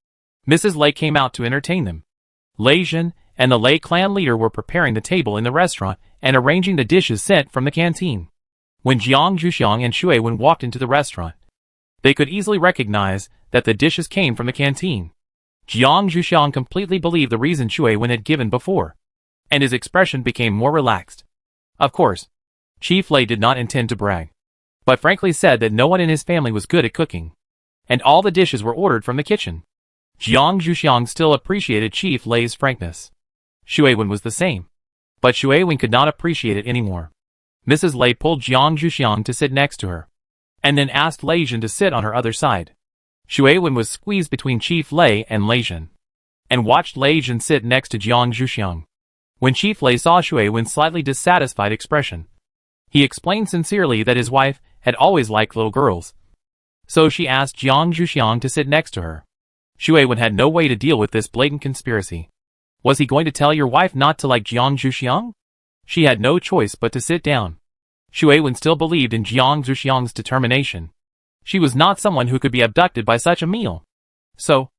Mrs. Lei came out to entertain them. Lei Zhen and the Lei clan leader were preparing the table in the restaurant and arranging the dishes sent from the canteen. When Jiang Zhuxiang and Shuiwen walked into the restaurant, they could easily recognize that the dishes came from the canteen. Jiang Zhuxiang completely believed the reason Shuiwen had given before, and his expression became more relaxed. Of course, Chief Lei did not intend to brag, but frankly said that no one in his family was good at cooking, and all the dishes were ordered from the kitchen. Jiang Zhuxiang still appreciated Chief Lei's frankness. Shuiwen was the same, but Shuiwen could not appreciate it anymore. Mrs. Lei pulled Jiang Zhuxiang to sit next to her, and then asked Lei Zhen to sit on her other side. Shuiwen was squeezed between Chief Lei and Lei Zhen, and watched Lei Zhen sit next to Jiang Zhuxiang. When Chief Lei saw Shuiwen's slightly dissatisfied expression, he explained sincerely that his wife had always liked little girls, so she asked Jiang Zhuxiang to sit next to her. Shuiwen had no way to deal with this blatant conspiracy. Was he going to tell your wife not to like Jiang Zhuxiang? She had no choice but to sit down. Shuiwen still believed in Jiang Zhuxiang's determination. She was not someone who could be abducted by such a meal. So,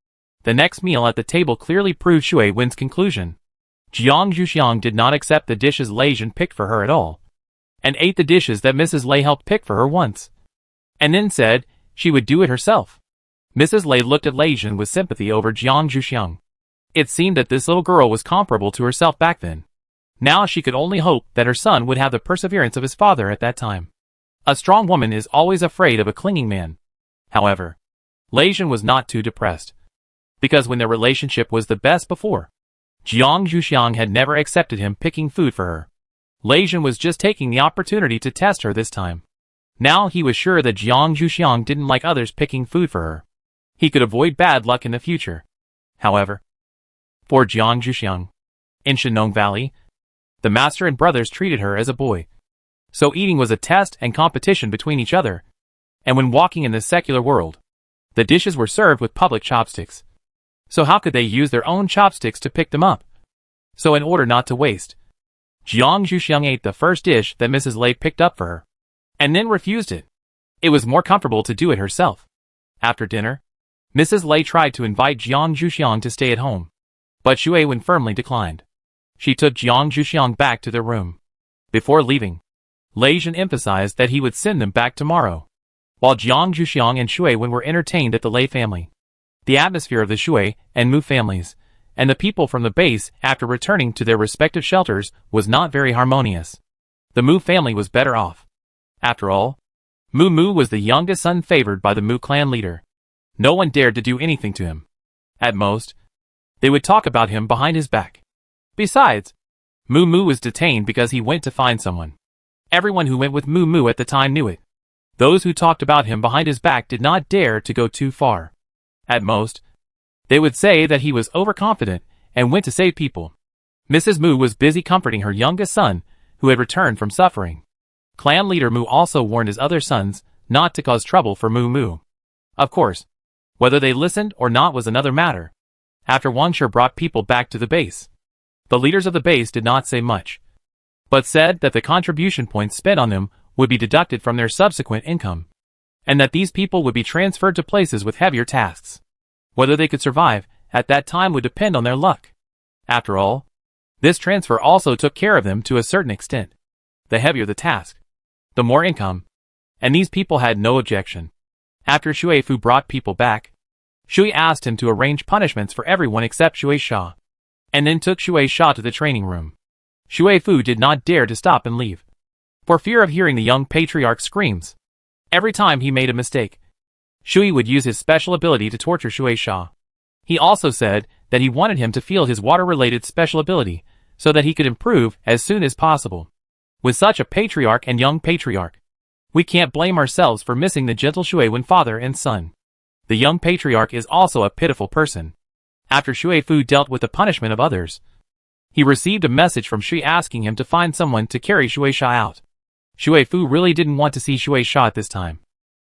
the next meal at the table clearly proved Shuiwen's conclusion. Jiang Zhuxiang did not accept the dishes Lei Jin picked for her at all, and ate the dishes that Mrs. Lei helped pick for her once, and then said she would do it herself. Mrs. Lei looked at Lei Jin with sympathy over Jiang Zhuxiang. It seemed that this little girl was comparable to herself back then. Now she could only hope that her son would have the perseverance of his father at that time. A strong woman is always afraid of a clinging man. However, Lei Jin was not too depressed, because when their relationship was the best before, Jiang Zhuxiang had never accepted him picking food for her. Lei Jin was just taking the opportunity to test her this time. Now he was sure that Jiang Zhuxiang didn't like others picking food for her. He could avoid bad luck in the future. However, for Jiang Zhuxiang, in Shenong Valley, the master and brothers treated her as a boy. So eating was a test and competition between each other. And when walking in the secular world, the dishes were served with public chopsticks. So how could they use their own chopsticks to pick them up? So in order not to waste, Jiang Zhuxiang ate the first dish that Mrs. Lei picked up for her, and then refused it. It was more comfortable to do it herself. After dinner, Mrs. Lei tried to invite Jiang Zhuxiang to stay at home, but Xu Wen firmly declined. She took Jiang Zhuxiang back to their room. Before leaving, Lei Jin emphasized that he would send them back tomorrow. While Jiang Zhuxiang and Xu Wen were entertained at the Lei family, the atmosphere of the Xu and Mu families, and the people from the base after returning to their respective shelters was not very harmonious. The Mu family was better off. After all, Mu was the youngest son favored by the Mu clan leader. No one dared to do anything to him. At most, they would talk about him behind his back. Besides, Mu was detained because he went to find someone. Everyone who went with Mu at the time knew it. Those who talked about him behind his back did not dare to go too far. At most, they would say that he was overconfident and went to save people. Mrs. Mu was busy comforting her youngest son, who had returned from suffering. Clan leader Mu also warned his other sons not to cause trouble for Mu. Of course, whether they listened or not was another matter. After Wang Shi brought people back to the base, the leaders of the base did not say much, but said that the contribution points spent on them would be deducted from their subsequent income, and that these people would be transferred to places with heavier tasks. Whether they could survive at that time would depend on their luck. After all, this transfer also took care of them to a certain extent. The heavier the task, the more income, and these people had no objection. After Xue Fu brought people back, Shui asked him to arrange punishments for everyone except Xue Sha, and then took Xue Sha to the training room. Xue Fu did not dare to stop and leave, for fear of hearing the young patriarch's screams. Every time he made a mistake, Shui would use his special ability to torture Xue Sha. He also said that he wanted him to feel his water-related special ability, so that he could improve as soon as possible. With such a patriarch and young patriarch, we can't blame ourselves for missing the gentle Xue Wen father and son. The young patriarch is also a pitiful person. After Xue Fu dealt with the punishment of others, he received a message from Shi asking him to find someone to carry Xue Sha out. Xue Fu really didn't want to see Xue Sha at this time,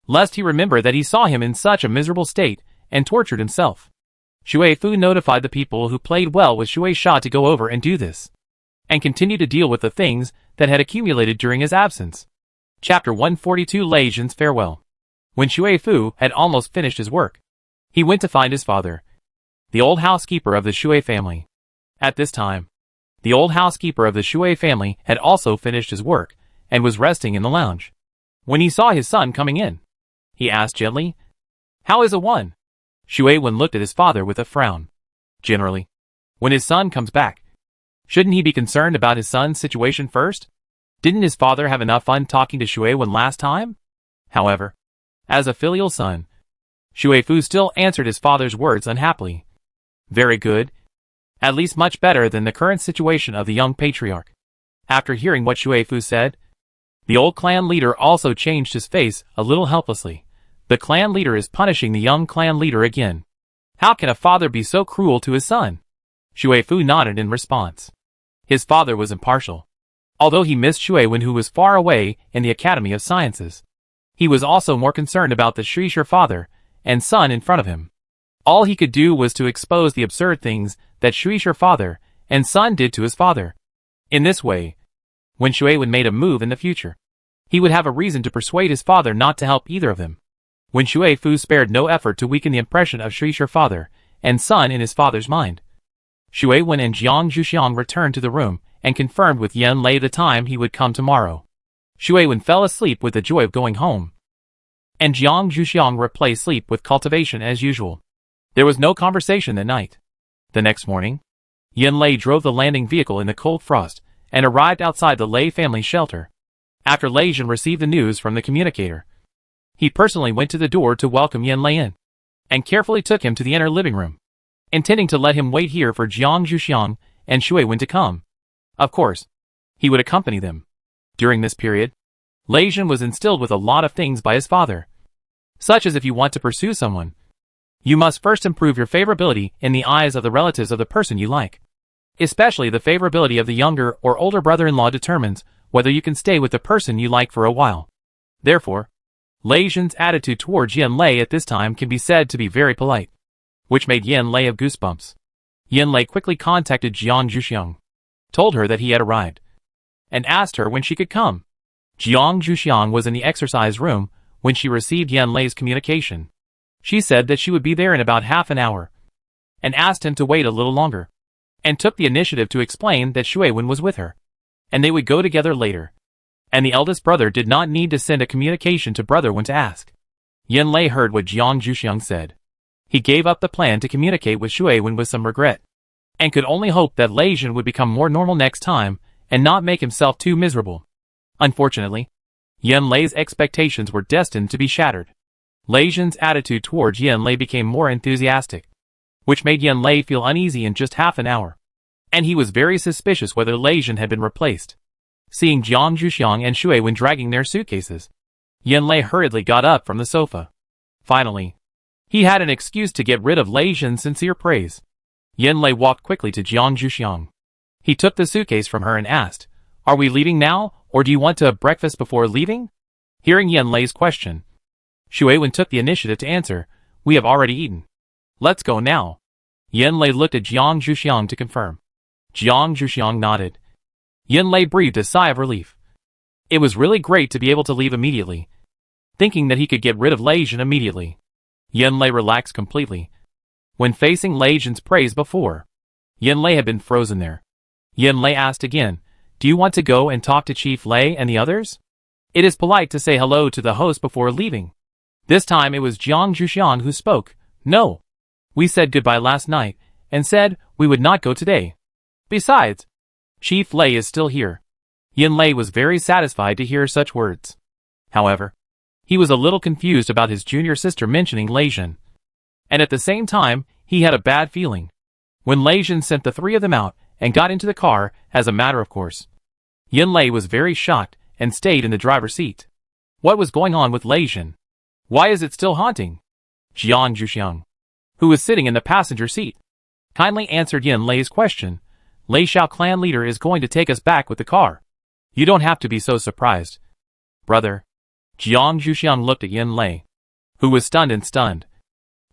lest he remember that he saw him in such a miserable state and tortured himself. Xue Fu notified the people who played well with Xue Sha to go over and do this, and continue to deal with the things that had accumulated during his absence. Chapter 142 Lei Jin's Farewell. When Xue Fu had almost finished his work, he went to find his father, the old housekeeper of the Xue family. At this time, the old housekeeper of the Xue family had also finished his work and was resting in the lounge. When he saw his son coming in, he asked gently, "How is one?" Xue Wen looked at his father with a frown. Generally, when his son comes back, shouldn't he be concerned about his son's situation first? Didn't his father have enough fun talking to Xue Wen last time? However, as a filial son, Xue Fu still answered his father's words unhappily. Very good. At least much better than the current situation of the young patriarch. After hearing what Xue Fu said, the old clan leader also changed his face a little helplessly. The clan leader is punishing the young clan leader again. How can a father be so cruel to his son? Xue Fu nodded in response. His father was impartial. Although he missed Xue Wen, who was far away in the Academy of Sciences, he was also more concerned about the Shrisher father and son in front of him. All he could do was to expose the absurd things that Shrisher father and son did to his father. In this way, when Xue Wen made a move in the future, he would have a reason to persuade his father not to help either of them. When Xue Fu spared no effort to weaken the impression of Shrisher father and son in his father's mind, Shui Wen and Jiang Zhuxiang returned to the room and confirmed with Yan Lei the time he would come tomorrow. Shui Wen fell asleep with the joy of going home, and Jiang Zhuxiang replaced sleep with cultivation as usual. There was no conversation that night. The next morning, Yan Lei drove the landing vehicle in the cold frost and arrived outside the Lei family shelter. After Lei Jin received the news from the communicator, he personally went to the door to welcome Yan Lei in, and carefully took him to the inner living room, intending to let him wait here for Jiang Zhuxiang and Shui Wen to come. Of course, he would accompany them. During this period, Lei Jin was instilled with a lot of things by his father, such as if you want to pursue someone, you must first improve your favorability in the eyes of the relatives of the person you like. Especially the favorability of the younger or older brother-in-law determines whether you can stay with the person you like for a while. Therefore, Lei Jin's attitude towards Yan Lei at this time can be said to be very polite, which made Yan Lei have goosebumps. Yan Lei quickly contacted Jiang Zhuxiang, told her that he had arrived, and asked her when she could come. Jiang Zhuxiang was in the exercise room when she received Yan Lei's communication. She said that she would be there in about half an hour, and asked him to wait a little longer, and took the initiative to explain that Shui Wen was with her, and they would go together later. And the eldest brother did not need to send a communication to brother Wen to ask. Yan Lei heard what Jiang Zhuxiang said. He gave up the plan to communicate with Shui Wen with some regret, and could only hope that Lei Jin would become more normal next time and not make himself too miserable. Unfortunately, Yan Lei's expectations were destined to be shattered. Lei Jin's attitude towards Yan Lei became more enthusiastic, which made Yan Lei feel uneasy in just half an hour, and he was very suspicious whether Lei Jin had been replaced. Seeing Jiang Zhuxiang and Shui Wen dragging their suitcases, Yan Lei hurriedly got up from the sofa. Finally, he had an excuse to get rid of Lei Jin's sincere praise. Yan Lei walked quickly to Jiang Zhuxiang. He took the suitcase from her and asked, "Are we leaving now, or do you want to have breakfast before leaving?" Hearing Yan Lei's question, Shui Wen took the initiative to answer, "We have already eaten. Let's go now." Yan Lei looked at Jiang Zhuxiang to confirm. Jiang Zhuxiang nodded. Yan Lei breathed a sigh of relief. It was really great to be able to leave immediately, thinking that he could get rid of Lei Jin immediately. Yan Lei relaxed completely. When facing Lei Jin's praise before, Yan Lei had been frozen there. Yan Lei asked again, "Do you want to go and talk to Chief Lei and the others? It is polite to say hello to the host before leaving." This time it was Jiang Zhuxiang who spoke. "No. We said goodbye last night, and said we would not go today. Besides, Chief Lei is still here." Yan Lei was very satisfied to hear such words. However, he was a little confused about his junior sister mentioning Lei Jin, and at the same time, he had a bad feeling. When Lei Jin sent the three of them out and got into the car, as a matter of course, Yan Lei was very shocked and stayed in the driver's seat. What was going on with Lei Jin? Why is it still haunting Jiang Zhuxiang, who was sitting in the passenger seat? Kindly answered Yan Lei's question. "Lei Xiao clan leader is going to take us back with the car. You don't have to be so surprised, brother." Jiang Zhuxiang looked at Yan Lei, who was stunned.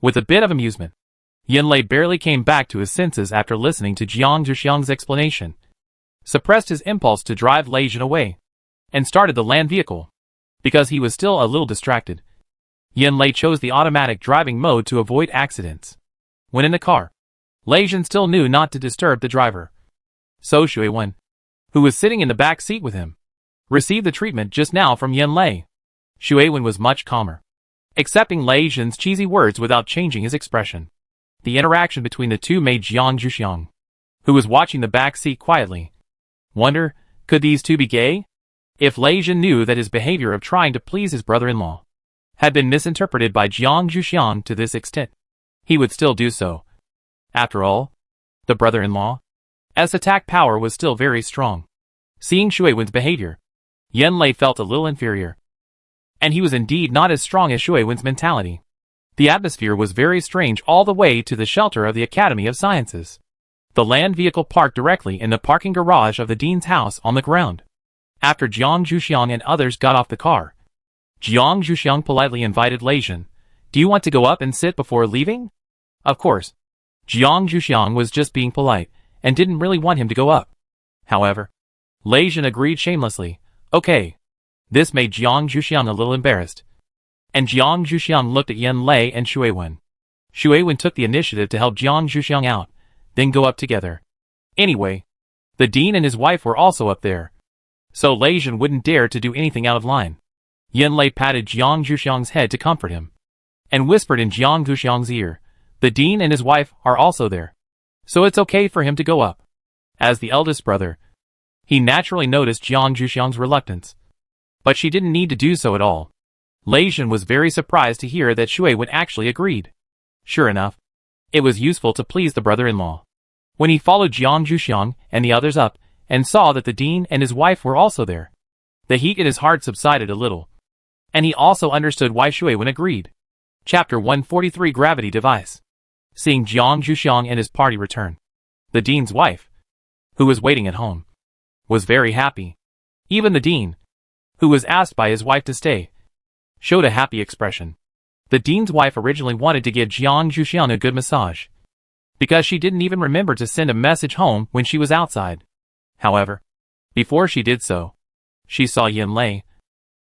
With a bit of amusement, Yan Lei barely came back to his senses after listening to Jiang Zhuxiang's explanation, suppressed his impulse to drive Lei Jin away, and started the land vehicle, because he was still a little distracted. Yan Lei chose the automatic driving mode to avoid accidents. When in the car, Lei Jin still knew not to disturb the driver. So Shui Wen, who was sitting in the back seat with him, received the treatment just now from Yan Lei. Shui Wen was much calmer, accepting Lei Jin's cheesy words without changing his expression. The interaction between the two made Jiang Zhuxiang, who was watching the back seat quietly, wonder, could these two be gay? If Lei Jin knew that his behavior of trying to please his brother-in-law had been misinterpreted by Jiang Zhuxiang to this extent, he would still do so. After all, the brother-in-law's attack power was still very strong. Seeing Shui Wen's behavior, Yan Lei felt a little inferior. And he was indeed not as strong as Shui Wen's mentality. The atmosphere was very strange all the way to the shelter of the Academy of Sciences. The land vehicle parked directly in the parking garage of the dean's house on the ground. After Jiang Zhuxiang and others got off the car, Jiang Zhuxiang politely invited Lei Jin, "Do you want to go up and sit before leaving?" Of course, Jiang Zhuxiang was just being polite, and didn't really want him to go up. However, Lei Jin agreed shamelessly, "Okay." This made Jiang Zhuxiang a little embarrassed, and Jiang Zhuxiang looked at Yan Lei and Shui Wen. Shui Wen took the initiative to help Jiang Zhuxiang out. then go up together. Anyway, the dean and his wife were also up there, so Lei Jin wouldn't dare to do anything out of line. Yan Lei patted Jiang Zhuxiang's head to comfort him, and whispered in Jiang Zhuxiang's ear, the dean and his wife are also there, so it's okay for him to go up. As the eldest brother, he naturally noticed Jiang Zhuxiang's reluctance, but she didn't need to do so at all. Lei Jin was very surprised to hear that Shui Wen actually agreed. Sure enough, it was useful to please the brother-in-law. When he followed Jiang Zhuxiang and the others up, and saw that the dean and his wife were also there, the heat in his heart subsided a little, and he also understood why Shui Wen agreed. Chapter 143 Gravity Device. Seeing Jiang Zhuxiang and his party return, the dean's wife, who was waiting at home, was very happy. Even the dean, who was asked by his wife to stay, showed a happy expression. The dean's wife originally wanted to give Jiang Zhuxiang a good massage, because she didn't even remember to send a message home when she was outside. However, before she did so, she saw Yan Lei,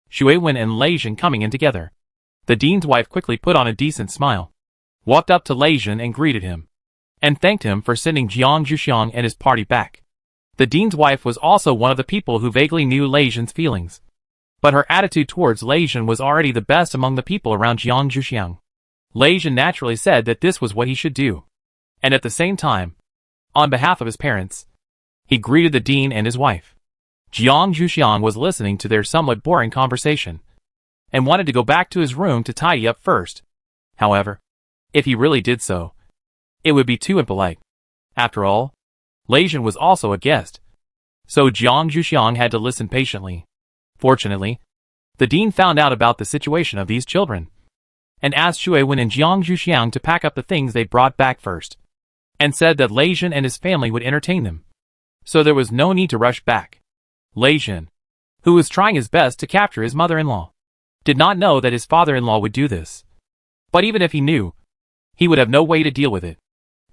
Shui Wen and Lei Jin coming in together. The dean's wife quickly put on a decent smile, walked up to Lei Jin and greeted him, and thanked him for sending Jiang Zhuxiang and his party back. The dean's wife was also one of the people who vaguely knew Lei Jin's feelings, but her attitude towards Lei Jin was already the best among the people around Jiang Zhuxiang. Lei Jin naturally said that this was what he should do, and at the same time, on behalf of his parents, he greeted the dean and his wife. Jiang Zhuxiang was listening to their somewhat boring conversation, and wanted to go back to his room to tidy up first. However, if he really did so, it would be too impolite. After all, Lei Jin was also a guest, so Jiang Zhuxiang had to listen patiently. Fortunately, the dean found out about the situation of these children, and asked Shui Wen and Jiang Zhuxiang to pack up the things they brought back first, and said that Lei Jin and his family would entertain them, so there was no need to rush back. Lei Jin, who was trying his best to capture his mother-in-law, did not know that his father-in-law would do this. But even if he knew, he would have no way to deal with it.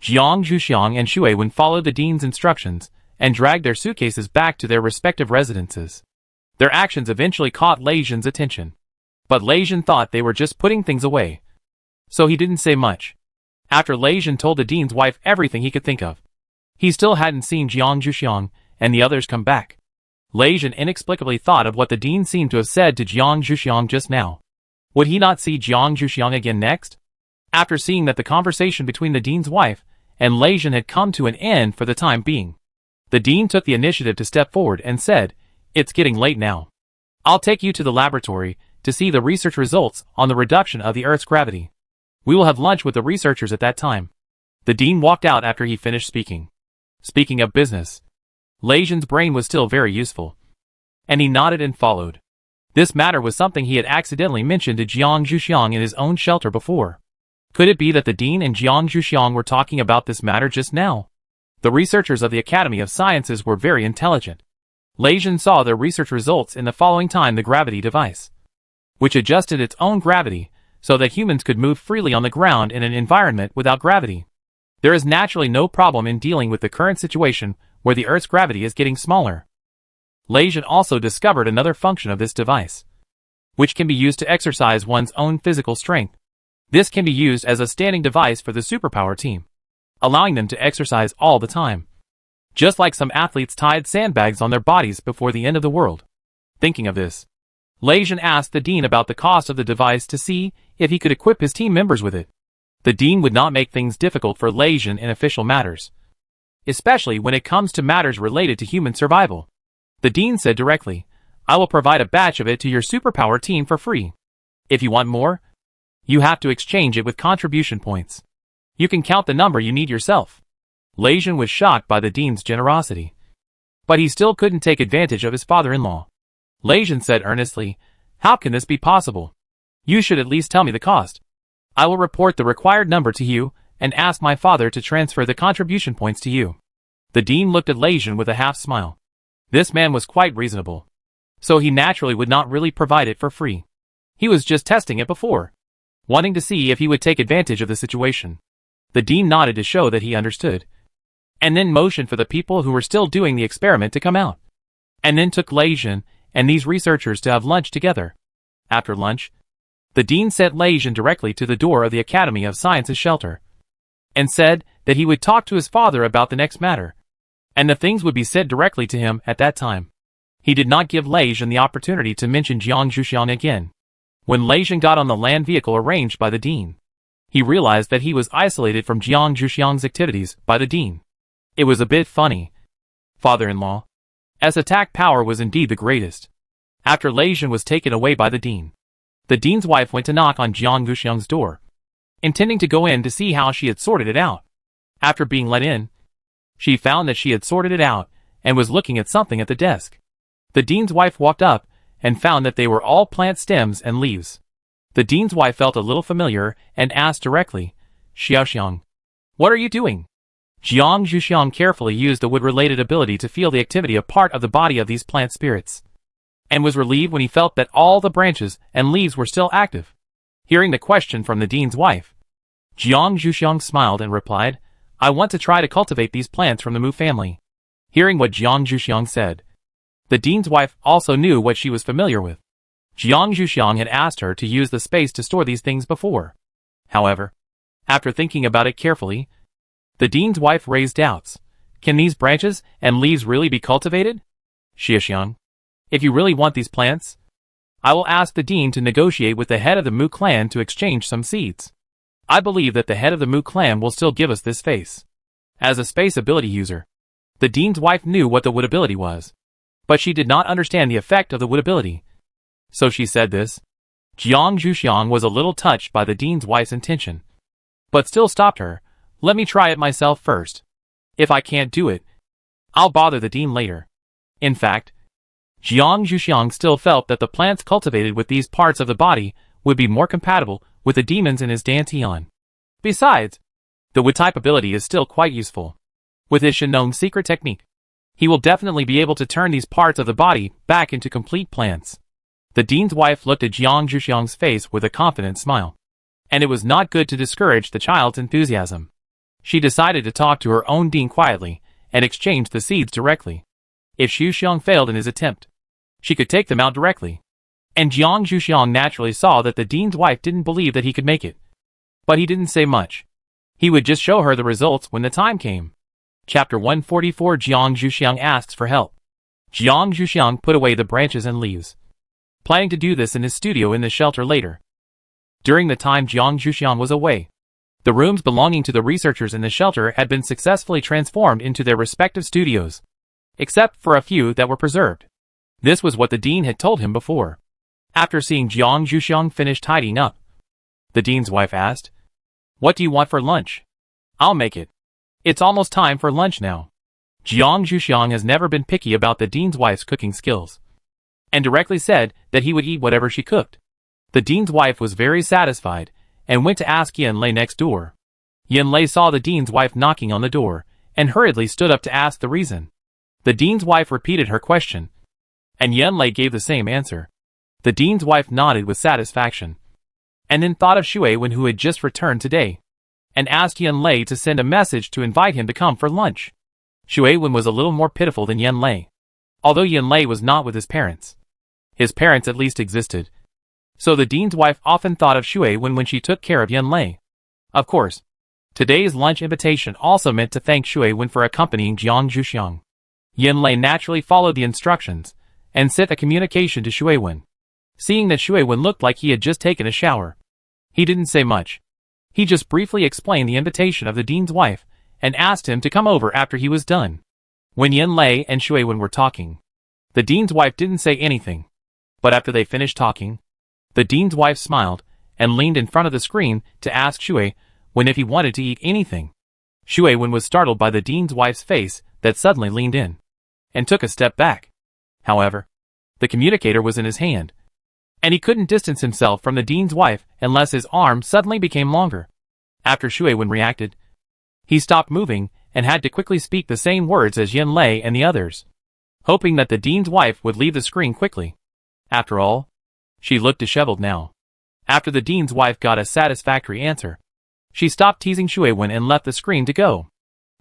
Jiang Zhuxiang and Shui Wen followed the dean's instructions and dragged their suitcases back to their respective residences. Their actions eventually caught Lei Jin's attention, but Lei Jin thought they were just putting things away, so he didn't say much. After Lei Jin told the dean's wife everything he could think of, he still hadn't seen Jiang Zhuxiang and the others come back. Lei Jin inexplicably thought of what the dean seemed to have said to Jiang Zhuxiang just now. Would he not see Jiang Zhuxiang again next? After seeing that the conversation between the dean's wife and Lei Jin had come to an end for the time being, the dean took the initiative to step forward and said, "It's getting late now. I'll take you to the laboratory to see the research results on the reduction of the Earth's gravity. We will have lunch with the researchers at that time." The dean walked out after he finished speaking. Speaking of business, Lei Jin's brain was still very useful, and he nodded and followed. This matter was something he had accidentally mentioned to Jiang Zhuxiang in his own shelter before. Could it be that the dean and Jiang Zhuxiang were talking about this matter just now? The researchers of the Academy of Sciences were very intelligent. Lei Jin saw their research results in the following time: the gravity device, which adjusted its own gravity so that humans could move freely on the ground in an environment without gravity. There is naturally no problem in dealing with the current situation where the Earth's gravity is getting smaller. Lei Jin also discovered another function of this device, which can be used to exercise one's own physical strength. This can be used as a standing device for the superpower team, allowing them to exercise all the time, just like some athletes tied sandbags on their bodies before the end of the world. Thinking of this, Lei Jin asked the dean about the cost of the device to see if he could equip his team members with it. The dean would not make things difficult for Lei Jin in official matters, especially when it comes to matters related to human survival. The dean said directly, "I will provide a batch of it to your superpower team for free. If you want more, you have to exchange it with contribution points. You can count the number you need yourself." Lei Jin was shocked by the dean's generosity, but he still couldn't take advantage of his father-in-law. Lei Jin said earnestly, "How can this be possible? You should at least tell me the cost. I will report the required number to you and ask my father to transfer the contribution points to you." The dean looked at Lei Jin with a half smile. This man was quite reasonable, so he naturally would not really provide it for free. He was just testing it before, wanting to see if he would take advantage of the situation. The dean nodded to show that he understood, and then motioned for the people who were still doing the experiment to come out, and then took Lei Jin and these researchers to have lunch together. After lunch, the dean sent Lei Jin directly to the door of the Academy of Sciences shelter, and said that he would talk to his father about the next matter, and the things would be said directly to him at that time. He did not give Lei Zhen the opportunity to mention Jiang Zhuxiang again. When Lei Zhen got on the land vehicle arranged by the dean, he realized that he was isolated from Jiang Zhuxiang's activities by the dean. It was a bit funny. Father-in-law. As attack power was indeed the greatest. After Lei Zhen was taken away by the dean's wife went to knock on Jiang Zhuxiang's door, intending to go in to see how she had sorted it out. After being let in, she found that she had sorted it out and was looking at something at the desk. The dean's wife walked up and found that they were all plant stems and leaves. The dean's wife felt a little familiar and asked directly, Xiaoxiang, what are you doing? Jiang Zhuxiang carefully used the wood-related ability to feel the activity of part of the body of these plant spirits, and was relieved when he felt that all the branches and leaves were still active. Hearing the question from the dean's wife, Jiang Zhuxiang smiled and replied, I want to try to cultivate these plants from the Mu family. Hearing what Jiang Zhuxiang said, the dean's wife also knew what she was familiar with. Jiang Zhuxiang had asked her to use the space to store these things before. However, after thinking about it carefully, the dean's wife raised doubts. Can these branches and leaves really be cultivated? Xiaoxiang, if you really want these plants, I will ask the dean to negotiate with the head of the Mu clan to exchange some seeds. I believe that the head of the Mu clan will still give us this space. As a space ability user, the dean's wife knew what the wood ability was, but she did not understand the effect of the wood ability. So she said this. Jiang Zhuxiang was a little touched by the dean's wife's intention, but still stopped her. Let me try it myself first. If I can't do it, I'll bother the dean later. In fact, Jiang Zhuxiang still felt that the plants cultivated with these parts of the body would be more compatible with the demons in his Dantian. Besides, the wood-type ability is still quite useful. With his Shinong secret technique, he will definitely be able to turn these parts of the body back into complete plants. The dean's wife looked at Jiang Zhuxiang's face with a confident smile, and it was not good to discourage the child's enthusiasm. She decided to talk to her own dean quietly and exchange the seeds directly. If Zhuxiang failed in his attempt, she could take them out directly. And Jiang Zhuxiang naturally saw that the dean's wife didn't believe that he could make it. But he didn't say much. He would just show her the results when the time came. Chapter 144 Jiang Zhuxiang asks for help. Jiang Zhuxiang put away the branches and leaves, planning to do this in his studio in the shelter later. During the time Jiang Zhuxiang was away, the rooms belonging to the researchers in the shelter had been successfully transformed into their respective studios, except for a few that were preserved. This was what the dean had told him before. After seeing Jiang Zhuxiang finish tidying up, the dean's wife asked, What do you want for lunch? I'll make it. It's almost time for lunch now. Jiang Zhuxiang has never been picky about the dean's wife's cooking skills, and directly said that he would eat whatever she cooked. The dean's wife was very satisfied, and went to ask Yen Lei next door. Yen Lei saw the dean's wife knocking on the door, and hurriedly stood up to ask the reason. The dean's wife repeated her question, and Yen Lei gave the same answer. The dean's wife nodded with satisfaction, and then thought of Shui Wen, who had just returned today, and asked Yen Lei to send a message to invite him to come for lunch. Shui Wen was a little more pitiful than Yen Lei, although Yen Lei was not with his parents. His parents at least existed, so the dean's wife often thought of Shui Wen when she took care of Yen Lei. Of course, today's lunch invitation also meant to thank Shui Wen for accompanying Jiang Zhuxiang. Yen Lei naturally followed the instructions, and sent a communication to Shui Wen. Seeing that Shui Wen looked like he had just taken a shower, he didn't say much. He just briefly explained the invitation of the dean's wife, and asked him to come over after he was done. When Yen Lei and Shui Wen were talking, the dean's wife didn't say anything. But after they finished talking, the dean's wife smiled, and leaned in front of the screen to ask Shui Wen if he wanted to eat anything. Shui Wen was startled by the dean's wife's face that suddenly leaned in, and took a step back. However, the communicator was in his hand, and he couldn't distance himself from the dean's wife unless his arm suddenly became longer. After Shui Wen reacted, he stopped moving and had to quickly speak the same words as Yen Lei and the others, hoping that the dean's wife would leave the screen quickly. After all, she looked disheveled now. After the dean's wife got a satisfactory answer, she stopped teasing Shui Wen and left the screen to go.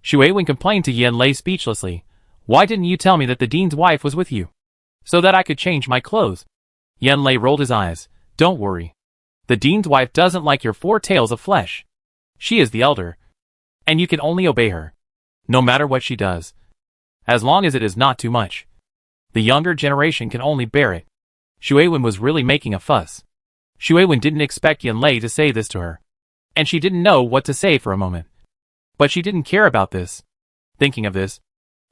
Shui Wen complained to Yen Lei speechlessly, Why didn't you tell me that the dean's wife was with you, so that I could change my clothes? Yen Lei rolled his eyes. Don't worry. The dean's wife doesn't like your 4 tails of flesh. She is the elder. and you can only obey her, no matter what she does, as long as it is not too much. The younger generation can only bear it. Shuewen was really making a fuss. Shuewen didn't expect Yanlei to say this to her, and she didn't know what to say for a moment. But she didn't care about this. Thinking of this,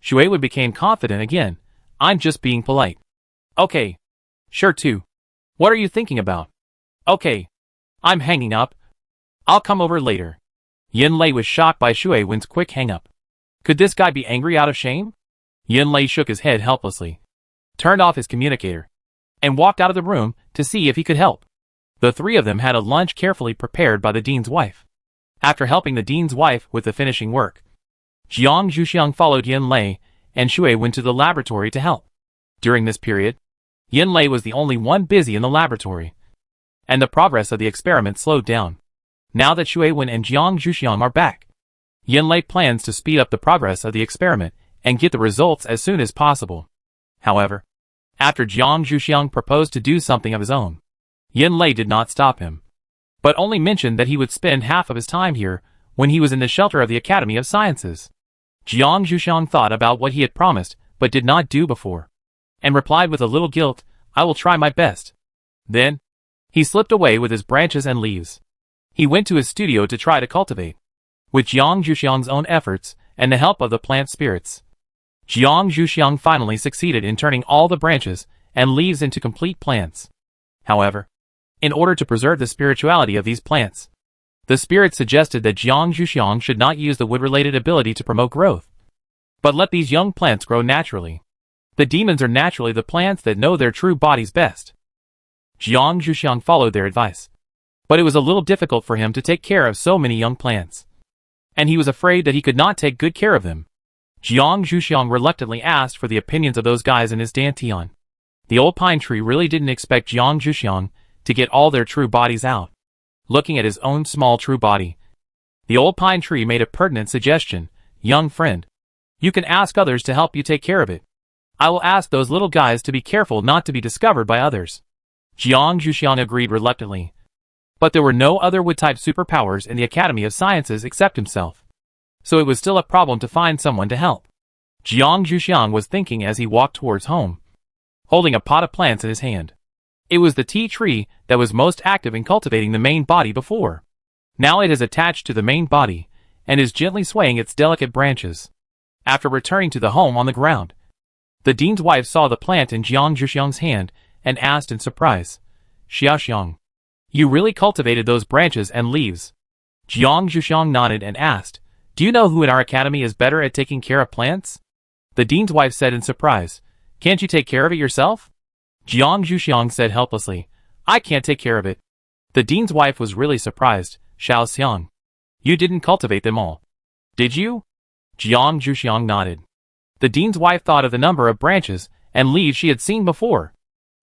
Shuewen became confident again. I'm just being polite. Okay. Sure too. What are you thinking about? Okay. I'm hanging up. I'll come over later. Yanlei was shocked by Shuewen's quick hang-up. Could this guy be angry out of shame? Yanlei shook his head helplessly, turned off his communicator, and walked out of the room to see if he could help. The three of them had a lunch carefully prepared by the dean's wife. After helping the dean's wife with the finishing work, Jiang Zhuxiang followed Yanlei, and Shui went to the laboratory to help. During this period, Yanlei was the only one busy in the laboratory, and the progress of the experiment slowed down. Now that Shui Wen and Jiang Zhuxiang are back, Yanlei plans to speed up the progress of the experiment and get the results as soon as possible. However, after Jiang Zhuxiang proposed to do something of his own, Yanlei did not stop him, but only mentioned that he would spend half of his time here when he was in the shelter of the Academy of Sciences. Jiang Zhuxiang thought about what he had promised but did not do before, and replied with a little guilt, I will try my best. Then, he slipped away with his branches and leaves. He went to his studio to try to cultivate. With Jiang Zhuxiang's own efforts and the help of the plant spirits, Jiang Zhuxiang finally succeeded in turning all the branches and leaves into complete plants. However, in order to preserve the spirituality of these plants, the spirit suggested that Jiang Zhuxiang should not use the wood-related ability to promote growth, but let these young plants grow naturally. The demons are naturally the plants that know their true bodies best. Jiang Zhuxiang followed their advice, but it was a little difficult for him to take care of so many young plants, and he was afraid that he could not take good care of them. Jiang Zhuxiang reluctantly asked for the opinions of those guys in his dantian. The old pine tree really didn't expect Jiang Zhuxiang to get all their true bodies out. Looking at his own small true body, the old pine tree made a pertinent suggestion. Young friend, you can ask others to help you take care of it. I will ask those little guys to be careful not to be discovered by others. Jiang Zhuxiang agreed reluctantly, but there were no other wood-type superpowers in the Academy of Sciences except himself, so it was still a problem to find someone to help. Jiang Zhuxiang was thinking as he walked towards home, holding a pot of plants in his hand. It was the tea tree that was most active in cultivating the main body before. Now it is attached to the main body, and is gently swaying its delicate branches. After returning to the home on the ground, the dean's wife saw the plant in Jiang Zhuxiang's hand, and asked in surprise, Xiaoxiang, you really cultivated those branches and leaves? Jiang Zhuxiang nodded and asked, do you know who in our academy is better at taking care of plants? The dean's wife said in surprise, can't you take care of it yourself? Jiang Zhuxiang said helplessly, I can't take care of it. The dean's wife was really surprised. Xiaoxiang, you didn't cultivate them all, did you? Jiang Zhuxiang nodded. The dean's wife thought of the number of branches and leaves she had seen before,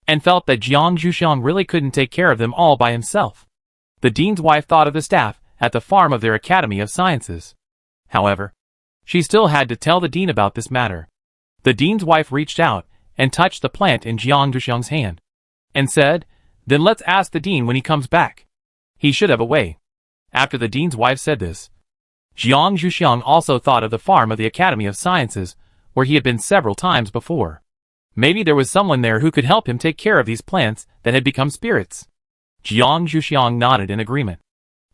and felt that Jiang Zhuxiang really couldn't take care of them all by himself. The dean's wife thought of the staff at the farm of their Academy of Sciences. However, she still had to tell the dean about this matter. The dean's wife reached out and touched the plant in Jiang Zhuxiang's hand, and said, then let's ask the dean when he comes back. He should have a way. After the dean's wife said this, Jiang Zhuxiang also thought of the farm of the Academy of Sciences, where he had been several times before. Maybe there was someone there who could help him take care of these plants that had become spirits. Jiang Zhuxiang nodded in agreement.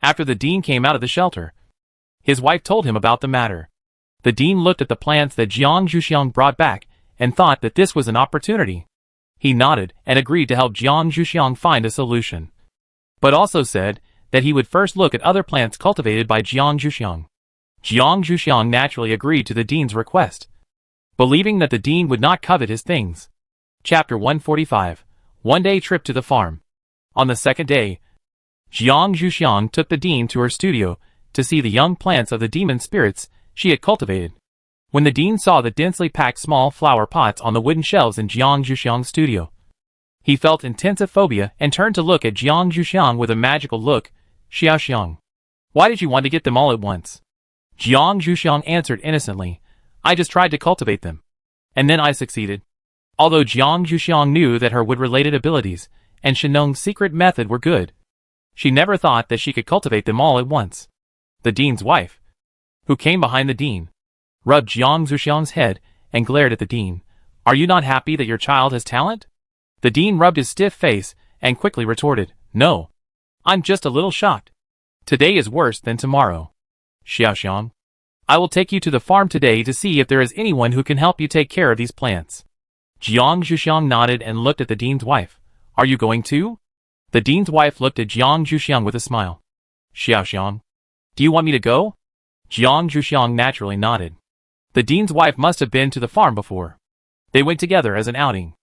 After the dean came out of the shelter, his wife told him about the matter. The dean looked at the plants that Jiang Zhuxiang brought back and thought that this was an opportunity. He nodded and agreed to help Jiang Zhuxiang find a solution, but also said that he would first look at other plants cultivated by Jiang Zhuxiang. Jiang Zhuxiang naturally agreed to the dean's request, believing that the dean would not covet his things. Chapter 145. One-day trip to the farm. On the second day, Jiang Zhuxiang took the dean to her studio to see the young plants of the demon spirits she had cultivated. When the dean saw the densely packed small flower pots on the wooden shelves in Jiang Zhuxiang's studio, he felt intensive phobia and turned to look at Jiang Zhuxiang with a magical look. Xiaoxiang, why did you want to get them all at once? Jiang Zhuxiang answered innocently, I just tried to cultivate them, and then I succeeded. Although Jiang Zhuxiang knew that her wood-related abilities and Shenong's secret method were good, she never thought that she could cultivate them all at once. The dean's wife, who came behind the dean, rubbed Jiang Zuxiang's head and glared at the dean. Are you not happy that your child has talent? The dean rubbed his stiff face and quickly retorted, no. I'm just a little shocked. Today is worse than tomorrow. Xiaoxiang, I will take you to the farm today to see if there is anyone who can help you take care of these plants. Jiang Zuxiang nodded and looked at the dean's wife. Are you going too? The dean's wife looked at Jiang Zuxiang with a smile. Xiaoxiang, do you want me to go? Jiang Zuxiang naturally nodded. The dean's wife must have been to the farm before. They went together as an outing.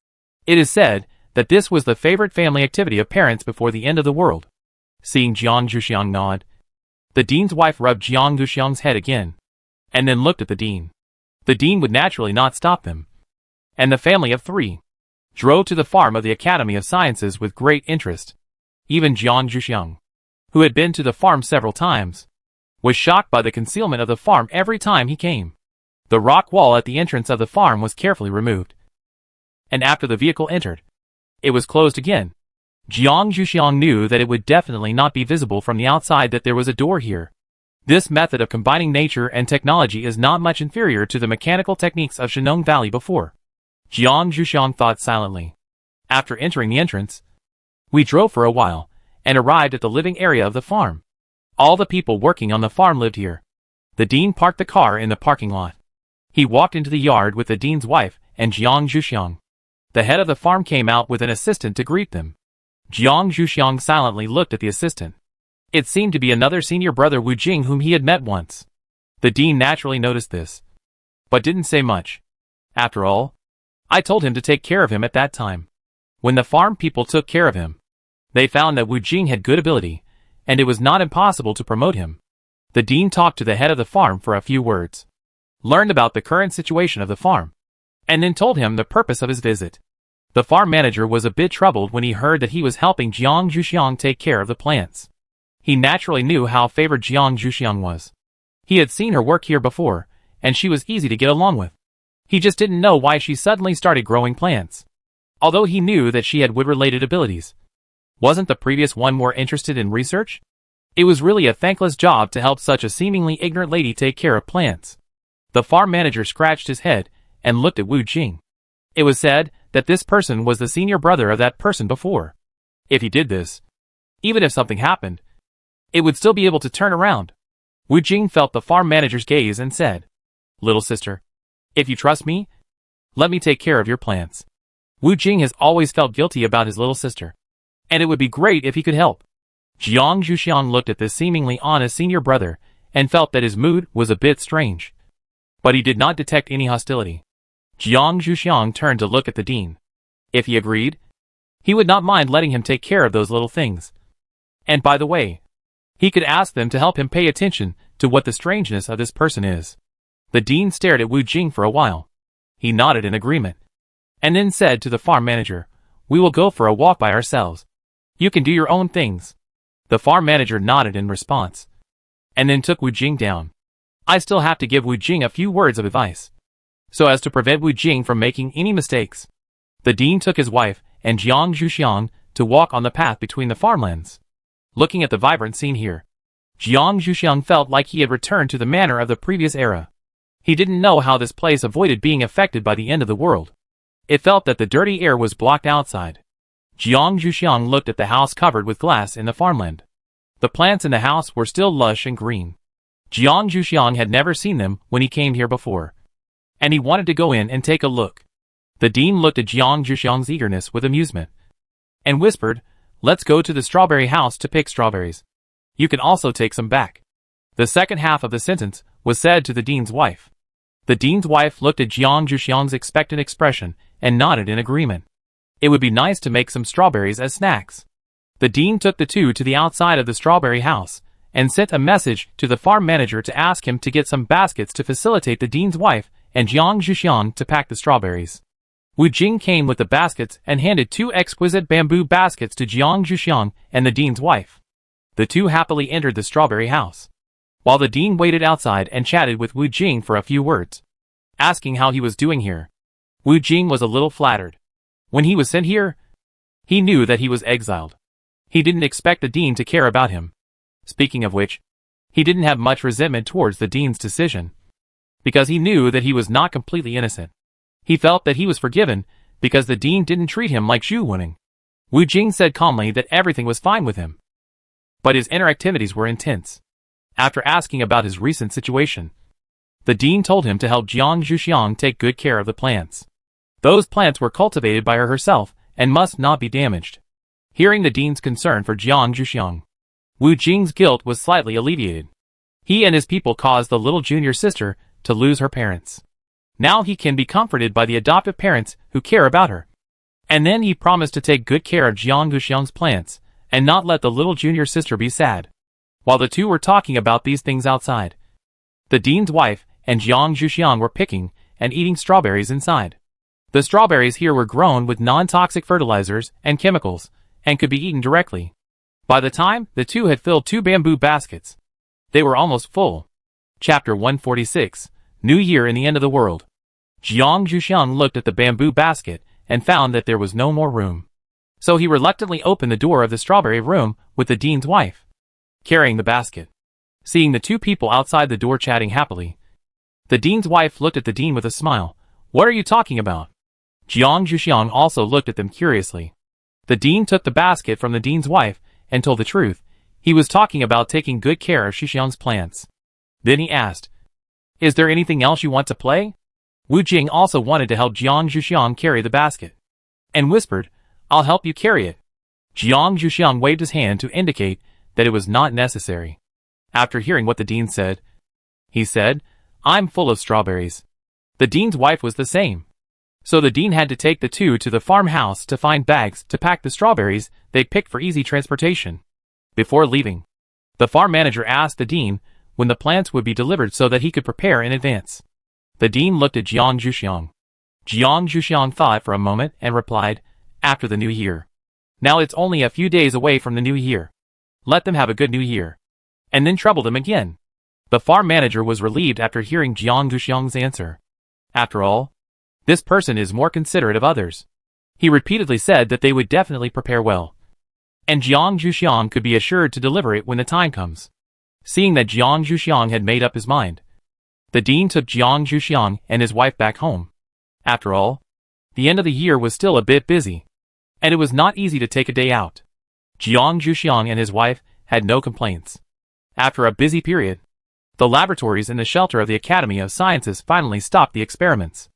It is said that this was the favorite family activity of parents before the end of the world. Seeing Jiang Zuxiang nod, the dean's wife rubbed Jiang Zuxiang's head again, and then looked at the dean. The dean would naturally not stop them. And the family of three drove to the farm of the Academy of Sciences with great interest. Even Jiang Zuxiang, who had been to the farm several times, was shocked by the concealment of the farm every time he came. The rock wall at the entrance of the farm was carefully removed, and after the vehicle entered, it was closed again. Jiang Zuxiang knew that it would definitely not be visible from the outside that there was a door here. This method of combining nature and technology is not much inferior to the mechanical techniques of Shenong Valley before. Jiang Zuxiang thought silently. After entering the entrance, we drove for a while, and arrived at the living area of the farm. All the people working on the farm lived here. The dean parked the car in the parking lot. He walked into the yard with the dean's wife and Jiang Zuxiang. The head of the farm came out with an assistant to greet them. Jiang Zuxiang silently looked at the assistant. It seemed to be another senior brother Wu Jing whom he had met once. The dean naturally noticed this, but didn't say much. After all, I told him to take care of him at that time. When the farm people took care of him, they found that Wu Jing had good ability, and it was not impossible to promote him. The dean talked to the head of the farm for a few words, learned about the current situation of the farm, and then told him the purpose of his visit. The farm manager was a bit troubled when he heard that he was helping Jiang Zuxiang take care of the plants. He naturally knew how favored Jiang Zuxiang was. He had seen her work here before, and she was easy to get along with. He just didn't know why she suddenly started growing plants. Although he knew that she had wood-related abilities. Wasn't the previous one more interested in research? It was really a thankless job to help such a seemingly ignorant lady take care of plants. The farm manager scratched his head and looked at Wu Jing. It was said that this person was the senior brother of that person before. If he did this, even if something happened, it would still be able to turn around. Wu Jing felt the farm manager's gaze and said, "Little sister, if you trust me, let me take care of your plants." Wu Jing has always felt guilty about his little sister, and it would be great if he could help. Jiang Zuxiang looked at this seemingly honest senior brother and felt that his mood was a bit strange. But he did not detect any hostility. Jiang Zuxiang turned to look at the dean. If he agreed, he would not mind letting him take care of those little things. And by the way, he could ask them to help him pay attention to what the strangeness of this person is. The dean stared at Wu Jing for a while. He nodded in agreement, and then said to the farm manager, "We will go for a walk by ourselves. You can do your own things." The farm manager nodded in response, and then took Wu Jing down. I still have to give Wu Jing a few words of advice, so as to prevent Wu Jing from making any mistakes. The dean took his wife and Jiang Zuxiang to walk on the path between the farmlands. Looking at the vibrant scene here, Jiang Zuxiang felt like he had returned to the manner of the previous era. He didn't know how this place avoided being affected by the end of the world. It felt that the dirty air was blocked outside. Jiang Zuxiang looked at the house covered with glass in the farmland. The plants in the house were still lush and green. Jiang Zuxiang had never seen them when he came here before, and he wanted to go in and take a look. The dean looked at Jiang Zuxiang's eagerness with amusement, and whispered, "Let's go to the strawberry house to pick strawberries. You can also take some back." The second half of the sentence was said to the dean's wife. The dean's wife looked at Jiang Zuxiang's expectant expression and nodded in agreement. It would be nice to make some strawberries as snacks. The dean took the two to the outside of the strawberry house and sent a message to the farm manager to ask him to get some baskets to facilitate the dean's wife and Jiang Zuxiang to pack the strawberries. Wu Jing came with the baskets and handed two exquisite bamboo baskets to Jiang Zuxiang and the dean's wife. The two happily entered the strawberry house, while the dean waited outside and chatted with Wu Jing for a few words, asking how he was doing here. Wu Jing was a little flattered. When he was sent here, he knew that he was exiled. He didn't expect the dean to care about him. Speaking of which, He didn't have much resentment towards the dean's decision, because he knew that he was not completely innocent. He felt that he was forgiven because the dean didn't treat him like Zhu Wening. Wu Jing said calmly that everything was fine with him, but his inner activities were intense. After asking about his recent situation, the dean told him to help Jiang Zhuxiang take good care of the plants. Those plants were cultivated by her herself and must not be damaged. Hearing the dean's concern for Jiang Zhuxiang, Wu Jing's guilt was slightly alleviated. He and his people caused the little junior sister to lose her parents. Now he can be comforted by the adoptive parents who care about her. And then he promised to take good care of Jiang Zhuxiang's plants and not let the little junior sister be sad. While the two were talking about these things outside, the dean's wife and Jiang Zhuxiang were picking and eating strawberries inside. The strawberries here were grown with non-toxic fertilizers and chemicals and could be eaten directly. By the time the two had filled 2 bamboo baskets, they were almost full. Chapter 146, New Year in the End of the World. Jiang Zhuxiang looked at the bamboo basket and found that there was no more room. So he reluctantly opened the door of the strawberry room with the dean's wife, carrying the basket. Seeing the two people outside the door chatting happily, the dean's wife looked at the dean with a smile. "What are you talking about?" Jiang Zhuxiang also looked at them curiously. The dean took the basket from the dean's wife and told the truth. He was talking about taking good care of Zhuxiang's plants. Then he asked, "Is there anything else you want to play?" Wu Jing also wanted to help Jiang Zhuxiang carry the basket, and whispered, "I'll help you carry it." Jiang Zhuxiang waved his hand to indicate that it was not necessary. After hearing what the dean said, he said, "I'm full of strawberries." The dean's wife was the same. So the dean had to take the two to the farmhouse to find bags to pack the strawberries they picked for easy transportation. Before leaving, the farm manager asked the dean when the plants would be delivered so that he could prepare in advance. The dean looked at Jiang Zhuxiang. Jiang Zhuxiang thought for a moment and replied, "After the new year. Now it's only a few days away from the new year. Let them have a good new year, and then trouble them again." The farm manager was relieved after hearing Jiang Zhuxiang's answer. After all, this person is more considerate of others. He repeatedly said that they would definitely prepare well, and Jiang Zhuxiang could be assured to deliver it when the time comes. Seeing that Jiang Zhuxiang had made up his mind, the dean took Jiang Zhuxiang and his wife back home. After all, the end of the year was still a bit busy, and it was not easy to take a day out. Jiang Zhuxiang and his wife had no complaints. After a busy period, the laboratories in the shelter of the Academy of Sciences finally stopped the experiments.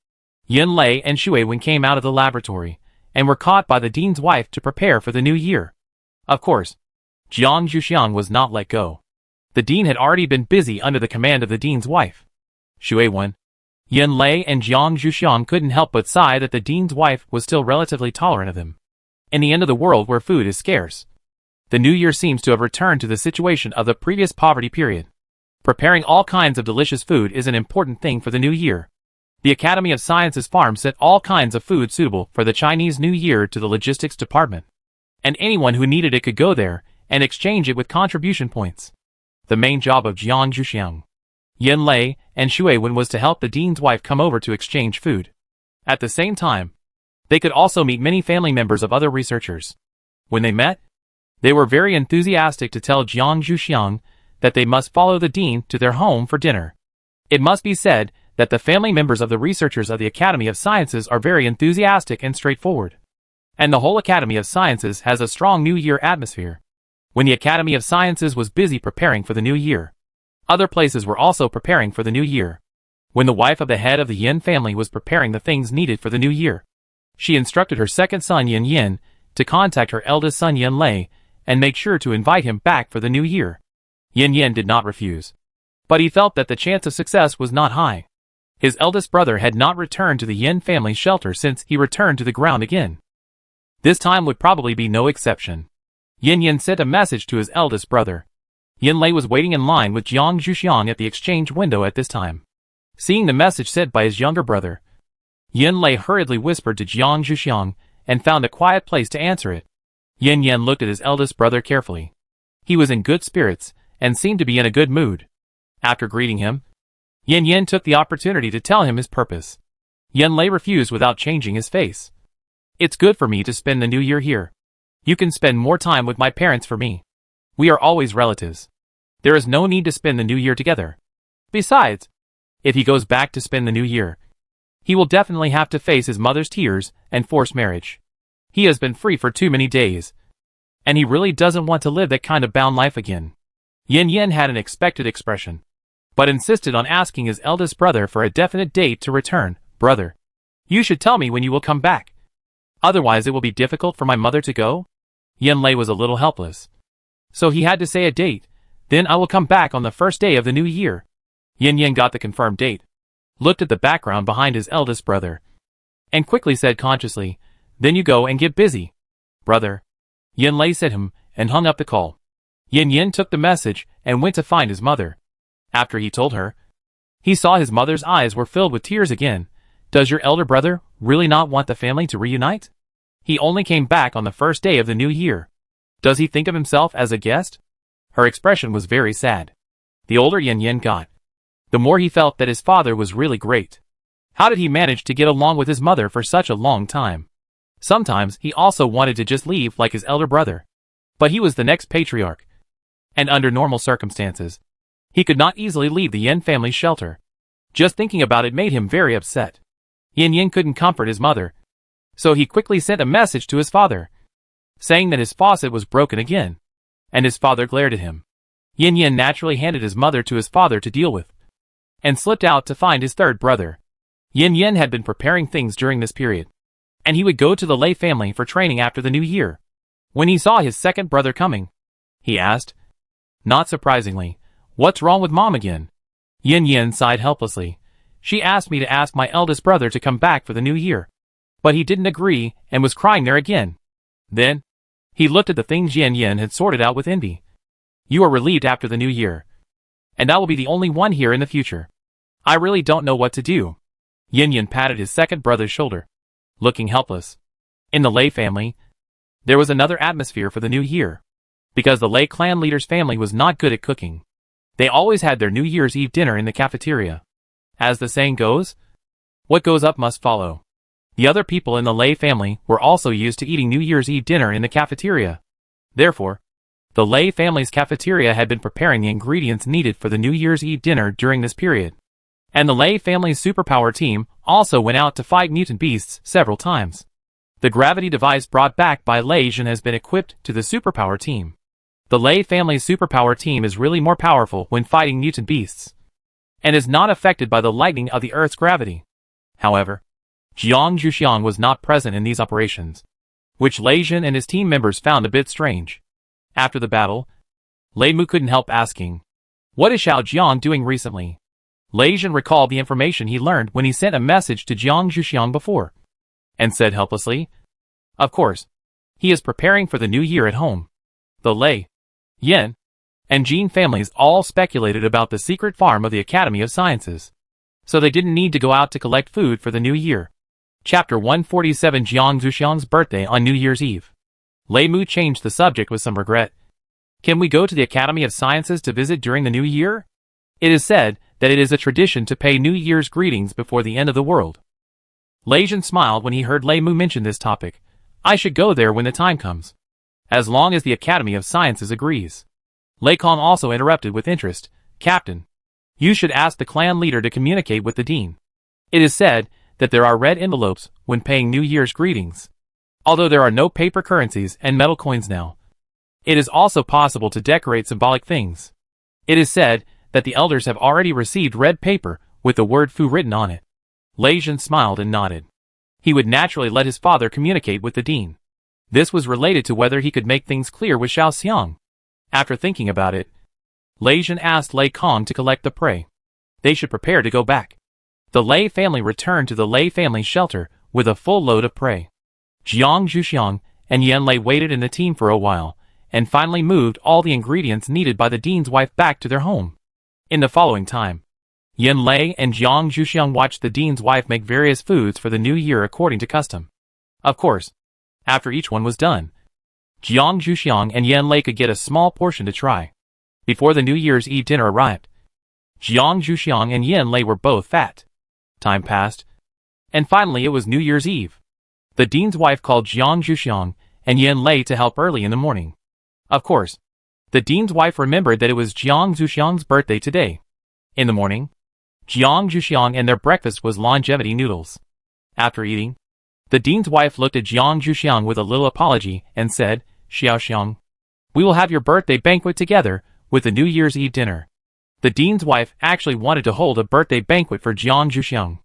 Yin Lei and Shui Wen came out of the laboratory and were caught by the dean's wife to prepare for the new year. Of course, Jiang Zhuxiang was not let go. The dean had already been busy under the command of the dean's wife. Shui Wen, Yin Lei and Jiang Zhuxiang couldn't help but sigh that the dean's wife was still relatively tolerant of him. In the end of the world where food is scarce, the new year seems to have returned to the situation of the previous poverty period. Preparing all kinds of delicious food is an important thing for the new year. The Academy of Sciences farm sent all kinds of food suitable for the Chinese New Year to the logistics department, and anyone who needed it could go there and exchange it with contribution points. The main job of Jiang Zhuxiang, Yin Lei, and Shui Wen was to help the dean's wife come over to exchange food. At the same time, they could also meet many family members of other researchers. When they met, they were very enthusiastic to tell Jiang Zhuxiang that they must follow the dean to their home for dinner. It must be said that the family members of the researchers of the Academy of Sciences are very enthusiastic and straightforward. And the whole Academy of Sciences has a strong New Year atmosphere. When the Academy of Sciences was busy preparing for the new year, other places were also preparing for the new year. When the wife of the head of the Yin family was preparing the things needed for the new year, she instructed her second son Yin Yin to contact her eldest son Yin Lei and make sure to invite him back for the new year. Yin Yin did not refuse, but he felt that the chance of success was not high. His eldest brother had not returned to the Yin family's shelter since he returned to the ground again. This time would probably be no exception. Yin Yin sent a message to his eldest brother. Yin Lei was waiting in line with Jiang Zhuxiang at the exchange window at this time. Seeing the message sent by his younger brother, Yin Lei hurriedly whispered to Jiang Zhuxiang and found a quiet place to answer it. Yin Yin looked at his eldest brother carefully. He was in good spirits and seemed to be in a good mood. After greeting him, Yin Yin took the opportunity to tell him his purpose. Yin Lei refused without changing his face. "It's good for me to spend the new year here. You can spend more time with my parents for me. We are always relatives. There is no need to spend the new year together. Besides, if he goes back to spend the new year, he will definitely have to face his mother's tears and forced marriage. He has been free for too many days, and he really doesn't want to live that kind of bound life again. Yin Yin had an expected expression, but insisted on asking his eldest brother for a definite date to return. Brother, you should tell me when you will come back. Otherwise it will be difficult for my mother to go. Yin Lei was a little helpless, so he had to say a date. Then I will come back on the first day of the new year. Yin Yin got the confirmed date, looked at the background behind his eldest brother, and quickly said consciously, then you go and get busy. Brother, Yin Lei said and hung up the call. Yin Yin took the message and went to find his mother. After he told her, he saw his mother's eyes were filled with tears again. Does your elder brother really not want the family to reunite? He only came back on the first day of the new year. Does he think of himself as a guest? Her expression was very sad. The older Yin Yin got, the more he felt that his father was really great. How did he manage to get along with his mother for such a long time? Sometimes he also wanted to just leave like his elder brother. But he was the next patriarch, and under normal circumstances, he could not easily leave the Yin family's shelter. Just thinking about it made him very upset. Yin Yin couldn't comfort his mother, so he quickly sent a message to his father, saying that his faucet was broken again, and his father glared at him. Yin Yin naturally handed his mother to his father to deal with, and slipped out to find his third brother. Yin Yin had been preparing things during this period, and he would go to the Lei family for training after the new year. When he saw his second brother coming, he asked, not surprisingly, what's wrong with mom again? Yin Yin sighed helplessly. She asked me to ask my eldest brother to come back for the new year, but he didn't agree and was crying there again. Then, he looked at the things Yin Yin had sorted out with envy. You are relieved after the new year, and I will be the only one here in the future. I really don't know what to do. Yin Yin patted his second brother's shoulder, looking helpless. In the Lei family, there was another atmosphere for the new year, because the Lei clan leader's family was not good at cooking. They always had their New Year's Eve dinner in the cafeteria. As the saying goes, what goes up must follow. The other people in the Lei family were also used to eating New Year's Eve dinner in the cafeteria. Therefore, the Lei family's cafeteria had been preparing the ingredients needed for the New Year's Eve dinner during this period. And the Lei family's superpower team also went out to fight mutant beasts several times. The gravity device brought back by Lei Jin has been equipped to the superpower team. The Lei family's superpower team is really more powerful when fighting mutant beasts, and is not affected by the lightning of the Earth's gravity. However, Jiang Zhuxiang was not present in these operations, which Lei Jin and his team members found a bit strange. After the battle, Lei Mu couldn't help asking, what is Xiao Jiang doing recently? Lei Jin recalled the information he learned when he sent a message to Jiang Zhuxiang before, and said helplessly, of course, he is preparing for the new year at home. The Lei, Yin, and Jin families all speculated about the secret farm of the Academy of Sciences, so they didn't need to go out to collect food for the new year. Chapter 147 Jiang Zhuxiang's birthday on New Year's Eve. Lei Mu changed the subject with some regret. Can we go to the Academy of Sciences to visit during the new year? It is said that it is a tradition to pay New Year's greetings before the end of the world. Lei Jin smiled when he heard Lei Mu mention this topic. I should go there when the time comes, as long as the Academy of Sciences agrees. Lei Kong also interrupted with interest. Captain, you should ask the clan leader to communicate with the dean. It is said that there are red envelopes when paying New Year's greetings. Although there are no paper currencies and metal coins now, it is also possible to decorate symbolic things. It is said that the elders have already received red paper with the word Fu written on it. Lei Jin smiled and nodded. He would naturally let his father communicate with the dean. This was related to whether he could make things clear with Xiao Xiang. After thinking about it, Lei Jin asked Lei Kong to collect the prey. They should prepare to go back. The Lei family returned to the Lei family shelter with a full load of prey. Jiang Zhuxiang and Yan Lei waited in the team for a while, and finally moved all the ingredients needed by the dean's wife back to their home. In the following time, Yan Lei and Jiang Zhuxiang watched the dean's wife make various foods for the new year according to custom. Of course, after each one was done, Jiang Zhuxiang and Yan Lei could get a small portion to try. Before the New Year's Eve dinner arrived, Jiang Zhuxiang and Yan Lei were both fat. Time passed, and finally it was New Year's Eve. The dean's wife called Jiang Zhuxiang and Yan Lei to help early in the morning. Of course, The dean's wife remembered that it was Jiang Zhuxiang's birthday today. In the morning, Jiang Zhuxiang and their breakfast was longevity noodles. After eating, the dean's wife looked at Jiang Zhuxiang with a little apology and said, "Xiaoxiang, we will have your birthday banquet together with the New Year's Eve dinner." The dean's wife actually wanted to hold a birthday banquet for Jiang Zhuxiang.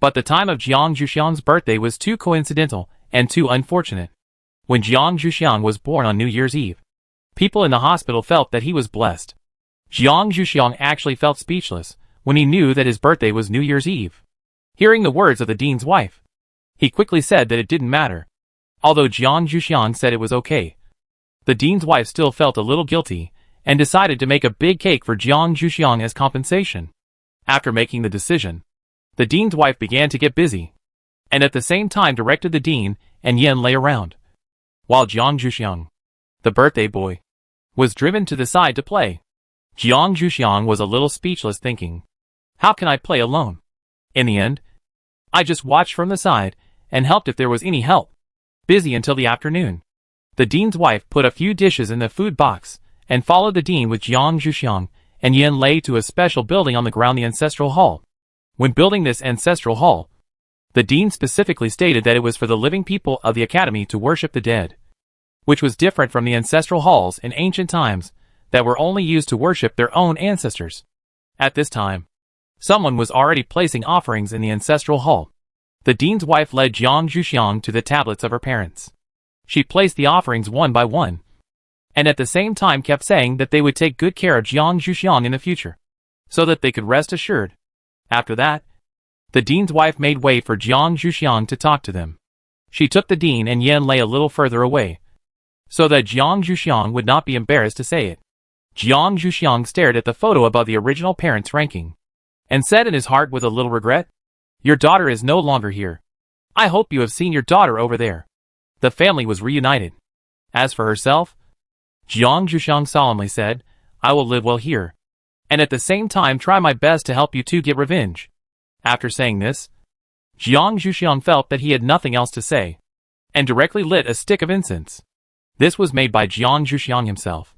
But the time of Jiang Zhuxiang's birthday was too coincidental and too unfortunate. When Jiang Zhuxiang was born on New Year's Eve, people in the hospital felt that he was blessed. Jiang Zhuxiang actually felt speechless when he knew that his birthday was New Year's Eve. Hearing the words of the dean's wife, he quickly said that it didn't matter. Although Jiang Zhuxiang said it was okay, the dean's wife still felt a little guilty and decided to make a big cake for Jiang Zhuxiang as compensation. After making the decision, the dean's wife began to get busy, and at the same time directed the dean and Yan Lei around, while Jiang Zhuxiang, the birthday boy, was driven to the side to play. Jiang Zhuxiang was a little speechless, thinking, "How can I play alone?" In the end, I just watched from the side and helped if there was any help. Busy until the afternoon. The dean's wife put a few dishes in the food box and followed the dean with Jiang Zhuxiang and Yan Lei to a special building on the ground, the ancestral hall. When building this ancestral hall, the dean specifically stated that it was for the living people of the academy to worship the dead, which was different from the ancestral halls in ancient times that were only used to worship their own ancestors. At this time, someone was already placing offerings in the ancestral hall. The dean's wife led Jiang Zhuxiang to the tablets of her parents. She placed the offerings one by one, and at the same time kept saying that they would take good care of Jiang Zhuxiang in the future, so that they could rest assured. After that, the dean's wife made way for Jiang Zhuxiang to talk to them. She took the dean and Yan Lei a little further away, so that Jiang Zhuxiang would not be embarrassed to say it. Jiang Zhuxiang stared at the photo above the original parents' ranking, and said in his heart with a little regret, "Your daughter is no longer here. I hope you have seen your daughter over there." The family was reunited. As for herself, Jiang Zhuxiang solemnly said, "I will live well here, and at the same time try my best to help you two get revenge." After saying this, Jiang Zhuxiang felt that he had nothing else to say, and directly lit a stick of incense. This was made by Jiang Zhuxiang himself,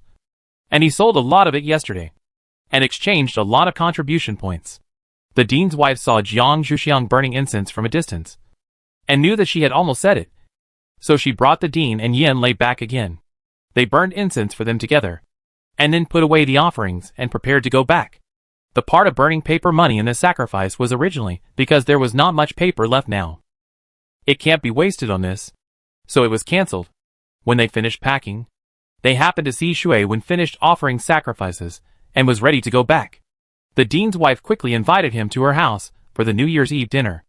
and he sold a lot of it yesterday, and exchanged a lot of contribution points. The dean's wife saw Jiang Zhuxiang burning incense from a distance, and knew that she had almost said it. So she brought the dean and Yan Lei back again. They burned incense for them together, and then put away the offerings and prepared to go back. The part of burning paper money in the sacrifice was originally because there was not much paper left now. It can't be wasted on this, so it was cancelled. When they finished packing, they happened to see Shui when finished offering sacrifices and was ready to go back. The dean's wife quickly invited him to her house for the New Year's Eve dinner.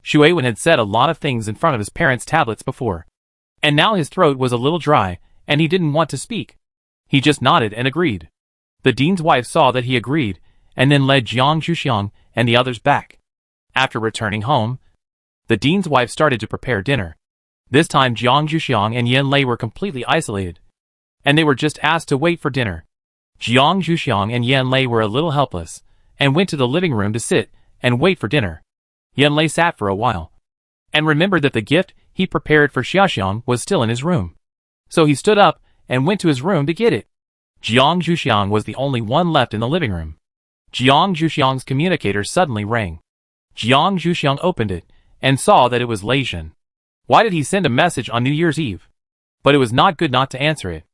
Shui Wen had said a lot of things in front of his parents' tablets before, and now his throat was a little dry and he didn't want to speak. He just nodded and agreed. The dean's wife saw that he agreed and then led Jiang Zhuxiang and the others back. After returning home, the dean's wife started to prepare dinner. This time Jiang Zhuxiang and Yan Lei were completely isolated, and they were just asked to wait for dinner. Jiang Zhuxiang and Yan Lei were a little helpless, and went to the living room to sit and wait for dinner. Yan Lei sat for a while, and remembered that the gift he prepared for Xiaoxiang was still in his room. So he stood up and went to his room to get it. Jiang Zhuxiang was the only one left in the living room. Jiang Zhuxiang's communicator suddenly rang. Jiang Zhuxiang opened it, and saw that it was Lei Zhen. Why did he send a message on New Year's Eve? But it was not good not to answer it.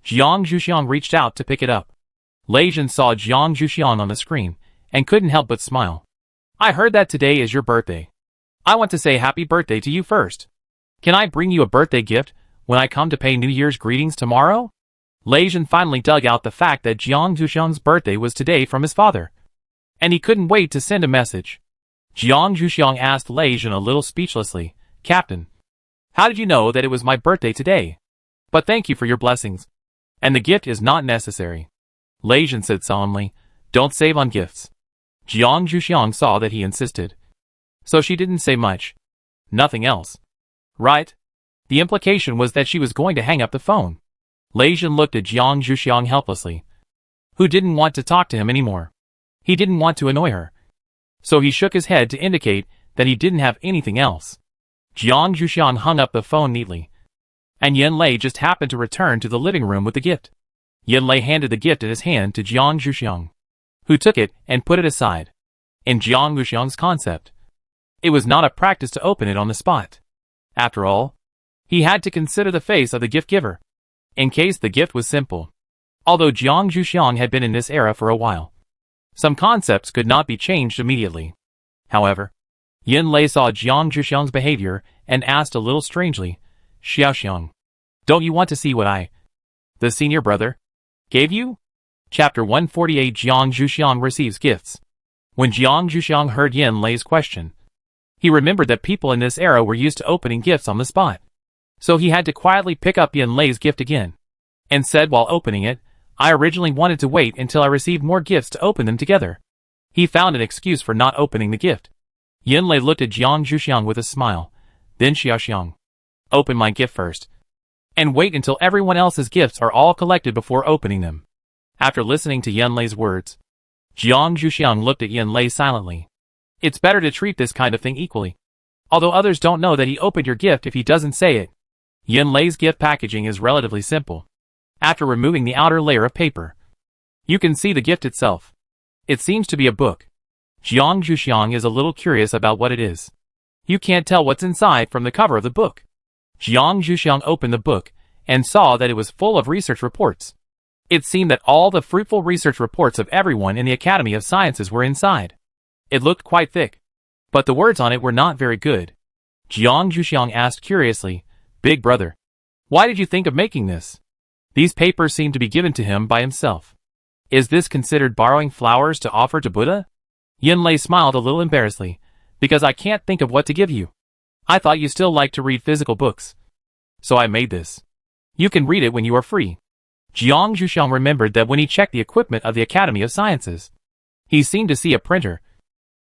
Jiang Zhuxiang reached out to pick it up. Lei Zhen saw Jiang Zhuxiang on the screen, and couldn't help but smile. "I heard that today is your birthday. I want to say happy birthday to you first. Can I bring you a birthday gift when I come to pay New Year's greetings tomorrow?" Lei Zhen finally dug out the fact that Jiang Zhuxiang's birthday was today from his father, and he couldn't wait to send a message. Jiang Zhuxiang asked Lei Zhen a little speechlessly, "Captain, how did you know that it was my birthday today? But thank you for your blessings, and the gift is not necessary." Lei Zhen said solemnly, "Don't save on gifts." Jiang Zhuxiang saw that he insisted, so she didn't say much. Nothing else. Right? The implication was that she was going to hang up the phone. Lei Zhen looked at Jiang Zhuxiang helplessly, who didn't want to talk to him anymore. He didn't want to annoy her, so he shook his head to indicate that he didn't have anything else. Jiang Zhuxiang hung up the phone neatly, and Yan Lei just happened to return to the living room with the gift. Yin Lei handed the gift in his hand to Jiang Zhuxiang, who took it and put it aside. In Jiang Zhuxiang's concept, it was not a practice to open it on the spot. After all, he had to consider the face of the gift giver, in case the gift was simple. Although Jiang Zhuxiang had been in this era for a while, some concepts could not be changed immediately. However, Yin Lei saw Jiang Zhuxiang's behavior and asked a little strangely, Xiaoxiang, don't you want to see what the senior brother, gave you? Chapter 148 Jiang Zhuxiang receives gifts. When Jiang Zhuxiang heard Yin Lei's question, he remembered that people in this era were used to opening gifts on the spot. So he had to quietly pick up Yin Lei's gift again, and said while opening it, I originally wanted to wait until I received more gifts to open them together. He found an excuse for not opening the gift. Yin Lei looked at Jiang Zhuxiang with a smile. Then Xiaoxiang, open my gift first, and wait until everyone else's gifts are all collected before opening them. After listening to Yin Lei's words, Jiang Zhuxiang looked at Yin Lei silently. It's better to treat this kind of thing equally, although others don't know that he opened your gift if he doesn't say it. Yin Lei's gift packaging is relatively simple. After removing the outer layer of paper, you can see the gift itself. It seems to be a book. Jiang Zhuxiang is a little curious about what it is. You can't tell what's inside from the cover of the book. Jiang Zhuxiang opened the book and saw that it was full of research reports. It seemed that all the fruitful research reports of everyone in the Academy of Sciences were inside. It looked quite thick, but the words on it were not very good. Jiang Zhuxiang asked curiously, Big brother, why did you think of making this? These papers seem to be given to him by himself. Is this considered borrowing flowers to offer to Buddha? Yin Lei smiled a little embarrassedly, because I can't think of what to give you. I thought you still liked to read physical books, so I made this. You can read it when you are free. Jiang Zhuxiang remembered that when he checked the equipment of the Academy of Sciences, he seemed to see a printer,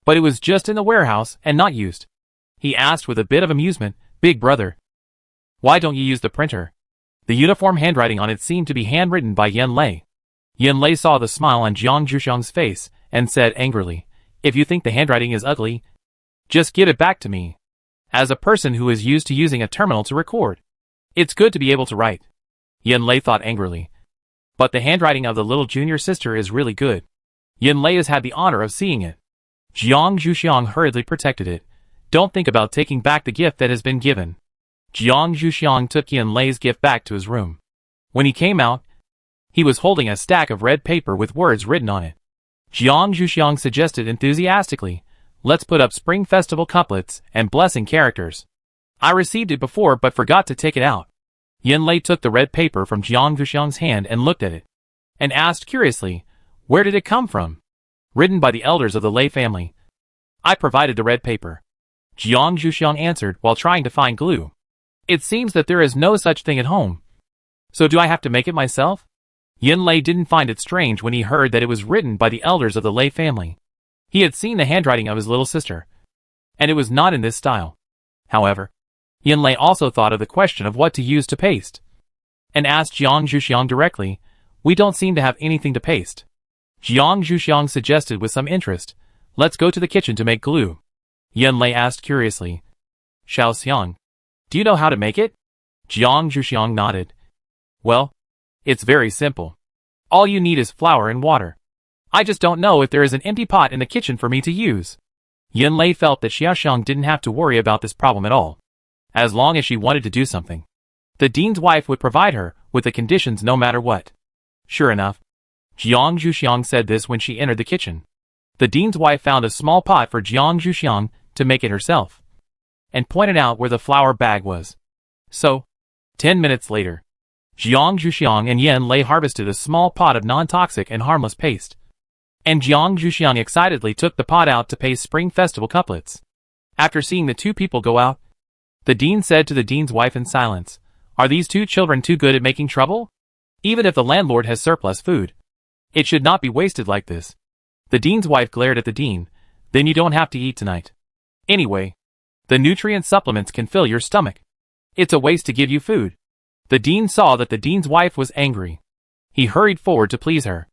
but it was just in the warehouse and not used. He asked with a bit of amusement, Big brother, why don't you use the printer? The uniform handwriting on it seemed to be handwritten by Yin Lei. Yin Lei saw the smile on Jiang Zhuxiang's face and said angrily, If you think the handwriting is ugly, just give it back to me. As a person who is used to using a terminal to record, it's good to be able to write. Yin Lei thought angrily. But the handwriting of the little junior sister is really good. Yin Lei has had the honor of seeing it. Jiang Zhuxiang hurriedly protected it. Don't think about taking back the gift that has been given. Jiang Zhuxiang took Yin Lei's gift back to his room. When he came out, he was holding a stack of red paper with words written on it. Jiang Zhuxiang suggested enthusiastically, Let's put up Spring Festival couplets and blessing characters. I received it before but forgot to take it out. Yin Lei took the red paper from Jiang Zhuxiang's hand and looked at it, and asked curiously, Where did it come from? Written by the elders of the Lei family. I provided the red paper. Jiang Zhuxiang answered while trying to find glue. It seems that there is no such thing at home. So do I have to make it myself? Yin Lei didn't find it strange when he heard that it was written by the elders of the Lei family. He had seen the handwriting of his little sister, and it was not in this style. However, Yin Lei also thought of the question of what to use to paste, and asked Jiang Zhuxiang directly, We don't seem to have anything to paste. Jiang Zhuxiang suggested with some interest, Let's go to the kitchen to make glue. Yin Lei asked curiously, Xiaoxiang, do you know how to make it? Jiang Zhuxiang nodded. Well, it's very simple. All you need is flour and water. I just don't know if there is an empty pot in the kitchen for me to use. Yin Lei felt that Xiaoxiang didn't have to worry about this problem at all. As long as she wanted to do something, the dean's wife would provide her with the conditions no matter what. Sure enough, Jiang Zhuxiang said this when she entered the kitchen. The dean's wife found a small pot for Jiang Zhuxiang to make it herself, and pointed out where the flour bag was. So, 10 minutes later, Jiang Zhuxiang and Yin Lei harvested a small pot of non-toxic and harmless paste, and Jiang Zhuxiang excitedly took the pot out to paste Spring Festival couplets. After seeing the two people go out, the dean said to the dean's wife in silence, Are these two children too good at making trouble? Even if the landlord has surplus food, it should not be wasted like this. The dean's wife glared at the dean. Then you don't have to eat tonight. Anyway, the nutrient supplements can fill your stomach. It's a waste to give you food. The dean saw that the dean's wife was angry. He hurried forward to please her.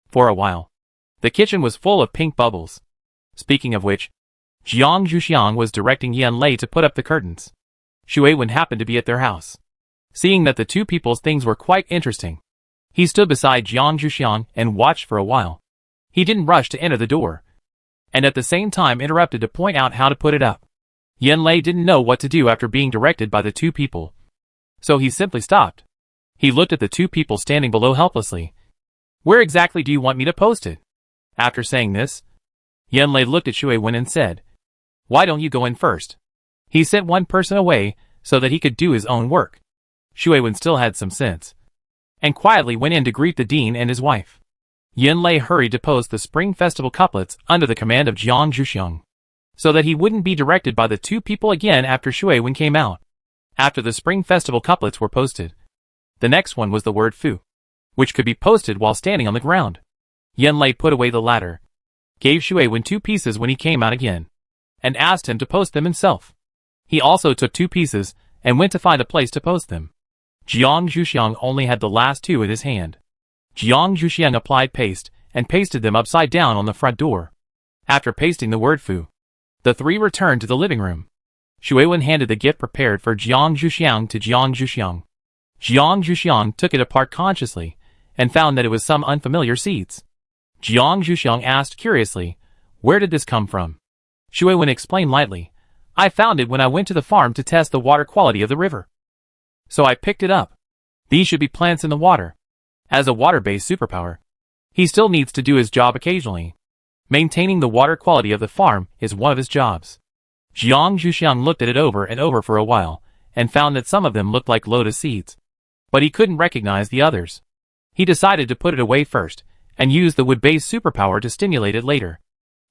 For a while, the kitchen was full of pink bubbles. Speaking of which, Jiang Zhuxiang was directing Yin Lei to put up the curtains. Xue Wen happened to be at their house. Seeing that the two people's things were quite interesting, He stood beside Jiang Zhuxiang and watched for a while. He didn't rush to enter the door, and at the same time interrupted to point out how to put it up. Yan Lei didn't know what to do after being directed by the two people, so he simply stopped. He looked at the two people standing below helplessly. "Where exactly do you want me to post it?" After saying this, Yan Lei looked at Shui Wen and said, "Why don't you go in first?" He sent one person away so that he could do his own work. Shui Wen still had some sense, and quietly went in to greet the dean and his wife. Yan Lei hurried to post the Spring Festival couplets under the command of Jiang Zhuxiang, so that he wouldn't be directed by the two people again after Shui Wen came out. After the Spring Festival couplets were posted, the next one was the word Fu, which could be posted while standing on the ground. Yan Lei put away the latter, gave Shui Wen 2 pieces when he came out again, and asked him to post them himself. He also took 2 pieces and went to find a place to post them. Jiang Zhuxiang only had the last 2 in his hand. Jiang Zhuxiang applied paste and pasted them upside down on the front door. After pasting the word Fu, the 3 returned to the living room. Shui Wen handed the gift prepared for Jiang Zhuxiang to Jiang Zhuxiang. Jiang Zhuxiang took it apart consciously and found that it was some unfamiliar seeds. Jiang Zhuxiang asked curiously, "Where did this come from?" Shui Wen explained lightly, "I found it when I went to the farm to test the water quality of the river. So I picked it up. These should be plants in the water." As a water-based superpower, he still needs to do his job occasionally. Maintaining the water quality of the farm is one of his jobs. Jiang Zhuxiang looked at it over and over for a while, and found that some of them looked like lotus seeds, but he couldn't recognize the others. He decided to put it away first, and use the wood-based superpower to stimulate it later.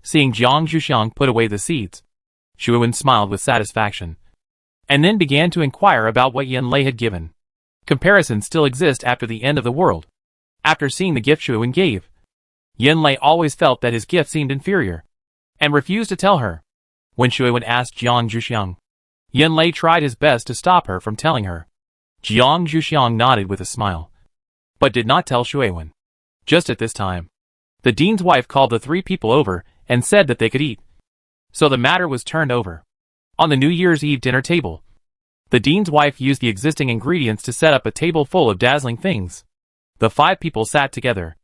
Seeing Jiang Zhuxiang put away the seeds, Shui Wen smiled with satisfaction, and then began to inquire about what Yan Lei had given. Comparisons still exist after the end of the world. After seeing the gift Shui Wen gave, Yan Lei always felt that his gift seemed inferior, and refused to tell her. When Shui Wen asked Jiang Zhuxiang, Yan Lei tried his best to stop her from telling her. Jiang Zhuxiang nodded with a smile, but did not tell Shui Wen. Just at this time, the dean's wife called the 3 people over and said that they could eat. So the matter was turned over. On the New Year's Eve dinner table, the dean's wife used the existing ingredients to set up a table full of dazzling things. The 5 people sat together.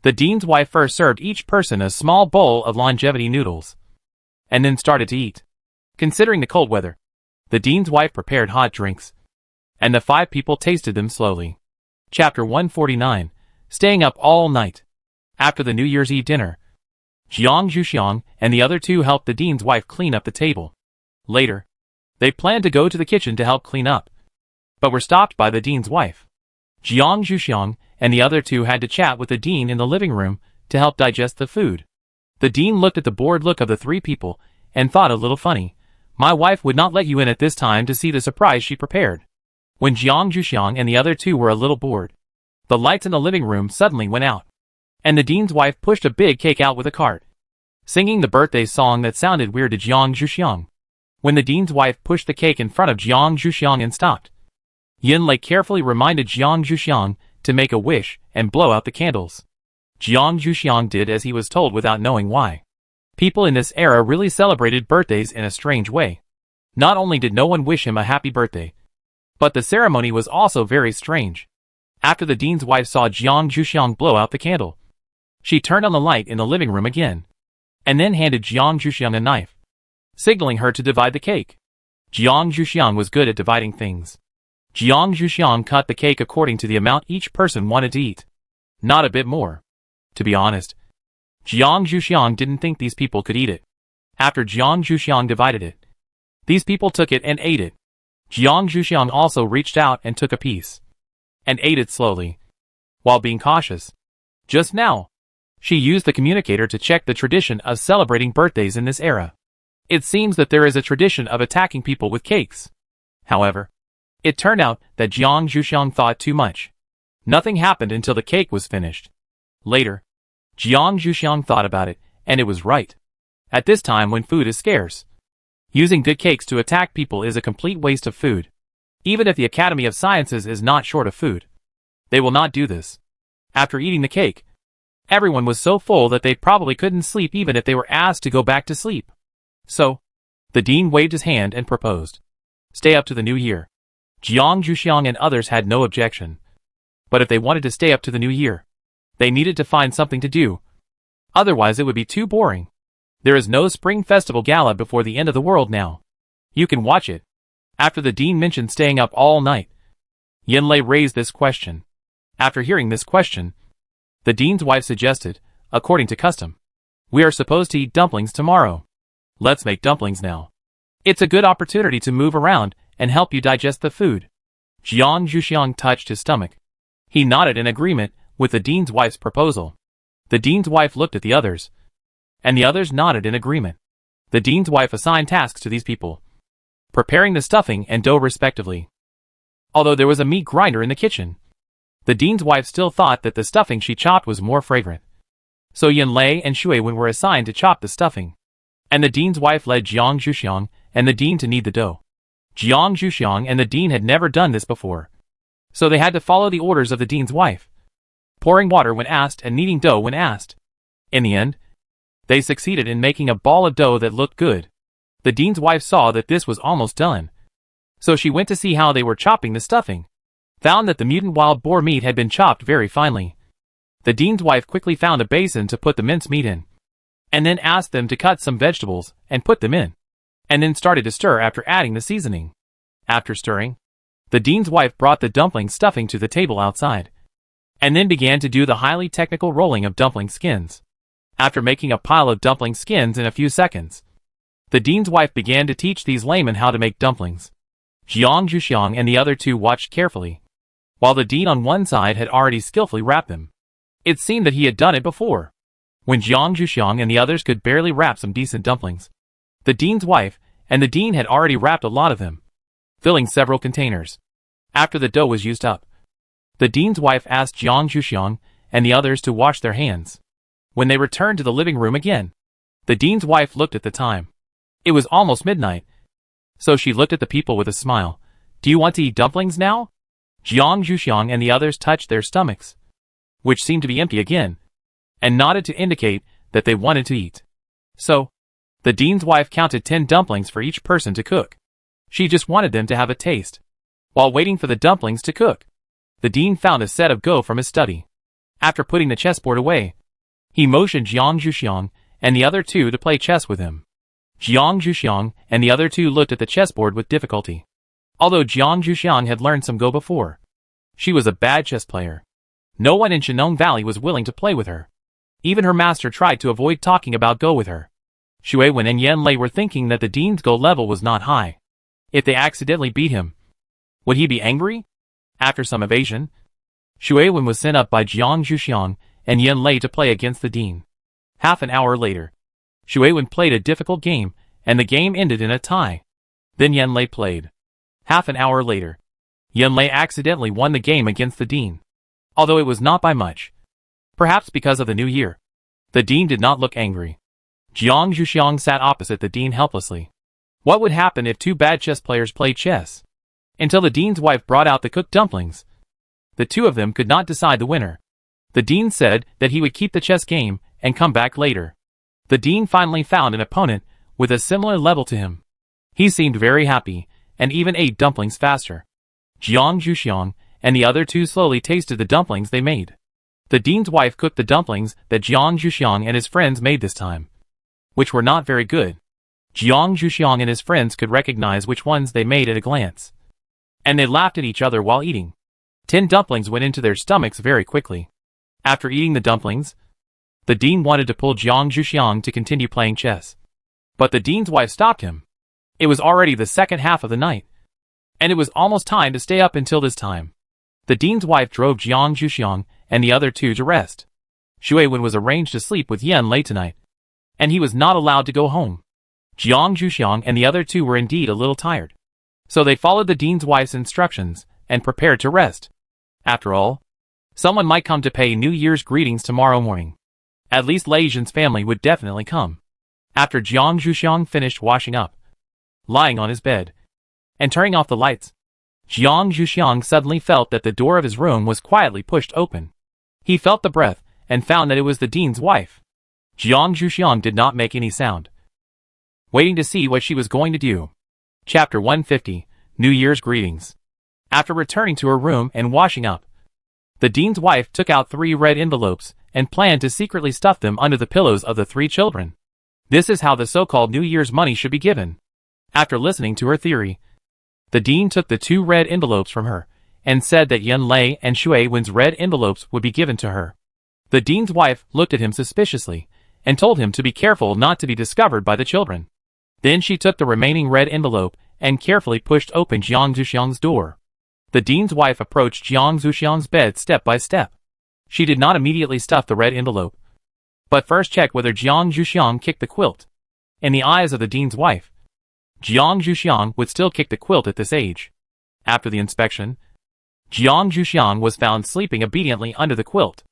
The dean's wife first served each person a small bowl of longevity noodles, and then started to eat. Considering the cold weather, the dean's wife prepared hot drinks, and the 5 people tasted them slowly. Chapter 149. Staying up all night. After the New Year's Eve dinner, Jiang Zhuxiang and the other 2 helped the dean's wife clean up the table. Later, they planned to go to the kitchen to help clean up, but were stopped by the dean's wife. Jiang Zhuxiang and the other 2 had to chat with the dean in the living room to help digest the food. The dean looked at the bored look of the 3 people and thought a little funny. "My wife would not let you in at this time to see the surprise she prepared." When Jiang Zhuxiang and the other 2 were a little bored, the lights in the living room suddenly went out, and the dean's wife pushed a big cake out with a cart, singing the birthday song that sounded weird to Jiang Zhuxiang. When the dean's wife pushed the cake in front of Jiang Zhuxiang and stopped, Yan Lei carefully reminded Jiang Zhuxiang to make a wish and blow out the candles. Jiang Zhuxiang did as he was told without knowing why. People in this era really celebrated birthdays in a strange way. Not only did no one wish him a happy birthday, but the ceremony was also very strange. After the dean's wife saw Jiang Zhuxiang blow out the candle, she turned on the light in the living room again, and then handed Jiang Zhuxiang a knife, signaling her to divide the cake. Jiang Zhuxiang was good at dividing things. Jiang Zhuxiang cut the cake according to the amount each person wanted to eat, not a bit more. To be honest, Jiang Zhuxiang didn't think these people could eat it. After Jiang Zhuxiang divided it, these people took it and ate it. Jiang Zhuxiang also reached out and took a piece, and ate it slowly, while being cautious. Just now, she used the communicator to check the tradition of celebrating birthdays in this era. It seems that there is a tradition of attacking people with cakes. However, it turned out that Jiang Zhuxiang thought too much. Nothing happened until the cake was finished. Later, Jiang Zhuxiang thought about it, and it was right. At this time when food is scarce, using good cakes to attack people is a complete waste of food. Even if the Academy of Sciences is not short of food, they will not do this. After eating the cake, everyone was so full that they probably couldn't sleep even if they were asked to go back to sleep. So, the dean waved his hand and proposed, "Stay up to the new year." Jiang Zhuxiang and others had no objection, But if they wanted to stay up to the new year, they needed to find something to do. Otherwise it would be too boring. There is no Spring Festival Gala before the end of the world now. You can watch it. After the dean mentioned staying up all night, Yanlei raised this question. After hearing this question, the dean's wife suggested, according to custom, we are supposed to eat dumplings tomorrow. Let's make dumplings now. It's a good opportunity to move around and help you digest the food. Jiang Zhuxiang touched his stomach. He nodded in agreement with the dean's wife's proposal. The dean's wife looked at the others, and the others nodded in agreement. The dean's wife assigned tasks to these people, preparing the stuffing and dough respectively. Although there was a meat grinder in the kitchen, the dean's wife still thought that the stuffing she chopped was more fragrant. So Yanlei and Shuiwen were assigned to chop the stuffing, and the dean's wife led Jiang Zhuxiang and the dean to knead the dough. Jiang Zhuxiang and the dean had never done this before, so they had to follow the orders of the dean's wife, pouring water when asked and kneading dough when asked. In the end, they succeeded in making a ball of dough that looked good. The dean's wife saw that this was almost done, so she went to see how they were chopping the stuffing, found that the mutant wild boar meat had been chopped very finely. The dean's wife quickly found a basin to put the minced meat in, and then asked them to cut some vegetables and put them in, and then started to stir after adding the seasoning. After stirring, the dean's wife brought the dumpling stuffing to the table outside, and then began to do the highly technical rolling of dumpling skins. After making a pile of dumpling skins in a few seconds, the dean's wife began to teach these laymen how to make dumplings. Jiang Zhuxiang and the other two watched carefully, while the dean on one side had already skillfully wrapped them. It seemed that he had done it before, when Jiang Zhuxiang and the others could barely wrap some decent dumplings. The dean's wife and the dean had already wrapped a lot of them, filling several containers. After the dough was used up, the dean's wife asked Jiang Zhuxiang and the others to wash their hands. When they returned to the living room again, the dean's wife looked at the time. It was almost midnight, so she looked at the people with a smile. Do you want to eat dumplings now? Jiang Zhuxiang and the others touched their stomachs, which seemed to be empty again, and nodded to indicate that they wanted to eat. So, the dean's wife counted 10 dumplings for each person to cook. She just wanted them to have a taste. While waiting for the dumplings to cook, the dean found a set of Go from his study. After putting the chessboard away, he motioned Jiang Zhuxiang and the other two to play chess with him. Jiang Zhuxiang and the other two looked at the chessboard with difficulty. Although Jiang Zhuxiang had learned some Go before, she was a bad chess player. No one in Shenong Valley was willing to play with her. Even her master tried to avoid talking about Go with her. Shuiwen and Yanlei were thinking that the dean's Go level was not high. If they accidentally beat him, would he be angry? After some evasion, Shuiwen was sent up by Jiang Zhuxiang and Yanlei to play against the dean. Half an hour later, Shuiwen played a difficult game, and the game ended in a tie. Then Yanlei played. Half an hour later, Yanlei accidentally won the game against the dean, although it was not by much. Perhaps because of the new year, the dean did not look angry. Jiang Zhuxiang sat opposite the dean helplessly. What would happen if two bad chess players played chess? Until the dean's wife brought out the cooked dumplings, the two of them could not decide the winner. The dean said that he would keep the chess game and come back later. The dean finally found an opponent with a similar level to him. He seemed very happy, and even ate dumplings faster. Jiang Zhuxiang and the other two slowly tasted the dumplings they made. The dean's wife cooked the dumplings that Jiang Zhuxiang and his friends made this time, which were not very good. Jiang Zhuxiang and his friends could recognize which ones they made at a glance, and they laughed at each other while eating. 10 dumplings went into their stomachs very quickly. After eating the dumplings, the dean wanted to pull Jiang Zhuxiang to continue playing chess, but the dean's wife stopped him. It was already the second half of the night, and it was almost time to stay up until this time. The dean's wife drove Jiang Zhuxiang and the other two to rest. Shuiwen was arranged to sleep with Yanlei tonight, and he was not allowed to go home. Jiang Zhuxiang and the other two were indeed a little tired, so they followed the dean's wife's instructions and prepared to rest. After all, someone might come to pay New Year's greetings tomorrow morning. At least Lei Zhen's family would definitely come. After Jiang Zhuxiang finished washing up, lying on his bed, and turning off the lights, Jiang Zhuxiang suddenly felt that the door of his room was quietly pushed open. He felt the breath and found that it was the dean's wife. Jiang Zhuxiang did not make any sound, waiting to see what she was going to do. Chapter 150, New Year's Greetings. After returning to her room and washing up, The dean's wife took out 3 red envelopes and planned to secretly stuff them under the pillows of the 3 children. This is how the so-called New Year's money should be given. After listening to her theory, the dean took the 2 red envelopes from her and said that Yan Lei and Shui Wen's red envelopes would be given to her. The dean's wife looked at him suspiciously and told him to be careful not to be discovered by the children. Then she took the remaining red envelope and carefully pushed open Jiang Zhuxiang's door. The dean's wife approached Jiang Zhuxiang's bed step by step. She did not immediately stuff the red envelope, but first checked whether Jiang Zhuxiang kicked the quilt. In the eyes of the dean's wife, Jiang Zhuxiang would still kick the quilt at this age. After the inspection, Jiang Zhuxiang was found sleeping obediently under the quilt.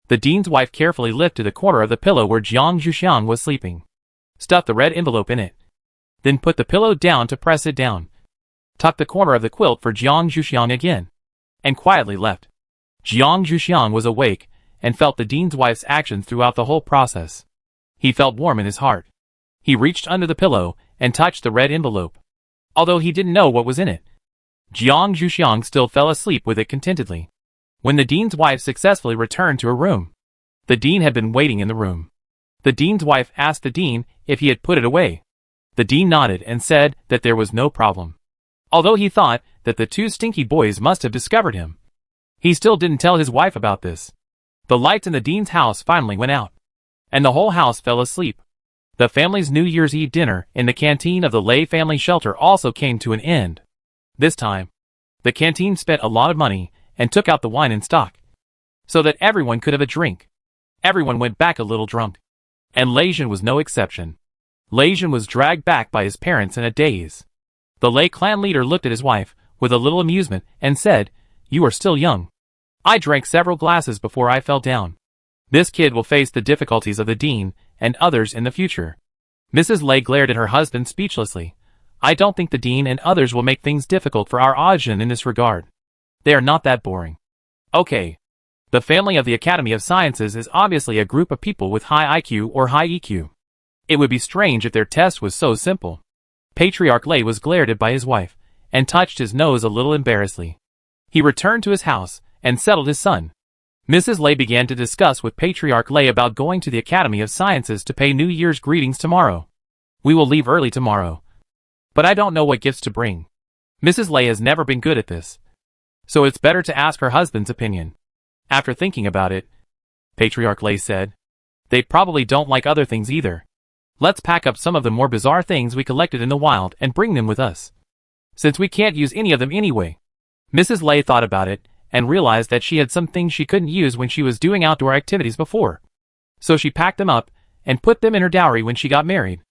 The dean's wife carefully lifted the corner of the pillow where Jiang Zhuxiang was sleeping, stuffed the red envelope in it, then put the pillow down to press it down, tucked the corner of the quilt for Jiang Zhuxiang again, and quietly left. Jiang Zhuxiang was awake and felt the dean's wife's actions throughout the whole process. He felt warm in his heart. He reached under the pillow and touched the red envelope. Although he didn't know what was in it, Jiang Zhuxiang still fell asleep with it contentedly. When the dean's wife successfully returned to her room, the dean had been waiting in the room. The dean's wife asked the dean if he had put it away. The dean nodded and said that there was no problem. Although he thought that the 2 stinky boys must have discovered him, he still didn't tell his wife about this. The lights in the dean's house finally went out, and the whole house fell asleep. The family's New Year's Eve dinner in the canteen of the Lei family shelter also came to an end. This time, the canteen spent a lot of money and took out the wine in stock, so that everyone could have a drink. Everyone went back a little drunk, and Leijun was no exception. Leijun was dragged back by his parents in a daze. The Lei clan leader looked at his wife with a little amusement and said, "You are still young. I drank several glasses before I fell down. This kid will face the difficulties of the dean and others in the future." Mrs. Lei glared at her husband speechlessly. "I don't think the dean and others will make things difficult for our Ajin in this regard. They are not that boring." Okay. The family of the Academy of Sciences is obviously a group of people with high IQ or high EQ. It would be strange if their test was so simple. Patriarch Lei was glared at by his wife and touched his nose a little embarrassedly. He returned to his house and settled his son. Mrs. Lei began to discuss with Patriarch Lei about going to the Academy of Sciences to pay New Year's greetings tomorrow. "We will leave early tomorrow, but I don't know what gifts to bring." Mrs. Lei has never been good at this, so it's better to ask her husband's opinion. After thinking about it, Patriarch Lei said, "They probably don't like other things either. Let's pack up some of the more bizarre things we collected in the wild and bring them with us, since we can't use any of them anyway." Mrs. Lei thought about it and realized that she had some things she couldn't use when she was doing outdoor activities before. So she packed them up and put them in her dowry when she got married.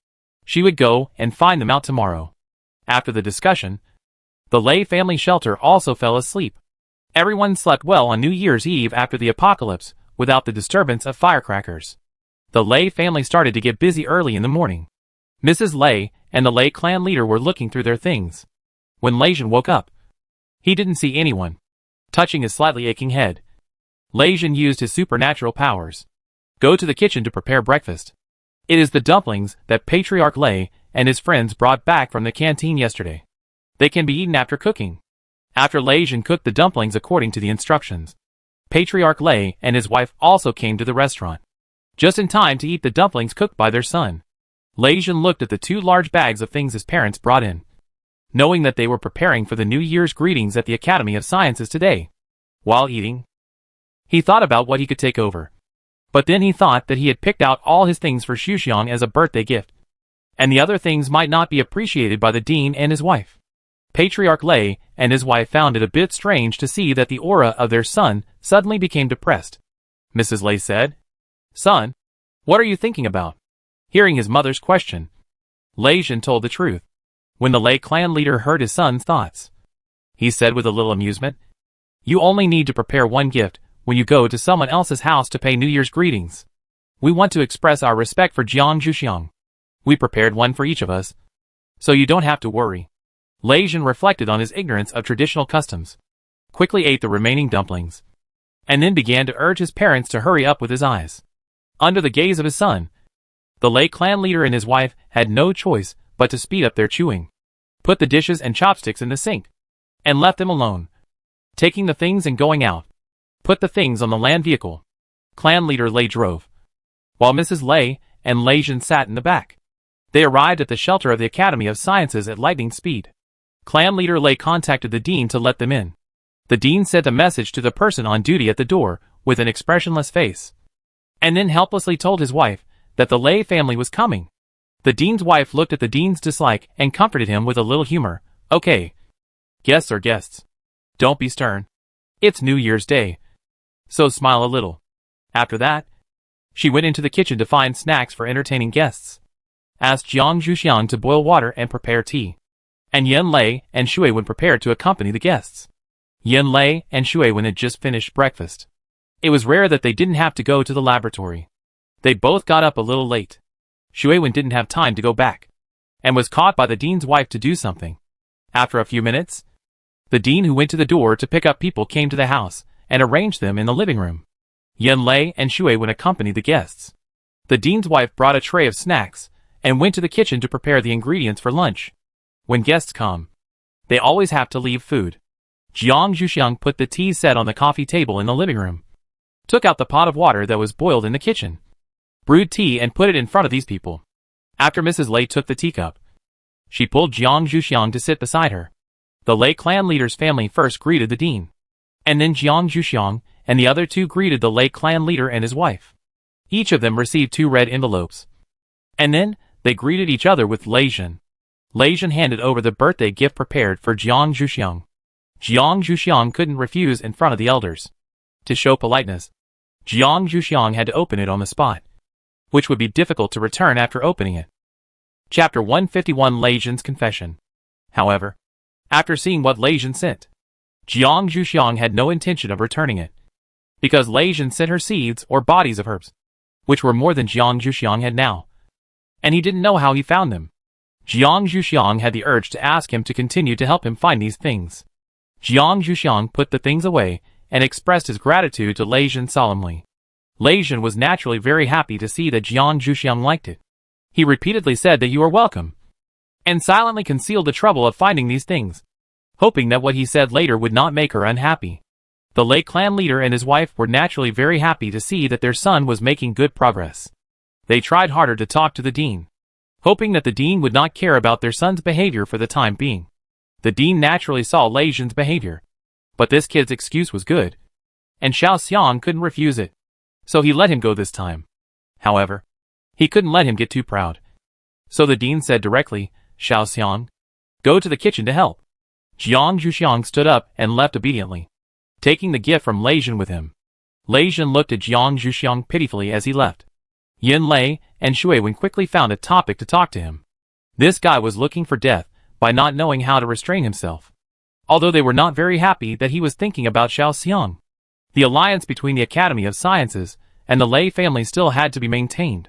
She would go and find them out tomorrow. After the discussion, the Lei family shelter also fell asleep. Everyone slept well on New Year's Eve after the apocalypse without the disturbance of firecrackers. The Lei family started to get busy early in the morning. Mrs. Lei and the Lei clan leader were looking through their things. When Leijun woke up, he didn't see anyone. Touching his slightly aching head, Leijun used his supernatural powers. "Go to the kitchen to prepare breakfast. It is the dumplings that Patriarch Lei and his friends brought back from the canteen yesterday. They can be eaten after cooking." After Leijun cooked the dumplings according to the instructions, Patriarch Lei and his wife also came to the restaurant, just in time to eat the dumplings cooked by their son. Leijun looked at the 2 large bags of things his parents brought in, knowing that they were preparing for the New Year's greetings at the Academy of Sciences today. While eating, he thought about what he could take over. But then he thought that he had picked out all his things for Xuxiang as a birthday gift, and the other things might not be appreciated by the dean and his wife. Patriarch Lei and his wife found it a bit strange to see that the aura of their son suddenly became depressed. Mrs. Lei said, "Son, what are you thinking about?" Hearing his mother's question, Leijun told the truth. When the Lei clan leader heard his son's thoughts, he said with a little amusement, "You only need to prepare one gift when you go to someone else's house to pay New Year's greetings. We want to express our respect for Jiang Zhuxiang. We prepared one for each of us, so you don't have to worry." Leijun reflected on his ignorance of traditional customs, quickly ate the remaining dumplings, and then began to urge his parents to hurry up with his eyes. Under the gaze of his son, the Lei clan leader and his wife had no choice but to speed up their chewing, put the dishes and chopsticks in the sink, and left them alone. Taking the things and going out, Put the things on the land vehicle. Clan leader Lei drove, while Mrs. Lei and Lei Jin sat in the back. They arrived at the shelter of the Academy of Sciences at lightning speed. Clan leader Lei contacted the dean to let them in. The dean sent a message to the person on duty at the door with an expressionless face, and then helplessly told his wife that the Lei family was coming. The dean's wife looked at the dean's dislike and comforted him with a little humor. Okay. Guests are guests. Don't be stern. It's New Year's Day, so smile a little. After that, she went into the kitchen to find snacks for entertaining guests, asked Jiang Zhuxiang to boil water and prepare tea, and Yan Lei and Shui Wen prepared to accompany the guests. Yan Lei and Shui Wen had just finished breakfast. It was rare that they didn't have to go to the laboratory. They both got up a little late. Shui Wen didn't have time to go back, and was caught by the dean's wife to do something. After a few minutes, the dean who went to the door to pick up people came to the house and arranged them in the living room. Yan Lei and Shui Wen accompanied the guests. The dean's wife brought a tray of snacks and went to the kitchen to prepare the ingredients for lunch. When guests come, they always have to leave food. Jiang Zhuxiang put the tea set on the coffee table in the living room, took out the pot of water that was boiled in the kitchen, brewed tea and put it in front of these people. After Mrs. Lei took the teacup, she pulled Jiang Zhuxiang to sit beside her. The Lei clan leader's family first greeted the dean, and then Jiang Zhuxiang and the other two greeted the Lei clan leader and his wife. Each of them received 2 red envelopes, and then they greeted each other with Lei Jin. Lei Jin handed over the birthday gift prepared for Jiang Zhuxiang. Jiang Zhuxiang couldn't refuse in front of the elders. To show politeness, Jiang Zhuxiang had to open it on the spot, which would be difficult to return after opening it. Chapter 151 Lei Jin's Confession. However, after seeing what Lei Jin sent, Jiang Zhuxiang had no intention of returning it, because Lei Jin sent her seeds or bodies of herbs, which were more than Jiang Zhuxiang had now, and he didn't know how he found them. Jiang Zhuxiang had the urge to ask him to continue to help him find these things. Jiang Zhuxiang put the things away and expressed his gratitude to Lei Jin solemnly. Lei Jin was naturally very happy to see that Jiang Zhuxiang liked it. He repeatedly said that you are welcome, and silently concealed the trouble of finding these things, hoping that what he said later would not make her unhappy. The Lei clan leader and his wife were naturally very happy to see that their son was making good progress. They tried harder to talk to the dean, hoping that the dean would not care about their son's behavior for the time being. The dean naturally saw Lei Jin's behavior, but this kid's excuse was good, and Xiao Xiang couldn't refuse it, so he let him go this time. However, he couldn't let him get too proud. So the dean said directly, Xiao Xiang, go to the kitchen to help. Jiang Zhuxiang stood up and left obediently, taking the gift from Lei Jin with him. Lei Jin looked at Jiang Zhuxiang pitifully as he left. Yan Lei and Shui Wen quickly found a topic to talk to him. This guy was looking for death by not knowing how to restrain himself, although they were not very happy that he was thinking about Xiao Xiang. The alliance between the Academy of Sciences and the Lei family still had to be maintained.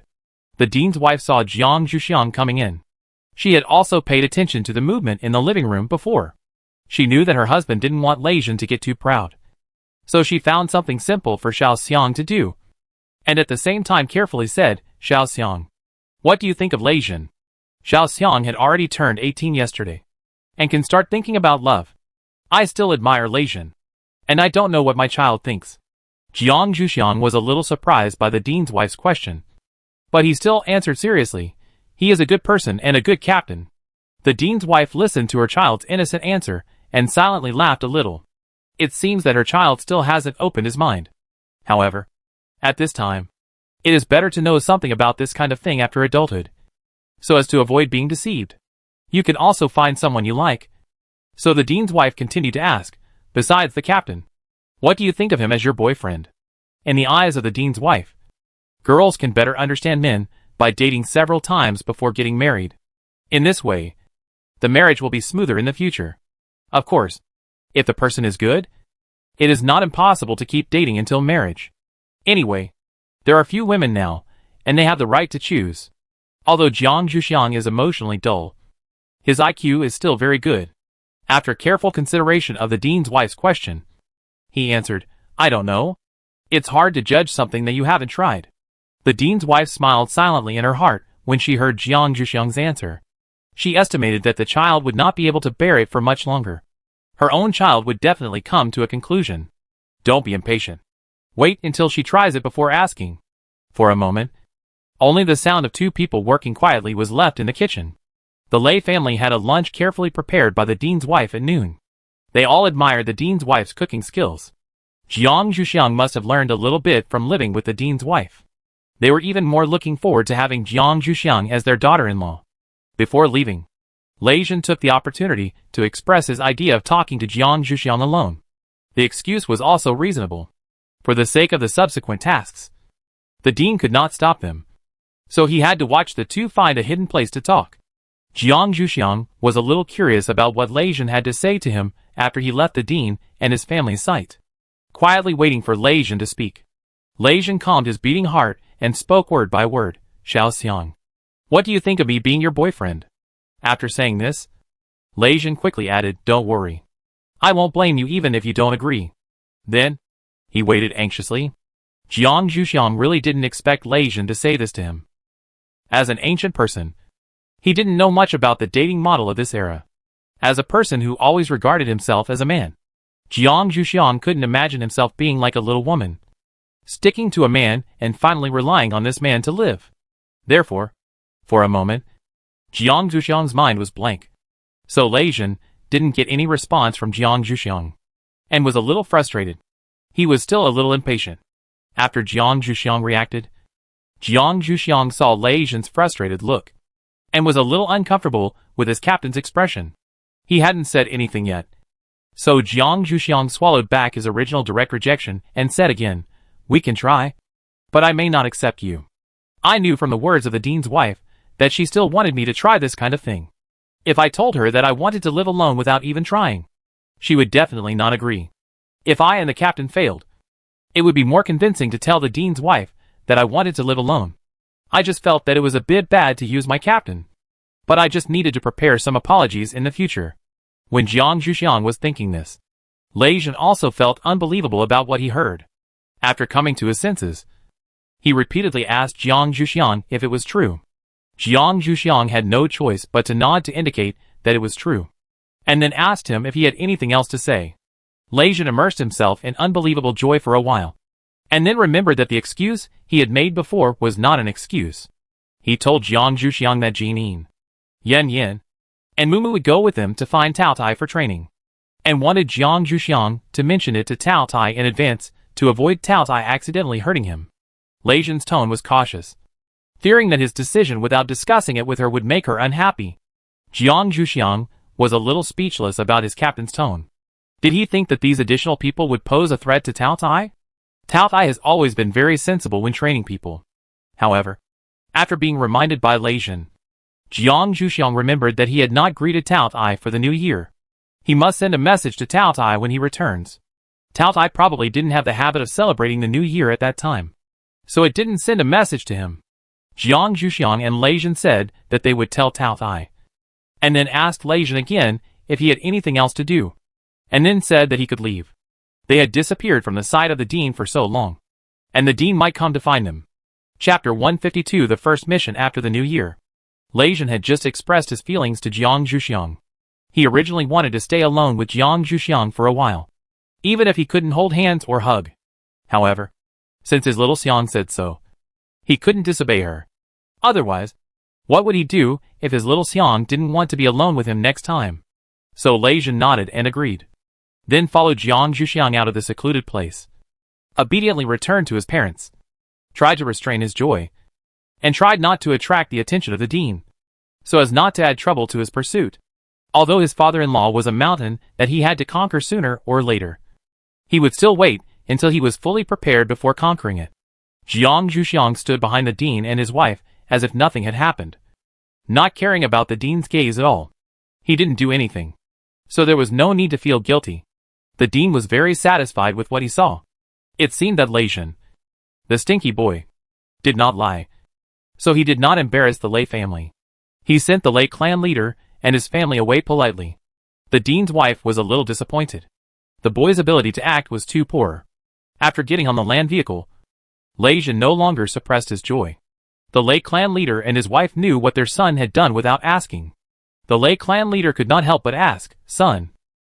The dean's wife saw Jiang Zhuxiang coming in. She had also paid attention to the movement in the living room before. She knew that her husband didn't want Lei Jin to get too proud, so she found something simple for Xiao Xiang to do, and at the same time carefully said, Xiao Xiang, what do you think of Lei Jin? Xiao Xiang had already turned 18 yesterday, and can start thinking about love. I still admire Lei Jin, and I don't know what my child thinks. Jiang Zhuxiang was a little surprised by the dean's wife's question, but he still answered seriously, he is a good person and a good captain. The dean's wife listened to her child's innocent answer and silently laughed a little. It seems that her child still hasn't opened his mind. However, at this time, it is better to know something about this kind of thing after adulthood, so as to avoid being deceived. You can also find someone you like. So the dean's wife continued to ask, besides the captain, what do you think of him as your boyfriend? In the eyes of the dean's wife, girls can better understand men by dating several times before getting married. In this way, the marriage will be smoother in the future. Of course, if the person is good, it is not impossible to keep dating until marriage. Anyway, there are few women now, and they have the right to choose. Although Jiang Zhuxiang is emotionally dull, his IQ is still very good. After careful consideration of the dean's wife's question, he answered, I don't know. It's hard to judge something that you haven't tried. The dean's wife smiled silently in her heart when she heard Jiang Zhuxiang's answer. She estimated that the child would not be able to bear it for much longer. Her own child would definitely come to a conclusion. Don't be impatient. Wait until she tries it before asking. For a moment, only the sound of two people working quietly was left in the kitchen. The Lei family had a lunch carefully prepared by the dean's wife at noon. They all admired the dean's wife's cooking skills. Jiang Zhuxiang must have learned a little bit from living with the dean's wife. They were even more looking forward to having Jiang Zhuxiang as their daughter-in-law. Before leaving, Lei Zhen took the opportunity to express his idea of talking to Jiang Zhuxiang alone. The excuse was also reasonable. For the sake of the subsequent tasks, the dean could not stop them. So he had to watch the two find a hidden place to talk. Jiang Zhuxiang was a little curious about what Lei Zhen had to say to him after he left the dean and his family's sight. Quietly waiting for Lei Zhen to speak, Lei Zhen calmed his beating heart and spoke word by word. Xiao Xiang, what do you think of me being your boyfriend? After saying this, Lei Zhen quickly added, don't worry. I won't blame you even if you don't agree. Then, he waited anxiously. Jiang Zhuxiang really didn't expect Lei Zhen to say this to him. As an ancient person, he didn't know much about the dating model of this era. As a person who always regarded himself as a man, Jiang Zhuxiang couldn't imagine himself being like a little woman, sticking to a man and finally relying on this man to live. Therefore, for a moment, Jiang Zhuxiang's mind was blank. So Lei Zhen didn't get any response from Jiang Zhuxiang, and was a little frustrated. He was still a little impatient. After Jiang Zhuxiang reacted, Jiang Zhuxiang saw Lei Zhen's frustrated look, and was a little uncomfortable with his captain's expression. He hadn't said anything yet. So Jiang Zhuxiang swallowed back his original direct rejection and said again, we can try, but I may not accept you. I knew from the words of the dean's wife that she still wanted me to try this kind of thing. If I told her that I wanted to live alone without even trying, she would definitely not agree. If I and the captain failed, it would be more convincing to tell the dean's wife that I wanted to live alone. I just felt that it was a bit bad to use my captain. But I just needed to prepare some apologies in the future. When Jiang Zhuxiang was thinking this, Lei Zhen also felt unbelievable about what he heard. After coming to his senses, he repeatedly asked Jiang Zhuxiang if it was true. Jiang Zhuxiang had no choice but to nod to indicate that it was true, and then asked him if he had anything else to say. Lei Zhen immersed himself in unbelievable joy for a while, and then remembered that the excuse he had made before was not an excuse. He told Jiang Zhuxiang that Jinin, Yan Yan, and Mumu would go with him to find Tao Tai for training, and wanted Jiang Zhuxiang to mention it to Tao Tai in advance to avoid Tao Tai accidentally hurting him. Lei Zhen's tone was cautious, fearing that his decision without discussing it with her would make her unhappy. Jiang Zhuxiang was a little speechless about his captain's tone. Did he think that these additional people would pose a threat to Tao Tai? Tao Tai has always been very sensible when training people. However, after being reminded by Lei Zhen, Jiang Zhuxiang remembered that he had not greeted Tao Tai for the new year. He must send a message to Tao Tai when he returns. Tao Tai probably didn't have the habit of celebrating the new year at that time, so it didn't send a message to him. Jiang Zhuxiang and Lei Zhen said that they would tell Tao Tai, and then asked Lei Zhen again if he had anything else to do, and then said that he could leave. They had disappeared from the sight of the dean for so long, and the dean might come to find them. Chapter 152, the first mission after the new year. Lei Zhen had just expressed his feelings to Jiang Zhuxiang. He originally wanted to stay alone with Jiang Zhuxiang for a while, even if he couldn't hold hands or hug. However, since his little Xiang said so, he couldn't disobey her. Otherwise, what would he do if his little Xiang didn't want to be alone with him next time? So Lei Zhen nodded and agreed, then followed Jiang Zhuxiang out of the secluded place, obediently returned to his parents, tried to restrain his joy, and tried not to attract the attention of the dean, so as not to add trouble to his pursuit. Although his father-in-law was a mountain that he had to conquer sooner or later, he would still wait until he was fully prepared before conquering it. Jiang Zhuxiang stood behind the dean and his wife as if nothing had happened, not caring about the dean's gaze at all. He didn't do anything, so there was no need to feel guilty. The dean was very satisfied with what he saw. It seemed that Lei Zhen, the stinky boy, did not lie, so he did not embarrass the Lei family. He sent the Lei clan leader and his family away politely. The dean's wife was a little disappointed. The boy's ability to act was too poor. After getting on the land vehicle, Lei Zhen no longer suppressed his joy. The Lei clan leader and his wife knew what their son had done without asking. The Lei clan leader could not help but ask, "Son,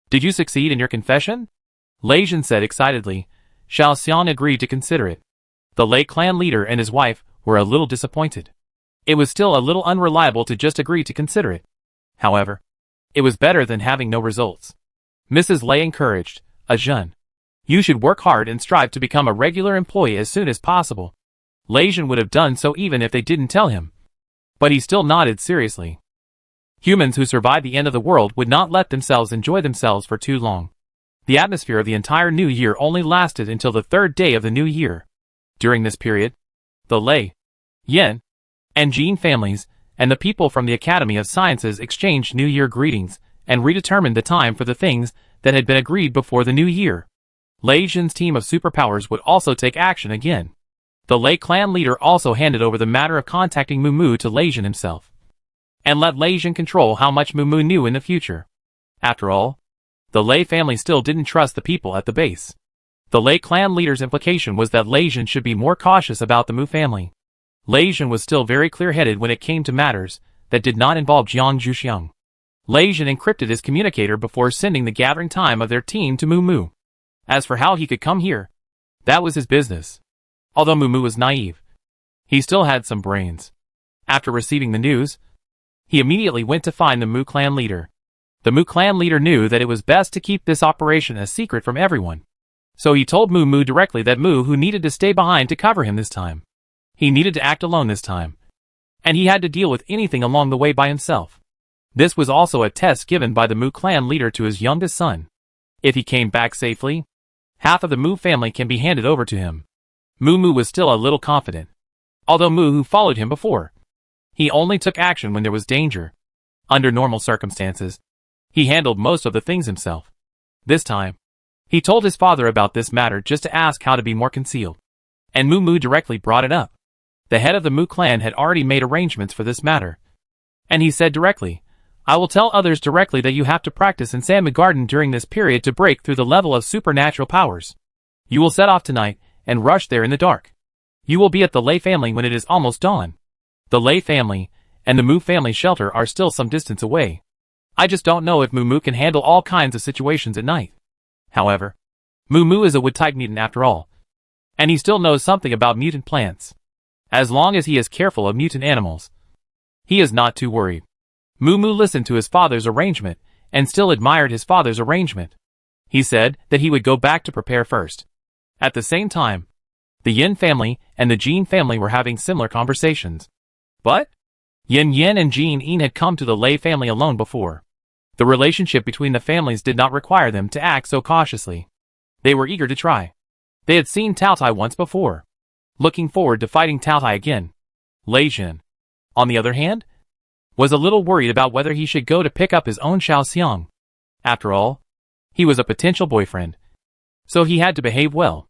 did you succeed in your confession?" Lei Zhen said excitedly, Xiaoxiang agreed to consider it. The Lei clan leader and his wife were a little disappointed. It was still a little unreliable to just agree to consider it. However, it was better than having no results. Mrs. Lei encouraged, Ajun, you should work hard and strive to become a regular employee as soon as possible. Leijun would have done so even if they didn't tell him. But he still nodded seriously. Humans who survive the end of the world would not let themselves enjoy themselves for too long. The atmosphere of the entire new year only lasted until the third day of the new year. During this period, the Lei, Yan, and Jin families, and the people from the Academy of Sciences exchanged New Year greetings, and redetermined the time for the things that had been agreed before the new year. Lei Jin's team of superpowers would also take action again. The Lei clan leader also handed over the matter of contacting Mumu to Lei Jin himself, and let Lei Jin control how much Mumu knew in the future. After all, the Lei family still didn't trust the people at the base. The Lei clan leader's implication was that Lei Jin should be more cautious about the Mu family. Lei Jin was still very clear-headed when it came to matters that did not involve Jiang Zhuxiang. Lei Jin encrypted his communicator before sending the gathering time of their team to Mumu. As for how he could come here, that was his business. Although Mumu was naive, he still had some brains. After receiving the news, he immediately went to find the Mu clan leader. The Mu clan leader knew that it was best to keep this operation a secret from everyone. So he told Mumu directly that Mu needed to stay behind to cover him this time. He needed to act alone this time. And he had to deal with anything along the way by himself. This was also a test given by the Mu clan leader to his youngest son. If he came back safely, half of the Mu family can be handed over to him. Mumu was still a little confident. Although Mu followed him before, he only took action when there was danger. Under normal circumstances, he handled most of the things himself. This time, he told his father about this matter just to ask how to be more concealed. And Mumu directly brought it up. The head of the Mu clan had already made arrangements for this matter. And he said directly, I will tell others directly that you have to practice in Sanma Garden during this period to break through the level of supernatural powers. You will set off tonight and rush there in the dark. You will be at the Lei family when it is almost dawn. The Lei family and the Mu family shelter are still some distance away. I just don't know if Mumu can handle all kinds of situations at night. However, Mumu is a wood-type mutant after all. And he still knows something about mutant plants. As long as he is careful of mutant animals, he is not too worried. Mumu listened to his father's arrangement and still admired his father's arrangement. He said that he would go back to prepare first. At the same time, the Yin family and the Jin family were having similar conversations. But Yin and Jin had come to the Lei family alone before. The relationship between the families did not require them to act so cautiously. They were eager to try. They had seen Tao Tai once before, looking forward to fighting Tao Tai again. Lei Jin, on the other hand, was a little worried about whether he should go to pick up his own Xiaoxiang. After all, he was a potential boyfriend, so he had to behave well.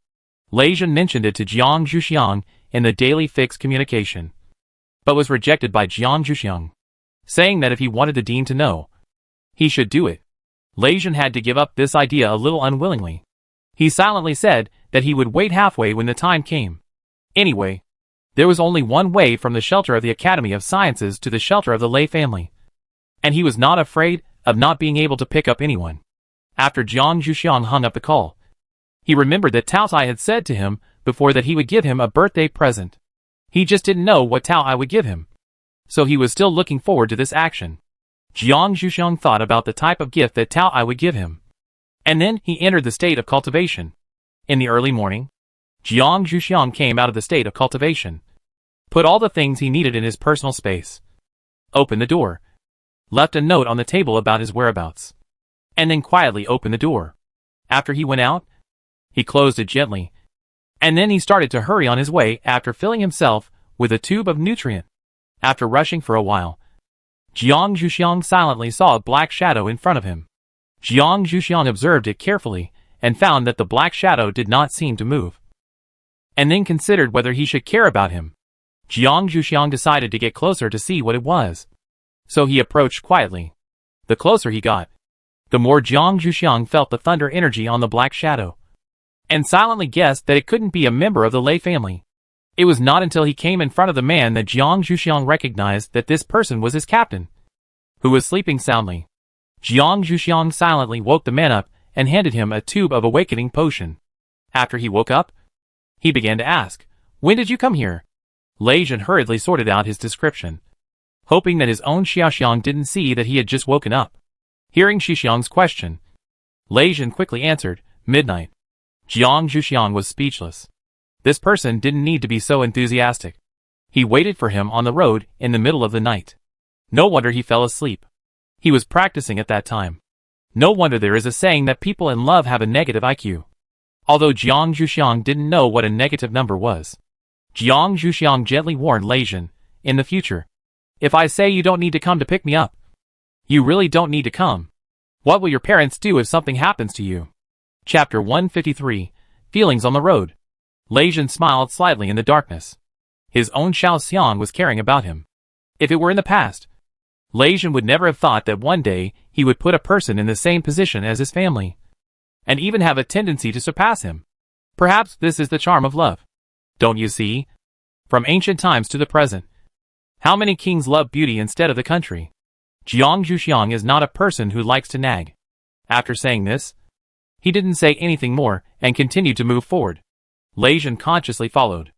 Lei Jin mentioned it to Jiang Zhuxiang in the daily fixed communication, but was rejected by Jiang Zhuxiang, saying that if he wanted the dean to know, he should do it. Lei Jin had to give up this idea a little unwillingly. He silently said that he would wait halfway when the time came. Anyway, there was only one way from the shelter of the Academy of Sciences to the shelter of the Lei family. And he was not afraid of not being able to pick up anyone. After Jiang Zhuxiang hung up the call, he remembered that Tao Tai had said to him before that he would give him a birthday present. He just didn't know what Tao Tai would give him. So he was still looking forward to this action. Jiang Zhuxiang thought about the type of gift that Tao Tai would give him. And then he entered the state of cultivation. In the early morning, Jiang Zhuxiang came out of the state of cultivation, put all the things he needed in his personal space, opened the door, left a note on the table about his whereabouts, and then quietly opened the door. After he went out, he closed it gently, and then he started to hurry on his way after filling himself with a tube of nutrient. After rushing for a while, Jiang Zhuxiang silently saw a black shadow in front of him. Jiang Zhuxiang observed it carefully and found that the black shadow did not seem to move, and then considered whether he should care about him. Jiang Zhuxiang decided to get closer to see what it was. So he approached quietly. The closer he got, the more Jiang Zhuxiang felt the thunder energy on the black shadow, and silently guessed that it couldn't be a member of the Lei family. It was not until he came in front of the man that Jiang Zhuxiang recognized that this person was his captain, who was sleeping soundly. Jiang Zhuxiang silently woke the man up and handed him a tube of awakening potion. After he woke up, he began to ask, "When did you come here?" Lei Jin hurriedly sorted out his description, hoping that his own Xiaoxiang didn't see that he had just woken up. Hearing Xiaoxiang's question, Lei Jin quickly answered, "Midnight." Jiang Zhuxiang was speechless. This person didn't need to be so enthusiastic. He waited for him on the road in the middle of the night. No wonder he fell asleep. He was practicing at that time. No wonder there is a saying that people in love have a negative IQ. Although Jiang Zhuxiang didn't know what a negative number was, Jiang Zhuxiang gently warned Lei Jin, "In the future, if I say you don't need to come to pick me up, you really don't need to come. What will your parents do if something happens to you?" Chapter 153, Feelings on the Road. Lei Jin smiled slightly in the darkness. His own Xiaoxiang was caring about him. If it were in the past, Lei Jin would never have thought that one day he would put a person in the same position as his family, and even have a tendency to surpass him. Perhaps this is the charm of love. Don't you see? From ancient times to the present, how many kings love beauty instead of the country? Jiang Zhuxiang is not a person who likes to nag. After saying this, he didn't say anything more and continued to move forward. Lei Jin consciously followed.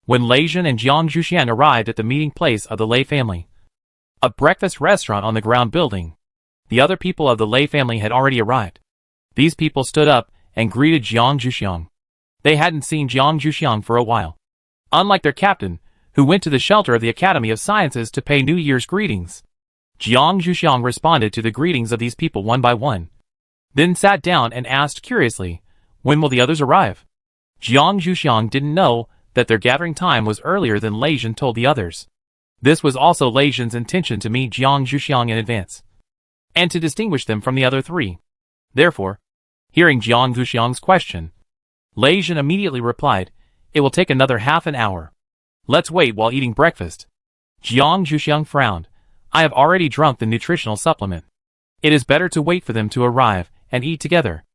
When Lei Jin and Jiang Zhuxiang arrived at the meeting place of the Lei family, a breakfast restaurant on the ground building, the other people of the Lei family had already arrived. These people stood up and greeted Jiang Zhuxiang. They hadn't seen Jiang Zhuxiang for a while. Unlike their captain, who went to the shelter of the Academy of Sciences to pay New Year's greetings, Jiang Zhuxiang responded to the greetings of these people one by one, then sat down and asked curiously, "When will the others arrive?" Jiang Zhuxiang didn't know that their gathering time was earlier than Lei Jin told the others. This was also Lei Jin's intention to meet Jiang Zhuxiang in advance, and to distinguish them from the other three. Therefore, hearing Jiang Zhuxiang's question, Lei Jin immediately replied, "It will take another half an hour. Let's wait while eating breakfast." Jiang Zhuxiang frowned. "I have already drunk the nutritional supplement. It is better to wait for them to arrive and eat together.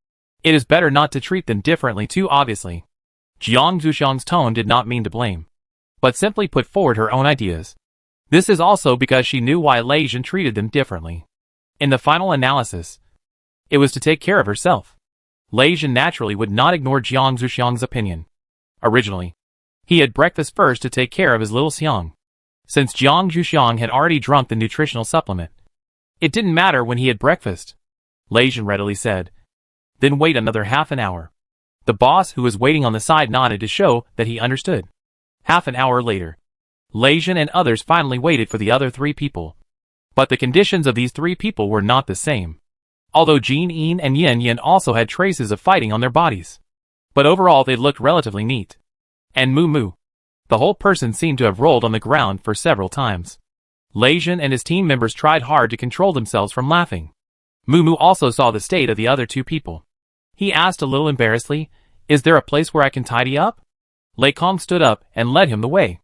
It is better not to treat them differently too obviously." Jiang Zhuxiang's tone did not mean to blame, but simply put forward her own ideas. This is also because she knew why Lei Jin treated them differently. In the final analysis, it was to take care of herself. Lei Jin naturally would not ignore Jiang Zhuxiang's opinion. Originally, he had breakfast first to take care of his little Xiang. Since Jiang Zhuxiang had already drunk the nutritional supplement, it didn't matter when he had breakfast. Lei Jin readily said, "Then wait another half an hour." The boss, who was waiting on the side, nodded to show that he understood. Half an hour later, Lei Jin and others finally waited for the other three people. But the conditions of these three people were not the same. Although Jin Yin and Yin Yin also had traces of fighting on their bodies, but overall they looked relatively neat. And Moo Moo, the whole person seemed to have rolled on the ground for several times. Lei Jin and his team members tried hard to control themselves from laughing. Moo Moo also saw the state of the other two people. He asked a little embarrassedly, "Is there a place where I can tidy up?" Lei Kong stood up and led him the way.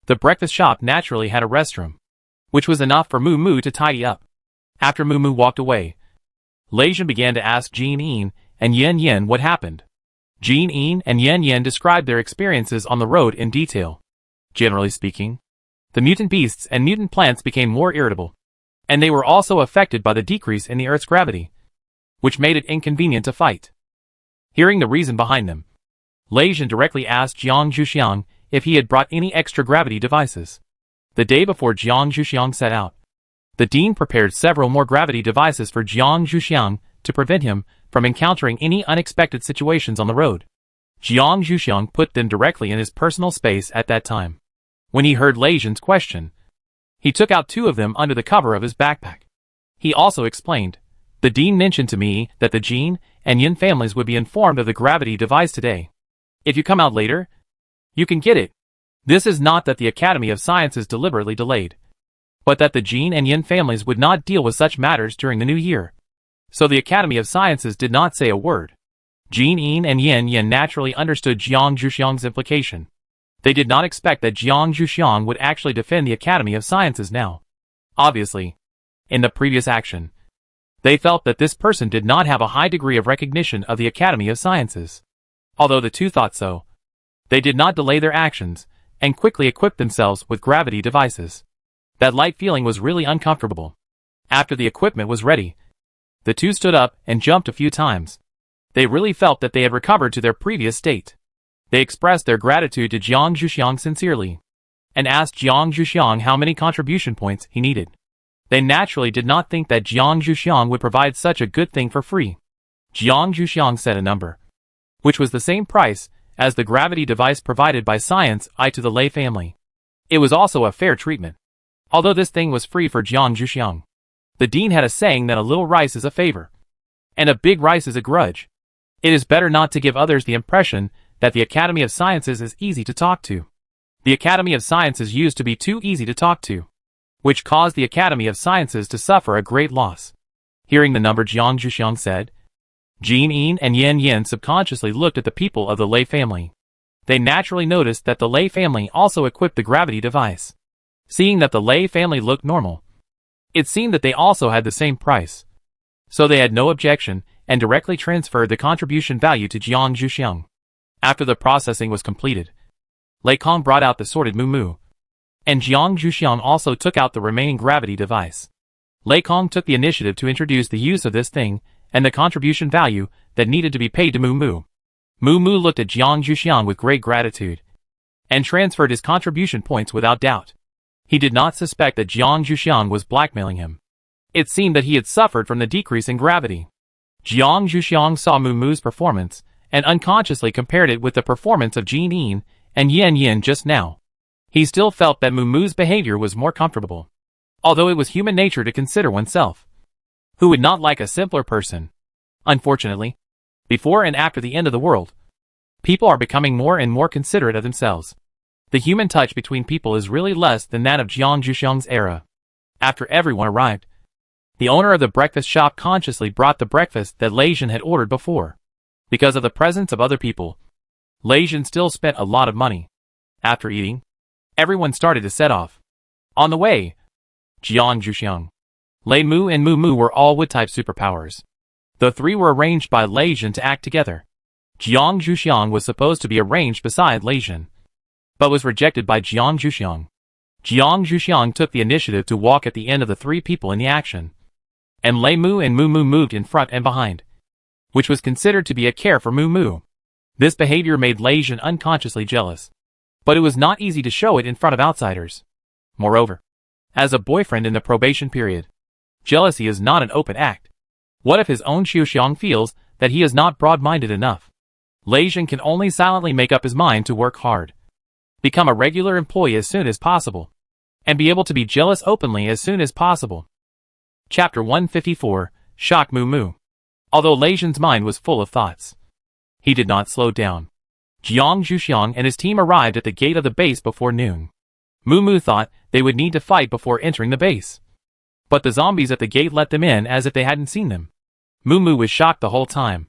The breakfast shop naturally had a restroom, which was enough for Moo Moo to tidy up. After Moo Moo walked away, Lei Jin began to ask Jin Yin and Yin Yin what happened. Jin Yin and Yin Yin described their experiences on the road in detail. Generally speaking, the mutant beasts and mutant plants became more irritable, and they were also affected by the decrease in the Earth's gravity, which made it inconvenient to fight. Hearing the reason behind them, Lei Jin directly asked Jiang Zhuxiang if he had brought any extra gravity devices. The day before Jiang Zhuxiang set out, the dean prepared several more gravity devices for Jiang Zhuxiang to prevent him from encountering any unexpected situations on the road. Jiang Zhuxiang put them directly in his personal space at that time. When he heard Lei Jin's question, he took out two of them under the cover of his backpack. He also explained, "The dean mentioned to me that the Jin and Yin families would be informed of the gravity device today. If you come out later, you can get it. This is not that the Academy of Sciences deliberately delayed, but that the Jin and Yin families would not deal with such matters during the new year. So the Academy of Sciences did not say a word." Jin Yin and Yin Yin naturally understood Jiang Zhuxiang's implication. They did not expect that Jiang Zhuxiang would actually defend the Academy of Sciences now. Obviously, in the previous action, they felt that this person did not have a high degree of recognition of the Academy of Sciences. Although the two thought so, they did not delay their actions, and quickly equipped themselves with gravity devices. That light feeling was really uncomfortable. After the equipment was ready, the two stood up and jumped a few times. They really felt that they had recovered to their previous state. They expressed their gratitude to Jiang Zhuxiang sincerely, and asked Jiang Zhuxiang how many contribution points he needed. They naturally did not think that Jiang Zhuxiang would provide such a good thing for free. Jiang Zhuxiang said a number, which was the same price as the gravity device provided by Science I to the Lei family. It was also a fair treatment. Although this thing was free for Jiang Zhuxiang, the dean had a saying that a little rice is a favor, and a big rice is a grudge. It is better not to give others the impression that the Academy of Sciences is easy to talk to. The Academy of Sciences used to be too easy to talk to, which caused the Academy of Sciences to suffer a great loss. Hearing the number Jiang Zhuxiang said, Jin Yin and Yen Yin subconsciously looked at the people of the Lei family. They naturally noticed that the Lei family also equipped the gravity device. Seeing that the Lei family looked normal, it seemed that they also had the same price. So they had no objection and directly transferred the contribution value to Jiang Zhuxiang. After the processing was completed, Lei Kong brought out the sorted Mu, and Jiang Zhuxiang also took out the remaining gravity device. Lei Kong took the initiative to introduce the use of this thing and the contribution value that needed to be paid to Mu. Mu looked at Jiang Zhuxiang with great gratitude and transferred his contribution points without doubt. He did not suspect that Jiang Zhuxiang was blackmailing him. It seemed that he had suffered from the decrease in gravity. Jiang Zhuxiang saw Mu's performance and unconsciously compared it with the performance of Jin Yin and Yen Yin just now. He still felt that Mu's behavior was more comfortable, although it was human nature to consider oneself. Who would not like a simpler person? Unfortunately, before and after the end of the world, people are becoming more and more considerate of themselves. The human touch between people is really less than that of Jiang Zhuxiang's era. After everyone arrived, the owner of the breakfast shop consciously brought the breakfast that Lei Jin had ordered before. Because of the presence of other people, Lei Jin still spent a lot of money. After eating, everyone started to set off. On the way, Jiang Zhuxiang, Lei Mu and Mu were all wood-type superpowers. The three were arranged by Lei Jin to act together. Jiang Zhuxiang was supposed to be arranged beside Lei Jin, but was rejected by Jiang Zhuxiang. Jiang Zhuxiang took the initiative to walk at the end of the three people in the action, and Lei Mu and Mu moved in front and behind, which was considered to be a care for Mu. This behavior made Lei Jin unconsciously jealous, but it was not easy to show it in front of outsiders. Moreover, as a boyfriend in the probation period, jealousy is not an open act. What if his own Xiuxiang feels that he is not broad-minded enough? Lei Jin can only silently make up his mind to work hard, become a regular employee as soon as possible, and be able to be jealous openly as soon as possible. Chapter 154, Shock Mu. Although Lei Jin's mind was full of thoughts, he did not slow down. Jiang Zhuxiang and his team arrived at the gate of the base before noon. Mu thought they would need to fight before entering the base, but the zombies at the gate let them in as if they hadn't seen them. Mu was shocked the whole time,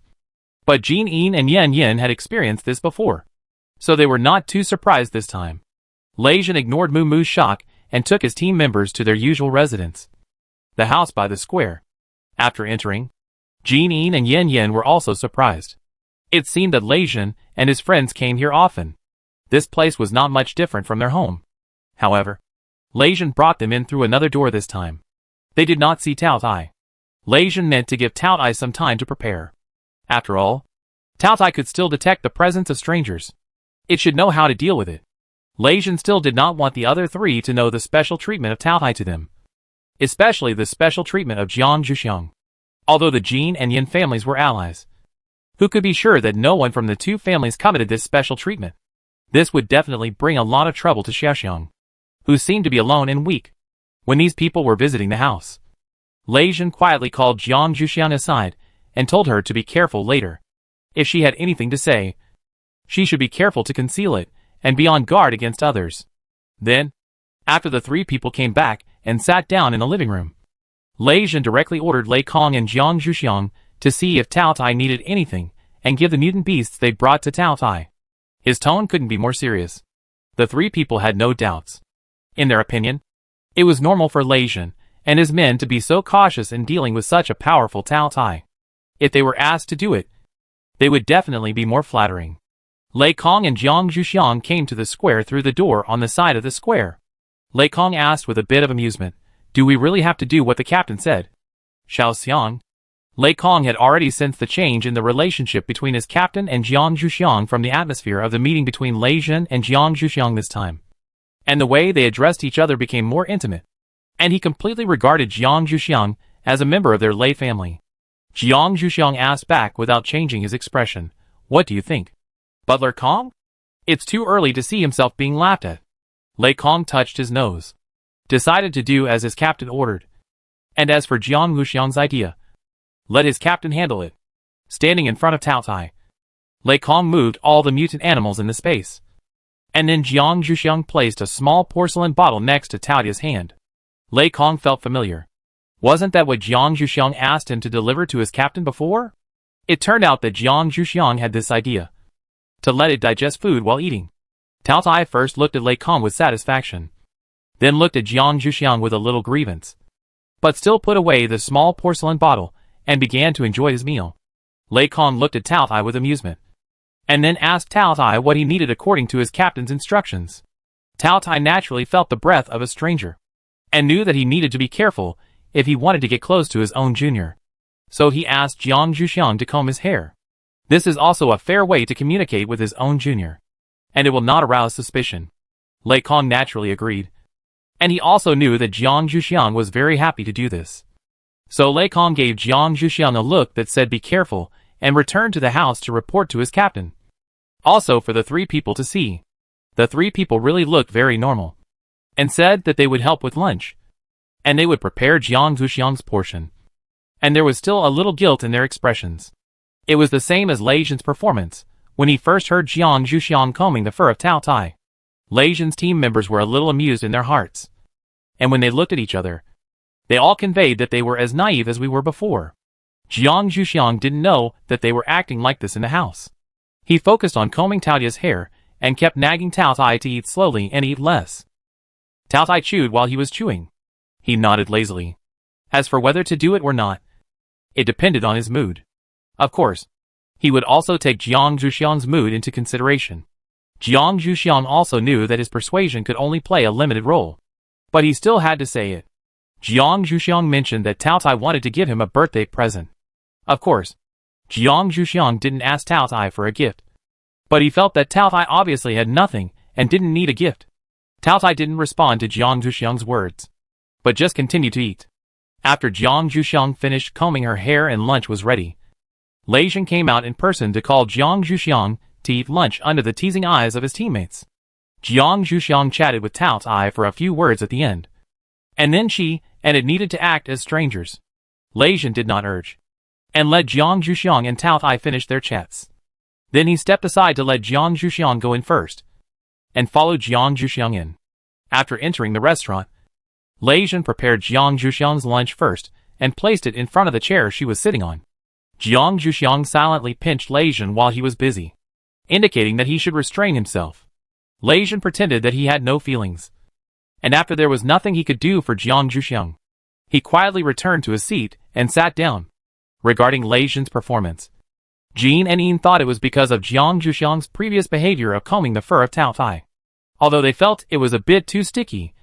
but Jin Yin and Yen Yin had experienced this before, so they were not too surprised this time. Lei Jin ignored Mu's shock and took his team members to their usual residence, the house by the square. After entering, Jin Yin and Yen Yin were also surprised. It seemed that Lei Jin and his friends came here often. This place was not much different from their home. However, Lei Jin brought them in through another door this time. They did not see Tao Tai. Lei Jin meant to give Tao Tai some time to prepare. After all, Tao Tai could still detect the presence of strangers. It should know how to deal with it. Lei Jin still did not want the other three to know the special treatment of Tao Tai to them, especially the special treatment of Jiang Zhuxiang. Although the Jin and Yin families were allies, who could be sure that no one from the two families coveted this special treatment? This would definitely bring a lot of trouble to Xiaoxiang, who seemed to be alone and weak when these people were visiting the house. Lei Jin quietly called Jiang Zhuxiang aside and told her to be careful later. If she had anything to say, she should be careful to conceal it and be on guard against others. Then, after the three people came back and sat down in the living room, Lei Jin directly ordered Lei Kong and Jiang Zhuxiang to see if Tao Tai needed anything and give the mutant beasts they brought to Tao Tai. His tone couldn't be more serious. The three people had no doubts. In their opinion, it was normal for Lei Jin and his men to be so cautious in dealing with such a powerful Tao Tai. If they were asked to do it, they would definitely be more flattering. Lei Kong and Jiang Zhuxiang came to the square through the door on the side of the square. Lei Kong asked with a bit of amusement, "Do we really have to do what the captain said?" Xiao Xiang, Lei Kong had already sensed the change in the relationship between his captain and Jiang Zhuxiang from the atmosphere of the meeting between Lei Jin and Jiang Zhuxiang this time. And the way they addressed each other became more intimate. And he completely regarded Jiang Zhuxiang as a member of their Lei family. Jiang Zhuxiang asked back without changing his expression, "What do you think, Butler Kong?" It's too early to see himself being laughed at. Lei Kong touched his nose, decided to do as his captain ordered. And as for Jiang Zhuxiang's idea, let his captain handle it. Standing in front of Tao Tai, Lei Kong moved all the mutant animals in the space. And then Jiang Zhuxiang placed a small porcelain bottle next to Tao Tai's hand. Lei Kong felt familiar. Wasn't that what Jiang Zhuxiang asked him to deliver to his captain before? It turned out that Jiang Zhuxiang had this idea, to let it digest food while eating. Tao Tai first looked at Lei Kong with satisfaction, then looked at Jiang Zhuxiang with a little grievance, but still put away the small porcelain bottle and began to enjoy his meal. Lei Kong looked at Tao Tai with amusement, and then asked Tao Tai what he needed according to his captain's instructions. Tao Tai naturally felt the breath of a stranger, and knew that he needed to be careful if he wanted to get close to his own junior. So he asked Jiang Zhuxiang to comb his hair. This is also a fair way to communicate with his own junior, and it will not arouse suspicion. Lei Kong naturally agreed, and he also knew that Jiang Zhuxiang was very happy to do this. So Lei Kong gave Jiang Zhuxiang a look that said be careful and returned to the house to report to his captain. Also for the three people to see. The three people really looked very normal, and said that they would help with lunch, and they would prepare Jiang Zhuxiang's portion. And there was still a little guilt in their expressions. It was the same as Lei Jin's performance, when he first heard Jiang Zhuxiang combing the fur of Tao Tai. Lei Jin's team members were a little amused in their hearts. And when they looked at each other, they all conveyed that they were as naive as we were before. Jiang Zhuxiang didn't know that they were acting like this in the house. He focused on combing Tao Tai's hair, and kept nagging Tao Tai to eat slowly and eat less. Tao Tai chewed while he was chewing. He nodded lazily. As for whether to do it or not, it depended on his mood. Of course, he would also take Jiang Zhuxiang's mood into consideration. Jiang Zhuxiang also knew that his persuasion could only play a limited role, but he still had to say it. Jiang Zhuxiang mentioned that Tao Tai wanted to give him a birthday present. Of course, Jiang Zhuxiang didn't ask Tao Tai for a gift, but he felt that Tao Tai obviously had nothing and didn't need a gift. Tao Tai didn't respond to Jiang Zhuxiang's words, but just continued to eat. After Jiang Zhuxiang finished combing her hair and lunch was ready, Lei Jin came out in person to call Jiang Zhuxiang to eat lunch under the teasing eyes of his teammates. Jiang Zhuxiang chatted with Tao Tai for a few words at the end, and then she and it needed to act as strangers. Lei Jin did not urge, and let Jiang Zhuxiang and Tao Tai finish their chats. Then he stepped aside to let Jiang Zhuxiang go in first, and followed Jiang Zhuxiang in. After entering the restaurant, Lei Jin prepared Jiang Zhuxiang's lunch first, and placed it in front of the chair she was sitting on. Jiang Zhuxiang silently pinched Lei Jin while he was busy, indicating that he should restrain himself. Lei Jin pretended that he had no feelings, and after there was nothing he could do for Jiang Zhuxiang, he quietly returned to his seat and sat down. Regarding Lei Jin's performance, Jean and Ian thought it was because of Jiang Zhuxiang's previous behavior of combing the fur of Tao Tai. Although they felt it was a bit too sticky,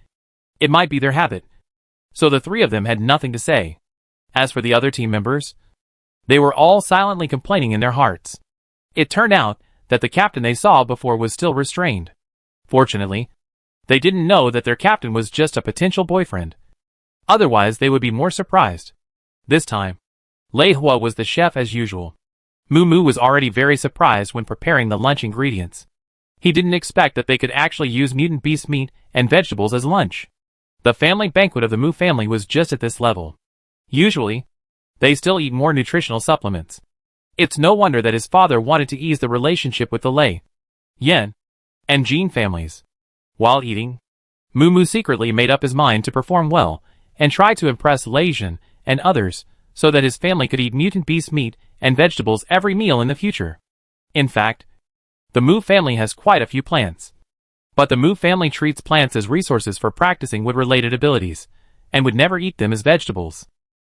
it might be their habit, so the three of them had nothing to say. As for the other team members, they were all silently complaining in their hearts. It turned out that the captain they saw before was still restrained. Fortunately, they didn't know that their captain was just a potential boyfriend. Otherwise they would be more surprised. This time, Lei Hua was the chef as usual. Moo Moo was already very surprised when preparing the lunch ingredients. He didn't expect that they could actually use mutant beast meat and vegetables as lunch. The family banquet of the Moo family was just at this level. Usually, they still eat more nutritional supplements. It's no wonder that his father wanted to ease the relationship with the Lei, Yan, and Jean families. While eating, Moo Moo secretly made up his mind to perform well and try to impress Lei Jin and others so that his family could eat mutant beast meat and vegetables every meal in the future. In fact, the Moo family has quite a few plants. But the Moo family treats plants as resources for practicing wood-related abilities, and would never eat them as vegetables.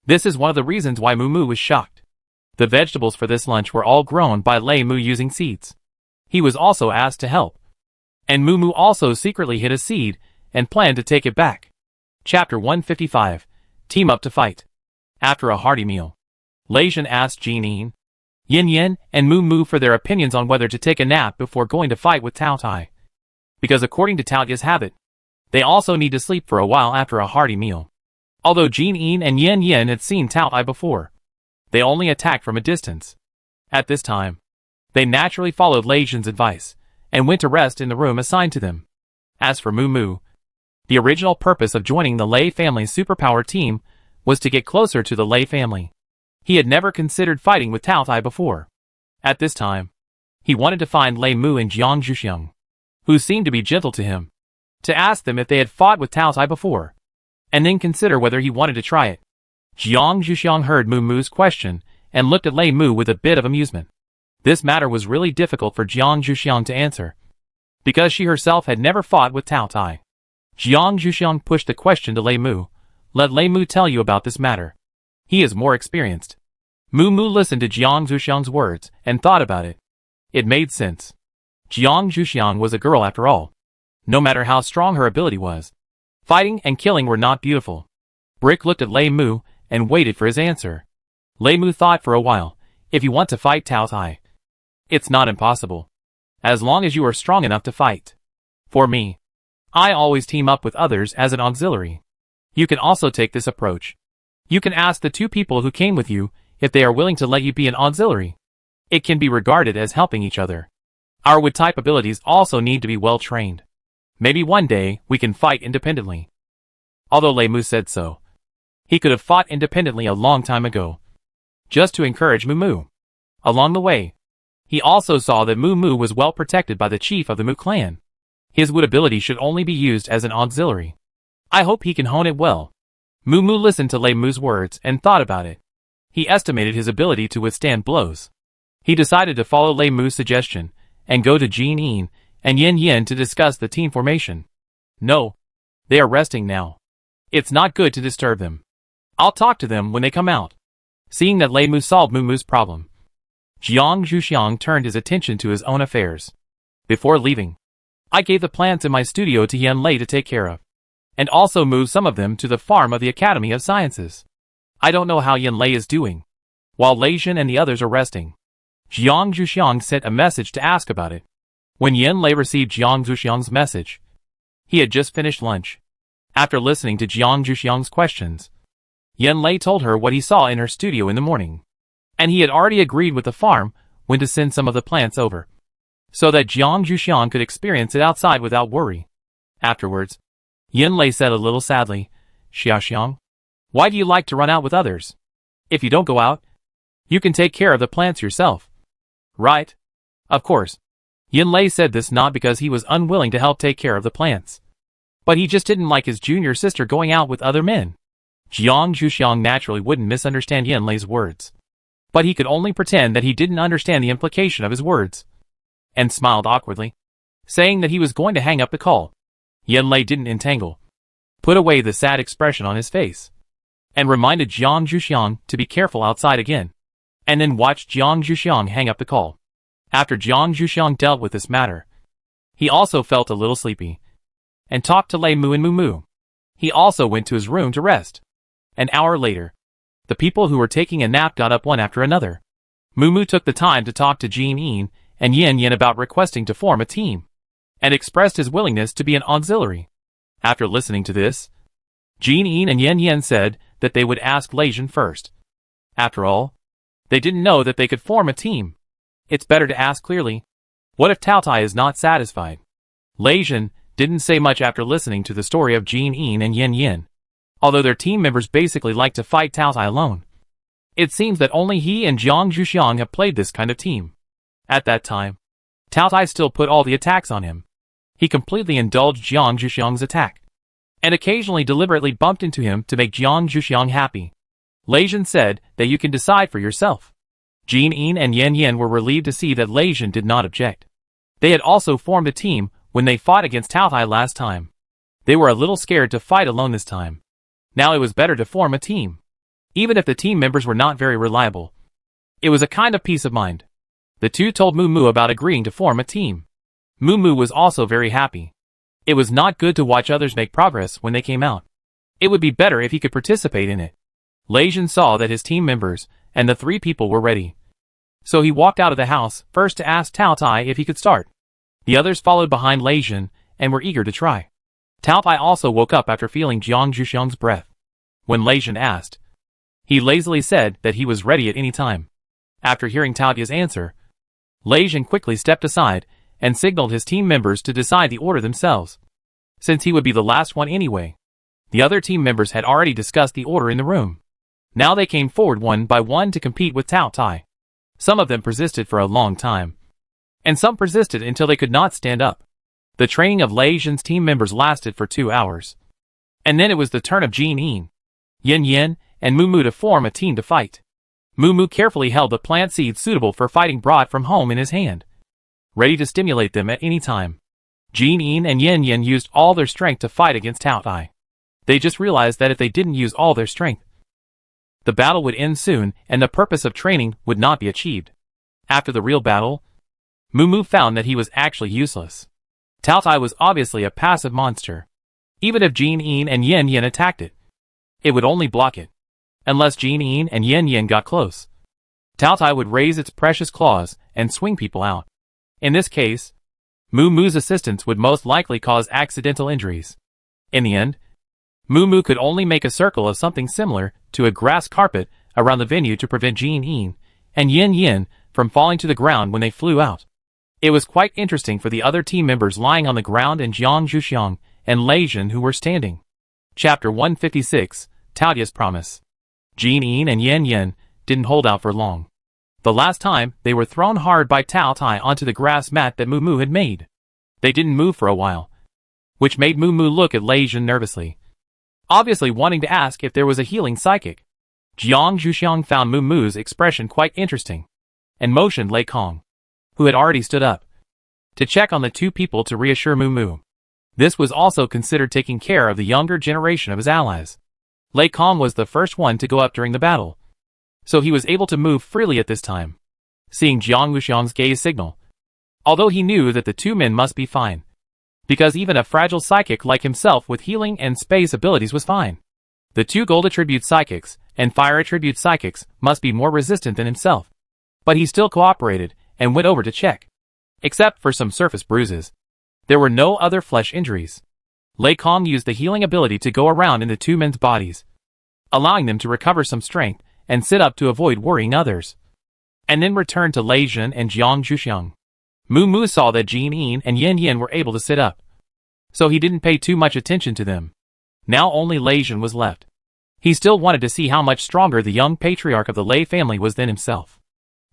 This is one of the reasons why Moo Moo was shocked. The vegetables for this lunch were all grown by Lei Moo using seeds. He was also asked to help, and Moo Moo also secretly hid a seed and planned to take it back. Chapter 155. Team up to fight. After a hearty meal, Lei Jin asked Jin Yin, Yin Yin, and Mu Mu for their opinions on whether to take a nap before going to fight with Tao Tai. Because according to Tao Tai's habit, they also need to sleep for a while after a hearty meal. Although Jin Yin and Yin Yin had seen Tao Tai before, they only attacked from a distance. At this time, they naturally followed Lei Jin's advice, and went to rest in the room assigned to them. As for Mu Mu, the original purpose of joining the Lei family's superpower team was to get closer to the Lei family. He had never considered fighting with Tao Tai before. At this time, he wanted to find Lei Mu and Jiang Zhuxiang, who seemed to be gentle to him, to ask them if they had fought with Tao Tai before, and then consider whether he wanted to try it. Jiang Zhuxiang heard Mu Mu's question and looked at Lei Mu with a bit of amusement. This matter was really difficult for Jiang Zhuxiang to answer, because she herself had never fought with Tao Tai. Jiang Zhuxiang pushed the question to Lei Mu. Let Lei Mu tell you about this matter. He is more experienced. Mu Mu listened to Jiang Zhuxiang's words and thought about it. It made sense. Jiang Zhuxiang was a girl after all. No matter how strong her ability was, fighting and killing were not beautiful. Brick looked at Lei Mu and waited for his answer. Lei Mu thought for a while. If you want to fight Tao Tai, it's not impossible, as long as you are strong enough to fight. For me, I always team up with others as an auxiliary. You can also take this approach. You can ask the two people who came with you if they are willing to let you be an auxiliary. It can be regarded as helping each other. Our wood-type abilities also need to be well trained. Maybe one day we can fight independently. Although Lei Mu said so, he could have fought independently a long time ago, just to encourage Mu Mu. Along the way, he also saw that Mu Mu was well protected by the chief of the Mu clan. His wood ability should only be used as an auxiliary. I hope he can hone it well. Mu Mu listened to Lei Mu's words and thought about it. He estimated his ability to withstand blows. He decided to follow Lei Mu's suggestion and go to Jin Yin and Yin Yin to discuss the team formation. No, they are resting now. It's not good to disturb them. I'll talk to them when they come out. Seeing that Lei Mu solved Mu Mu's problem, Jiang Zhuxiang turned his attention to his own affairs. Before leaving, I gave the plants in my studio to Yan Lei to take care of, and also moved some of them to the farm of the Academy of Sciences. I don't know how Yan Lei is doing. While Lei Jin and the others are resting, Jiang Zhuxiang sent a message to ask about it. When Yan Lei received Jiang Zhuxiang's message, he had just finished lunch. After listening to Jiang Zhuxiang's questions, Yan Lei told her what he saw in her studio in the morning, and he had already agreed with the farm when to send some of the plants over, so that Jiang Zhuxiang could experience it outside without worry. Afterwards, Yan Lei said a little sadly, Xiaoxiang, why do you like to run out with others? If you don't go out, you can take care of the plants yourself. Right? Of course. Yan Lei said this not because he was unwilling to help take care of the plants, but he just didn't like his junior sister going out with other men. Jiang Zhuxiang naturally wouldn't misunderstand Yan Lei's words, but he could only pretend that he didn't understand the implication of his words, and smiled awkwardly, saying that he was going to hang up the call. Yan Lei didn't entangle, put away the sad expression on his face, and reminded Jiang Zhuxiang to be careful outside again, and then watched Jiang Zhuxiang hang up the call. After Jiang Zhuxiang dealt with this matter, he also felt a little sleepy, and talked to Lei Mu and Mu Mu. He also went to his room to rest. An hour later, the people who were taking a nap got up one after another. Mu Mu took the time to talk to Jin Yin and Yin Yin about requesting to form a team, and expressed his willingness to be an auxiliary. After listening to this, Jin Yin and Yin Yin said that they would ask Lei Jin first. After all, they didn't know that they could form a team. It's better to ask clearly. What if Tao Tai is not satisfied? Lei Jin didn't say much after listening to the story of Jin Yin and Yin Yin, although their team members basically like to fight Tao Tai alone. It seems that only he and Jiang Zhuxiang have played this kind of team. At that time, Tao Tai still put all the attacks on him. He completely indulged Jiang Zhuxiang's attack, and occasionally deliberately bumped into him to make Jiang Zhuxiang happy. Lei Jin said that you can decide for yourself. Jin Yin and Yin Yin were relieved to see that Lei Jin did not object. They had also formed a team when they fought against Tao Tai last time. They were a little scared to fight alone this time. Now it was better to form a team, even if the team members were not very reliable. It was a kind of peace of mind. The two told Mu Mu about agreeing to form a team. Mu Mu was also very happy. It was not good to watch others make progress when they came out. It would be better if he could participate in it. Lei Jin saw that his team members, and the three people were ready. So he walked out of the house, first to ask Tao Tai if he could start. The others followed behind Lei Jin, and were eager to try. Tao Tai also woke up after feeling Jiang Zhuxiang's breath. When Lei Jin asked, he lazily said that he was ready at any time. After hearing Tao Tai's answer, Lei Jin quickly stepped aside, and signaled his team members to decide the order themselves. Since he would be the last one anyway. The other team members had already discussed the order in the room. Now they came forward one by one to compete with Tao Tai. Some of them persisted for a long time. And some persisted until they could not stand up. The training of Lei Jin's team members lasted for 2 hours. And then it was the turn of Jin Yin, Yin Yin, and Moo Moo to form a team to fight. Moo Moo carefully held the plant seeds suitable for fighting brought from home in his hand, ready to stimulate them at any time. Jin Yin and Yin Yin used all their strength to fight against Tao Tai. They just realized that if they didn't use all their strength, the battle would end soon and the purpose of training would not be achieved. After the real battle, Moo Moo found that he was actually useless. Tao Tai was obviously a passive monster. Even if Jin Yin and Yin Yin attacked it, it would only block it. Unless Jin Yin and Yin Yin got close, Tao Tai would raise its precious claws and swing people out. In this case, Moo Moo's assistance would most likely cause accidental injuries. In the end, Moo Moo could only make a circle of something similar to a grass carpet around the venue to prevent Jin Yin and Yin Yin from falling to the ground when they flew out. It was quite interesting for the other team members lying on the ground and Jiang Zhuxiang and Lei Jin who were standing. Chapter 156, Tao Tai's Promise. Jin Yin and Yin Yin didn't hold out for long. The last time, they were thrown hard by Tao Tai onto the grass mat that Moo Moo had made. They didn't move for a while, which made Moo Moo look at Lei Jin nervously, obviously wanting to ask if there was a healing psychic. Jiang Zhuxiang found Moo Moo's expression quite interesting, and motioned Lei Kong, who had already stood up, to check on the two people to reassure Moo Moo. This was also considered taking care of the younger generation of his allies. Lei Kong was the first one to go up during the battle, so he was able to move freely at this time. Seeing Jiang Zhuxiang's gaze signal, although he knew that the two men must be fine, because even a fragile psychic like himself with healing and space abilities was fine. The two gold attribute psychics and fire attribute psychics must be more resistant than himself. But he still cooperated and went over to check. Except for some surface bruises, there were no other flesh injuries. Lei Kong used the healing ability to go around in the two men's bodies, allowing them to recover some strength and sit up to avoid worrying others, and then returned to Lei Jin and Jiang Zhuxiang. Moo Moo saw that Jin Yin and Yin Yin were able to sit up, so he didn't pay too much attention to them. Now only Lei Jin was left. He still wanted to see how much stronger the young patriarch of the Lei family was than himself.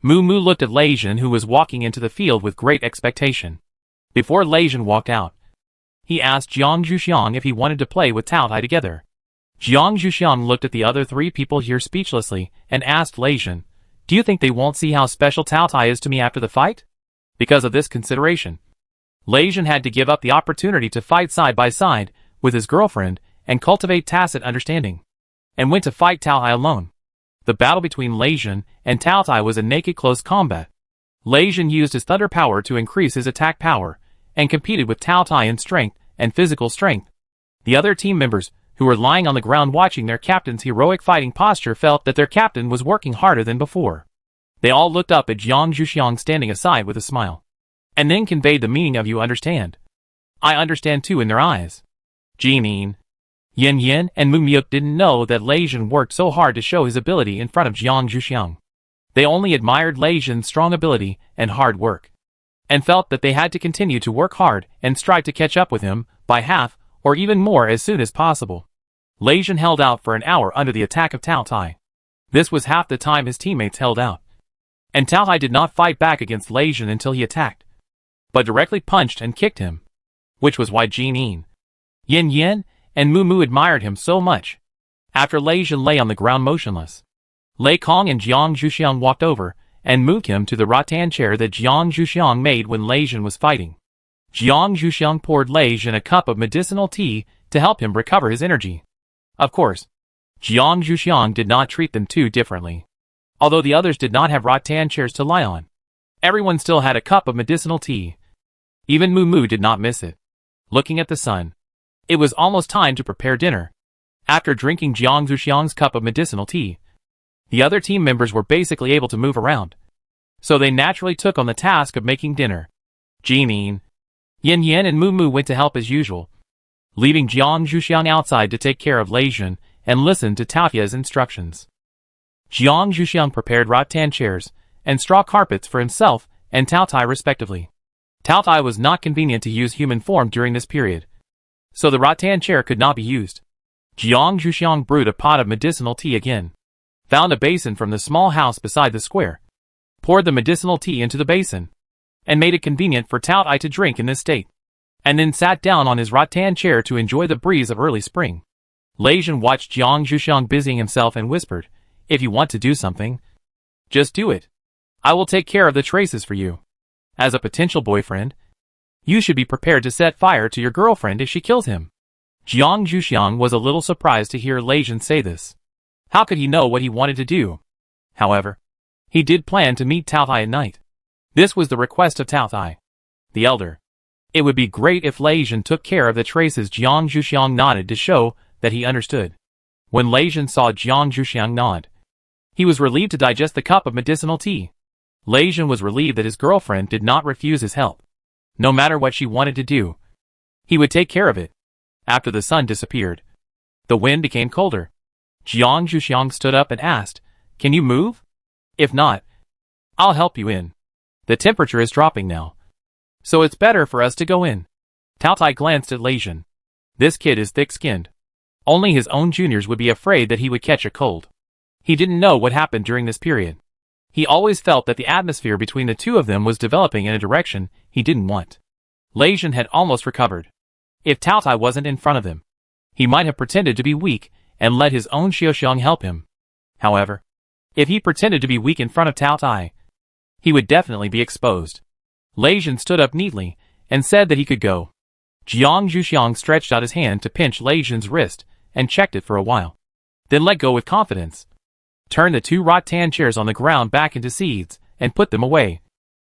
Moo Moo looked at Lei Jin, who was walking into the field with great expectation. Before Lei Jin walked out, he asked Jiang Zhuxiang if he wanted to play with Tao Tai together. Jiang Zhuxiang looked at the other three people here speechlessly and asked Lei Jin, "Do you think they won't see how special Tao Tai is to me after the fight?" Because of this consideration, Lei Jin had to give up the opportunity to fight side by side with his girlfriend and cultivate tacit understanding, and went to fight Tao Tai alone. The battle between Lei Jin and Tao Tai was a naked close combat. Lei Jin used his thunder power to increase his attack power, and competed with Tao Tai in strength and physical strength. The other team members, who were lying on the ground watching their captain's heroic fighting posture, felt that their captain was working harder than before. They all looked up at Jiang Zhuxiang standing aside with a smile, and then conveyed the meaning of "you understand. I understand too" in their eyes. Jin Yin Yin and Moo Moo didn't know that Lei Jin worked so hard to show his ability in front of Jiang Zhuxiang. They only admired Lei Jin's strong ability and hard work, and felt that they had to continue to work hard and strive to catch up with him by half or even more as soon as possible. Lei Jin held out for an hour under the attack of Tao Tai. This was half the time his teammates held out. And Tao Tai did not fight back against Lei Jin until he attacked, but directly punched and kicked him, which was why Jin Yin Yin and Moo Moo admired him so much. After Lei Jin lay on the ground motionless, Lei Kong and Jiang Zhuxiang walked over and moved him to the rattan chair that Jiang Zhuxiang made when Lei Jin was fighting. Jiang Zhuxiang poured Lei Jin a cup of medicinal tea to help him recover his energy. Of course, Jiang Zhuxiang did not treat them too differently. Although the others did not have rattan chairs to lie on, everyone still had a cup of medicinal tea. Even Moo Moo did not miss it. Looking at the sun, it was almost time to prepare dinner. After drinking Jiang Zhuxiang's cup of medicinal tea, The other team members were basically able to move around, so they naturally took on the task of making dinner. Jimin, Yin Yin and Moo Moo went to help as usual, leaving Jiang Zhuxiang outside to take care of Lei Jun and listen to Taotia's instructions. Jiang Zhuxiang prepared rattan chairs and straw carpets for himself and Tao Tai respectively. Tao Tai was not convenient to use human form during this period, so the rattan chair could not be used. Jiang Zhuxiang brewed a pot of medicinal tea again, found a basin from the small house beside the square, poured the medicinal tea into the basin, and made it convenient for Tao Tai to drink in this state, and then sat down on his rattan chair to enjoy the breeze of early spring. Lei Jun watched Jiang Zhuxiang busying himself and whispered, "If you want to do something, just do it. I will take care of the traces for you. As a potential boyfriend, you should be prepared to set fire to your girlfriend if she kills him." Jiang Zhuxiang was a little surprised to hear Lei Jun say this. How could he know what he wanted to do? However, he did plan to meet Tao Tai at night. This was the request of Tao Tai, the elder. It would be great if Lei Jun took care of the traces. Jiang Zhuxiang nodded to show that he understood. When Lei Jun saw Jiang Zhuxiang nod, he was relieved to digest the cup of medicinal tea. Lei Jun was relieved that his girlfriend did not refuse his help. No matter what she wanted to do, he would take care of it. After the sun disappeared, the wind became colder. Jiang Zhuxiang stood up and asked, "Can you move? If not, I'll help you in. The temperature is dropping now, so it's better for us to go in." Tao Tai glanced at Lei Jun. This kid is thick-skinned. Only his own juniors would be afraid that he would catch a cold. He didn't know what happened during this period. He always felt that the atmosphere between the two of them was developing in a direction he didn't want. Lei Jun had almost recovered. If Tao Tai wasn't in front of him, he might have pretended to be weak and let his own Xiaoxiang help him. However, if he pretended to be weak in front of Tao Tai, he would definitely be exposed. Lei Jun stood up neatly and said that he could go. Jiang Zhuxiang stretched out his hand to pinch Lei Jun's wrist and checked it for a while, then let go with confidence. Turned the two rattan chairs on the ground back into seeds and put them away,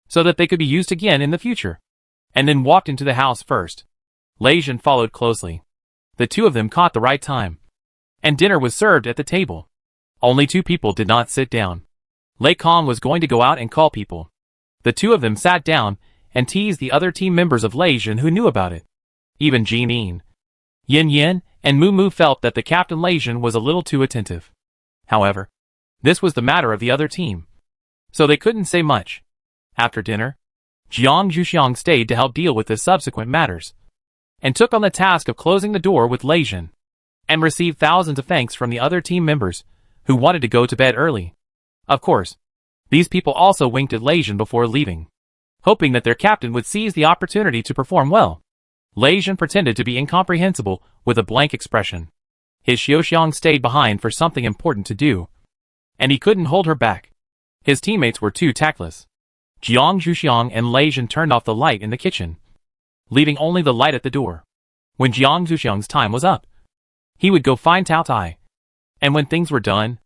so that they could be used again in the future, and then walked into the house first. Lei Jun followed closely. The two of them caught the right time, and dinner was served at the table. Only two people did not sit down. Lei Kong was going to go out and call people. The two of them sat down and teased the other team members of Lei Jun who knew about it. Even Jimin, Yin Yin, and Moo Moo felt that the Captain Lei Jun was a little too attentive. However, this was the matter of the other team, so they couldn't say much. After dinner, Jiang Zhuxiang stayed to help deal with the subsequent matters, and took on the task of closing the door with Lei Jun, and received thousands of thanks from the other team members who wanted to go to bed early. Of course, these people also winked at Lei Jun before leaving, hoping that their captain would seize the opportunity to perform well. Lei Jun pretended to be incomprehensible with a blank expression. His Xiaoxiang stayed behind for something important to do, and he couldn't hold her back. His teammates were too tactless. Jiang Zhuxiang and Lei Jun turned off the light in the kitchen, leaving only the light at the door. When Jiang Zhuxiang's time was up, he would go find Tao Tai, and when things were done,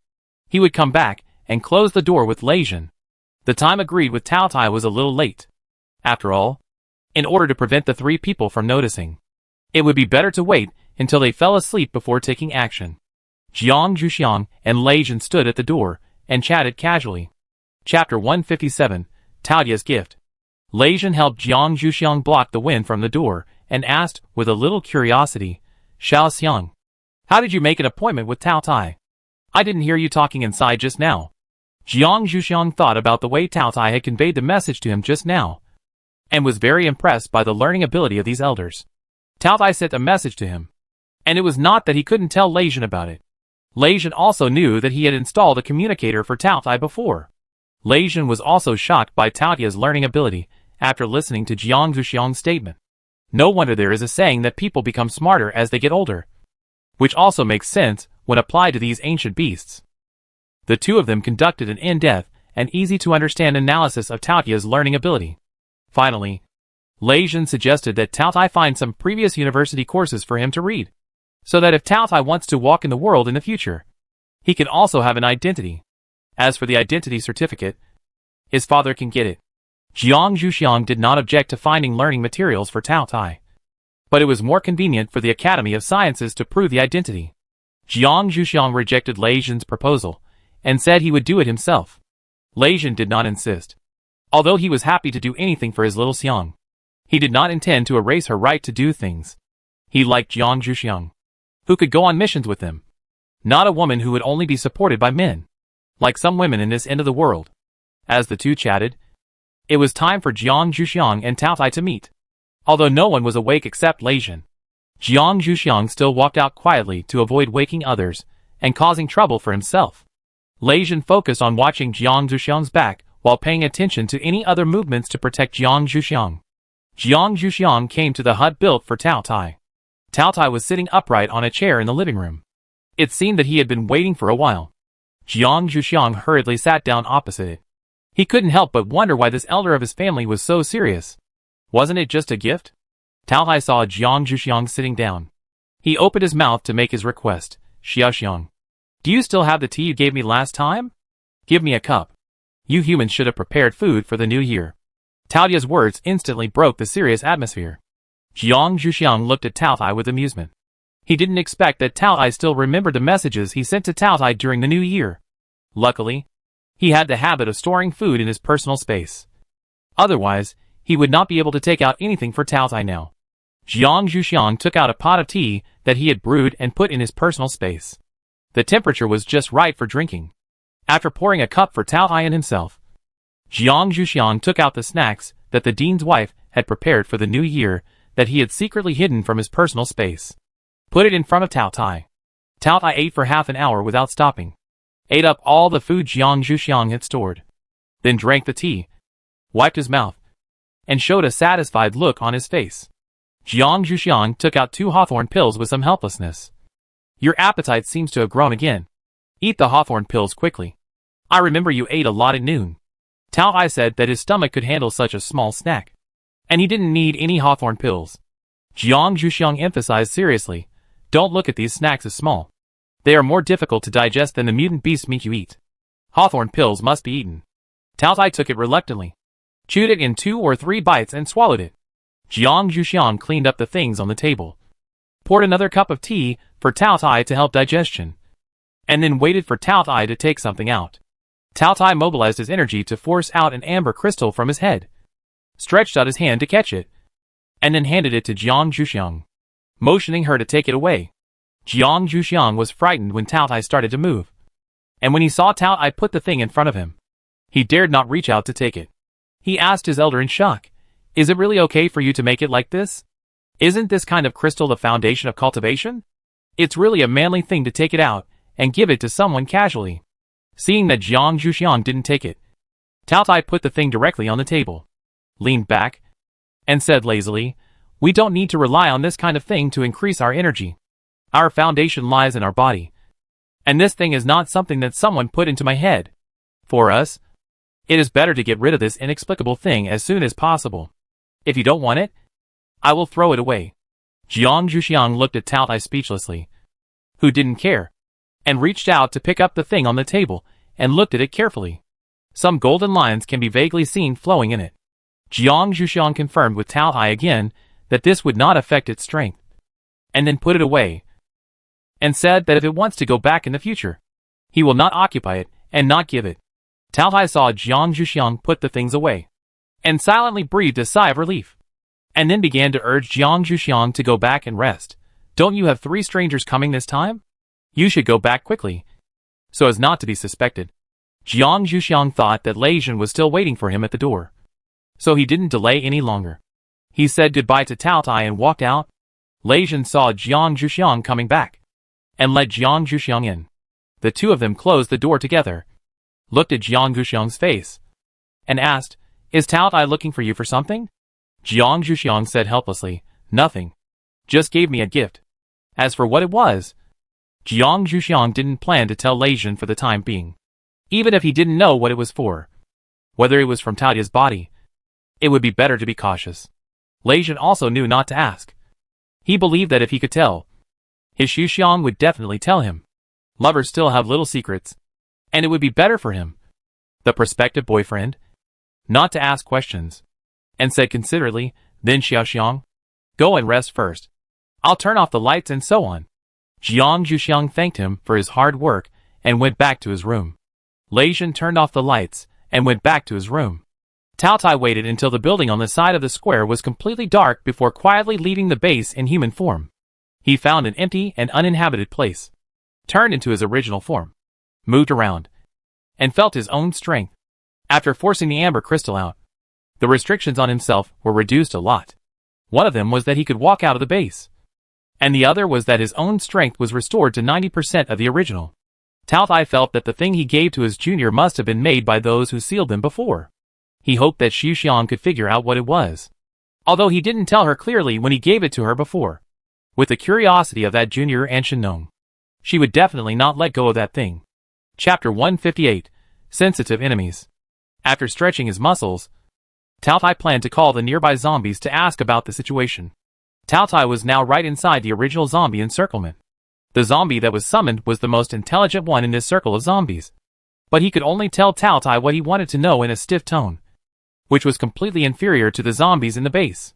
he would come back and close the door with Lei Jun. The time agreed with Tao Tai was a little late. After all, in order to prevent the three people from noticing, it would be better to wait until they fell asleep before taking action. Jiang Zhuxiang and Lei Jun stood at the door and chatted casually. Chapter 157, Taotia's Gift. Lei Jun helped Jiang Zhuxiang block the wind from the door and asked, with a little curiosity, "Xiao Xiang, how did you make an appointment with Tao Tai? I didn't hear you talking inside just now." Jiang Zhuxiang thought about the way Tao Tai had conveyed the message to him just now, and was very impressed by the learning ability of these elders. Tao Tai sent a message to him, and it was not that he couldn't tell Lei Jun about it. Lei Jun also knew that he had installed a communicator for Tao Tai before. Lei Jun was also shocked by Taotia's learning ability after listening to Jiang Zhuxiang's statement. No wonder there is a saying that people become smarter as they get older, which also makes sense when applied to these ancient beasts. The two of them conducted an in-depth and easy-to-understand analysis of Taotia's learning ability. Finally, Lei Jun suggested that Tao Tai find some previous university courses for him to read, so that if Tao Tai wants to walk in the world in the future, he can also have an identity. As for the identity certificate, his father can get it. Jiang Zhuxiang did not object to finding learning materials for Tao Tai, but it was more convenient for the Academy of Sciences to prove the identity. Jiang Zhuxiang rejected Lei Jun's proposal and said he would do it himself. Lei Jin did not insist. Although he was happy to do anything for his little Xiang, he did not intend to erase her right to do things. He liked Jiang Zhuxiang, who could go on missions with him. Not a woman who would only be supported by men, like some women in this end of the world. As the two chatted, it was time for Jiang Zhuxiang and Tao Tai to meet. Although no one was awake except Lei Jin, Jiang Zhuxiang still walked out quietly to avoid waking others and causing trouble for himself. Lei Jin focused on watching Jiang Zhuxiang's back while paying attention to any other movements to protect Jiang Zhuxiang. Jiang Zhuxiang came to the hut built for Tao Tai. Tao Tai was sitting upright on a chair in the living room. It seemed that he had been waiting for a while. Jiang Zhuxiang hurriedly sat down opposite it. He couldn't help but wonder why this elder of his family was so serious. Wasn't it just a gift? Tao Tai saw Jiang Zhuxiang sitting down. He opened his mouth to make his request. Xiaoxiang, do you still have the tea you gave me last time? Give me a cup. You humans should have prepared food for the new year. Tao Tai's words instantly broke the serious atmosphere. Jiang Zhuxiang looked at Tao Tai with amusement. He didn't expect that Tao Tai still remembered the messages he sent to Tao Tai during the new year. Luckily, he had the habit of storing food in his personal space. Otherwise, he would not be able to take out anything for Tao Tai now. Jiang Zhuxiang took out a pot of tea that he had brewed and put in his personal space. The temperature was just right for drinking. After pouring a cup for Tao Tai and himself, Jiang Zhuxiang took out the snacks that the dean's wife had prepared for the new year that he had secretly hidden from his personal space. Put it in front of Tao Tai. Tao Tai ate for half an hour without stopping. Ate up all the food Jiang Zhuxiang had stored. Then drank the tea, wiped his mouth, and showed a satisfied look on his face. Jiang Zhuxiang took out 2 hawthorn pills with some helplessness. Your appetite seems to have grown again. Eat the hawthorn pills quickly. I remember you ate a lot at noon. Tao Tai said that his stomach could handle such a small snack, and he didn't need any hawthorn pills. Jiang Zhuxiang emphasized seriously, don't look at these snacks as small. They are more difficult to digest than the mutant beast meat you eat. Hawthorn pills must be eaten. Tao Tai took it reluctantly, chewed it in 2 or 3 bites and swallowed it. Jiang Zhuxiang cleaned up the things on the table, poured another cup of tea for Tao Tai to help digestion, and then waited for Tao Tai to take something out. Tao Tai mobilized his energy to force out an amber crystal from his head, stretched out his hand to catch it, and then handed it to Jiang Zhuxiang, motioning her to take it away. Jiang Zhuxiang was frightened when Tao Tai started to move, and when he saw Tao Tai put the thing in front of him, he dared not reach out to take it. He asked his elder in shock, is it really okay for you to make it like this? Isn't this kind of crystal the foundation of cultivation? It's really a manly thing to take it out and give it to someone casually. Seeing that Jiang Zhuxiang didn't take it, Tao Tai put the thing directly on the table, leaned back, and said lazily, we don't need to rely on this kind of thing to increase our energy. Our foundation lies in our body. And this thing is not something that someone put into my head. For us, it is better to get rid of this inexplicable thing as soon as possible. If you don't want it, I will throw it away. Jiang Zhuxiang looked at Tao Tai speechlessly, who didn't care, and reached out to pick up the thing on the table and looked at it carefully. Some golden lines can be vaguely seen flowing in it. Jiang Zhuxiang confirmed with Tao Tai again that this would not affect its strength, and then put it away, and said that if it wants to go back in the future, he will not occupy it and not give it. Tao Tai saw Jiang Zhuxiang put the things away, and silently breathed a sigh of relief, and then began to urge Jiang Zhuxiang to go back and rest. Don't you have 3 strangers coming this time? You should go back quickly, so as not to be suspected. Jiang Zhuxiang thought that Lei Jin was still waiting for him at the door, so he didn't delay any longer. He said goodbye to Tao Tai and walked out. Lei Jin saw Jiang Zhuxiang coming back, and led Jiang Zhuxiang in. The two of them closed the door together, looked at Jiang Zhuxiang's face, and asked, is Tao Tai looking for you for something? Jiang Zhuxiang said helplessly, nothing. Just gave me a gift. As for what it was, Jiang Zhuxiang didn't plan to tell Lei Jin for the time being. Even if he didn't know what it was for, whether it was from Tao Tai's body, it would be better to be cautious. Lei Jin also knew not to ask. He believed that if he could tell, his Xuxiang would definitely tell him. Lovers still have little secrets, and it would be better for him, the prospective boyfriend, not to ask questions, and said considerately, then Xiaoxiang, go and rest first. I'll turn off the lights and so on. Jiang Zhuxiang thanked him for his hard work and went back to his room. Lei Jin turned off the lights and went back to his room. Cao Tai waited until the building on the side of the square was completely dark before quietly leaving the base in human form. He found an empty and uninhabited place, turned into his original form, moved around, and felt his own strength. After forcing the amber crystal out, the restrictions on himself were reduced a lot. One of them was that he could walk out of the base, and the other was that his own strength was restored to 90% of the original. Cao Tai felt that the thing he gave to his junior must have been made by those who sealed them before. He hoped that Xu Xiang could figure out what it was, although he didn't tell her clearly when he gave it to her before. With the curiosity of that junior and Shenong, she would definitely not let go of that thing. Chapter 158, Sensitive Enemies. After stretching his muscles, Cao Tai planned to call the nearby zombies to ask about the situation. Cao Tai was now right inside the original zombie encirclement. The zombie that was summoned was the most intelligent one in this circle of zombies, but he could only tell Cao Tai what he wanted to know in a stiff tone, which was completely inferior to the zombies in the base.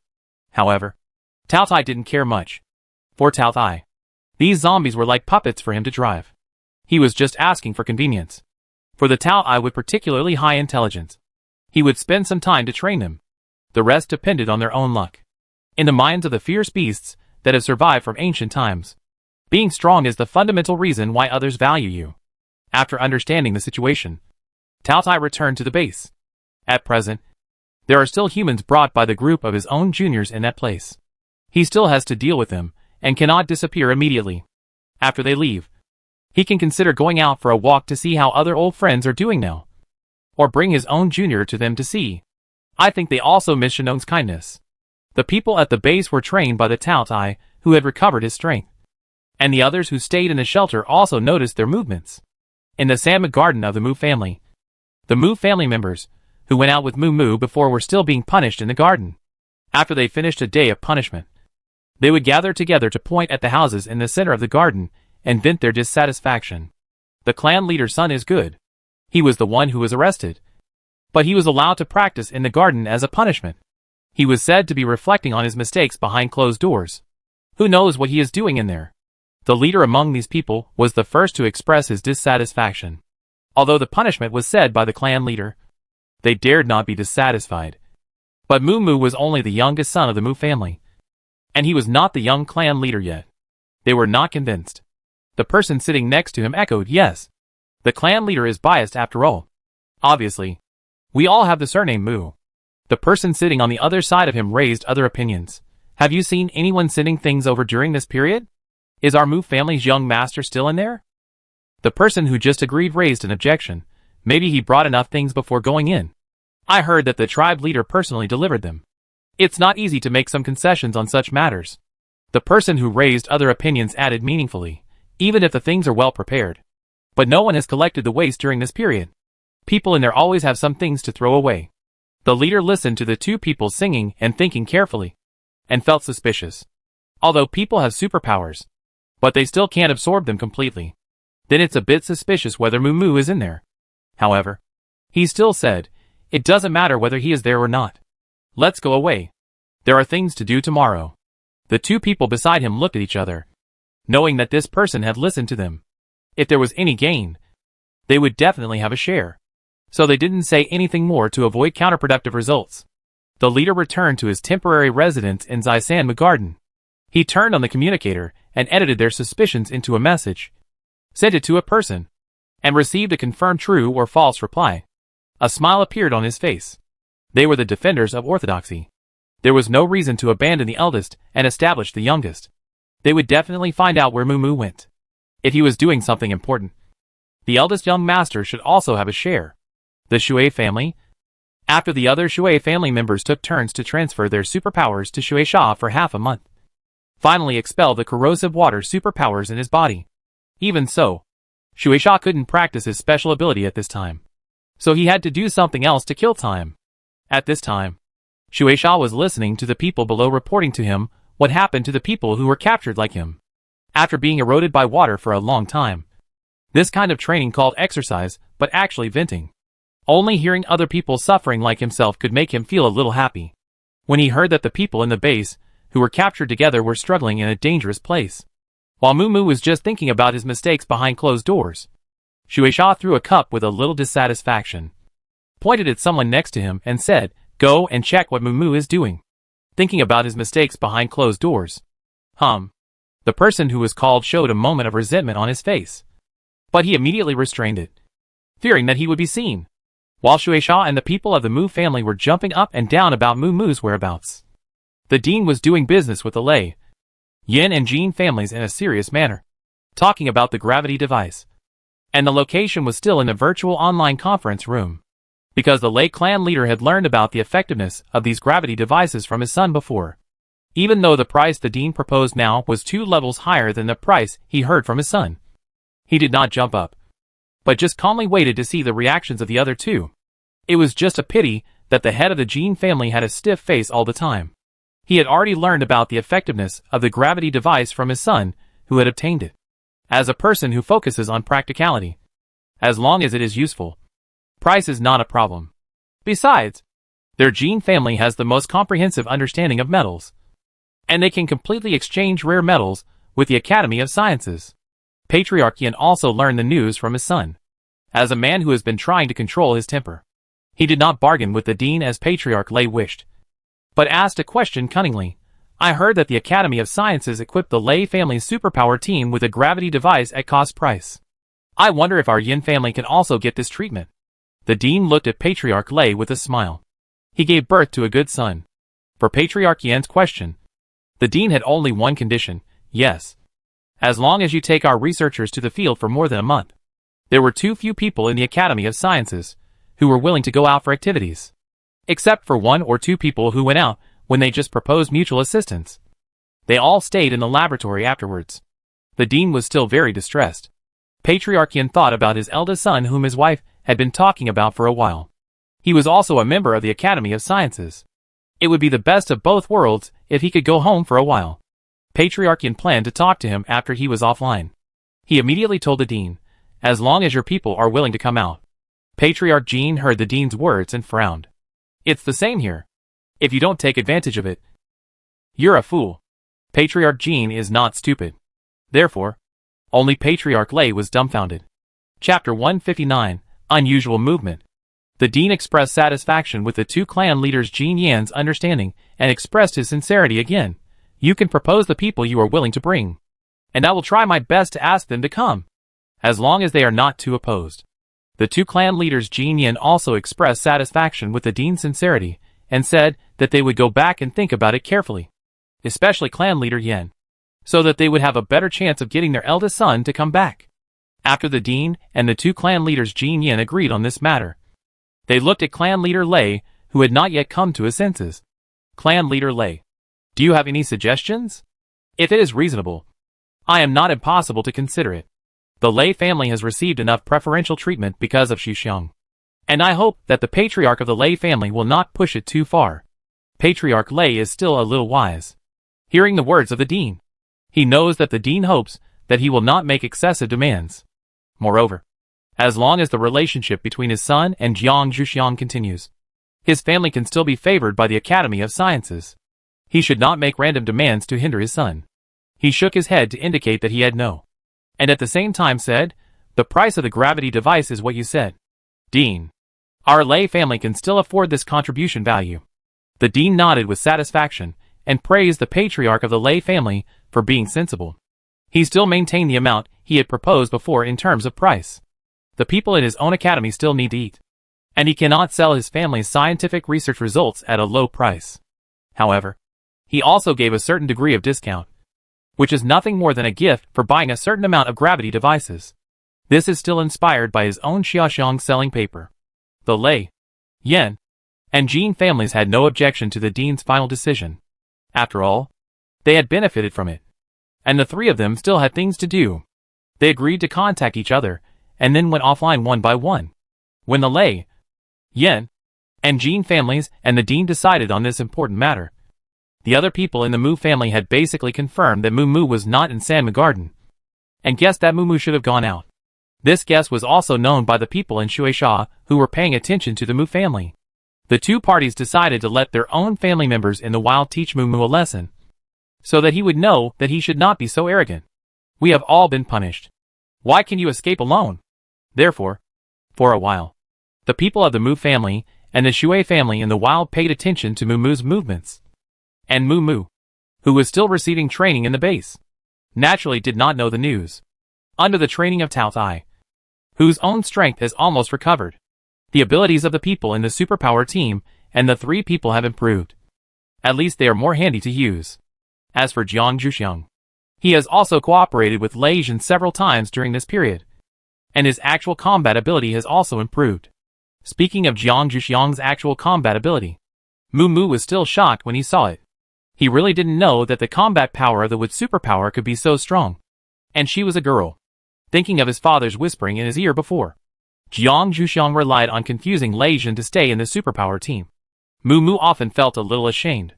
However, Cao Tai didn't care much. For Cao Tai, these zombies were like puppets for him to drive. He was just asking for convenience. For the Cao Tai with particularly high intelligence, he would spend some time to train them. The rest depended on their own luck. In the minds of the fierce beasts that have survived from ancient times, being strong is the fundamental reason why others value you. After understanding the situation, Cao Tai returned to the base. At present, there are still humans brought by the group of his own juniors in that place. He still has to deal with them, and cannot disappear immediately. After they leave, he can consider going out for a walk to see how other old friends are doing now, or bring his own junior to them to see. I think they also miss Shenong's kindness. The people at the base were trained by the Cao Tai, who had recovered his strength, and the others who stayed in the shelter also noticed their movements. In the Sandma garden of the Mu family, the Mu family members, who went out with Mu before were still being punished in the garden. After they finished a day of punishment, they would gather together to point at the houses in the center of the garden and vent their dissatisfaction. The clan leader's son is good. He was the one who was arrested, but he was allowed to practice in the garden as a punishment. He was said to be reflecting on his mistakes behind closed doors. Who knows what he is doing in there? The leader among these people was the first to express his dissatisfaction. Although the punishment was said by the clan leader, they dared not be dissatisfied. But Mu was only the youngest son of the Mu family, and he was not the young clan leader yet. They were not convinced. The person sitting next to him echoed, yes. The clan leader is biased after all. Obviously. We all have the surname Mu. The person sitting on the other side of him raised other opinions. Have you seen anyone sending things over during this period? Is our Mu family's young master still in there? The person who just agreed raised an objection. Maybe he brought enough things before going in. I heard that the tribe leader personally delivered them. It's not easy to make some concessions on such matters. The person who raised other opinions added meaningfully, even if the things are well prepared. But no one has collected the waste during this period. People in there always have some things to throw away. The leader listened to the two people singing and thinking carefully, and felt suspicious. Although people have superpowers, but they still can't absorb them completely, then it's a bit suspicious whether Mu is in there. However, he still said, it doesn't matter whether he is there or not. Let's go away. There are things to do tomorrow. The two people beside him looked at each other, knowing that this person had listened to them. If there was any gain, they would definitely have a share. So they didn't say anything more to avoid counterproductive results. The leader returned to his temporary residence in Zaisanma Garden. He turned on the communicator and edited their suspicions into a message, sent it to a person, and received a confirmed true or false reply. A smile appeared on his face. They were the defenders of orthodoxy. There was no reason to abandon the eldest and establish the youngest. They would definitely find out where Mu went. If he was doing something important, the eldest young master should also have a share. The Shui family. After the other Shui family members took turns to transfer their superpowers to Shui Sha for half a month, finally expelled the corrosive water superpowers in his body. Even so, Shui Sha couldn't practice his special ability at this time, so he had to do something else to kill time. At this time, Shui Sha was listening to the people below reporting to him what happened to the people who were captured like him, after being eroded by water for a long time. This kind of training called exercise, but actually venting. Only hearing other people suffering like himself could make him feel a little happy. When he heard that the people in the base, who were captured together, were struggling in a dangerous place, while Mu was just thinking about his mistakes behind closed doors, Shueisha threw a cup with a little dissatisfaction, pointed at someone next to him and said, "Go and check what Mumu is doing." Thinking about his mistakes behind closed doors. The person who was called showed a moment of resentment on his face. But he immediately restrained it, fearing that he would be seen. While Shueisha and the people of the Mu family were jumping up and down about Mumu's whereabouts, the dean was doing business with the Lei, Yin and Jin families in a serious manner, talking about the gravity device. And the location was still in the virtual online conference room, because the Lei clan leader had learned about the effectiveness of these gravity devices from his son before. Even though the price the dean proposed now was 2 levels higher than the price he heard from his son, he did not jump up, but just calmly waited to see the reactions of the other two. It was just a pity that the head of the Jin family had a stiff face all the time. He had already learned about the effectiveness of the gravity device from his son, who had obtained it. As a person who focuses on practicality, as long as it is useful, price is not a problem. Besides, their Jin family has the most comprehensive understanding of metals, and they can completely exchange rare metals with the Academy of Sciences. Patriarch Yin also learned the news from his son. As a man who has been trying to control his temper, he did not bargain with the dean as Patriarch Lei wished, but asked a question cunningly. "I heard that the Academy of Sciences equipped the Lei family's superpower team with a gravity device at cost price. I wonder if our Yin family can also get this treatment." The dean looked at Patriarch Lei with a smile. He gave birth to a good son. For Patriarch Yin's question, the dean had only one condition: yes, as long as you take our researchers to the field for more than a month. There were too few people in the Academy of Sciences who were willing to go out for activities, except for 1 or 2 people who went out when they just proposed mutual assistance. They all stayed in the laboratory afterwards. The dean was still very distressed. Patriarch Yin thought about his eldest son whom his wife had been talking about for a while. He was also a member of the Academy of Sciences. It would be the best of both worlds if he could go home for a while. Patriarch Yin planned to talk to him after he was offline. He immediately told the dean, "As long as your people are willing to come out." Patriarch Jin heard the dean's words and frowned. "It's the same here. If you don't take advantage of it, you're a fool." Patriarch Jin is not stupid. Therefore, only Patriarch Lei was dumbfounded. Chapter 159, Unusual Movement. The dean expressed satisfaction with the 2 clan leaders' Jin Yan's understanding and expressed his sincerity again. "You can propose the people you are willing to bring, and I will try my best to ask them to come, as long as they are not too opposed." The 2 clan leaders Jin Yan also expressed satisfaction with the dean's sincerity and said that they would go back and think about it carefully, especially clan leader Yen, so that they would have a better chance of getting their eldest son to come back. After the dean and the 2 clan leaders Jin Yan agreed on this matter, they looked at clan leader Lei, who had not yet come to his senses. "Clan leader Lei, do you have any suggestions? If it is reasonable, I am not impossible to consider it. The Lei family has received enough preferential treatment because of Xuxiang, and I hope that the patriarch of the Lei family will not push it too far." Patriarch Lei is still a little wise. Hearing the words of the dean, he knows that the dean hopes that he will not make excessive demands. Moreover, as long as the relationship between his son and Jiang Zhuxiang continues, his family can still be favored by the Academy of Sciences. He should not make random demands to hinder his son. He shook his head to indicate that he had no, and at the same time said, "The price of the gravity device is what you said, Dean. Our Lei family can still afford this contribution value." The dean nodded with satisfaction and praised the patriarch of the Lei family for being sensible. He still maintained the amount he had proposed before in terms of price. The people in his own academy still need to eat, and he cannot sell his family's scientific research results at a low price. However, he also gave a certain degree of discount, which is nothing more than a gift for buying a certain amount of gravity devices. This is still inspired by his own Xiaoxiang selling paper. The Lei, Yen, and Jin families had no objection to the dean's final decision. After all, they had benefited from it, and the 3 of them still had things to do. They agreed to contact each other, and then went offline one by one. When the Lei, Yen, and Jin families and the dean decided on this important matter, the other people in the Mu family had basically confirmed that Mumu was not in Sanma Garden, and guessed that Mumu should have gone out. This guess was also known by the people in Shueisha who were paying attention to the Mu family. The 2 parties decided to let their own family members in the wild teach Mumu a lesson, so that he would know that he should not be so arrogant. "We have all been punished. Why can you escape alone?" Therefore, for a while, the people of the Mu family and the Shui family in the wild paid attention to Muumu's movements. And Muumu, who was still receiving training in the base, naturally did not know the news. Under the training of Tao Tai, whose own strength has almost recovered, the abilities of the people in the superpower team and the 3 people have improved. At least they are more handy to use. As for Jiang Zhuxiang, he has also cooperated with Lei Jin several times during this period, and his actual combat ability has also improved. Speaking of Jiang Zhuxiang's actual combat ability, Muumu was still shocked when he saw it. He really didn't know that the combat power of the Wood superpower could be so strong. And she was a girl. Thinking of his father's whispering in his ear before, Jiang Zhuxiang relied on confusing Lei Jin to stay in the superpower team. Muumu often felt a little ashamed.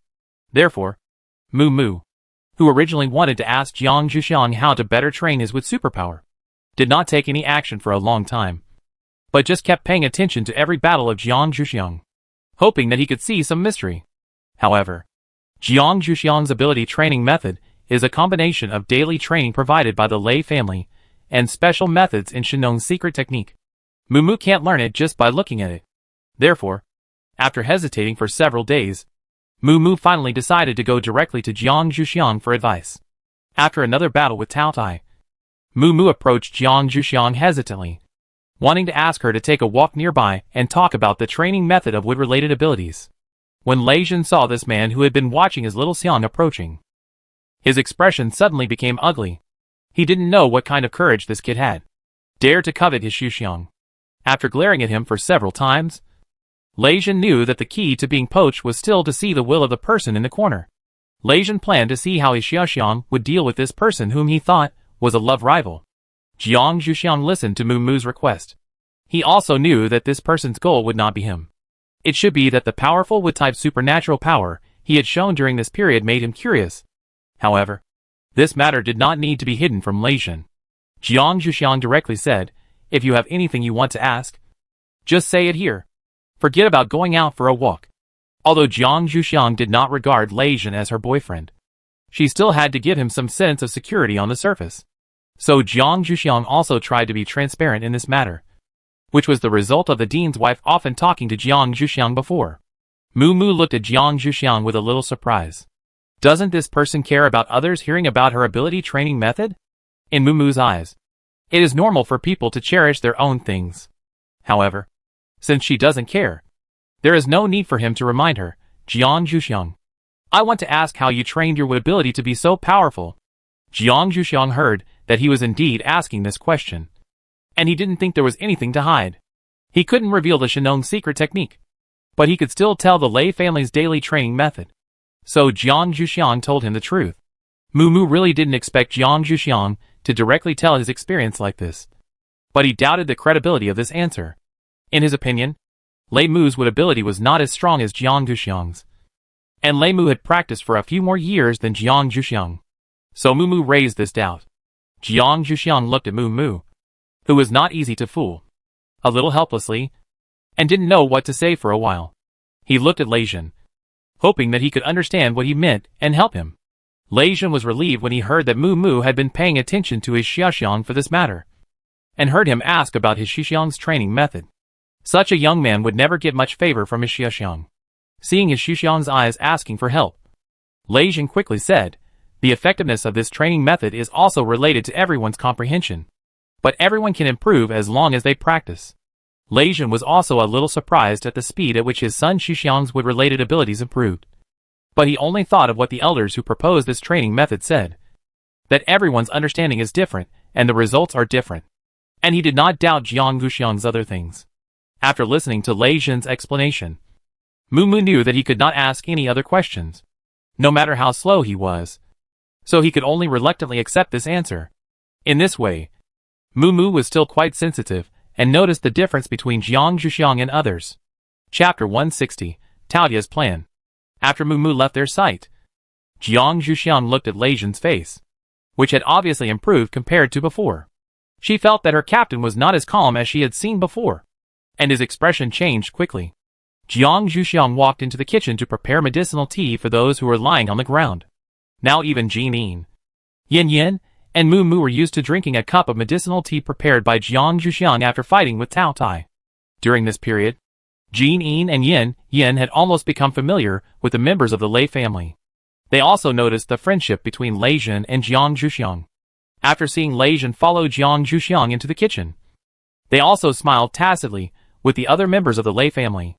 Therefore, Muumu, who originally wanted to ask Jiang Zhuxiang how to better train his Wood superpower, did not take any action for a long time, but just kept paying attention to every battle of Jiang Zhuxiang, hoping that he could see some mystery. However, Jiang Zhuxiang's ability training method is a combination of daily training provided by the Lei family and special methods in Shenong's secret technique. Muumu can't learn it just by looking at it. Therefore, after hesitating for several days, Muumu finally decided to go directly to Jiang Zhuxiang for advice. After another battle with Tao Tai, Muumu approached Jiang Zhuxiang hesitantly, wanting to ask her to take a walk nearby and talk about the training method of wood-related abilities. When Lei Jin saw this man who had been watching his little Xiang approaching, his expression suddenly became ugly. He didn't know what kind of courage this kid had. Dared to covet his Xiang. After glaring at him for several times, Lei Jin knew that the key to being poached was still to see the will of the person in the corner. Lei Jin planned to see how his Xiang would deal with this person whom he thought was a love rival. Jiang Zhuxiang listened to Muumu's request. He also knew that this person's goal would not be him. It should be that the powerful Wood-type supernatural power he had shown during this period made him curious. However, this matter did not need to be hidden from Lei Jin. Jiang Zhuxiang directly said, "If you have anything you want to ask, just say it here. Forget about going out for a walk." Although Jiang Zhuxiang did not regard Lei Jin as her boyfriend, she still had to give him some sense of security on the surface. So Jiang Zhuxiang also tried to be transparent in this matter, which was the result of the dean's wife often talking to Jiang Zhuxiang before. Muumu looked at Jiang Zhuxiang with a little surprise. Doesn't this person care about others hearing about her ability training method? In Muumu's eyes, it is normal for people to cherish their own things. However, since she doesn't care, there is no need for him to remind her. Jiang Zhuxiang, I want to ask how you trained your ability to be so powerful. Jiang Zhuxiang heard that he was indeed asking this question, and he didn't think there was anything to hide. He couldn't reveal the Shenong's secret technique, but he could still tell the Lei family's daily training method. So Jiang Zhuxiang told him the truth. Muumu really didn't expect Jiang Zhuxiang to directly tell his experience like this, but he doubted the credibility of this answer. In his opinion, Lei Mu's Wood ability was not as strong as Jiang Zhuxiang's, and Lei Mu had practiced for a few more years than Jiang Zhuxiang. So Muumu raised this doubt. Jiang Zhuxiang looked at Muumu, who was not easy to fool, a little helplessly, and didn't know what to say for a while. He looked at Lei Jin, hoping that he could understand what he meant and help him. Lei Jin was relieved when he heard that Muumu had been paying attention to his Xiaoxiang for this matter, and heard him ask about his Xiaoxiang's training method. Such a young man would never get much favor from his Xiaoxiang. Seeing his Xiaoxiang's eyes asking for help, Lei Jin quickly said, the effectiveness of this training method is also related to everyone's comprehension, but everyone can improve as long as they practice. Lei Jin was also a little surprised at the speed at which his son Xiaoxiang's Wood-related abilities improved. But he only thought of what the elders who proposed this training method said, that everyone's understanding is different, and the results are different. And he did not doubt Jiang Zhuxiang's other things. After listening to Lei Jin's explanation, Muumu knew that he could not ask any other questions, no matter how slow he was, so he could only reluctantly accept this answer. In this way, Muumu was still quite sensitive, and noticed the difference between Jiang Zhuxiang and others. Chapter 160, Taotia's Plan. After Muumu left their sight, Jiang Zhuxiang looked at Lei Jin's face, which had obviously improved compared to before. She felt that her captain was not as calm as she had seen before, and his expression changed quickly. Jiang Zhuxiang walked into the kitchen to prepare medicinal tea for those who were lying on the ground. Now even Jin Yin, and Mu Mu were used to drinking a cup of medicinal tea prepared by Jiang Zhuxiang after fighting with Tao Tai. During this period, Jin Yin and Yin had almost become familiar with the members of the Lei family. They also noticed the friendship between Lei Jin and Jiang Zhuxiang. After seeing Lei Jin follow Jiang Zhuxiang into the kitchen, they also smiled tacitly with the other members of the Lei family.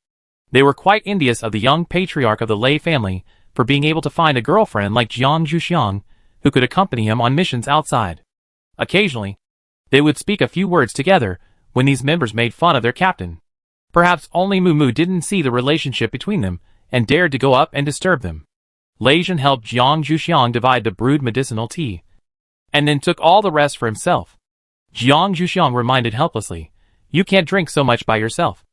They were quite envious of the young patriarch of the Lei family for being able to find a girlfriend like Jiang Zhuxiang who could accompany him on missions outside. Occasionally, they would speak a few words together when these members made fun of their captain. Perhaps only Mu Mu didn't see the relationship between them and dared to go up and disturb them. Lei Jin helped Jiang Zhuxiang divide the brewed medicinal tea, and then took all the rest for himself. Jiang Zhuxiang reminded helplessly, "You can't drink so much by yourself.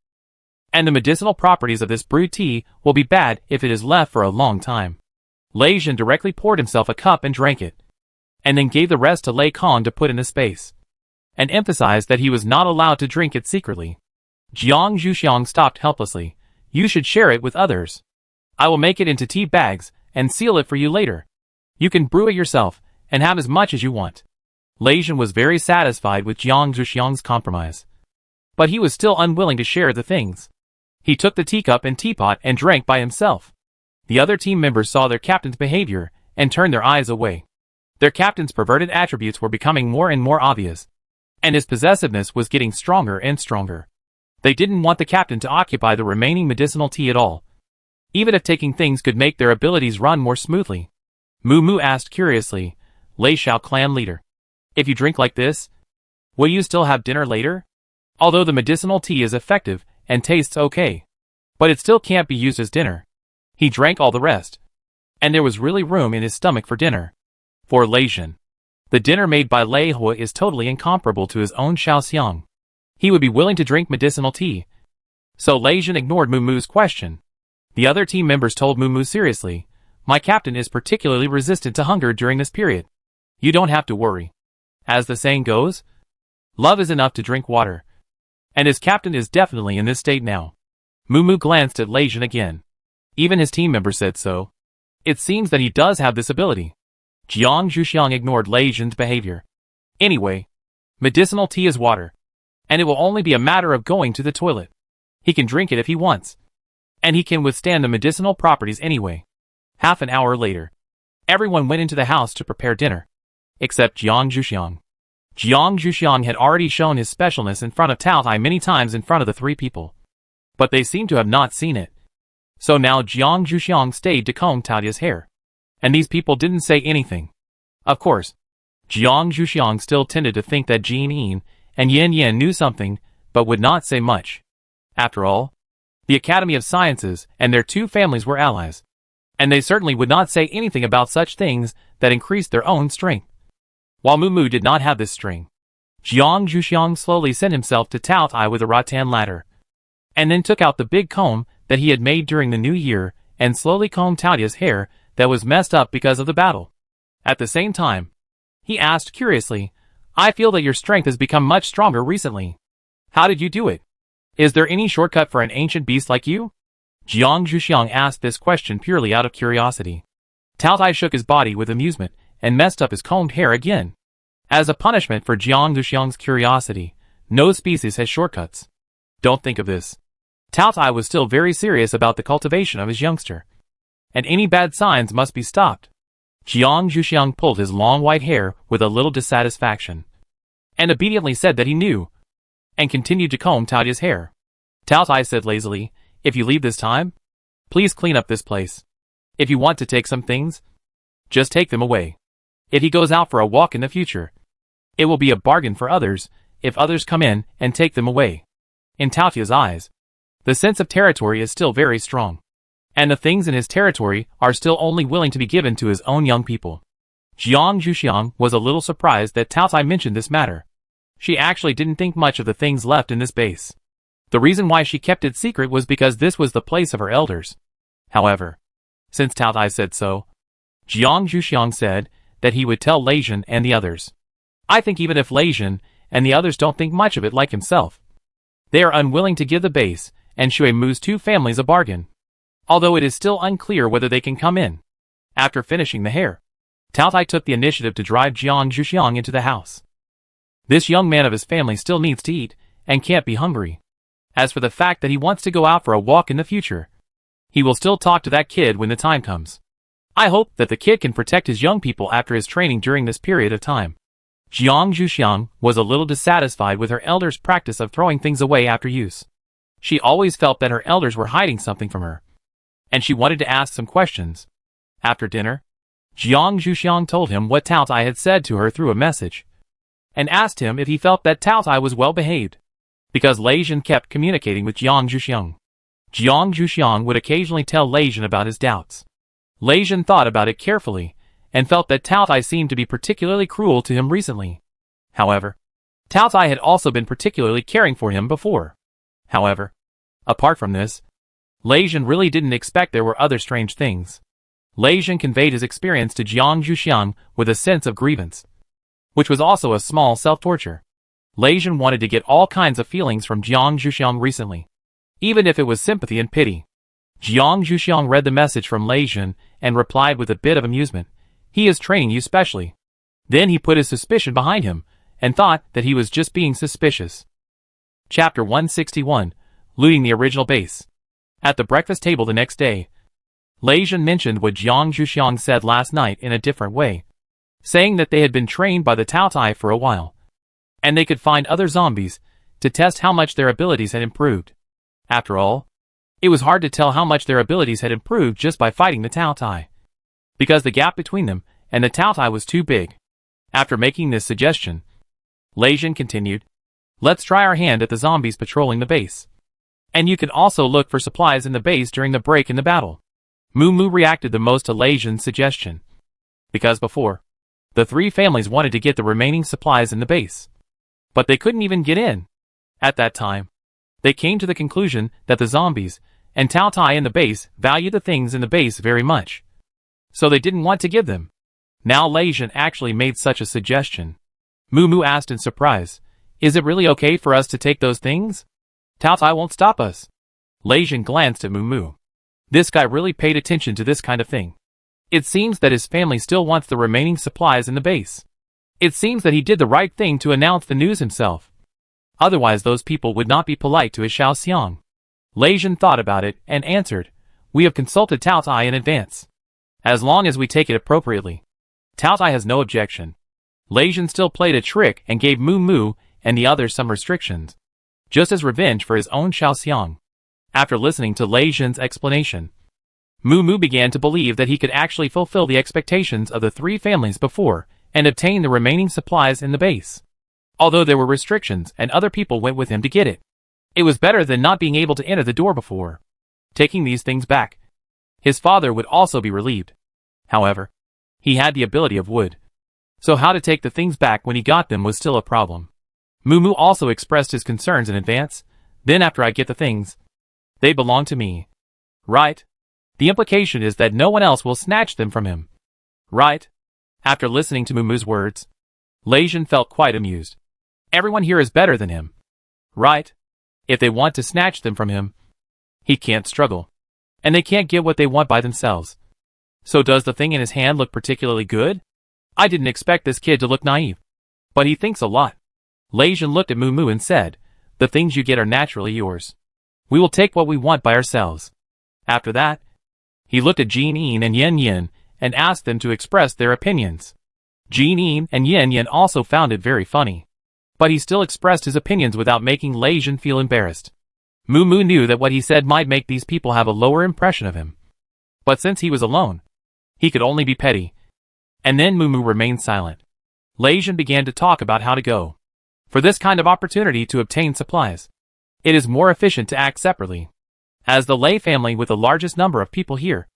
And the medicinal properties of this brewed tea will be bad if it is left for a long time." Lei Jin directly poured himself a cup and drank it, and then gave the rest to Lei Kong to put in a space, and emphasized that he was not allowed to drink it secretly. Jiang Zhuxiang stopped helplessly. "You should share it with others. I will make it into tea bags and seal it for you later. You can brew it yourself and have as much as you want." Lei Jin was very satisfied with Jiang Zhuxiang's compromise, but he was still unwilling to share the things. He took the teacup and teapot and drank by himself. The other team members saw their captain's behavior and turned their eyes away. Their captain's perverted attributes were becoming more and more obvious, and his possessiveness was getting stronger and stronger. They didn't want the captain to occupy the remaining medicinal tea at all, even if taking things could make their abilities run more smoothly. Mu Mu asked curiously, "Lei Shao clan leader, if you drink like this, will you still have dinner later? Although the medicinal tea is effective and tastes okay, but it still can't be used as dinner." He drank all the rest, and there was really room in his stomach for dinner. For Lei Jin, the dinner made by Lei Hua is totally incomparable to his own Shaoxiang. He would be willing to drink medicinal tea. So Lei Jin ignored Mu Mu's question. The other team members told Mu Mu seriously, "My captain is particularly resistant to hunger during this period. You don't have to worry. As the saying goes, love is enough to drink water. And his captain is definitely in this state now." Mu Mu glanced at Lei Jin again. Even his team members said so. It seems that he does have this ability. Jiang Zhuxiang ignored Lei Jin's behavior. "Anyway, medicinal tea is water, and it will only be a matter of going to the toilet. He can drink it if he wants, and he can withstand the medicinal properties anyway." Half an hour later, everyone went into the house to prepare dinner, except Jiang Zhuxiang. Jiang Zhuxiang had already shown his specialness in front of Tao Tai many times in front of the three people, but they seemed to have not seen it. So now Jiang Zhuxiang stayed to comb Tao Tai's hair, and these people didn't say anything. Of course, Jiang Zhuxiang still tended to think that Jin Yin and Yin knew something, but would not say much. After all, the Academy of Sciences and their two families were allies, and they certainly would not say anything about such things that increased their own strength. While Mu Mu did not have this strength, Jiang Zhuxiang slowly sent himself to Tao Tai with a rattan ladder, and then took out the big comb that he had made during the new year and slowly combed Tao Tai's hair that was messed up because of the battle. At the same time, he asked curiously, "I feel that your strength has become much stronger recently. How did you do it? Is there any shortcut for an ancient beast like you?" Jiang Zhuxiang asked this question purely out of curiosity. Tao Tai shook his body with amusement and messed up his combed hair again. As a punishment for Jiang Zhuxiang's curiosity, no species has shortcuts. Don't think of this. Tao Tai was still very serious about the cultivation of his youngster, and any bad signs must be stopped. Jiang Zhuxiang pulled his long white hair with a little dissatisfaction, and obediently said that he knew, and continued to comb Tao Tai's hair. Tao Tai said lazily, "If you leave this time, please clean up this place. If you want to take some things, just take them away. If he goes out for a walk in the future, it will be a bargain for others if others come in and take them away." In Tao Tai's eyes, the sense of territory is still very strong, and the things in his territory are still only willing to be given to his own young people. Jiang Zhuxiang was a little surprised that Tao Tai mentioned this matter. She actually didn't think much of the things left in this base. The reason why she kept it secret was because this was the place of her elders. However, since Tao Tai said so, Jiang Zhuxiang said that he would tell Lei Jin and the others. I think even if Lei Jin and the others don't think much of it like himself, they are unwilling to give the base and Shui Mu's two families a bargain, although it is still unclear whether they can come in. After finishing the hair, Tao Tai took the initiative to drive Jiang Zhuxiang into the house. This young man of his family still needs to eat, and can't be hungry. As for the fact that he wants to go out for a walk in the future, he will still talk to that kid when the time comes. I hope that the kid can protect his young people after his training during this period of time. Jiang Zhuxiang was a little dissatisfied with her elders' practice of throwing things away after use. She always felt that her elders were hiding something from her, and she wanted to ask some questions. After dinner, Jiang Zhuxiang told him what Tao Tai had said to her through a message, and asked him if he felt that Tao Tai was well behaved, because Lei Jin kept communicating with Jiang Zhuxiang. Jiang Zhuxiang would occasionally tell Lei Jin about his doubts. Lei Jin thought about it carefully, and felt that Tao Tai seemed to be particularly cruel to him recently. However, Tao Tai had also been particularly caring for him before. However, apart from this, Lei Jin really didn't expect there were other strange things. Lei Jin conveyed his experience to Jiang Zhuxiang with a sense of grievance, which was also a small self-torture. Lei Jin wanted to get all kinds of feelings from Jiang Zhuxiang recently, even if it was sympathy and pity. Jiang Zhuxiang read the message from Lei Jin and replied with a bit of amusement. He is training you specially. Then he put his suspicion behind him, and thought that he was just being suspicious. Chapter 161, Looting the Original Base. At the breakfast table the next day, Lei Jin mentioned what Jiang Zhuxiang said last night in a different way, saying that they had been trained by the Tao Tai for a while, and they could find other zombies to test how much their abilities had improved. After all, it was hard to tell how much their abilities had improved just by fighting the Tao Tai, because the gap between them and the Tao Tai was too big. After making this suggestion, Lei Jin continued, "Let's try our hand at the zombies patrolling the base. And you can also look for supplies in the base during the break in the battle." Moo Moo reacted the most to Lei Jin's suggestion, because before, the three families wanted to get the remaining supplies in the base, but they couldn't even get in. At that time, they came to the conclusion that the zombies and Tao Tai in the base valued the things in the base very much, so they didn't want to give them. Now Lei Jin actually made such a suggestion. Moo Moo asked in surprise, "Is it really okay for us to take those things? Tao Tai won't stop us." Lei Jin glanced at Moo Moo. This guy really paid attention to this kind of thing. It seems that his family still wants the remaining supplies in the base. It seems that he did the right thing to announce the news himself. Otherwise those people would not be polite to his Xiao Xiang. Lei Jin thought about it and answered, "We have consulted Tao Tai in advance. As long as we take it appropriately, Tao Tai has no objection." Lei Jin still played a trick and gave Moo Moo and the others some restrictions, just as revenge for his own Xiao Xiang. After listening to Lei Jin's explanation, Moo Moo began to believe that he could actually fulfill the expectations of the three families before and obtain the remaining supplies in the base. Although there were restrictions and other people went with him to get it, it was better than not being able to enter the door before. Taking these things back, his father would also be relieved. However, he had the ability of wood, so how to take the things back when he got them was still a problem. Moo Moo also expressed his concerns in advance. "Then after I get the things, they belong to me. Right? The implication is that no one else will snatch them from him. Right?" After listening to Moo Moo's words, Lei Jin felt quite amused. Everyone here is better than him. Right? If they want to snatch them from him, he can't struggle, and they can't get what they want by themselves. So does the thing in his hand look particularly good? I didn't expect this kid to look naive, but he thinks a lot. Lei Jin looked at Moo Moo and said, "The things you get are naturally yours. We will take what we want by ourselves." After that, he looked at Jin Yin and Yen Yen and asked them to express their opinions. Jin Yin and Yen Yen also found it very funny, but he still expressed his opinions without making Lei Jin feel embarrassed. Moo Moo knew that what he said might make these people have a lower impression of him, but since he was alone, he could only be petty. And then Moo Moo remained silent. Lei Jin began to talk about how to go for this kind of opportunity to obtain supplies. It is more efficient to act separately. As the Lei family with the largest number of people here,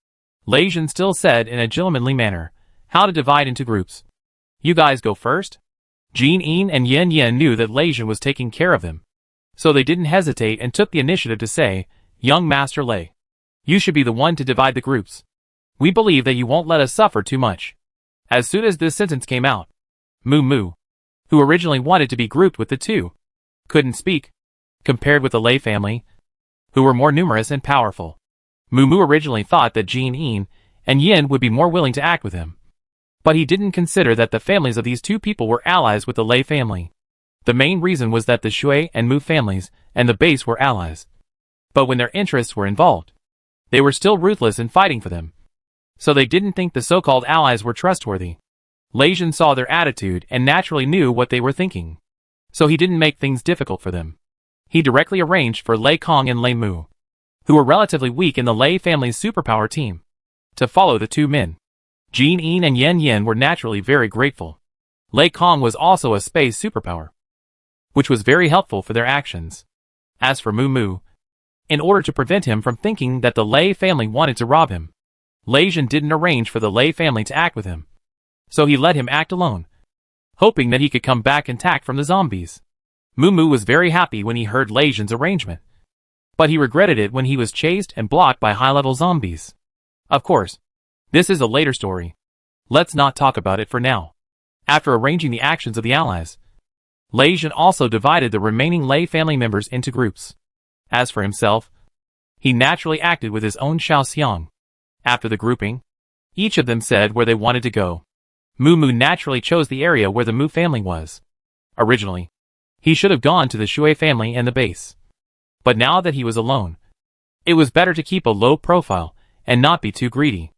Lei Jin still said in a gentlemanly manner how to divide into groups. "You guys go first." Jin Yin and Yen Yen knew that Lei Jin was taking care of them, so they didn't hesitate and took the initiative to say, "Young Master Lei, you should be the one to divide the groups. We believe that you won't let us suffer too much." As soon as this sentence came out, Moo Moo, who originally wanted to be grouped with the two, couldn't speak. Compared with the Lei family, who were more numerous and powerful, Moo Moo originally thought that Jin Yin and Yin would be more willing to act with him. But he didn't consider that the families of these two people were allies with the Lei family. The main reason was that the Shui and Mu families and the base were allies. But when their interests were involved, they were still ruthless in fighting for them. So they didn't think the so-called allies were trustworthy. Lei Jin saw their attitude and naturally knew what they were thinking. So he didn't make things difficult for them. He directly arranged for Lei Kong and Lei Mu, who were relatively weak in the Lei family's superpower team, to follow the two men. Jin Yin and Yen Yin were naturally very grateful. Lei Kong was also a space superpower, which was very helpful for their actions. As for Mu Mu, in order to prevent him from thinking that the Lei family wanted to rob him, Lei Jin didn't arrange for the Lei family to act with him. So he let him act alone, hoping that he could come back intact from the zombies. Mu Mu was very happy when he heard Lei Jin's arrangement, but he regretted it when he was chased and blocked by high-level zombies. Of course, this is a later story. Let's not talk about it for now. After arranging the actions of the allies, Lei Jin also divided the remaining Lei family members into groups. As for himself, he naturally acted with his own Xiao Xiang. After the grouping, each of them said where they wanted to go. Mu Mu naturally chose the area where the Mu family was. Originally, he should have gone to the Shui family and the base. But now that he was alone, it was better to keep a low profile and not be too greedy.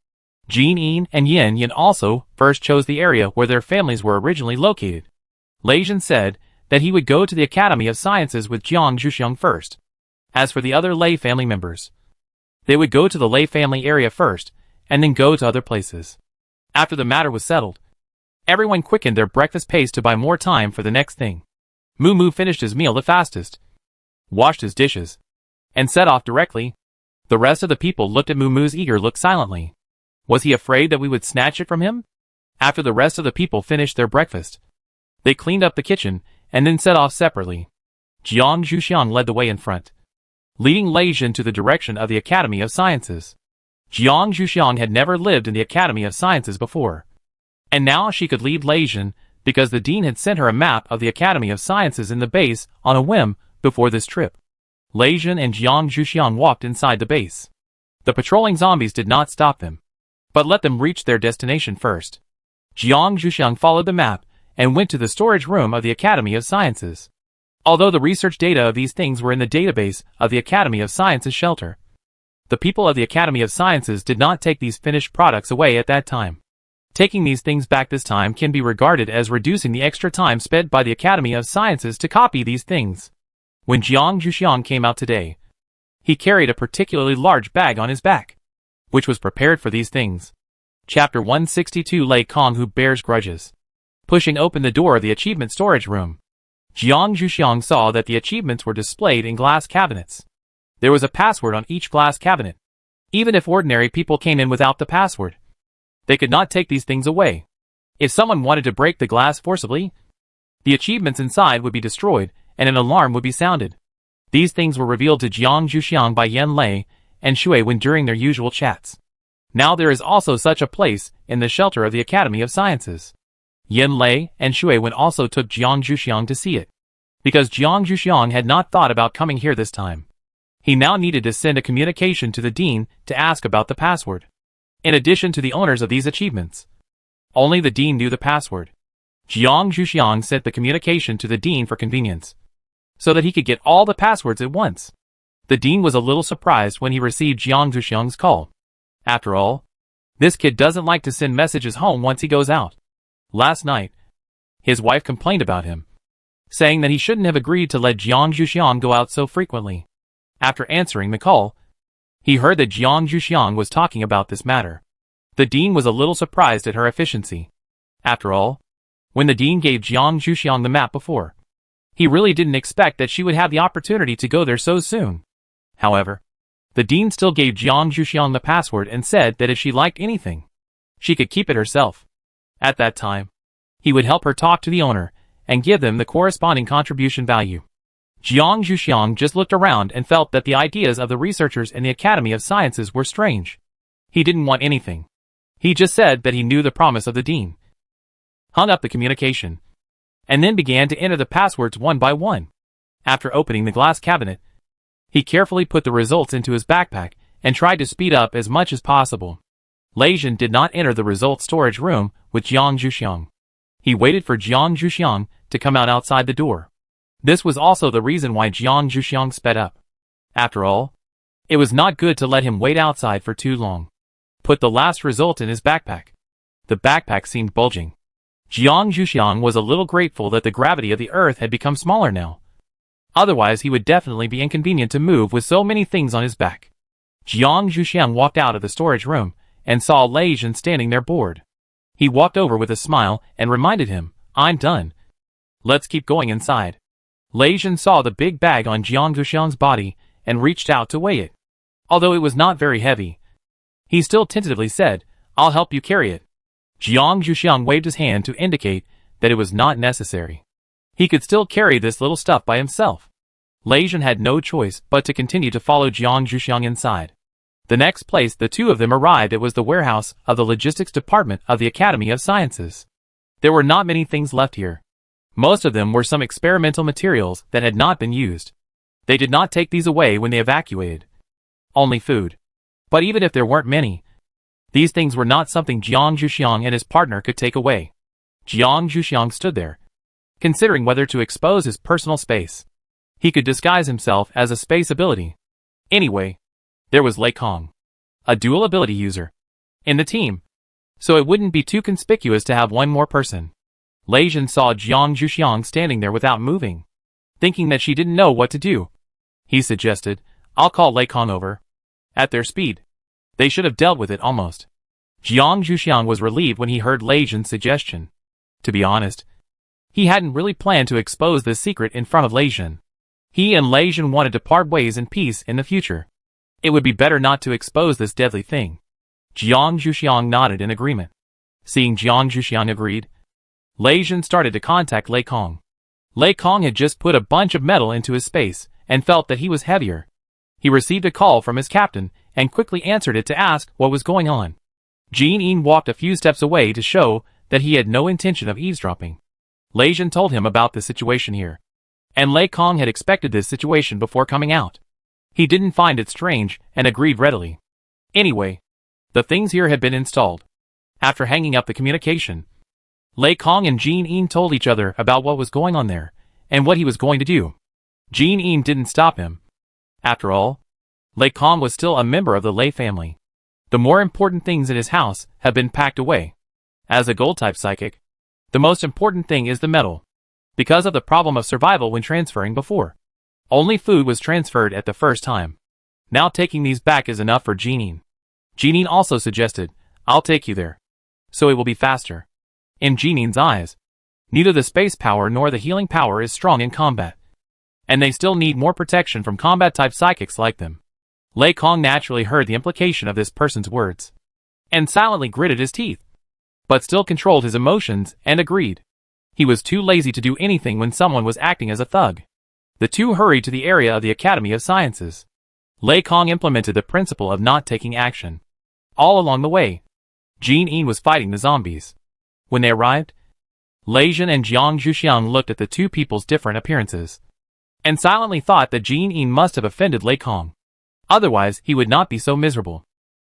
Jin Yin and Yen Yin also first chose the area where their families were originally located. Lei Jin said that he would go to the Academy of Sciences with Jiang Zhuxiang first. As for the other Lei family members, they would go to the Lei family area first, and then go to other places. After the matter was settled, everyone quickened their breakfast pace to buy more time for the next thing. Mu Mu finished his meal the fastest, washed his dishes, and set off directly. The rest of the people looked at Mu Mu's eager look silently. Was he afraid that we would snatch it from him? After the rest of the people finished their breakfast, they cleaned up the kitchen and then set off separately. Jiang Zhuxiang led the way in front, leading Lei Jin to the direction of the Academy of Sciences. Jiang Zhuxiang had never lived in the Academy of Sciences before, and now she could lead Lei Jin because the dean had sent her a map of the Academy of Sciences in the base on a whim before this trip. Lei Jin and Jiang Zhuxiang walked inside the base. The patrolling zombies did not stop them, but let them reach their destination first. Jiang Zhuxiang followed the map and went to the storage room of the Academy of Sciences. Although the research data of these things were in the database of the Academy of Sciences shelter, the people of the Academy of Sciences did not take these finished products away at that time. Taking these things back this time can be regarded as reducing the extra time spent by the Academy of Sciences to copy these things. When Jiang Zhuxiang came out today, he carried a particularly large bag on his back, which was prepared for these things. Chapter 162 Lei Kong Who Bears Grudges. Pushing open the door of the achievement storage room, Jiang Zhuxiang saw that the achievements were displayed in glass cabinets. There was a password on each glass cabinet. Even if ordinary people came in without the password, they could not take these things away. If someone wanted to break the glass forcibly, the achievements inside would be destroyed and an alarm would be sounded. These things were revealed to Jiang Zhuxiang by Yen Lei and Shui Wen during their usual chats. Now there is also such a place in the shelter of the Academy of Sciences. Yen Lei and Shui Wen also took Jiang Zhuxiang to see it, because Jiang Zhuxiang had not thought about coming here this time. He now needed to send a communication to the dean to ask about the password. In addition to the owners of these achievements, only the dean knew the password. Jiang Zhuxiang sent the communication to the dean for convenience, so that he could get all the passwords at once. The dean was a little surprised when he received Jiang Zhuxiang's call. After all, this kid doesn't like to send messages home once he goes out. Last night, his wife complained about him, saying that he shouldn't have agreed to let Jiang Zhuxiang go out so frequently. After answering the call, he heard that Jiang Zhuxiang was talking about this matter. The dean was a little surprised at her efficiency. After all, when the dean gave Jiang Zhuxiang the map before, he really didn't expect that she would have the opportunity to go there so soon. However, the dean still gave Jiang Zhuxiang the password and said that if she liked anything, she could keep it herself. At that time, he would help her talk to the owner and give them the corresponding contribution value. Jiang Zhuxiang just looked around and felt that the ideas of the researchers in the Academy of Sciences were strange. He didn't want anything. He just said that he knew the promise of the dean, hung up the communication, and then began to enter the passwords one by one. After opening the glass cabinet, he carefully put the results into his backpack and tried to speed up as much as possible. Lei Jin did not enter the results storage room with Jiang Zhuxiang. He waited for Jiang Zhuxiang to come out outside the door. This was also the reason why Jiang Zhuxiang sped up. After all, it was not good to let him wait outside for too long. Put the last result in his backpack. The backpack seemed bulging. Jiang Zhuxiang was a little grateful that the gravity of the earth had become smaller now. Otherwise he would definitely be inconvenient to move with so many things on his back. Jiang Zhuxiang walked out of the storage room and saw Lei Jin standing there bored. He walked over with a smile and reminded him, "I'm done. Let's keep going inside." Lei Jin saw the big bag on Jiang Zhuxiang's body and reached out to weigh it. Although it was not very heavy, he still tentatively said, "I'll help you carry it." Jiang Zhuxiang waved his hand to indicate that it was not necessary. He could still carry this little stuff by himself. Lei Jin had no choice but to continue to follow Jiang Zhuxiang inside. The next place the two of them arrived at was the warehouse of the logistics department of the Academy of Sciences. There were not many things left here. Most of them were some experimental materials that had not been used. They did not take these away when they evacuated. Only food. But even if there weren't many, these things were not something Jiang Zhuxiang and his partner could take away. Jiang Zhuxiang stood there, considering whether to expose his personal space. He could disguise himself as a space ability. Anyway, there was Lei Kong, a dual ability user, in the team, so it wouldn't be too conspicuous to have one more person. Lei Jin saw Jiang Zhuxiang standing there without moving. Thinking that she didn't know what to do, he suggested, "I'll call Lei Kong over." At their speed, they should have dealt with it almost. Jiang Zhuxiang was relieved when he heard Lei Jin's suggestion. To be honest, he hadn't really planned to expose this secret in front of Lei Jin. He and Lei Jin wanted to part ways in peace in the future. It would be better not to expose this deadly thing. Jiang Zhuxiang nodded in agreement. Seeing Jiang Zhuxiang agreed, Lei Jin started to contact Lei Kong. Lei Kong had just put a bunch of metal into his space and felt that he was heavier. He received a call from his captain and quickly answered it to ask what was going on. Jin Yin walked a few steps away to show that he had no intention of eavesdropping. Lei Jin told him about the situation here, and Lei Kong had expected this situation before coming out. He didn't find it strange and agreed readily. Anyway, the things here had been installed. After hanging up the communication, Lei Kong and Jin Yin told each other about what was going on there and what he was going to do. Jin Yin didn't stop him. After all, Lei Kong was still a member of the Lei family. The more important things in his house have been packed away. As a gold-type psychic, the most important thing is the metal. Because of the problem of survival when transferring before, only food was transferred at the first time. Now taking these back is enough for Jin Yin. Jin Yin also suggested, "I'll take you there, so it will be faster." In Jin Yin's eyes, neither the space power nor the healing power is strong in combat, and they still need more protection from combat-type psychics like them. Lei Kong naturally heard the implication of this person's words, and silently gritted his teeth, but still controlled his emotions and agreed. He was too lazy to do anything when someone was acting as a thug. The two hurried to the area of the Academy of Sciences. Lei Kong implemented the principle of not taking action. All along the way, Jin Yin was fighting the zombies. When they arrived, Lei Jin and Jiang Zhuxiang looked at the two people's different appearances, and silently thought that Jin Yin must have offended Lei Kong. Otherwise, he would not be so miserable.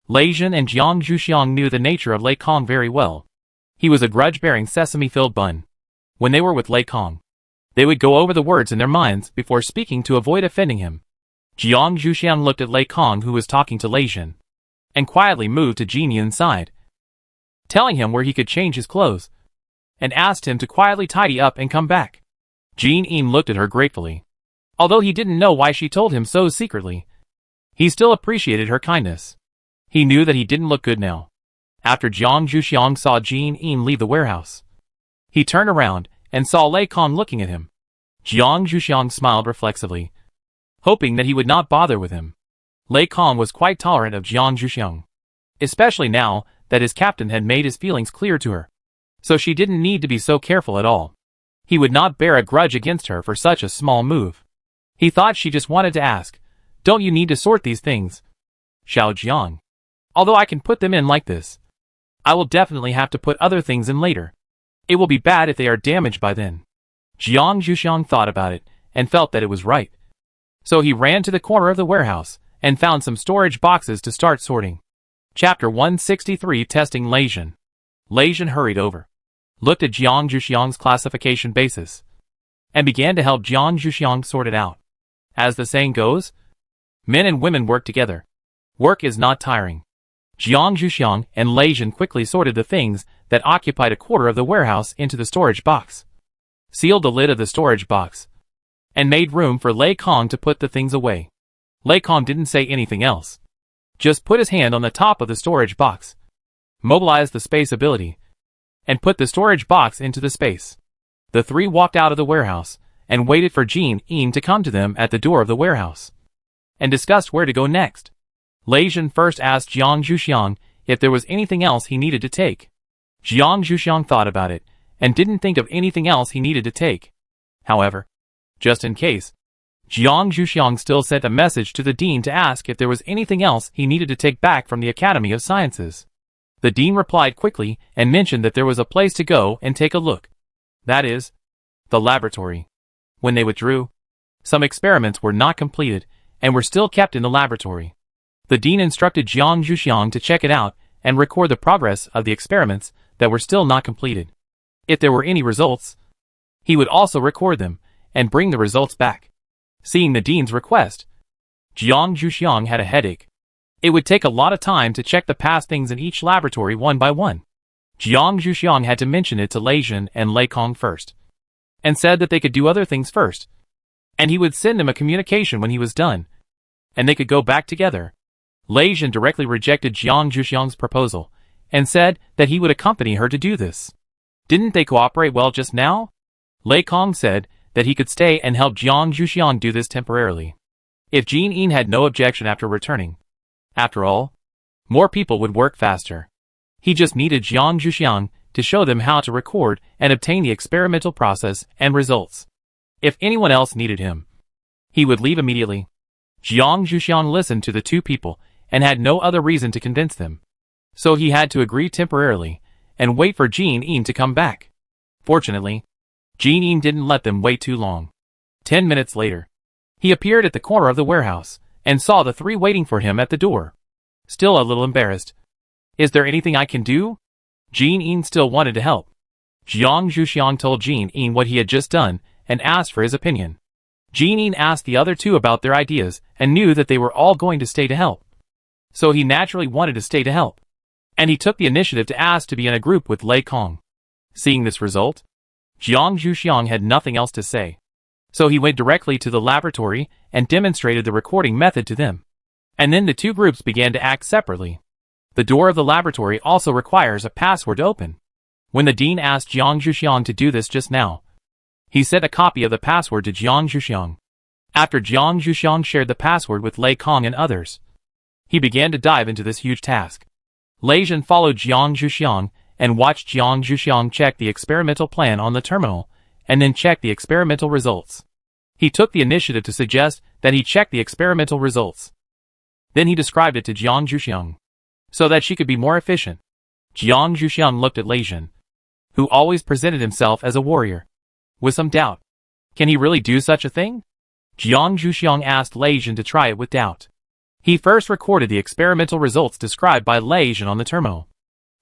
Lei Jin and Jiang Zhuxiang knew the nature of Lei Kong very well. He was a grudge-bearing sesame-filled bun. When they were with Lei Kong, they would go over the words in their minds before speaking to avoid offending him. Jiang Zhuxiang looked at Lei Kong, who was talking to Lei Jin, and quietly moved to Jin Yin's side, telling him where he could change his clothes, and asked him to quietly tidy up and come back. Jin Yin looked at her gratefully. Although he didn't know why she told him so secretly, he still appreciated her kindness. He knew that he didn't look good now. After Jiang Zhuxiang saw Jin Yin leave the warehouse, he turned around and saw Lei Kong looking at him. Jiang Zhuxiang smiled reflexively, hoping that he would not bother with him. Lei Kong was quite tolerant of Jiang Zhuxiang, especially now that his captain had made his feelings clear to her, so she didn't need to be so careful at all. He would not bear a grudge against her for such a small move. He thought she just wanted to ask, "Don't you need to sort these things, Xiao Jiang? Although I can put them in like this, I will definitely have to put other things in later. It will be bad if they are damaged by then." Jiang Zhuxiang thought about it and felt that it was right. So he ran to the corner of the warehouse and found some storage boxes to start sorting. Chapter 163 Testing Leijin. Leijin hurried over, looked at Jiang Zhuxiang's classification basis, and began to help Jiang Zhuxiang sort it out. As the saying goes, men and women work together. Work is not tiring. Jiang Zhuxiang and Leijin quickly sorted the things that occupied a quarter of the warehouse into the storage box, sealed the lid of the storage box, and made room for Lei Kong to put the things away. Lei Kong didn't say anything else. Just put his hand on the top of the storage box, mobilized the space ability, and put the storage box into the space. The three walked out of the warehouse and waited for Jin Yin to come to them at the door of the warehouse, and discussed where to go next. Leijin first asked Jiang Zhuxiang if there was anything else he needed to take. Jiang Zhuxiang thought about it and didn't think of anything else he needed to take. However, just in case, Jiang Zhuxiang still sent a message to the dean to ask if there was anything else he needed to take back from the Academy of Sciences. The dean replied quickly and mentioned that there was a place to go and take a look. That is, the laboratory. When they withdrew, some experiments were not completed and were still kept in the laboratory. The dean instructed Jiang Zhuxiang to check it out and record the progress of the experiments that were still not completed. If there were any results, he would also record them and bring the results back. Seeing the dean's request, Jiang Zhuxiang had a headache. It would take a lot of time to check the past things in each laboratory one by one. Jiang Zhuxiang had to mention it to Leijin and Lei Kong first, and said that they could do other things first, and he would send them a communication when he was done, and they could go back together. Leijin directly rejected Jiang Zhuxiang's proposal, and said that he would accompany her to do this. Didn't they cooperate well just now? Lei Kong said that he could stay and help Jiang Zhuxiang do this temporarily, if Jin Yin had no objection after returning. After all, more people would work faster. He just needed Jiang Zhuxiang to show them how to record and obtain the experimental process and results. If anyone else needed him, he would leave immediately. Jiang Zhuxiang listened to the two people and had no other reason to convince them, so he had to agree temporarily and wait for Jin Yin to come back. Fortunately, Jin Yin didn't let them wait too long. 10 minutes later, he appeared at the corner of the warehouse and saw the three waiting for him at the door. Still a little embarrassed. Is there anything I can do? Jin Yin still wanted to help. Jiang Zhuxiang told Jin Yin what he had just done and asked for his opinion. Jin Yin asked the other two about their ideas and knew that they were all going to stay to help, so he naturally wanted to stay to help, and he took the initiative to ask to be in a group with Lei Kong. Seeing this result, Jiang Zhuxiang had nothing else to say, so he went directly to the laboratory and demonstrated the recording method to them. And then the two groups began to act separately. The door of the laboratory also requires a password to open. When the dean asked Jiang Zhuxiang to do this just now, he sent a copy of the password to Jiang Zhuxiang. After Jiang Zhuxiang shared the password with Lei Kong and others, he began to dive into this huge task. Leijin followed Jiang Zhuxiang and watched Jiang Zhuxiang check the experimental plan on the terminal, and then check the experimental results. He took the initiative to suggest that he check the experimental results. Then he described it to Jiang Zhuxiang, so that she could be more efficient. Jiang Zhuxiang looked at Leijin, who always presented himself as a warrior, with some doubt. Can he really do such a thing? Jiang Zhuxiang asked Leijin to try it with doubt. He first recorded the experimental results described by Leijin on the terminal,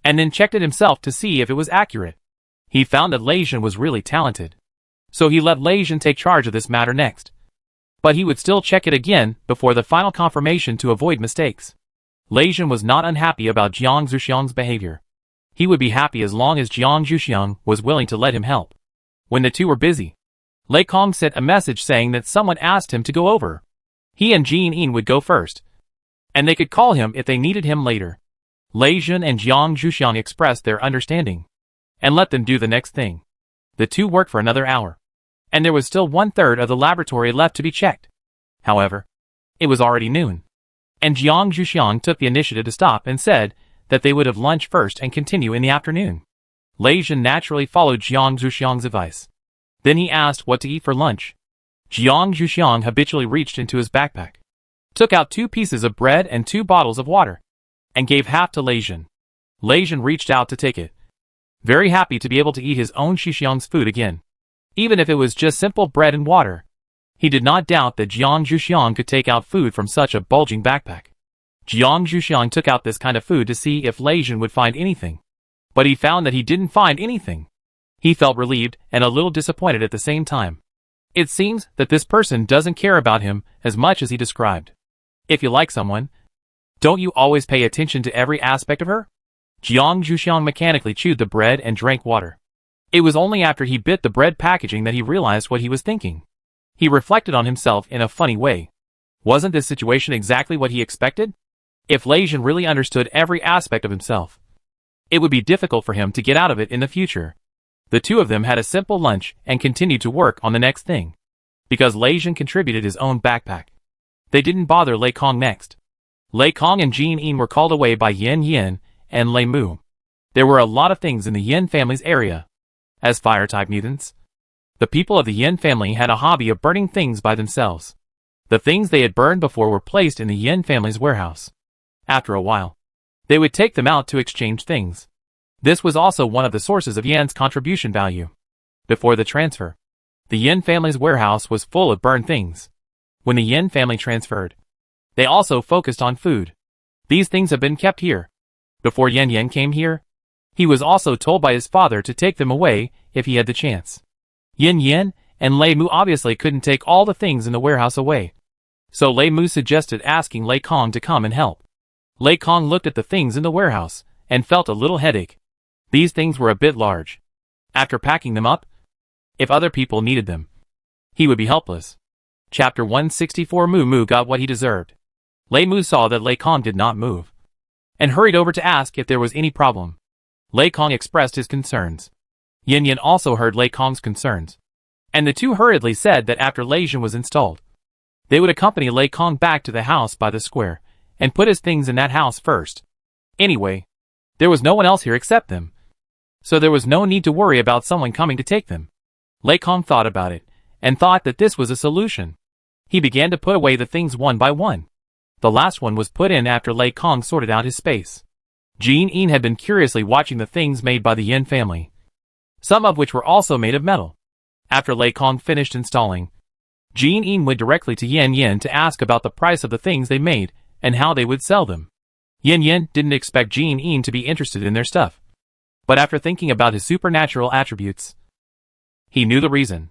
and then checked it himself to see if it was accurate. He found that Leijin was really talented, so he let Leijin take charge of this matter next. But he would still check it again before the final confirmation to avoid mistakes. Leijin was not unhappy about Jiang Zhuxiang's behavior. He would be happy as long as Jiang Zhuxiang was willing to let him help. When the two were busy, Lei Kong sent a message saying that someone asked him to go over. He and Jin Yin would go first, and they could call him if they needed him later. Leijin and Jiang Zhuxiang expressed their understanding, and let them do the next thing. The two worked for another hour, and there was still 1/3 of the laboratory left to be checked. However, it was already noon, and Jiang Zhuxiang took the initiative to stop and said that they would have lunch first and continue in the afternoon. Leijin naturally followed Jiang Zhuxiang's advice. Then he asked what to eat for lunch. Jiang Zhuxiang habitually reached into his backpack, took out 2 pieces of bread and 2 bottles of water, and gave half to Leijin. Leijin reached out to take it, very happy to be able to eat his own Zhuxiang's food again, even if it was just simple bread and water. He did not doubt that Jiang Zhuxiang could take out food from such a bulging backpack. Jiang Zhuxiang took out this kind of food to see if Lei Jin would find anything. But he found that he didn't find anything. He felt relieved and a little disappointed at the same time. It seems that this person doesn't care about him as much as he described. If you like someone, don't you always pay attention to every aspect of her? Jiang Zhuxiang mechanically chewed the bread and drank water. It was only after he bit the bread packaging that he realized what he was thinking. He reflected on himself in a funny way. Wasn't this situation exactly what he expected? If Lei Jin really understood every aspect of himself, it would be difficult for him to get out of it in the future. The two of them had a simple lunch and continued to work on the next thing. Because Lei Jin contributed his own backpack, they didn't bother Lei Kong next. Lei Kong and Jin Yin were called away by Yin Yin and Lei Mu. There were a lot of things in the Yin family's area. As fire-type mutants, the people of the Yin family had a hobby of burning things by themselves. The things they had burned before were placed in the Yin family's warehouse. After a while, they would take them out to exchange things. This was also one of the sources of Yin's contribution value. Before the transfer, the Yin family's warehouse was full of burned things. When the Yin family transferred, they also focused on food. These things have been kept here. Before Yin Yin came here, he was also told by his father to take them away if he had the chance. Yin Yin and Lei Mu obviously couldn't take all the things in the warehouse away. So Lei Mu suggested asking Lei Kong to come and help. Lei Kong looked at the things in the warehouse and felt a little headache. These things were a bit large. After packing them up, if other people needed them, he would be helpless. Chapter 164. Mu Mu got what he deserved. Lei Mu saw that Lei Kong did not move, and hurried over to ask if there was any problem. Lei Kong expressed his concerns. Yin Yin also heard Lei Kong's concerns, and the two hurriedly said that after Lei Jin was installed, they would accompany Lei Kong back to the house by the square, and put his things in that house first. Anyway, there was no one else here except them, so there was no need to worry about someone coming to take them. Lei Kong thought about it, and thought that this was a solution. He began to put away the things one by one. The last one was put in after Lei Kong sorted out his space. Jin Yin had been curiously watching the things made by the Yin family, some of which were also made of metal. After Lei Kong finished installing, Jin Yin went directly to Yin Yin to ask about the price of the things they made and how they would sell them. Yin Yin didn't expect Jin Yin to be interested in their stuff, but after thinking about his supernatural attributes, he knew the reason.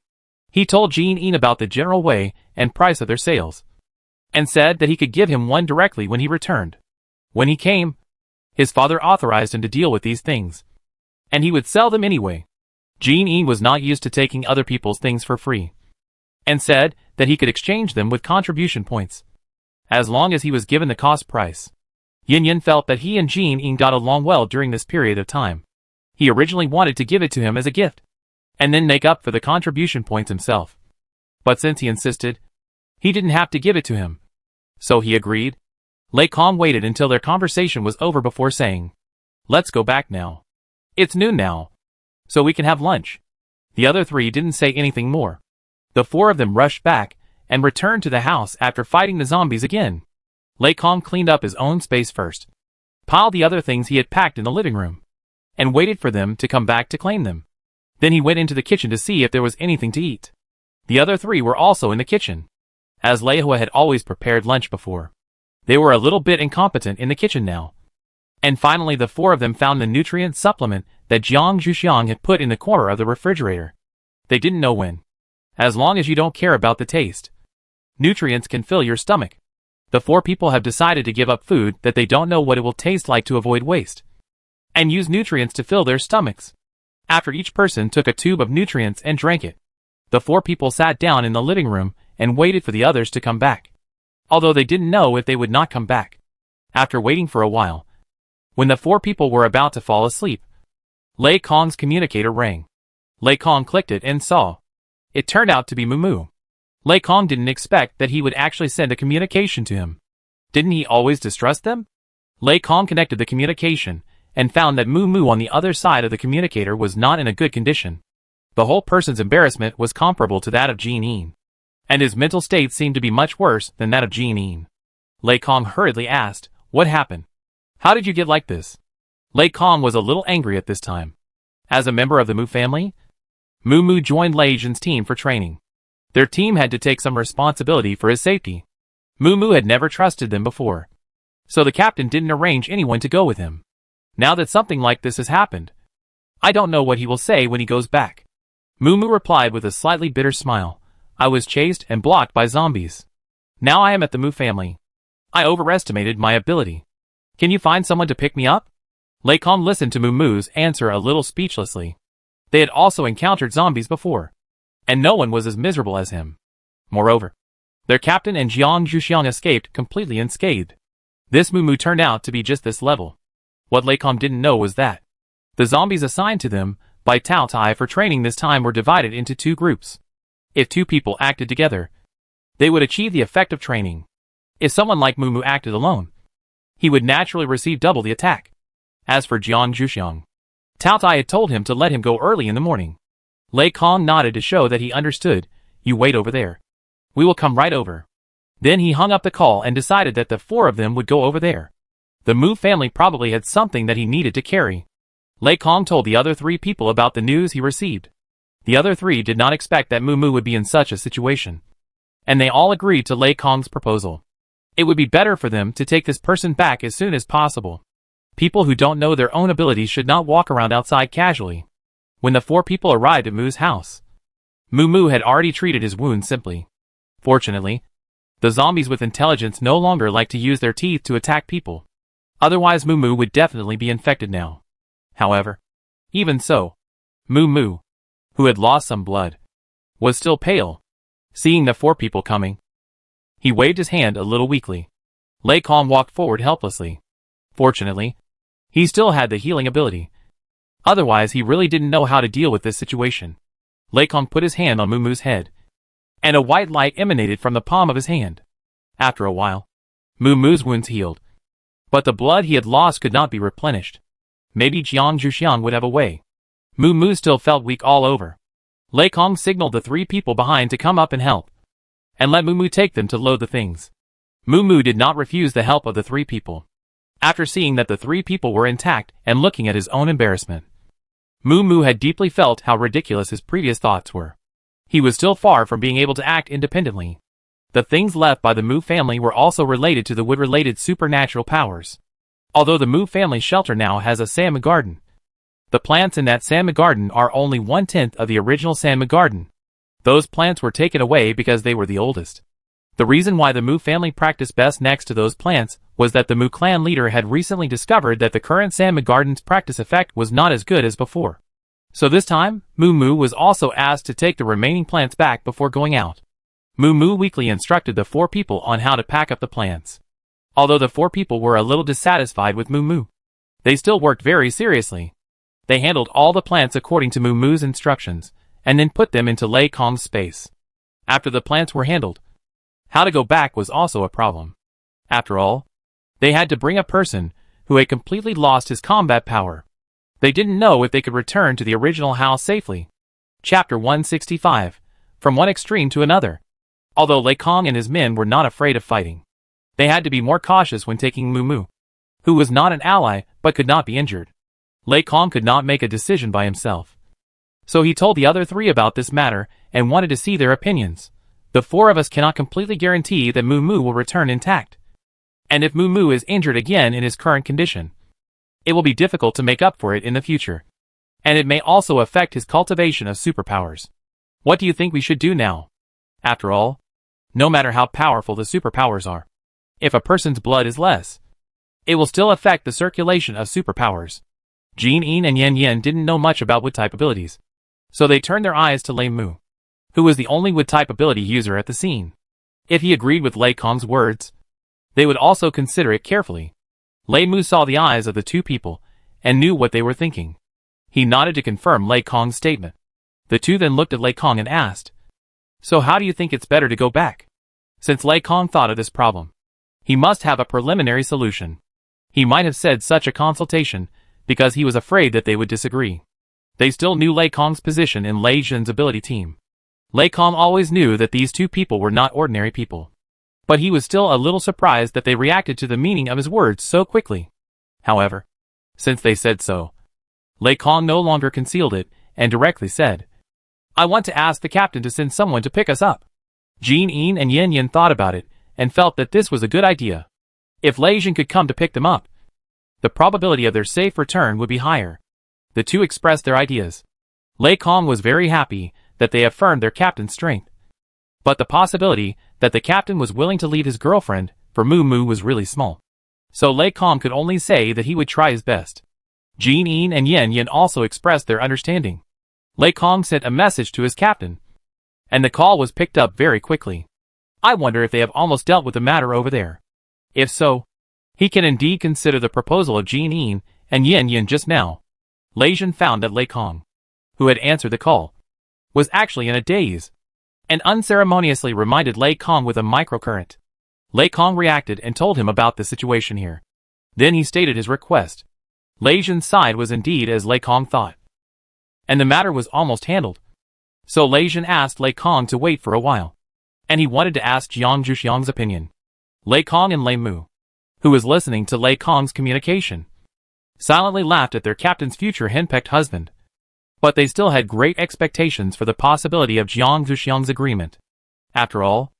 He told Jin Yin about the general way and price of their sales, and said that he could give him one directly when he returned. When he came, his father authorized him to deal with these things, and he would sell them anyway. Jin Yin was not used to taking other people's things for free, and said that he could exchange them with contribution points, as long as he was given the cost price. Yin Yin felt that he and Jin Yin got along well during this period of time. He originally wanted to give it to him as a gift, and then make up for the contribution points himself. But since he insisted, he didn't have to give it to him. So he agreed. Lei Kong waited until their conversation was over before saying, "Let's go back now. It's noon now, so we can have lunch." The other three didn't say anything more. The four of them rushed back and returned to the house after fighting the zombies again. Lei Kong cleaned up his own space first, piled the other things he had packed in the living room, and waited for them to come back to claim them. Then he went into the kitchen to see if there was anything to eat. The other three were also in the kitchen, as Lei Hua had always prepared lunch before. They were a little bit incompetent in the kitchen now. And finally the four of them found the nutrient supplement that Jiang Zhuxiang had put in the corner of the refrigerator. They didn't know when. As long as you don't care about the taste, nutrients can fill your stomach. The four people have decided to give up food that they don't know what it will taste like to avoid waste, and use nutrients to fill their stomachs. After each person took a tube of nutrients and drank it, the four people sat down in the living room and waited for the others to come back, although they didn't know if they would not come back. After waiting for a while, when the four people were about to fall asleep, Lei Kong's communicator rang. Lei Kong clicked it and saw. It turned out to be Mu Mu. Lei Kong didn't expect that he would actually send a communication to him. Didn't he always distrust them? Lei Kong connected the communication and found that Mu Mu on the other side of the communicator was not in a good condition. The whole person's embarrassment was comparable to that of Jin Yin, and his mental state seemed to be much worse than that of Jin Yin. Lei Kong hurriedly asked, "What happened? How did you get like this?" Lei Kong was a little angry at this time. As a member of the Mu family, Mu Mu joined Lei Jin's team for training. Their team had to take some responsibility for his safety. Mu Mu had never trusted them before, So the captain didn't arrange anyone to go with him. Now that something like this has happened, I don't know what he will say when he goes back. Moo replied with a slightly bitter smile. I was chased and blocked by zombies. Now I am at the Moo family. I overestimated my ability. Can you find someone to pick me up? Lei Kong listened to Moo's answer a little speechlessly. They had also encountered zombies before, and no one was as miserable as him. Moreover, their captain and Jiang Zhuxiang escaped completely unscathed. This Moo turned out to be just this level. What Lei Kong didn't know was that the zombies assigned to them by Tao Tai for training this time were divided into two groups. If two people acted together, they would achieve the effect of training. If someone like Moo acted alone, he would naturally receive double the attack. As for Jiang Zhuxiang, Tao Tai had told him to let him go early in the morning. Lei Kong nodded to show that he understood. You wait over there. We will come right over. Then he hung up the call and decided that the four of them would go over there. The Moo family probably had something that he needed to carry. Lei Kong told the other three people about the news he received. The other three did not expect that Moo would be in such a situation, and they all agreed to Lei Kong's proposal. It would be better for them to take this person back as soon as possible. People who don't know their own abilities should not walk around outside casually. When the four people arrived at Moo's house, Moo had already treated his wounds simply. Fortunately, the zombies with intelligence no longer like to use their teeth to attack people. Otherwise Moo would definitely be infected now. However, even so, Moo, who had lost some blood, was still pale. Seeing the four people coming, he waved his hand a little weakly. Lei Kong walked forward helplessly. Fortunately, he still had the healing ability. Otherwise he really didn't know how to deal with this situation. Lei Kong put his hand on Moo's head, and a white light emanated from the palm of his hand. After a while, Moo's wounds healed, but the blood he had lost could not be replenished. Maybe Jiang Zhuxiang would have a way. Moo still felt weak all over. Lei Kong signaled the three people behind to come up and help, and let Moo take them to load the things. Moo did not refuse the help of the three people. After seeing that the three people were intact and looking at his own embarrassment, Moo had deeply felt how ridiculous his previous thoughts were. He was still far from being able to act independently. The things left by the Moo family were also related to the wood-related supernatural powers. Although the Moo family shelter now has a salmon garden, the plants in that salmon garden are only 1/10 of the original salmon garden. Those plants were taken away because they were the oldest. The reason why the Moo family practiced best next to those plants was that the Moo clan leader had recently discovered that the current salmon garden's practice effect was not as good as before. So this time, Moo was also asked to take the remaining plants back before going out. Moo weakly instructed the four people on how to pack up the plants. Although the four people were a little dissatisfied with Moo, they still worked very seriously. They handled all the plants according to Moo's instructions, and then put them into Lei Kong's space. After the plants were handled, how to go back was also a problem. After all, they had to bring a person who had completely lost his combat power. They didn't know if they could return to the original house safely. Chapter 165. From one extreme to another. Although Lei Kong and his men were not afraid of fighting, they had to be more cautious when taking Moo, who was not an ally but could not be injured. Lei Kong could not make a decision by himself, so he told the other three about this matter and wanted to see their opinions. The four of us cannot completely guarantee that Moo will return intact. And if Moo is injured again in his current condition, it will be difficult to make up for it in the future. And it may also affect his cultivation of superpowers. What do you think we should do now? After all, no matter how powerful the superpowers are, if a person's blood is less, it will still affect the circulation of superpowers. Jin Yin and Yen didn't know much about wood-type abilities, so they turned their eyes to Lei Moo, who was the only wood-type ability user at the scene. If he agreed with Lei Kong's words, they would also consider it carefully. Lei Moo saw the eyes of the two people and knew what they were thinking. He nodded to confirm Lei Kong's statement. The two then looked at Lei Kong and asked, "So how do you think it's better to go back?" Since Lei Kong thought of this problem, he must have a preliminary solution. He might have said such a consultation because he was afraid that they would disagree. They still knew Lei Kong's position in Lei Zhen's ability team. Lei Kong always knew that these two people were not ordinary people, but he was still a little surprised that they reacted to the meaning of his words so quickly. However, since they said so, Lei Kong no longer concealed it and directly said, "I want to ask the captain to send someone to pick us up." Jin Yin and Yen thought about it and felt that this was a good idea. If Lei Jin could come to pick them up, the probability of their safe return would be higher. The two expressed their ideas. Lei Kong was very happy that they affirmed their captain's strength. But the possibility that the captain was willing to leave his girlfriend for Moo Moo was really small. So Lei Kong could only say that he would try his best. Jin Yin and Yen Yin also expressed their understanding. Lei Kong sent a message to his captain, and the call was picked up very quickly. I wonder if they have almost dealt with the matter over there. If so, he can indeed consider the proposal of Jin Yin and Yen Yin just now. Lei Jin found that Lei Kong, who had answered the call, was actually in a daze, and unceremoniously reminded Lei Kong with a microcurrent. Lei Kong reacted and told him about the situation here. Then he stated his request. Lei Jin's side was indeed as Lei Kong thought, and the matter was almost handled. So Lei Jin asked Lei Kong to wait for a while, and he wanted to ask Jiang Zhuxiang's opinion. Lei Kong and Lei Mu, who was listening to Lei Kong's communication, silently laughed at their captain's future henpecked husband. But they still had great expectations for the possibility of Jiang Zhuxiang's agreement. After all,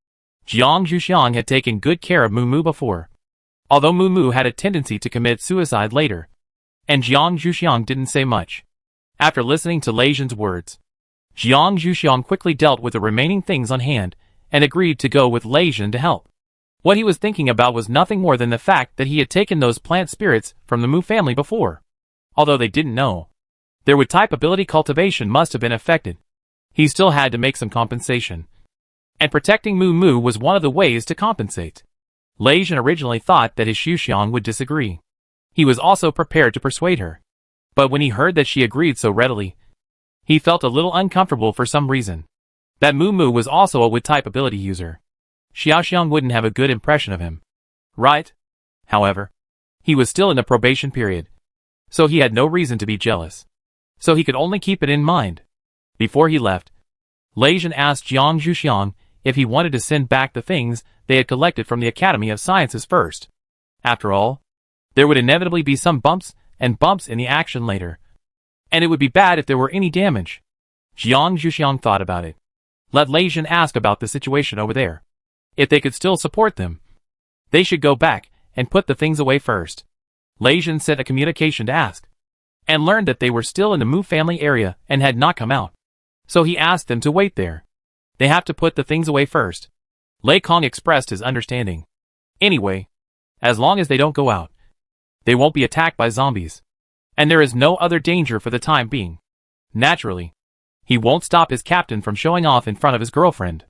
Jiang Zhuxiang had taken good care of Moo Moo before, although Moo Moo had a tendency to commit suicide later, and Jiang Zhuxiang didn't say much. After listening to Lei Jin's words, Jiang Zhuxiang quickly dealt with the remaining things on hand and agreed to go with Lei Jin to help. What he was thinking about was nothing more than the fact that he had taken those plant spirits from the Mu family before. Although they didn't know, their wood type ability cultivation must have been affected. He still had to make some compensation, and protecting Moo Moo was one of the ways to compensate. Lei Jin originally thought that his Xuxiang would disagree. He was also prepared to persuade her, but when he heard that she agreed so readily, he felt a little uncomfortable for some reason. That Moo Moo was also a wood type ability user. Xiaoxiang wouldn't have a good impression of him, right? However, he was still in the probation period, so he had no reason to be jealous. So he could only keep it in mind. Before he left, Lei Jin asked Jiang Zhuxiang if he wanted to send back the things they had collected from the Academy of Sciences first. After all, there would inevitably be some bumps in the action later, and it would be bad if there were any damage. Jiang Zhuxiang thought about it. Let Lei Jin ask about the situation over there. If they could still support them, they should go back and put the things away first. Lei Jin sent a communication to ask, and learned that they were still in the Mu family area and had not come out. So he asked them to wait there. They have to put the things away first. Lei Kong expressed his understanding. Anyway, as long as they don't go out, they won't be attacked by zombies, and there is no other danger for the time being. Naturally, he won't stop his captain from showing off in front of his girlfriend.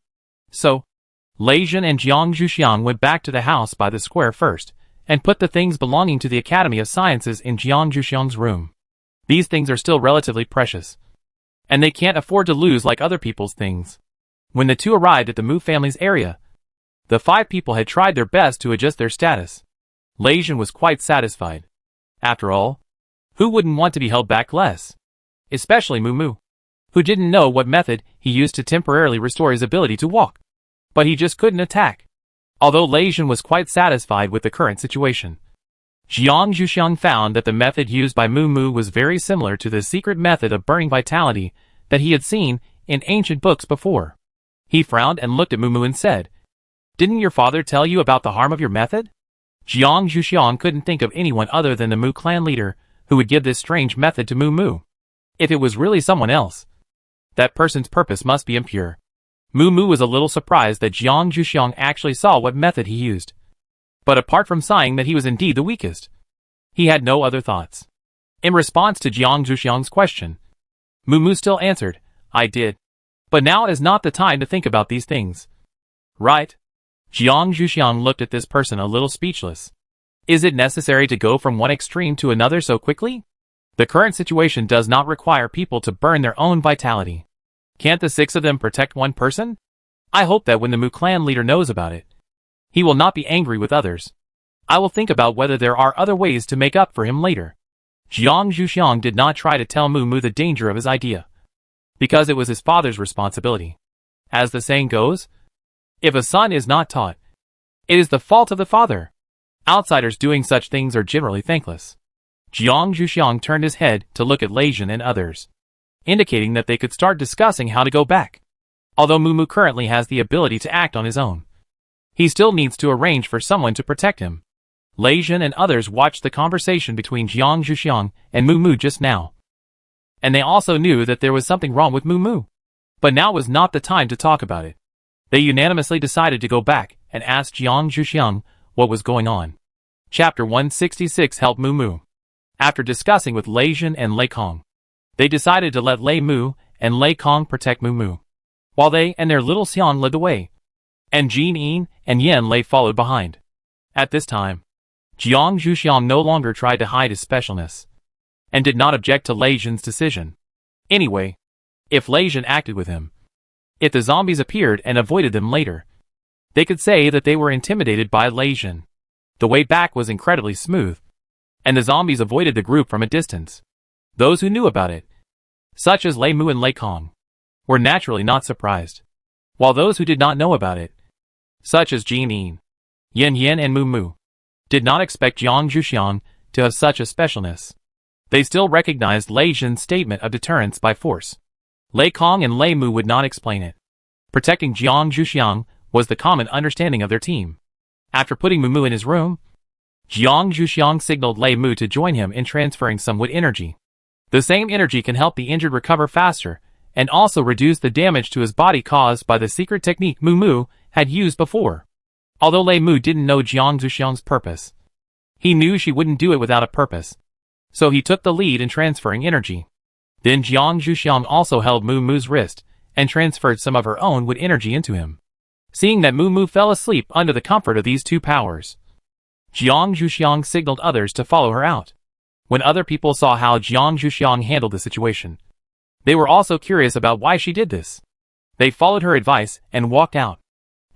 So, Lei Jin and Jiang Zhuxiang went back to the house by the square first, and put the things belonging to the Academy of Sciences in Jiang Zhuxiang's room. These things are still relatively precious, and they can't afford to lose like other people's things. When the two arrived at the Mu family's area, the 5 people had tried their best to adjust their status. Lei Jin was quite satisfied. After all, who wouldn't want to be held back less? Especially Moo Moo, who didn't know what method he used to temporarily restore his ability to walk. But he just couldn't attack. Although Lei Jin was quite satisfied with the current situation, Jiang Zhuxiang found that the method used by Moo Moo was very similar to the secret method of burning vitality that he had seen in ancient books before. He frowned and looked at Moo Moo and said, "Didn't your father tell you about the harm of your method?" Jiang Zhuxiang couldn't think of anyone other than the Mu clan leader who would give this strange method to Moo Moo. If it was really someone else, that person's purpose must be impure. Moo Moo was a little surprised that Jiang Zhuxiang actually saw what method he used. But apart from sighing that he was indeed the weakest, he had no other thoughts. In response to Jiang Zhuxiang's question, Moo Moo still answered, "I did. But now is not the time to think about these things." Right? Jiang Zhuxiang looked at this person a little speechless. Is it necessary to go from one extreme to another so quickly? The current situation does not require people to burn their own vitality. Can't the 6 of them protect one person? I hope that when the Mu clan leader knows about it, he will not be angry with others. I will think about whether there are other ways to make up for him later. Jiang Zhuxiang did not try to tell Moo Moo the danger of his idea, because it was his father's responsibility. As the saying goes, if a son is not taught, it is the fault of the father. Outsiders doing such things are generally thankless. Jiang Zhuxiang turned his head to look at Lei Jin and others, indicating that they could start discussing how to go back. Although Moo Moo currently has the ability to act on his own, he still needs to arrange for someone to protect him. Lei Jin and others watched the conversation between Jiang Zhuxiang and Mu Mu just now. And they also knew that there was something wrong with Mu Mu. But now was not the time to talk about it. They unanimously decided to go back and ask Jiang Zhuxiang what was going on. Chapter 166 Help Mu Mu. After discussing with Lei Jin and Lei Kong, they decided to let Lei Mu and Lei Kong protect Mu Mu, while they and their little Xiang led the way, and Jin Yin and Yan Lei followed behind. At this time, Jiang Zhuxiang no longer tried to hide his specialness, and did not object to Lei Jin's decision. Anyway, if Lei Jin acted with him, if the zombies appeared and avoided them later, they could say that they were intimidated by Lei Jin. The way back was incredibly smooth, and the zombies avoided the group from a distance. Those who knew about it, such as Lei Mu and Lei Kong, were naturally not surprised, while those who did not know about it, such as Jin Yin, Yan Yan and Mu Mu, did not expect Jiang Zhuxiang to have such a specialness. They still recognized Lei Jin's statement of deterrence by force. Lei Kong and Lei Mu would not explain it. Protecting Jiang Zhuxiang was the common understanding of their team. After putting Mu Mu in his room, Jiang Zhuxiang signaled Lei Mu to join him in transferring some wood energy. The same energy can help the injured recover faster, and also reduce the damage to his body caused by the secret technique Mu Mu had used before. Although Lei Mu didn't know Jiang Zhuxiang's purpose, he knew she wouldn't do it without a purpose, so he took the lead in transferring energy. Then Jiang Zhuxiang also held Mu Mu's wrist, and transferred some of her own wood energy into him. Seeing that Mu Mu fell asleep under the comfort of these two powers, Jiang Zhuxiang signaled others to follow her out. When other people saw how Jiang Zhuxiang handled the situation, they were also curious about why she did this. They followed her advice and walked out.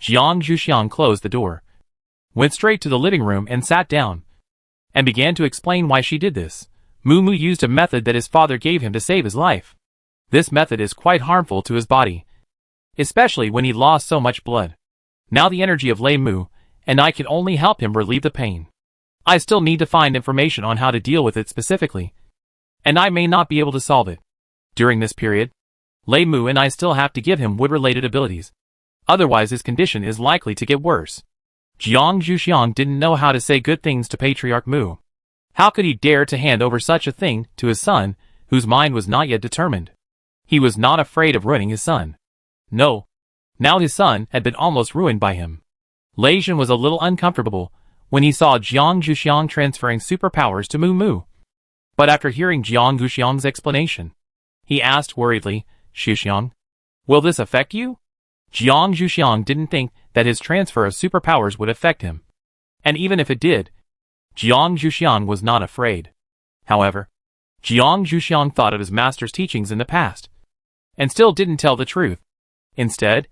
Jiang Zhuxiang closed the door, went straight to the living room and sat down, and began to explain why she did this. Mu Mu used a method that his father gave him to save his life. This method is quite harmful to his body, especially when he lost so much blood. Now the energy of Lei Mu and I can only help him relieve the pain. I still need to find information on how to deal with it specifically, and I may not be able to solve it. During this period, Lei Mu and I still have to give him wood-related abilities. Otherwise his condition is likely to get worse. Jiang Zhuxiang didn't know how to say good things to Patriarch Mu. How could he dare to hand over such a thing to his son, whose mind was not yet determined? He was not afraid of ruining his son. No. Now his son had been almost ruined by him. Lei Jin was a little uncomfortable when he saw Jiang Zhuxiang transferring superpowers to Mu Mu. But after hearing Jiang Zhuxiang's explanation, he asked worriedly, "Zhuxiang, will this affect you?" Jiang Zhuxiang didn't think that his transfer of superpowers would affect him. And even if it did, Jiang Zhuxiang was not afraid. However, Jiang Zhuxiang thought of his master's teachings in the past, and still didn't tell the truth. Instead,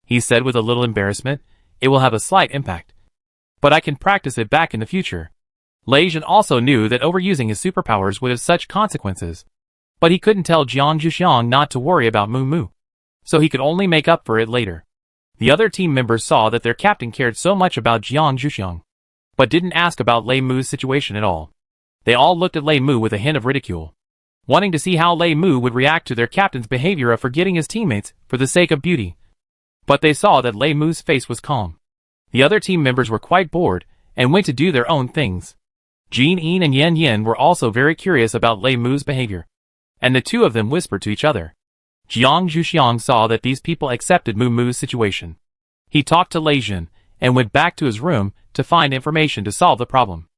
he said with a little embarrassment, "It will have a slight impact, but I can practice it back in the future." Lei Jin also knew that overusing his superpowers would have such consequences, but he couldn't tell Jiang Zhuxiang not to worry about Mu Mu, so he could only make up for it later. The other team members saw that their captain cared so much about Jiang Zhuxiang, but didn't ask about Lei Mu's situation at all. They all looked at Lei Mu with a hint of ridicule, wanting to see how Lei Mu would react to their captain's behavior of forgetting his teammates for the sake of beauty. But they saw that Lei Mu's face was calm. The other team members were quite bored and went to do their own things. Jin Yin and Yan Yan were also very curious about Lei Mu's behavior, and the two of them whispered to each other. Jiang Zhuxiang saw that these people accepted Mu Mu's situation. He talked to Lei Jin and went back to his room to find information to solve the problem.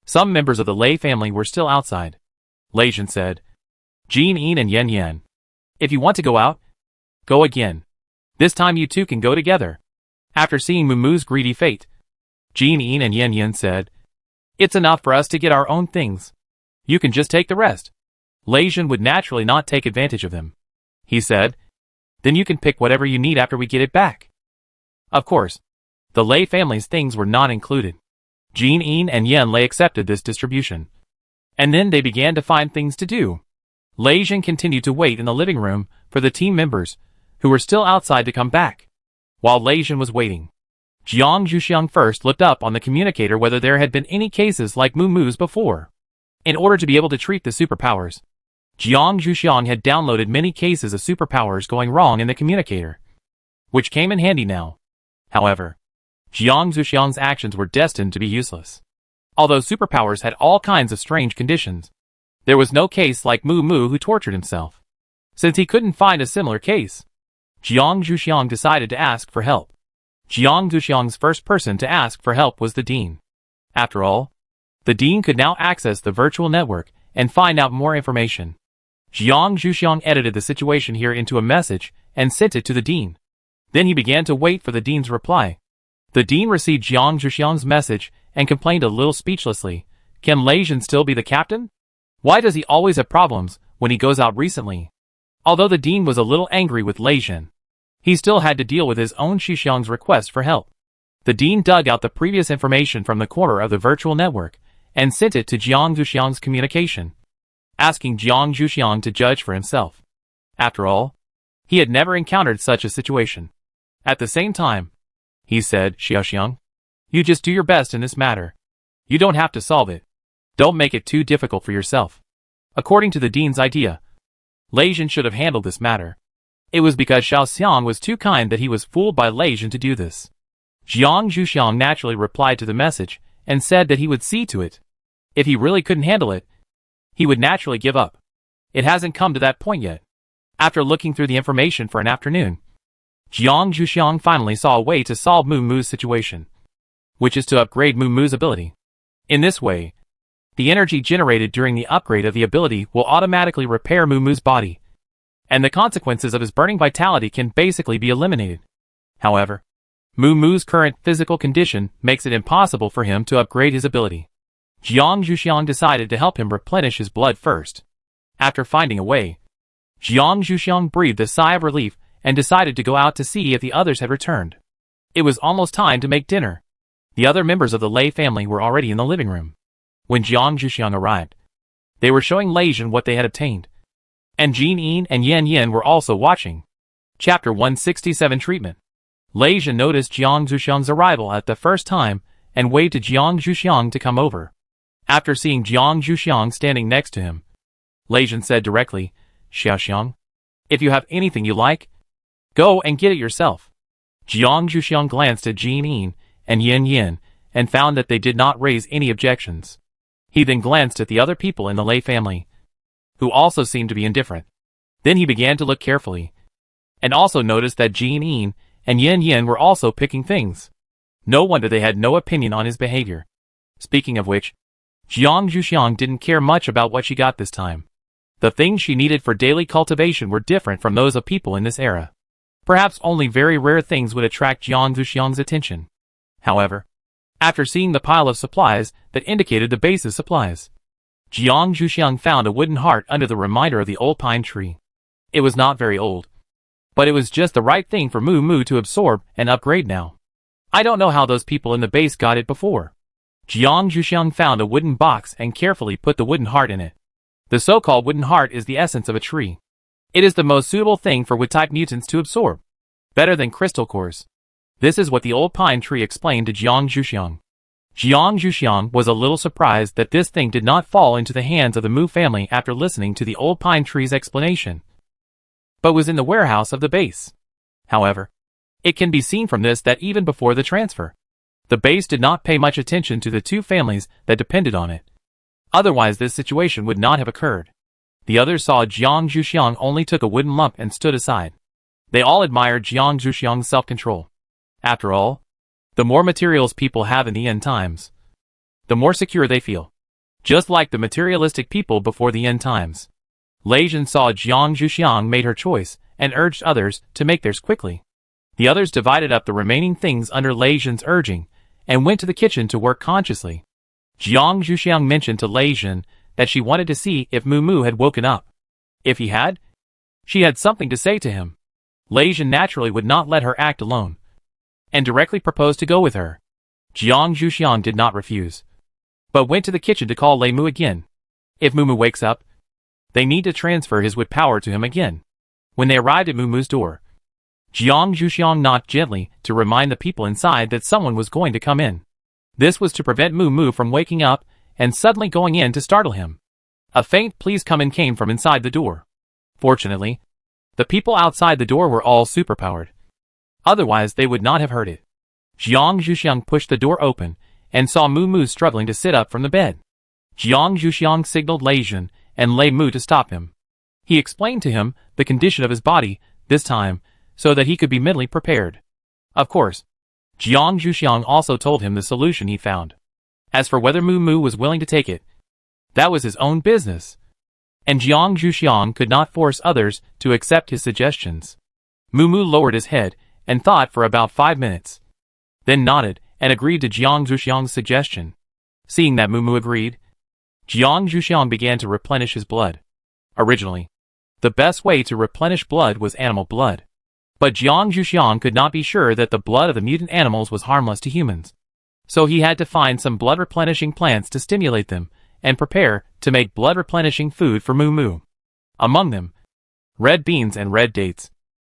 Some members of the Lei family were still outside. Lei Jin said, "Jin Yin and Yan Yan, if you want to go out, go again. This time you two can go together." After seeing Mu Mu's greedy fate, Jin Yin and Yan Yan said, "It's enough for us to get our own things. You can just take the rest." Lei Jin would naturally not take advantage of them. He said, "Then you can pick whatever you need after we get it back." Of course, the Lei family's things were not included. Jin Yin and Yan Lei accepted this distribution, and then they began to find things to do. Lei Jin continued to wait in the living room for the team members, who were still outside, to come back. While Lei Jin was waiting, Jiang Zhuxiang first looked up on the communicator whether there had been any cases like Mu Mu's before. In order to be able to treat the superpowers, Jiang Zhuxiang had downloaded many cases of superpowers going wrong in the communicator, which came in handy now. However, Jiang Zhuxiang's actions were destined to be useless. Although superpowers had all kinds of strange conditions, there was no case like Mu Mu who tortured himself. Since he couldn't find a similar case, Jiang Zhuxiang decided to ask for help. Jiang Zhuxiang's first person to ask for help was the Dean. After all, the Dean could now access the virtual network and find out more information. Jiang Zhuxiang edited the situation here into a message and sent it to the Dean. Then he began to wait for the Dean's reply. The Dean received Jiang Zhuxiang's message and complained a little speechlessly. Can Lei Jin still be the captain? Why does he always have problems when he goes out recently? Although the Dean was a little angry with Lei Jin, he still had to deal with his own Shixiang's request for help. The Dean dug out the previous information from the corner of the virtual network and sent it to Jiang Zhuxiang's communication, asking Jiang Zhuxiang to judge for himself. After all, he had never encountered such a situation. At the same time, he said, Xiaoxiang, you just do your best in this matter. You don't have to solve it. Don't make it too difficult for yourself. According to the Dean's idea, Lei Jin should have handled this matter. It was because Xiaoxiang was too kind that he was fooled by Lei Jin to do this. Jiang Zhuxiang naturally replied to the message and said that he would see to it. If he really couldn't handle it, he would naturally give up. It hasn't come to that point yet. After looking through the information for an afternoon, Jiang Zhuxiang finally saw a way to solve Mu Mu's situation, which is to upgrade Mu Mu's ability. In this way, the energy generated during the upgrade of the ability will automatically repair Mu Mu's body, and the consequences of his burning vitality can basically be eliminated. However, Mu Mu's current physical condition makes it impossible for him to upgrade his ability. Jiang Zhuxiang decided to help him replenish his blood first. After finding a way, Jiang Zhuxiang breathed a sigh of relief and decided to go out to see if the others had returned. It was almost time to make dinner. The other members of the Lei family were already in the living room. When Jiang Zhuxiang arrived, they were showing Lei Jin what they had obtained. And Jin Yin and Yan Yin were also watching. Chapter 167 Treatment. Lei Jin noticed Jiang Zhuxiang's arrival at the first time and waved to Jiang Zhuxiang to come over. After seeing Jiang Zhuxiang standing next to him, Lei Jin said directly, Xiaoxiang, if you have anything you like, go and get it yourself. Jiang Zhuxiang glanced at Jin Yin and Yan Yin and found that they did not raise any objections. He then glanced at the other people in the Lei family, who also seemed to be indifferent. Then he began to look carefully, and also noticed that Jin Yin and Yan Yin were also picking things. No wonder they had no opinion on his behavior. Speaking of which, Jiang Zhuxiang didn't care much about what she got this time. The things she needed for daily cultivation were different from those of people in this era. Perhaps only very rare things would attract Jiang Zhuxiang's attention. However, after seeing the pile of supplies that indicated the base of supplies, Jiang Zhuxiang found a wooden heart under the reminder of the old pine tree. It was not very old, but it was just the right thing for Mu Mu to absorb and upgrade now. I don't know how those people in the base got it before. Jiang Zhuxiang found a wooden box and carefully put the wooden heart in it. The so-called wooden heart is the essence of a tree. It is the most suitable thing for wood-type mutants to absorb, better than crystal cores. This is what the old pine tree explained to Jiang Zhuxiang. Jiang Zhuxiang was a little surprised that this thing did not fall into the hands of the Mu family after listening to the old pine tree's explanation, but was in the warehouse of the base. However, it can be seen from this that even before the transfer, the base did not pay much attention to the two families that depended on it. Otherwise this situation would not have occurred. The others saw Jiang Zhuxiang only took a wooden lump and stood aside. They all admired Jiang Zhuxiang's self-control. After all, the more materials people have in the end times, the more secure they feel. Just like the materialistic people before the end times. Lei Jin saw Jiang Zhuxiang made her choice and urged others to make theirs quickly. The others divided up the remaining things under Lei Jin's urging and went to the kitchen to work consciously. Jiang Zhuxiang mentioned to Lei Jin that she wanted to see if Mu Mu had woken up. If he had, she had something to say to him. Lei Jin naturally would not let her act alone, and directly proposed to go with her. Jiang Zhuxiang did not refuse, but went to the kitchen to call Lei Mu again. If Mu Mu wakes up, they need to transfer his wood power to him again. When they arrived at Mu Mu's door, Jiang Zhuxiang knocked gently to remind the people inside that someone was going to come in. This was to prevent Mu Mu from waking up and suddenly going in to startle him. A faint "please come in" came from inside the door. Fortunately, the people outside the door were all superpowered. Otherwise they would not have heard it. Jiang Zhuxiang pushed the door open and saw Mu Mu struggling to sit up from the bed. Jiang Zhuxiang signaled Lei Jun and Lei Mu to stop him. He explained to him the condition of his body, this time, so that he could be mentally prepared. Of course, Jiang Zhuxiang also told him the solution he found. As for whether Mu Mu was willing to take it, that was his own business. And Jiang Zhuxiang could not force others to accept his suggestions. Mu Mu lowered his head and thought for about 5 minutes. Then nodded and agreed to Jiang Zhuxiang's suggestion. Seeing that Mu Mu agreed, Jiang Zhuxiang began to replenish his blood. Originally, the best way to replenish blood was animal blood. But Jiang Zhuxiang could not be sure that the blood of the mutant animals was harmless to humans. So he had to find some blood-replenishing plants to stimulate them, and prepare to make blood-replenishing food for Mu Mu. Among them, red beans and red dates,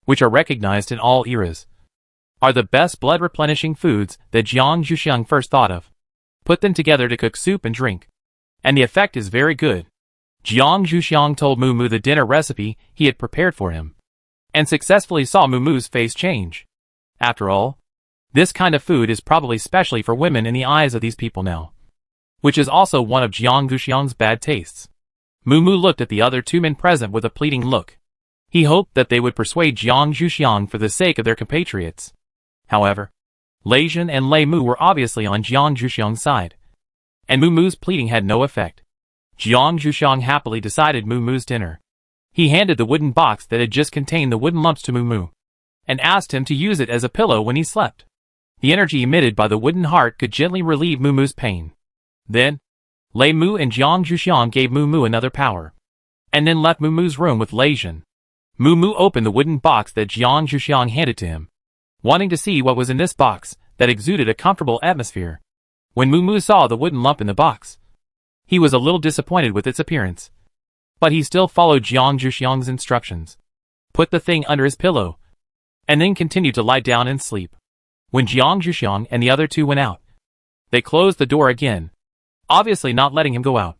which are recognized in all eras, are the best blood-replenishing foods that Jiang Zhuxiang first thought of. Put them together to cook soup and drink, and the effect is very good. Jiang Zhuxiang told Mu Mu the dinner recipe he had prepared for him, and successfully saw Mu Mu's face change. After all, this kind of food is probably specially for women in the eyes of these people now, which is also one of Jiang Zhuxiang's bad tastes. Mu Mu looked at the other 2 men present with a pleading look. He hoped that they would persuade Jiang Zhuxiang for the sake of their compatriots. However, Lei Jun and Lei Mu were obviously on Jiang Zhuxiang's side, and Mu Mu's pleading had no effect. Jiang Zhuxiang happily decided Mu Mu's dinner. He handed the wooden box that had just contained the wooden lumps to Mu Mu, and asked him to use it as a pillow when he slept. The energy emitted by the wooden heart could gently relieve Mu Mu's pain. Then, Lei Mu and Jiang Zhuxiang gave Mu Mu another power, and then left Mu Mu's room with Lei Jun. Mu Mu opened the wooden box that Jiang Zhuxiang handed to him, wanting to see what was in this box that exuded a comfortable atmosphere. When Mu Mu saw the wooden lump in the box, he was a little disappointed with its appearance. But he still followed Jiang Zhuxiang's instructions, put the thing under his pillow, and then continued to lie down and sleep. When Jiang Zhuxiang and the other 2 went out, they closed the door again, obviously not letting him go out.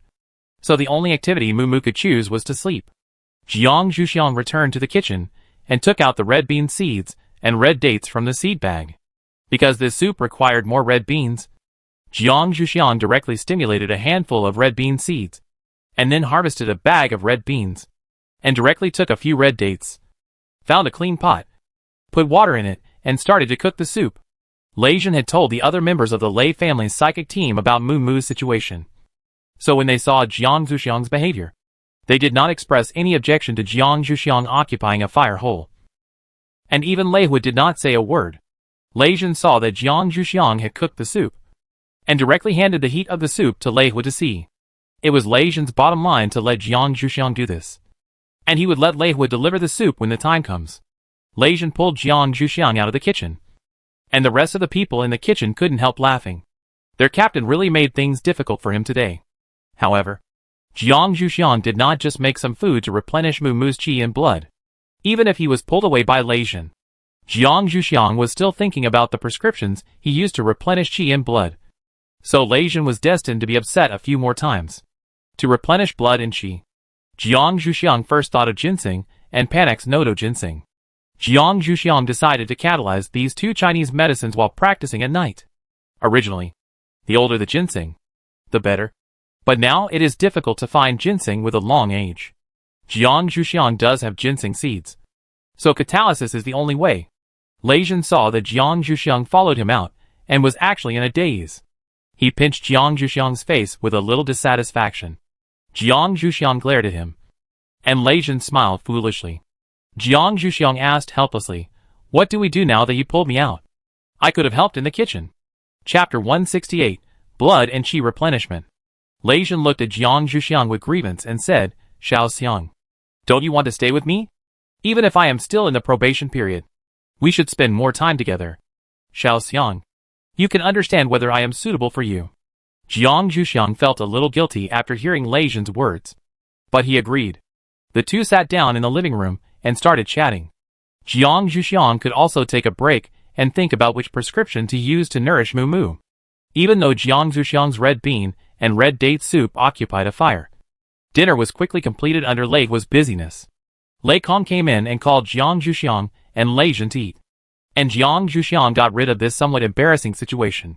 So the only activity Mu Mu could choose was to sleep. Jiang Zhuxiang returned to the kitchen and took out the red bean seeds and red dates from the seed bag. Because this soup required more red beans, Jiang Zhuxiang directly stimulated a handful of red bean seeds, and then harvested a bag of red beans, and directly took a few red dates, found a clean pot, put water in it, and started to cook the soup. Lei Jun had told the other members of the Lei family's psychic team about Mu Mu's situation. So when they saw Jiang Zhuxiang's behavior, they did not express any objection to Jiang Zhuxiang occupying a fire hole. And even Lei Hu did not say a word. Lei Jun saw that Jiang Zhuxiang had cooked the soup, and directly handed the heat of the soup to Lei Hu to see. It was Lei Jun's bottom line to let Jiang Zhuxiang do this, and he would let Lei Hu deliver the soup when the time comes. Lei Jun pulled Jiang Zhuxiang out of the kitchen, and the rest of the people in the kitchen couldn't help laughing. Their captain really made things difficult for him today. However, Jiang Zhuxiang did not just make some food to replenish Mu Mu's qi and blood. Even if he was pulled away by Lei Jun, Jiang Zhuxiang was still thinking about the prescriptions he used to replenish qi and blood. So Lei Jun was destined to be upset a few more times. To replenish blood and qi, Jiang Zhuxiang first thought of ginseng and Panax Nodo ginseng. Jiang Zhuxiang decided to catalyze these 2 Chinese medicines while practicing at night. Originally, the older the ginseng, the better. But now it is difficult to find ginseng with a long age. Jiang Zhuxiang does have ginseng seeds, so catalysis is the only way. Lei Jun saw that Jiang Zhuxiang followed him out, and was actually in a daze. He pinched Jiang Zhuxiang's face with a little dissatisfaction. Jiang Zhuxiang glared at him, and Lei Jun smiled foolishly. Jiang Zhuxiang asked helplessly, "What do we do now that you pulled me out? I could have helped in the kitchen." Chapter 168, Blood and Qi Replenishment. Lei Jun looked at Jiang Zhuxiang with grievance and said, "Xiao Xiang, don't you want to stay with me? Even if I am still in the probation period, we should spend more time together. Xiao Xiang, you can understand whether I am suitable for you." Jiang Zhuxiang felt a little guilty after hearing Lei Jun's words, but he agreed. The 2 sat down in the living room and started chatting. Jiang Zhuxiang could also take a break and think about which prescription to use to nourish Mu Mu. Even though Jiang Zhuxiang's red bean and red date soup occupied a fire, dinner was quickly completed under Lei Hu's busyness. Lei Kong came in and called Jiang Zhuxiang and Lei Jun to eat, and Jiang Zhuxiang got rid of this somewhat embarrassing situation.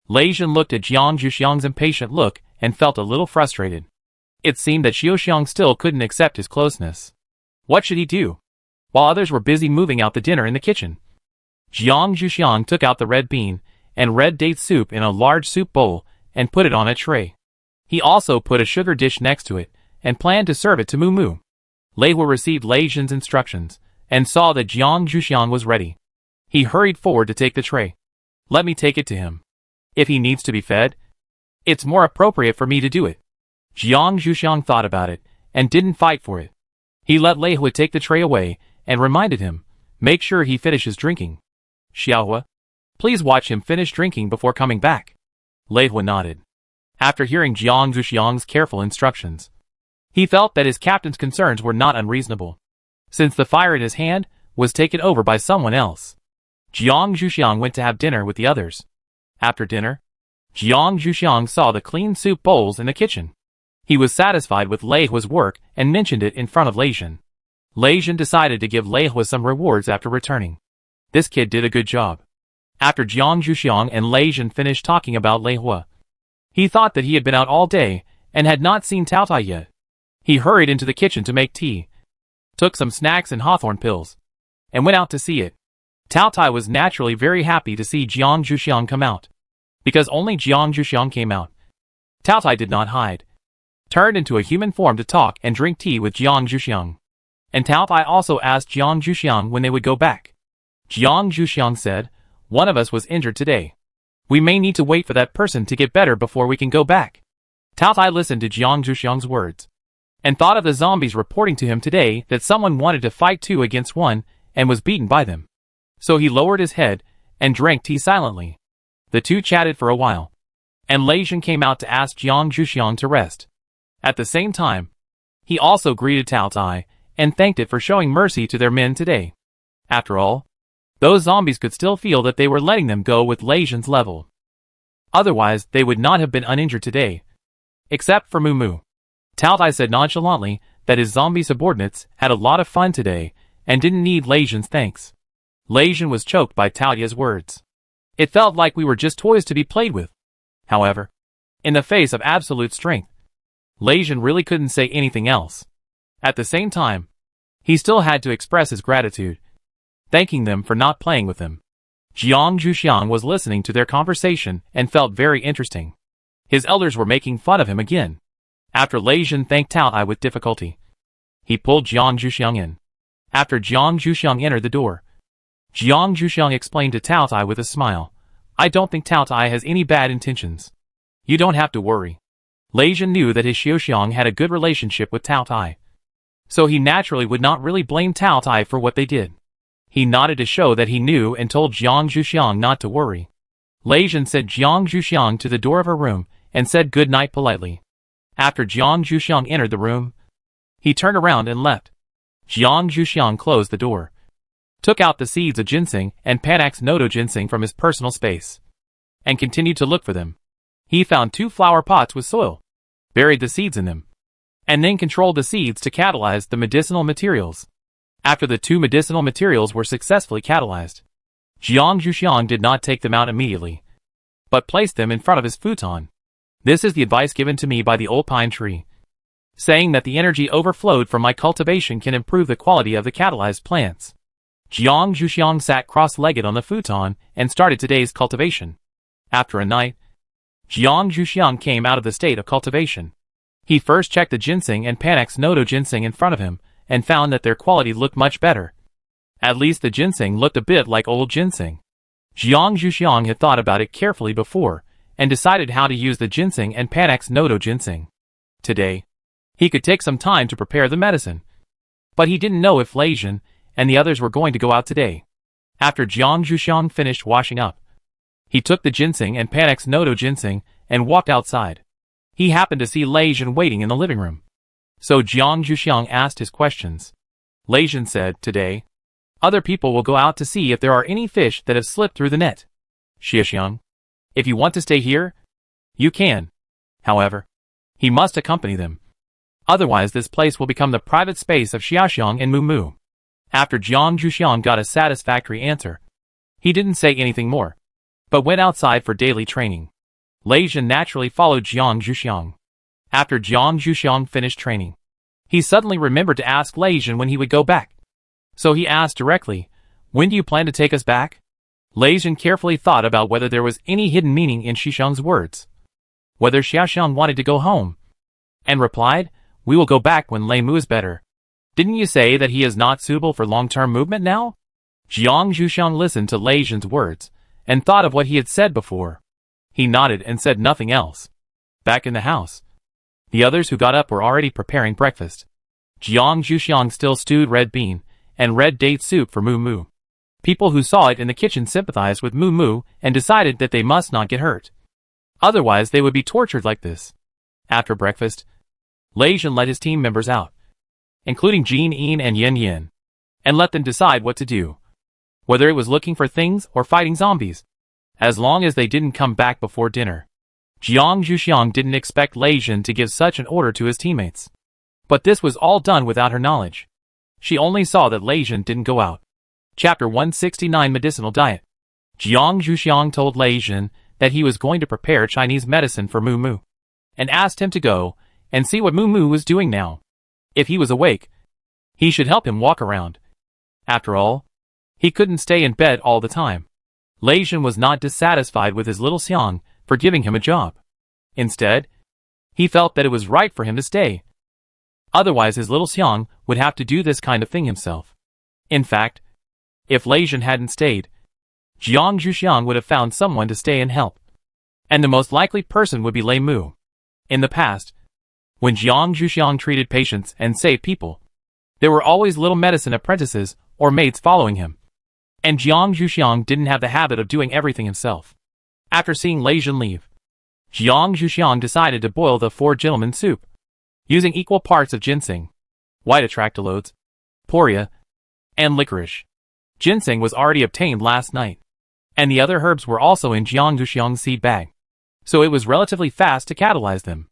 Lei Jin looked at Jiang Zhuxiang's impatient look and felt a little frustrated. It seemed that Xiaoxiang still couldn't accept his closeness. What should he do? While others were busy moving out the dinner in the kitchen, Jiang Zhuxiang took out the red bean and red date soup in a large soup bowl and put it on a tray. He also put a sugar dish next to it and planned to serve it to Mu Mu. Lei Hua received Lei Jin's instructions and saw that Jiang Zhuxiang was ready. He hurried forward to take the tray. Let me take it to him. If he needs to be fed, it's more appropriate for me to do it. Jiang Zhuxiang thought about it and didn't fight for it. He let Lei Hua take the tray away and reminded him, make sure he finishes drinking. Xiaohua, please watch him finish drinking before coming back. Lei Hua nodded. After hearing Jiang Zhuxiang's careful instructions, he felt that his captain's concerns were not unreasonable, since the fire in his hand was taken over by someone else. Jiang Zhuxiang went to have dinner with the others. After dinner, Jiang Zhuxiang saw the clean soup bowls in the kitchen. He was satisfied with Lei Hua's work and mentioned it in front of Lei Jin. Lei Jin decided to give Lei Hua some rewards after returning. This kid did a good job. After Jiang Zhuxiang and Lei Jin finished talking about Lei Hua, he thought that he had been out all day and had not seen Tao Tai yet. He hurried into the kitchen to make tea, took some snacks and hawthorn pills, and went out to see it. Tao Tai was naturally very happy to see Jiang Zhuxiang come out. Because only Jiang Zhuxiang came out, Tao Tai did not hide, turned into a human form to talk and drink tea with Jiang Zhuxiang. And Tao Tai also asked Jiang Zhuxiang when they would go back. Jiang Zhuxiang said, one of us was injured today. We may need to wait for that person to get better before we can go back. Tao Tai listened to Jiang Zhuxiang's words, and thought of the zombies reporting to him today that someone wanted to fight 2 against 1 and was beaten by them. So he lowered his head and drank tea silently. The two chatted for a while, and Lei Jin came out to ask Jiang Zhuxiang to rest. At the same time, he also greeted Tao Tai and thanked it for showing mercy to their men today. After all, those zombies could still feel that they were letting them go with Lei Jin's level. Otherwise, they would not have been uninjured today. Except for Mu Mu. Tao Tai said nonchalantly that his zombie subordinates had a lot of fun today and didn't need Lei Jin's thanks. Lei Jin was choked by Tao Ya's words. It felt like we were just toys to be played with. However, in the face of absolute strength, Lei Jin really couldn't say anything else. At the same time, he still had to express his gratitude, thanking them for not playing with him. Jiang Zhuxiang was listening to their conversation and felt very interesting. His elders were making fun of him again. After Lei Jin thanked Tao Tai with difficulty, he pulled Jiang Zhuxiang in. After Jiang Zhuxiang entered the door, Jiang Zhuxiang explained to Tao Tai with a smile, I don't think Tao Tai has any bad intentions. You don't have to worry. Lei Jin knew that his Xiaoxiang had a good relationship with Tao Tai, so he naturally would not really blame Tao Tai for what they did. He nodded to show that he knew and told Jiang Zhuxiang not to worry. Lei Jin sent Jiang Zhuxiang to the door of her room and said good night politely. After Jiang Zhuxiang entered the room, he turned around and left. Jiang Zhuxiang closed the door, took out the seeds of ginseng and Panax nodo ginseng from his personal space, and continued to look for them. He found 2 flower pots with soil, buried the seeds in them, and then controlled the seeds to catalyze the medicinal materials. After the 2 medicinal materials were successfully catalyzed, Jiang Zhuxiang did not take them out immediately, but placed them in front of his futon. This is the advice given to me by the old pine tree, saying that the energy overflowed from my cultivation can improve the quality of the catalyzed plants. Jiang Zhuxiang sat cross-legged on the futon and started today's cultivation. After a night, Jiang Zhuxiang came out of the state of cultivation. He first checked the ginseng and Panax nodo ginseng in front of him and found that their quality looked much better. At least the ginseng looked a bit like old ginseng. Jiang Zhuxiang had thought about it carefully before and decided how to use the ginseng and Panax nodo ginseng. Today, he could take some time to prepare the medicine. But he didn't know if Lei Jin and the others were going to go out today. After Jiang Zhuxiang finished washing up, he took the ginseng and Panax nodo ginseng and walked outside. He happened to see Lei Jin waiting in the living room. So Jiang Zhuxiang asked his questions. Lei Jin said, today, other people will go out to see if there are any fish that have slipped through the net. Xiaoxiang, if you want to stay here, you can. However, he must accompany them. Otherwise this place will become the private space of Xiaoxiang and Mu Mu. After Jiang Zhuxiang got a satisfactory answer, he didn't say anything more, but went outside for daily training. Lei Jin naturally followed Jiang Zhuxiang. After Jiang Zhuxiang finished training, he suddenly remembered to ask Lei Jin when he would go back. So he asked directly, "When do you plan to take us back?" Lei Jin carefully thought about whether there was any hidden meaning in Xixiang's words, whether Xiaoxiang wanted to go home, and replied, "We will go back when Lei Mu is better. Didn't you say that he is not suitable for long-term movement now?" Jiang Zhuxiang listened to Lei Jin's words, and thought of what he had said before. He nodded and said nothing else. Back in the house, the others who got up were already preparing breakfast. Jiang Zhuxiang still stewed red bean and red date soup for Mu Mu. People who saw it in the kitchen sympathized with Mu Mu and decided that they must not get hurt. Otherwise they would be tortured like this. After breakfast, Lei Jin led his team members out, including Jin Yin and Yin Yin, and let them decide what to do, whether it was looking for things or fighting zombies, as long as they didn't come back before dinner. Jiang Zhuxiang didn't expect Lei Jin to give such an order to his teammates. But this was all done without her knowledge. She only saw that Lei Jin didn't go out. Chapter 169 Medicinal Diet. Jiang Zhuxiang told Lei Jin that he was going to prepare Chinese medicine for Mu Mu, and asked him to go and see what Mu Mu was doing now. If he was awake, he should help him walk around. After all, he couldn't stay in bed all the time. Lei Jin was not dissatisfied with his little Xiang for giving him a job. Instead, he felt that it was right for him to stay. Otherwise his little Xiang would have to do this kind of thing himself. In fact, if Lei Jin hadn't stayed, Jiang Zhuxiang would have found someone to stay and help. And the most likely person would be Lei Mu. In the past, when Jiang Zhuxiang treated patients and saved people, there were always little medicine apprentices or maids following him. And Jiang Zhuxiang didn't have the habit of doing everything himself. After seeing Lei Jin leave, Jiang Zhuxiang decided to boil the 4 gentlemen soup, using equal parts of ginseng, white atractylodes, poria, and licorice. Ginseng was already obtained last night, and the other herbs were also in Jiang Zhuxiang's seed bag, so it was relatively fast to catalyze them.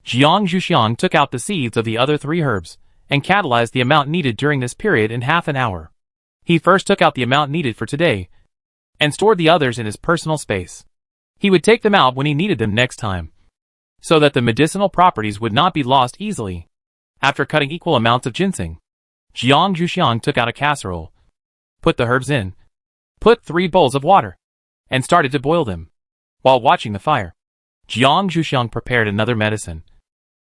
Jiang Zhuxiang took out the seeds of the other 3 herbs, and catalyzed the amount needed during this period in half an hour. He first took out the amount needed for today, and stored the others in his personal space. He would take them out when he needed them next time, so that the medicinal properties would not be lost easily. After cutting equal amounts of ginseng, Jiang Zhuxiang took out a casserole, put the herbs in, put 3 bowls of water, and started to boil them. While watching the fire, Jiang Zhuxiang prepared another medicine,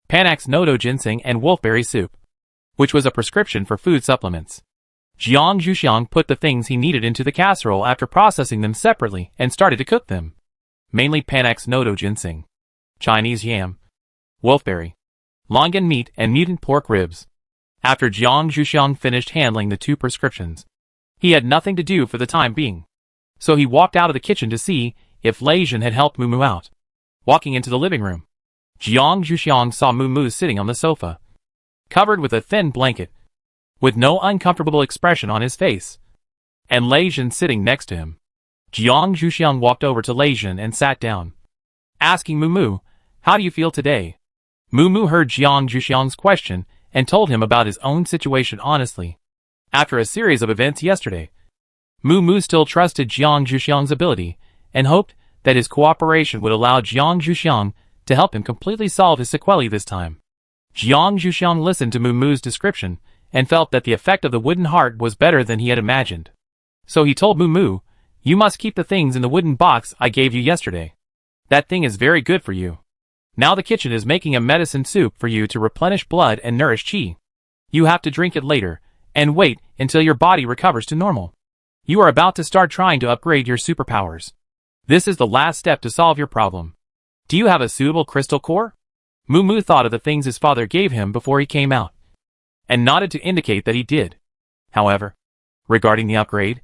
Panax Nodo ginseng and wolfberry soup, which was a prescription for food supplements. Jiang Zhuxiang put the things he needed into the casserole after processing them separately and started to cook them. Mainly Panax Nodo ginseng, Chinese yam, wolfberry, longan meat and mutant pork ribs. After Jiang Zhuxiang finished handling the 2 prescriptions, he had nothing to do for the time being. So he walked out of the kitchen to see if Lei Jin had helped Mu Mu out. Walking into the living room, Jiang Zhuxiang saw Mu Mu sitting on the sofa, covered with a thin blanket, with no uncomfortable expression on his face, and Lei Jin sitting next to him. Jiang Zhuxiang walked over to Lei Jin and sat down, asking Mu Mu, "How do you feel today?" Mu Mu heard Jiang Zhuxiang's question and told him about his own situation honestly. After a series of events yesterday, Mu Mu still trusted Jiang Zhuxiang's ability and hoped that his cooperation would allow Jiang Zhuxiang to help him completely solve his sequelae this time. Jiang Zhuxiang listened to Mu Mu's description and felt that the effect of the wooden heart was better than he had imagined. So he told Mu Mu, "You must keep the things in the wooden box I gave you yesterday. That thing is very good for you. Now the kitchen is making a medicine soup for you to replenish blood and nourish qi. You have to drink it later, and wait until your body recovers to normal. You are about to start trying to upgrade your superpowers. This is the last step to solve your problem. Do you have a suitable crystal core?" Mu Mu thought of the things his father gave him before he came out, and nodded to indicate that he did. However, regarding the upgrade,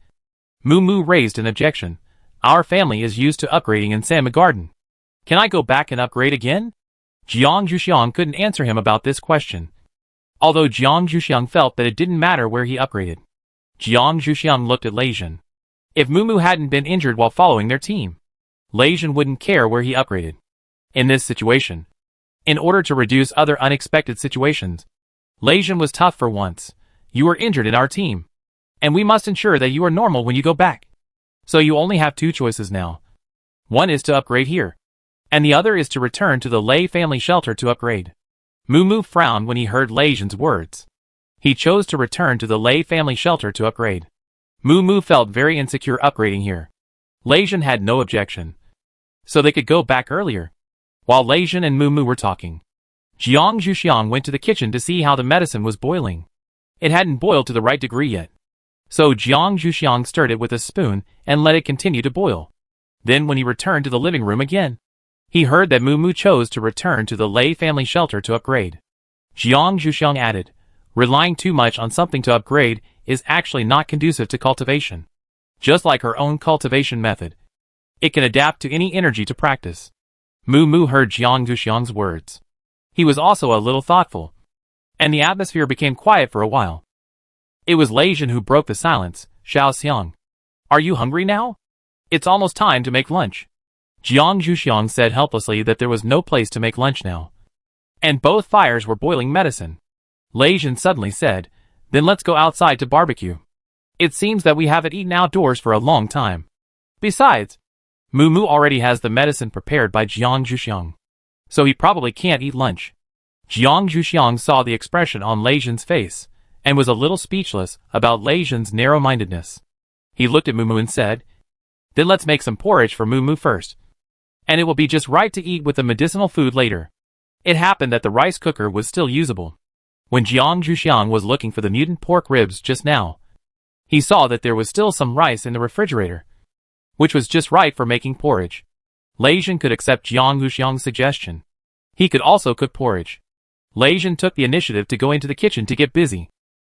Mu Mu raised an objection. "Our family is used to upgrading in Sama Garden. Can I go back and upgrade again?" Jiang Zhuxiang couldn't answer him about this question, although Jiang Zhuxiang felt that it didn't matter where he upgraded. Jiang Zhuxiang looked at Lei Jin. If Mu Mu hadn't been injured while following their team, Lei Jin wouldn't care where he upgraded. In this situation, in order to reduce other unexpected situations, Lei Jin was tough for once. "You were injured in our team, and we must ensure that you are normal when you go back. So you only have 2 choices now. One is to upgrade here, and the other is to return to the Lei family shelter to upgrade. Moo Moo frowned when he heard Lei Zhen's words. He chose to return to the Lei family shelter to upgrade. Moo Moo felt very insecure upgrading here. Lei Zhen had no objection, so they could go back earlier. While Lei Zhen and Moo Moo were talking, Jiang Zhuxiang went to the kitchen to see how the medicine was boiling. It hadn't boiled to the right degree yet, so Jiang Zhuxiang stirred it with a spoon and let it continue to boil. Then when he returned to the living room again, he heard that Moo Moo chose to return to the Lei family shelter to upgrade. Jiang Zhuxiang added, relying too much on something to upgrade is actually not conducive to cultivation. Just like her own cultivation method, it can adapt to any energy to practice. Moo Moo heard Jiang Zhuxiang's words. He was also a little thoughtful, and the atmosphere became quiet for a while. It was Lei Zhen who broke the silence. Xiao Xiang, are you hungry now? It's almost time to make lunch. Jiang Zhuxiang said helplessly that there was no place to make lunch now, and both fires were boiling medicine. Lei Zhen suddenly said, then let's go outside to barbecue. It seems that we haven't eaten outdoors for a long time. Besides, Moo Moo already has the medicine prepared by Jiang Zhuxiang, so he probably can't eat lunch. Jiang Zhuxiang saw the expression on Lei Zhen's face, and was a little speechless about Lei Zhen's narrow-mindedness. He looked at Moo Moo and said, then let's make some porridge for Moo Moo first, and it will be just right to eat with the medicinal food later. It happened that the rice cooker was still usable. When Jiang Zhuxiang was looking for the mutant pork ribs just now, he saw that there was still some rice in the refrigerator, which was just right for making porridge. Lei Zhen could accept Jiang Zhuxiang's suggestion. He could also cook porridge. Lei Zhen took the initiative to go into the kitchen to get busy.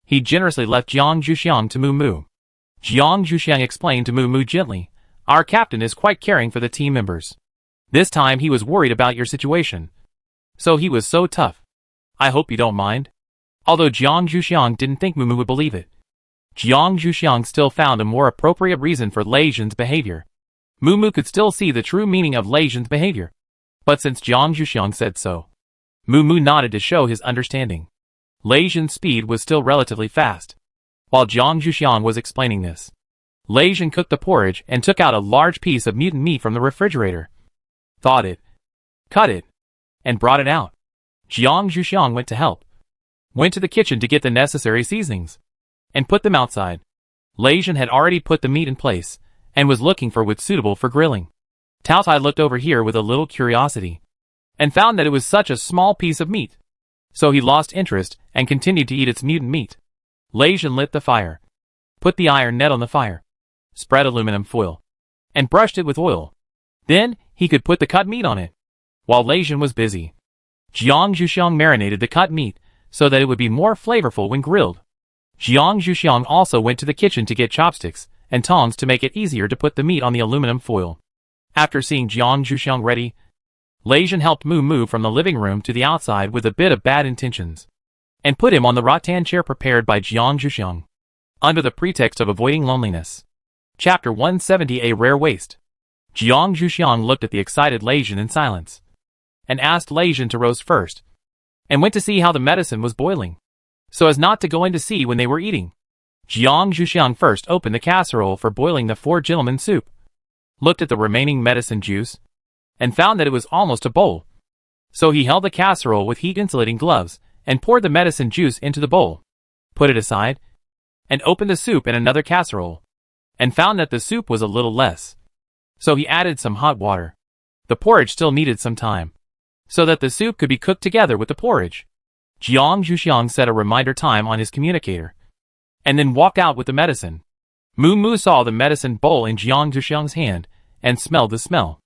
He generously left Jiang Zhuxiang to Moo Moo. Jiang Zhuxiang explained to Moo Moo gently, our captain is quite caring for the team members. This time he was worried about your situation, so he was so tough. I hope you don't mind. Although Jiang Zhuxiang didn't think Moo Moo would believe it, Jiang Zhuxiang still found a more appropriate reason for Lei Zhen's behavior. Moo Moo could still see the true meaning of Lei Zhen's behavior, but since Jiang Zhuxiang said so, Moo Moo nodded to show his understanding. Lei Zhen's speed was still relatively fast. While Jiang Zhuxiang was explaining this, Lei Zhen cooked the porridge and took out a large piece of mutant meat from the refrigerator, thawed it, cut it, and brought it out. Jiang Zhuxiang went to help, went to the kitchen to get the necessary seasonings, and put them outside. Lei Zhen had already put the meat in place, and was looking for wood suitable for grilling. Tao Tai looked over here with a little curiosity, and found that it was such a small piece of meat. So he lost interest, and continued to eat its mutant meat. Lei Zhen lit the fire, put the iron net on the fire, spread aluminum foil, and brushed it with oil. Then, he could put the cut meat on it. While Lei Zhen was busy, Jiang Zhuxiang marinated the cut meat, so that it would be more flavorful when grilled. Jiang Zhuxiang also went to the kitchen to get chopsticks and tongs to make it easier to put the meat on the aluminum foil. After seeing Jiang Zhuxiang ready, Lei Zhen helped Moo Moo from the living room to the outside with a bit of bad intentions, and put him on the rattan chair prepared by Jiang Zhuxiang, under the pretext of avoiding loneliness. Chapter 170, A Rare Waste. Jiang Zhuxiang looked at the excited Lei Zhen in silence, and asked Lei Zhen to roast first, and went to see how the medicine was boiling, so as not to go in to see when they were eating. Jiang Zhuxiang first opened the casserole for boiling the four gentlemen soup, looked at the remaining medicine juice, and found that it was almost a bowl. So he held the casserole with heat-insulating gloves, and poured the medicine juice into the bowl, put it aside, and opened the soup in another casserole, and found that the soup was a little less. So he added some hot water. The porridge still needed some time, so that the soup could be cooked together with the porridge. Jiang Zhuxiang set a reminder time on his communicator, and then walked out with the medicine. Moo Moo saw the medicine bowl in Jiang Zhuxiang's hand, and smelled the smell.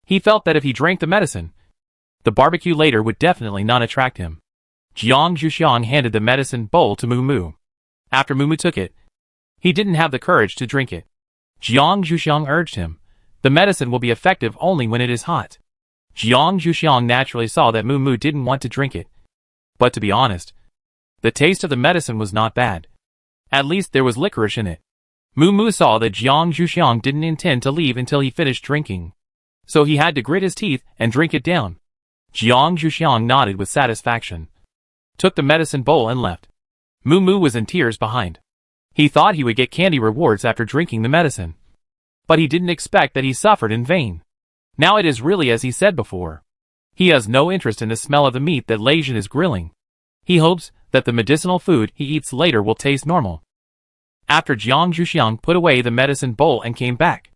He felt that if he drank the medicine, the barbecue later would definitely not attract him. Jiang Zhuxiang handed the medicine bowl to Moo Moo. After Moo Moo took it, he didn't have the courage to drink it. Jiang Zhuxiang urged him, the medicine will be effective only when it is hot. Jiang Zhuxiang naturally saw that Moo Moo didn't want to drink it. But to be honest, the taste of the medicine was not bad. At least there was licorice in it. Moo Moo saw that Jiang Zhuxiang didn't intend to leave until he finished drinking, so he had to grit his teeth and drink it down. Jiang Zhuxiang nodded with satisfaction, took the medicine bowl and left. Moo Moo was in tears behind. He thought he would get candy rewards after drinking the medicine, but he didn't expect that he suffered in vain. Now it is really as he said before. He has no interest in the smell of the meat that Lei Jin is grilling. He hopes that the medicinal food he eats later will taste normal. After Jiang Zhuxiang put away the medicine bowl and came back,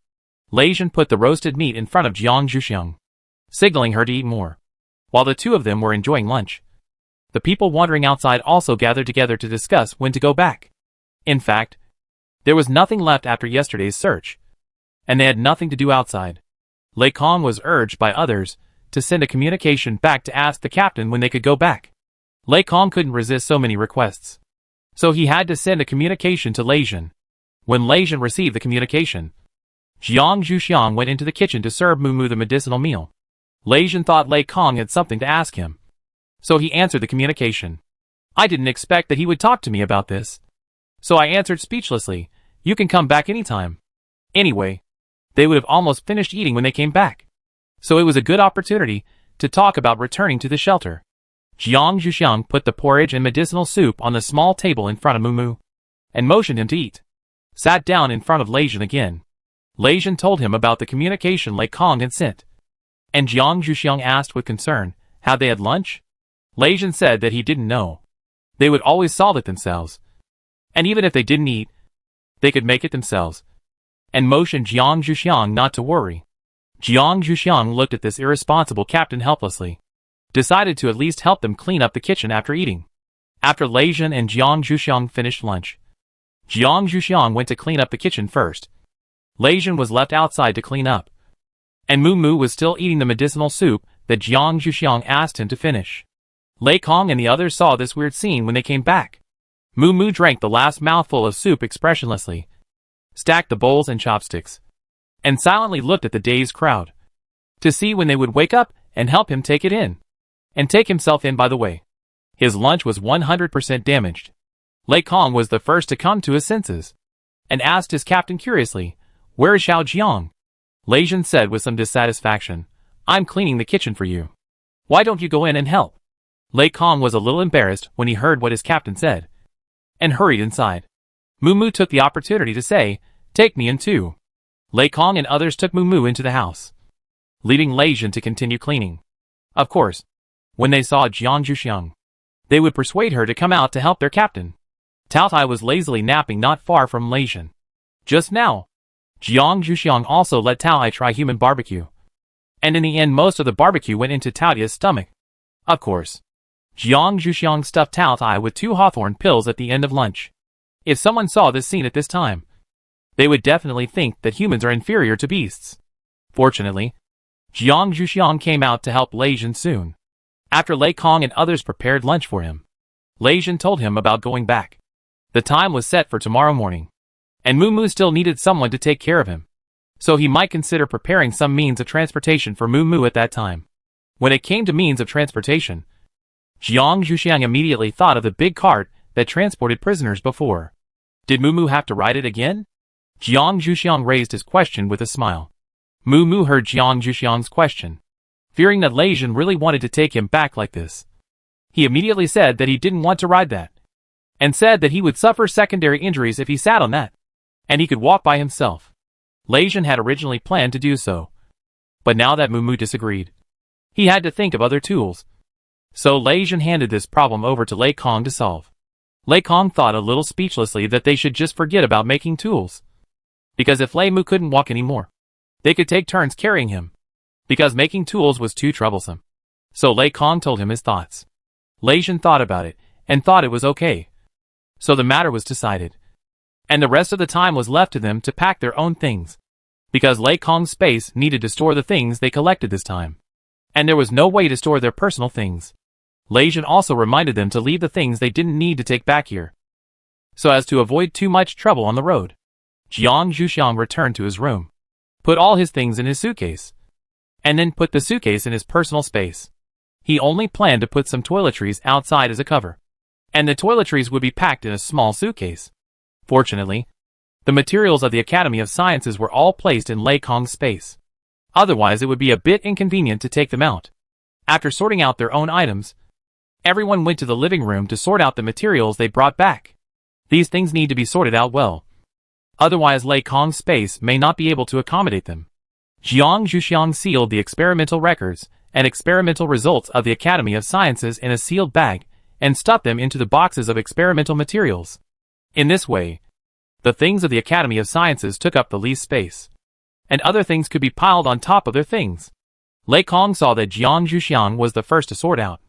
Lei Jin put the roasted meat in front of Jiang Zhuxiang, signaling her to eat more. While the two of them were enjoying lunch, the people wandering outside also gathered together to discuss when to go back. In fact, there was nothing left after yesterday's search, and they had nothing to do outside. Lei Kong was urged by others to send a communication back to ask the captain when they could go back. Lei Kong couldn't resist so many requests, so he had to send a communication to Lei Jin. When Lei Jin received the communication, Jiang Zhuxiang went into the kitchen to serve Moo the medicinal meal. Lei Jin thought Lei Kong had something to ask him, so he answered the communication. I didn't expect that he would talk to me about this, so I answered speechlessly, "You can come back anytime." Anyway, they would have almost finished eating when they came back, so it was a good opportunity to talk about returning to the shelter. Jiang Zhuxiang put the porridge and medicinal soup on the small table in front of Moo and motioned him to eat. Sat down in front of Lei Jin again. Lei Jin told him about the communication Lei Kong had sent, and Jiang Zhuxiang asked with concern how they had lunch. Lei Jin said that he didn't know. They would always solve it themselves, and even if they didn't eat, they could make it themselves, and motioned Jiang Zhuxiang not to worry. Jiang Zhuxiang looked at this irresponsible captain helplessly, decided to at least help them clean up the kitchen after eating. After Lei Jin and Jiang Zhuxiang finished lunch, Jiang Zhuxiang went to clean up the kitchen first. Lei Jin was left outside to clean up, and Moo was still eating the medicinal soup that Jiang Zhuxiang asked him to finish. Lei Kong and the others saw this weird scene when they came back. Moo drank the last mouthful of soup expressionlessly, stacked the bowls and chopsticks, and silently looked at the dazed crowd to see when they would wake up and help him take it in, and take himself in by the way. His lunch was 100% damaged. Lei Kong was the first to come to his senses, and asked his captain curiously, "Where is Xiao Jiang?" Lei Jin said with some dissatisfaction, "I'm cleaning the kitchen for you. Why don't you go in and help?" Lei Kong was a little embarrassed when he heard what his captain said, and hurried inside. Moo took the opportunity to say, "Take me in too." Lei Kong and others took Moo into the house, leaving Lei Jin to continue cleaning. Of course, when they saw Jiang Zhuxiang, they would persuade her to come out to help their captain. Tao Tai was lazily napping not far from Lei Jin. Just now, Jiang Zhuxiang also let Tao Tai try human barbecue, and in the end most of the barbecue went into Tao Tai's stomach. Of course, Jiang Zhuxiang stuffed Tao Tai with 2 hawthorn pills at the end of lunch. If someone saw this scene at this time, they would definitely think that humans are inferior to beasts. Fortunately, Jiang Zhuxiang came out to help Lei Jin soon. After Lei Kong and others prepared lunch for him, Lei Jin told him about going back. The time was set for tomorrow morning, and Moo still needed someone to take care of him, so he might consider preparing some means of transportation for Moo at that time. When it came to means of transportation, Jiang Zhuxiang immediately thought of the big cart that transported prisoners before. Did Moo have to ride it again? Jiang Zhuxiang raised his question with a smile. Moo heard Jiang Zhuxiang's question, fearing that Lei Jin really wanted to take him back like this. He immediately said that he didn't want to ride that, and said that he would suffer secondary injuries if he sat on that, and he could walk by himself. Lei Jin had originally planned to do so, but now that Moo disagreed, he had to think of other tools. So Lei Jin handed this problem over to Lei Kong to solve. Lei Kong thought a little speechlessly that they should just forget about making tools, because if Lei Mu couldn't walk anymore, they could take turns carrying him, because making tools was too troublesome. So Lei Kong told him his thoughts. Lei Jin thought about it, and thought it was okay. So the matter was decided, and the rest of the time was left to them to pack their own things, because Lei Kong's space needed to store the things they collected this time, and there was no way to store their personal things. Lei Jin also reminded them to leave the things they didn't need to take back here, so as to avoid too much trouble on the road. Jiang Zhuxiang returned to his room, put all his things in his suitcase, and then put the suitcase in his personal space. He only planned to put some toiletries outside as a cover, and the toiletries would be packed in a small suitcase. Fortunately, the materials of the Academy of Sciences were all placed in Lei Kong's space. Otherwise it would be a bit inconvenient to take them out. After sorting out their own items, everyone went to the living room to sort out the materials they brought back. These things need to be sorted out well, otherwise Lei Kong's space may not be able to accommodate them. Jiang Zhuxiang sealed the experimental records and experimental results of the Academy of Sciences in a sealed bag and stuffed them into the boxes of experimental materials. In this way, the things of the Academy of Sciences took up the least space, and other things could be piled on top of their things. Lei Kong saw that Jiang Zhuxiang was the first to sort out,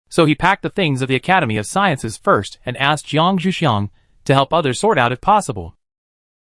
so he packed the things of the Academy of Sciences first and asked Jiang Zhuxiang to help others sort out if possible.